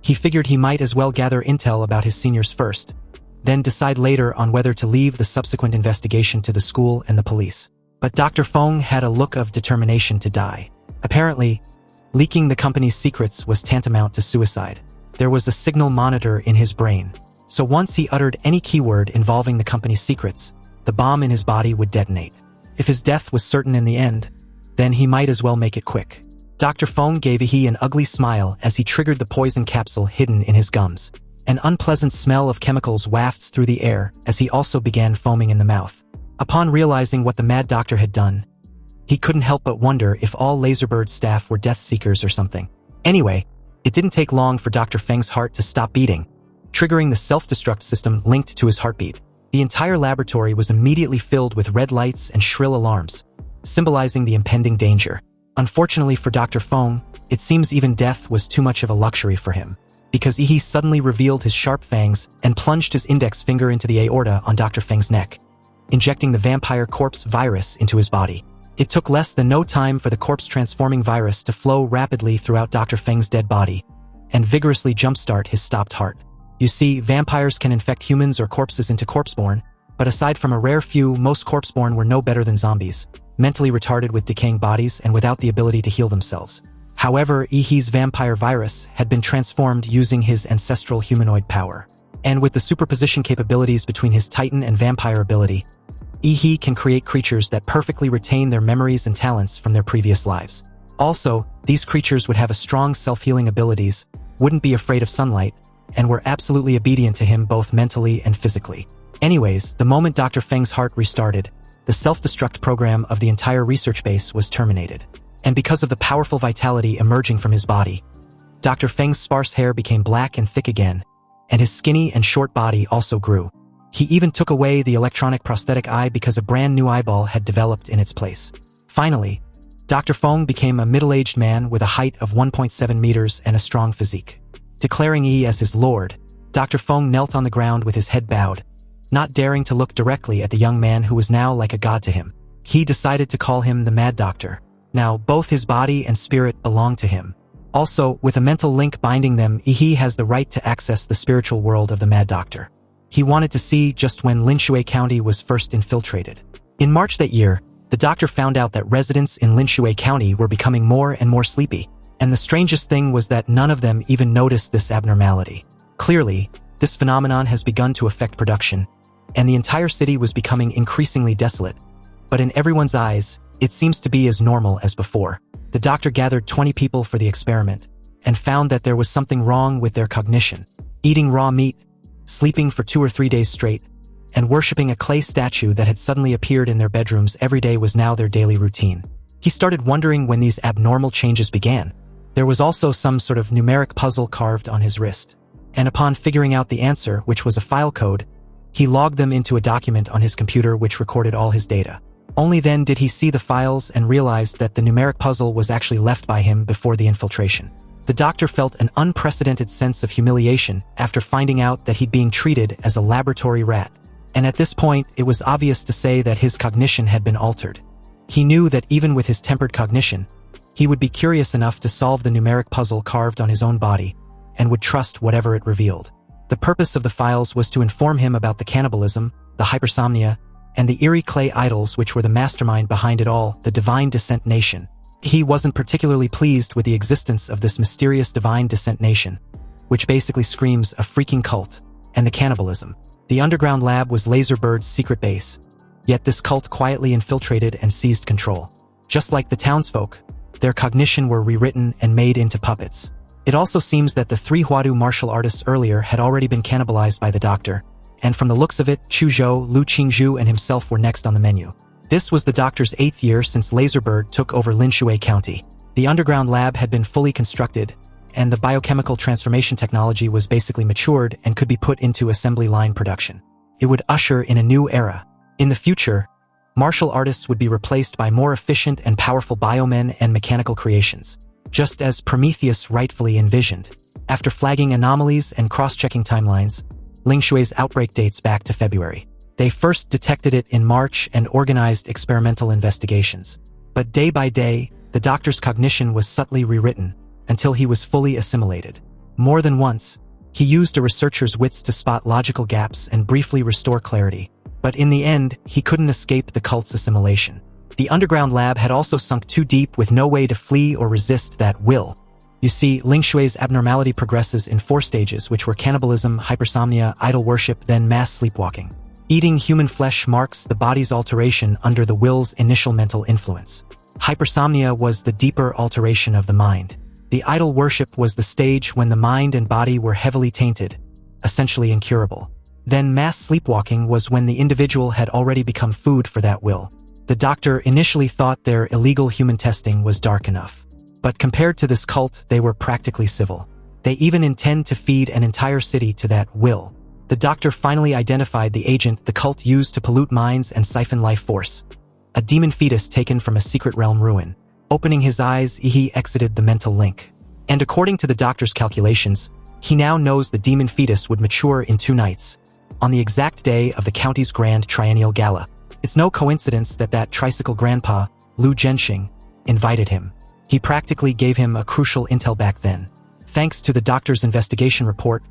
He figured he might as well gather intel about his seniors first, then decide later on whether to leave the subsequent investigation to the school and the police. But Dr. Feng had a look of determination to die. Apparently, leaking the company's secrets was tantamount to suicide. There was a signal monitor in his brain, so once he uttered any keyword involving the company's secrets, the bomb in his body would detonate. If his death was certain in the end, then he might as well make it quick. Dr. Feng gave Yi an ugly smile as he triggered the poison capsule hidden in his gums. An unpleasant smell of chemicals wafts through the air as he also began foaming in the mouth. Upon realizing what the mad doctor had done, he couldn't help but wonder if all Laserbird's staff were death seekers or something. Anyway, it didn't take long for Dr. Feng's heart to stop beating, triggering the self-destruct system linked to his heartbeat. The entire laboratory was immediately filled with red lights and shrill alarms, symbolizing the impending danger. Unfortunately for Dr. Feng, it seems even death was too much of a luxury for him, because Yi suddenly revealed his sharp fangs and plunged his index finger into the aorta on Dr. Feng's neck, injecting the vampire corpse virus into his body. It took less than no time for the corpse-transforming virus to flow rapidly throughout Dr. Feng's dead body and vigorously jumpstart his stopped heart. You see, vampires can infect humans or corpses into corpseborn, but aside from a rare few, most corpseborn were no better than zombies, mentally retarded with decaying bodies and without the ability to heal themselves. However, Yi's vampire virus had been transformed using his ancestral humanoid power. And with the superposition capabilities between his Titan and vampire ability, Yi can create creatures that perfectly retain their memories and talents from their previous lives. Also, these creatures would have a strong self-healing abilities, wouldn't be afraid of sunlight, and were absolutely obedient to him both mentally and physically. Anyways, the moment Dr. Feng's heart restarted, the self-destruct program of the entire research base was terminated. And because of the powerful vitality emerging from his body, Dr. Feng's sparse hair became black and thick again, and his skinny and short body also grew. He even took away the electronic prosthetic eye because a brand new eyeball had developed in its place. Finally, Dr. Feng became a middle-aged man with a height of 1.7 meters and a strong physique. Declaring Yi as his lord, Dr. Feng knelt on the ground with his head bowed, not daring to look directly at the young man who was now like a god to him. He decided to call him the Mad Doctor. Now, both his body and spirit belong to him. Also, with a mental link binding them, Yi has the right to access the spiritual world of the Mad Doctor. He wanted to see just when Lingshui County was first infiltrated. In March that year, the doctor found out that residents in Lingshui County were becoming more and more sleepy, and the strangest thing was that none of them even noticed this abnormality. Clearly, this phenomenon has begun to affect production, and the entire city was becoming increasingly desolate. But in everyone's eyes, it seems to be as normal as before. The doctor gathered 20 people for the experiment, and found that there was something wrong with their cognition. Eating raw meat, sleeping for 2 or 3 days straight, and worshipping a clay statue that had suddenly appeared in their bedrooms every day was now their daily routine. He started wondering when these abnormal changes began. There was also some sort of numeric puzzle carved on his wrist, and upon figuring out the answer, which was a file code, He logged them into a document on his computer which recorded all his data. Only then did he see the files and realized that the numeric puzzle was actually left by him before the infiltration. The doctor felt an unprecedented sense of humiliation after finding out that he'd being treated as a laboratory rat. And at this point, it was obvious to say that his cognition had been altered. He knew that even with his tempered cognition, he would be curious enough to solve the numeric puzzle carved on his own body, and would trust whatever it revealed. The purpose of the files was to inform him about the cannibalism, the hypersomnia, and the eerie clay idols which were the mastermind behind it all, the Divine Descent Nation. He wasn't particularly pleased with the existence of this mysterious Divine Descent Nation, which basically screams a freaking cult, and the cannibalism. The underground lab was Laserbird's secret base, yet this cult quietly infiltrated and seized control. Just like the townsfolk, their cognition were rewritten and made into puppets. It also seems that the 3 Huadu martial artists earlier had already been cannibalized by the doctor, and from the looks of it, Chu Zhou, Lu Qingzhu, and himself were next on the menu. This was the doctor's 8th year since Laserbird took over Linshui County. The underground lab had been fully constructed, and the biochemical transformation technology was basically matured and could be put into assembly line production. It would usher in a new era. In the future, martial artists would be replaced by more efficient and powerful biomen and mechanical creations, just as Prometheus rightfully envisioned. After flagging anomalies and cross-checking timelines, Lingshui's outbreak dates back to February. They first detected it in March and organized experimental investigations. But day by day, the doctor's cognition was subtly rewritten until he was fully assimilated. More than once, he used a researcher's wits to spot logical gaps and briefly restore clarity. But in the end, he couldn't escape the cult's assimilation. The underground lab had also sunk too deep with no way to flee or resist that will. You see, Lingshui's abnormality progresses in 4 stages, which were cannibalism, hypersomnia, idol worship, then mass sleepwalking. Eating human flesh marks the body's alteration under the will's initial mental influence. Hypersomnia was the deeper alteration of the mind. The idol worship was the stage when the mind and body were heavily tainted, essentially incurable. Then mass sleepwalking was when the individual had already become food for that will. The doctor initially thought their illegal human testing was dark enough. But compared to this cult, they were practically civil. They even intend to feed an entire city to that will. The doctor finally identified the agent the cult used to pollute minds and siphon life force. A demon fetus taken from a secret realm ruin. Opening his eyes, he exited the mental link. And according to the doctor's calculations, he now knows the demon fetus would mature in 2 nights, on the exact day of the county's grand triennial gala. It's no coincidence that that tricycle grandpa, Lu Zhenxing, invited him. He practically gave him a crucial intel back then. Thanks to the doctor's investigation report,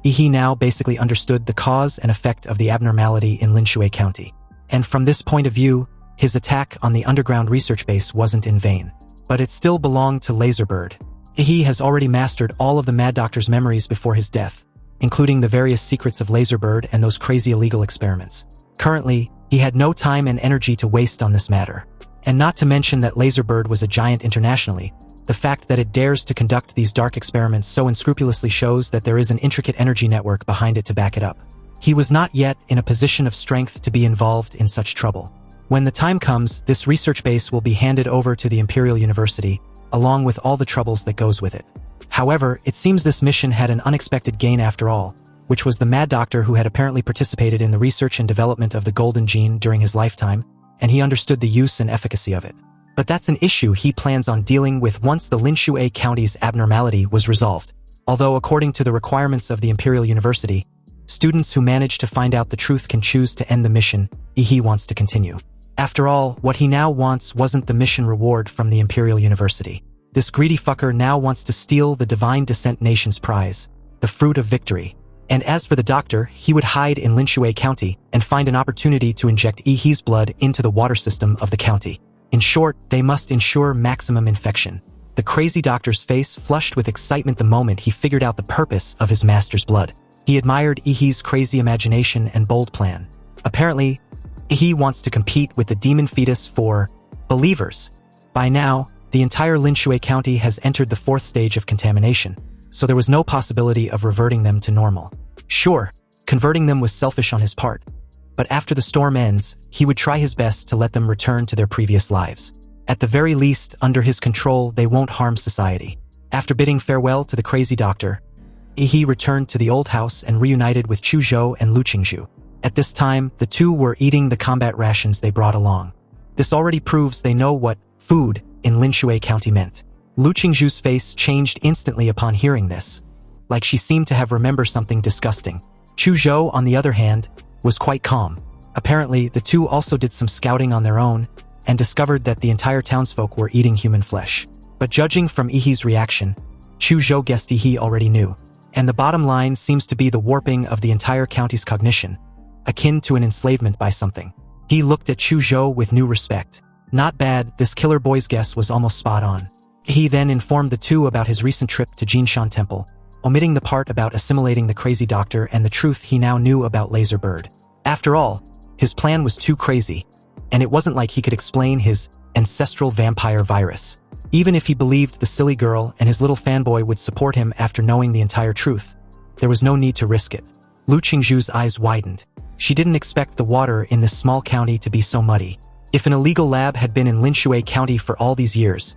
he now basically understood the cause and effect of the abnormality in Linshui County. And from this point of view, his attack on the underground research base wasn't in vain. But it still belonged to Laserbird. He has already mastered all of the Mad Doctor's memories before his death, including the various secrets of Laserbird and those crazy illegal experiments. Currently, he had no time and energy to waste on this matter. And not to mention that Laserbird was a giant internationally, the fact that it dares to conduct these dark experiments so unscrupulously shows that there is an intricate energy network behind it to back it up. He was not yet in a position of strength to be involved in such trouble. When the time comes, this research base will be handed over to the Imperial University, along with all the troubles that goes with it. However, it seems this mission had an unexpected gain after all, which was the Mad Doctor who had apparently participated in the research and development of the Golden Gene during his lifetime, and he understood the use and efficacy of it. But that's an issue he plans on dealing with once the Linshui County's abnormality was resolved. Although according to the requirements of the Imperial University, students who manage to find out the truth can choose to end the mission, he wants to continue. After all, what he now wants wasn't the mission reward from the Imperial University. This greedy fucker now wants to steal the Divine Descent Nation's prize, the fruit of victory. And as for the doctor, he would hide in Linshui County and find an opportunity to inject He's blood into the water system of the county. In short, they must ensure maximum infection. The crazy doctor's face flushed with excitement the moment he figured out the purpose of his master's blood. He admired He's crazy imagination and bold plan. Apparently, he wants to compete with the demon fetus for believers. By now, the entire Linshui County has entered the 4th stage of contamination, so there was no possibility of reverting them to normal. Sure, converting them was selfish on his part, but after the storm ends, he would try his best to let them return to their previous lives. At the very least, under his control, they won't harm society. After bidding farewell to the crazy doctor, he returned to the old house and reunited with Chu Zhou and Lu Qingzhu. At this time, the two were eating the combat rations they brought along. This already proves they know what food in Linshui County meant. Lu Qingzhu's face changed instantly upon hearing this, like she seemed to have remembered something disgusting. Chu Zhou, on the other hand, was quite calm. Apparently, the two also did some scouting on their own and discovered that the entire townsfolk were eating human flesh. But judging from Yihe's reaction, Chu Zhou guessed Yihe already knew. And the bottom line seems to be the warping of the entire county's cognition, akin to an enslavement by something. He looked at Chu Zhou with new respect. Not bad, this killer boy's guess was almost spot on. He then informed the two about his recent trip to Jinshan Temple, omitting the part about assimilating the crazy doctor and the truth he now knew about Laser Bird. After all, his plan was too crazy, and it wasn't like he could explain his ancestral vampire virus. Even if he believed the silly girl and his little fanboy would support him after knowing the entire truth, there was no need to risk it. Lu Qingzhu's eyes widened. She didn't expect the water in this small county to be so muddy. If an illegal lab had been in Linshui County for all these years,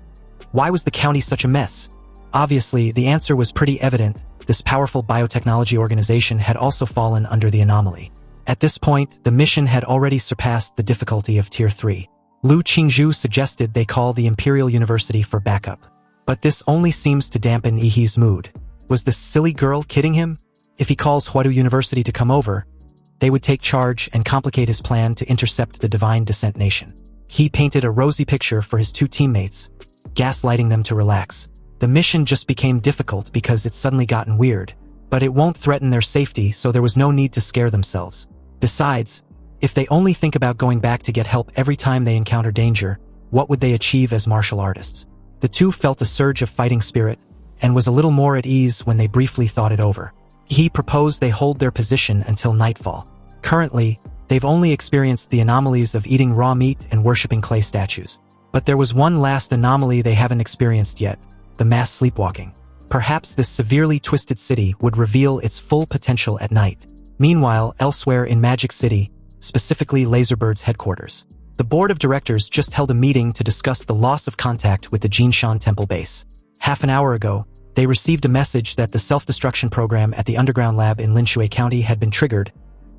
why was the county such a mess? Obviously, the answer was pretty evident. This powerful biotechnology organization had also fallen under the anomaly. At this point, the mission had already surpassed the difficulty of Tier 3. Lu Qingzhu suggested they call the Imperial University for backup. But this only seems to dampen Yihe's mood. Was this silly girl kidding him? If he calls Huadu University to come over, they would take charge and complicate his plan to intercept the Divine Descent Nation. He painted a rosy picture for his two teammates, gaslighting them to relax. The mission just became difficult because it's suddenly gotten weird, but it won't threaten their safety, so there was no need to scare themselves. Besides, if they only think about going back to get help every time they encounter danger, what would they achieve as martial artists? The two felt a surge of fighting spirit and was a little more at ease when they briefly thought it over. He proposed they hold their position until nightfall. Currently, they've only experienced the anomalies of eating raw meat and worshipping clay statues. But there was one last anomaly they haven't experienced yet, the mass sleepwalking. Perhaps this severely twisted city would reveal its full potential at night. Meanwhile, elsewhere in Magic City, specifically Laserbird's headquarters, the board of directors just held a meeting to discuss the loss of contact with the Jinshan Temple base. Half an hour ago, they received a message that the self-destruction program at the underground lab in Linshui County had been triggered,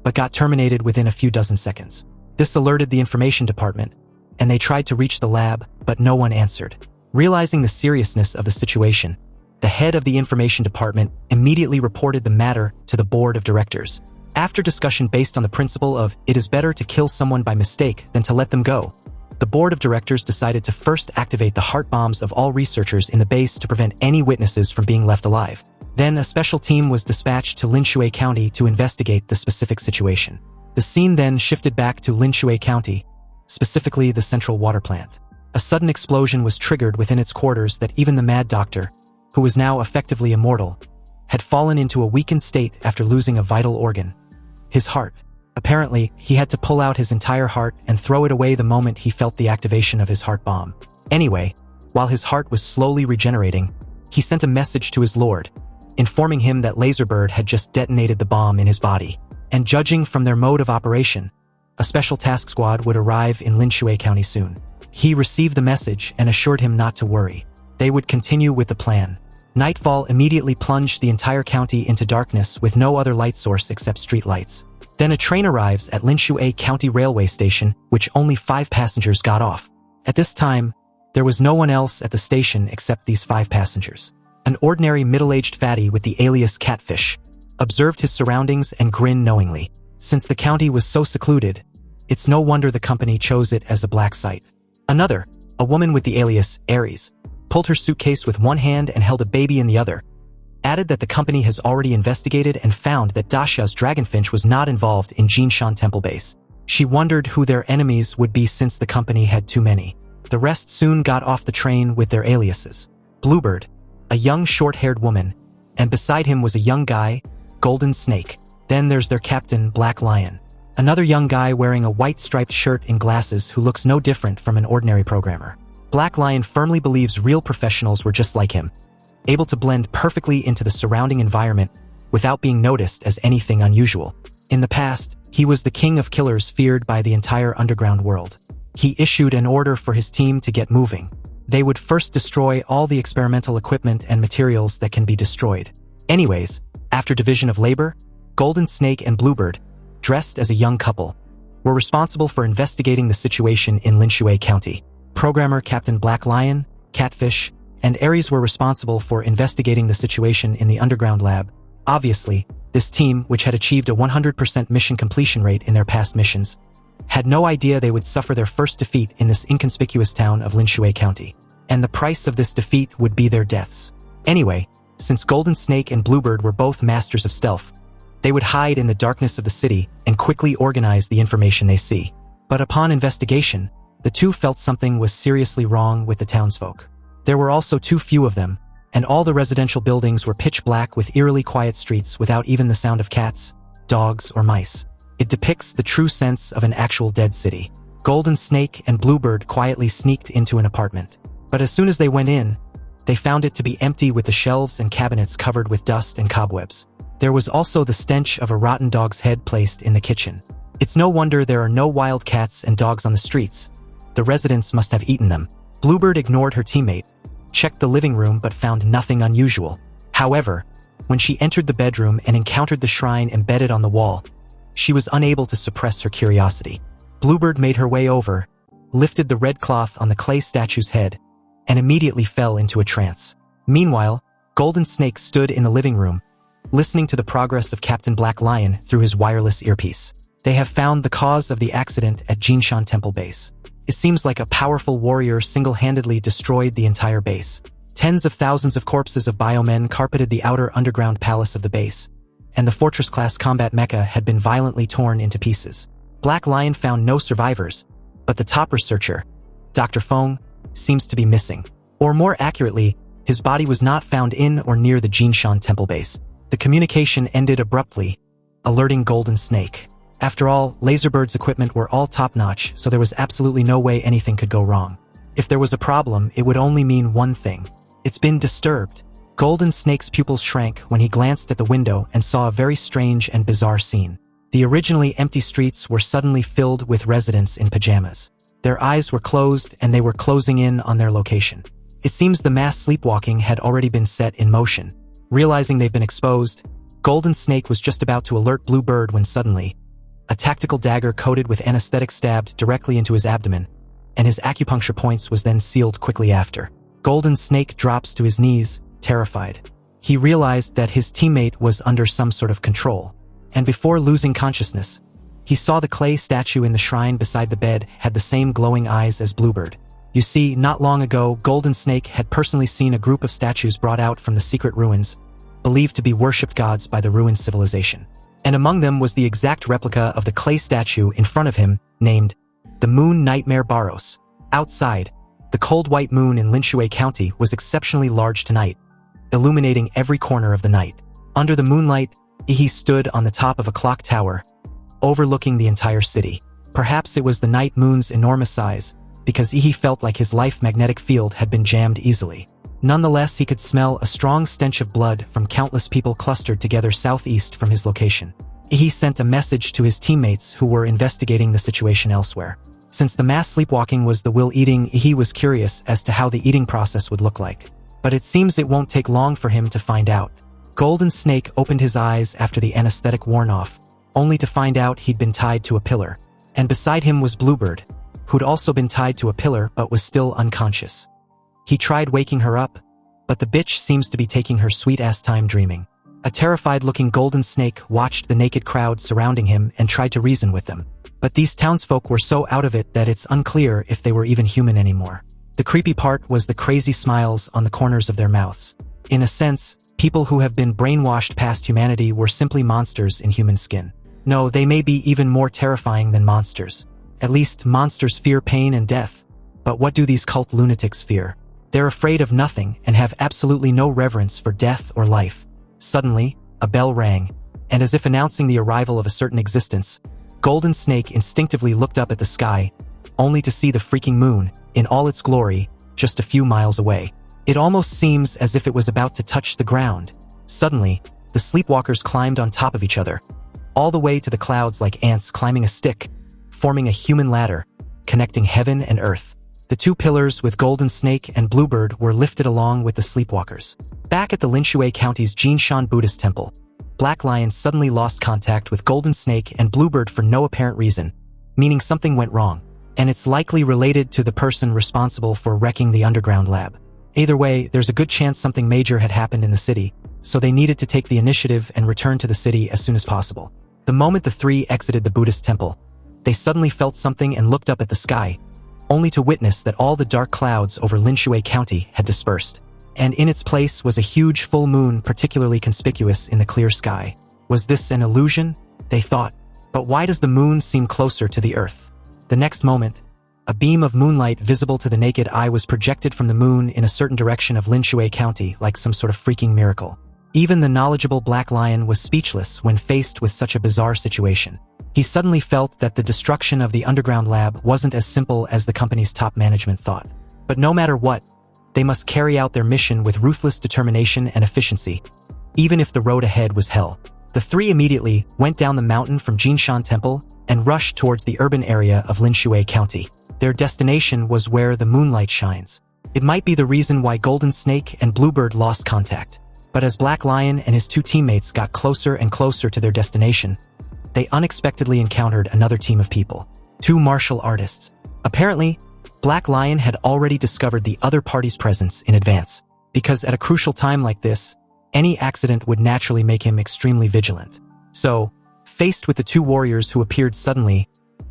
but got terminated within a few dozen seconds. This alerted the information department, and they tried to reach the lab, but no one answered. Realizing the seriousness of the situation, the head of the information department immediately reported the matter to the board of directors. After discussion based on the principle of it is better to kill someone by mistake than to let them go, the board of directors decided to first activate the heart bombs of all researchers in the base to prevent any witnesses from being left alive. Then a special team was dispatched to Linshui County to investigate the specific situation. The scene then shifted back to Linshui County, specifically the central water plant. A sudden explosion was triggered within its quarters that even the mad doctor, who was now effectively immortal, had fallen into a weakened state after losing a vital organ, his heart. Apparently, he had to pull out his entire heart and throw it away the moment he felt the activation of his heart bomb. Anyway, while his heart was slowly regenerating, he sent a message to his lord, informing him that Laserbird had just detonated the bomb in his body. And judging from their mode of operation, a special task squad would arrive in Linshui County soon. He received the message and assured him not to worry. They would continue with the plan. Nightfall immediately plunged the entire county into darkness with no other light source except street lights. Then a train arrives at Linshui County Railway Station, which only 5 passengers got off. At this time, there was no one else at the station except these 5 passengers. An ordinary middle-aged fatty with the alias Catfish observed his surroundings and grinned knowingly. Since the county was so secluded, it's no wonder the company chose it as a black site. Another, a woman with the alias Aries, pulled her suitcase with one hand and held a baby in the other, added that the company has already investigated and found that Dasha's Dragonfinch was not involved in Jinshan Temple base. She wondered who their enemies would be since the company had too many. The rest soon got off the train with their aliases. Bluebird, a young short-haired woman, and beside him was a young guy, Golden Snake. Then there's their captain, Black Lion, another young guy wearing a white striped shirt and glasses who looks no different from an ordinary programmer. Black Lion firmly believes real professionals were just like him, able to blend perfectly into the surrounding environment without being noticed as anything unusual. In the past, he was the king of killers feared by the entire underground world. He issued an order for his team to get moving. They would first destroy all the experimental equipment and materials that can be destroyed. Anyways, after division of labor, Golden Snake and Bluebird dressed as a young couple, were responsible for investigating the situation in Linshui County. Programmer Captain Black Lion, Catfish, and Ares were responsible for investigating the situation in the underground lab. Obviously, this team, which had achieved a 100% mission completion rate in their past missions, had no idea they would suffer their first defeat in this inconspicuous town of Linshui County. And the price of this defeat would be their deaths. Anyway, since Golden Snake and Bluebird were both masters of stealth, they would hide in the darkness of the city and quickly organize the information they see. But upon investigation, the two felt something was seriously wrong with the townsfolk. There were also too few of them, and all the residential buildings were pitch black with eerily quiet streets without even the sound of cats, dogs, or mice. It depicts the true sense of an actual dead city. Golden Snake and Bluebird quietly sneaked into an apartment. But as soon as they went in, they found it to be empty with the shelves and cabinets covered with dust and cobwebs. There was also the stench of a rotten dog's head placed in the kitchen. It's no wonder there are no wild cats and dogs on the streets. The residents must have eaten them. Bluebird ignored her teammate, checked the living room but found nothing unusual. However, when she entered the bedroom and encountered the shrine embedded on the wall, she was unable to suppress her curiosity. Bluebird made her way over, lifted the red cloth on the clay statue's head, and immediately fell into a trance. Meanwhile, Golden Snake stood in the living room, listening to the progress of Captain Black Lion through his wireless earpiece. They have found the cause of the accident at Jinshan Temple Base. It seems like a powerful warrior single-handedly destroyed the entire base. Tens of thousands of corpses of biomen carpeted the outer underground palace of the base, and the Fortress-class combat mecha had been violently torn into pieces. Black Lion found no survivors, but the top researcher, Dr. Feng, seems to be missing. Or more accurately, his body was not found in or near the Jinshan Temple Base. The communication ended abruptly, alerting Golden Snake. After all, Laserbird's equipment were all top-notch, so there was absolutely no way anything could go wrong. If there was a problem, it would only mean one thing. It's been disturbed. Golden Snake's pupils shrank when he glanced at the window and saw a very strange and bizarre scene. The originally empty streets were suddenly filled with residents in pajamas. Their eyes were closed and they were closing in on their location. It seems the mass sleepwalking had already been set in motion. Realizing they've been exposed, Golden Snake was just about to alert Bluebird when suddenly, a tactical dagger coated with anesthetic stabbed directly into his abdomen, and his acupuncture points was then sealed quickly after. Golden Snake drops to his knees, terrified. He realized that his teammate was under some sort of control, and before losing consciousness, he saw the clay statue in the shrine beside the bed had the same glowing eyes as Bluebird. You see, not long ago, Golden Snake had personally seen a group of statues brought out from the secret ruins, believed to be worshipped gods by the ruined civilization. And among them was the exact replica of the clay statue in front of him, named the Moon Nightmare Baros. Outside, the cold white moon in Linshui County was exceptionally large tonight, illuminating every corner of the night. Under the moonlight, he stood on the top of a clock tower, overlooking the entire city. Perhaps it was the night moon's enormous size, because he felt like his life magnetic field had been jammed easily. Nonetheless, he could smell a strong stench of blood from countless people clustered together southeast from his location. He sent a message to his teammates who were investigating the situation elsewhere. Since the mass sleepwalking was the will eating, he was curious as to how the eating process would look like. But it seems it won't take long for him to find out. Golden Snake opened his eyes after the anesthetic worn off, only to find out he'd been tied to a pillar. And beside him was Bluebird, who'd also been tied to a pillar but was still unconscious. He tried waking her up, but the bitch seems to be taking her sweet-ass time dreaming. A terrified-looking Golden Snake watched the naked crowd surrounding him and tried to reason with them. But these townsfolk were so out of it that it's unclear if they were even human anymore. The creepy part was the crazy smiles on the corners of their mouths. In a sense, people who have been brainwashed past humanity were simply monsters in human skin. No, they may be even more terrifying than monsters. At least monsters fear pain and death. But what do these cult lunatics fear? They're afraid of nothing and have absolutely no reverence for death or life. Suddenly, a bell rang, and as if announcing the arrival of a certain existence, Golden Snake instinctively looked up at the sky, only to see the freaking moon, in all its glory, just a few miles away. It almost seems as if it was about to touch the ground. Suddenly, the sleepwalkers climbed on top of each other, all the way to the clouds like ants climbing a stick, forming a human ladder, connecting heaven and earth. The two pillars with Golden Snake and Bluebird were lifted along with the sleepwalkers. Back at the Linshui County's Jinshan Buddhist Temple, Black Lion suddenly lost contact with Golden Snake and Bluebird for no apparent reason, meaning something went wrong, and it's likely related to the person responsible for wrecking the underground lab. Either way, there's a good chance something major had happened in the city, so they needed to take the initiative and return to the city as soon as possible. The moment the three exited the Buddhist temple, they suddenly felt something and looked up at the sky, only to witness that all the dark clouds over Linshui County had dispersed, and in its place was a huge full moon particularly conspicuous in the clear sky. Was this an illusion? They thought. But why does the moon seem closer to the earth? The next moment, a beam of moonlight visible to the naked eye was projected from the moon in a certain direction of Linshui County like some sort of freaking miracle. Even the knowledgeable Black Lion was speechless when faced with such a bizarre situation. He suddenly felt that the destruction of the underground lab wasn't as simple as the company's top management thought. But no matter what, they must carry out their mission with ruthless determination and efficiency, even if the road ahead was hell. The three immediately went down the mountain from Jinshan Temple and rushed towards the urban area of Linshui County. Their destination was where the moonlight shines. It might be the reason why Golden Snake and Bluebird lost contact. But as Black Lion and his two teammates got closer and closer to their destination, they unexpectedly encountered another team of people. Two martial artists. Apparently, Black Lion had already discovered the other party's presence in advance, because at a crucial time like this, any accident would naturally make him extremely vigilant. So, faced with the two warriors who appeared suddenly,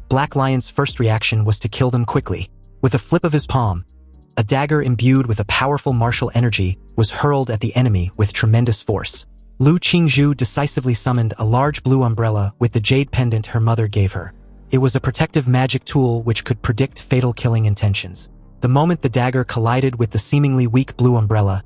Black Lion's first reaction was to kill them quickly. With a flip of his palm, a dagger imbued with a powerful martial energy was hurled at the enemy with tremendous force. Lu Qingzhu decisively summoned a large blue umbrella with the jade pendant her mother gave her. It was a protective magic tool which could predict fatal killing intentions. The moment the dagger collided with the seemingly weak blue umbrella,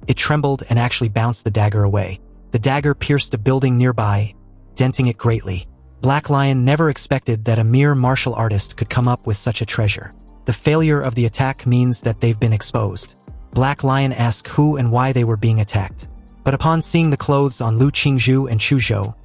it trembled and actually bounced the dagger away. The dagger pierced a building nearby, denting it greatly. Black Lion never expected that a mere martial artist could come up with such a treasure. The failure of the attack means that they've been exposed. Black Lion asked who and why they were being attacked. But upon seeing the clothes on Lu Qingzhu and Chu Zhou,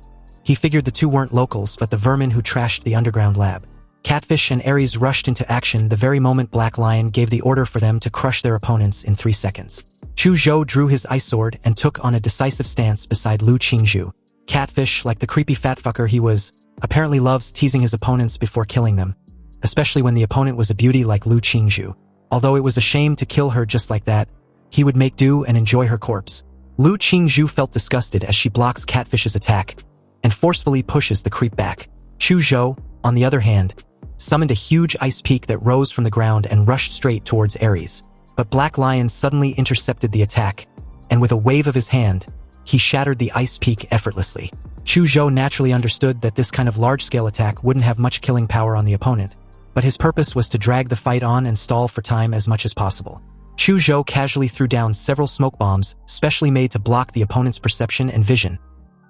he figured the two weren't locals but the vermin who trashed the underground lab. Catfish and Ares rushed into action the very moment Black Lion gave the order for them to crush their opponents in 3 seconds. Chu Zhou drew his ice sword and took on a decisive stance beside Lu Qingzhu. Catfish, like the creepy fat fucker he was, apparently loves teasing his opponents before killing them, especially when the opponent was a beauty like Lu Qingzhu. Although it was a shame to kill her just like that, he would make do and enjoy her corpse. Lu Qingzhu felt disgusted as she blocks Catfish's attack and forcefully pushes the creep back. Chu Zhou, on the other hand, summoned a huge ice peak that rose from the ground and rushed straight towards Ares. But Black Lion suddenly intercepted the attack, and with a wave of his hand, he shattered the ice peak effortlessly. Chu Zhou naturally understood that this kind of large-scale attack wouldn't have much killing power on the opponent, but his purpose was to drag the fight on and stall for time as much as possible. Chu Zhou casually threw down several smoke bombs, specially made to block the opponent's perception and vision,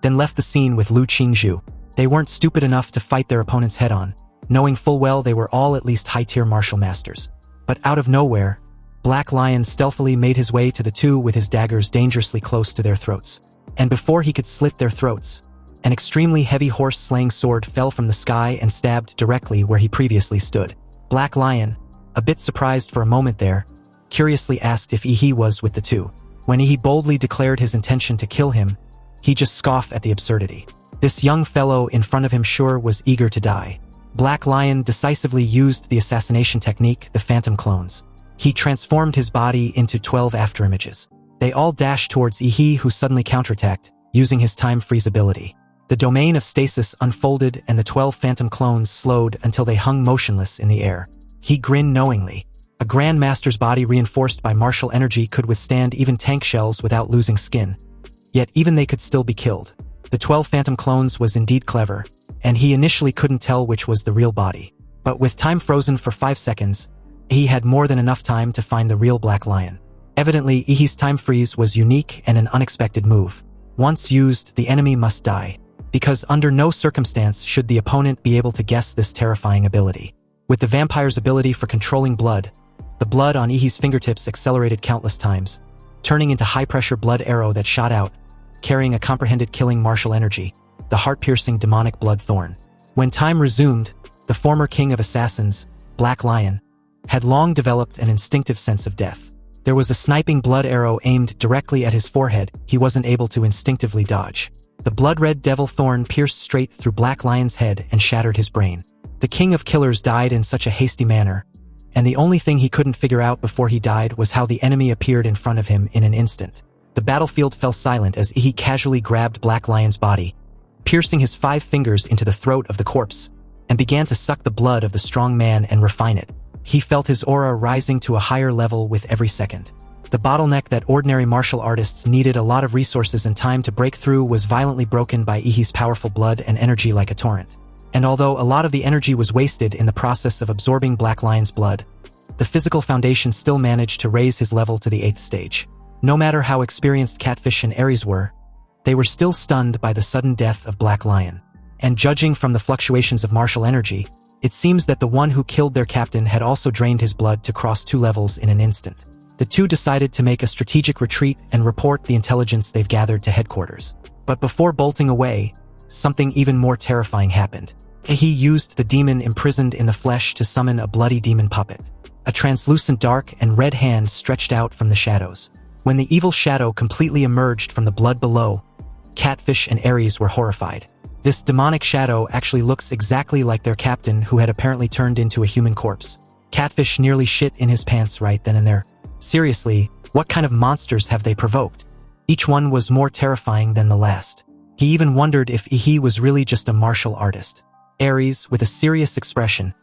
then left the scene with Lu Qingzhu. They weren't stupid enough to fight their opponents head-on, knowing full well they were all at least high-tier martial masters. But out of nowhere, Black Lion stealthily made his way to the two with his daggers dangerously close to their throats. And before he could slit their throats, an extremely heavy horse-slaying sword fell from the sky and stabbed directly where he previously stood. Black Lion, a bit surprised for a moment there, curiously asked if Yi was with the two. When Yi boldly declared his intention to kill him, he just scoffed at the absurdity. This young fellow in front of him sure was eager to die. Black Lion decisively used the assassination technique, the Phantom Clones. He transformed his body into 12 afterimages. They all dashed towards Yi, who suddenly counterattacked, using his time freeze ability. The domain of stasis unfolded and the 12 Phantom Clones slowed until they hung motionless in the air. He grinned knowingly. A Grandmaster's body reinforced by martial energy could withstand even tank shells without losing skin. Yet even they could still be killed. The 12 Phantom Clones was indeed clever, and he initially couldn't tell which was the real body. But with time frozen for 5 seconds, he had more than enough time to find the real Black Lion. Evidently, Ihi's time freeze was unique and an unexpected move. Once used, the enemy must die, because under no circumstance should the opponent be able to guess this terrifying ability. With the vampire's ability for controlling blood, the blood on Ihi's fingertips accelerated countless times, turning into high-pressure blood arrow that shot out, carrying a comprehended killing martial energy, the heart-piercing demonic blood thorn. When time resumed, the former king of assassins, Black Lion, had long developed an instinctive sense of death. There was a sniping blood arrow aimed directly at his forehead he wasn't able to instinctively dodge. The blood-red devil thorn pierced straight through Black Lion's head and shattered his brain. The king of killers died in such a hasty manner, and the only thing he couldn't figure out before he died was how the enemy appeared in front of him in an instant. The battlefield fell silent as he casually grabbed Black Lion's body, piercing his 5 fingers into the throat of the corpse, and began to suck the blood of the strong man and refine it. He felt his aura rising to a higher level with every second. The bottleneck that ordinary martial artists needed a lot of resources and time to break through was violently broken by Ihi's powerful blood and energy like a torrent. And although a lot of the energy was wasted in the process of absorbing Black Lion's blood, the physical foundation still managed to raise his level to the 8th stage. No matter how experienced Catfish and Ares were, they were still stunned by the sudden death of Black Lion. And judging from the fluctuations of martial energy, it seems that the one who killed their captain had also drained his blood to cross 2 levels in an instant. The two decided to make a strategic retreat and report the intelligence they've gathered to headquarters. But before bolting away, something even more terrifying happened. Ihi used the demon imprisoned in the flesh to summon a bloody demon puppet. A translucent dark and red hand stretched out from the shadows. When the evil shadow completely emerged from the blood below, Catfish and Ares were horrified. This demonic shadow actually looks exactly like their captain, who had apparently turned into a human corpse. Catfish nearly shit in his pants right then and there. Seriously, what kind of monsters have they provoked? Each one was more terrifying than the last. He even wondered if Ihi was really just a martial artist. Ares, with a serious expression,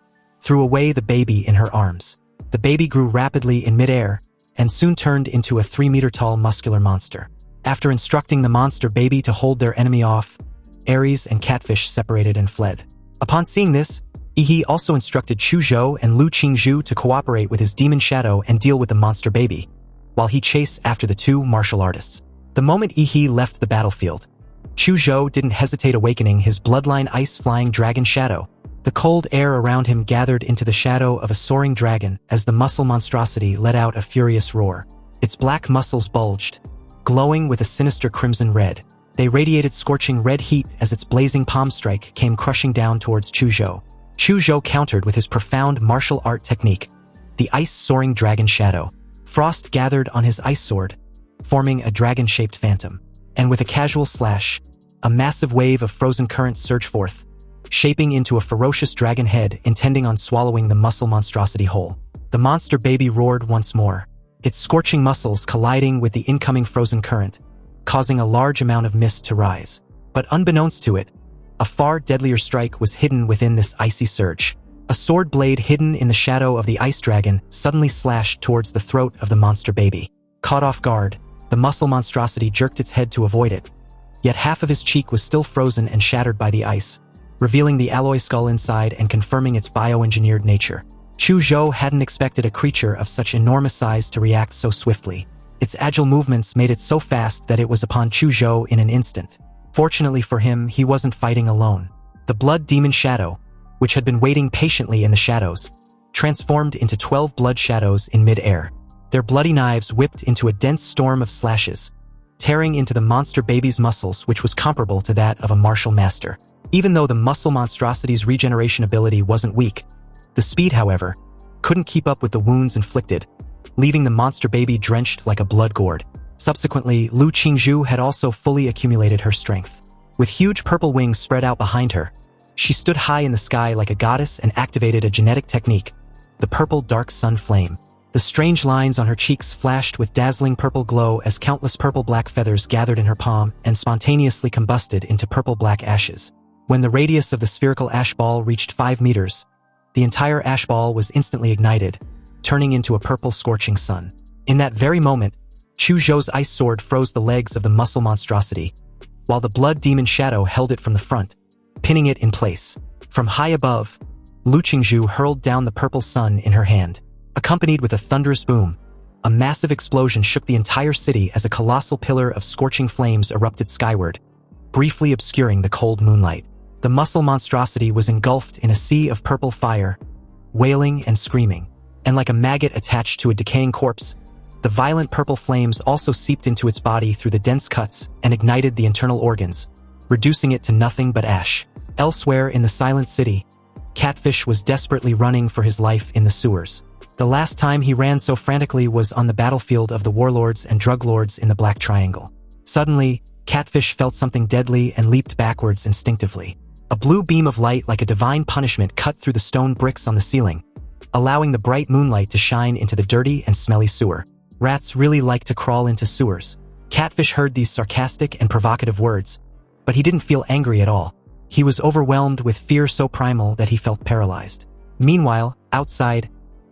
threw away the baby in her arms. The baby grew rapidly in midair and soon turned into a 3-meter-tall muscular monster. After instructing the monster baby to hold their enemy off, Ares and Catfish separated and fled. Upon seeing this, Ihi also instructed Chuzhou and Lu Qingzhu to cooperate with his demon shadow and deal with the monster baby, while he chased after the 2 martial artists. The moment Ihi left the battlefield, Chuzhou didn't hesitate awakening his bloodline ice-flying dragon shadow. The cold air around him gathered into the shadow of a soaring dragon as the muscle monstrosity let out a furious roar. Its black muscles bulged, glowing with a sinister crimson red. They radiated scorching red heat as its blazing palm strike came crushing down towards Chuzhou. Chuzhou countered with his profound martial art technique, the ice-soaring dragon shadow. Frost gathered on his ice sword, forming a dragon-shaped phantom. And with a casual slash, a massive wave of frozen current surged forth, shaping into a ferocious dragon head intending on swallowing the muscle monstrosity whole. The monster baby roared once more, its scorching muscles colliding with the incoming frozen current, causing a large amount of mist to rise. But unbeknownst to it, a far deadlier strike was hidden within this icy surge. A sword blade hidden in the shadow of the ice dragon suddenly slashed towards the throat of the monster baby. Caught off guard, the muscle monstrosity jerked its head to avoid it, yet half of his cheek was still frozen and shattered by the ice, revealing the alloy skull inside and confirming its bioengineered nature. Chuzhou hadn't expected a creature of such enormous size to react so swiftly. Its agile movements made it so fast that it was upon Chuzhou in an instant. Fortunately for him, he wasn't fighting alone. The blood demon shadow, which had been waiting patiently in the shadows, transformed into 12 blood shadows in mid-air. Their bloody knives whipped into a dense storm of slashes, tearing into the monster baby's muscles, which was comparable to that of a martial master. Even though the muscle monstrosity's regeneration ability wasn't weak, the speed, however, couldn't keep up with the wounds inflicted, leaving the monster baby drenched like a blood gourd. Subsequently, Lu Qingzhu had also fully accumulated her strength. With huge purple wings spread out behind her, she stood high in the sky like a goddess and activated a genetic technique, the purple dark sun flame. The strange lines on her cheeks flashed with dazzling purple glow as countless purple-black feathers gathered in her palm and spontaneously combusted into purple-black ashes. When the radius of the spherical ash ball reached 5 meters, the entire ash ball was instantly ignited, turning into a purple scorching sun. In that very moment, Chuzhou's ice sword froze the legs of the muscle monstrosity, while the blood demon shadow held it from the front, pinning it in place. From high above, Lu Qingzhu hurled down the purple sun in her hand. Accompanied with a thunderous boom, a massive explosion shook the entire city as a colossal pillar of scorching flames erupted skyward, briefly obscuring the cold moonlight. The muscle monstrosity was engulfed in a sea of purple fire, wailing and screaming. And like a maggot attached to a decaying corpse, the violent purple flames also seeped into its body through the dense cuts and ignited the internal organs, reducing it to nothing but ash. Elsewhere in the silent city, Catfish was desperately running for his life in the sewers. The last time he ran so frantically was on the battlefield of the warlords and drug lords in the Black Triangle. Suddenly, Catfish felt something deadly and leaped backwards instinctively. A blue beam of light like a divine punishment cut through the stone bricks on the ceiling, allowing the bright moonlight to shine into the dirty and smelly sewer. Rats really like to crawl into sewers. Catfish heard these sarcastic and provocative words, but he didn't feel angry at all. He was overwhelmed with fear so primal that he felt paralyzed. Meanwhile, outside,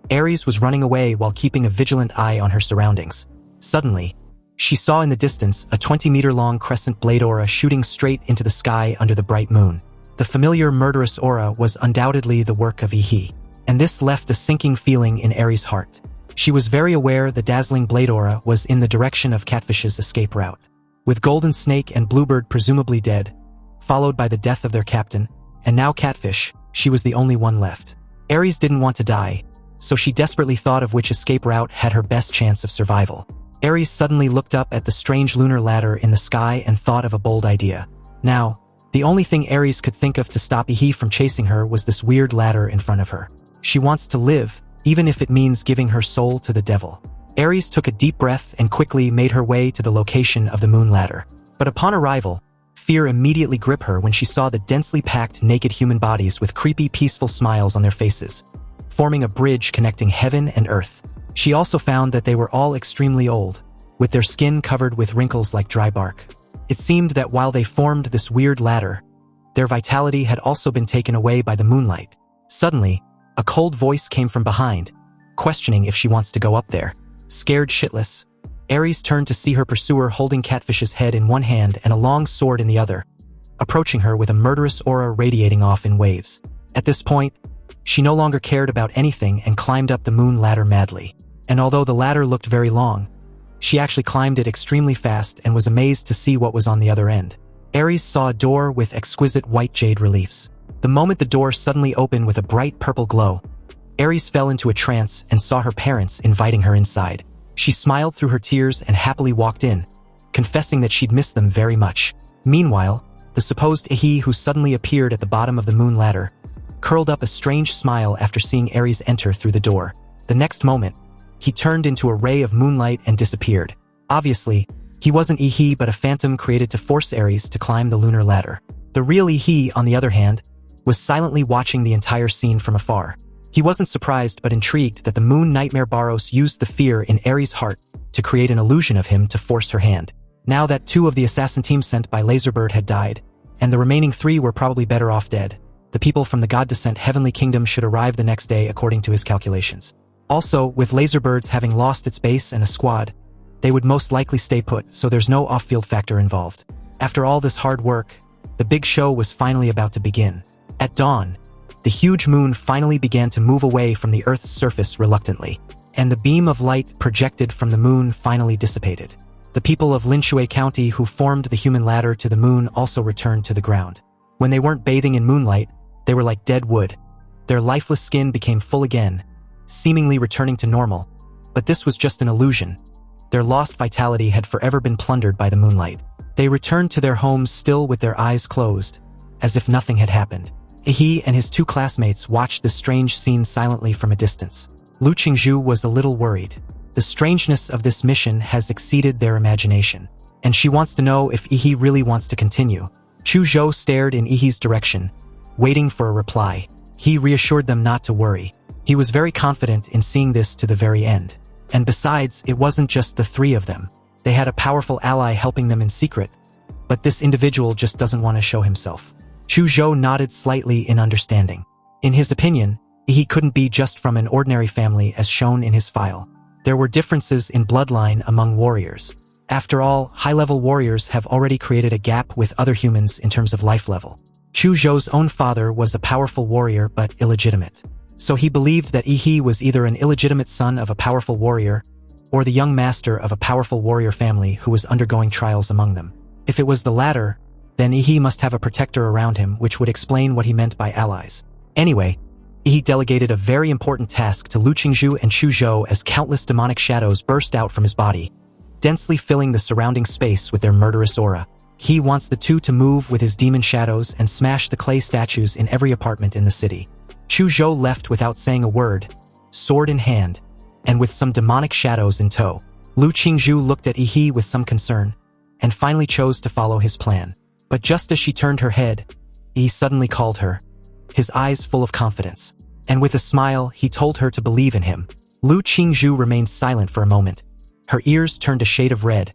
Aries was running away while keeping a vigilant eye on her surroundings. Suddenly, she saw in the distance a 20-meter-long crescent blade aura shooting straight into the sky under the bright moon. The familiar murderous aura was undoubtedly the work of Ihi, and this left a sinking feeling in Aries' heart. She was very aware the dazzling blade aura was in the direction of Catfish's escape route. With Golden Snake and Bluebird presumably dead, followed by the death of their captain, and now Catfish, she was the only one left. Aries didn't want to die, so she desperately thought of which escape route had her best chance of survival. Aries suddenly looked up at the strange lunar ladder in the sky and thought of a bold idea. Now, the only thing Aries could think of to stop Ihi from chasing her was this weird ladder in front of her. She wants to live, even if it means giving her soul to the devil. Aries took a deep breath and quickly made her way to the location of the moon ladder. But upon arrival, fear immediately gripped her when she saw the densely packed naked human bodies with creepy peaceful smiles on their faces, forming a bridge connecting heaven and earth. She also found that they were all extremely old, with their skin covered with wrinkles like dry bark. It seemed that while they formed this weird ladder, their vitality had also been taken away by the moonlight. Suddenly, a cold voice came from behind, questioning if she wants to go up there. Scared shitless, Aries turned to see her pursuer holding Catfish's head in one hand and a long sword in the other, approaching her with a murderous aura radiating off in waves. At this point, she no longer cared about anything and climbed up the moon ladder madly. And although the ladder looked very long, she actually climbed it extremely fast and was amazed to see what was on the other end. Aries saw a door with exquisite white jade reliefs. The moment the door suddenly opened with a bright purple glow, Aries fell into a trance and saw her parents inviting her inside. She smiled through her tears and happily walked in, confessing that she'd missed them very much. Meanwhile, the supposed Ihi who suddenly appeared at the bottom of the moon ladder curled up a strange smile after seeing Aries enter through the door. The next moment, he turned into a ray of moonlight and disappeared. Obviously, he wasn't Ihi but a phantom created to force Aries to climb the lunar ladder. The real Ihi, on the other hand, was silently watching the entire scene from afar. He wasn't surprised but intrigued that the moon nightmare Baros used the fear in Aries' heart to create an illusion of him to force her hand. Now that 2 of the assassin team sent by Laserbird had died, and the remaining 3 were probably better off dead, the people from the God-descent Heavenly Kingdom should arrive the next day according to his calculations. Also, with Laserbird's having lost its base and a squad, they would most likely stay put, so there's no off-field factor involved. After all this hard work, the big show was finally about to begin. At dawn, the huge moon finally began to move away from the Earth's surface reluctantly, and the beam of light projected from the moon finally dissipated. The people of Linshui County who formed the human ladder to the moon also returned to the ground. When they weren't bathing in moonlight, they were like dead wood. Their lifeless skin became full again, seemingly returning to normal, but this was just an illusion. Their lost vitality had forever been plundered by the moonlight. They returned to their homes still with their eyes closed, as if nothing had happened. He and his 2 classmates watched this strange scene silently from a distance. Lu Qingzhu was a little worried. The strangeness of this mission has exceeded their imagination, and she wants to know if Ihi really wants to continue. Chu Zhou stared in Ihi's direction, waiting for a reply. He reassured them not to worry. He was very confident in seeing this to the very end. And besides, it wasn't just the 3 of them. They had a powerful ally helping them in secret, but this individual just doesn't want to show himself. Chu Zhou nodded slightly in understanding. In his opinion, he couldn't be just from an ordinary family as shown in his file. There were differences in bloodline among warriors. After all, high-level warriors have already created a gap with other humans in terms of life level. Chu Zhou's own father was a powerful warrior but illegitimate. So he believed that Ihi was either an illegitimate son of a powerful warrior or the young master of a powerful warrior family who was undergoing trials among them. If it was the latter, then Ihi must have a protector around him, which would explain what he meant by allies. Anyway, Ihi delegated a very important task to Lu Qingzhu and Chu Zhou as countless demonic shadows burst out from his body, densely filling the surrounding space with their murderous aura. He wants the 2 to move with his demon shadows and smash the clay statues in every apartment in the city. Chu Zhou left without saying a word, sword in hand, and with some demonic shadows in tow. Lu Qingzhu looked at Ihi with some concern, and finally chose to follow his plan. But just as she turned her head, he suddenly called her, his eyes full of confidence. And with a smile, he told her to believe in him. Lu Qingzhu remained silent for a moment. Her ears turned a shade of red,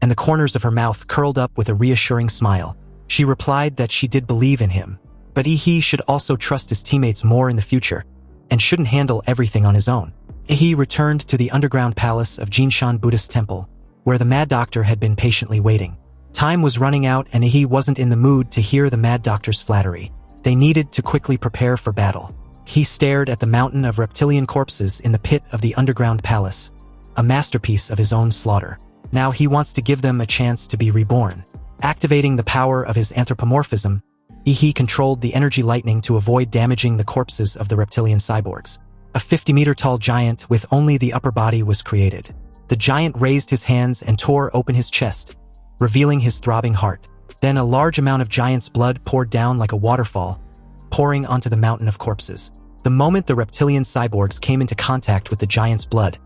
and the corners of her mouth curled up with a reassuring smile. She replied that she did believe in him, but he should also trust his teammates more in the future, and shouldn't handle everything on his own. He returned to the underground palace of Jinshan Buddhist Temple, where the Mad Doctor had been patiently waiting. Time was running out and he wasn't in the mood to hear the Mad Doctor's flattery. They needed to quickly prepare for battle. He stared at the mountain of reptilian corpses in the pit of the underground palace, a masterpiece of his own slaughter. Now he wants to give them a chance to be reborn. Activating the power of his anthropomorphism, he controlled the energy lightning to avoid damaging the corpses of the reptilian cyborgs. A 50-meter-tall giant with only the upper body was created. The giant raised his hands and tore open his chest, revealing his throbbing heart. Then a large amount of giant's blood poured down like a waterfall, pouring onto the mountain of corpses. The moment the reptilian cyborgs came into contact with the giant's blood,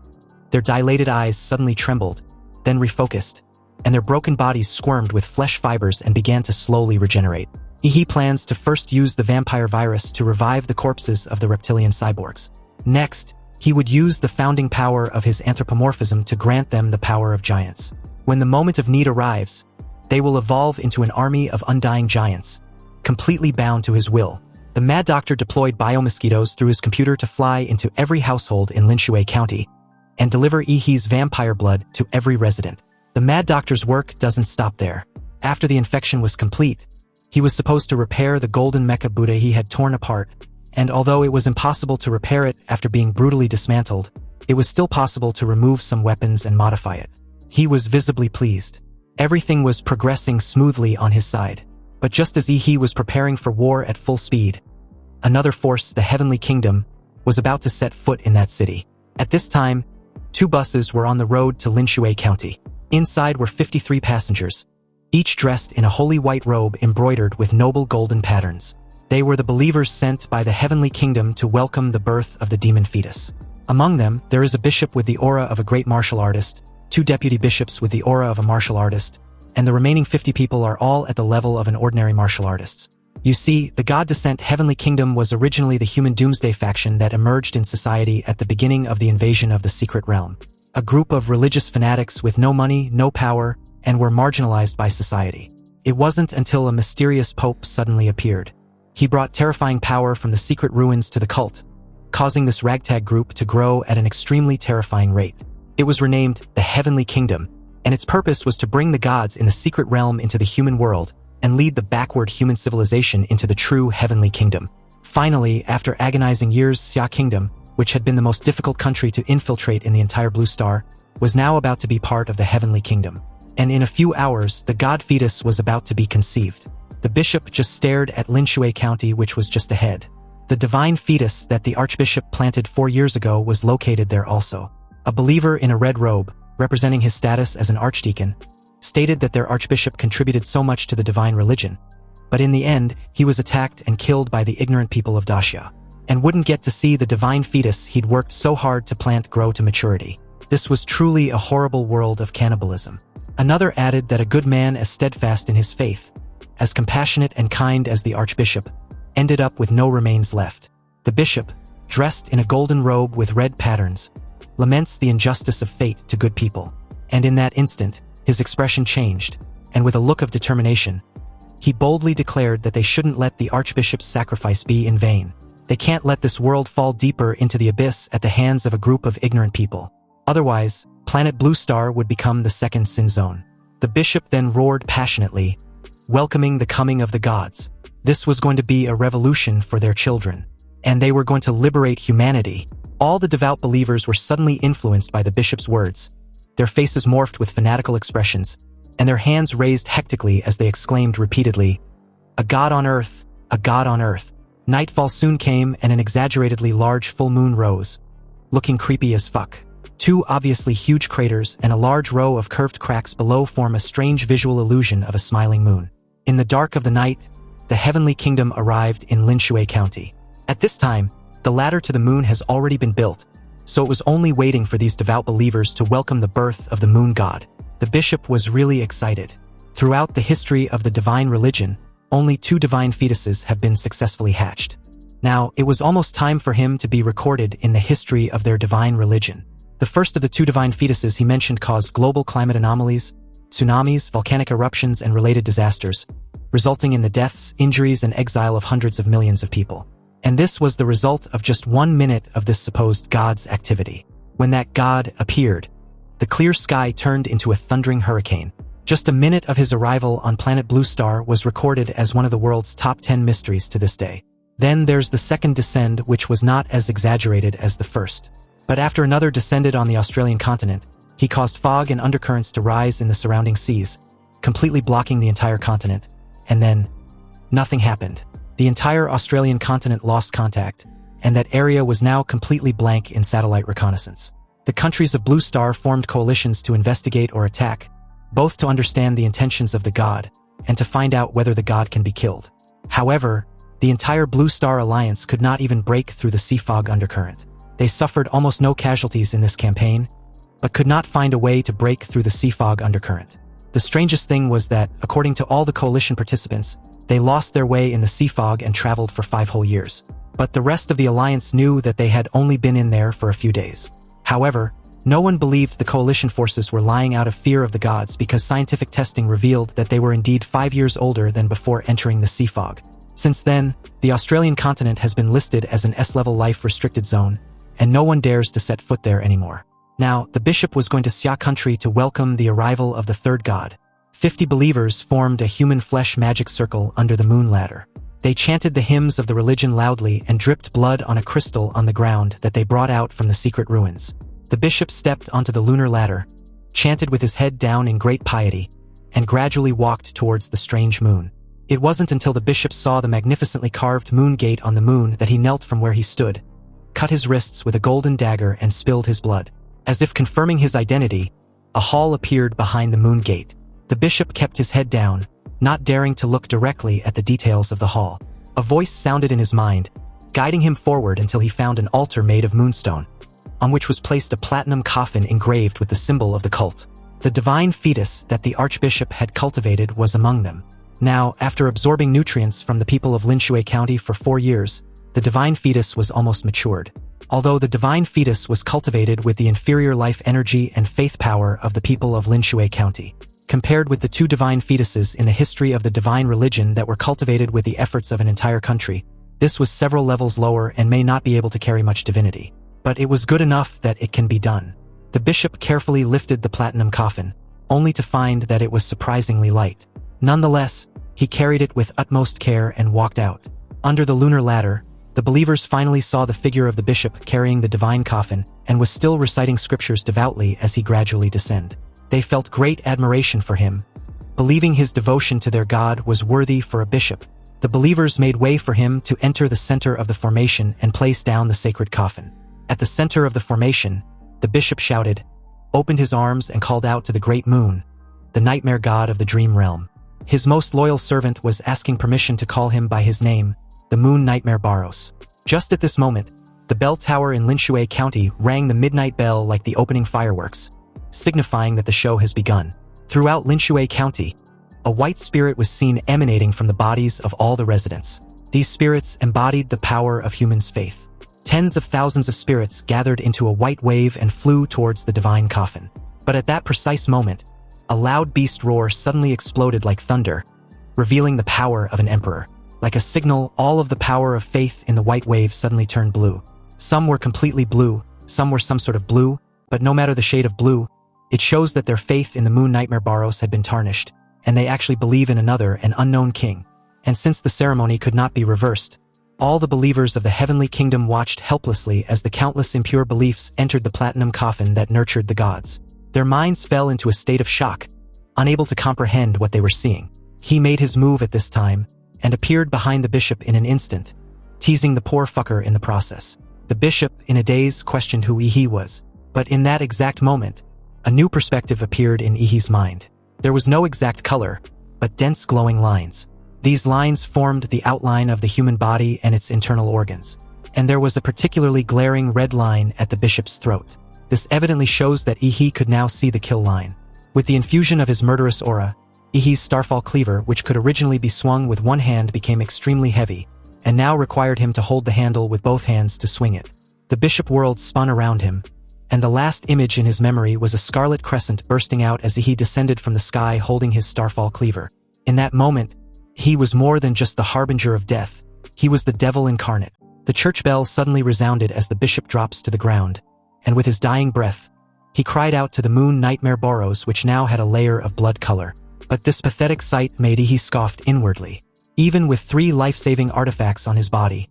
their dilated eyes suddenly trembled, then refocused, and their broken bodies squirmed with flesh fibers and began to slowly regenerate. He plans to first use the vampire virus to revive the corpses of the reptilian cyborgs. Next, he would use the founding power of his anthropomorphism to grant them the power of giants. When the moment of need arrives, they will evolve into an army of undying giants, completely bound to his will. The Mad Doctor deployed biomosquitoes through his computer to fly into every household in Linshui County and deliver Ihi's vampire blood to every resident. The Mad Doctor's work doesn't stop there. After the infection was complete, he was supposed to repair the golden mecha Buddha he had torn apart, and although it was impossible to repair it after being brutally dismantled, it was still possible to remove some weapons and modify it. He was visibly pleased. Everything was progressing smoothly on his side. But just as Ihi was preparing for war at full speed, another force, the Heavenly Kingdom, was about to set foot in that city. At this time, 2 buses were on the road to Linshui County. Inside were 53 passengers, each dressed in a holy white robe embroidered with noble golden patterns. They were the believers sent by the Heavenly Kingdom to welcome the birth of the demon fetus. Among them, there is a bishop with the aura of a great martial artist, 2 deputy bishops with the aura of a martial artist, and the remaining 50 people are all at the level of an ordinary martial artist. You see, the God Descent Heavenly Kingdom was originally the human doomsday faction that emerged in society at the beginning of the invasion of the Secret Realm. A group of religious fanatics with no money, no power, and were marginalized by society. It wasn't until a mysterious pope suddenly appeared. He brought terrifying power from the secret ruins to the cult, causing this ragtag group to grow at an extremely terrifying rate. It was renamed the Heavenly Kingdom, and its purpose was to bring the gods in the secret realm into the human world and lead the backward human civilization into the true Heavenly Kingdom. Finally, after agonizing years, Xia Kingdom, which had been the most difficult country to infiltrate in the entire Blue Star, was now about to be part of the Heavenly Kingdom. And in a few hours, the god fetus was about to be conceived. The bishop just stared at Linshui County, which was just ahead. The divine fetus that the archbishop planted 4 years ago was located there also. A believer in a red robe, representing his status as an archdeacon, stated that their archbishop contributed so much to the divine religion, but in the end, he was attacked and killed by the ignorant people of Daxia, and wouldn't get to see the divine fetus he'd worked so hard to plant grow to maturity. This was truly a horrible world of cannibalism. Another added that a good man as steadfast in his faith, as compassionate and kind as the archbishop, ended up with no remains left. The bishop, dressed in a golden robe with red patterns, laments the injustice of fate to good people, and in that instant, his expression changed, and with a look of determination, he boldly declared that they shouldn't let the archbishop's sacrifice be in vain. They can't let this world fall deeper into the abyss at the hands of a group of ignorant people. Otherwise, planet Blue Star would become the second sin zone. The bishop then roared passionately, welcoming the coming of the gods. This was going to be a revolution for their children, and they were going to liberate humanity. All the devout believers were suddenly influenced by the bishop's words. Their faces morphed with fanatical expressions, and their hands raised hectically as they exclaimed repeatedly, "A god on earth, a god on earth." Nightfall soon came and an exaggeratedly large full moon rose, looking creepy as fuck. 2 obviously huge craters and a large row of curved cracks below form a strange visual illusion of a smiling moon. In the dark of the night, the Heavenly Kingdom arrived in Linshui County. At this time, the ladder to the moon has already been built, so it was only waiting for these devout believers to welcome the birth of the moon god. The bishop was really excited. Throughout the history of the divine religion, only 2 divine fetuses have been successfully hatched. Now, it was almost time for him to be recorded in the history of their divine religion. The first of the 2 divine fetuses he mentioned caused global climate anomalies, tsunamis, volcanic eruptions, and related disasters, resulting in the deaths, injuries, and exile of hundreds of millions of people. And this was the result of just 1 minute of this supposed God's activity. When that God appeared, the clear sky turned into a thundering hurricane. Just a minute of his arrival on planet Blue Star was recorded as one of the world's top 10 mysteries to this day. Then there's the second descent, which was not as exaggerated as the first. But after another descended on the Australian continent, he caused fog and undercurrents to rise in the surrounding seas, completely blocking the entire continent. And then, nothing happened. The entire Australian continent lost contact, and that area was now completely blank in satellite reconnaissance. The countries of Blue Star formed coalitions to investigate or attack, both to understand the intentions of the god, and to find out whether the god can be killed. However, the entire Blue Star Alliance could not even break through the sea fog undercurrent. They suffered almost no casualties in this campaign, but could not find a way to break through the sea fog undercurrent. The strangest thing was that, according to all the coalition participants, they lost their way in the sea fog and traveled for 5 whole years. But the rest of the alliance knew that they had only been in there for a few days. However, no one believed the coalition forces were lying out of fear of the gods because scientific testing revealed that they were indeed 5 years older than before entering the sea fog. Since then, the Australian continent has been listed as an S-level life-restricted zone, and no one dares to set foot there anymore. Now, the bishop was going to Xia country to welcome the arrival of the third god. 50 believers formed a human flesh magic circle under the moon ladder. They chanted the hymns of the religion loudly and dripped blood on a crystal on the ground that they brought out from the secret ruins. The bishop stepped onto the lunar ladder, chanted with his head down in great piety, and gradually walked towards the strange moon. It wasn't until the bishop saw the magnificently carved moon gate on the moon that he knelt from where he stood, cut his wrists with a golden dagger, and spilled his blood. As if confirming his identity, a hall appeared behind the moon gate. The bishop kept his head down, not daring to look directly at the details of the hall. A voice sounded in his mind, guiding him forward until he found an altar made of moonstone, on which was placed a platinum coffin engraved with the symbol of the cult. The divine fetus that the archbishop had cultivated was among them. Now, after absorbing nutrients from the people of Linshui County for 4 years, the divine fetus was almost matured. Although the divine fetus was cultivated with the inferior life energy and faith power of the people of Linshui County, compared with the 2 divine fetuses in the history of the divine religion that were cultivated with the efforts of an entire country, this was several levels lower and may not be able to carry much divinity. But it was good enough that it can be done. The bishop carefully lifted the platinum coffin, only to find that it was surprisingly light. Nonetheless, he carried it with utmost care and walked out. Under the lunar ladder, the believers finally saw the figure of the bishop carrying the divine coffin and was still reciting scriptures devoutly as he gradually descended. They felt great admiration for him, believing his devotion to their god was worthy for a bishop. The believers made way for him to enter the center of the formation and place down the sacred coffin. At the center of the formation, the bishop shouted, opened his arms, and called out to the great moon, the nightmare god of the dream realm. His most loyal servant was asking permission to call him by his name, the moon nightmare Baros. Just at this moment, the bell tower in Linshui County rang the midnight bell like the opening fireworks, signifying that the show has begun. Throughout Linshui County, a white spirit was seen emanating from the bodies of all the residents. These spirits embodied the power of humans' faith. Tens of thousands of spirits gathered into a white wave and flew towards the divine coffin. But at that precise moment, a loud beast roar suddenly exploded like thunder, revealing the power of an emperor. Like a signal, all of the power of faith in the white wave suddenly turned blue. Some were completely blue, some were some sort of blue, but no matter the shade of blue, it shows that their faith in the moon nightmare Baros had been tarnished, and they actually believe in another, an unknown king. And since the ceremony could not be reversed, all the believers of the heavenly kingdom watched helplessly as the countless impure beliefs entered the platinum coffin that nurtured the gods. Their minds fell into a state of shock, unable to comprehend what they were seeing. He made his move at this time, and appeared behind the bishop in an instant, teasing the poor fucker in the process. The bishop, in a daze, questioned who Ihi was. But in that exact moment, a new perspective appeared in Ihi's mind. There was no exact color, but dense glowing lines. These lines formed the outline of the human body and its internal organs. And there was a particularly glaring red line at the bishop's throat. This evidently shows that Ihi could now see the kill line. With the infusion of his murderous aura, Ihi's starfall cleaver, which could originally be swung with one hand, became extremely heavy, and now required him to hold the handle with both hands to swing it. The bishop world spun around him, and the last image in his memory was a scarlet crescent bursting out as Ihi descended from the sky holding his starfall cleaver. In that moment, he was more than just the harbinger of death. He was the devil incarnate. The church bell suddenly resounded as the bishop drops to the ground, and with his dying breath, he cried out to the moon nightmare Boros, which now had a layer of blood color. But this pathetic sight made Ihi scoffed inwardly. Even with 3 life-saving artifacts on his body,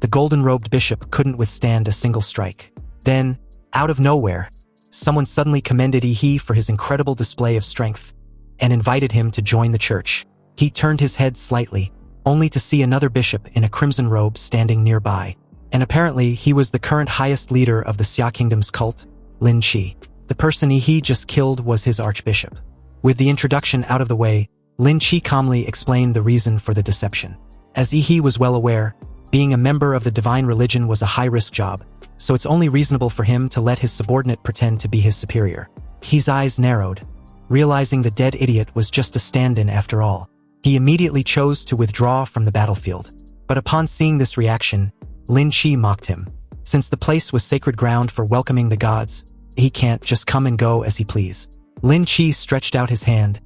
the golden-robed bishop couldn't withstand a single strike. Then, out of nowhere, someone suddenly commended Ihi for his incredible display of strength and invited him to join the church. He turned his head slightly, only to see another bishop in a crimson robe standing nearby. And apparently he was the current highest leader of the Xia Kingdom's cult, Lin Qi. The person Ihi just killed was his archbishop. With the introduction out of the way, Lin Qi calmly explained the reason for the deception. As Ihi was well aware, being a member of the divine religion was a high-risk job, so it's only reasonable for him to let his subordinate pretend to be his superior. Ihi's eyes narrowed, realizing the dead idiot was just a stand-in after all. He immediately chose to withdraw from the battlefield. But upon seeing this reaction, Lin Qi mocked him. Since the place was sacred ground for welcoming the gods, he can't just come and go as he please. Lin Qi stretched out his hand,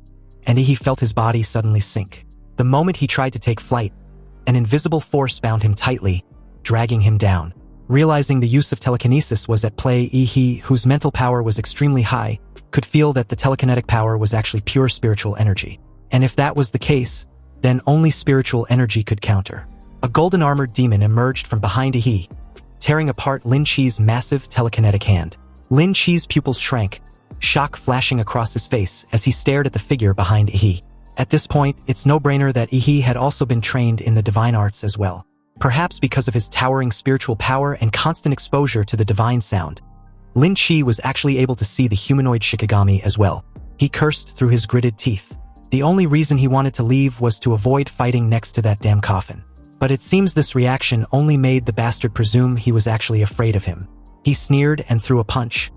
and Ihi felt his body suddenly sink. The moment he tried to take flight, an invisible force bound him tightly, dragging him down. Realizing the use of telekinesis was at play, Ihi, whose mental power was extremely high, could feel that the telekinetic power was actually pure spiritual energy. And if that was the case, then only spiritual energy could counter. A golden-armored demon emerged from behind Ihi, tearing apart Lin Qi's massive telekinetic hand. Lin Qi's pupils shrank, shock flashing across his face as he stared at the figure behind Ihi. At this point, it's no-brainer that Ihi had also been trained in the divine arts as well. Perhaps because of his towering spiritual power and constant exposure to the divine sound, Lin Qi was actually able to see the humanoid Shikigami as well. He cursed through his gritted teeth. The only reason he wanted to leave was to avoid fighting next to that damn coffin. But it seems this reaction only made the bastard presume he was actually afraid of him. He sneered and threw a punch,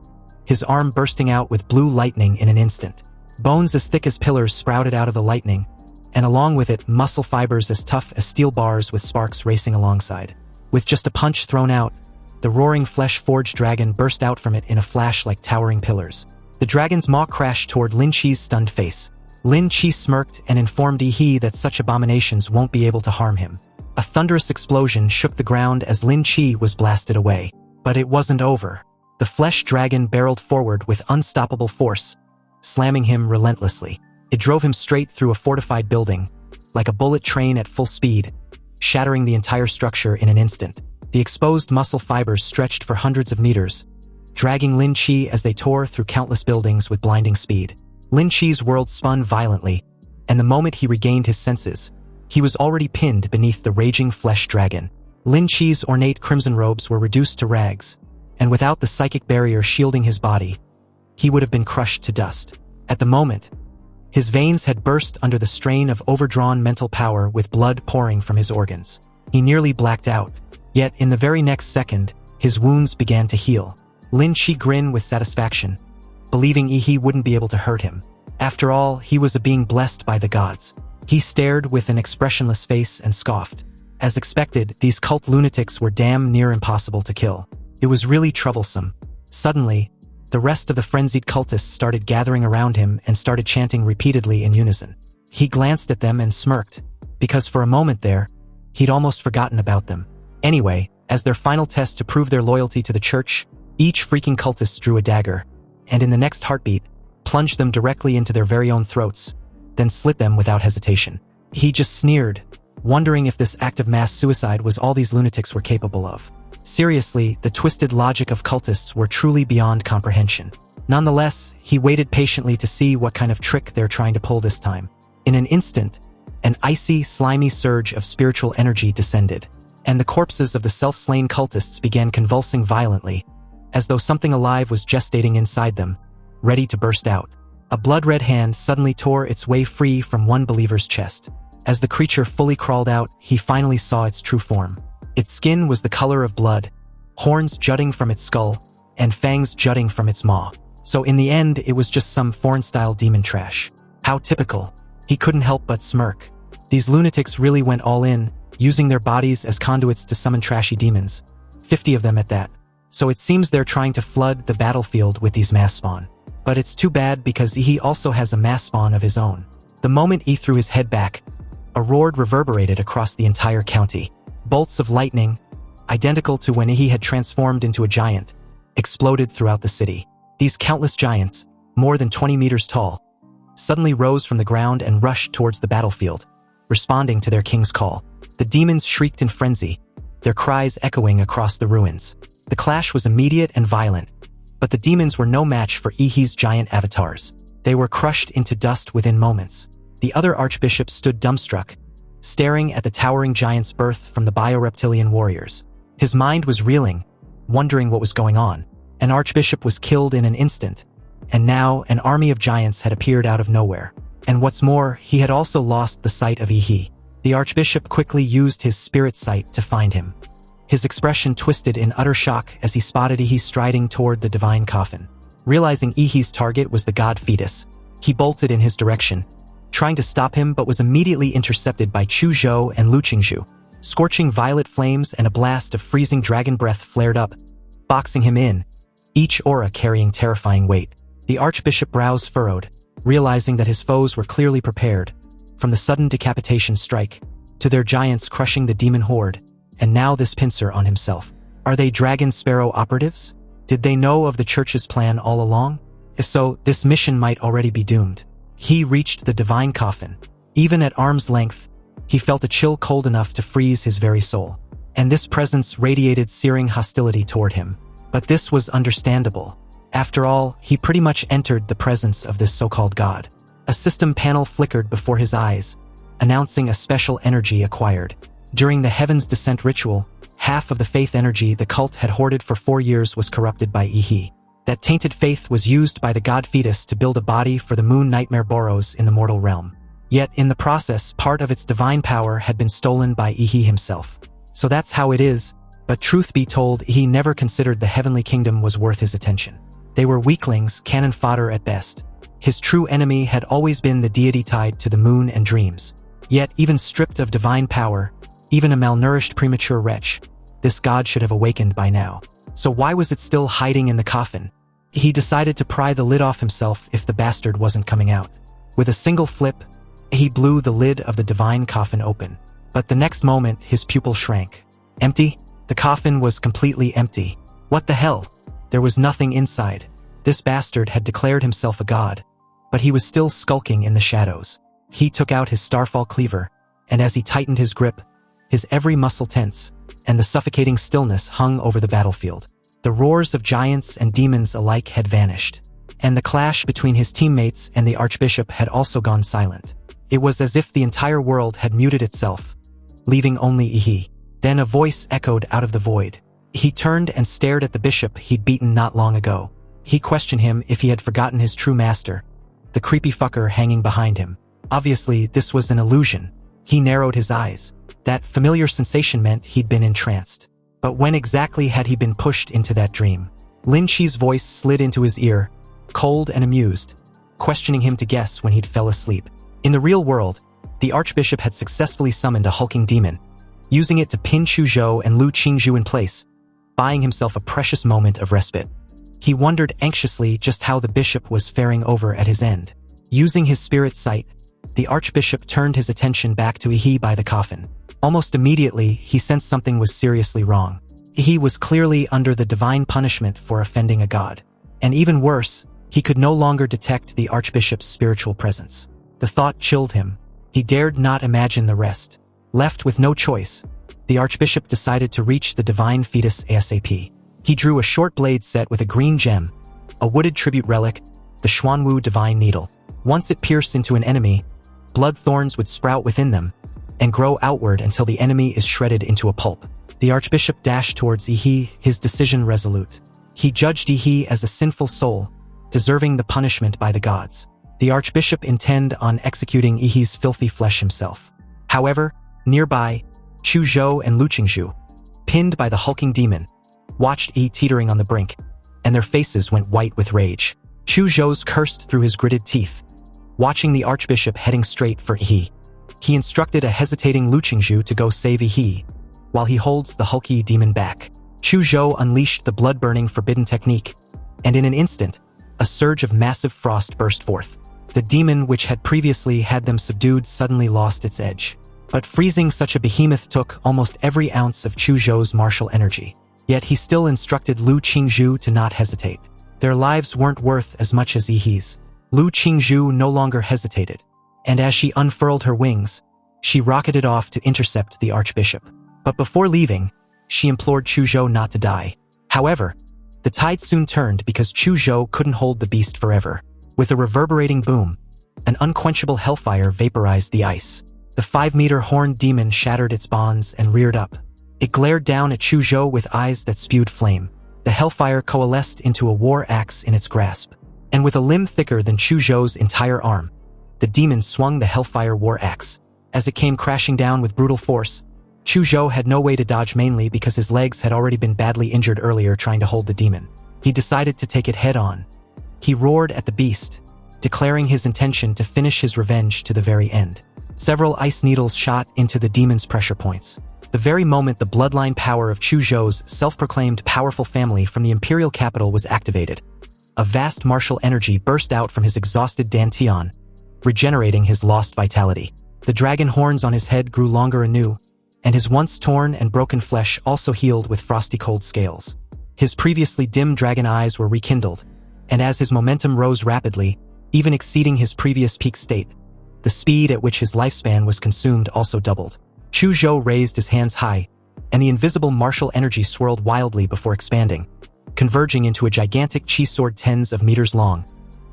his arm bursting out with blue lightning in an instant. Bones as thick as pillars sprouted out of the lightning, and along with it, muscle fibers as tough as steel bars with sparks racing alongside. With just a punch thrown out, the roaring flesh-forged dragon burst out from it in a flash like towering pillars. The dragon's maw crashed toward Lin Qi's stunned face. Lin Qi smirked and informed Ihi that such abominations won't be able to harm him. A thunderous explosion shook the ground as Lin Qi was blasted away. But it wasn't over. The flesh dragon barreled forward with unstoppable force, slamming him relentlessly. It drove him straight through a fortified building, like a bullet train at full speed, shattering the entire structure in an instant. The exposed muscle fibers stretched for hundreds of meters, dragging Lin Qi as they tore through countless buildings with blinding speed. Lin Qi's world spun violently, and the moment he regained his senses, he was already pinned beneath the raging flesh dragon. Lin Qi's ornate crimson robes were reduced to rags, and without the psychic barrier shielding his body, he would have been crushed to dust. At the moment, his veins had burst under the strain of overdrawn mental power with blood pouring from his organs. He nearly blacked out, yet in the very next second, his wounds began to heal. Lin Qi grinned with satisfaction, believing Ihi wouldn't be able to hurt him. After all, he was a being blessed by the gods. He stared with an expressionless face and scoffed. As expected, these cult lunatics were damn near impossible to kill. It was really troublesome. Suddenly, the rest of the frenzied cultists started gathering around him and started chanting repeatedly in unison. He glanced at them and smirked, because for a moment there, he'd almost forgotten about them. Anyway, as their final test to prove their loyalty to the church, each freaking cultist drew a dagger, and in the next heartbeat, plunged them directly into their very own throats, then slit them without hesitation. He just sneered, wondering if this act of mass suicide was all these lunatics were capable of. Seriously, the twisted logic of cultists were truly beyond comprehension. Nonetheless, he waited patiently to see what kind of trick they're trying to pull this time. In an instant, an icy, slimy surge of spiritual energy descended, and the corpses of the self-slain cultists began convulsing violently, as though something alive was gestating inside them, ready to burst out. A blood-red hand suddenly tore its way free from one believer's chest. As the creature fully crawled out, he finally saw its true form. Its skin was the color of blood, horns jutting from its skull, and fangs jutting from its maw. So in the end, it was just some foreign-style demon trash. How typical. He couldn't help but smirk. These lunatics really went all in, using their bodies as conduits to summon trashy demons. 50 of them at that. So it seems they're trying to flood the battlefield with these mass spawn. But it's too bad because he also has a mass spawn of his own. The moment he threw his head back, a roar reverberated across the entire county. Bolts of lightning, identical to when he had transformed into a giant, exploded throughout the city. These countless giants, more than 20 meters tall, suddenly rose from the ground and rushed towards the battlefield, responding to their king's call. The demons shrieked in frenzy, their cries echoing across the ruins. The clash was immediate and violent, but the demons were no match for Ihi's giant avatars. They were crushed into dust within moments. The other archbishop stood dumbstruck, staring at the towering giant's birth from the bioreptilian warriors. His mind was reeling, wondering what was going on. An archbishop was killed in an instant, and now an army of giants had appeared out of nowhere. And what's more, he had also lost the sight of Ihi. The archbishop quickly used his spirit sight to find him. His expression twisted in utter shock as he spotted Ihi striding toward the divine coffin. Realizing Ihi's target was the god fetus, he bolted in his direction, trying to stop him but was immediately intercepted by Chu Zhou and Lu Qingzhu. Scorching violet flames and a blast of freezing dragon breath flared up, boxing him in, each aura carrying terrifying weight. The archbishop brows furrowed, realizing that his foes were clearly prepared, from the sudden decapitation strike, to their giants crushing the demon horde, and now this pincer on himself. Are they Dragon Sparrow operatives? Did they know of the church's plan all along? If so, this mission might already be doomed. He reached the divine coffin. Even at arm's length, he felt a chill cold enough to freeze his very soul. And this presence radiated searing hostility toward him. But this was understandable. After all, he pretty much entered the presence of this so-called god. A system panel flickered before his eyes, announcing a special energy acquired. During the Heaven's Descent ritual, half of the faith energy the cult had hoarded for 4 years was corrupted by Ihi. That tainted faith was used by the god fetus to build a body for the moon nightmare Boros in the mortal realm. Yet, in the process, part of its divine power had been stolen by Ihi himself. So that's how it is, but truth be told, he never considered the heavenly kingdom was worth his attention. They were weaklings, cannon fodder at best. His true enemy had always been the deity tied to the moon and dreams. Yet, even stripped of divine power, even a malnourished premature wretch, this god should have awakened by now. So why was it still hiding in the coffin? He decided to pry the lid off himself if the bastard wasn't coming out. With a single flip, he blew the lid of the divine coffin open. But the next moment, his pupil shrank. Empty? The coffin was completely empty. What the hell? There was nothing inside. This bastard had declared himself a god, but he was still skulking in the shadows. He took out his starfall cleaver, and as he tightened his grip, his every muscle tense, and the suffocating stillness hung over the battlefield. The roars of giants and demons alike had vanished, and the clash between his teammates and the archbishop had also gone silent. It was as if the entire world had muted itself, leaving only Ihi. Then a voice echoed out of the void. He turned and stared at the bishop he'd beaten not long ago. He questioned him if he had forgotten his true master, the creepy fucker hanging behind him. Obviously, this was an illusion. He narrowed his eyes. That familiar sensation meant he'd been entranced. But when exactly had he been pushed into that dream? Lin Chi's voice slid into his ear, cold and amused, questioning him to guess when he'd fell asleep. In the real world, the archbishop had successfully summoned a hulking demon, using it to pin Chu Zhou and Lu Qingzhu in place, buying himself a precious moment of respite. He wondered anxiously just how the bishop was faring over at his end. Using his spirit sight, the archbishop turned his attention back to Ihi by the coffin. Almost immediately, he sensed something was seriously wrong. Ihi was clearly under the divine punishment for offending a god. And even worse, he could no longer detect the archbishop's spiritual presence. The thought chilled him. He dared not imagine the rest. Left with no choice, the archbishop decided to reach the divine fetus ASAP. He drew a short blade set with a green gem, a wooded tribute relic, the Xuanwu divine needle. Once it pierced into an enemy, blood thorns would sprout within them and grow outward until the enemy is shredded into a pulp. The archbishop dashed towards Ihi, his decision resolute. He judged Ihi as a sinful soul, deserving the punishment by the gods. The archbishop intended on executing Ihi's filthy flesh himself. However, nearby, Chu Zhou and Lu Qingzhu, pinned by the hulking demon, watched Ihi teetering on the brink, and their faces went white with rage. Chu Zhou's cursed through his gritted teeth, watching the archbishop heading straight for He. He instructed a hesitating Lu Qingzhu to go save He, while he holds the hulky demon back. Chu Zhou unleashed the blood-burning forbidden technique, and in an instant, a surge of massive frost burst forth. The demon which had previously had them subdued suddenly lost its edge. But freezing such a behemoth took almost every ounce of Chu Zhou's martial energy. Yet he still instructed Lu Qingzhu to not hesitate. Their lives weren't worth as much as Yihe's. Lu Qingzhu no longer hesitated, and as she unfurled her wings, she rocketed off to intercept the archbishop. But before leaving, she implored Chu Zhou not to die. However, the tide soon turned because Chu Zhou couldn't hold the beast forever. With a reverberating boom, an unquenchable hellfire vaporized the ice. The 5-meter horned demon shattered its bonds and reared up. It glared down at Chu Zhou with eyes that spewed flame. The hellfire coalesced into a war axe in its grasp. And with a limb thicker than Chu Zhou's entire arm, the demon swung the hellfire war axe. As it came crashing down with brutal force, Chu Zhou had no way to dodge, mainly because his legs had already been badly injured earlier trying to hold the demon. He decided to take it head-on. He roared at the beast, declaring his intention to finish his revenge to the very end. Several ice needles shot into the demon's pressure points. The very moment the bloodline power of Chu Zhou's self-proclaimed powerful family from the imperial capital was activated, a vast martial energy burst out from his exhausted dantian, regenerating his lost vitality. The dragon horns on his head grew longer anew, and his once torn and broken flesh also healed with frosty cold scales. His previously dim dragon eyes were rekindled, and as his momentum rose rapidly, even exceeding his previous peak state, the speed at which his lifespan was consumed also doubled. Chu Zhou raised his hands high, and the invisible martial energy swirled wildly before expanding, converging into a gigantic chi sword tens of meters long,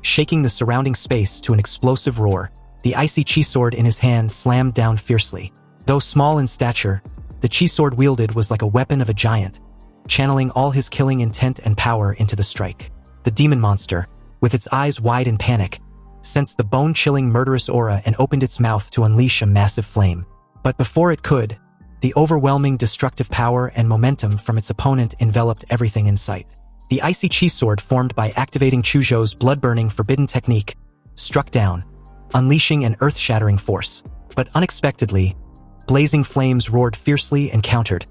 shaking the surrounding space to an explosive roar. The icy chi sword in his hand slammed down fiercely. Though small in stature, the chi sword wielded was like a weapon of a giant, channeling all his killing intent and power into the strike. The demon monster, with its eyes wide in panic, sensed the bone-chilling murderous aura and opened its mouth to unleash a massive flame. But before it could, the overwhelming destructive power and momentum from its opponent enveloped everything in sight. The icy chi sword, formed by activating Chu Zhou's blood-burning forbidden technique, struck down, unleashing an earth-shattering force. But unexpectedly, blazing flames roared fiercely and countered,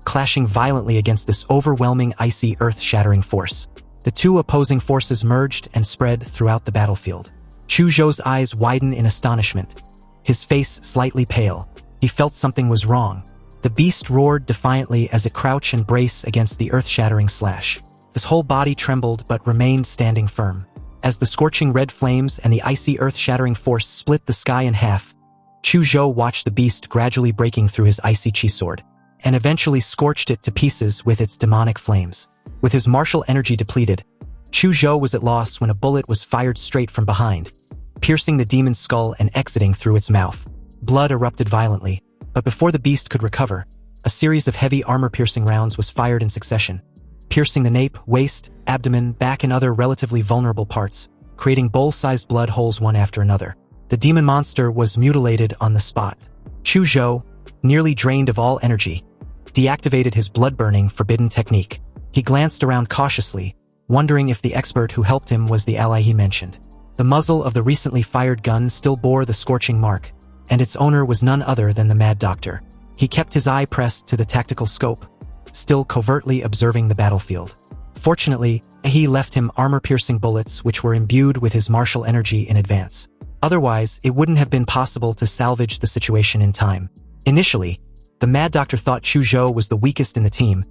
clashing violently against this overwhelming icy earth-shattering force. The two opposing forces merged and spread throughout the battlefield. Chu Zhou's eyes widened in astonishment, his face slightly pale. He felt something was wrong. The beast roared defiantly as it crouched and braced against the earth-shattering slash. His whole body trembled but remained standing firm. As the scorching red flames and the icy earth-shattering force split the sky in half, Chu Zhou watched the beast gradually breaking through his icy chi sword, and eventually scorched it to pieces with its demonic flames. With his martial energy depleted, Chu Zhou was at loss when a bullet was fired straight from behind, piercing the demon's skull and exiting through its mouth. Blood erupted violently, but before the beast could recover, a series of heavy armor-piercing rounds was fired in succession, piercing the nape, waist, abdomen, back and other relatively vulnerable parts, creating bowl-sized blood holes one after another. The demon monster was mutilated on the spot. Chu Zhou, nearly drained of all energy, deactivated his blood-burning forbidden technique. He glanced around cautiously, wondering if the expert who helped him was the ally he mentioned. The muzzle of the recently fired gun still bore the scorching mark, and its owner was none other than the Mad Doctor. He kept his eye pressed to the tactical scope, still covertly observing the battlefield. Fortunately, he left him armor-piercing bullets which were imbued with his martial energy in advance. Otherwise, it wouldn't have been possible to salvage the situation in time. Initially, the Mad Doctor thought Chu Zhou was the weakest in the team,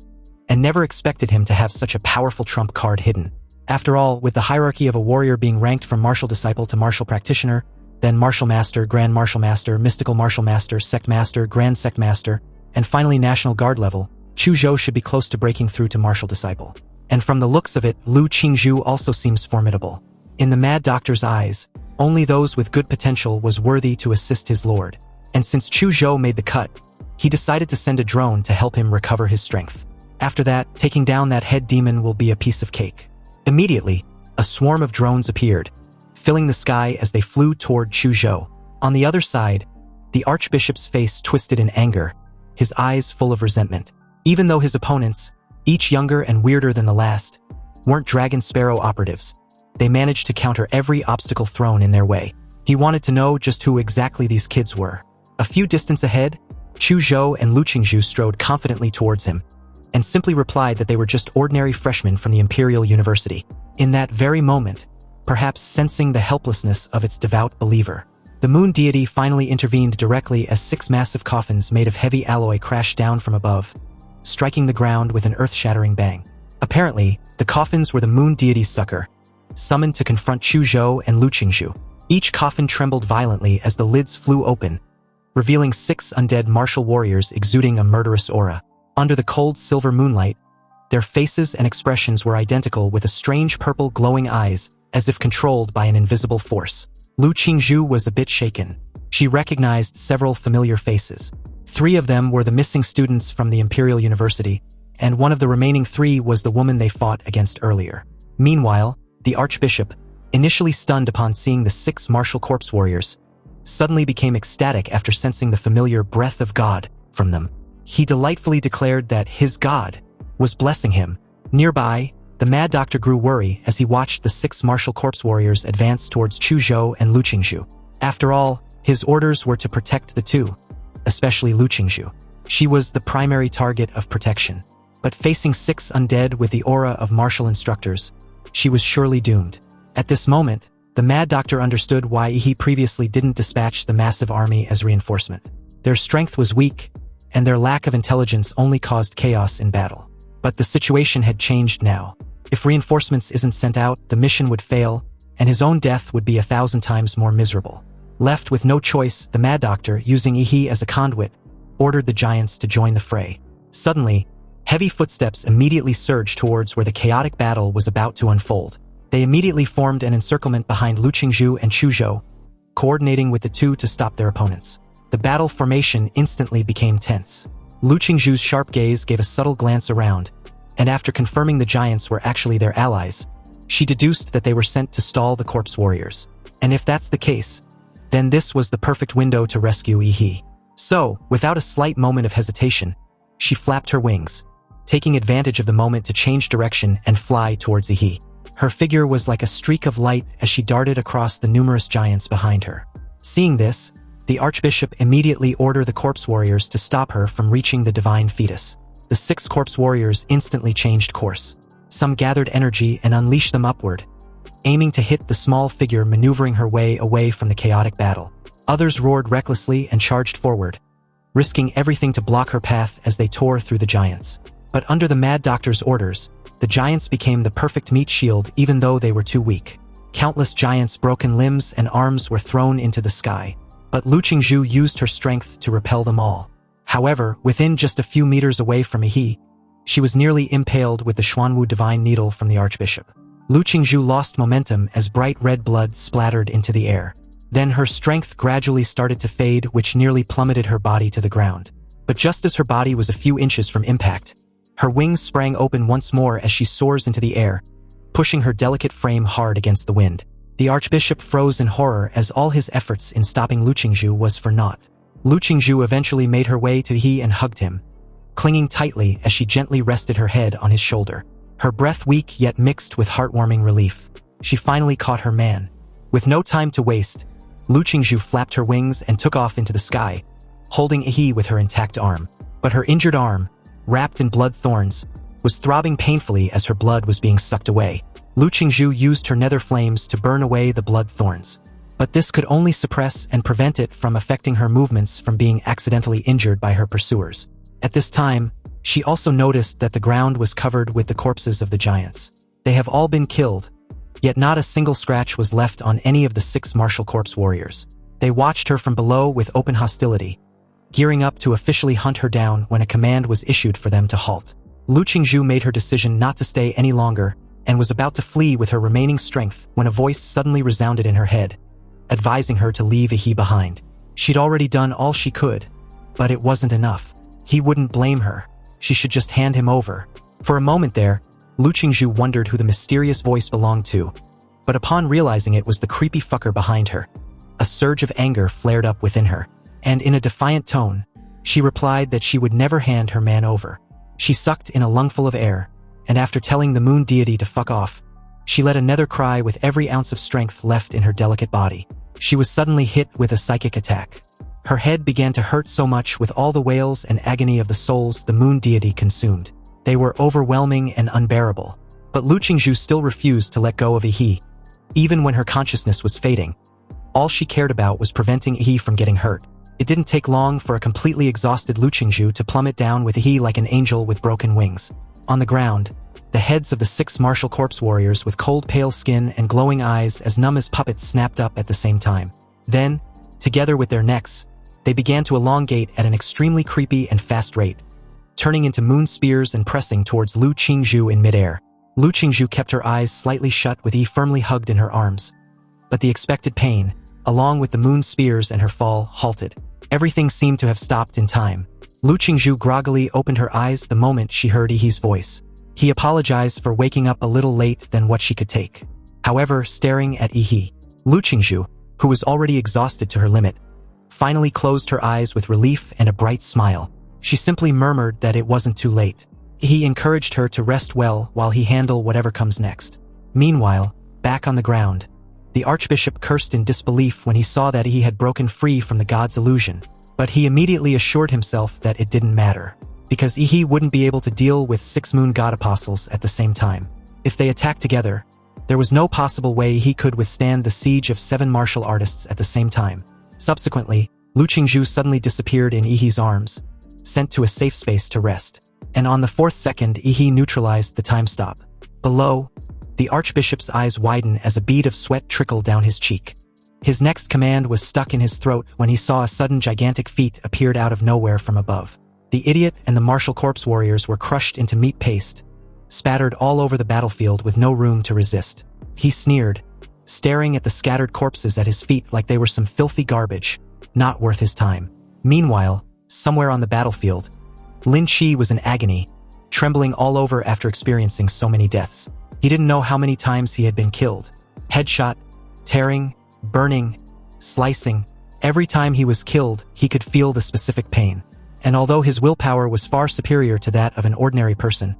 and never expected him to have such a powerful trump card hidden. After all, with the hierarchy of a warrior being ranked from martial disciple to martial practitioner, then martial master, grand martial master, mystical martial master, sect master, grand sect master, and finally National Guard level, Chu Zhou should be close to breaking through to martial disciple. And from the looks of it, Lu Qingzhu also seems formidable. In the Mad Doctor's eyes, only those with good potential was worthy to assist his lord. And since Chu Zhou made the cut, he decided to send a drone to help him recover his strength. After that, taking down that head demon will be a piece of cake. Immediately, a swarm of drones appeared, filling the sky as they flew toward Chu Zhou. On the other side, the archbishop's face twisted in anger, his eyes full of resentment. Even though his opponents, each younger and weirder than the last, weren't Dragon Sparrow operatives, they managed to counter every obstacle thrown in their way. He wanted to know just who exactly these kids were. A few distance ahead, Chu Zhou and Lu Qingzhu strode confidently towards him, and simply replied that they were just ordinary freshmen from the Imperial University. In that very moment, perhaps sensing the helplessness of its devout believer, the moon deity finally intervened directly as 6 massive coffins made of heavy alloy crashed down from above, striking the ground with an earth-shattering bang. Apparently, the coffins were the moon deity's succor, summoned to confront Chu Zhou and Lu Qingzhu. Each coffin trembled violently as the lids flew open, revealing 6 undead martial warriors exuding a murderous aura. Under the cold silver moonlight, their faces and expressions were identical, with a strange purple glowing eyes, as if controlled by an invisible force. Lu Qingzhu was a bit shaken. She recognized several familiar faces. 3 of them were the missing students from the Imperial University, and one of the remaining 3 was the woman they fought against earlier. Meanwhile, the Archbishop, initially stunned upon seeing the 6 martial corpse warriors, suddenly became ecstatic after sensing the familiar breath of God from them. He delightfully declared that his God was blessing him. Nearby, the Mad Doctor grew worried as he watched the 6 martial corpse warriors advance towards Chu Zhou and Lu Qingzhu. After all, his orders were to protect the 2, especially Lu Qingzhu. She was the primary target of protection. But facing 6 undead with the aura of martial instructors, she was surely doomed. At this moment, the Mad Doctor understood why he previously didn't dispatch the massive army as reinforcement. Their strength was weak, and their lack of intelligence only caused chaos in battle. But the situation had changed now. If reinforcements isn't sent out, the mission would fail, and his own death would be 1,000 times more miserable. Left with no choice, the Mad Doctor, using Yi as a conduit, ordered the giants to join the fray. Suddenly, heavy footsteps immediately surged towards where the chaotic battle was about to unfold. They immediately formed an encirclement behind Lu Qingzhu and Chu Zhou, coordinating with the 2 to stop their opponents. The battle formation instantly became tense. Lu Qingzhu's sharp gaze gave a subtle glance around, and after confirming the giants were actually their allies, she deduced that they were sent to stall the corpse warriors. And if that's the case, then this was the perfect window to rescue Yi. So, without a slight moment of hesitation, she flapped her wings, taking advantage of the moment to change direction and fly towards Yi. Her figure was like a streak of light as she darted across the numerous giants behind her. Seeing this, the Archbishop immediately ordered the corpse warriors to stop her from reaching the divine fetus. The 6 corpse warriors instantly changed course. Some gathered energy and unleashed them upward, aiming to hit the small figure maneuvering her way away from the chaotic battle. Others roared recklessly and charged forward, risking everything to block her path as they tore through the giants. But under the Mad Doctor's orders, the giants became the perfect meat shield even though they were too weak. Countless giants' broken limbs and arms were thrown into the sky, but Lu Qingzhu used her strength to repel them all. However, within just a few meters away from Yi, she was nearly impaled with the Xuanwu divine needle from the Archbishop. Lu Qingzhu lost momentum as bright red blood splattered into the air. Then her strength gradually started to fade, which nearly plummeted her body to the ground. But just as her body was a few inches from impact, her wings sprang open once more as she soars into the air, pushing her delicate frame hard against the wind. The Archbishop froze in horror as all his efforts in stopping Lu Qingzhu was for naught. Lu Qingzhu eventually made her way to Yi and hugged him, clinging tightly as she gently rested her head on his shoulder. Her breath weak yet mixed with heartwarming relief. She finally caught her man. With no time to waste, Lu Qingzhu flapped her wings and took off into the sky, holding Yi with her intact arm. But her injured arm, wrapped in blood thorns, was throbbing painfully as her blood was being sucked away. Lu Qingzhu used her nether flames to burn away the blood thorns, but this could only suppress and prevent it from affecting her movements from being accidentally injured by her pursuers. At this time, she also noticed that the ground was covered with the corpses of the giants. They have all been killed, yet not a single scratch was left on any of the 6 martial corpse warriors. They watched her from below with open hostility, gearing up to officially hunt her down when a command was issued for them to halt. Lu Qingzhu made her decision not to stay any longer and was about to flee with her remaining strength when a voice suddenly resounded in her head, advising her to leave Yi behind. She'd already done all she could, but it wasn't enough. He wouldn't blame her. She should just hand him over. For a moment there, Lu Qingzhu wondered who the mysterious voice belonged to, but upon realizing it was the creepy fucker behind her, a surge of anger flared up within her, and in a defiant tone, she replied that she would never hand her man over. She sucked in a lungful of air, and after telling the moon deity to fuck off, she let a nether cry with every ounce of strength left in her delicate body. she was suddenly hit with a psychic attack. Her head began to hurt so much with all the wails and agony of the souls the moon deity consumed. They were overwhelming and unbearable. But Lu Qingzhu still refused to let go of Yi. Even when her consciousness was fading, all she cared about was preventing Yi from getting hurt. It didn't take long for a completely exhausted Lu Qingzhu to plummet down with Yi like an angel with broken wings. On the ground, the heads of the 6 martial corpse warriors with cold pale skin and glowing eyes as numb as puppets snapped up at the same time. Then, together with their necks, they began to elongate at an extremely creepy and fast rate, turning into moon spears and pressing towards Lu Qingzhu in midair. Lu Qingzhu kept her eyes slightly shut with Yi firmly hugged in her arms. But the expected pain, along with the moon spears and her fall, halted. Everything seemed to have stopped in time. Lu Qingzhu groggily opened her eyes the moment she heard Yi's voice. He apologized for waking up a little late than what she could take. However, staring at Yi, Lu Qingzhu, who was already exhausted to her limit, finally closed her eyes with relief and a bright smile. She simply murmured that it wasn't too late. He encouraged her to rest well while he handled whatever comes next. Meanwhile, back on the ground, the archbishop cursed in disbelief when he saw that he had broken free from the god's illusion. But he immediately assured himself that it didn't matter, because Yi wouldn't be able to deal with 6 moon god apostles at the same time. If they attacked together, there was no possible way he could withstand the siege of 7 martial artists at the same time. Subsequently, Lu Qingzhu suddenly disappeared in Yi's arms, sent to a safe space to rest. And on the 4th second, Yi neutralized the time stop. Below, the archbishop's eyes widened as a bead of sweat trickled down his cheek. His next command was stuck in his throat when he saw a sudden gigantic feet appeared out of nowhere from above. The idiot and the martial corpse warriors were crushed into meat paste, spattered all over the battlefield with no room to resist. He sneered, staring at the scattered corpses at his feet like they were some filthy garbage, not worth his time. Meanwhile, somewhere on the battlefield, Lin Qi was in agony, trembling all over after experiencing so many deaths. He didn't know how many times he had been killed. Headshot, tearing, burning, slicing. Every time he was killed, he could feel the specific pain. And although his willpower was far superior to that of an ordinary person,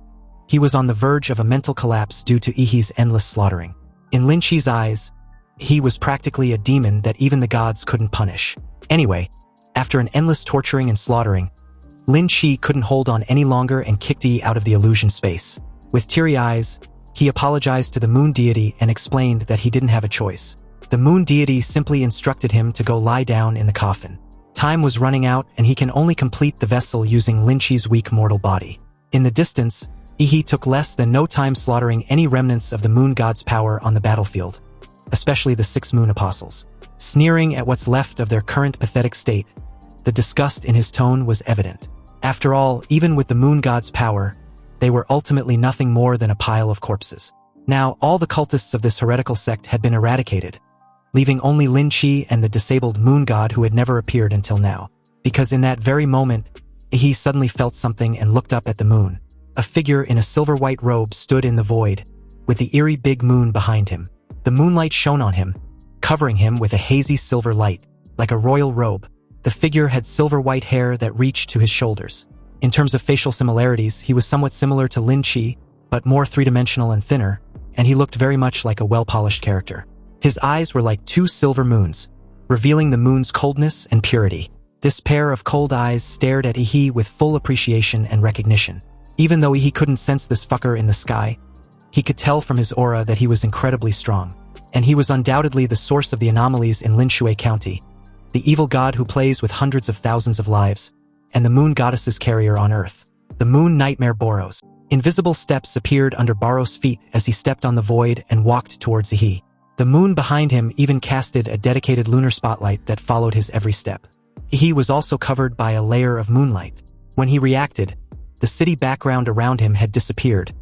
he was on the verge of a mental collapse due to Yi's endless slaughtering. In Lin Qi's eyes, he was practically a demon that even the gods couldn't punish. Anyway, after an endless torturing and slaughtering, Lin Qi couldn't hold on any longer and kicked Yi out of the illusion space. With teary eyes, he apologized to the moon deity and explained that he didn't have a choice. The moon deity simply instructed him to go lie down in the coffin. Time was running out and he can only complete the vessel using Lin Qi's weak mortal body. In the distance, Yi took less than no time slaughtering any remnants of the moon god's power on the battlefield, especially the 6 moon apostles. Sneering at what's left of their current pathetic state, the disgust in his tone was evident. After all, even with the moon god's power, they were ultimately nothing more than a pile of corpses. Now, all the cultists of this heretical sect had been eradicated, leaving only Lin Qi and the disabled moon god who had never appeared until now. Because in that very moment, he suddenly felt something and looked up at the moon. A figure in a silver-white robe stood in the void, with the eerie big moon behind him. The moonlight shone on him, covering him with a hazy silver light, like a royal robe. The figure had silver-white hair that reached to his shoulders. In terms of facial similarities, he was somewhat similar to Lin Qi, but more three-dimensional and thinner, and he looked very much like a well-polished character. His eyes were like 2 silver moons, revealing the moon's coldness and purity. This pair of cold eyes stared at Yi with full appreciation and recognition. Even though Yi couldn't sense this fucker in the sky, he could tell from his aura that he was incredibly strong. And he was undoubtedly the source of the anomalies in Linshui County, the evil god who plays with hundreds of thousands of lives, and the moon goddess's carrier on Earth, the moon nightmare Boros. Invisible steps appeared under Boros' feet as he stepped on the void and walked towards Yi. The moon behind him even casted a dedicated lunar spotlight that followed his every step. Yi was also covered by a layer of moonlight. When he reacted, the city background around him had disappeared,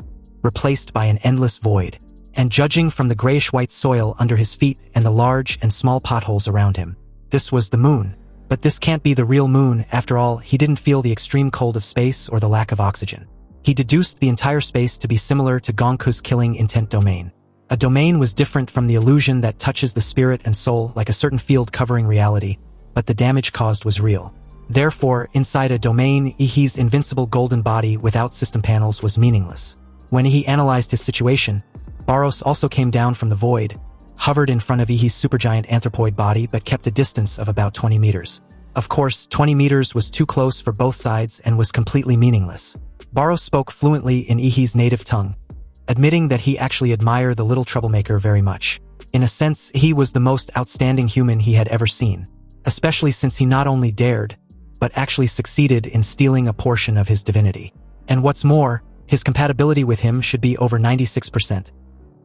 replaced by an endless void. And judging from the grayish-white soil under his feet and the large and small potholes around him, this was the moon. But this can't be the real moon. After all, he didn't feel the extreme cold of space or the lack of oxygen. He deduced the entire space to be similar to Gongku's killing intent domain. A domain was different from the illusion that touches the spirit and soul like a certain field covering reality, but the damage caused was real. Therefore, inside a domain, Yi's invincible golden body without system panels was meaningless. When he analyzed his situation, Boros also came down from the void, hovered in front of Ihi's supergiant anthropoid body but kept a distance of about 20 meters. Of course, 20 meters was too close for both sides and was completely meaningless. Barros spoke fluently in Ihi's native tongue, admitting that he actually admired the little troublemaker very much. In a sense, he was the most outstanding human he had ever seen, especially since he not only dared, but actually succeeded in stealing a portion of his divinity. And what's more, his compatibility with him should be over 96%,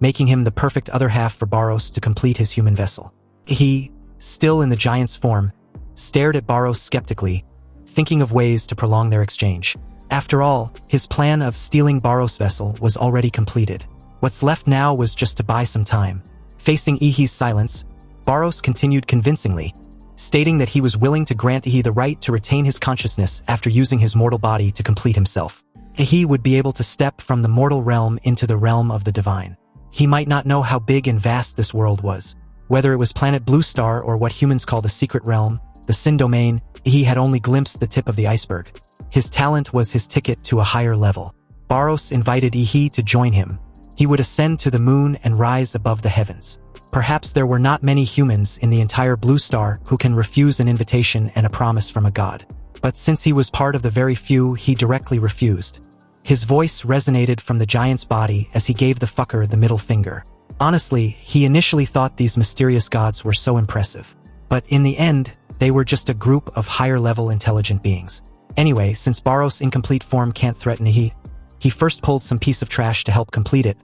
making him the perfect other half for Barros to complete his human vessel. He, still in the giant's form, stared at Barros skeptically, thinking of ways to prolong their exchange. After all, his plan of stealing Barros' vessel was already completed. What's left now was just to buy some time. Facing Ihi's silence, Barros continued convincingly, stating that he was willing to grant Ihi the right to retain his consciousness after using his mortal body to complete himself. Ihi would be able to step from the mortal realm into the realm of the divine. He might not know how big and vast this world was. Whether it was planet Blue Star or what humans call the secret realm, the Sin domain, Ihi had only glimpsed the tip of the iceberg. His talent was his ticket to a higher level. Barros invited Ihi to join him. He would ascend to the moon and rise above the heavens. Perhaps there were not many humans in the entire Blue Star who can refuse an invitation and a promise from a god. But since he was part of the very few, he directly refused. His voice resonated from the giant's body as he gave the fucker the middle finger. Honestly, he initially thought these mysterious gods were so impressive. But in the end, they were just a group of higher-level intelligent beings. Anyway, since Barros' incomplete form can't threaten Ihi, he first pulled some piece of trash to help complete it,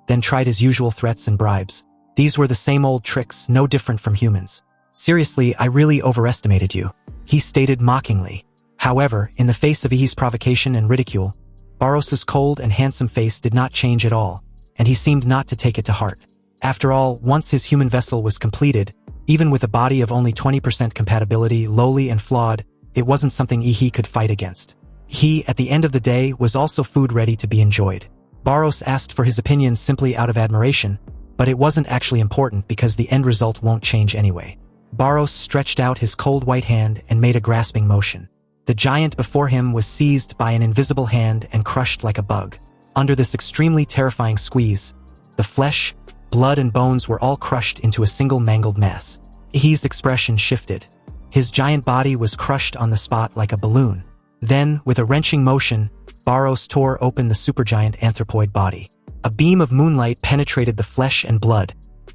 then tried his usual threats and bribes. These were the same old tricks, no different from humans. Seriously, I really overestimated you, he stated mockingly. However, in the face of Ihi's provocation and ridicule, Barros' cold and handsome face did not change at all, and he seemed not to take it to heart. After all, once his human vessel was completed, even with a body of only 20% compatibility, lowly and flawed, it wasn't something Ihi could fight against. He, at the end of the day, was also food ready to be enjoyed. Barros asked for his opinion simply out of admiration, but it wasn't actually important because the end result won't change anyway. Barros stretched out his cold white hand and made a grasping motion. The giant before him was seized by an invisible hand and crushed like a bug. Under this extremely terrifying squeeze, the flesh, blood and bones were all crushed into a single mangled mass. Ihi's expression shifted. His giant body was crushed on the spot like a balloon. Then, with a wrenching motion, Barros tore open the supergiant anthropoid body. A beam of moonlight penetrated the flesh and blood,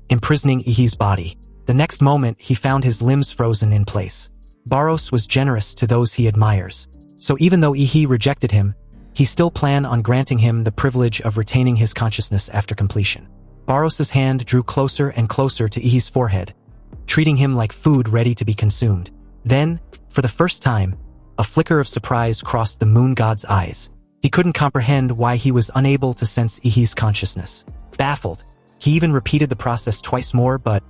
imprisoning Ihi's body. The next moment, he found his limbs frozen in place. Barros was generous to those he admires. So even though Ihi rejected him, he still planned on granting him the privilege of retaining his consciousness after completion. Barros' hand drew closer and closer to Ihi's forehead, treating him like food ready to be consumed. Then, for the first time, a flicker of surprise crossed the moon god's eyes. He couldn't comprehend why he was unable to sense Ihi's consciousness. Baffled, he even repeated the process twice more, but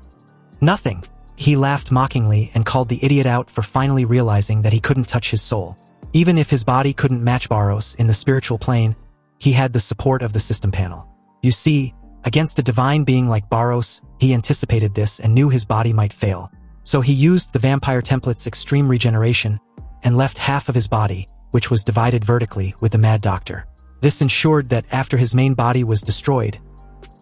nothing. He laughed mockingly and called the idiot out for finally realizing that he couldn't touch his soul. Even if his body couldn't match Barros in the spiritual plane, he had the support of the system panel. You see, against a divine being like Barros, he anticipated this and knew his body might fail. So he used the vampire template's extreme regeneration and left half of his body, which was divided vertically, with the Mad Doctor. This ensured that after his main body was destroyed,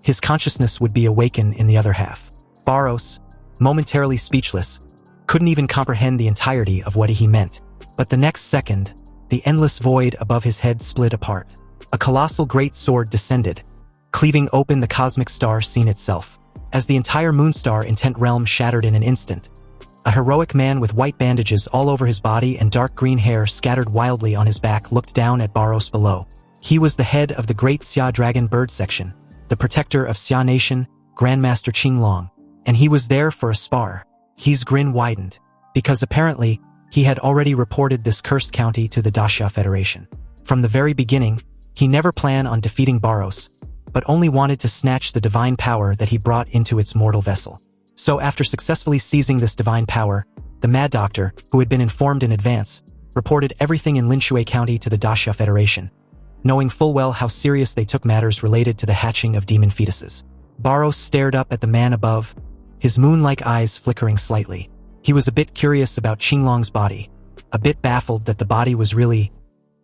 his consciousness would be awakened in the other half. Barros, momentarily speechless, couldn't even comprehend the entirety of what he meant. But the next second, the endless void above his head split apart. A colossal great sword descended, cleaving open the cosmic star scene itself. As the entire Moonstar intent realm shattered in an instant, a heroic man with white bandages all over his body and dark green hair scattered wildly on his back looked down at Barros below. He was the head of the Great Xia Dragon Bird Section, the protector of Xia Nation, Grandmaster Qinglong, and he was there for a spar. His grin widened, because apparently, he had already reported this cursed county to the Daxia Federation. From the very beginning, he never planned on defeating Barros, but only wanted to snatch the divine power that he brought into its mortal vessel. So after successfully seizing this divine power, the Mad Doctor, who had been informed in advance, reported everything in Linshui County to the Daxia Federation, knowing full well how serious they took matters related to the hatching of demon fetuses. Barros stared up at the man above, his moon-like eyes flickering slightly. He was a bit curious about Qinglong's body, a bit baffled that the body was really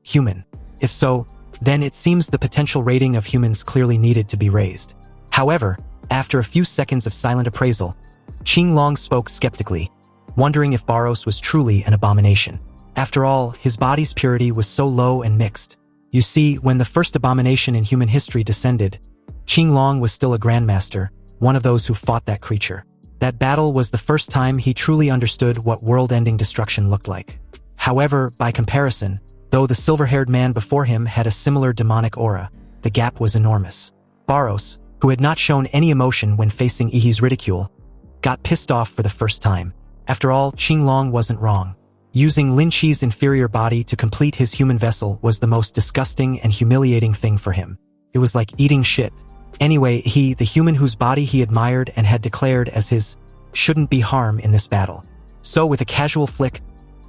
human. If so, then it seems the potential rating of humans clearly needed to be raised. However, After a few seconds of silent appraisal, Qinglong spoke skeptically, wondering if Barros was truly an abomination. After all, his body's purity was so low and mixed. You see, when the first abomination in human history descended, Qinglong was still a grandmaster, one of those who fought that creature. That battle was the first time he truly understood what world-ending destruction looked like. However, by comparison, though the silver-haired man before him had a similar demonic aura, the gap was enormous. Barros, who had not shown any emotion when facing Ihi's ridicule, got pissed off for the first time. After all, Qinglong wasn't wrong. Using Lin Chi's inferior body to complete his human vessel was the most disgusting and humiliating thing for him. It was like eating shit. Anyway, he, the human whose body he admired and had declared as his, shouldn't be harm in this battle. So with a casual flick,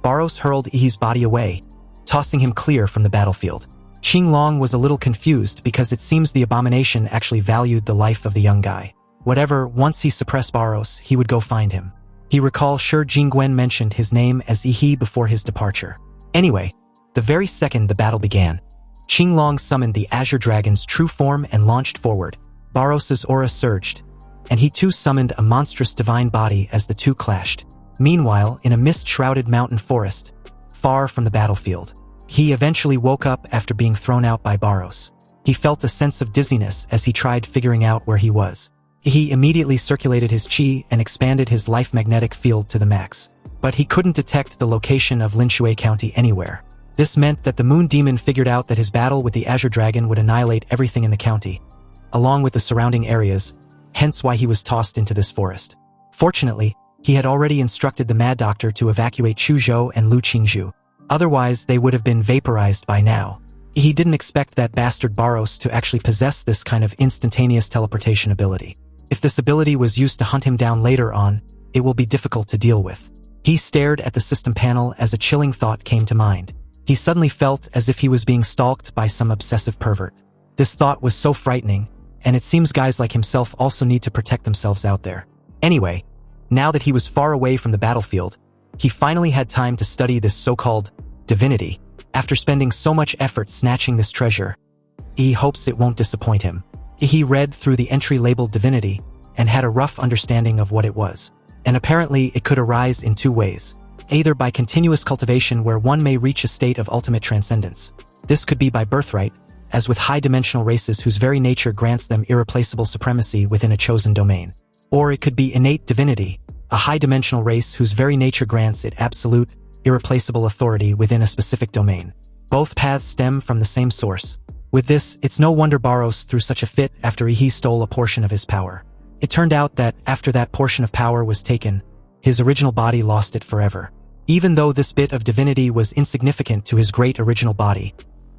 Barros hurled Ihi's body away, tossing him clear from the battlefield. Qinglong was a little confused because it seems the abomination actually valued the life of the young guy. Whatever, once he suppressed Barros, he would go find him. He recalled sure Jingwen mentioned his name as Ihi before his departure. Anyway, the very second the battle began, Qinglong summoned the Azure Dragon's true form and launched forward. Barros's aura surged, and he too summoned a monstrous divine body as the two clashed. Meanwhile, in a mist-shrouded mountain forest, far from the battlefield, he eventually woke up after being thrown out by Barros. He felt a sense of dizziness as he tried figuring out where he was. He immediately circulated his chi and expanded his life magnetic field to the max. But he couldn't detect the location of Linshui County anywhere. This meant that the Moon Demon figured out that his battle with the Azure Dragon would annihilate everything in the county, along with the surrounding areas, hence why he was tossed into this forest. Fortunately, he had already instructed the Mad Doctor to evacuate Chuzhou and Lu Qingzhu. Otherwise, they would have been vaporized by now. He didn't expect that bastard Barros to actually possess this kind of instantaneous teleportation ability. If this ability was used to hunt him down later on, it will be difficult to deal with. He stared at the system panel as a chilling thought came to mind. He suddenly felt as if he was being stalked by some obsessive pervert. This thought was so frightening, and it seems guys like himself also need to protect themselves out there. Anyway, now that he was far away from the battlefield, he finally had time to study this so-called divinity. After spending so much effort snatching this treasure, he hopes it won't disappoint him. He read through the entry labeled divinity and had a rough understanding of what it was. And apparently it could arise in two ways. Either by continuous cultivation where one may reach a state of ultimate transcendence. This could be by birthright, as with high-dimensional races whose very nature grants them irreplaceable supremacy within a chosen domain. Or it could be innate divinity, a high-dimensional race whose very nature grants it absolute, irreplaceable authority within a specific domain. Both paths stem from the same source. With this, it's no wonder Barros threw such a fit after he stole a portion of his power. It turned out that, after that portion of power was taken, his original body lost it forever. Even though this bit of divinity was insignificant to his great original body,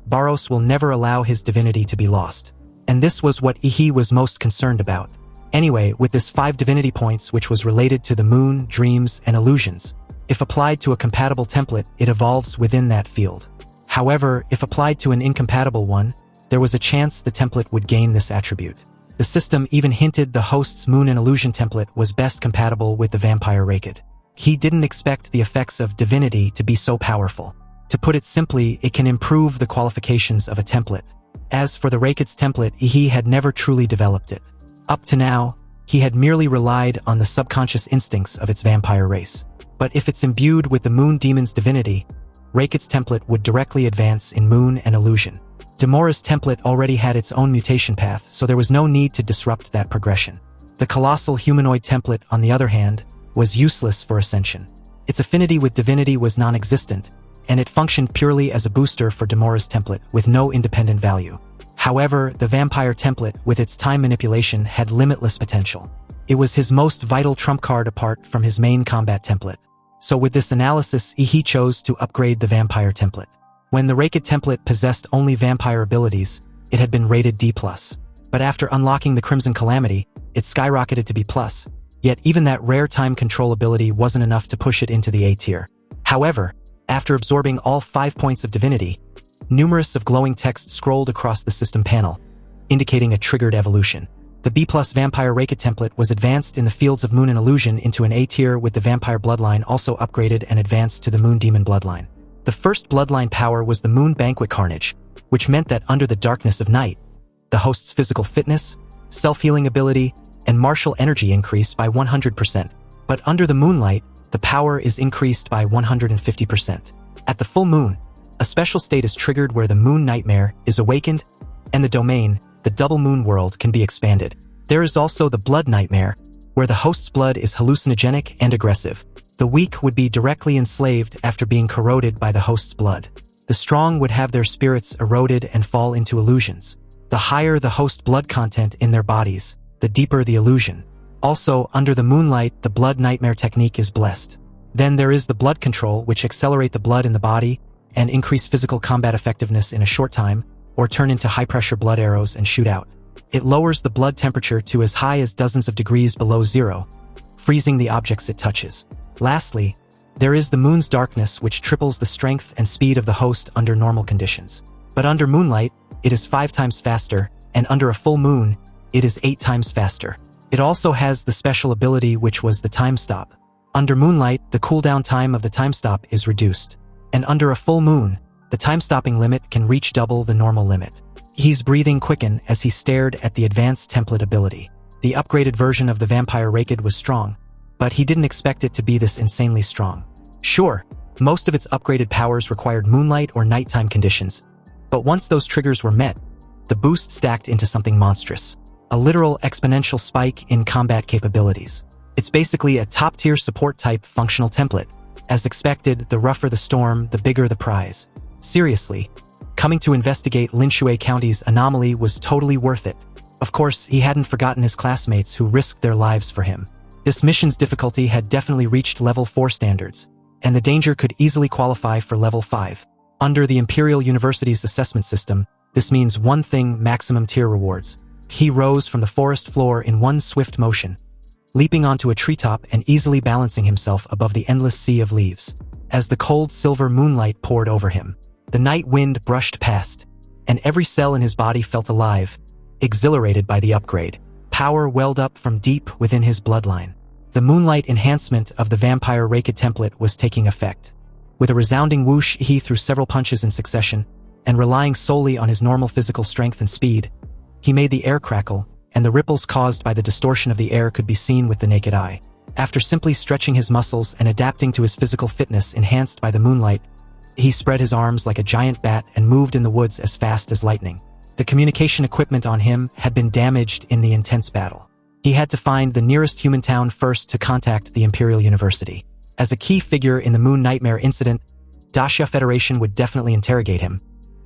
Barros will never allow his divinity to be lost. And this was what Ihi was most concerned about. Anyway, with this 5 divinity points which was related to the moon, dreams, and illusions, if applied to a compatible template, it evolves within that field. However, if applied to an incompatible one, there was a chance the template would gain this attribute. The system even hinted the host's moon and illusion template was best compatible with the vampire Raked. He didn't expect the effects of divinity to be so powerful. To put it simply, it can improve the qualifications of a template. As for the Raked's template, he had never truly developed it. Up to now, he had merely relied on the subconscious instincts of its vampire race. But if it's imbued with the Moon Demon's divinity, Raked's template would directly advance in moon and illusion. Demora's template already had its own mutation path, so there was no need to disrupt that progression. The colossal humanoid template, on the other hand, was useless for ascension. Its affinity with divinity was non-existent, and it functioned purely as a booster for Demora's template with no independent value. However, the vampire template, with its time manipulation, had limitless potential. It was his most vital trump card apart from his main combat template. So with this analysis, he chose to upgrade the vampire template. When the Raked template possessed only vampire abilities, it had been rated D+. But after unlocking the Crimson Calamity, it skyrocketed to B+. Yet even that rare time control ability wasn't enough to push it into the A tier. However, after absorbing all 5 points of divinity, numerous of glowing text scrolled across the system panel, indicating a triggered evolution. The B+ Vampire Raked template was advanced in the fields of Moon and Illusion into an A tier, with the Vampire Bloodline also upgraded and advanced to the Moon Demon Bloodline. The first Bloodline power was the Moon Banquet Carnage, which meant that under the darkness of night, the host's physical fitness, self-healing ability, and martial energy increase by 100%. But under the moonlight, the power is increased by 150%. At the full moon, a special state is triggered where the moon nightmare is awakened, and the domain, the double moon world, can be expanded. There is also the blood nightmare, where the host's blood is hallucinogenic and aggressive. The weak would be directly enslaved after being corroded by the host's blood. The strong would have their spirits eroded and fall into illusions. The higher the host blood content in their bodies, the deeper the illusion. Also, under the moonlight, the blood nightmare technique is blessed. Then there is the blood control, which accelerate the blood in the body and increase physical combat effectiveness in a short time, or turn into high-pressure blood arrows and shoot out. It lowers the blood temperature to as high as dozens of degrees below zero, freezing the objects it touches. Lastly, there is the moon's darkness, which triples the strength and speed of the host under normal conditions. But under moonlight, it is 5 times faster, and under a full moon, it is 8 times faster. It also has the special ability, which was the time stop. Under moonlight, the cooldown time of the time stop is reduced. And under a full moon, the time-stopping limit can reach double the normal limit. He's breathing quicken as he stared at the advanced template ability. The upgraded version of the vampire Raked was strong, but he didn't expect it to be this insanely strong. Sure, most of its upgraded powers required moonlight or nighttime conditions, but once those triggers were met, the boost stacked into something monstrous. A literal exponential spike in combat capabilities. It's basically a top-tier support-type functional template. As expected, the rougher the storm, the bigger the prize. Seriously, coming to investigate Linshui County's anomaly was totally worth it. Of course, he hadn't forgotten his classmates who risked their lives for him. This mission's difficulty had definitely reached level 4 standards, and the danger could easily qualify for level 5. Under the Imperial University's assessment system, this means one thing: maximum tier rewards. He rose from the forest floor in one swift motion, leaping onto a treetop and easily balancing himself above the endless sea of leaves. As the cold silver moonlight poured over him, the night wind brushed past, and every cell in his body felt alive, exhilarated by the upgrade. Power welled up from deep within his bloodline. The moonlight enhancement of the vampire Raked template was taking effect. With a resounding whoosh, he threw several punches in succession, and relying solely on his normal physical strength and speed, he made the air crackle, and the ripples caused by the distortion of the air could be seen with the naked eye. After simply stretching his muscles and adapting to his physical fitness enhanced by the moonlight, he spread his arms like a giant bat and moved in the woods as fast as lightning. The communication equipment on him had been damaged in the intense battle. He had to find the nearest human town first to contact the Imperial University. As a key figure in the Moon Nightmare incident, Dacia Federation would definitely interrogate him,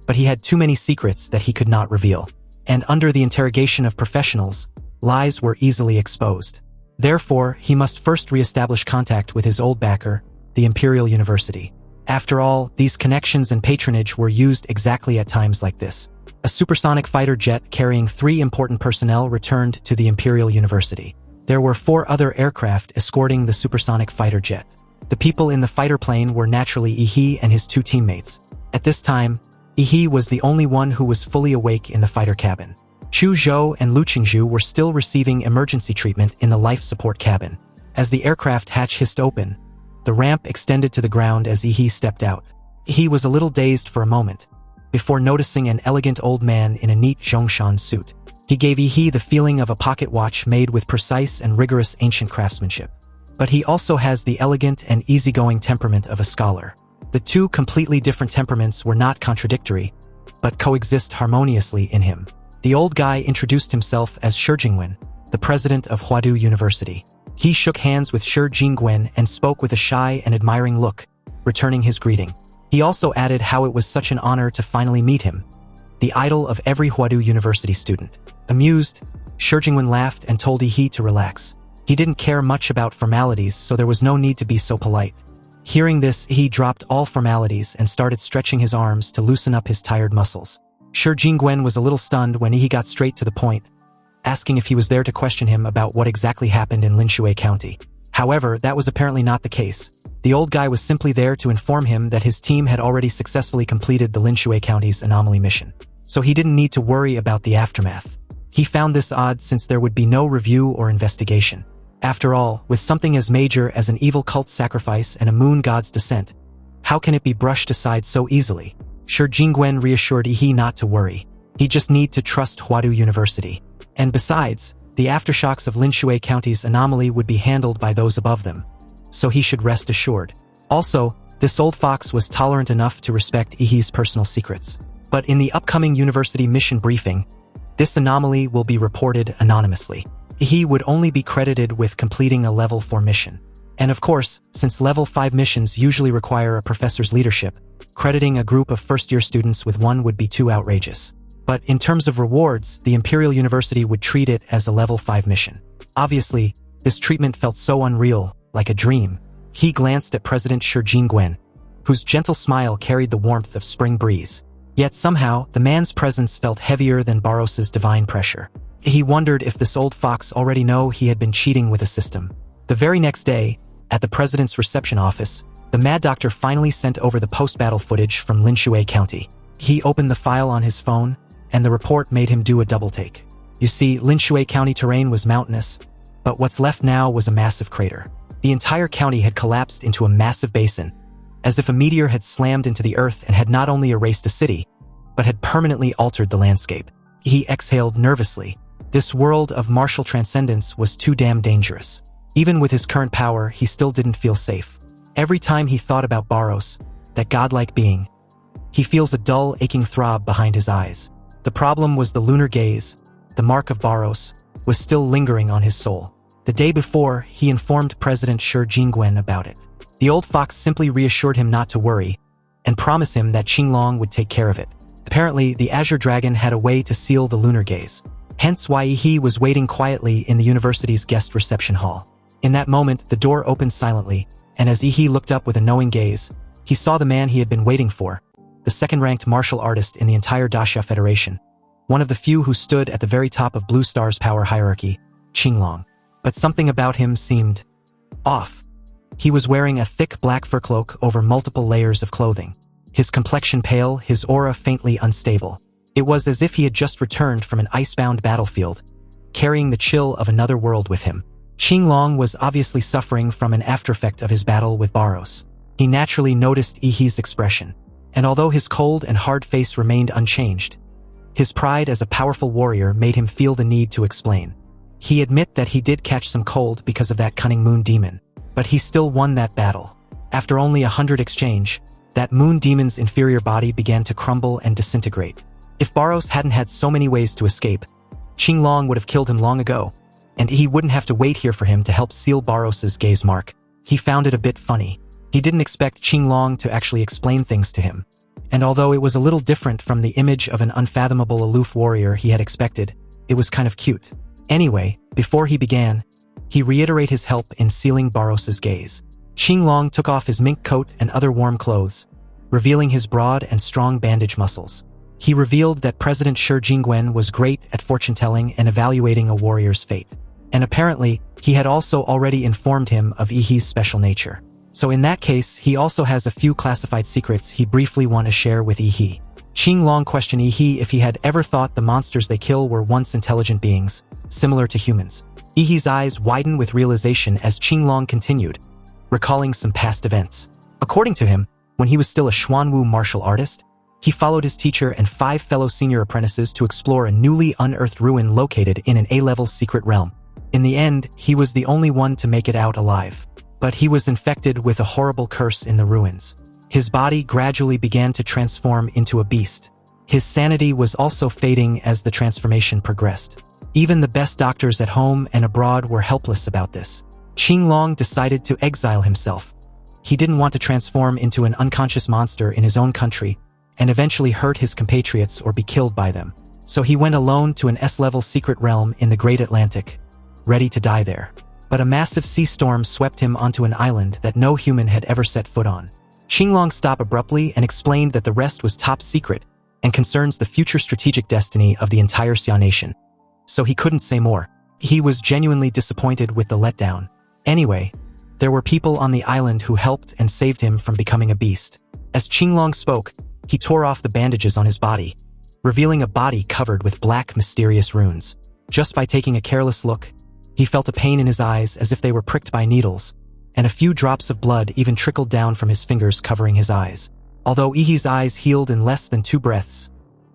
but he had too many secrets that he could not reveal. And under the interrogation of professionals, lies were easily exposed. Therefore, he must first re-establish contact with his old backer, the Imperial University. After all, these connections and patronage were used exactly at times like this. A supersonic fighter jet carrying 3 important personnel returned to the Imperial University. There were 4 other aircraft escorting the supersonic fighter jet. The people in the fighter plane were naturally Ihi and his 2 teammates. At this time, Ihi was the only one who was fully awake in the fighter cabin. Chu Zhou and Lu Qingzhu were still receiving emergency treatment in the life support cabin. As the aircraft hatch hissed open, the ramp extended to the ground as Ihi stepped out. He was a little dazed for a moment, before noticing an elegant old man in a neat Zhongshan suit. He gave Ihi the feeling of a pocket watch made with precise and rigorous ancient craftsmanship. But he also has the elegant and easygoing temperament of a scholar. The 2 completely different temperaments were not contradictory, but coexist harmoniously in him. The old guy introduced himself as Shi Jingwen, the president of Huadu University. He shook hands with Shi Jingwen and spoke with a shy and admiring look, returning his greeting. He also added how it was such an honor to finally meet him, the idol of every Huadu University student. Amused, Shi Jingwen laughed and told Ihi to relax. He didn't care much about formalities, so there was no need to be so polite. Hearing this, he dropped all formalities and started stretching his arms to loosen up his tired muscles. Shi Jingwen was a little stunned when he got straight to the point, asking if he was there to question him about what exactly happened in Linshui County. However, that was apparently not the case. The old guy was simply there to inform him that his team had already successfully completed the Linshui County's anomaly mission, so he didn't need to worry about the aftermath. He found this odd since there would be no review or investigation. After all, with something as major as an evil cult sacrifice and a moon god's descent, how can it be brushed aside so easily? Shi Jingwen reassured Ihi not to worry. He just need to trust Huadu University. And besides, The aftershocks of Linshui County's anomaly would be handled by those above them, so he should rest assured. Also, this old fox was tolerant enough to respect Ihi's personal secrets. But in the upcoming university mission briefing, this anomaly will be reported anonymously. Ihi would only be credited with completing a level 4 mission. And of course, since level 5 missions usually require a professor's leadership, crediting a group of first-year students with one would be too outrageous. But in terms of rewards, the Imperial University would treat it as a level 5 mission. Obviously, this treatment felt so unreal, like a dream. He glanced at President Shi Jingwen, whose gentle smile carried the warmth of spring breeze. Yet somehow, the man's presence felt heavier than Barros's divine pressure. He wondered if this old fox already knew he had been cheating with a system. The very next day, at the president's reception office, the Mad Doctor finally sent over the post-battle footage from Linshui County. He opened the file on his phone, and the report made him do a double-take. You see, Linshui County terrain was mountainous, but what's left now was a massive crater. The entire county had collapsed into a massive basin, as if a meteor had slammed into the earth and had not only erased a city, but had permanently altered the landscape. He exhaled nervously. This world of martial transcendence was too damn dangerous. Even with his current power, he still didn't feel safe. Every time he thought about Barros, that godlike being, he feels a dull, aching throb behind his eyes. The problem was the lunar gaze, the mark of Barros, was still lingering on his soul. The day before, he informed President Shi Jingwen about it. The old fox simply reassured him not to worry, and promised him that Qinglong would take care of it. Apparently, the Azure Dragon had a way to seal the lunar gaze. Hence why he was waiting quietly in the university's guest reception hall. In that moment, the door opened silently, and as Ihi looked up with a knowing gaze, he saw the man he had been waiting for, the second-ranked martial artist in the entire Daxia Federation, one of the few who stood at the very top of Blue Star's power hierarchy, Qinglong. But something about him seemed off. He was wearing a thick black fur cloak over multiple layers of clothing. His complexion pale, his aura faintly unstable. It was as if he had just returned from an icebound battlefield, carrying the chill of another world with him. Qinglong was obviously suffering from an aftereffect of his battle with Barros. He naturally noticed Ihi's expression, and although his cold and hard face remained unchanged, his pride as a powerful warrior made him feel the need to explain. He admitted that he did catch some cold because of that cunning moon demon, but he still won that battle. After only 100 exchange, that moon demon's inferior body began to crumble and disintegrate. If Barros hadn't had so many ways to escape, Qinglong would have killed him long ago, and he wouldn't have to wait here for him to help seal Barros's gaze mark. He found it a bit funny. He didn't expect Qinglong to actually explain things to him, and although it was a little different from the image of an unfathomable aloof warrior he had expected, it was kind of cute. Anyway, before he began, he reiterated his help in sealing Barros's gaze. Qinglong took off his mink coat and other warm clothes, revealing his broad and strong bandage muscles. He revealed that President Shi Jingwen was great at fortune-telling and evaluating a warrior's fate. And apparently, he had also already informed him of Ihi's special nature. So in that case, he also has a few classified secrets he briefly want to share with Ihi. Qinglong questioned Ihi if he had ever thought the monsters they kill were once intelligent beings, similar to humans. Ihi's eyes widened with realization as Qinglong continued, recalling some past events. According to him, when he was still a Xuanwu martial artist, he followed his teacher and 5 fellow senior apprentices to explore a newly unearthed ruin located in an A-level secret realm. In the end, he was the only one to make it out alive. But he was infected with a horrible curse in the ruins. His body gradually began to transform into a beast. His sanity was also fading as the transformation progressed. Even the best doctors at home and abroad were helpless about this. Qinglong decided to exile himself. He didn't want to transform into an unconscious monster in his own country and eventually hurt his compatriots or be killed by them. So he went alone to an S-level secret realm in the Great Atlantic, ready to die there. But a massive sea storm swept him onto an island that no human had ever set foot on. Qinglong stopped abruptly and explained that the rest was top secret and concerns the future strategic destiny of the entire Xia nation. So he couldn't say more. He was genuinely disappointed with the letdown. Anyway, there were people on the island who helped and saved him from becoming a beast. As Qinglong spoke, he tore off the bandages on his body, revealing a body covered with black, mysterious runes. Just by taking a careless look, he felt a pain in his eyes as if they were pricked by needles, and a few drops of blood even trickled down from his fingers covering his eyes. Although Ihi's eyes healed in less than 2 breaths,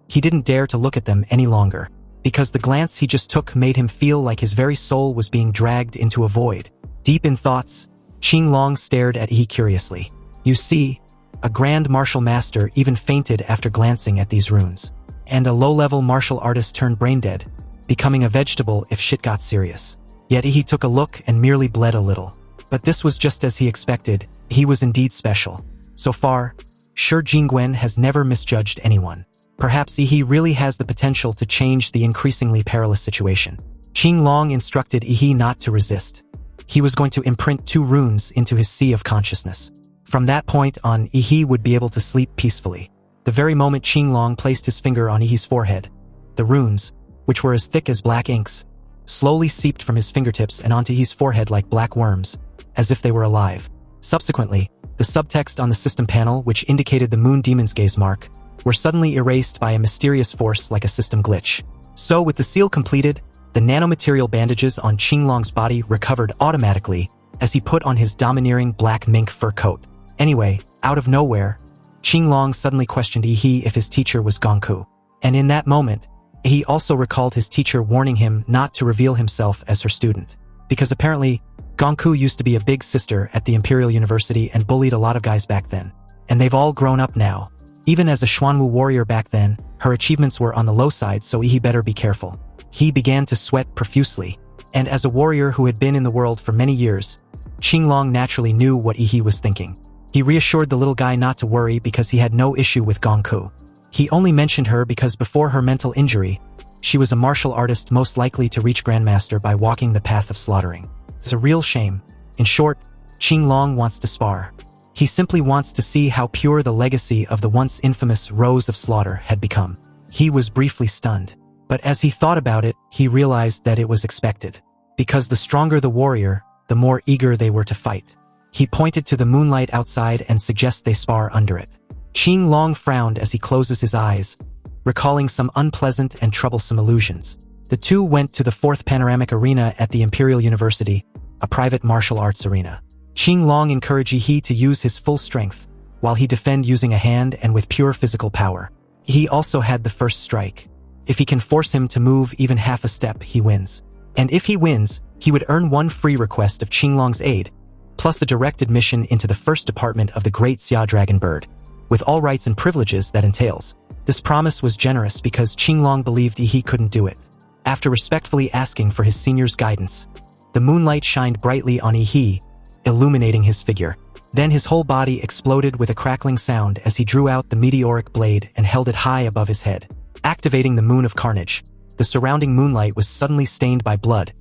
he didn't dare to look at them any longer. because the glance he just took made him feel like his very soul was being dragged into a void. Deep in thoughts, Qinglong stared at Yi curiously. You see, a grand martial master even fainted after glancing at these runes. And a low-level martial artist turned brain-dead, becoming a vegetable if shit got serious. Yet he took a look and merely bled a little. But this was just as he expected. He was indeed special. So far, Shi Jingwen has never misjudged anyone. Perhaps Yi really has the potential to change the increasingly perilous situation. Qinglong instructed Yi not to resist. He was going to imprint 2 runes into his sea of consciousness. From that point on, Yi would be able to sleep peacefully. The very moment Qinglong placed his finger on Yi's forehead, the runes, which were as thick as black inks, slowly seeped from his fingertips and onto Yi's forehead like black worms, as if they were alive. Subsequently, the subtext on the system panel, which indicated the Moon Demon's Gaze mark, were suddenly erased by a mysterious force like a system glitch. So with the seal completed, the nanomaterial bandages on Qinglong's body recovered automatically as he put on his domineering black mink fur coat. Anyway, out of nowhere, Qinglong suddenly questioned Yi if his teacher was Gongku. And in that moment, he also recalled his teacher warning him not to reveal himself as her student. Because apparently, Gongku used to be a big sister at the Imperial University and bullied a lot of guys back then. And they've all grown up now. Even as a Xuanwu warrior back then, her achievements were on the low side, so Yi better be careful. He began to sweat profusely. And as a warrior who had been in the world for many years, Qinglong naturally knew what Yi was thinking. He reassured the little guy not to worry because he had no issue with Gongku. He only mentioned her because before her mental injury, she was a martial artist most likely to reach Grandmaster by walking the path of slaughtering. It's a real shame. In short, Qinglong wants to spar. He simply wants to see how pure the legacy of the once infamous Rose of Slaughter had become. He was briefly stunned. But as he thought about it, he realized that it was expected. Because the stronger the warrior, the more eager they were to fight. He pointed to the moonlight outside and suggested they spar under it. Qinglong frowned as he closes his eyes, recalling some unpleasant and troublesome illusions. The two went to the 4th Panoramic Arena at the Imperial University, a private martial arts arena. Qinglong encouraged Yi to use his full strength, while he defended using a hand and with pure physical power. He also had the first strike. If he can force him to move even half a step, he wins. And if he wins, he would earn 1 free request of Qinglong's aid, plus a direct admission into the first department of the Great Xia Dragon Bird, with all rights and privileges that entails. This promise was generous because Qinglong believed Yi couldn't do it. After respectfully asking for his senior's guidance, the moonlight shined brightly on Yi, illuminating his figure. Then his whole body exploded with a crackling sound as he drew out the meteoric blade and held it high above his head. Activating the Moon of Carnage, the surrounding moonlight was suddenly stained by blood,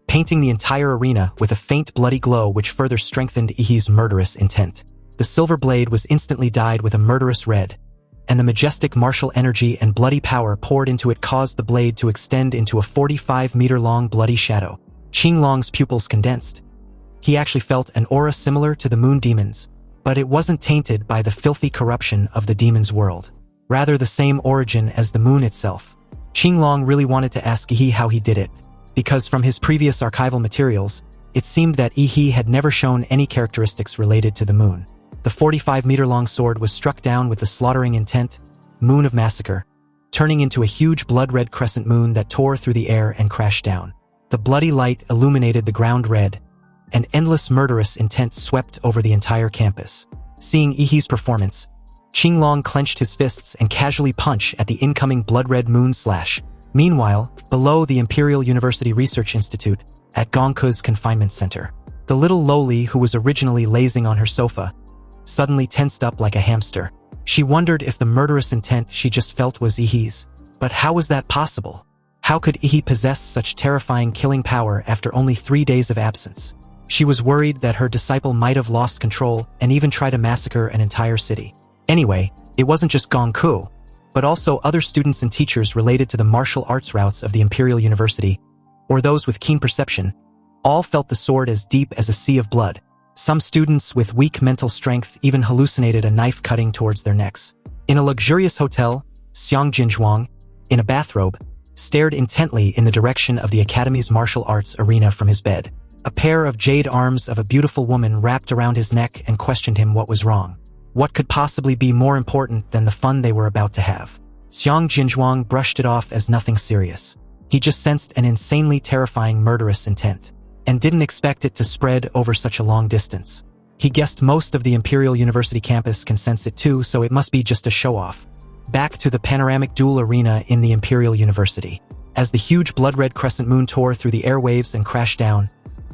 painting the entire arena with a faint bloody glow which further strengthened Yi's murderous intent. The silver blade was instantly dyed with a murderous red, and the majestic martial energy and bloody power poured into it caused the blade to extend into a 45-meter-long bloody shadow. Qinglong's pupils condensed. He actually felt an aura similar to the moon demons, but it wasn't tainted by the filthy corruption of the demon's world. Rather the same origin as the moon itself. Qinglong really wanted to ask Yi how he did it, because from his previous archival materials, it seemed that Yi had never shown any characteristics related to the moon. The 45-meter-long sword was struck down with the slaughtering intent, Moon of Massacre, turning into a huge blood-red crescent moon that tore through the air and crashed down. The bloody light illuminated the ground red, and endless murderous intent swept over the entire campus. Seeing Yi's performance, Qinglong clenched his fists and casually punched at the incoming blood-red moon slash. Meanwhile, below the Imperial University Research Institute, at Gongku's confinement center, the little lowly who was originally lazing on her sofa suddenly tensed up like a hamster. She wondered if the murderous intent she just felt was Yi's. But how was that possible? How could Yi possess such terrifying killing power after only 3 days of absence? She was worried that her disciple might have lost control and even tried to massacre an entire city. Anyway, it wasn't just Gongku, but also other students and teachers related to the martial arts routes of the Imperial University, or those with keen perception, all felt the sword as deep as a sea of blood. Some students with weak mental strength even hallucinated a knife cutting towards their necks. In a luxurious hotel, Xiang Jinzhuang, in a bathrobe, stared intently in the direction of the Academy's martial arts arena from his bed. A pair of jade arms of a beautiful woman wrapped around his neck and questioned him what was wrong. What could possibly be more important than the fun they were about to have? Xiang Jinzhuang brushed it off as nothing serious. He just sensed an insanely terrifying murderous intent, and didn't expect it to spread over such a long distance. He guessed most of the Imperial University campus can sense it too, so it must be just a show-off. Back to the panoramic duel arena in the Imperial University. As the huge blood-red crescent moon tore through the airwaves and crashed down,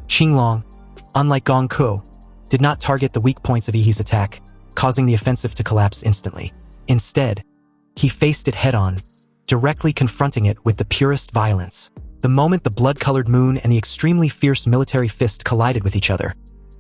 Qinglong, unlike Gong Ku, did not target the weak points of Yi's attack, causing the offensive to collapse instantly. Instead, he faced it head-on, directly confronting it with the purest violence. The moment the blood-colored moon and the extremely fierce military fist collided with each other,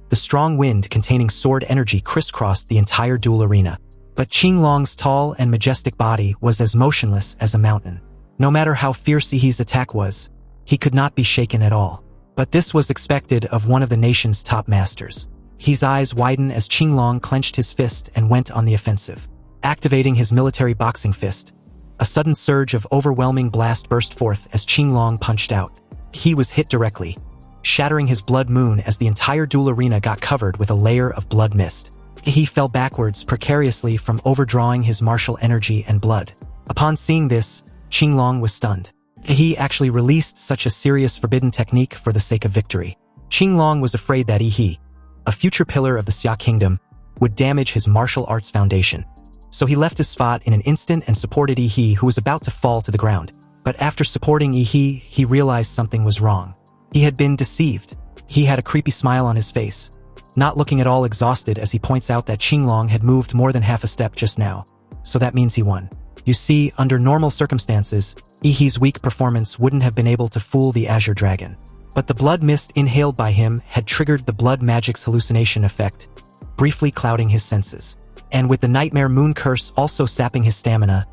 the strong wind containing sword energy crisscrossed the entire duel arena. But Qinglong's tall and majestic body was as motionless as a mountain. No matter how fierce Yi's attack was, he could not be shaken at all. But this was expected of one of the nation's top masters. Yi's eyes widened as Qinglong clenched his fist and went on the offensive. Activating his military boxing fist, a sudden surge of overwhelming blast burst forth as Qinglong punched out. He was hit directly, shattering his blood moon as the entire duel arena got covered with a layer of blood mist. He fell backwards precariously from overdrawing his martial energy and blood. Upon seeing this, Qinglong was stunned. He actually released such a serious forbidden technique for the sake of victory. Qinglong was afraid that Yi, a future pillar of the Xia Kingdom, would damage his martial arts foundation. So he left his spot in an instant and supported Yi, who was about to fall to the ground. But after supporting Yi, he realized something was wrong. He had been deceived. He had a creepy smile on his face, not looking at all exhausted as he points out that Qinglong had moved more than half a step just now. So that means he won. You see, under normal circumstances, Yi's weak performance wouldn't have been able to fool the Azure Dragon. But the blood mist inhaled by him had triggered the blood magic's hallucination effect, briefly clouding his senses. And with the nightmare moon curse also sapping his stamina,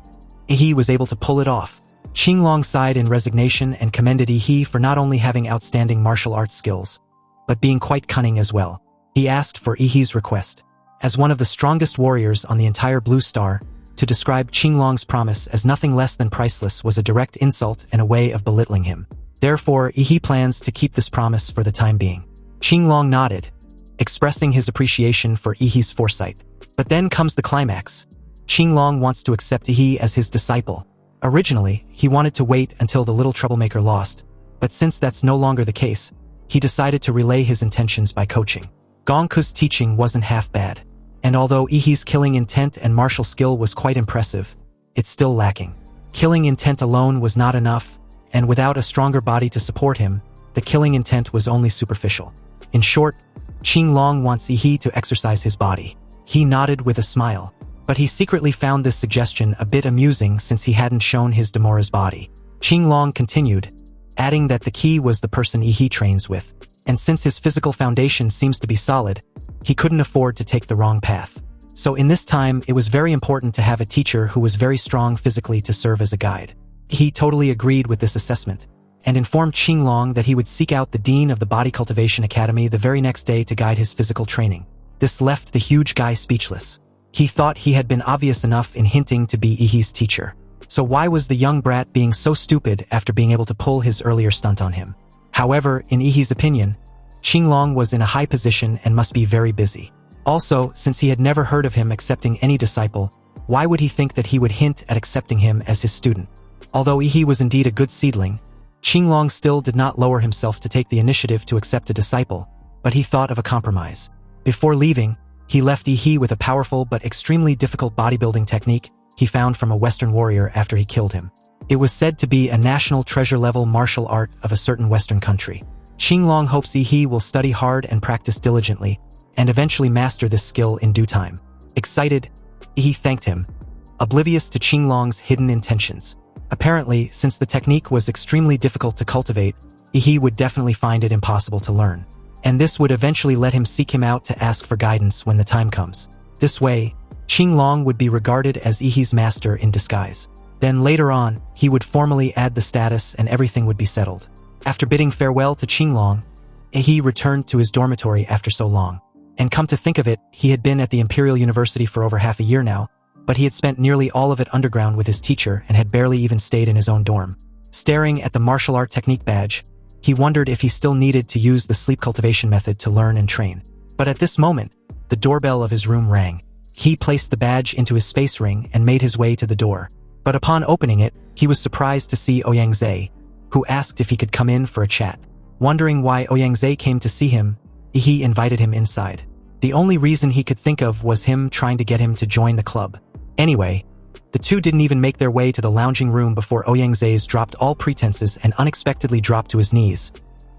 Yi was able to pull it off. Qinglong sighed in resignation and commended Yi for not only having outstanding martial arts skills, but being quite cunning as well. He asked for Yi's request, as one of the strongest warriors on the entire Blue Star, to describe Qinglong's promise as nothing less than priceless was a direct insult and a way of belittling him. Therefore, Yi plans to keep this promise for the time being. Qinglong nodded, expressing his appreciation for Yi's foresight. But then comes the climax. Qinglong wants to accept Yi as his disciple. Originally, he wanted to wait until the little troublemaker lost, but since that's no longer the case, he decided to relay his intentions by coaching. Gong Ku's teaching wasn't half bad, and although Yi's killing intent and martial skill was quite impressive, it's still lacking. Killing intent alone was not enough, and without a stronger body to support him, the killing intent was only superficial. In short, Qinglong wants Yi to exercise his body. He nodded with a smile, but he secretly found this suggestion a bit amusing since he hadn't shown his Demora's body. Qinglong continued, adding that the key was the person Yi trains with, and since his physical foundation seems to be solid, he couldn't afford to take the wrong path. So in this time, it was very important to have a teacher who was very strong physically to serve as a guide. He totally agreed with this assessment, and informed Qinglong that he would seek out the dean of the Body Cultivation Academy the very next day to guide his physical training. This left the huge guy speechless. He thought he had been obvious enough in hinting to be Yi's teacher. So why was the young brat being so stupid after being able to pull his earlier stunt on him? However, in Yi's opinion, Qinglong was in a high position and must be very busy. Also, since he had never heard of him accepting any disciple, why would he think that he would hint at accepting him as his student? Although Yi was indeed a good seedling, Qinglong still did not lower himself to take the initiative to accept a disciple, but he thought of a compromise. Before leaving, he left Yi with a powerful but extremely difficult bodybuilding technique he found from a Western warrior after he killed him. It was said to be a national treasure-level martial art of a certain Western country. Qinglong hopes Yi will study hard and practice diligently, and eventually master this skill in due time. Excited, Yi thanked him, oblivious to Qinglong's hidden intentions. Apparently, since the technique was extremely difficult to cultivate, Yi would definitely find it impossible to learn. And this would eventually let him seek him out to ask for guidance when the time comes. This way, Qinglong would be regarded as Yi's master in disguise. Then later on, he would formally add the status and everything would be settled. After bidding farewell to Qinglong, Yi returned to his dormitory after so long. And come to think of it, he had been at the Imperial University for over half a year now, but he had spent nearly all of it underground with his teacher and had barely even stayed in his own dorm. Staring at the martial art technique badge, he wondered if he still needed to use the sleep cultivation method to learn and train. But at this moment, the doorbell of his room rang. He placed the badge into his space ring and made his way to the door. But upon opening it, he was surprised to see Ouyang Zhe, who asked if he could come in for a chat. Wondering why Ouyangze came to see him, he invited him inside. The only reason he could think of was him trying to get him to join the club. Anyway, the two didn't even make their way to the lounging room before Ouyangze's dropped all pretenses and unexpectedly dropped to his knees,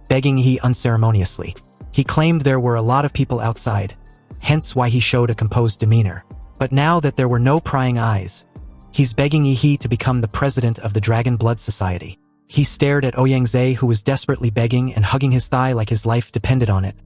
begging he unceremoniously. He claimed there were a lot of people outside, hence why he showed a composed demeanor. But now that there were no prying eyes, he's begging he to become the president of the Dragon Blood Society. He stared at Ouyangze, who was desperately begging and hugging his thigh like his life depended on it,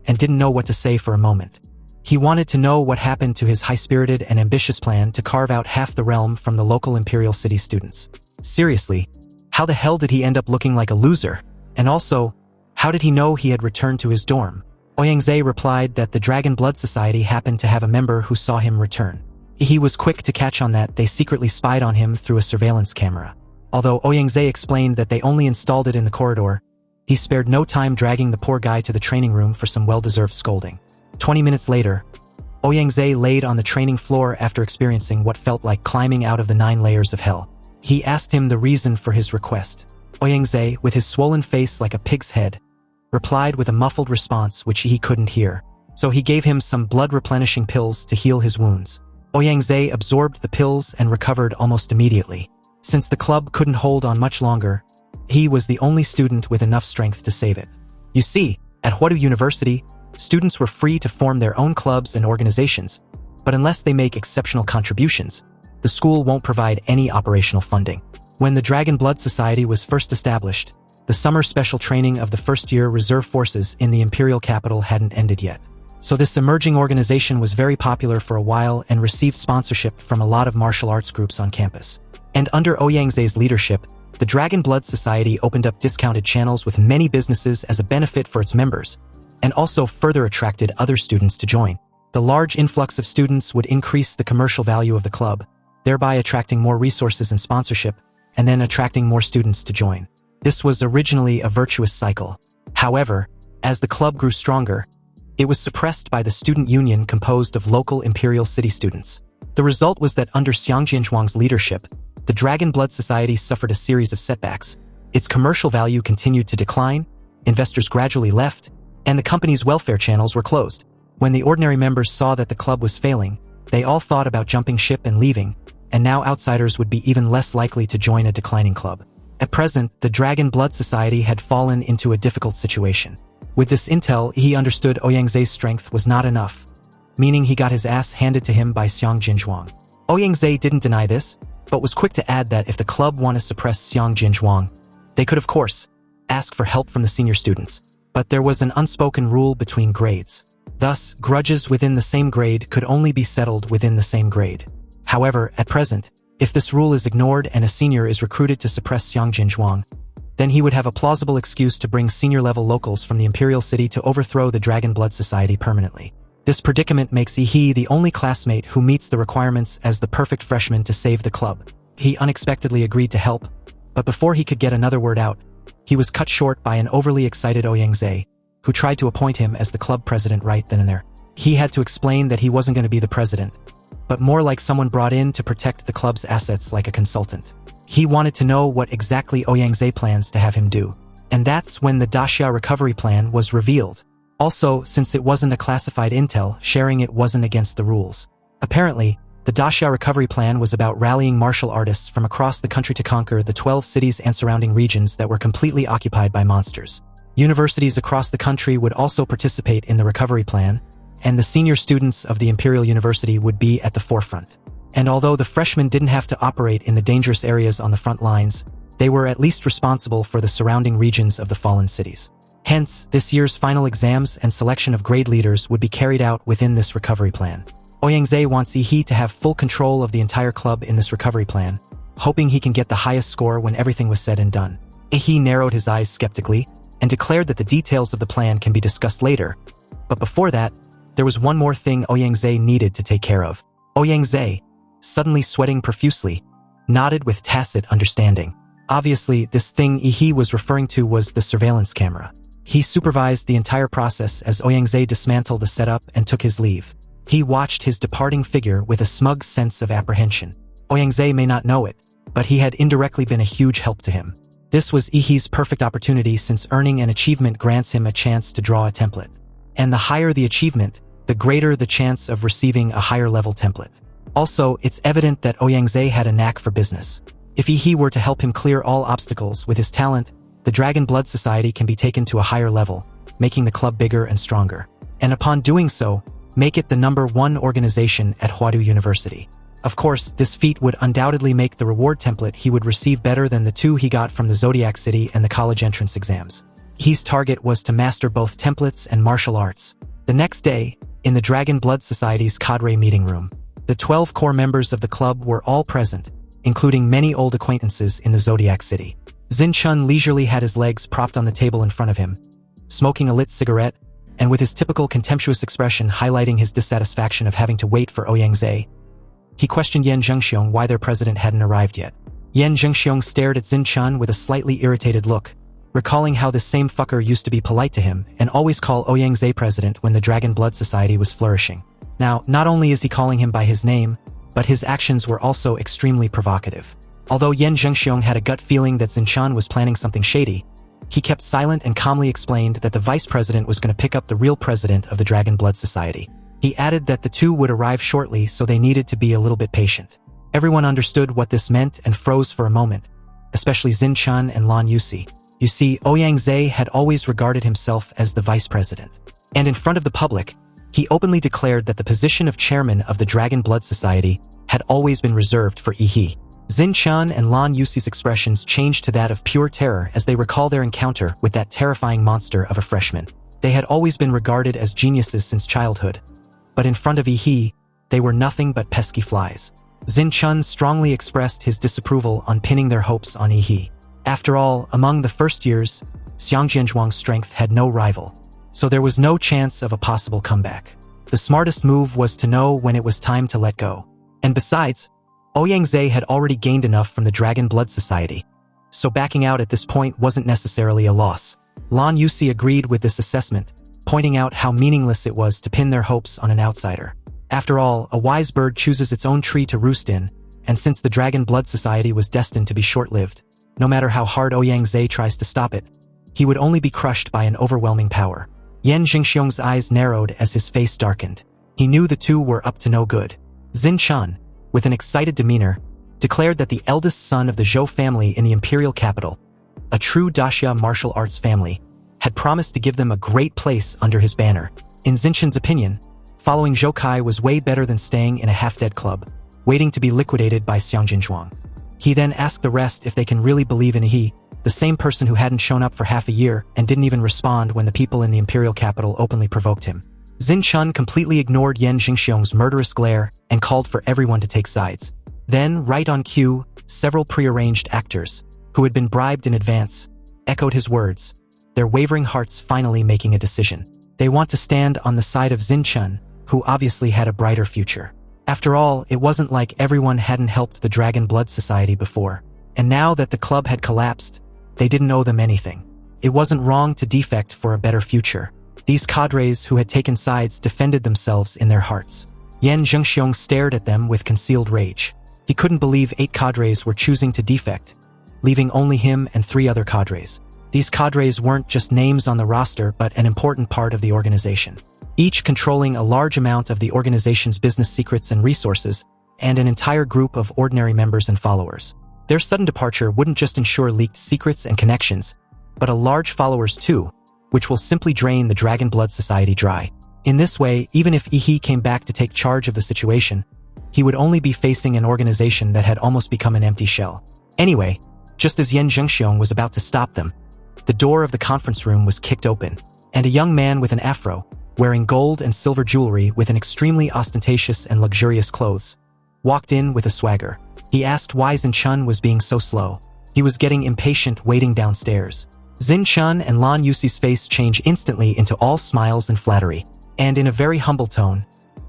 and didn't know what to say for a moment. He wanted to know what happened to his high-spirited and ambitious plan to carve out half the realm from the local Imperial City students. Seriously, how the hell did he end up looking like a loser? And also, how did he know he had returned to his dorm? Ouyangze replied that the Dragon Blood Society happened to have a member who saw him return. He was quick to catch on that they secretly spied on him through a surveillance camera. Although Ouyangze explained that they only installed it in the corridor, he spared no time dragging the poor guy to the training room for some well-deserved scolding. 20 minutes later, Ouyangze laid on the training floor after experiencing what felt like climbing out of the 9 layers of hell. He asked him the reason for his request. Ouyangze, with his swollen face like a pig's head, replied with a muffled response which he couldn't hear. So he gave him some blood-replenishing pills to heal his wounds. Ouyangze absorbed the pills and recovered almost immediately. Since the club couldn't hold on much longer, he was the only student with enough strength to save it. You see, at Huadu University, students were free to form their own clubs and organizations, but unless they make exceptional contributions, the school won't provide any operational funding. When the Dragon Blood Society was first established, the summer special training of the first-year reserve forces in the imperial capital hadn't ended yet. So this emerging organization was very popular for a while and received sponsorship from a lot of martial arts groups on campus. And under Ouyangze's leadership, the Dragon Blood Society opened up discounted channels with many businesses as a benefit for its members, and also further attracted other students to join. The large influx of students would increase the commercial value of the club, thereby attracting more resources and sponsorship, and then attracting more students to join. This was originally a virtuous cycle. However, as the club grew stronger, it was suppressed by the student union composed of local Imperial City students. The result was that under Xiang Jinzhuang's leadership, the Dragon Blood Society suffered a series of setbacks. Its commercial value continued to decline, investors gradually left, and the company's welfare channels were closed. When the ordinary members saw that the club was failing, they all thought about jumping ship and leaving, and now outsiders would be even less likely to join a declining club. At present, the Dragon Blood Society had fallen into a difficult situation. With this intel, he understood Ouyangze's strength was not enough, meaning he got his ass handed to him by Xiang Jinzhuang. Ouyangze didn't deny this, but was quick to add that if the club wanted to suppress Xiang Jinzhuang, they could of course ask for help from the senior students. But there was an unspoken rule between grades. Thus, grudges within the same grade could only be settled within the same grade. However, at present, if this rule is ignored and a senior is recruited to suppress Xiang Jinzhuang, then he would have a plausible excuse to bring senior-level locals from the Imperial City to overthrow the Dragon Blood Society permanently. This predicament makes he the only classmate who meets the requirements as the perfect freshman to save the club. He unexpectedly agreed to help, but before he could get another word out, he was cut short by an overly excited Ouyangze, who tried to appoint him as the club president right then and there. He had to explain that he wasn't going to be the president, but more like someone brought in to protect the club's assets like a consultant. He wanted to know what exactly Ouyangze plans to have him do. And that's when the Daxia recovery plan was revealed. Also, since it wasn't a classified intel, sharing it wasn't against the rules. Apparently, the Daxia recovery plan was about rallying martial artists from across the country to conquer the 12 cities and surrounding regions that were completely occupied by monsters. Universities across the country would also participate in the recovery plan, and the senior students of the Imperial University would be at the forefront. And although the freshmen didn't have to operate in the dangerous areas on the front lines, they were at least responsible for the surrounding regions of the fallen cities. Hence, this year's final exams and selection of grade leaders would be carried out within this recovery plan. Ouyangze wants he to have full control of the entire club in this recovery plan, hoping he can get the highest score when everything was said and done. He narrowed his eyes skeptically and declared that the details of the plan can be discussed later. But before that, there was one more thing Ouyangze needed to take care of. Ouyangze, suddenly sweating profusely, nodded with tacit understanding. Obviously, this thing he was referring to was the surveillance camera. He supervised the entire process as Ouyangze dismantled the setup and took his leave. He watched his departing figure with a smug sense of apprehension. Ouyangze may not know it, but he had indirectly been a huge help to him. This was Ihi's perfect opportunity since earning an achievement grants him a chance to draw a template. And the higher the achievement, the greater the chance of receiving a higher level template. Also, it's evident that Ouyangze had a knack for business. If Ihi were to help him clear all obstacles with his talent, the Dragon Blood Society can be taken to a higher level, making the club bigger and stronger. And upon doing so, make it the #1 organization at Huadu University. Of course, this feat would undoubtedly make the reward template he would receive better than the 2 he got from the Zodiac City and the college entrance exams. His target was to master both templates and martial arts. The next day, in the Dragon Blood Society's cadre meeting room, the 12 core members of the club were all present, including many old acquaintances in the Zodiac City. Xinchun leisurely had his legs propped on the table in front of him, smoking a lit cigarette, and with his typical contemptuous expression highlighting his dissatisfaction of having to wait for Ouyangze, he questioned Yan Zhengxiong why their president hadn't arrived yet. Yan Zhengxiong stared at Xinchun with a slightly irritated look, recalling how this same fucker used to be polite to him and always call Ouyangze president when the Dragon Blood Society was flourishing. Now, not only is he calling him by his name, but his actions were also extremely provocative. Although Yan Zhengxiong had a gut feeling that Xinchun was planning something shady, he kept silent and calmly explained that the vice president was going to pick up the real president of the Dragon Blood Society. He added that the 2 would arrive shortly, so they needed to be a little bit patient. Everyone understood what this meant and froze for a moment, especially Xinchun and Lan Yusi. You see, Ouyangze had always regarded himself as the vice president. And in front of the public, he openly declared that the position of chairman of the Dragon Blood Society had always been reserved for Ihi. Xinchun and Lan Yusi's expressions changed to that of pure terror as they recall their encounter with that terrifying monster of a freshman. They had always been regarded as geniuses since childhood, but in front of Ihi, they were nothing but pesky flies. Xinchun strongly expressed his disapproval on pinning their hopes on Ihi. After all, among the first years, Xiang Jianzhuang's strength had no rival, so there was no chance of a possible comeback. The smartest move was to know when it was time to let go. And besides, Ouyangze had already gained enough from the Dragon Blood Society, so backing out at this point wasn't necessarily a loss. Lan Yusi agreed with this assessment, pointing out how meaningless it was to pin their hopes on an outsider. After all, a wise bird chooses its own tree to roost in, and since the Dragon Blood Society was destined to be short-lived, no matter how hard Ouyangze tries to stop it, he would only be crushed by an overwhelming power. Yan Zhengxiong's eyes narrowed as his face darkened. He knew the 2 were up to no good. Xinchun, with an excited demeanor, declared that the eldest son of the Zhou family in the imperial capital, a true Daxia martial arts family, had promised to give them a great place under his banner. In Xinchun's opinion, following Zhou Kai was way better than staying in a half-dead club, waiting to be liquidated by Xiang Jinzhuang. He then asked the rest if they can really believe in He, the same person who hadn't shown up for half a year and didn't even respond when the people in the imperial capital openly provoked him. Xinchun completely ignored Yan Zhengxiong's murderous glare and called for everyone to take sides. Then, right on cue, several prearranged actors, who had been bribed in advance, echoed his words, their wavering hearts finally making a decision. They want to stand on the side of Xinchun, who obviously had a brighter future. After all, it wasn't like everyone hadn't helped the Dragon Blood Society before, and now that the club had collapsed, they didn't owe them anything. It wasn't wrong to defect for a better future. These cadres who had taken sides defended themselves in their hearts. Yan Zhengxiong stared at them with concealed rage. He couldn't believe 8 cadres were choosing to defect, leaving only him and 3 other cadres. These cadres weren't just names on the roster but an important part of the organization, each controlling a large amount of the organization's business secrets and resources, and an entire group of ordinary members and followers. Their sudden departure wouldn't just ensure leaked secrets and connections, but a large followers too, which will simply drain the Dragon Blood Society dry. In this way, even if Ihi came back to take charge of the situation, he would only be facing an organization that had almost become an empty shell. Anyway, just as Yan Zhengxiong was about to stop them, the door of the conference room was kicked open, and a young man with an afro, wearing gold and silver jewelry with an extremely ostentatious and luxurious clothes, walked in with a swagger. He asked why Xinchun was being so slow. He was getting impatient waiting downstairs. Xinchun and Lan Yusi's face changed instantly into all smiles and flattery, and in a very humble tone,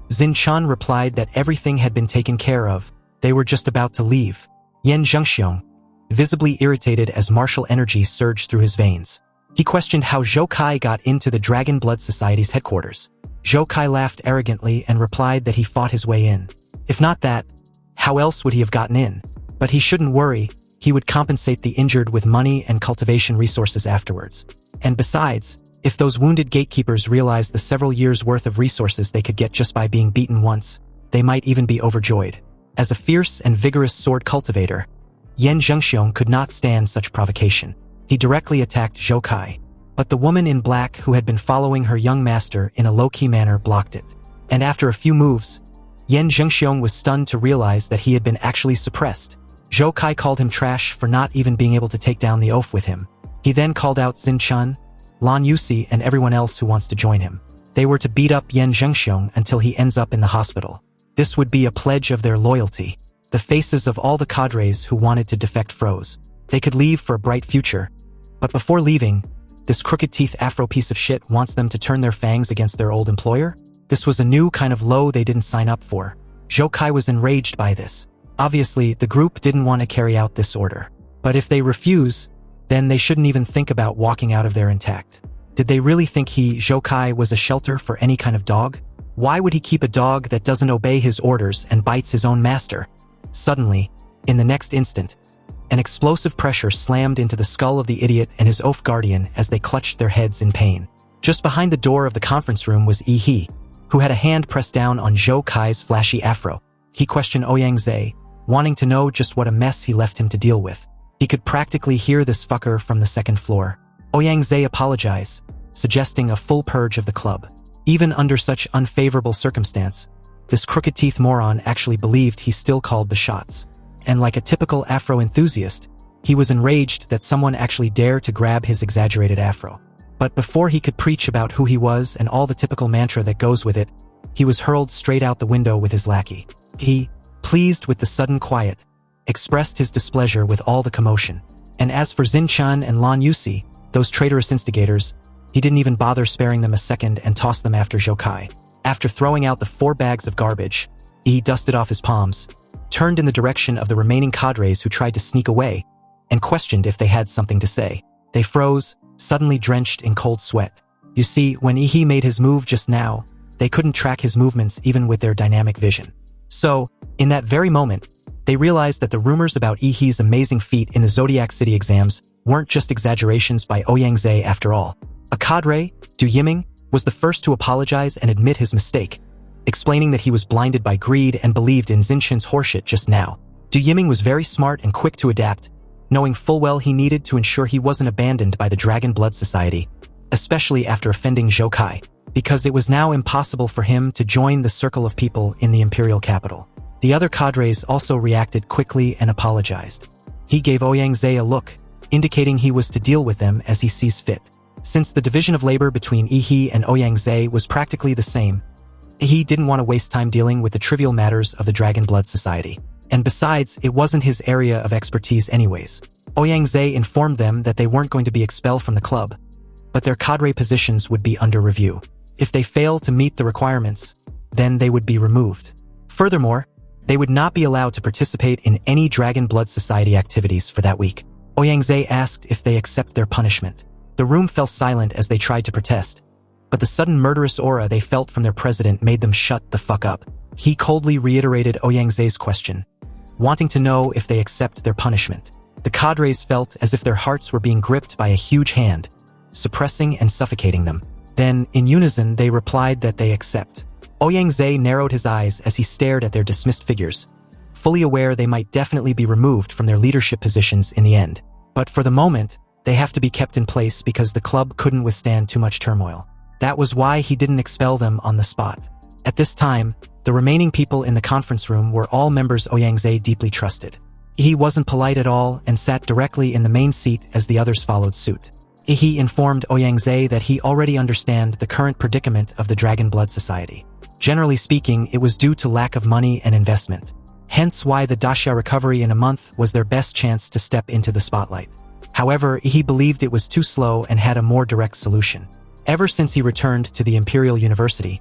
Xinchun replied that everything had been taken care of, they were just about to leave. Yan Zhengxiong, visibly irritated as martial energy surged through his veins. He questioned how Zhou Kai got into the Dragon Blood Society's headquarters. Zhou Kai laughed arrogantly and replied that he fought his way in. If not that, how else would he have gotten in? But he shouldn't worry, he would compensate the injured with money and cultivation resources afterwards. And besides, if those wounded gatekeepers realized the several years' worth of resources they could get just by being beaten once, they might even be overjoyed. As a fierce and vigorous sword cultivator, Yan Zhengxiong could not stand such provocation. He directly attacked Zhou Kai, but the woman in black who had been following her young master in a low-key manner blocked it. And after a few moves, Yan Zhengxiong was stunned to realize that he had been actually suppressed. Zhou Kai called him trash for not even being able to take down the oaf with him. He then called out Xin Chun, Lan Yusi, and everyone else who wants to join him. They were to beat up Yan Zhengxiong until he ends up in the hospital. This would be a pledge of their loyalty. The faces of all the cadres who wanted to defect froze. They could leave for a bright future. But before leaving, this crooked teeth Afro piece of shit wants them to turn their fangs against their old employer? This was a new kind of low they didn't sign up for. Zhou Kai was enraged by this. Obviously, the group didn't want to carry out this order. But if they refuse, then they shouldn't even think about walking out of there intact. Did they really think Zhou Kai was a shelter for any kind of dog? Why would he keep a dog that doesn't obey his orders and bites his own master? Suddenly, in the next instant, an explosive pressure slammed into the skull of the idiot and his oaf guardian as they clutched their heads in pain. Just behind the door of the conference room was Yi, who had a hand pressed down on Zhou Kai's flashy afro. He questioned Ouyang, wanting to know just what a mess he left him to deal with. He could practically hear this fucker from the second floor. Ouyang apologized, suggesting a full purge of the club. Even under such unfavorable circumstance, this crooked teeth moron actually believed he still called the shots. And like a typical afro enthusiast, he was enraged that someone actually dared to grab his exaggerated afro. But before he could preach about who he was and all the typical mantra that goes with it, he was hurled straight out the window with his lackey. He, pleased with the sudden quiet, expressed his displeasure with all the commotion. And as for Xin Chan and Lan Yusi, those traitorous instigators, he didn't even bother sparing them a second and tossed them after Zhou Kai. After throwing out the 4 bags of garbage, he dusted off his palms, turned in the direction of the remaining cadres who tried to sneak away, and questioned if they had something to say. They froze, suddenly drenched in cold sweat. You see, when Yi made his move just now, they couldn't track his movements even with their dynamic vision. So, in that very moment, they realized that the rumors about Yi's amazing feat in the Zodiac City exams weren't just exaggerations by Ouyang after all. A cadre, Du Yiming, was the first to apologize and admit his mistake, explaining that he was blinded by greed and believed in Zinchen's horseshit just now. Du Yiming was very smart and quick to adapt, knowing full well he needed to ensure he wasn't abandoned by the Dragon Blood Society, especially after offending Zhou Kai, because it was now impossible for him to join the circle of people in the imperial capital. The other cadres also reacted quickly and apologized. He gave Ouyang a look, indicating he was to deal with them as he sees fit. Since the division of labor between Yi and Ouyang was practically the same, Yi didn't want to waste time dealing with the trivial matters of the Dragon Blood Society. And besides, it wasn't his area of expertise anyways. Ouyang informed them that they weren't going to be expelled from the club, but their cadre positions would be under review. If they failed to meet the requirements, then they would be removed. Furthermore, they would not be allowed to participate in any Dragon Blood Society activities for that week. Ouyang asked if they accept their punishment. The room fell silent as they tried to protest, but the sudden murderous aura they felt from their president made them shut the fuck up. He coldly reiterated Ouyang question, wanting to know if they accept their punishment. The cadres felt as if their hearts were being gripped by a huge hand, suppressing and suffocating them. Then, in unison, they replied that they accept. Ouyang narrowed his eyes as he stared at their dismissed figures, fully aware they might definitely be removed from their leadership positions in the end. But for the moment, they have to be kept in place because the club couldn't withstand too much turmoil. That was why he didn't expel them on the spot. At this time, the remaining people in the conference room were all members Ouyang deeply trusted. He wasn't polite at all and sat directly in the main seat as the others followed suit. He informed Ouyang that he already understand the current predicament of the Dragon Blood Society. Generally speaking, it was due to lack of money and investment. Hence why the Daxia recovery in a month was their best chance to step into the spotlight. However, he believed it was too slow and had a more direct solution. Ever since he returned to the Imperial University,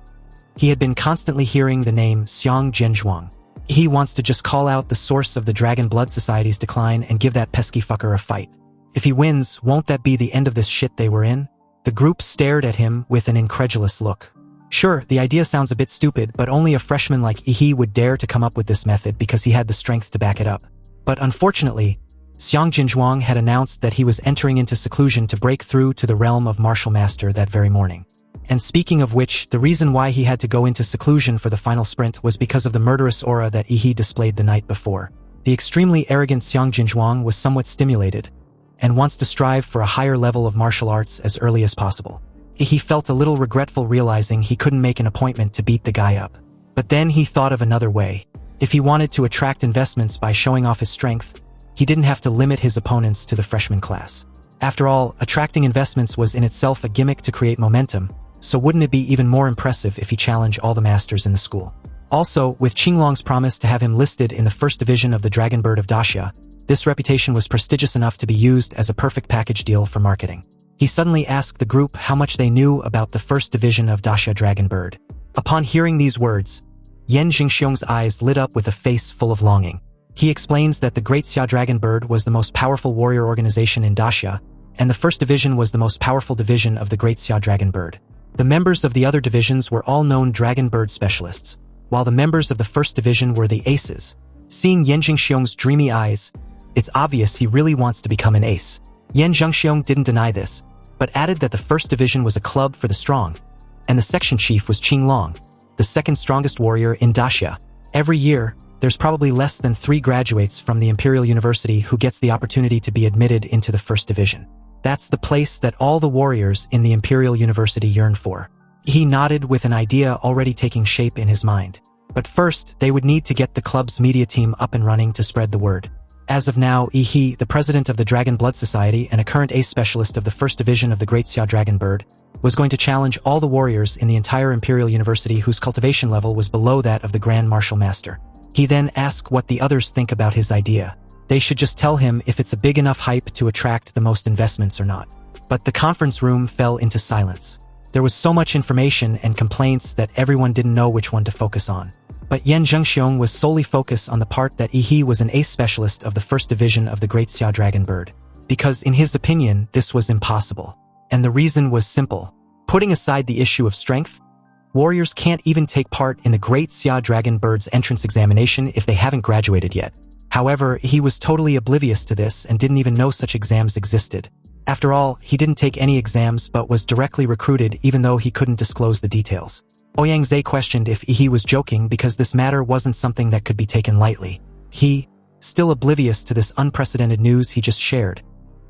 he had been constantly hearing the name Xiang Zhenzhuang. He wants to just call out the source of the Dragon Blood Society's decline and give that pesky fucker a fight. If he wins, won't that be the end of this shit they were in? The group stared at him with an incredulous look. Sure, the idea sounds a bit stupid, but only a freshman like Yi would dare to come up with this method because he had the strength to back it up. But unfortunately, Xiang Jinzhuang had announced that he was entering into seclusion to break through to the realm of martial master that very morning. And speaking of which, the reason why he had to go into seclusion for the final sprint was because of the murderous aura that Yi displayed the night before. The extremely arrogant Xiang Jinzhuang was somewhat stimulated, and wants to strive for a higher level of martial arts as early as possible. He felt a little regretful realizing he couldn't make an appointment to beat the guy up. But then he thought of another way. If he wanted to attract investments by showing off his strength, he didn't have to limit his opponents to the freshman class. After all, attracting investments was in itself a gimmick to create momentum, so wouldn't it be even more impressive if he challenged all the masters in the school? Also, with Qinglong's promise to have him listed in the first division of the Dragon Bird of Daxia, this reputation was prestigious enough to be used as a perfect package deal for marketing. He suddenly asked the group how much they knew about the first division of Daxia Dragon Bird. Upon hearing these words, Yan Jingxiong's eyes lit up with a face full of longing. He explains that the Great Xia Dragon Bird was the most powerful warrior organization in Daxia, and the first division was the most powerful division of the Great Xia Dragon Bird. The members of the other divisions were all known Dragon Bird specialists, while the members of the first division were the aces. Seeing Yan Jingxiong's dreamy eyes, it's obvious he really wants to become an ace. Yan Jingxiong didn't deny this, but added that the first division was a club for the strong, and the section chief was Qinglong, the second strongest warrior in Daxia. Every year, there's probably less than 3 graduates from the Imperial University who gets the opportunity to be admitted into the first division. That's the place that all the warriors in the Imperial University yearn for. He nodded with an idea already taking shape in his mind. But first, they would need to get the club's media team up and running to spread the word. As of now, Yi, the president of the Dragon Blood Society and a current ace specialist of the first division of the Great Xia Dragon Bird, was going to challenge all the warriors in the entire Imperial University whose cultivation level was below that of the Grand Martial Master. He then asked what the others think about his idea. They should just tell him if it's a big enough hype to attract the most investments or not. But the conference room fell into silence. There was so much information and complaints that everyone didn't know which one to focus on. But Yan Jingxiong was solely focused on the part that Yi was an ace specialist of the first division of the Great Xia Dragon Bird. Because in his opinion, this was impossible. And the reason was simple. Putting aside the issue of strength, warriors can't even take part in the Great Xia Dragon Bird's entrance examination if they haven't graduated yet. However, he was totally oblivious to this and didn't even know such exams existed. After all, he didn't take any exams but was directly recruited even though he couldn't disclose the details. Ouyang questioned if Yi was joking because this matter wasn't something that could be taken lightly. He, still oblivious to this unprecedented news he just shared,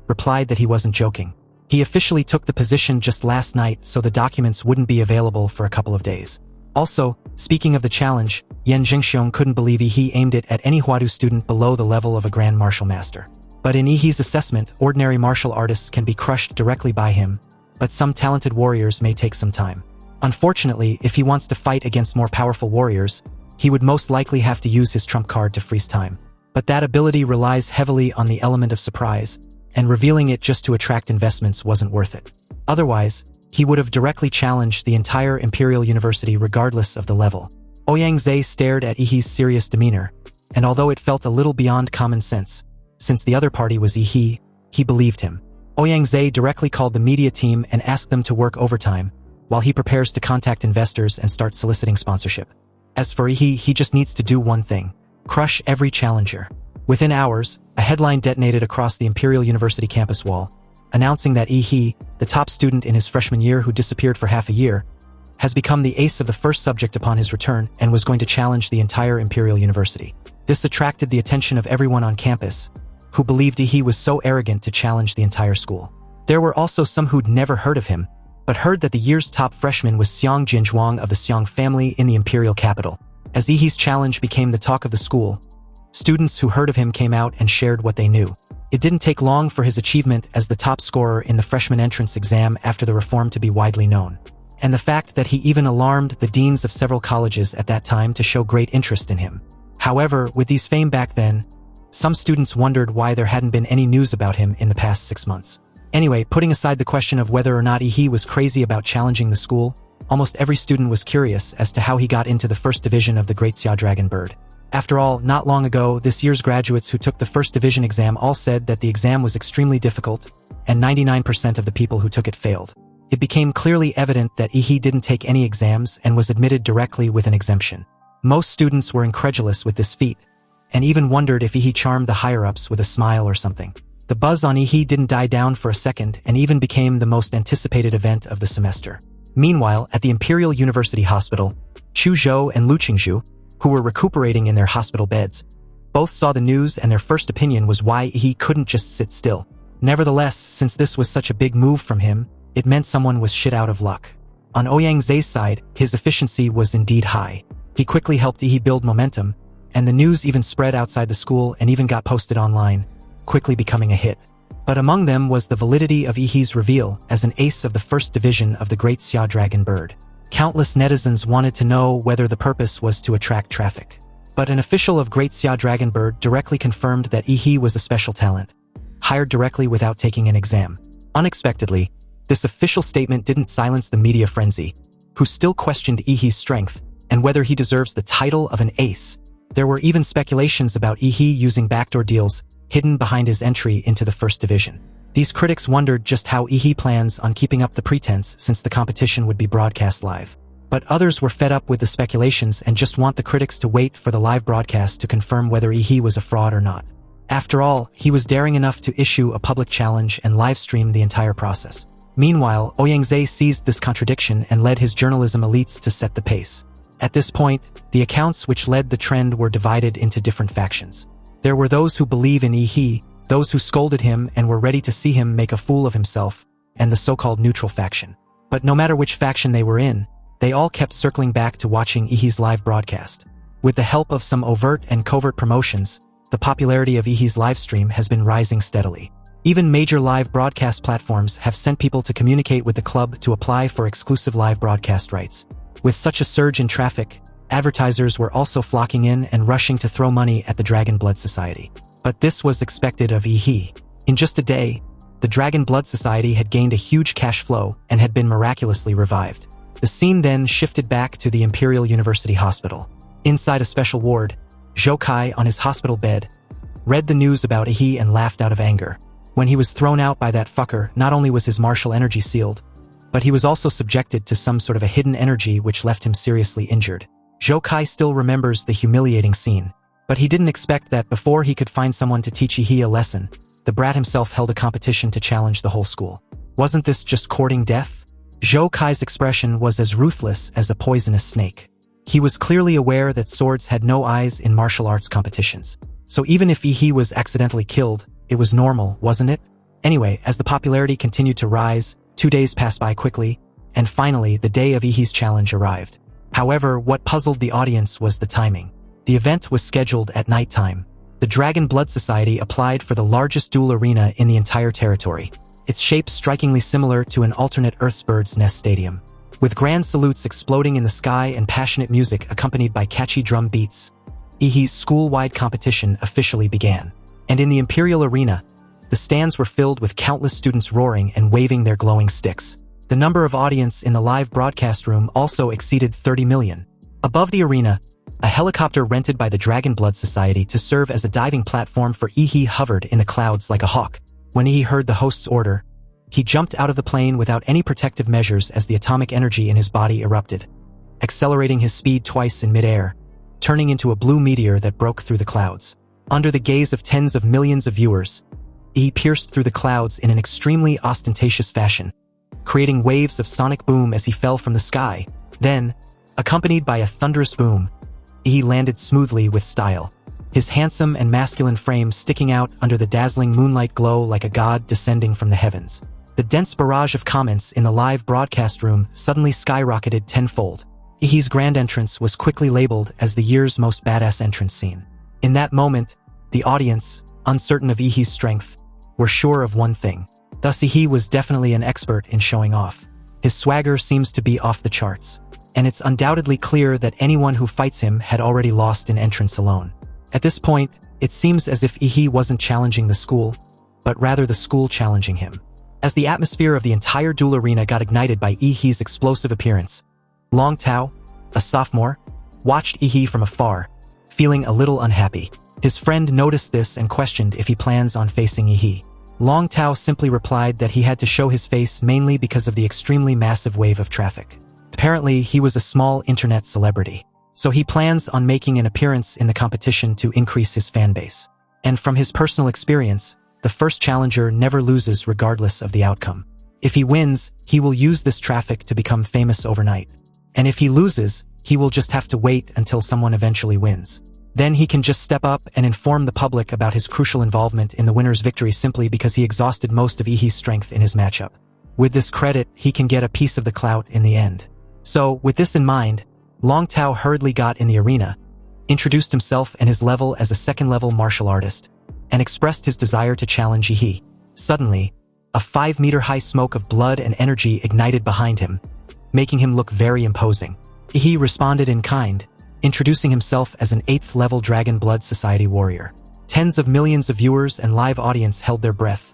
replied that he wasn't joking. He officially took the position just last night so the documents wouldn't be available for a couple of days. Also, speaking of the challenge, Yan Jingxiong couldn't believe Yi aimed it at any Huadu student below the level of a Grand Martial Master. But in Yi's assessment, ordinary martial artists can be crushed directly by him, but some talented warriors may take some time. Unfortunately, if he wants to fight against more powerful warriors, he would most likely have to use his trump card to freeze time. But that ability relies heavily on the element of surprise, and revealing it just to attract investments wasn't worth it. Otherwise, he would have directly challenged the entire Imperial University regardless of the level. Ouyang stared at Yi's serious demeanor, and although it felt a little beyond common sense, since the other party was Yi, he believed him. Ouyang directly called the media team and asked them to work overtime, while he prepares to contact investors and start soliciting sponsorship. As for Yi, he just needs to do one thing: crush every challenger. Within hours, a headline detonated across the Imperial University campus wall, announcing that Yi, the top student in his freshman year who disappeared for half a year, has become the ace of the first subject upon his return and was going to challenge the entire Imperial University. This attracted the attention of everyone on campus, who believed Yi was so arrogant to challenge the entire school. There were also some who'd never heard of him, but heard that the year's top freshman was Xiang Jinzhuang of the Xiang family in the imperial capital. As Yi's challenge became the talk of the school, students who heard of him came out and shared what they knew. It didn't take long for his achievement as the top scorer in the freshman entrance exam after the reform to be widely known. And the fact that he even alarmed the deans of several colleges at that time to show great interest in him. However, with Yi's fame back then, some students wondered why there hadn't been any news about him in the past 6 months. Anyway, putting aside the question of whether or not Yi was crazy about challenging the school, almost every student was curious as to how he got into the first division of the Great Xia Dragon Bird. After all, not long ago, this year's graduates who took the first division exam all said that the exam was extremely difficult, and 99% of the people who took it failed. It became clearly evident that Yi didn't take any exams and was admitted directly with an exemption. Most students were incredulous with this feat, and even wondered if Ihi charmed the higher-ups with a smile or something. The buzz on Ihi didn't die down for a second and even became the most anticipated event of the semester. Meanwhile, at the Imperial University Hospital, Chu Zhou and Lu Qingzhu, who were recuperating in their hospital beds, both saw the news and their first opinion was why he couldn't just sit still. Nevertheless, since this was such a big move from him, it meant someone was shit out of luck. On Ouyang-Zhe's side, his efficiency was indeed high. He quickly helped Ihi build momentum, and the news even spread outside the school and even got posted online, quickly becoming a hit. But among them was the validity of Ihi's reveal as an ace of the first division of the Great Xia Dragon Bird. Countless netizens wanted to know whether the purpose was to attract traffic. But an official of Great Xia Dragon Bird directly confirmed that Ihi was a special talent, hired directly without taking an exam. Unexpectedly, this official statement didn't silence the media frenzy, who still questioned Ihi's strength and whether he deserves the title of an ace. There were even speculations about Ihi using backdoor deals hidden behind his entry into the first division. These critics wondered just how Ihi plans on keeping up the pretense since the competition would be broadcast live. But others were fed up with the speculations and just want the critics to wait for the live broadcast to confirm whether Ihi was a fraud or not. After all, he was daring enough to issue a public challenge and live stream the entire process. Meanwhile, Ouyang-Zhe seized this contradiction and led his journalism elites to set the pace. At this point, the accounts which led the trend were divided into different factions. There were those who believe in Ihi, those who scolded him and were ready to see him make a fool of himself, and the so-called neutral faction. But no matter which faction they were in, they all kept circling back to watching Ihi's live broadcast. With the help of some overt and covert promotions, the popularity of Ihi's livestream has been rising steadily. Even major live broadcast platforms have sent people to communicate with the club to apply for exclusive live broadcast rights. With such a surge in traffic, advertisers were also flocking in and rushing to throw money at the Dragon Blood Society. But this was expected of Ihi. In just a day, the Dragon Blood Society had gained a huge cash flow and had been miraculously revived. The scene then shifted back to the Imperial University Hospital. Inside a special ward, Zhou Kai on his hospital bed read the news about Ihi and laughed out of anger. When he was thrown out by that fucker, not only was his martial energy sealed, but he was also subjected to some sort of a hidden energy which left him seriously injured. Zhou Kai still remembers the humiliating scene, but he didn't expect that before he could find someone to teach Ihi a lesson, the brat himself held a competition to challenge the whole school. Wasn't this just courting death? Zhou Kai's expression was as ruthless as a poisonous snake. He was clearly aware that swords had no eyes in martial arts competitions. So even if Ihi was accidentally killed, it was normal, wasn't it? Anyway, as the popularity continued to rise, 2 days passed by quickly, and finally the day of Ihi's challenge arrived. However, what puzzled the audience was the timing. The event was scheduled at nighttime. The Dragon Blood Society applied for the largest duel arena in the entire territory, its shape strikingly similar to an alternate Earth's Bird's Nest Stadium. With grand salutes exploding in the sky and passionate music accompanied by catchy drum beats, Ihi's school-wide competition officially began. And in the Imperial Arena, the stands were filled with countless students roaring and waving their glowing sticks. The number of audience in the live broadcast room also exceeded 30 million. Above the arena, a helicopter rented by the Dragon Blood Society to serve as a diving platform for Ihi hovered in the clouds like a hawk. When Ihi heard the host's order, he jumped out of the plane without any protective measures as the atomic energy in his body erupted, accelerating his speed twice in midair, turning into a blue meteor that broke through the clouds. Under the gaze of tens of millions of viewers, Ihi pierced through the clouds in an extremely ostentatious fashion, creating waves of sonic boom as he fell from the sky. Then, accompanied by a thunderous boom, Ihi landed smoothly with style, his handsome and masculine frame sticking out under the dazzling moonlight glow like a god descending from the heavens. The dense barrage of comments in the live broadcast room suddenly skyrocketed tenfold. Ihi's grand entrance was quickly labeled as the year's most badass entrance scene. In that moment, the audience, uncertain of Ihi's strength, were sure of one thing. Thus Ihi was definitely an expert in showing off. His swagger seems to be off the charts, and it's undoubtedly clear that anyone who fights him had already lost in entrance alone. At this point, it seems as if Ihi wasn't challenging the school, but rather the school challenging him. As the atmosphere of the entire duel arena got ignited by Ihi's explosive appearance, Long Tao, a sophomore, watched Ihi from afar, feeling a little unhappy. His friend noticed this and questioned if he plans on facing Ihi. Long Tao simply replied that he had to show his face mainly because of the extremely massive wave of traffic. Apparently, he was a small internet celebrity. so he plans on making an appearance in the competition to increase his fan base. And from his personal experience, the first challenger never loses regardless of the outcome. If he wins, he will use this traffic to become famous overnight. And if he loses, he will just have to wait until someone eventually wins. Then he can just step up and inform the public about his crucial involvement in the winner's victory simply because he exhausted most of Ihi's strength in his matchup. With this credit, he can get a piece of the clout in the end. So, with this in mind, Long Tao hurriedly got in the arena, introduced himself and his level as a second-level martial artist, and expressed his desire to challenge Ihi. Suddenly, a 5-meter-high smoke of blood and energy ignited behind him, making him look very imposing. Ihi responded in kind, introducing himself as an 8th-level Dragon Blood Society warrior. Tens of millions of viewers and live audience held their breath,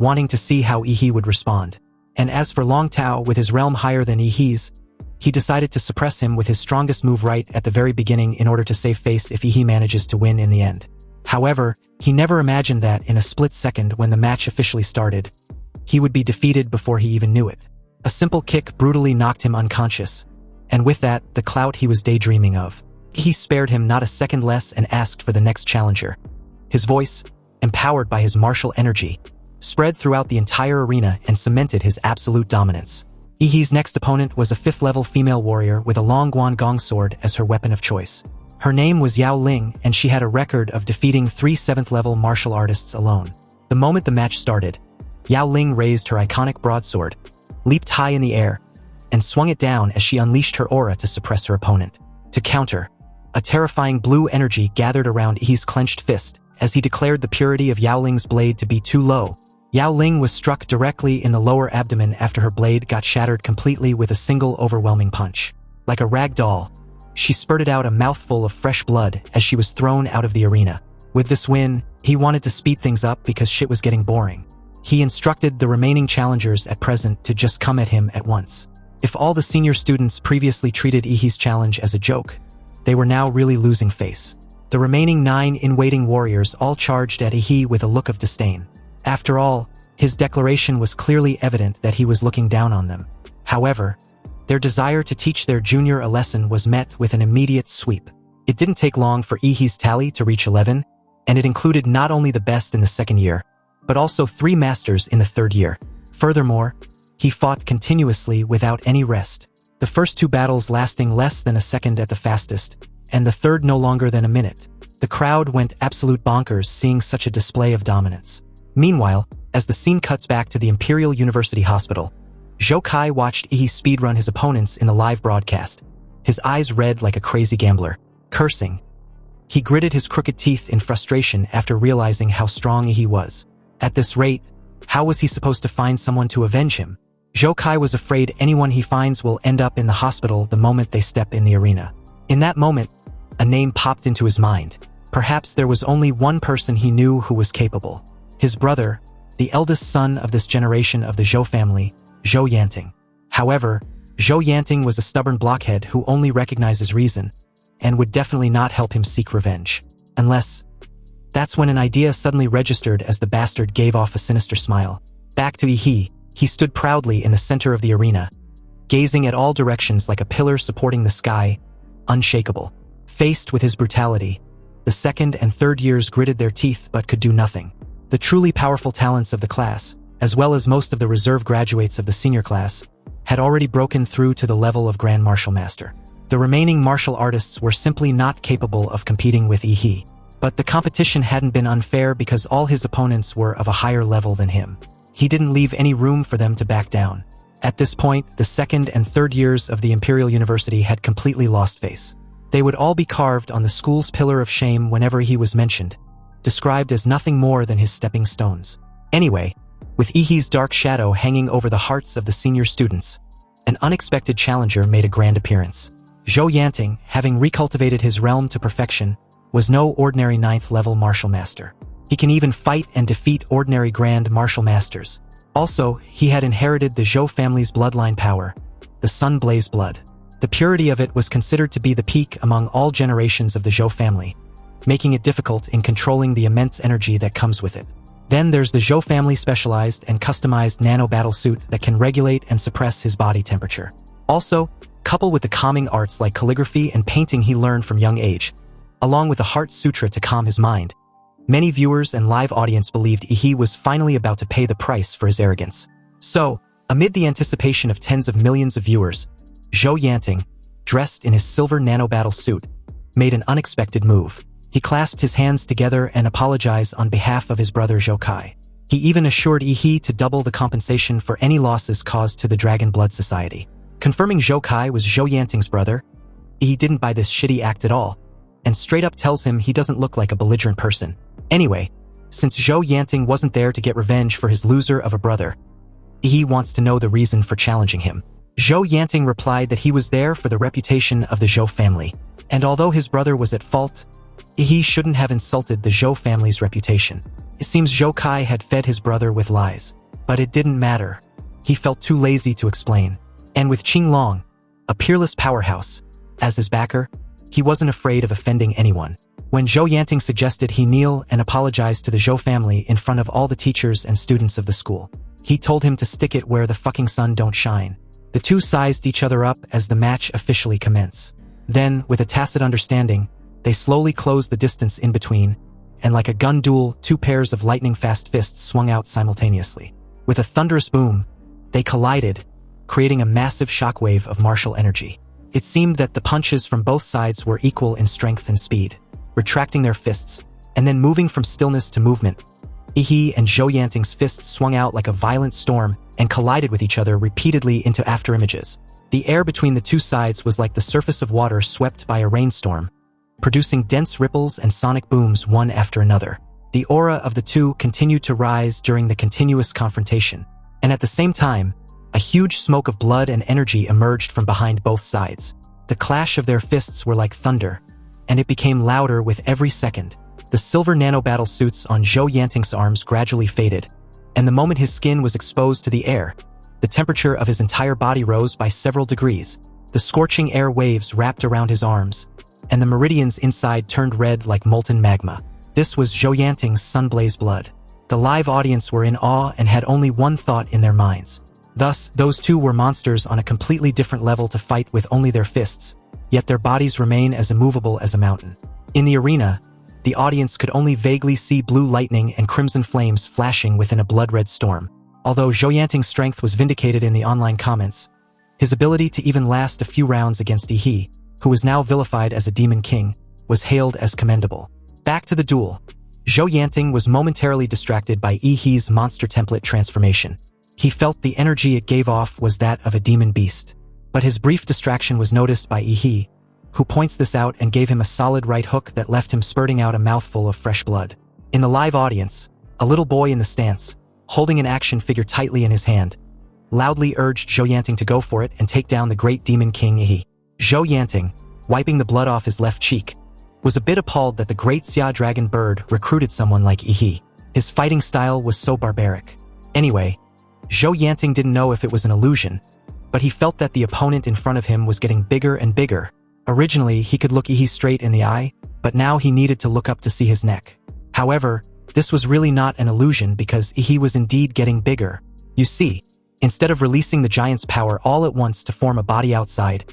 wanting to see how Ihi would respond. And as for Long Tao, with his realm higher than Ihi's, he decided to suppress him with his strongest move right at the very beginning in order to save face if Ihi manages to win in the end. However, he never imagined that in a split second when the match officially started, he would be defeated before he even knew it. A simple kick brutally knocked him unconscious, and with that, the clout he was daydreaming of. He spared him not a second less and asked for the next challenger. His voice, empowered by his martial energy, spread throughout the entire arena and cemented his absolute dominance. Ihi's next opponent was a 5th-level female warrior with a long Guangong sword as her weapon of choice. Her name was Yao Ling, and she had a record of defeating 3 7th-level martial artists alone. The moment the match started, Yao Ling raised her iconic broadsword, leaped high in the air, and swung it down as she unleashed her aura to suppress her opponent. To counter, a terrifying blue energy gathered around Ihi's clenched fist as he declared the purity of Yao Ling's blade to be too low. Yao Ling was struck directly in the lower abdomen after her blade got shattered completely with a single overwhelming punch. Like a rag doll, she spurted out a mouthful of fresh blood as she was thrown out of the arena. With this win, he wanted to speed things up because shit was getting boring. He instructed the remaining challengers at present to just come at him at once. If all the senior students previously treated Ihi's challenge as a joke, they were now really losing face. The remaining 9 in-waiting warriors all charged at Ihi with a look of disdain. After all, his declaration was clearly evident that he was looking down on them. However, their desire to teach their junior a lesson was met with an immediate sweep. It didn't take long for Ihi's tally to reach 11, and it included not only the best in the 2nd year, but also 3 masters in the 3rd year. Furthermore, he fought continuously without any rest, the first 2 battles lasting less than a second at the fastest, and the 3rd no longer than a minute. The crowd went absolute bonkers seeing such a display of dominance. Meanwhile, as the scene cuts back to the Imperial University Hospital, Zhou Kai watched Ihi speedrun his opponents in the live broadcast, his eyes red like a crazy gambler. Cursing, he gritted his crooked teeth in frustration after realizing how strong Ihi was. At this rate, how was he supposed to find someone to avenge him? Zhou Kai was afraid anyone he finds will end up in the hospital the moment they step in the arena. In that moment, a name popped into his mind. Perhaps there was only one person he knew who was capable. His brother, the eldest son of this generation of the Zhou family, Zhou Yanting. However, Zhou Yanting was a stubborn blockhead who only recognizes reason, and would definitely not help him seek revenge. Unless... That's when an idea suddenly registered as the bastard gave off a sinister smile. Back to Ihi, he stood proudly in the center of the arena, gazing at all directions like a pillar supporting the sky, unshakable. Faced with his brutality, the 2nd and 3rd years gritted their teeth but could do nothing. The truly powerful talents of the class, as well as most of the reserve graduates of the senior class, had already broken through to the level of Grand Martial Master. The remaining martial artists were simply not capable of competing with Ihi. But the competition hadn't been unfair because all his opponents were of a higher level than him. He didn't leave any room for them to back down. At this point, the 2nd and 3rd years of the Imperial University had completely lost face. They would all be carved on the school's pillar of shame whenever he was mentioned, described as nothing more than his stepping stones. Anyway, with Ihi's dark shadow hanging over the hearts of the senior students, an unexpected challenger made a grand appearance. Zhou Yanting, having recultivated his realm to perfection, was no ordinary 9th-level martial master. He can even fight and defeat ordinary grand martial masters. Also, he had inherited the Zhou family's bloodline power, the Sun Blaze blood. The purity of it was considered to be the peak among all generations of the Zhou family, making it difficult in controlling the immense energy that comes with it. Then there's the Zhou family specialized and customized nano battlesuit that can regulate and suppress his body temperature. Also, coupled with the calming arts like calligraphy and painting he learned from young age, along with a heart sutra to calm his mind. Many viewers and live audience believed Yi was finally about to pay the price for his arrogance. So, amid the anticipation of tens of millions of viewers, Zhou Yanting, dressed in his silver nanobattle suit, made an unexpected move. He clasped his hands together and apologized on behalf of his brother Zhou Kai. He even assured Yi to double the compensation for any losses caused to the Dragon Blood Society. Confirming Zhou Kai was Zhou Yanting's brother, Yi didn't buy this shitty act at all, and straight up tells him he doesn't look like a belligerent person. Anyway, since Zhou Yanting wasn't there to get revenge for his loser of a brother, Yi wants to know the reason for challenging him. Zhou Yanting replied that he was there for the reputation of the Zhou family, and although his brother was at fault, Yi shouldn't have insulted the Zhou family's reputation. It seems Zhou Kai had fed his brother with lies, but it didn't matter. He felt too lazy to explain. And with Qing Long, a peerless powerhouse, as his backer, he wasn't afraid of offending anyone. When Zhou Yanting suggested he kneel and apologize to the Zhou family in front of all the teachers and students of the school, he told him to stick it where the fucking sun don't shine. The two sized each other up as the match officially commenced. Then, with a tacit understanding, they slowly closed the distance in between, and like a gun duel, two pairs of lightning-fast fists swung out simultaneously. With a thunderous boom, they collided, creating a massive shockwave of martial energy. It seemed that the punches from both sides were equal in strength and speed, retracting their fists, and then moving from stillness to movement. Yi and Zhou Yanting's fists swung out like a violent storm and collided with each other repeatedly into afterimages. The air between the two sides was like the surface of water swept by a rainstorm, producing dense ripples and sonic booms one after another. The aura of the two continued to rise during the continuous confrontation, and at the same time, a huge smoke of blood and energy emerged from behind both sides. The clash of their fists were like thunder, and it became louder with every second. The silver nanobattle suits on Zhou Yanting's arms gradually faded, and the moment his skin was exposed to the air, the temperature of his entire body rose by several degrees. The scorching air waves wrapped around his arms, and the meridians inside turned red like molten magma. This was Zhou Yanting's sun-blazed blood. The live audience were in awe and had only one thought in their minds. Thus, those two were monsters on a completely different level to fight with only their fists, yet their bodies remain as immovable as a mountain. In the arena, the audience could only vaguely see blue lightning and crimson flames flashing within a blood-red storm. Although Zhou Yanting's strength was vindicated in the online comments, his ability to even last a few rounds against Yi, who was now vilified as a demon king, was hailed as commendable. Back to the duel. Zhou Yanting was momentarily distracted by Yi's monster template transformation. He felt the energy it gave off was that of a demon beast. But his brief distraction was noticed by Yi, who points this out and gave him a solid right hook that left him spurting out a mouthful of fresh blood. In the live audience, a little boy in the stance, holding an action figure tightly in his hand, loudly urged Zhou Yanting to go for it and take down the great demon king Yi. Zhou Yanting, wiping the blood off his left cheek, was a bit appalled that the great Xia dragon bird recruited someone like Yi. His fighting style was so barbaric. Anyway, Zhou Yanting didn't know if it was an illusion, but he felt that the opponent in front of him was getting bigger and bigger. Originally, he could look Yi straight in the eye, but now he needed to look up to see his neck. However, this was really not an illusion because Yi was indeed getting bigger. You see, instead of releasing the giant's power all at once to form a body outside,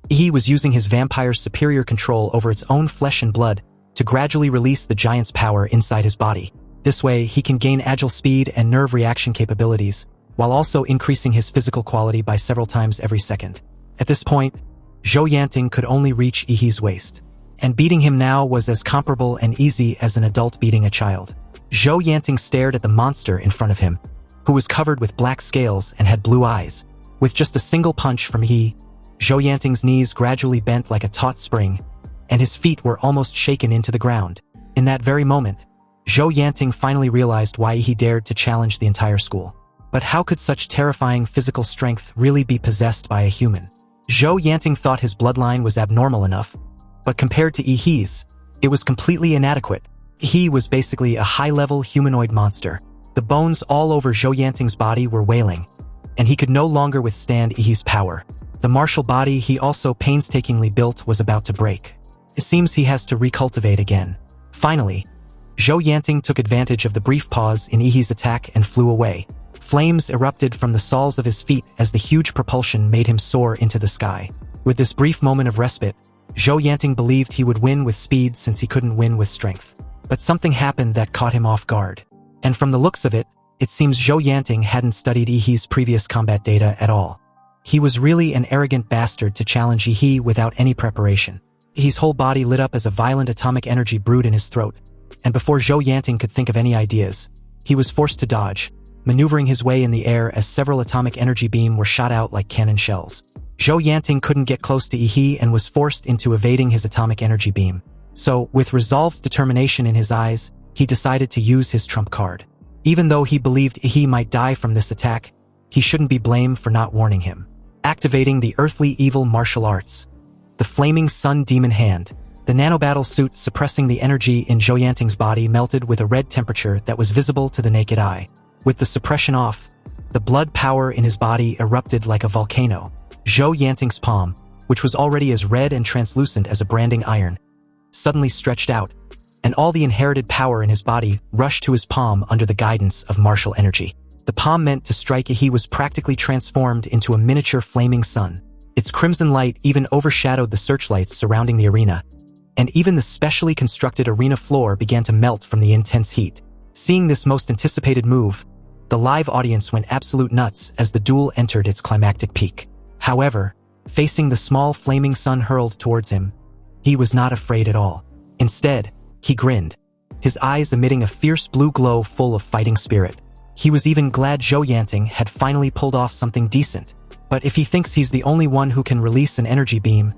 Yi was using his vampire's superior control over its own flesh and blood to gradually release the giant's power inside his body. This way, he can gain agile speed and nerve reaction capabilities, while also increasing his physical quality by several times every second. At this point, Zhou Yanting could only reach Yi's waist, and beating him now was as comparable and easy as an adult beating a child. Zhou Yanting stared at the monster in front of him, who was covered with black scales and had blue eyes. With just a single punch from Yi, Zhou Yanting's knees gradually bent like a taut spring, and his feet were almost shaken into the ground. In that very moment, Zhou Yanting finally realized why he dared to challenge the entire school. But how could such terrifying physical strength really be possessed by a human? Zhou Yanting thought his bloodline was abnormal enough, but compared to Yi's, it was completely inadequate. Yi was basically a high-level humanoid monster. The bones all over Zhou Yanting's body were wailing, and he could no longer withstand Yi's power. The martial body he also painstakingly built was about to break. It seems he has to recultivate again. Finally, Zhou Yanting took advantage of the brief pause in Yi's attack and flew away. Flames erupted from the soles of his feet as the huge propulsion made him soar into the sky. With this brief moment of respite, Zhou Yanting believed he would win with speed since he couldn't win with strength. But something happened that caught him off guard. And from the looks of it, it seems Zhou Yanting hadn't studied Yihe's previous combat data at all. He was really an arrogant bastard to challenge Yihe without any preparation. Yihe's whole body lit up as a violent atomic energy brewed in his throat, and before Zhou Yanting could think of any ideas, he was forced to dodge, maneuvering his way in the air as several atomic energy beams were shot out like cannon shells. Zhou Yanting couldn't get close to Yihe and was forced into evading his atomic energy beam. So, with resolved determination in his eyes, he decided to use his trump card. Even though he believed Yihe might die from this attack, he shouldn't be blamed for not warning him. Activating the earthly evil martial arts. The Flaming Sun Demon Hand. The nanobattle suit suppressing the energy in Zhou Yanting's body melted with a red temperature that was visible to the naked eye. With the suppression off, the blood power in his body erupted like a volcano. Zhou Yanting's palm, which was already as red and translucent as a branding iron, suddenly stretched out, and all the inherited power in his body rushed to his palm under the guidance of martial energy. The palm meant to strike Yihe was practically transformed into a miniature flaming sun. Its crimson light even overshadowed the searchlights surrounding the arena, and even the specially constructed arena floor began to melt from the intense heat. Seeing this most anticipated move, the live audience went absolute nuts as the duel entered its climactic peak. However, facing the small flaming sun hurled towards him, he was not afraid at all. Instead, he grinned, his eyes emitting a fierce blue glow full of fighting spirit. He was even glad Zhou Yanting had finally pulled off something decent. But if he thinks he's the only one who can release an energy beam,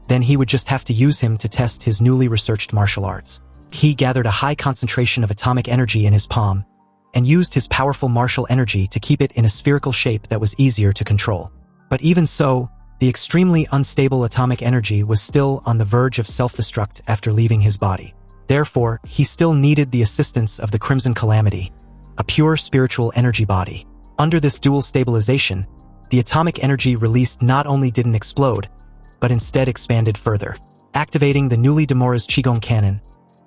then he would just have to use him to test his newly researched martial arts. He gathered a high concentration of atomic energy in his palm, and used his powerful martial energy to keep it in a spherical shape that was easier to control. But even so, the extremely unstable atomic energy was still on the verge of self-destruct after leaving his body. Therefore, he still needed the assistance of the Crimson Calamity, a pure spiritual energy body. Under this dual stabilization, the atomic energy released not only didn't explode, but instead expanded further. Activating the newly demorized Qigong cannon,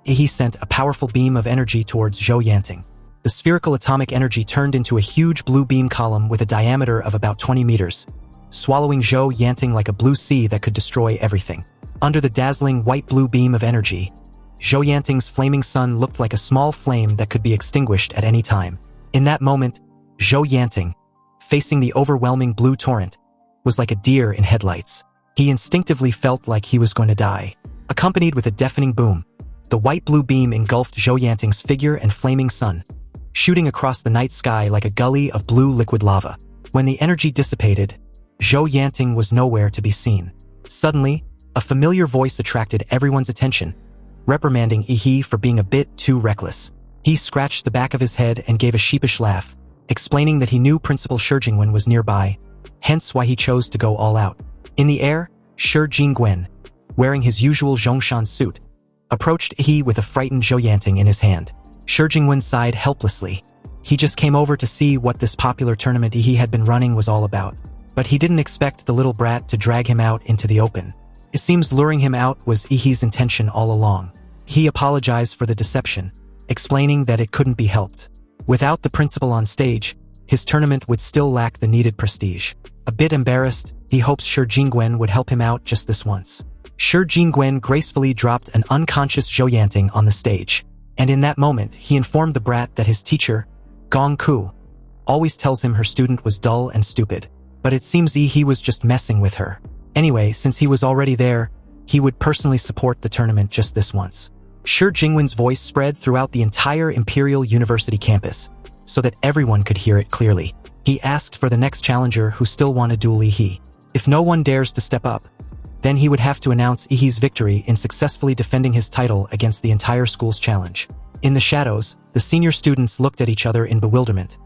Yihe sent a powerful beam of energy towards Zhou Yanting. The spherical atomic energy turned into a huge blue beam column with a diameter of about 20 meters, swallowing Zhou Yanting like a blue sea that could destroy everything. Under the dazzling white-blue beam of energy, Zhou Yanting's flaming sun looked like a small flame that could be extinguished at any time. In that moment, Zhou Yanting, facing the overwhelming blue torrent, was like a deer in headlights. He instinctively felt like he was going to die. Accompanied with a deafening boom, the white-blue beam engulfed Zhou Yanting's figure and flaming sun, shooting across the night sky like a gully of blue liquid lava. When the energy dissipated, Zhou Yanting was nowhere to be seen. Suddenly, a familiar voice attracted everyone's attention, reprimanding Yihe for being a bit too reckless. He scratched the back of his head and gave a sheepish laugh, explaining that he knew Principal Shi Jingwen was nearby, hence why he chose to go all out. In the air, Shi Jingwen, wearing his usual Zhongshan suit, approached Yihe with a frightened Zhou Yanting in his hand. Shi Jingwen sighed helplessly. He just came over to see what this popular tournament Yihe had been running was all about. But he didn't expect the little brat to drag him out into the open. It seems luring him out was Yihe's intention all along. He apologized for the deception, explaining that it couldn't be helped. Without the principal on stage, his tournament would still lack the needed prestige. A bit embarrassed, he hopes Shi Jingwen would help him out just this once. Shi Jingwen gracefully dropped an unconscious Zhou Yanting on the stage, and in that moment he informed the brat that his teacher, Gong Ku, always tells him her student was dull and stupid. But it seems Yihe was just messing with her. Anyway, since he was already there, he would personally support the tournament just this once. Shi Jingwen's voice spread throughout the entire Imperial University campus, so that everyone could hear it clearly. He asked for the next challenger who still wanted to duel Yihe. If no one dares to step up, then he would have to announce Yihe's victory in successfully defending his title against the entire school's challenge. In the shadows, the senior students looked at each other in bewilderment,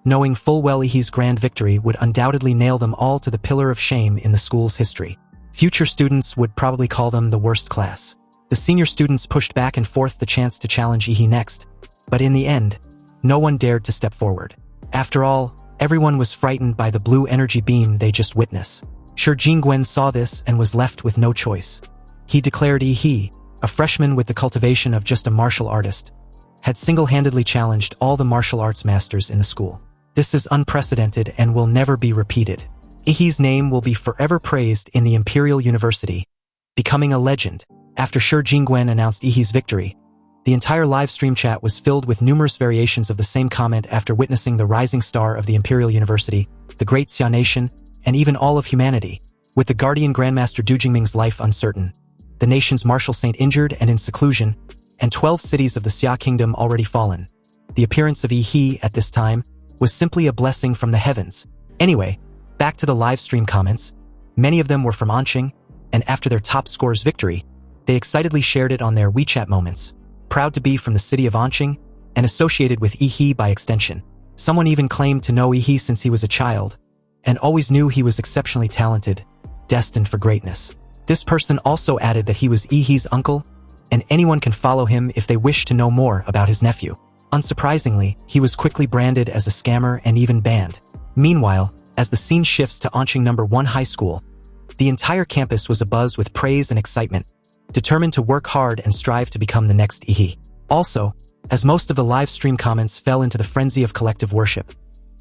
knowing full well Yihe's grand victory would undoubtedly nail them all to the pillar of shame in the school's history. Future students would probably call them the worst class. The senior students pushed back and forth the chance to challenge Yihe next, but in the end, no one dared to step forward. After all, everyone was frightened by the blue energy beam they just witnessed. Shi Jingwen saw this and was left with no choice. He declared Yihe, a freshman with the cultivation of just a martial artist, had single-handedly challenged all the martial arts masters in the school. This is unprecedented and will never be repeated. Ihi's name will be forever praised in the Imperial University, becoming a legend. After Shi Jingwen announced Ihi's victory, the entire live stream chat was filled with numerous variations of the same comment after witnessing the rising star of the Imperial University, the Great Xia Nation, and even all of humanity. With the Guardian Grandmaster Du Jingming's life uncertain, the nation's martial saint injured and in seclusion, and 12 cities of the Xia Kingdom already fallen, the appearance of Ihi at this time was simply a blessing from the heavens. Anyway, back to the live stream comments. Many of them were from Anqing, and after their top scorer's victory, they excitedly shared it on their WeChat moments, proud to be from the city of Anqing and associated with Ihi by extension. Someone even claimed to know Ihi since he was a child, and always knew he was exceptionally talented, destined for greatness. This person also added that he was Ihi's uncle, and anyone can follow him if they wish to know more about his nephew. Unsurprisingly, he was quickly branded as a scammer and even banned. Meanwhile, as the scene shifts to Anqing No. 1 High School, the entire campus was abuzz with praise and excitement, determined to work hard and strive to become the next Ihi. Also, as most of the live stream comments fell into the frenzy of collective worship,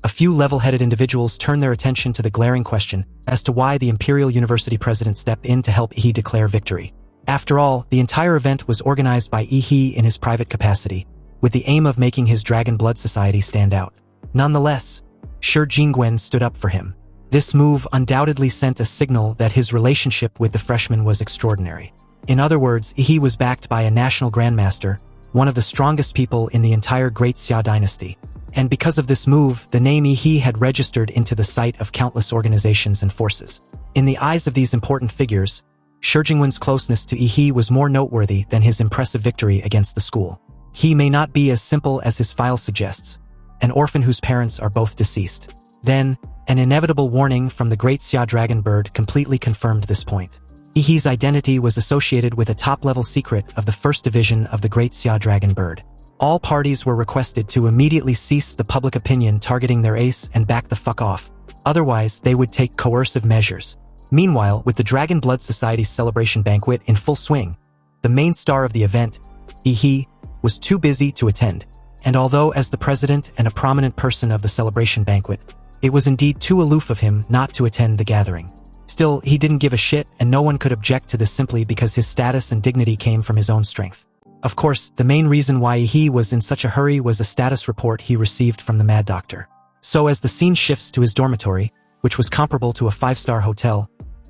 a few level-headed individuals turned their attention to the glaring question as to why the Imperial University president stepped in to help Ihi declare victory. After all, the entire event was organized by Ihi in his private capacity, with the aim of making his Dragon Blood Society stand out. Nonetheless, Shi Jingwen stood up for him. This move undoubtedly sent a signal that his relationship with the freshman was extraordinary. In other words, Ihi was backed by a national grandmaster, one of the strongest people in the entire Great Xia dynasty. And because of this move, the name Ihi had registered into the sight of countless organizations and forces. In the eyes of these important figures, Shi Jingwen's closeness to Ihi was more noteworthy than his impressive victory against the school. He may not be as simple as his file suggests, an orphan whose parents are both deceased. Then, an inevitable warning from the Great Xia Dragon Bird completely confirmed this point. Ihi's identity was associated with a top-level secret of the First Division of the Great Xia Dragon Bird. All parties were requested to immediately cease the public opinion targeting their ace and back the fuck off. Otherwise, they would take coercive measures. Meanwhile, with the Dragon Blood Society's celebration banquet in full swing, the main star of the event, Ihi, was too busy to attend. And although as the president and a prominent person of the celebration banquet, it was indeed too aloof of him not to attend the gathering. Still, he didn't give a shit, and no one could object to this simply because his status and dignity came from his own strength. Of course, the main reason why he was in such a hurry was a status report he received from the Mad Doctor. So as the scene shifts to his dormitory, which was comparable to a 5-star hotel,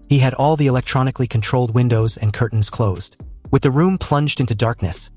he had all the electronically controlled windows and curtains closed. With the room plunged into darkness,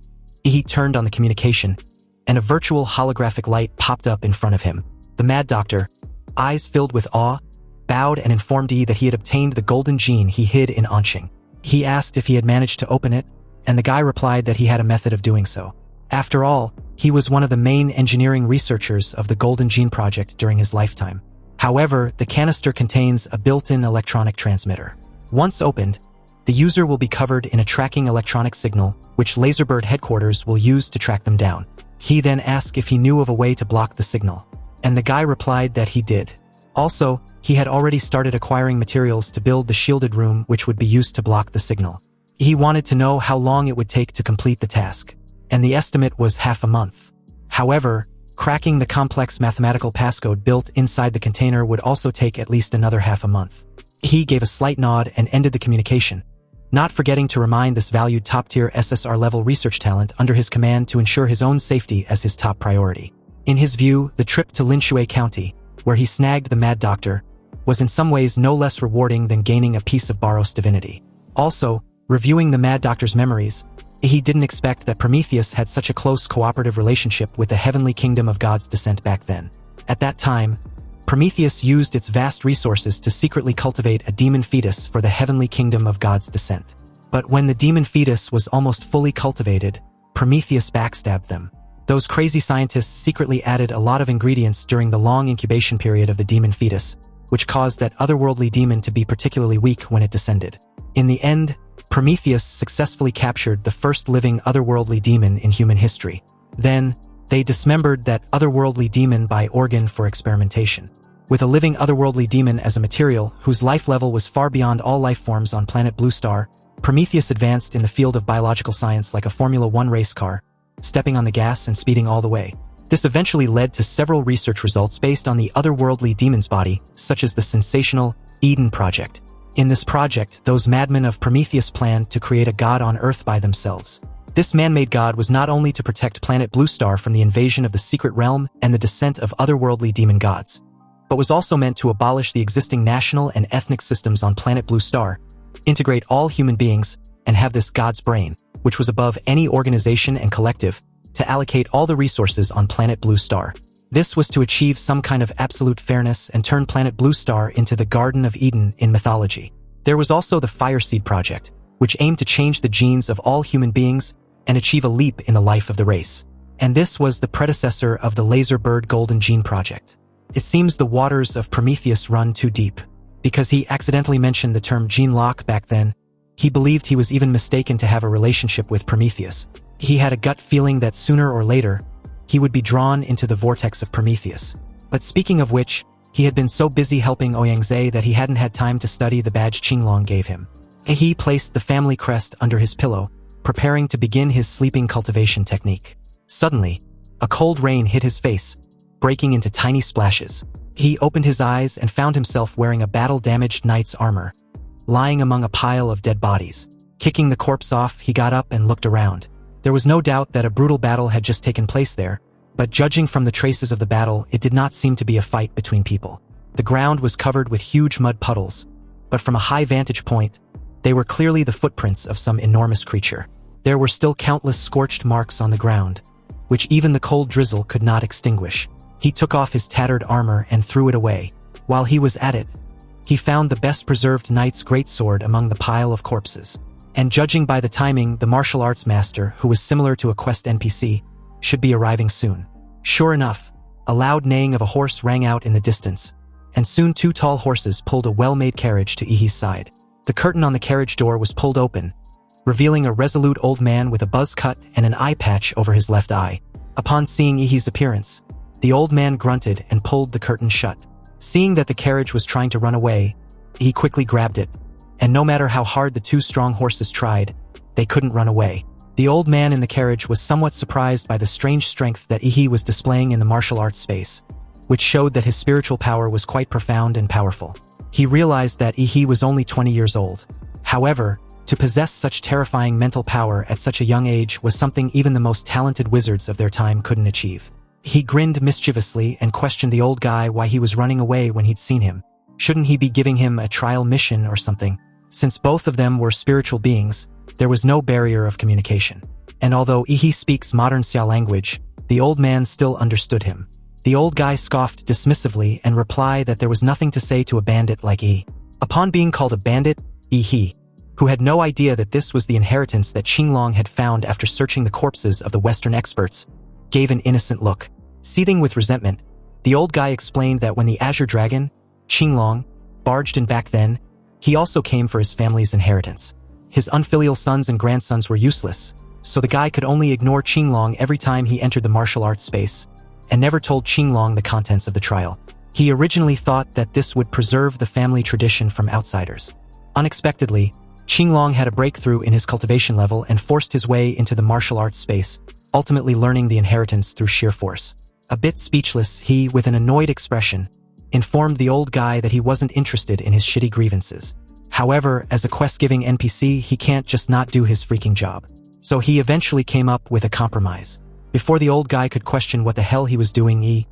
he turned on the communication, and a virtual holographic light popped up in front of him. The Mad Doctor, eyes filled with awe, bowed and informed Yi that he had obtained the golden gene he hid in Anqing. He asked if he had managed to open it, and the guy replied that he had a method of doing so. After all, he was one of the main engineering researchers of the Golden Gene Project during his lifetime. However, the canister contains a built-in electronic transmitter. Once opened, the user will be covered in a tracking electronic signal, which Laserbird headquarters will use to track them down. He then asked if he knew of a way to block the signal, and the guy replied that he did. Also, he had already started acquiring materials to build the shielded room which would be used to block the signal. He wanted to know how long it would take to complete the task, and the estimate was half a month. However, cracking the complex mathematical passcode built inside the container would also take at least another half a month. He gave a slight nod and ended the communication, not forgetting to remind this valued top-tier SSR-level research talent under his command to ensure his own safety as his top priority. In his view, the trip to Linshui County, where he snagged the Mad Doctor, was in some ways no less rewarding than gaining a piece of Baros divinity. Also, reviewing the Mad Doctor's memories, he didn't expect that Prometheus had such a close cooperative relationship with the heavenly kingdom of God's descent back then. At that time, Prometheus used its vast resources to secretly cultivate a demon fetus for the heavenly kingdom of God's descent. But when the demon fetus was almost fully cultivated, Prometheus backstabbed them. Those crazy scientists secretly added a lot of ingredients during the long incubation period of the demon fetus, which caused that otherworldly demon to be particularly weak when it descended. In the end, Prometheus successfully captured the first living otherworldly demon in human history. Then, they dismembered that otherworldly demon by organ for experimentation. With a living otherworldly demon as a material whose life level was far beyond all life forms on planet Blue Star, Prometheus advanced in the field of biological science like a Formula 1 race car, stepping on the gas and speeding all the way. This eventually led to several research results based on the otherworldly demon's body, such as the sensational, Eden Project. In this project, those madmen of Prometheus planned to create a god on Earth by themselves. This man-made god was not only to protect planet Blue Star from the invasion of the secret realm and the descent of otherworldly demon gods, but was also meant to abolish the existing national and ethnic systems on planet Blue Star, integrate all human beings, and have this god's brain, which was above any organization and collective, to allocate all the resources on planet Blue Star. This was to achieve some kind of absolute fairness and turn planet Blue Star into the Garden of Eden in mythology. There was also the Fireseed Project, which aimed to change the genes of all human beings and achieve a leap in the life of the race. And this was the predecessor of the Laserbird Golden Gene Project. It seems the waters of Prometheus run too deep. Because he accidentally mentioned the term gene lock back then, he believed he was even mistaken to have a relationship with Prometheus. He had a gut feeling that sooner or later, he would be drawn into the vortex of Prometheus. But speaking of which, he had been so busy helping Ouyangze that he hadn't had time to study the badge Qinglong gave him. He placed the family crest under his pillow, preparing to begin his sleeping cultivation technique. Suddenly, a cold rain hit his face, breaking into tiny splashes. He opened his eyes and found himself wearing a battle-damaged knight's armor, lying among a pile of dead bodies. Kicking the corpse off, he got up and looked around. There was no doubt that a brutal battle had just taken place there, but judging from the traces of the battle, it did not seem to be a fight between people. The ground was covered with huge mud puddles, but from a high vantage point, they were clearly the footprints of some enormous creature. There were still countless scorched marks on the ground, which even the cold drizzle could not extinguish. He took off his tattered armor and threw it away. While he was at it, he found the best-preserved knight's greatsword among the pile of corpses. And judging by the timing, the martial arts master, who was similar to a quest NPC, should be arriving soon. Sure enough, a loud neighing of a horse rang out in the distance, and soon two tall horses pulled a well-made carriage to Ihi's side. The curtain on the carriage door was pulled open, revealing a resolute old man with a buzz cut and an eye patch over his left eye. Upon seeing Ihi's appearance, the old man grunted and pulled the curtain shut. Seeing that the carriage was trying to run away, he quickly grabbed it, and no matter how hard the two strong horses tried, they couldn't run away. The old man in the carriage was somewhat surprised by the strange strength that Ihi was displaying in the martial arts space, which showed that his spiritual power was quite profound and powerful. He realized that Ihi was only 20 years old. However, to possess such terrifying mental power at such a young age was something even the most talented wizards of their time couldn't achieve. He grinned mischievously and questioned the old guy why he was running away when he'd seen him. Shouldn't he be giving him a trial mission or something? Since both of them were spiritual beings, there was no barrier of communication. And although Ihi speaks modern Xia language, the old man still understood him. The old guy scoffed dismissively and replied that there was nothing to say to a bandit like Ihi. Upon being called a bandit, Ihi, who had no idea that this was the inheritance that Qinglong had found after searching the corpses of the Western experts, gave an innocent look. Seething with resentment, the old guy explained that when the Azure Dragon, Qinglong, barged in back then, he also came for his family's inheritance. His unfilial sons and grandsons were useless, so the guy could only ignore Qinglong every time he entered the martial arts space, and never told Qinglong the contents of the trial. He originally thought that this would preserve the family tradition from outsiders. Unexpectedly, Qinglong had a breakthrough in his cultivation level and forced his way into the martial arts space, ultimately learning the inheritance through sheer force. A bit speechless, he, with an annoyed expression, informed the old guy that he wasn't interested in his shitty grievances. However, as a quest-giving NPC, he can't just not do his freaking job. So he eventually came up with a compromise. Before the old guy could question what the hell he was doing, he,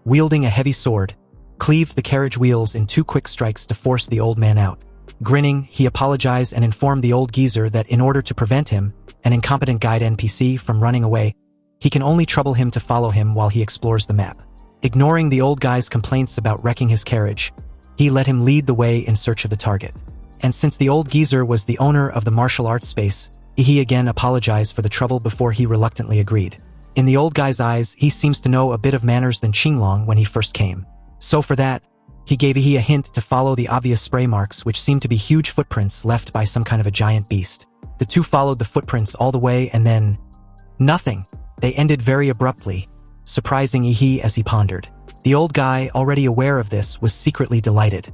wielding a heavy sword, cleaved the carriage wheels in 2 quick strikes to force the old man out. Grinning, he apologized and informed the old geezer that in order to prevent him, an incompetent guide NPC, from running away, he can only trouble him to follow him while he explores the map. Ignoring the old guy's complaints about wrecking his carriage, he let him lead the way in search of the target. And since the old geezer was the owner of the martial arts space, he again apologized for the trouble before he reluctantly agreed. In the old guy's eyes, he seems to know a bit of manners than Qinglong when he first came. So for that, he gave Ihi a hint to follow the obvious spray marks, which seemed to be huge footprints left by some kind of a giant beast. The two followed the footprints all the way and then... nothing. They ended very abruptly, surprising Ihi as he pondered. The old guy, already aware of this, was secretly delighted.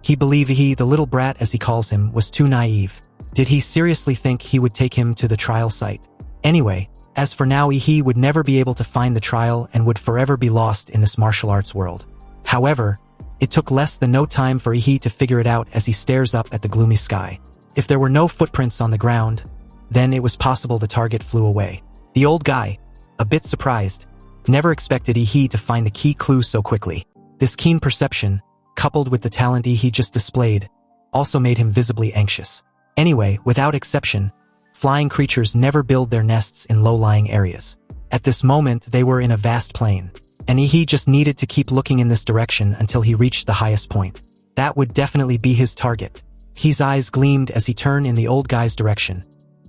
He believed Ihi, the little brat as he calls him, was too naive. Did he seriously think he would take him to the trial site? Anyway, as for now, Ihi would never be able to find the trial and would forever be lost in this martial arts world. However, It took less than no time for Ihi to figure it out as he stares up at the gloomy sky. If there were no footprints on the ground, then it was possible the target flew away. The old guy, a bit surprised, never expected Ihi to find the key clue so quickly. This keen perception, coupled with the talent Ihi just displayed, also made him visibly anxious. Anyway, without exception, flying creatures never build their nests in low-lying areas. At this moment, they were in a vast plain, and Ihi just needed to keep looking in this direction until he reached the highest point. That would definitely be his target. His eyes gleamed as he turned in the old guy's direction,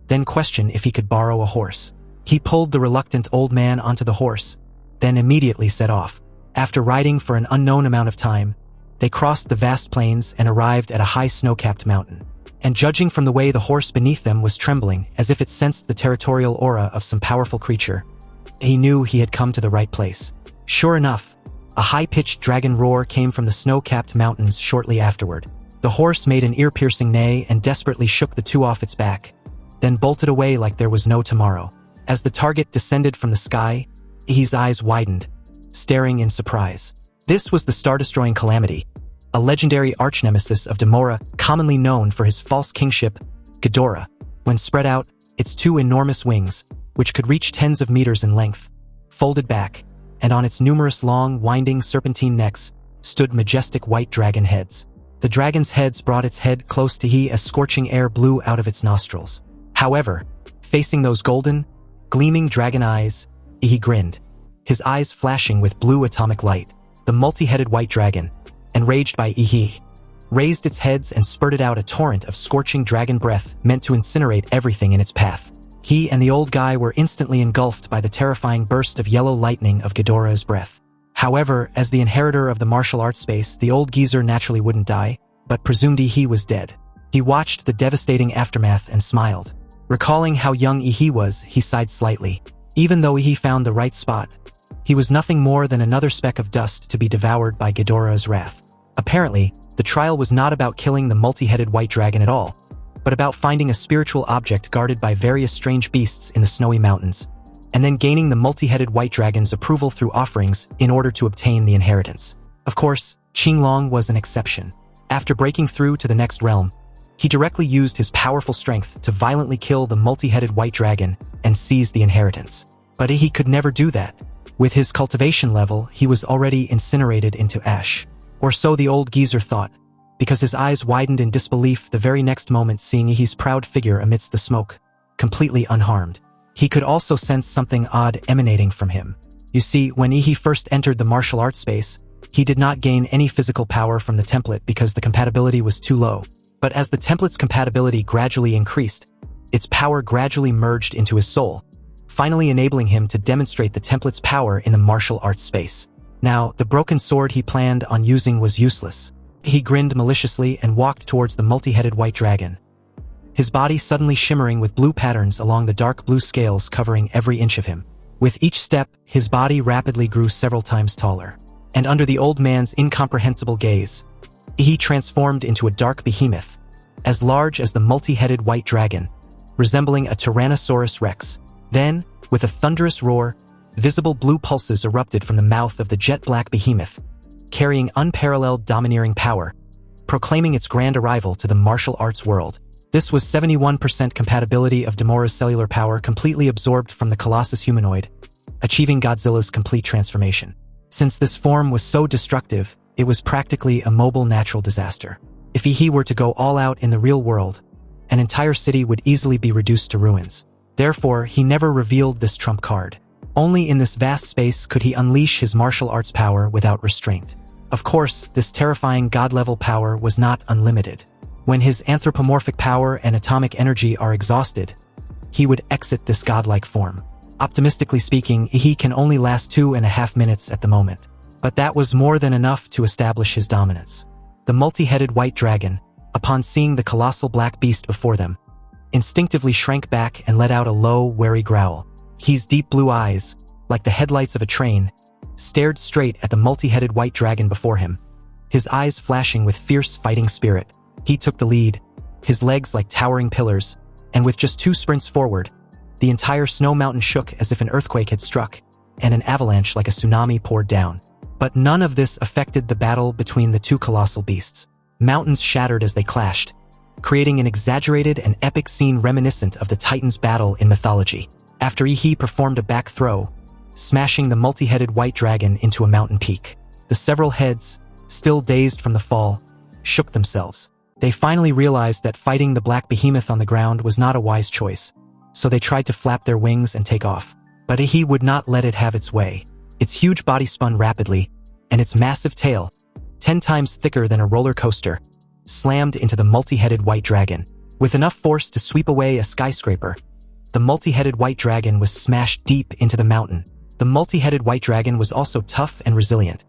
then questioned if he could borrow a horse. He pulled the reluctant old man onto the horse, then immediately set off. After riding for an unknown amount of time, they crossed the vast plains and arrived at a high snow-capped mountain. And judging from the way the horse beneath them was trembling as if it sensed the territorial aura of some powerful creature, he knew he had come to the right place. Sure enough, a high-pitched dragon roar came from the snow-capped mountains shortly afterward. The horse made an ear-piercing neigh and desperately shook the two off its back, then bolted away like there was no tomorrow. As the target descended from the sky, his eyes widened, staring in surprise. This was the star-destroying Calamity, a legendary arch-nemesis of Demora, commonly known for his false kingship, Ghidorah. When spread out, its two enormous wings, which could reach tens of meters in length, folded back, and on its numerous long, winding serpentine necks stood majestic white dragon heads. The dragon's heads brought its head close to He as scorching air blew out of its nostrils. However, facing those golden, gleaming dragon eyes, He grinned, his eyes flashing with blue atomic light. The multi-headed white dragon, enraged by Ihi, raised its heads and spurted out a torrent of scorching dragon breath meant to incinerate everything in its path. He and the old guy were instantly engulfed by the terrifying burst of yellow lightning of Ghidorah's breath. However, as the inheritor of the martial arts space, the old geezer naturally wouldn't die, but presumed Ihi was dead. He watched the devastating aftermath and smiled. Recalling how young Ihi was, he sighed slightly. Even though Ihi found the right spot, he was nothing more than another speck of dust to be devoured by Ghidorah's wrath. Apparently, the trial was not about killing the multi-headed white dragon at all, but about finding a spiritual object guarded by various strange beasts in the snowy mountains, and then gaining the multi-headed white dragon's approval through offerings in order to obtain the inheritance. Of course, Qinglong was an exception. After breaking through to the next realm, he directly used his powerful strength to violently kill the multi-headed white dragon and seize the inheritance. But he could never do that. With his cultivation level, he was already incinerated into ash. Or so the old geezer thought, because his eyes widened in disbelief the very next moment seeing Ihi's proud figure amidst the smoke, completely unharmed. He could also sense something odd emanating from him. You see, when Ihi first entered the martial arts space, he did not gain any physical power from the template because the compatibility was too low. But as the template's compatibility gradually increased, its power gradually merged into his soul, finally enabling him to demonstrate the template's power in the martial arts space. Now, the broken sword he planned on using was useless. He grinned maliciously and walked towards the multi-headed white dragon, his body suddenly shimmering with blue patterns along the dark blue scales covering every inch of him. With each step, his body rapidly grew several times taller, and under the old man's incomprehensible gaze, he transformed into a dark behemoth, as large as the multi-headed white dragon, resembling a Tyrannosaurus Rex. Then, with a thunderous roar, visible blue pulses erupted from the mouth of the jet-black behemoth, carrying unparalleled domineering power, proclaiming its grand arrival to the martial arts world. This was 71% compatibility of Demora's cellular power completely absorbed from the Colossus humanoid, achieving Godzilla's complete transformation. Since this form was so destructive, it was practically a mobile natural disaster. If he were to go all out in the real world, an entire city would easily be reduced to ruins. Therefore, he never revealed this trump card. Only in this vast space could he unleash his martial arts power without restraint. Of course, this terrifying god-level power was not unlimited. When his anthropomorphic power and atomic energy are exhausted, he would exit this godlike form. Optimistically speaking, he can only last 2.5 minutes at the moment. But that was more than enough to establish his dominance. The multi-headed white dragon, upon seeing the colossal black beast before them, instinctively shrank back and let out a low, wary growl. His deep blue eyes, like the headlights of a train, stared straight at the multi-headed white dragon before him, his eyes flashing with fierce fighting spirit. He took the lead, his legs like towering pillars, and with just 2 sprints forward, the entire snow mountain shook as if an earthquake had struck, and an avalanche like a tsunami poured down. But none of this affected the battle between the two colossal beasts. Mountains shattered as they clashed, creating an exaggerated and epic scene reminiscent of the Titans' battle in mythology. After Ihi performed a back throw, smashing the multi-headed white dragon into a mountain peak. The several heads, still dazed from the fall, shook themselves. They finally realized that fighting the black behemoth on the ground was not a wise choice, so they tried to flap their wings and take off. But Ihi would not let it have its way. Its huge body spun rapidly, and its massive tail, 10 times thicker than a roller coaster, slammed into the multi-headed white dragon. With enough force to sweep away a skyscraper, the multi-headed white dragon was smashed deep into the mountain. The multi-headed white dragon was also tough and resilient.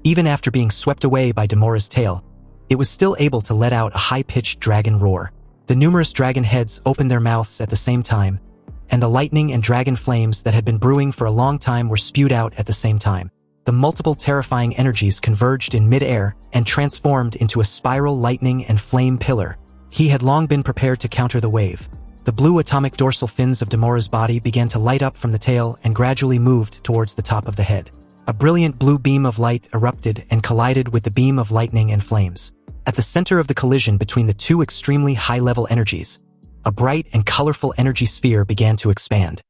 Even after being swept away by Demora's tail, it was still able to let out a high-pitched dragon roar. The numerous dragon heads opened their mouths at the same time, and the lightning and dragon flames that had been brewing for a long time were spewed out at the same time. The multiple terrifying energies converged in mid-air and transformed into a spiral lightning and flame pillar. He had long been prepared to counter the wave. The blue atomic dorsal fins of Demora's body began to light up from the tail and gradually moved towards the top of the head. A brilliant blue beam of light erupted and collided with the beam of lightning and flames. At the center of the collision between the two extremely high-level energies, a bright and colorful energy sphere began to expand.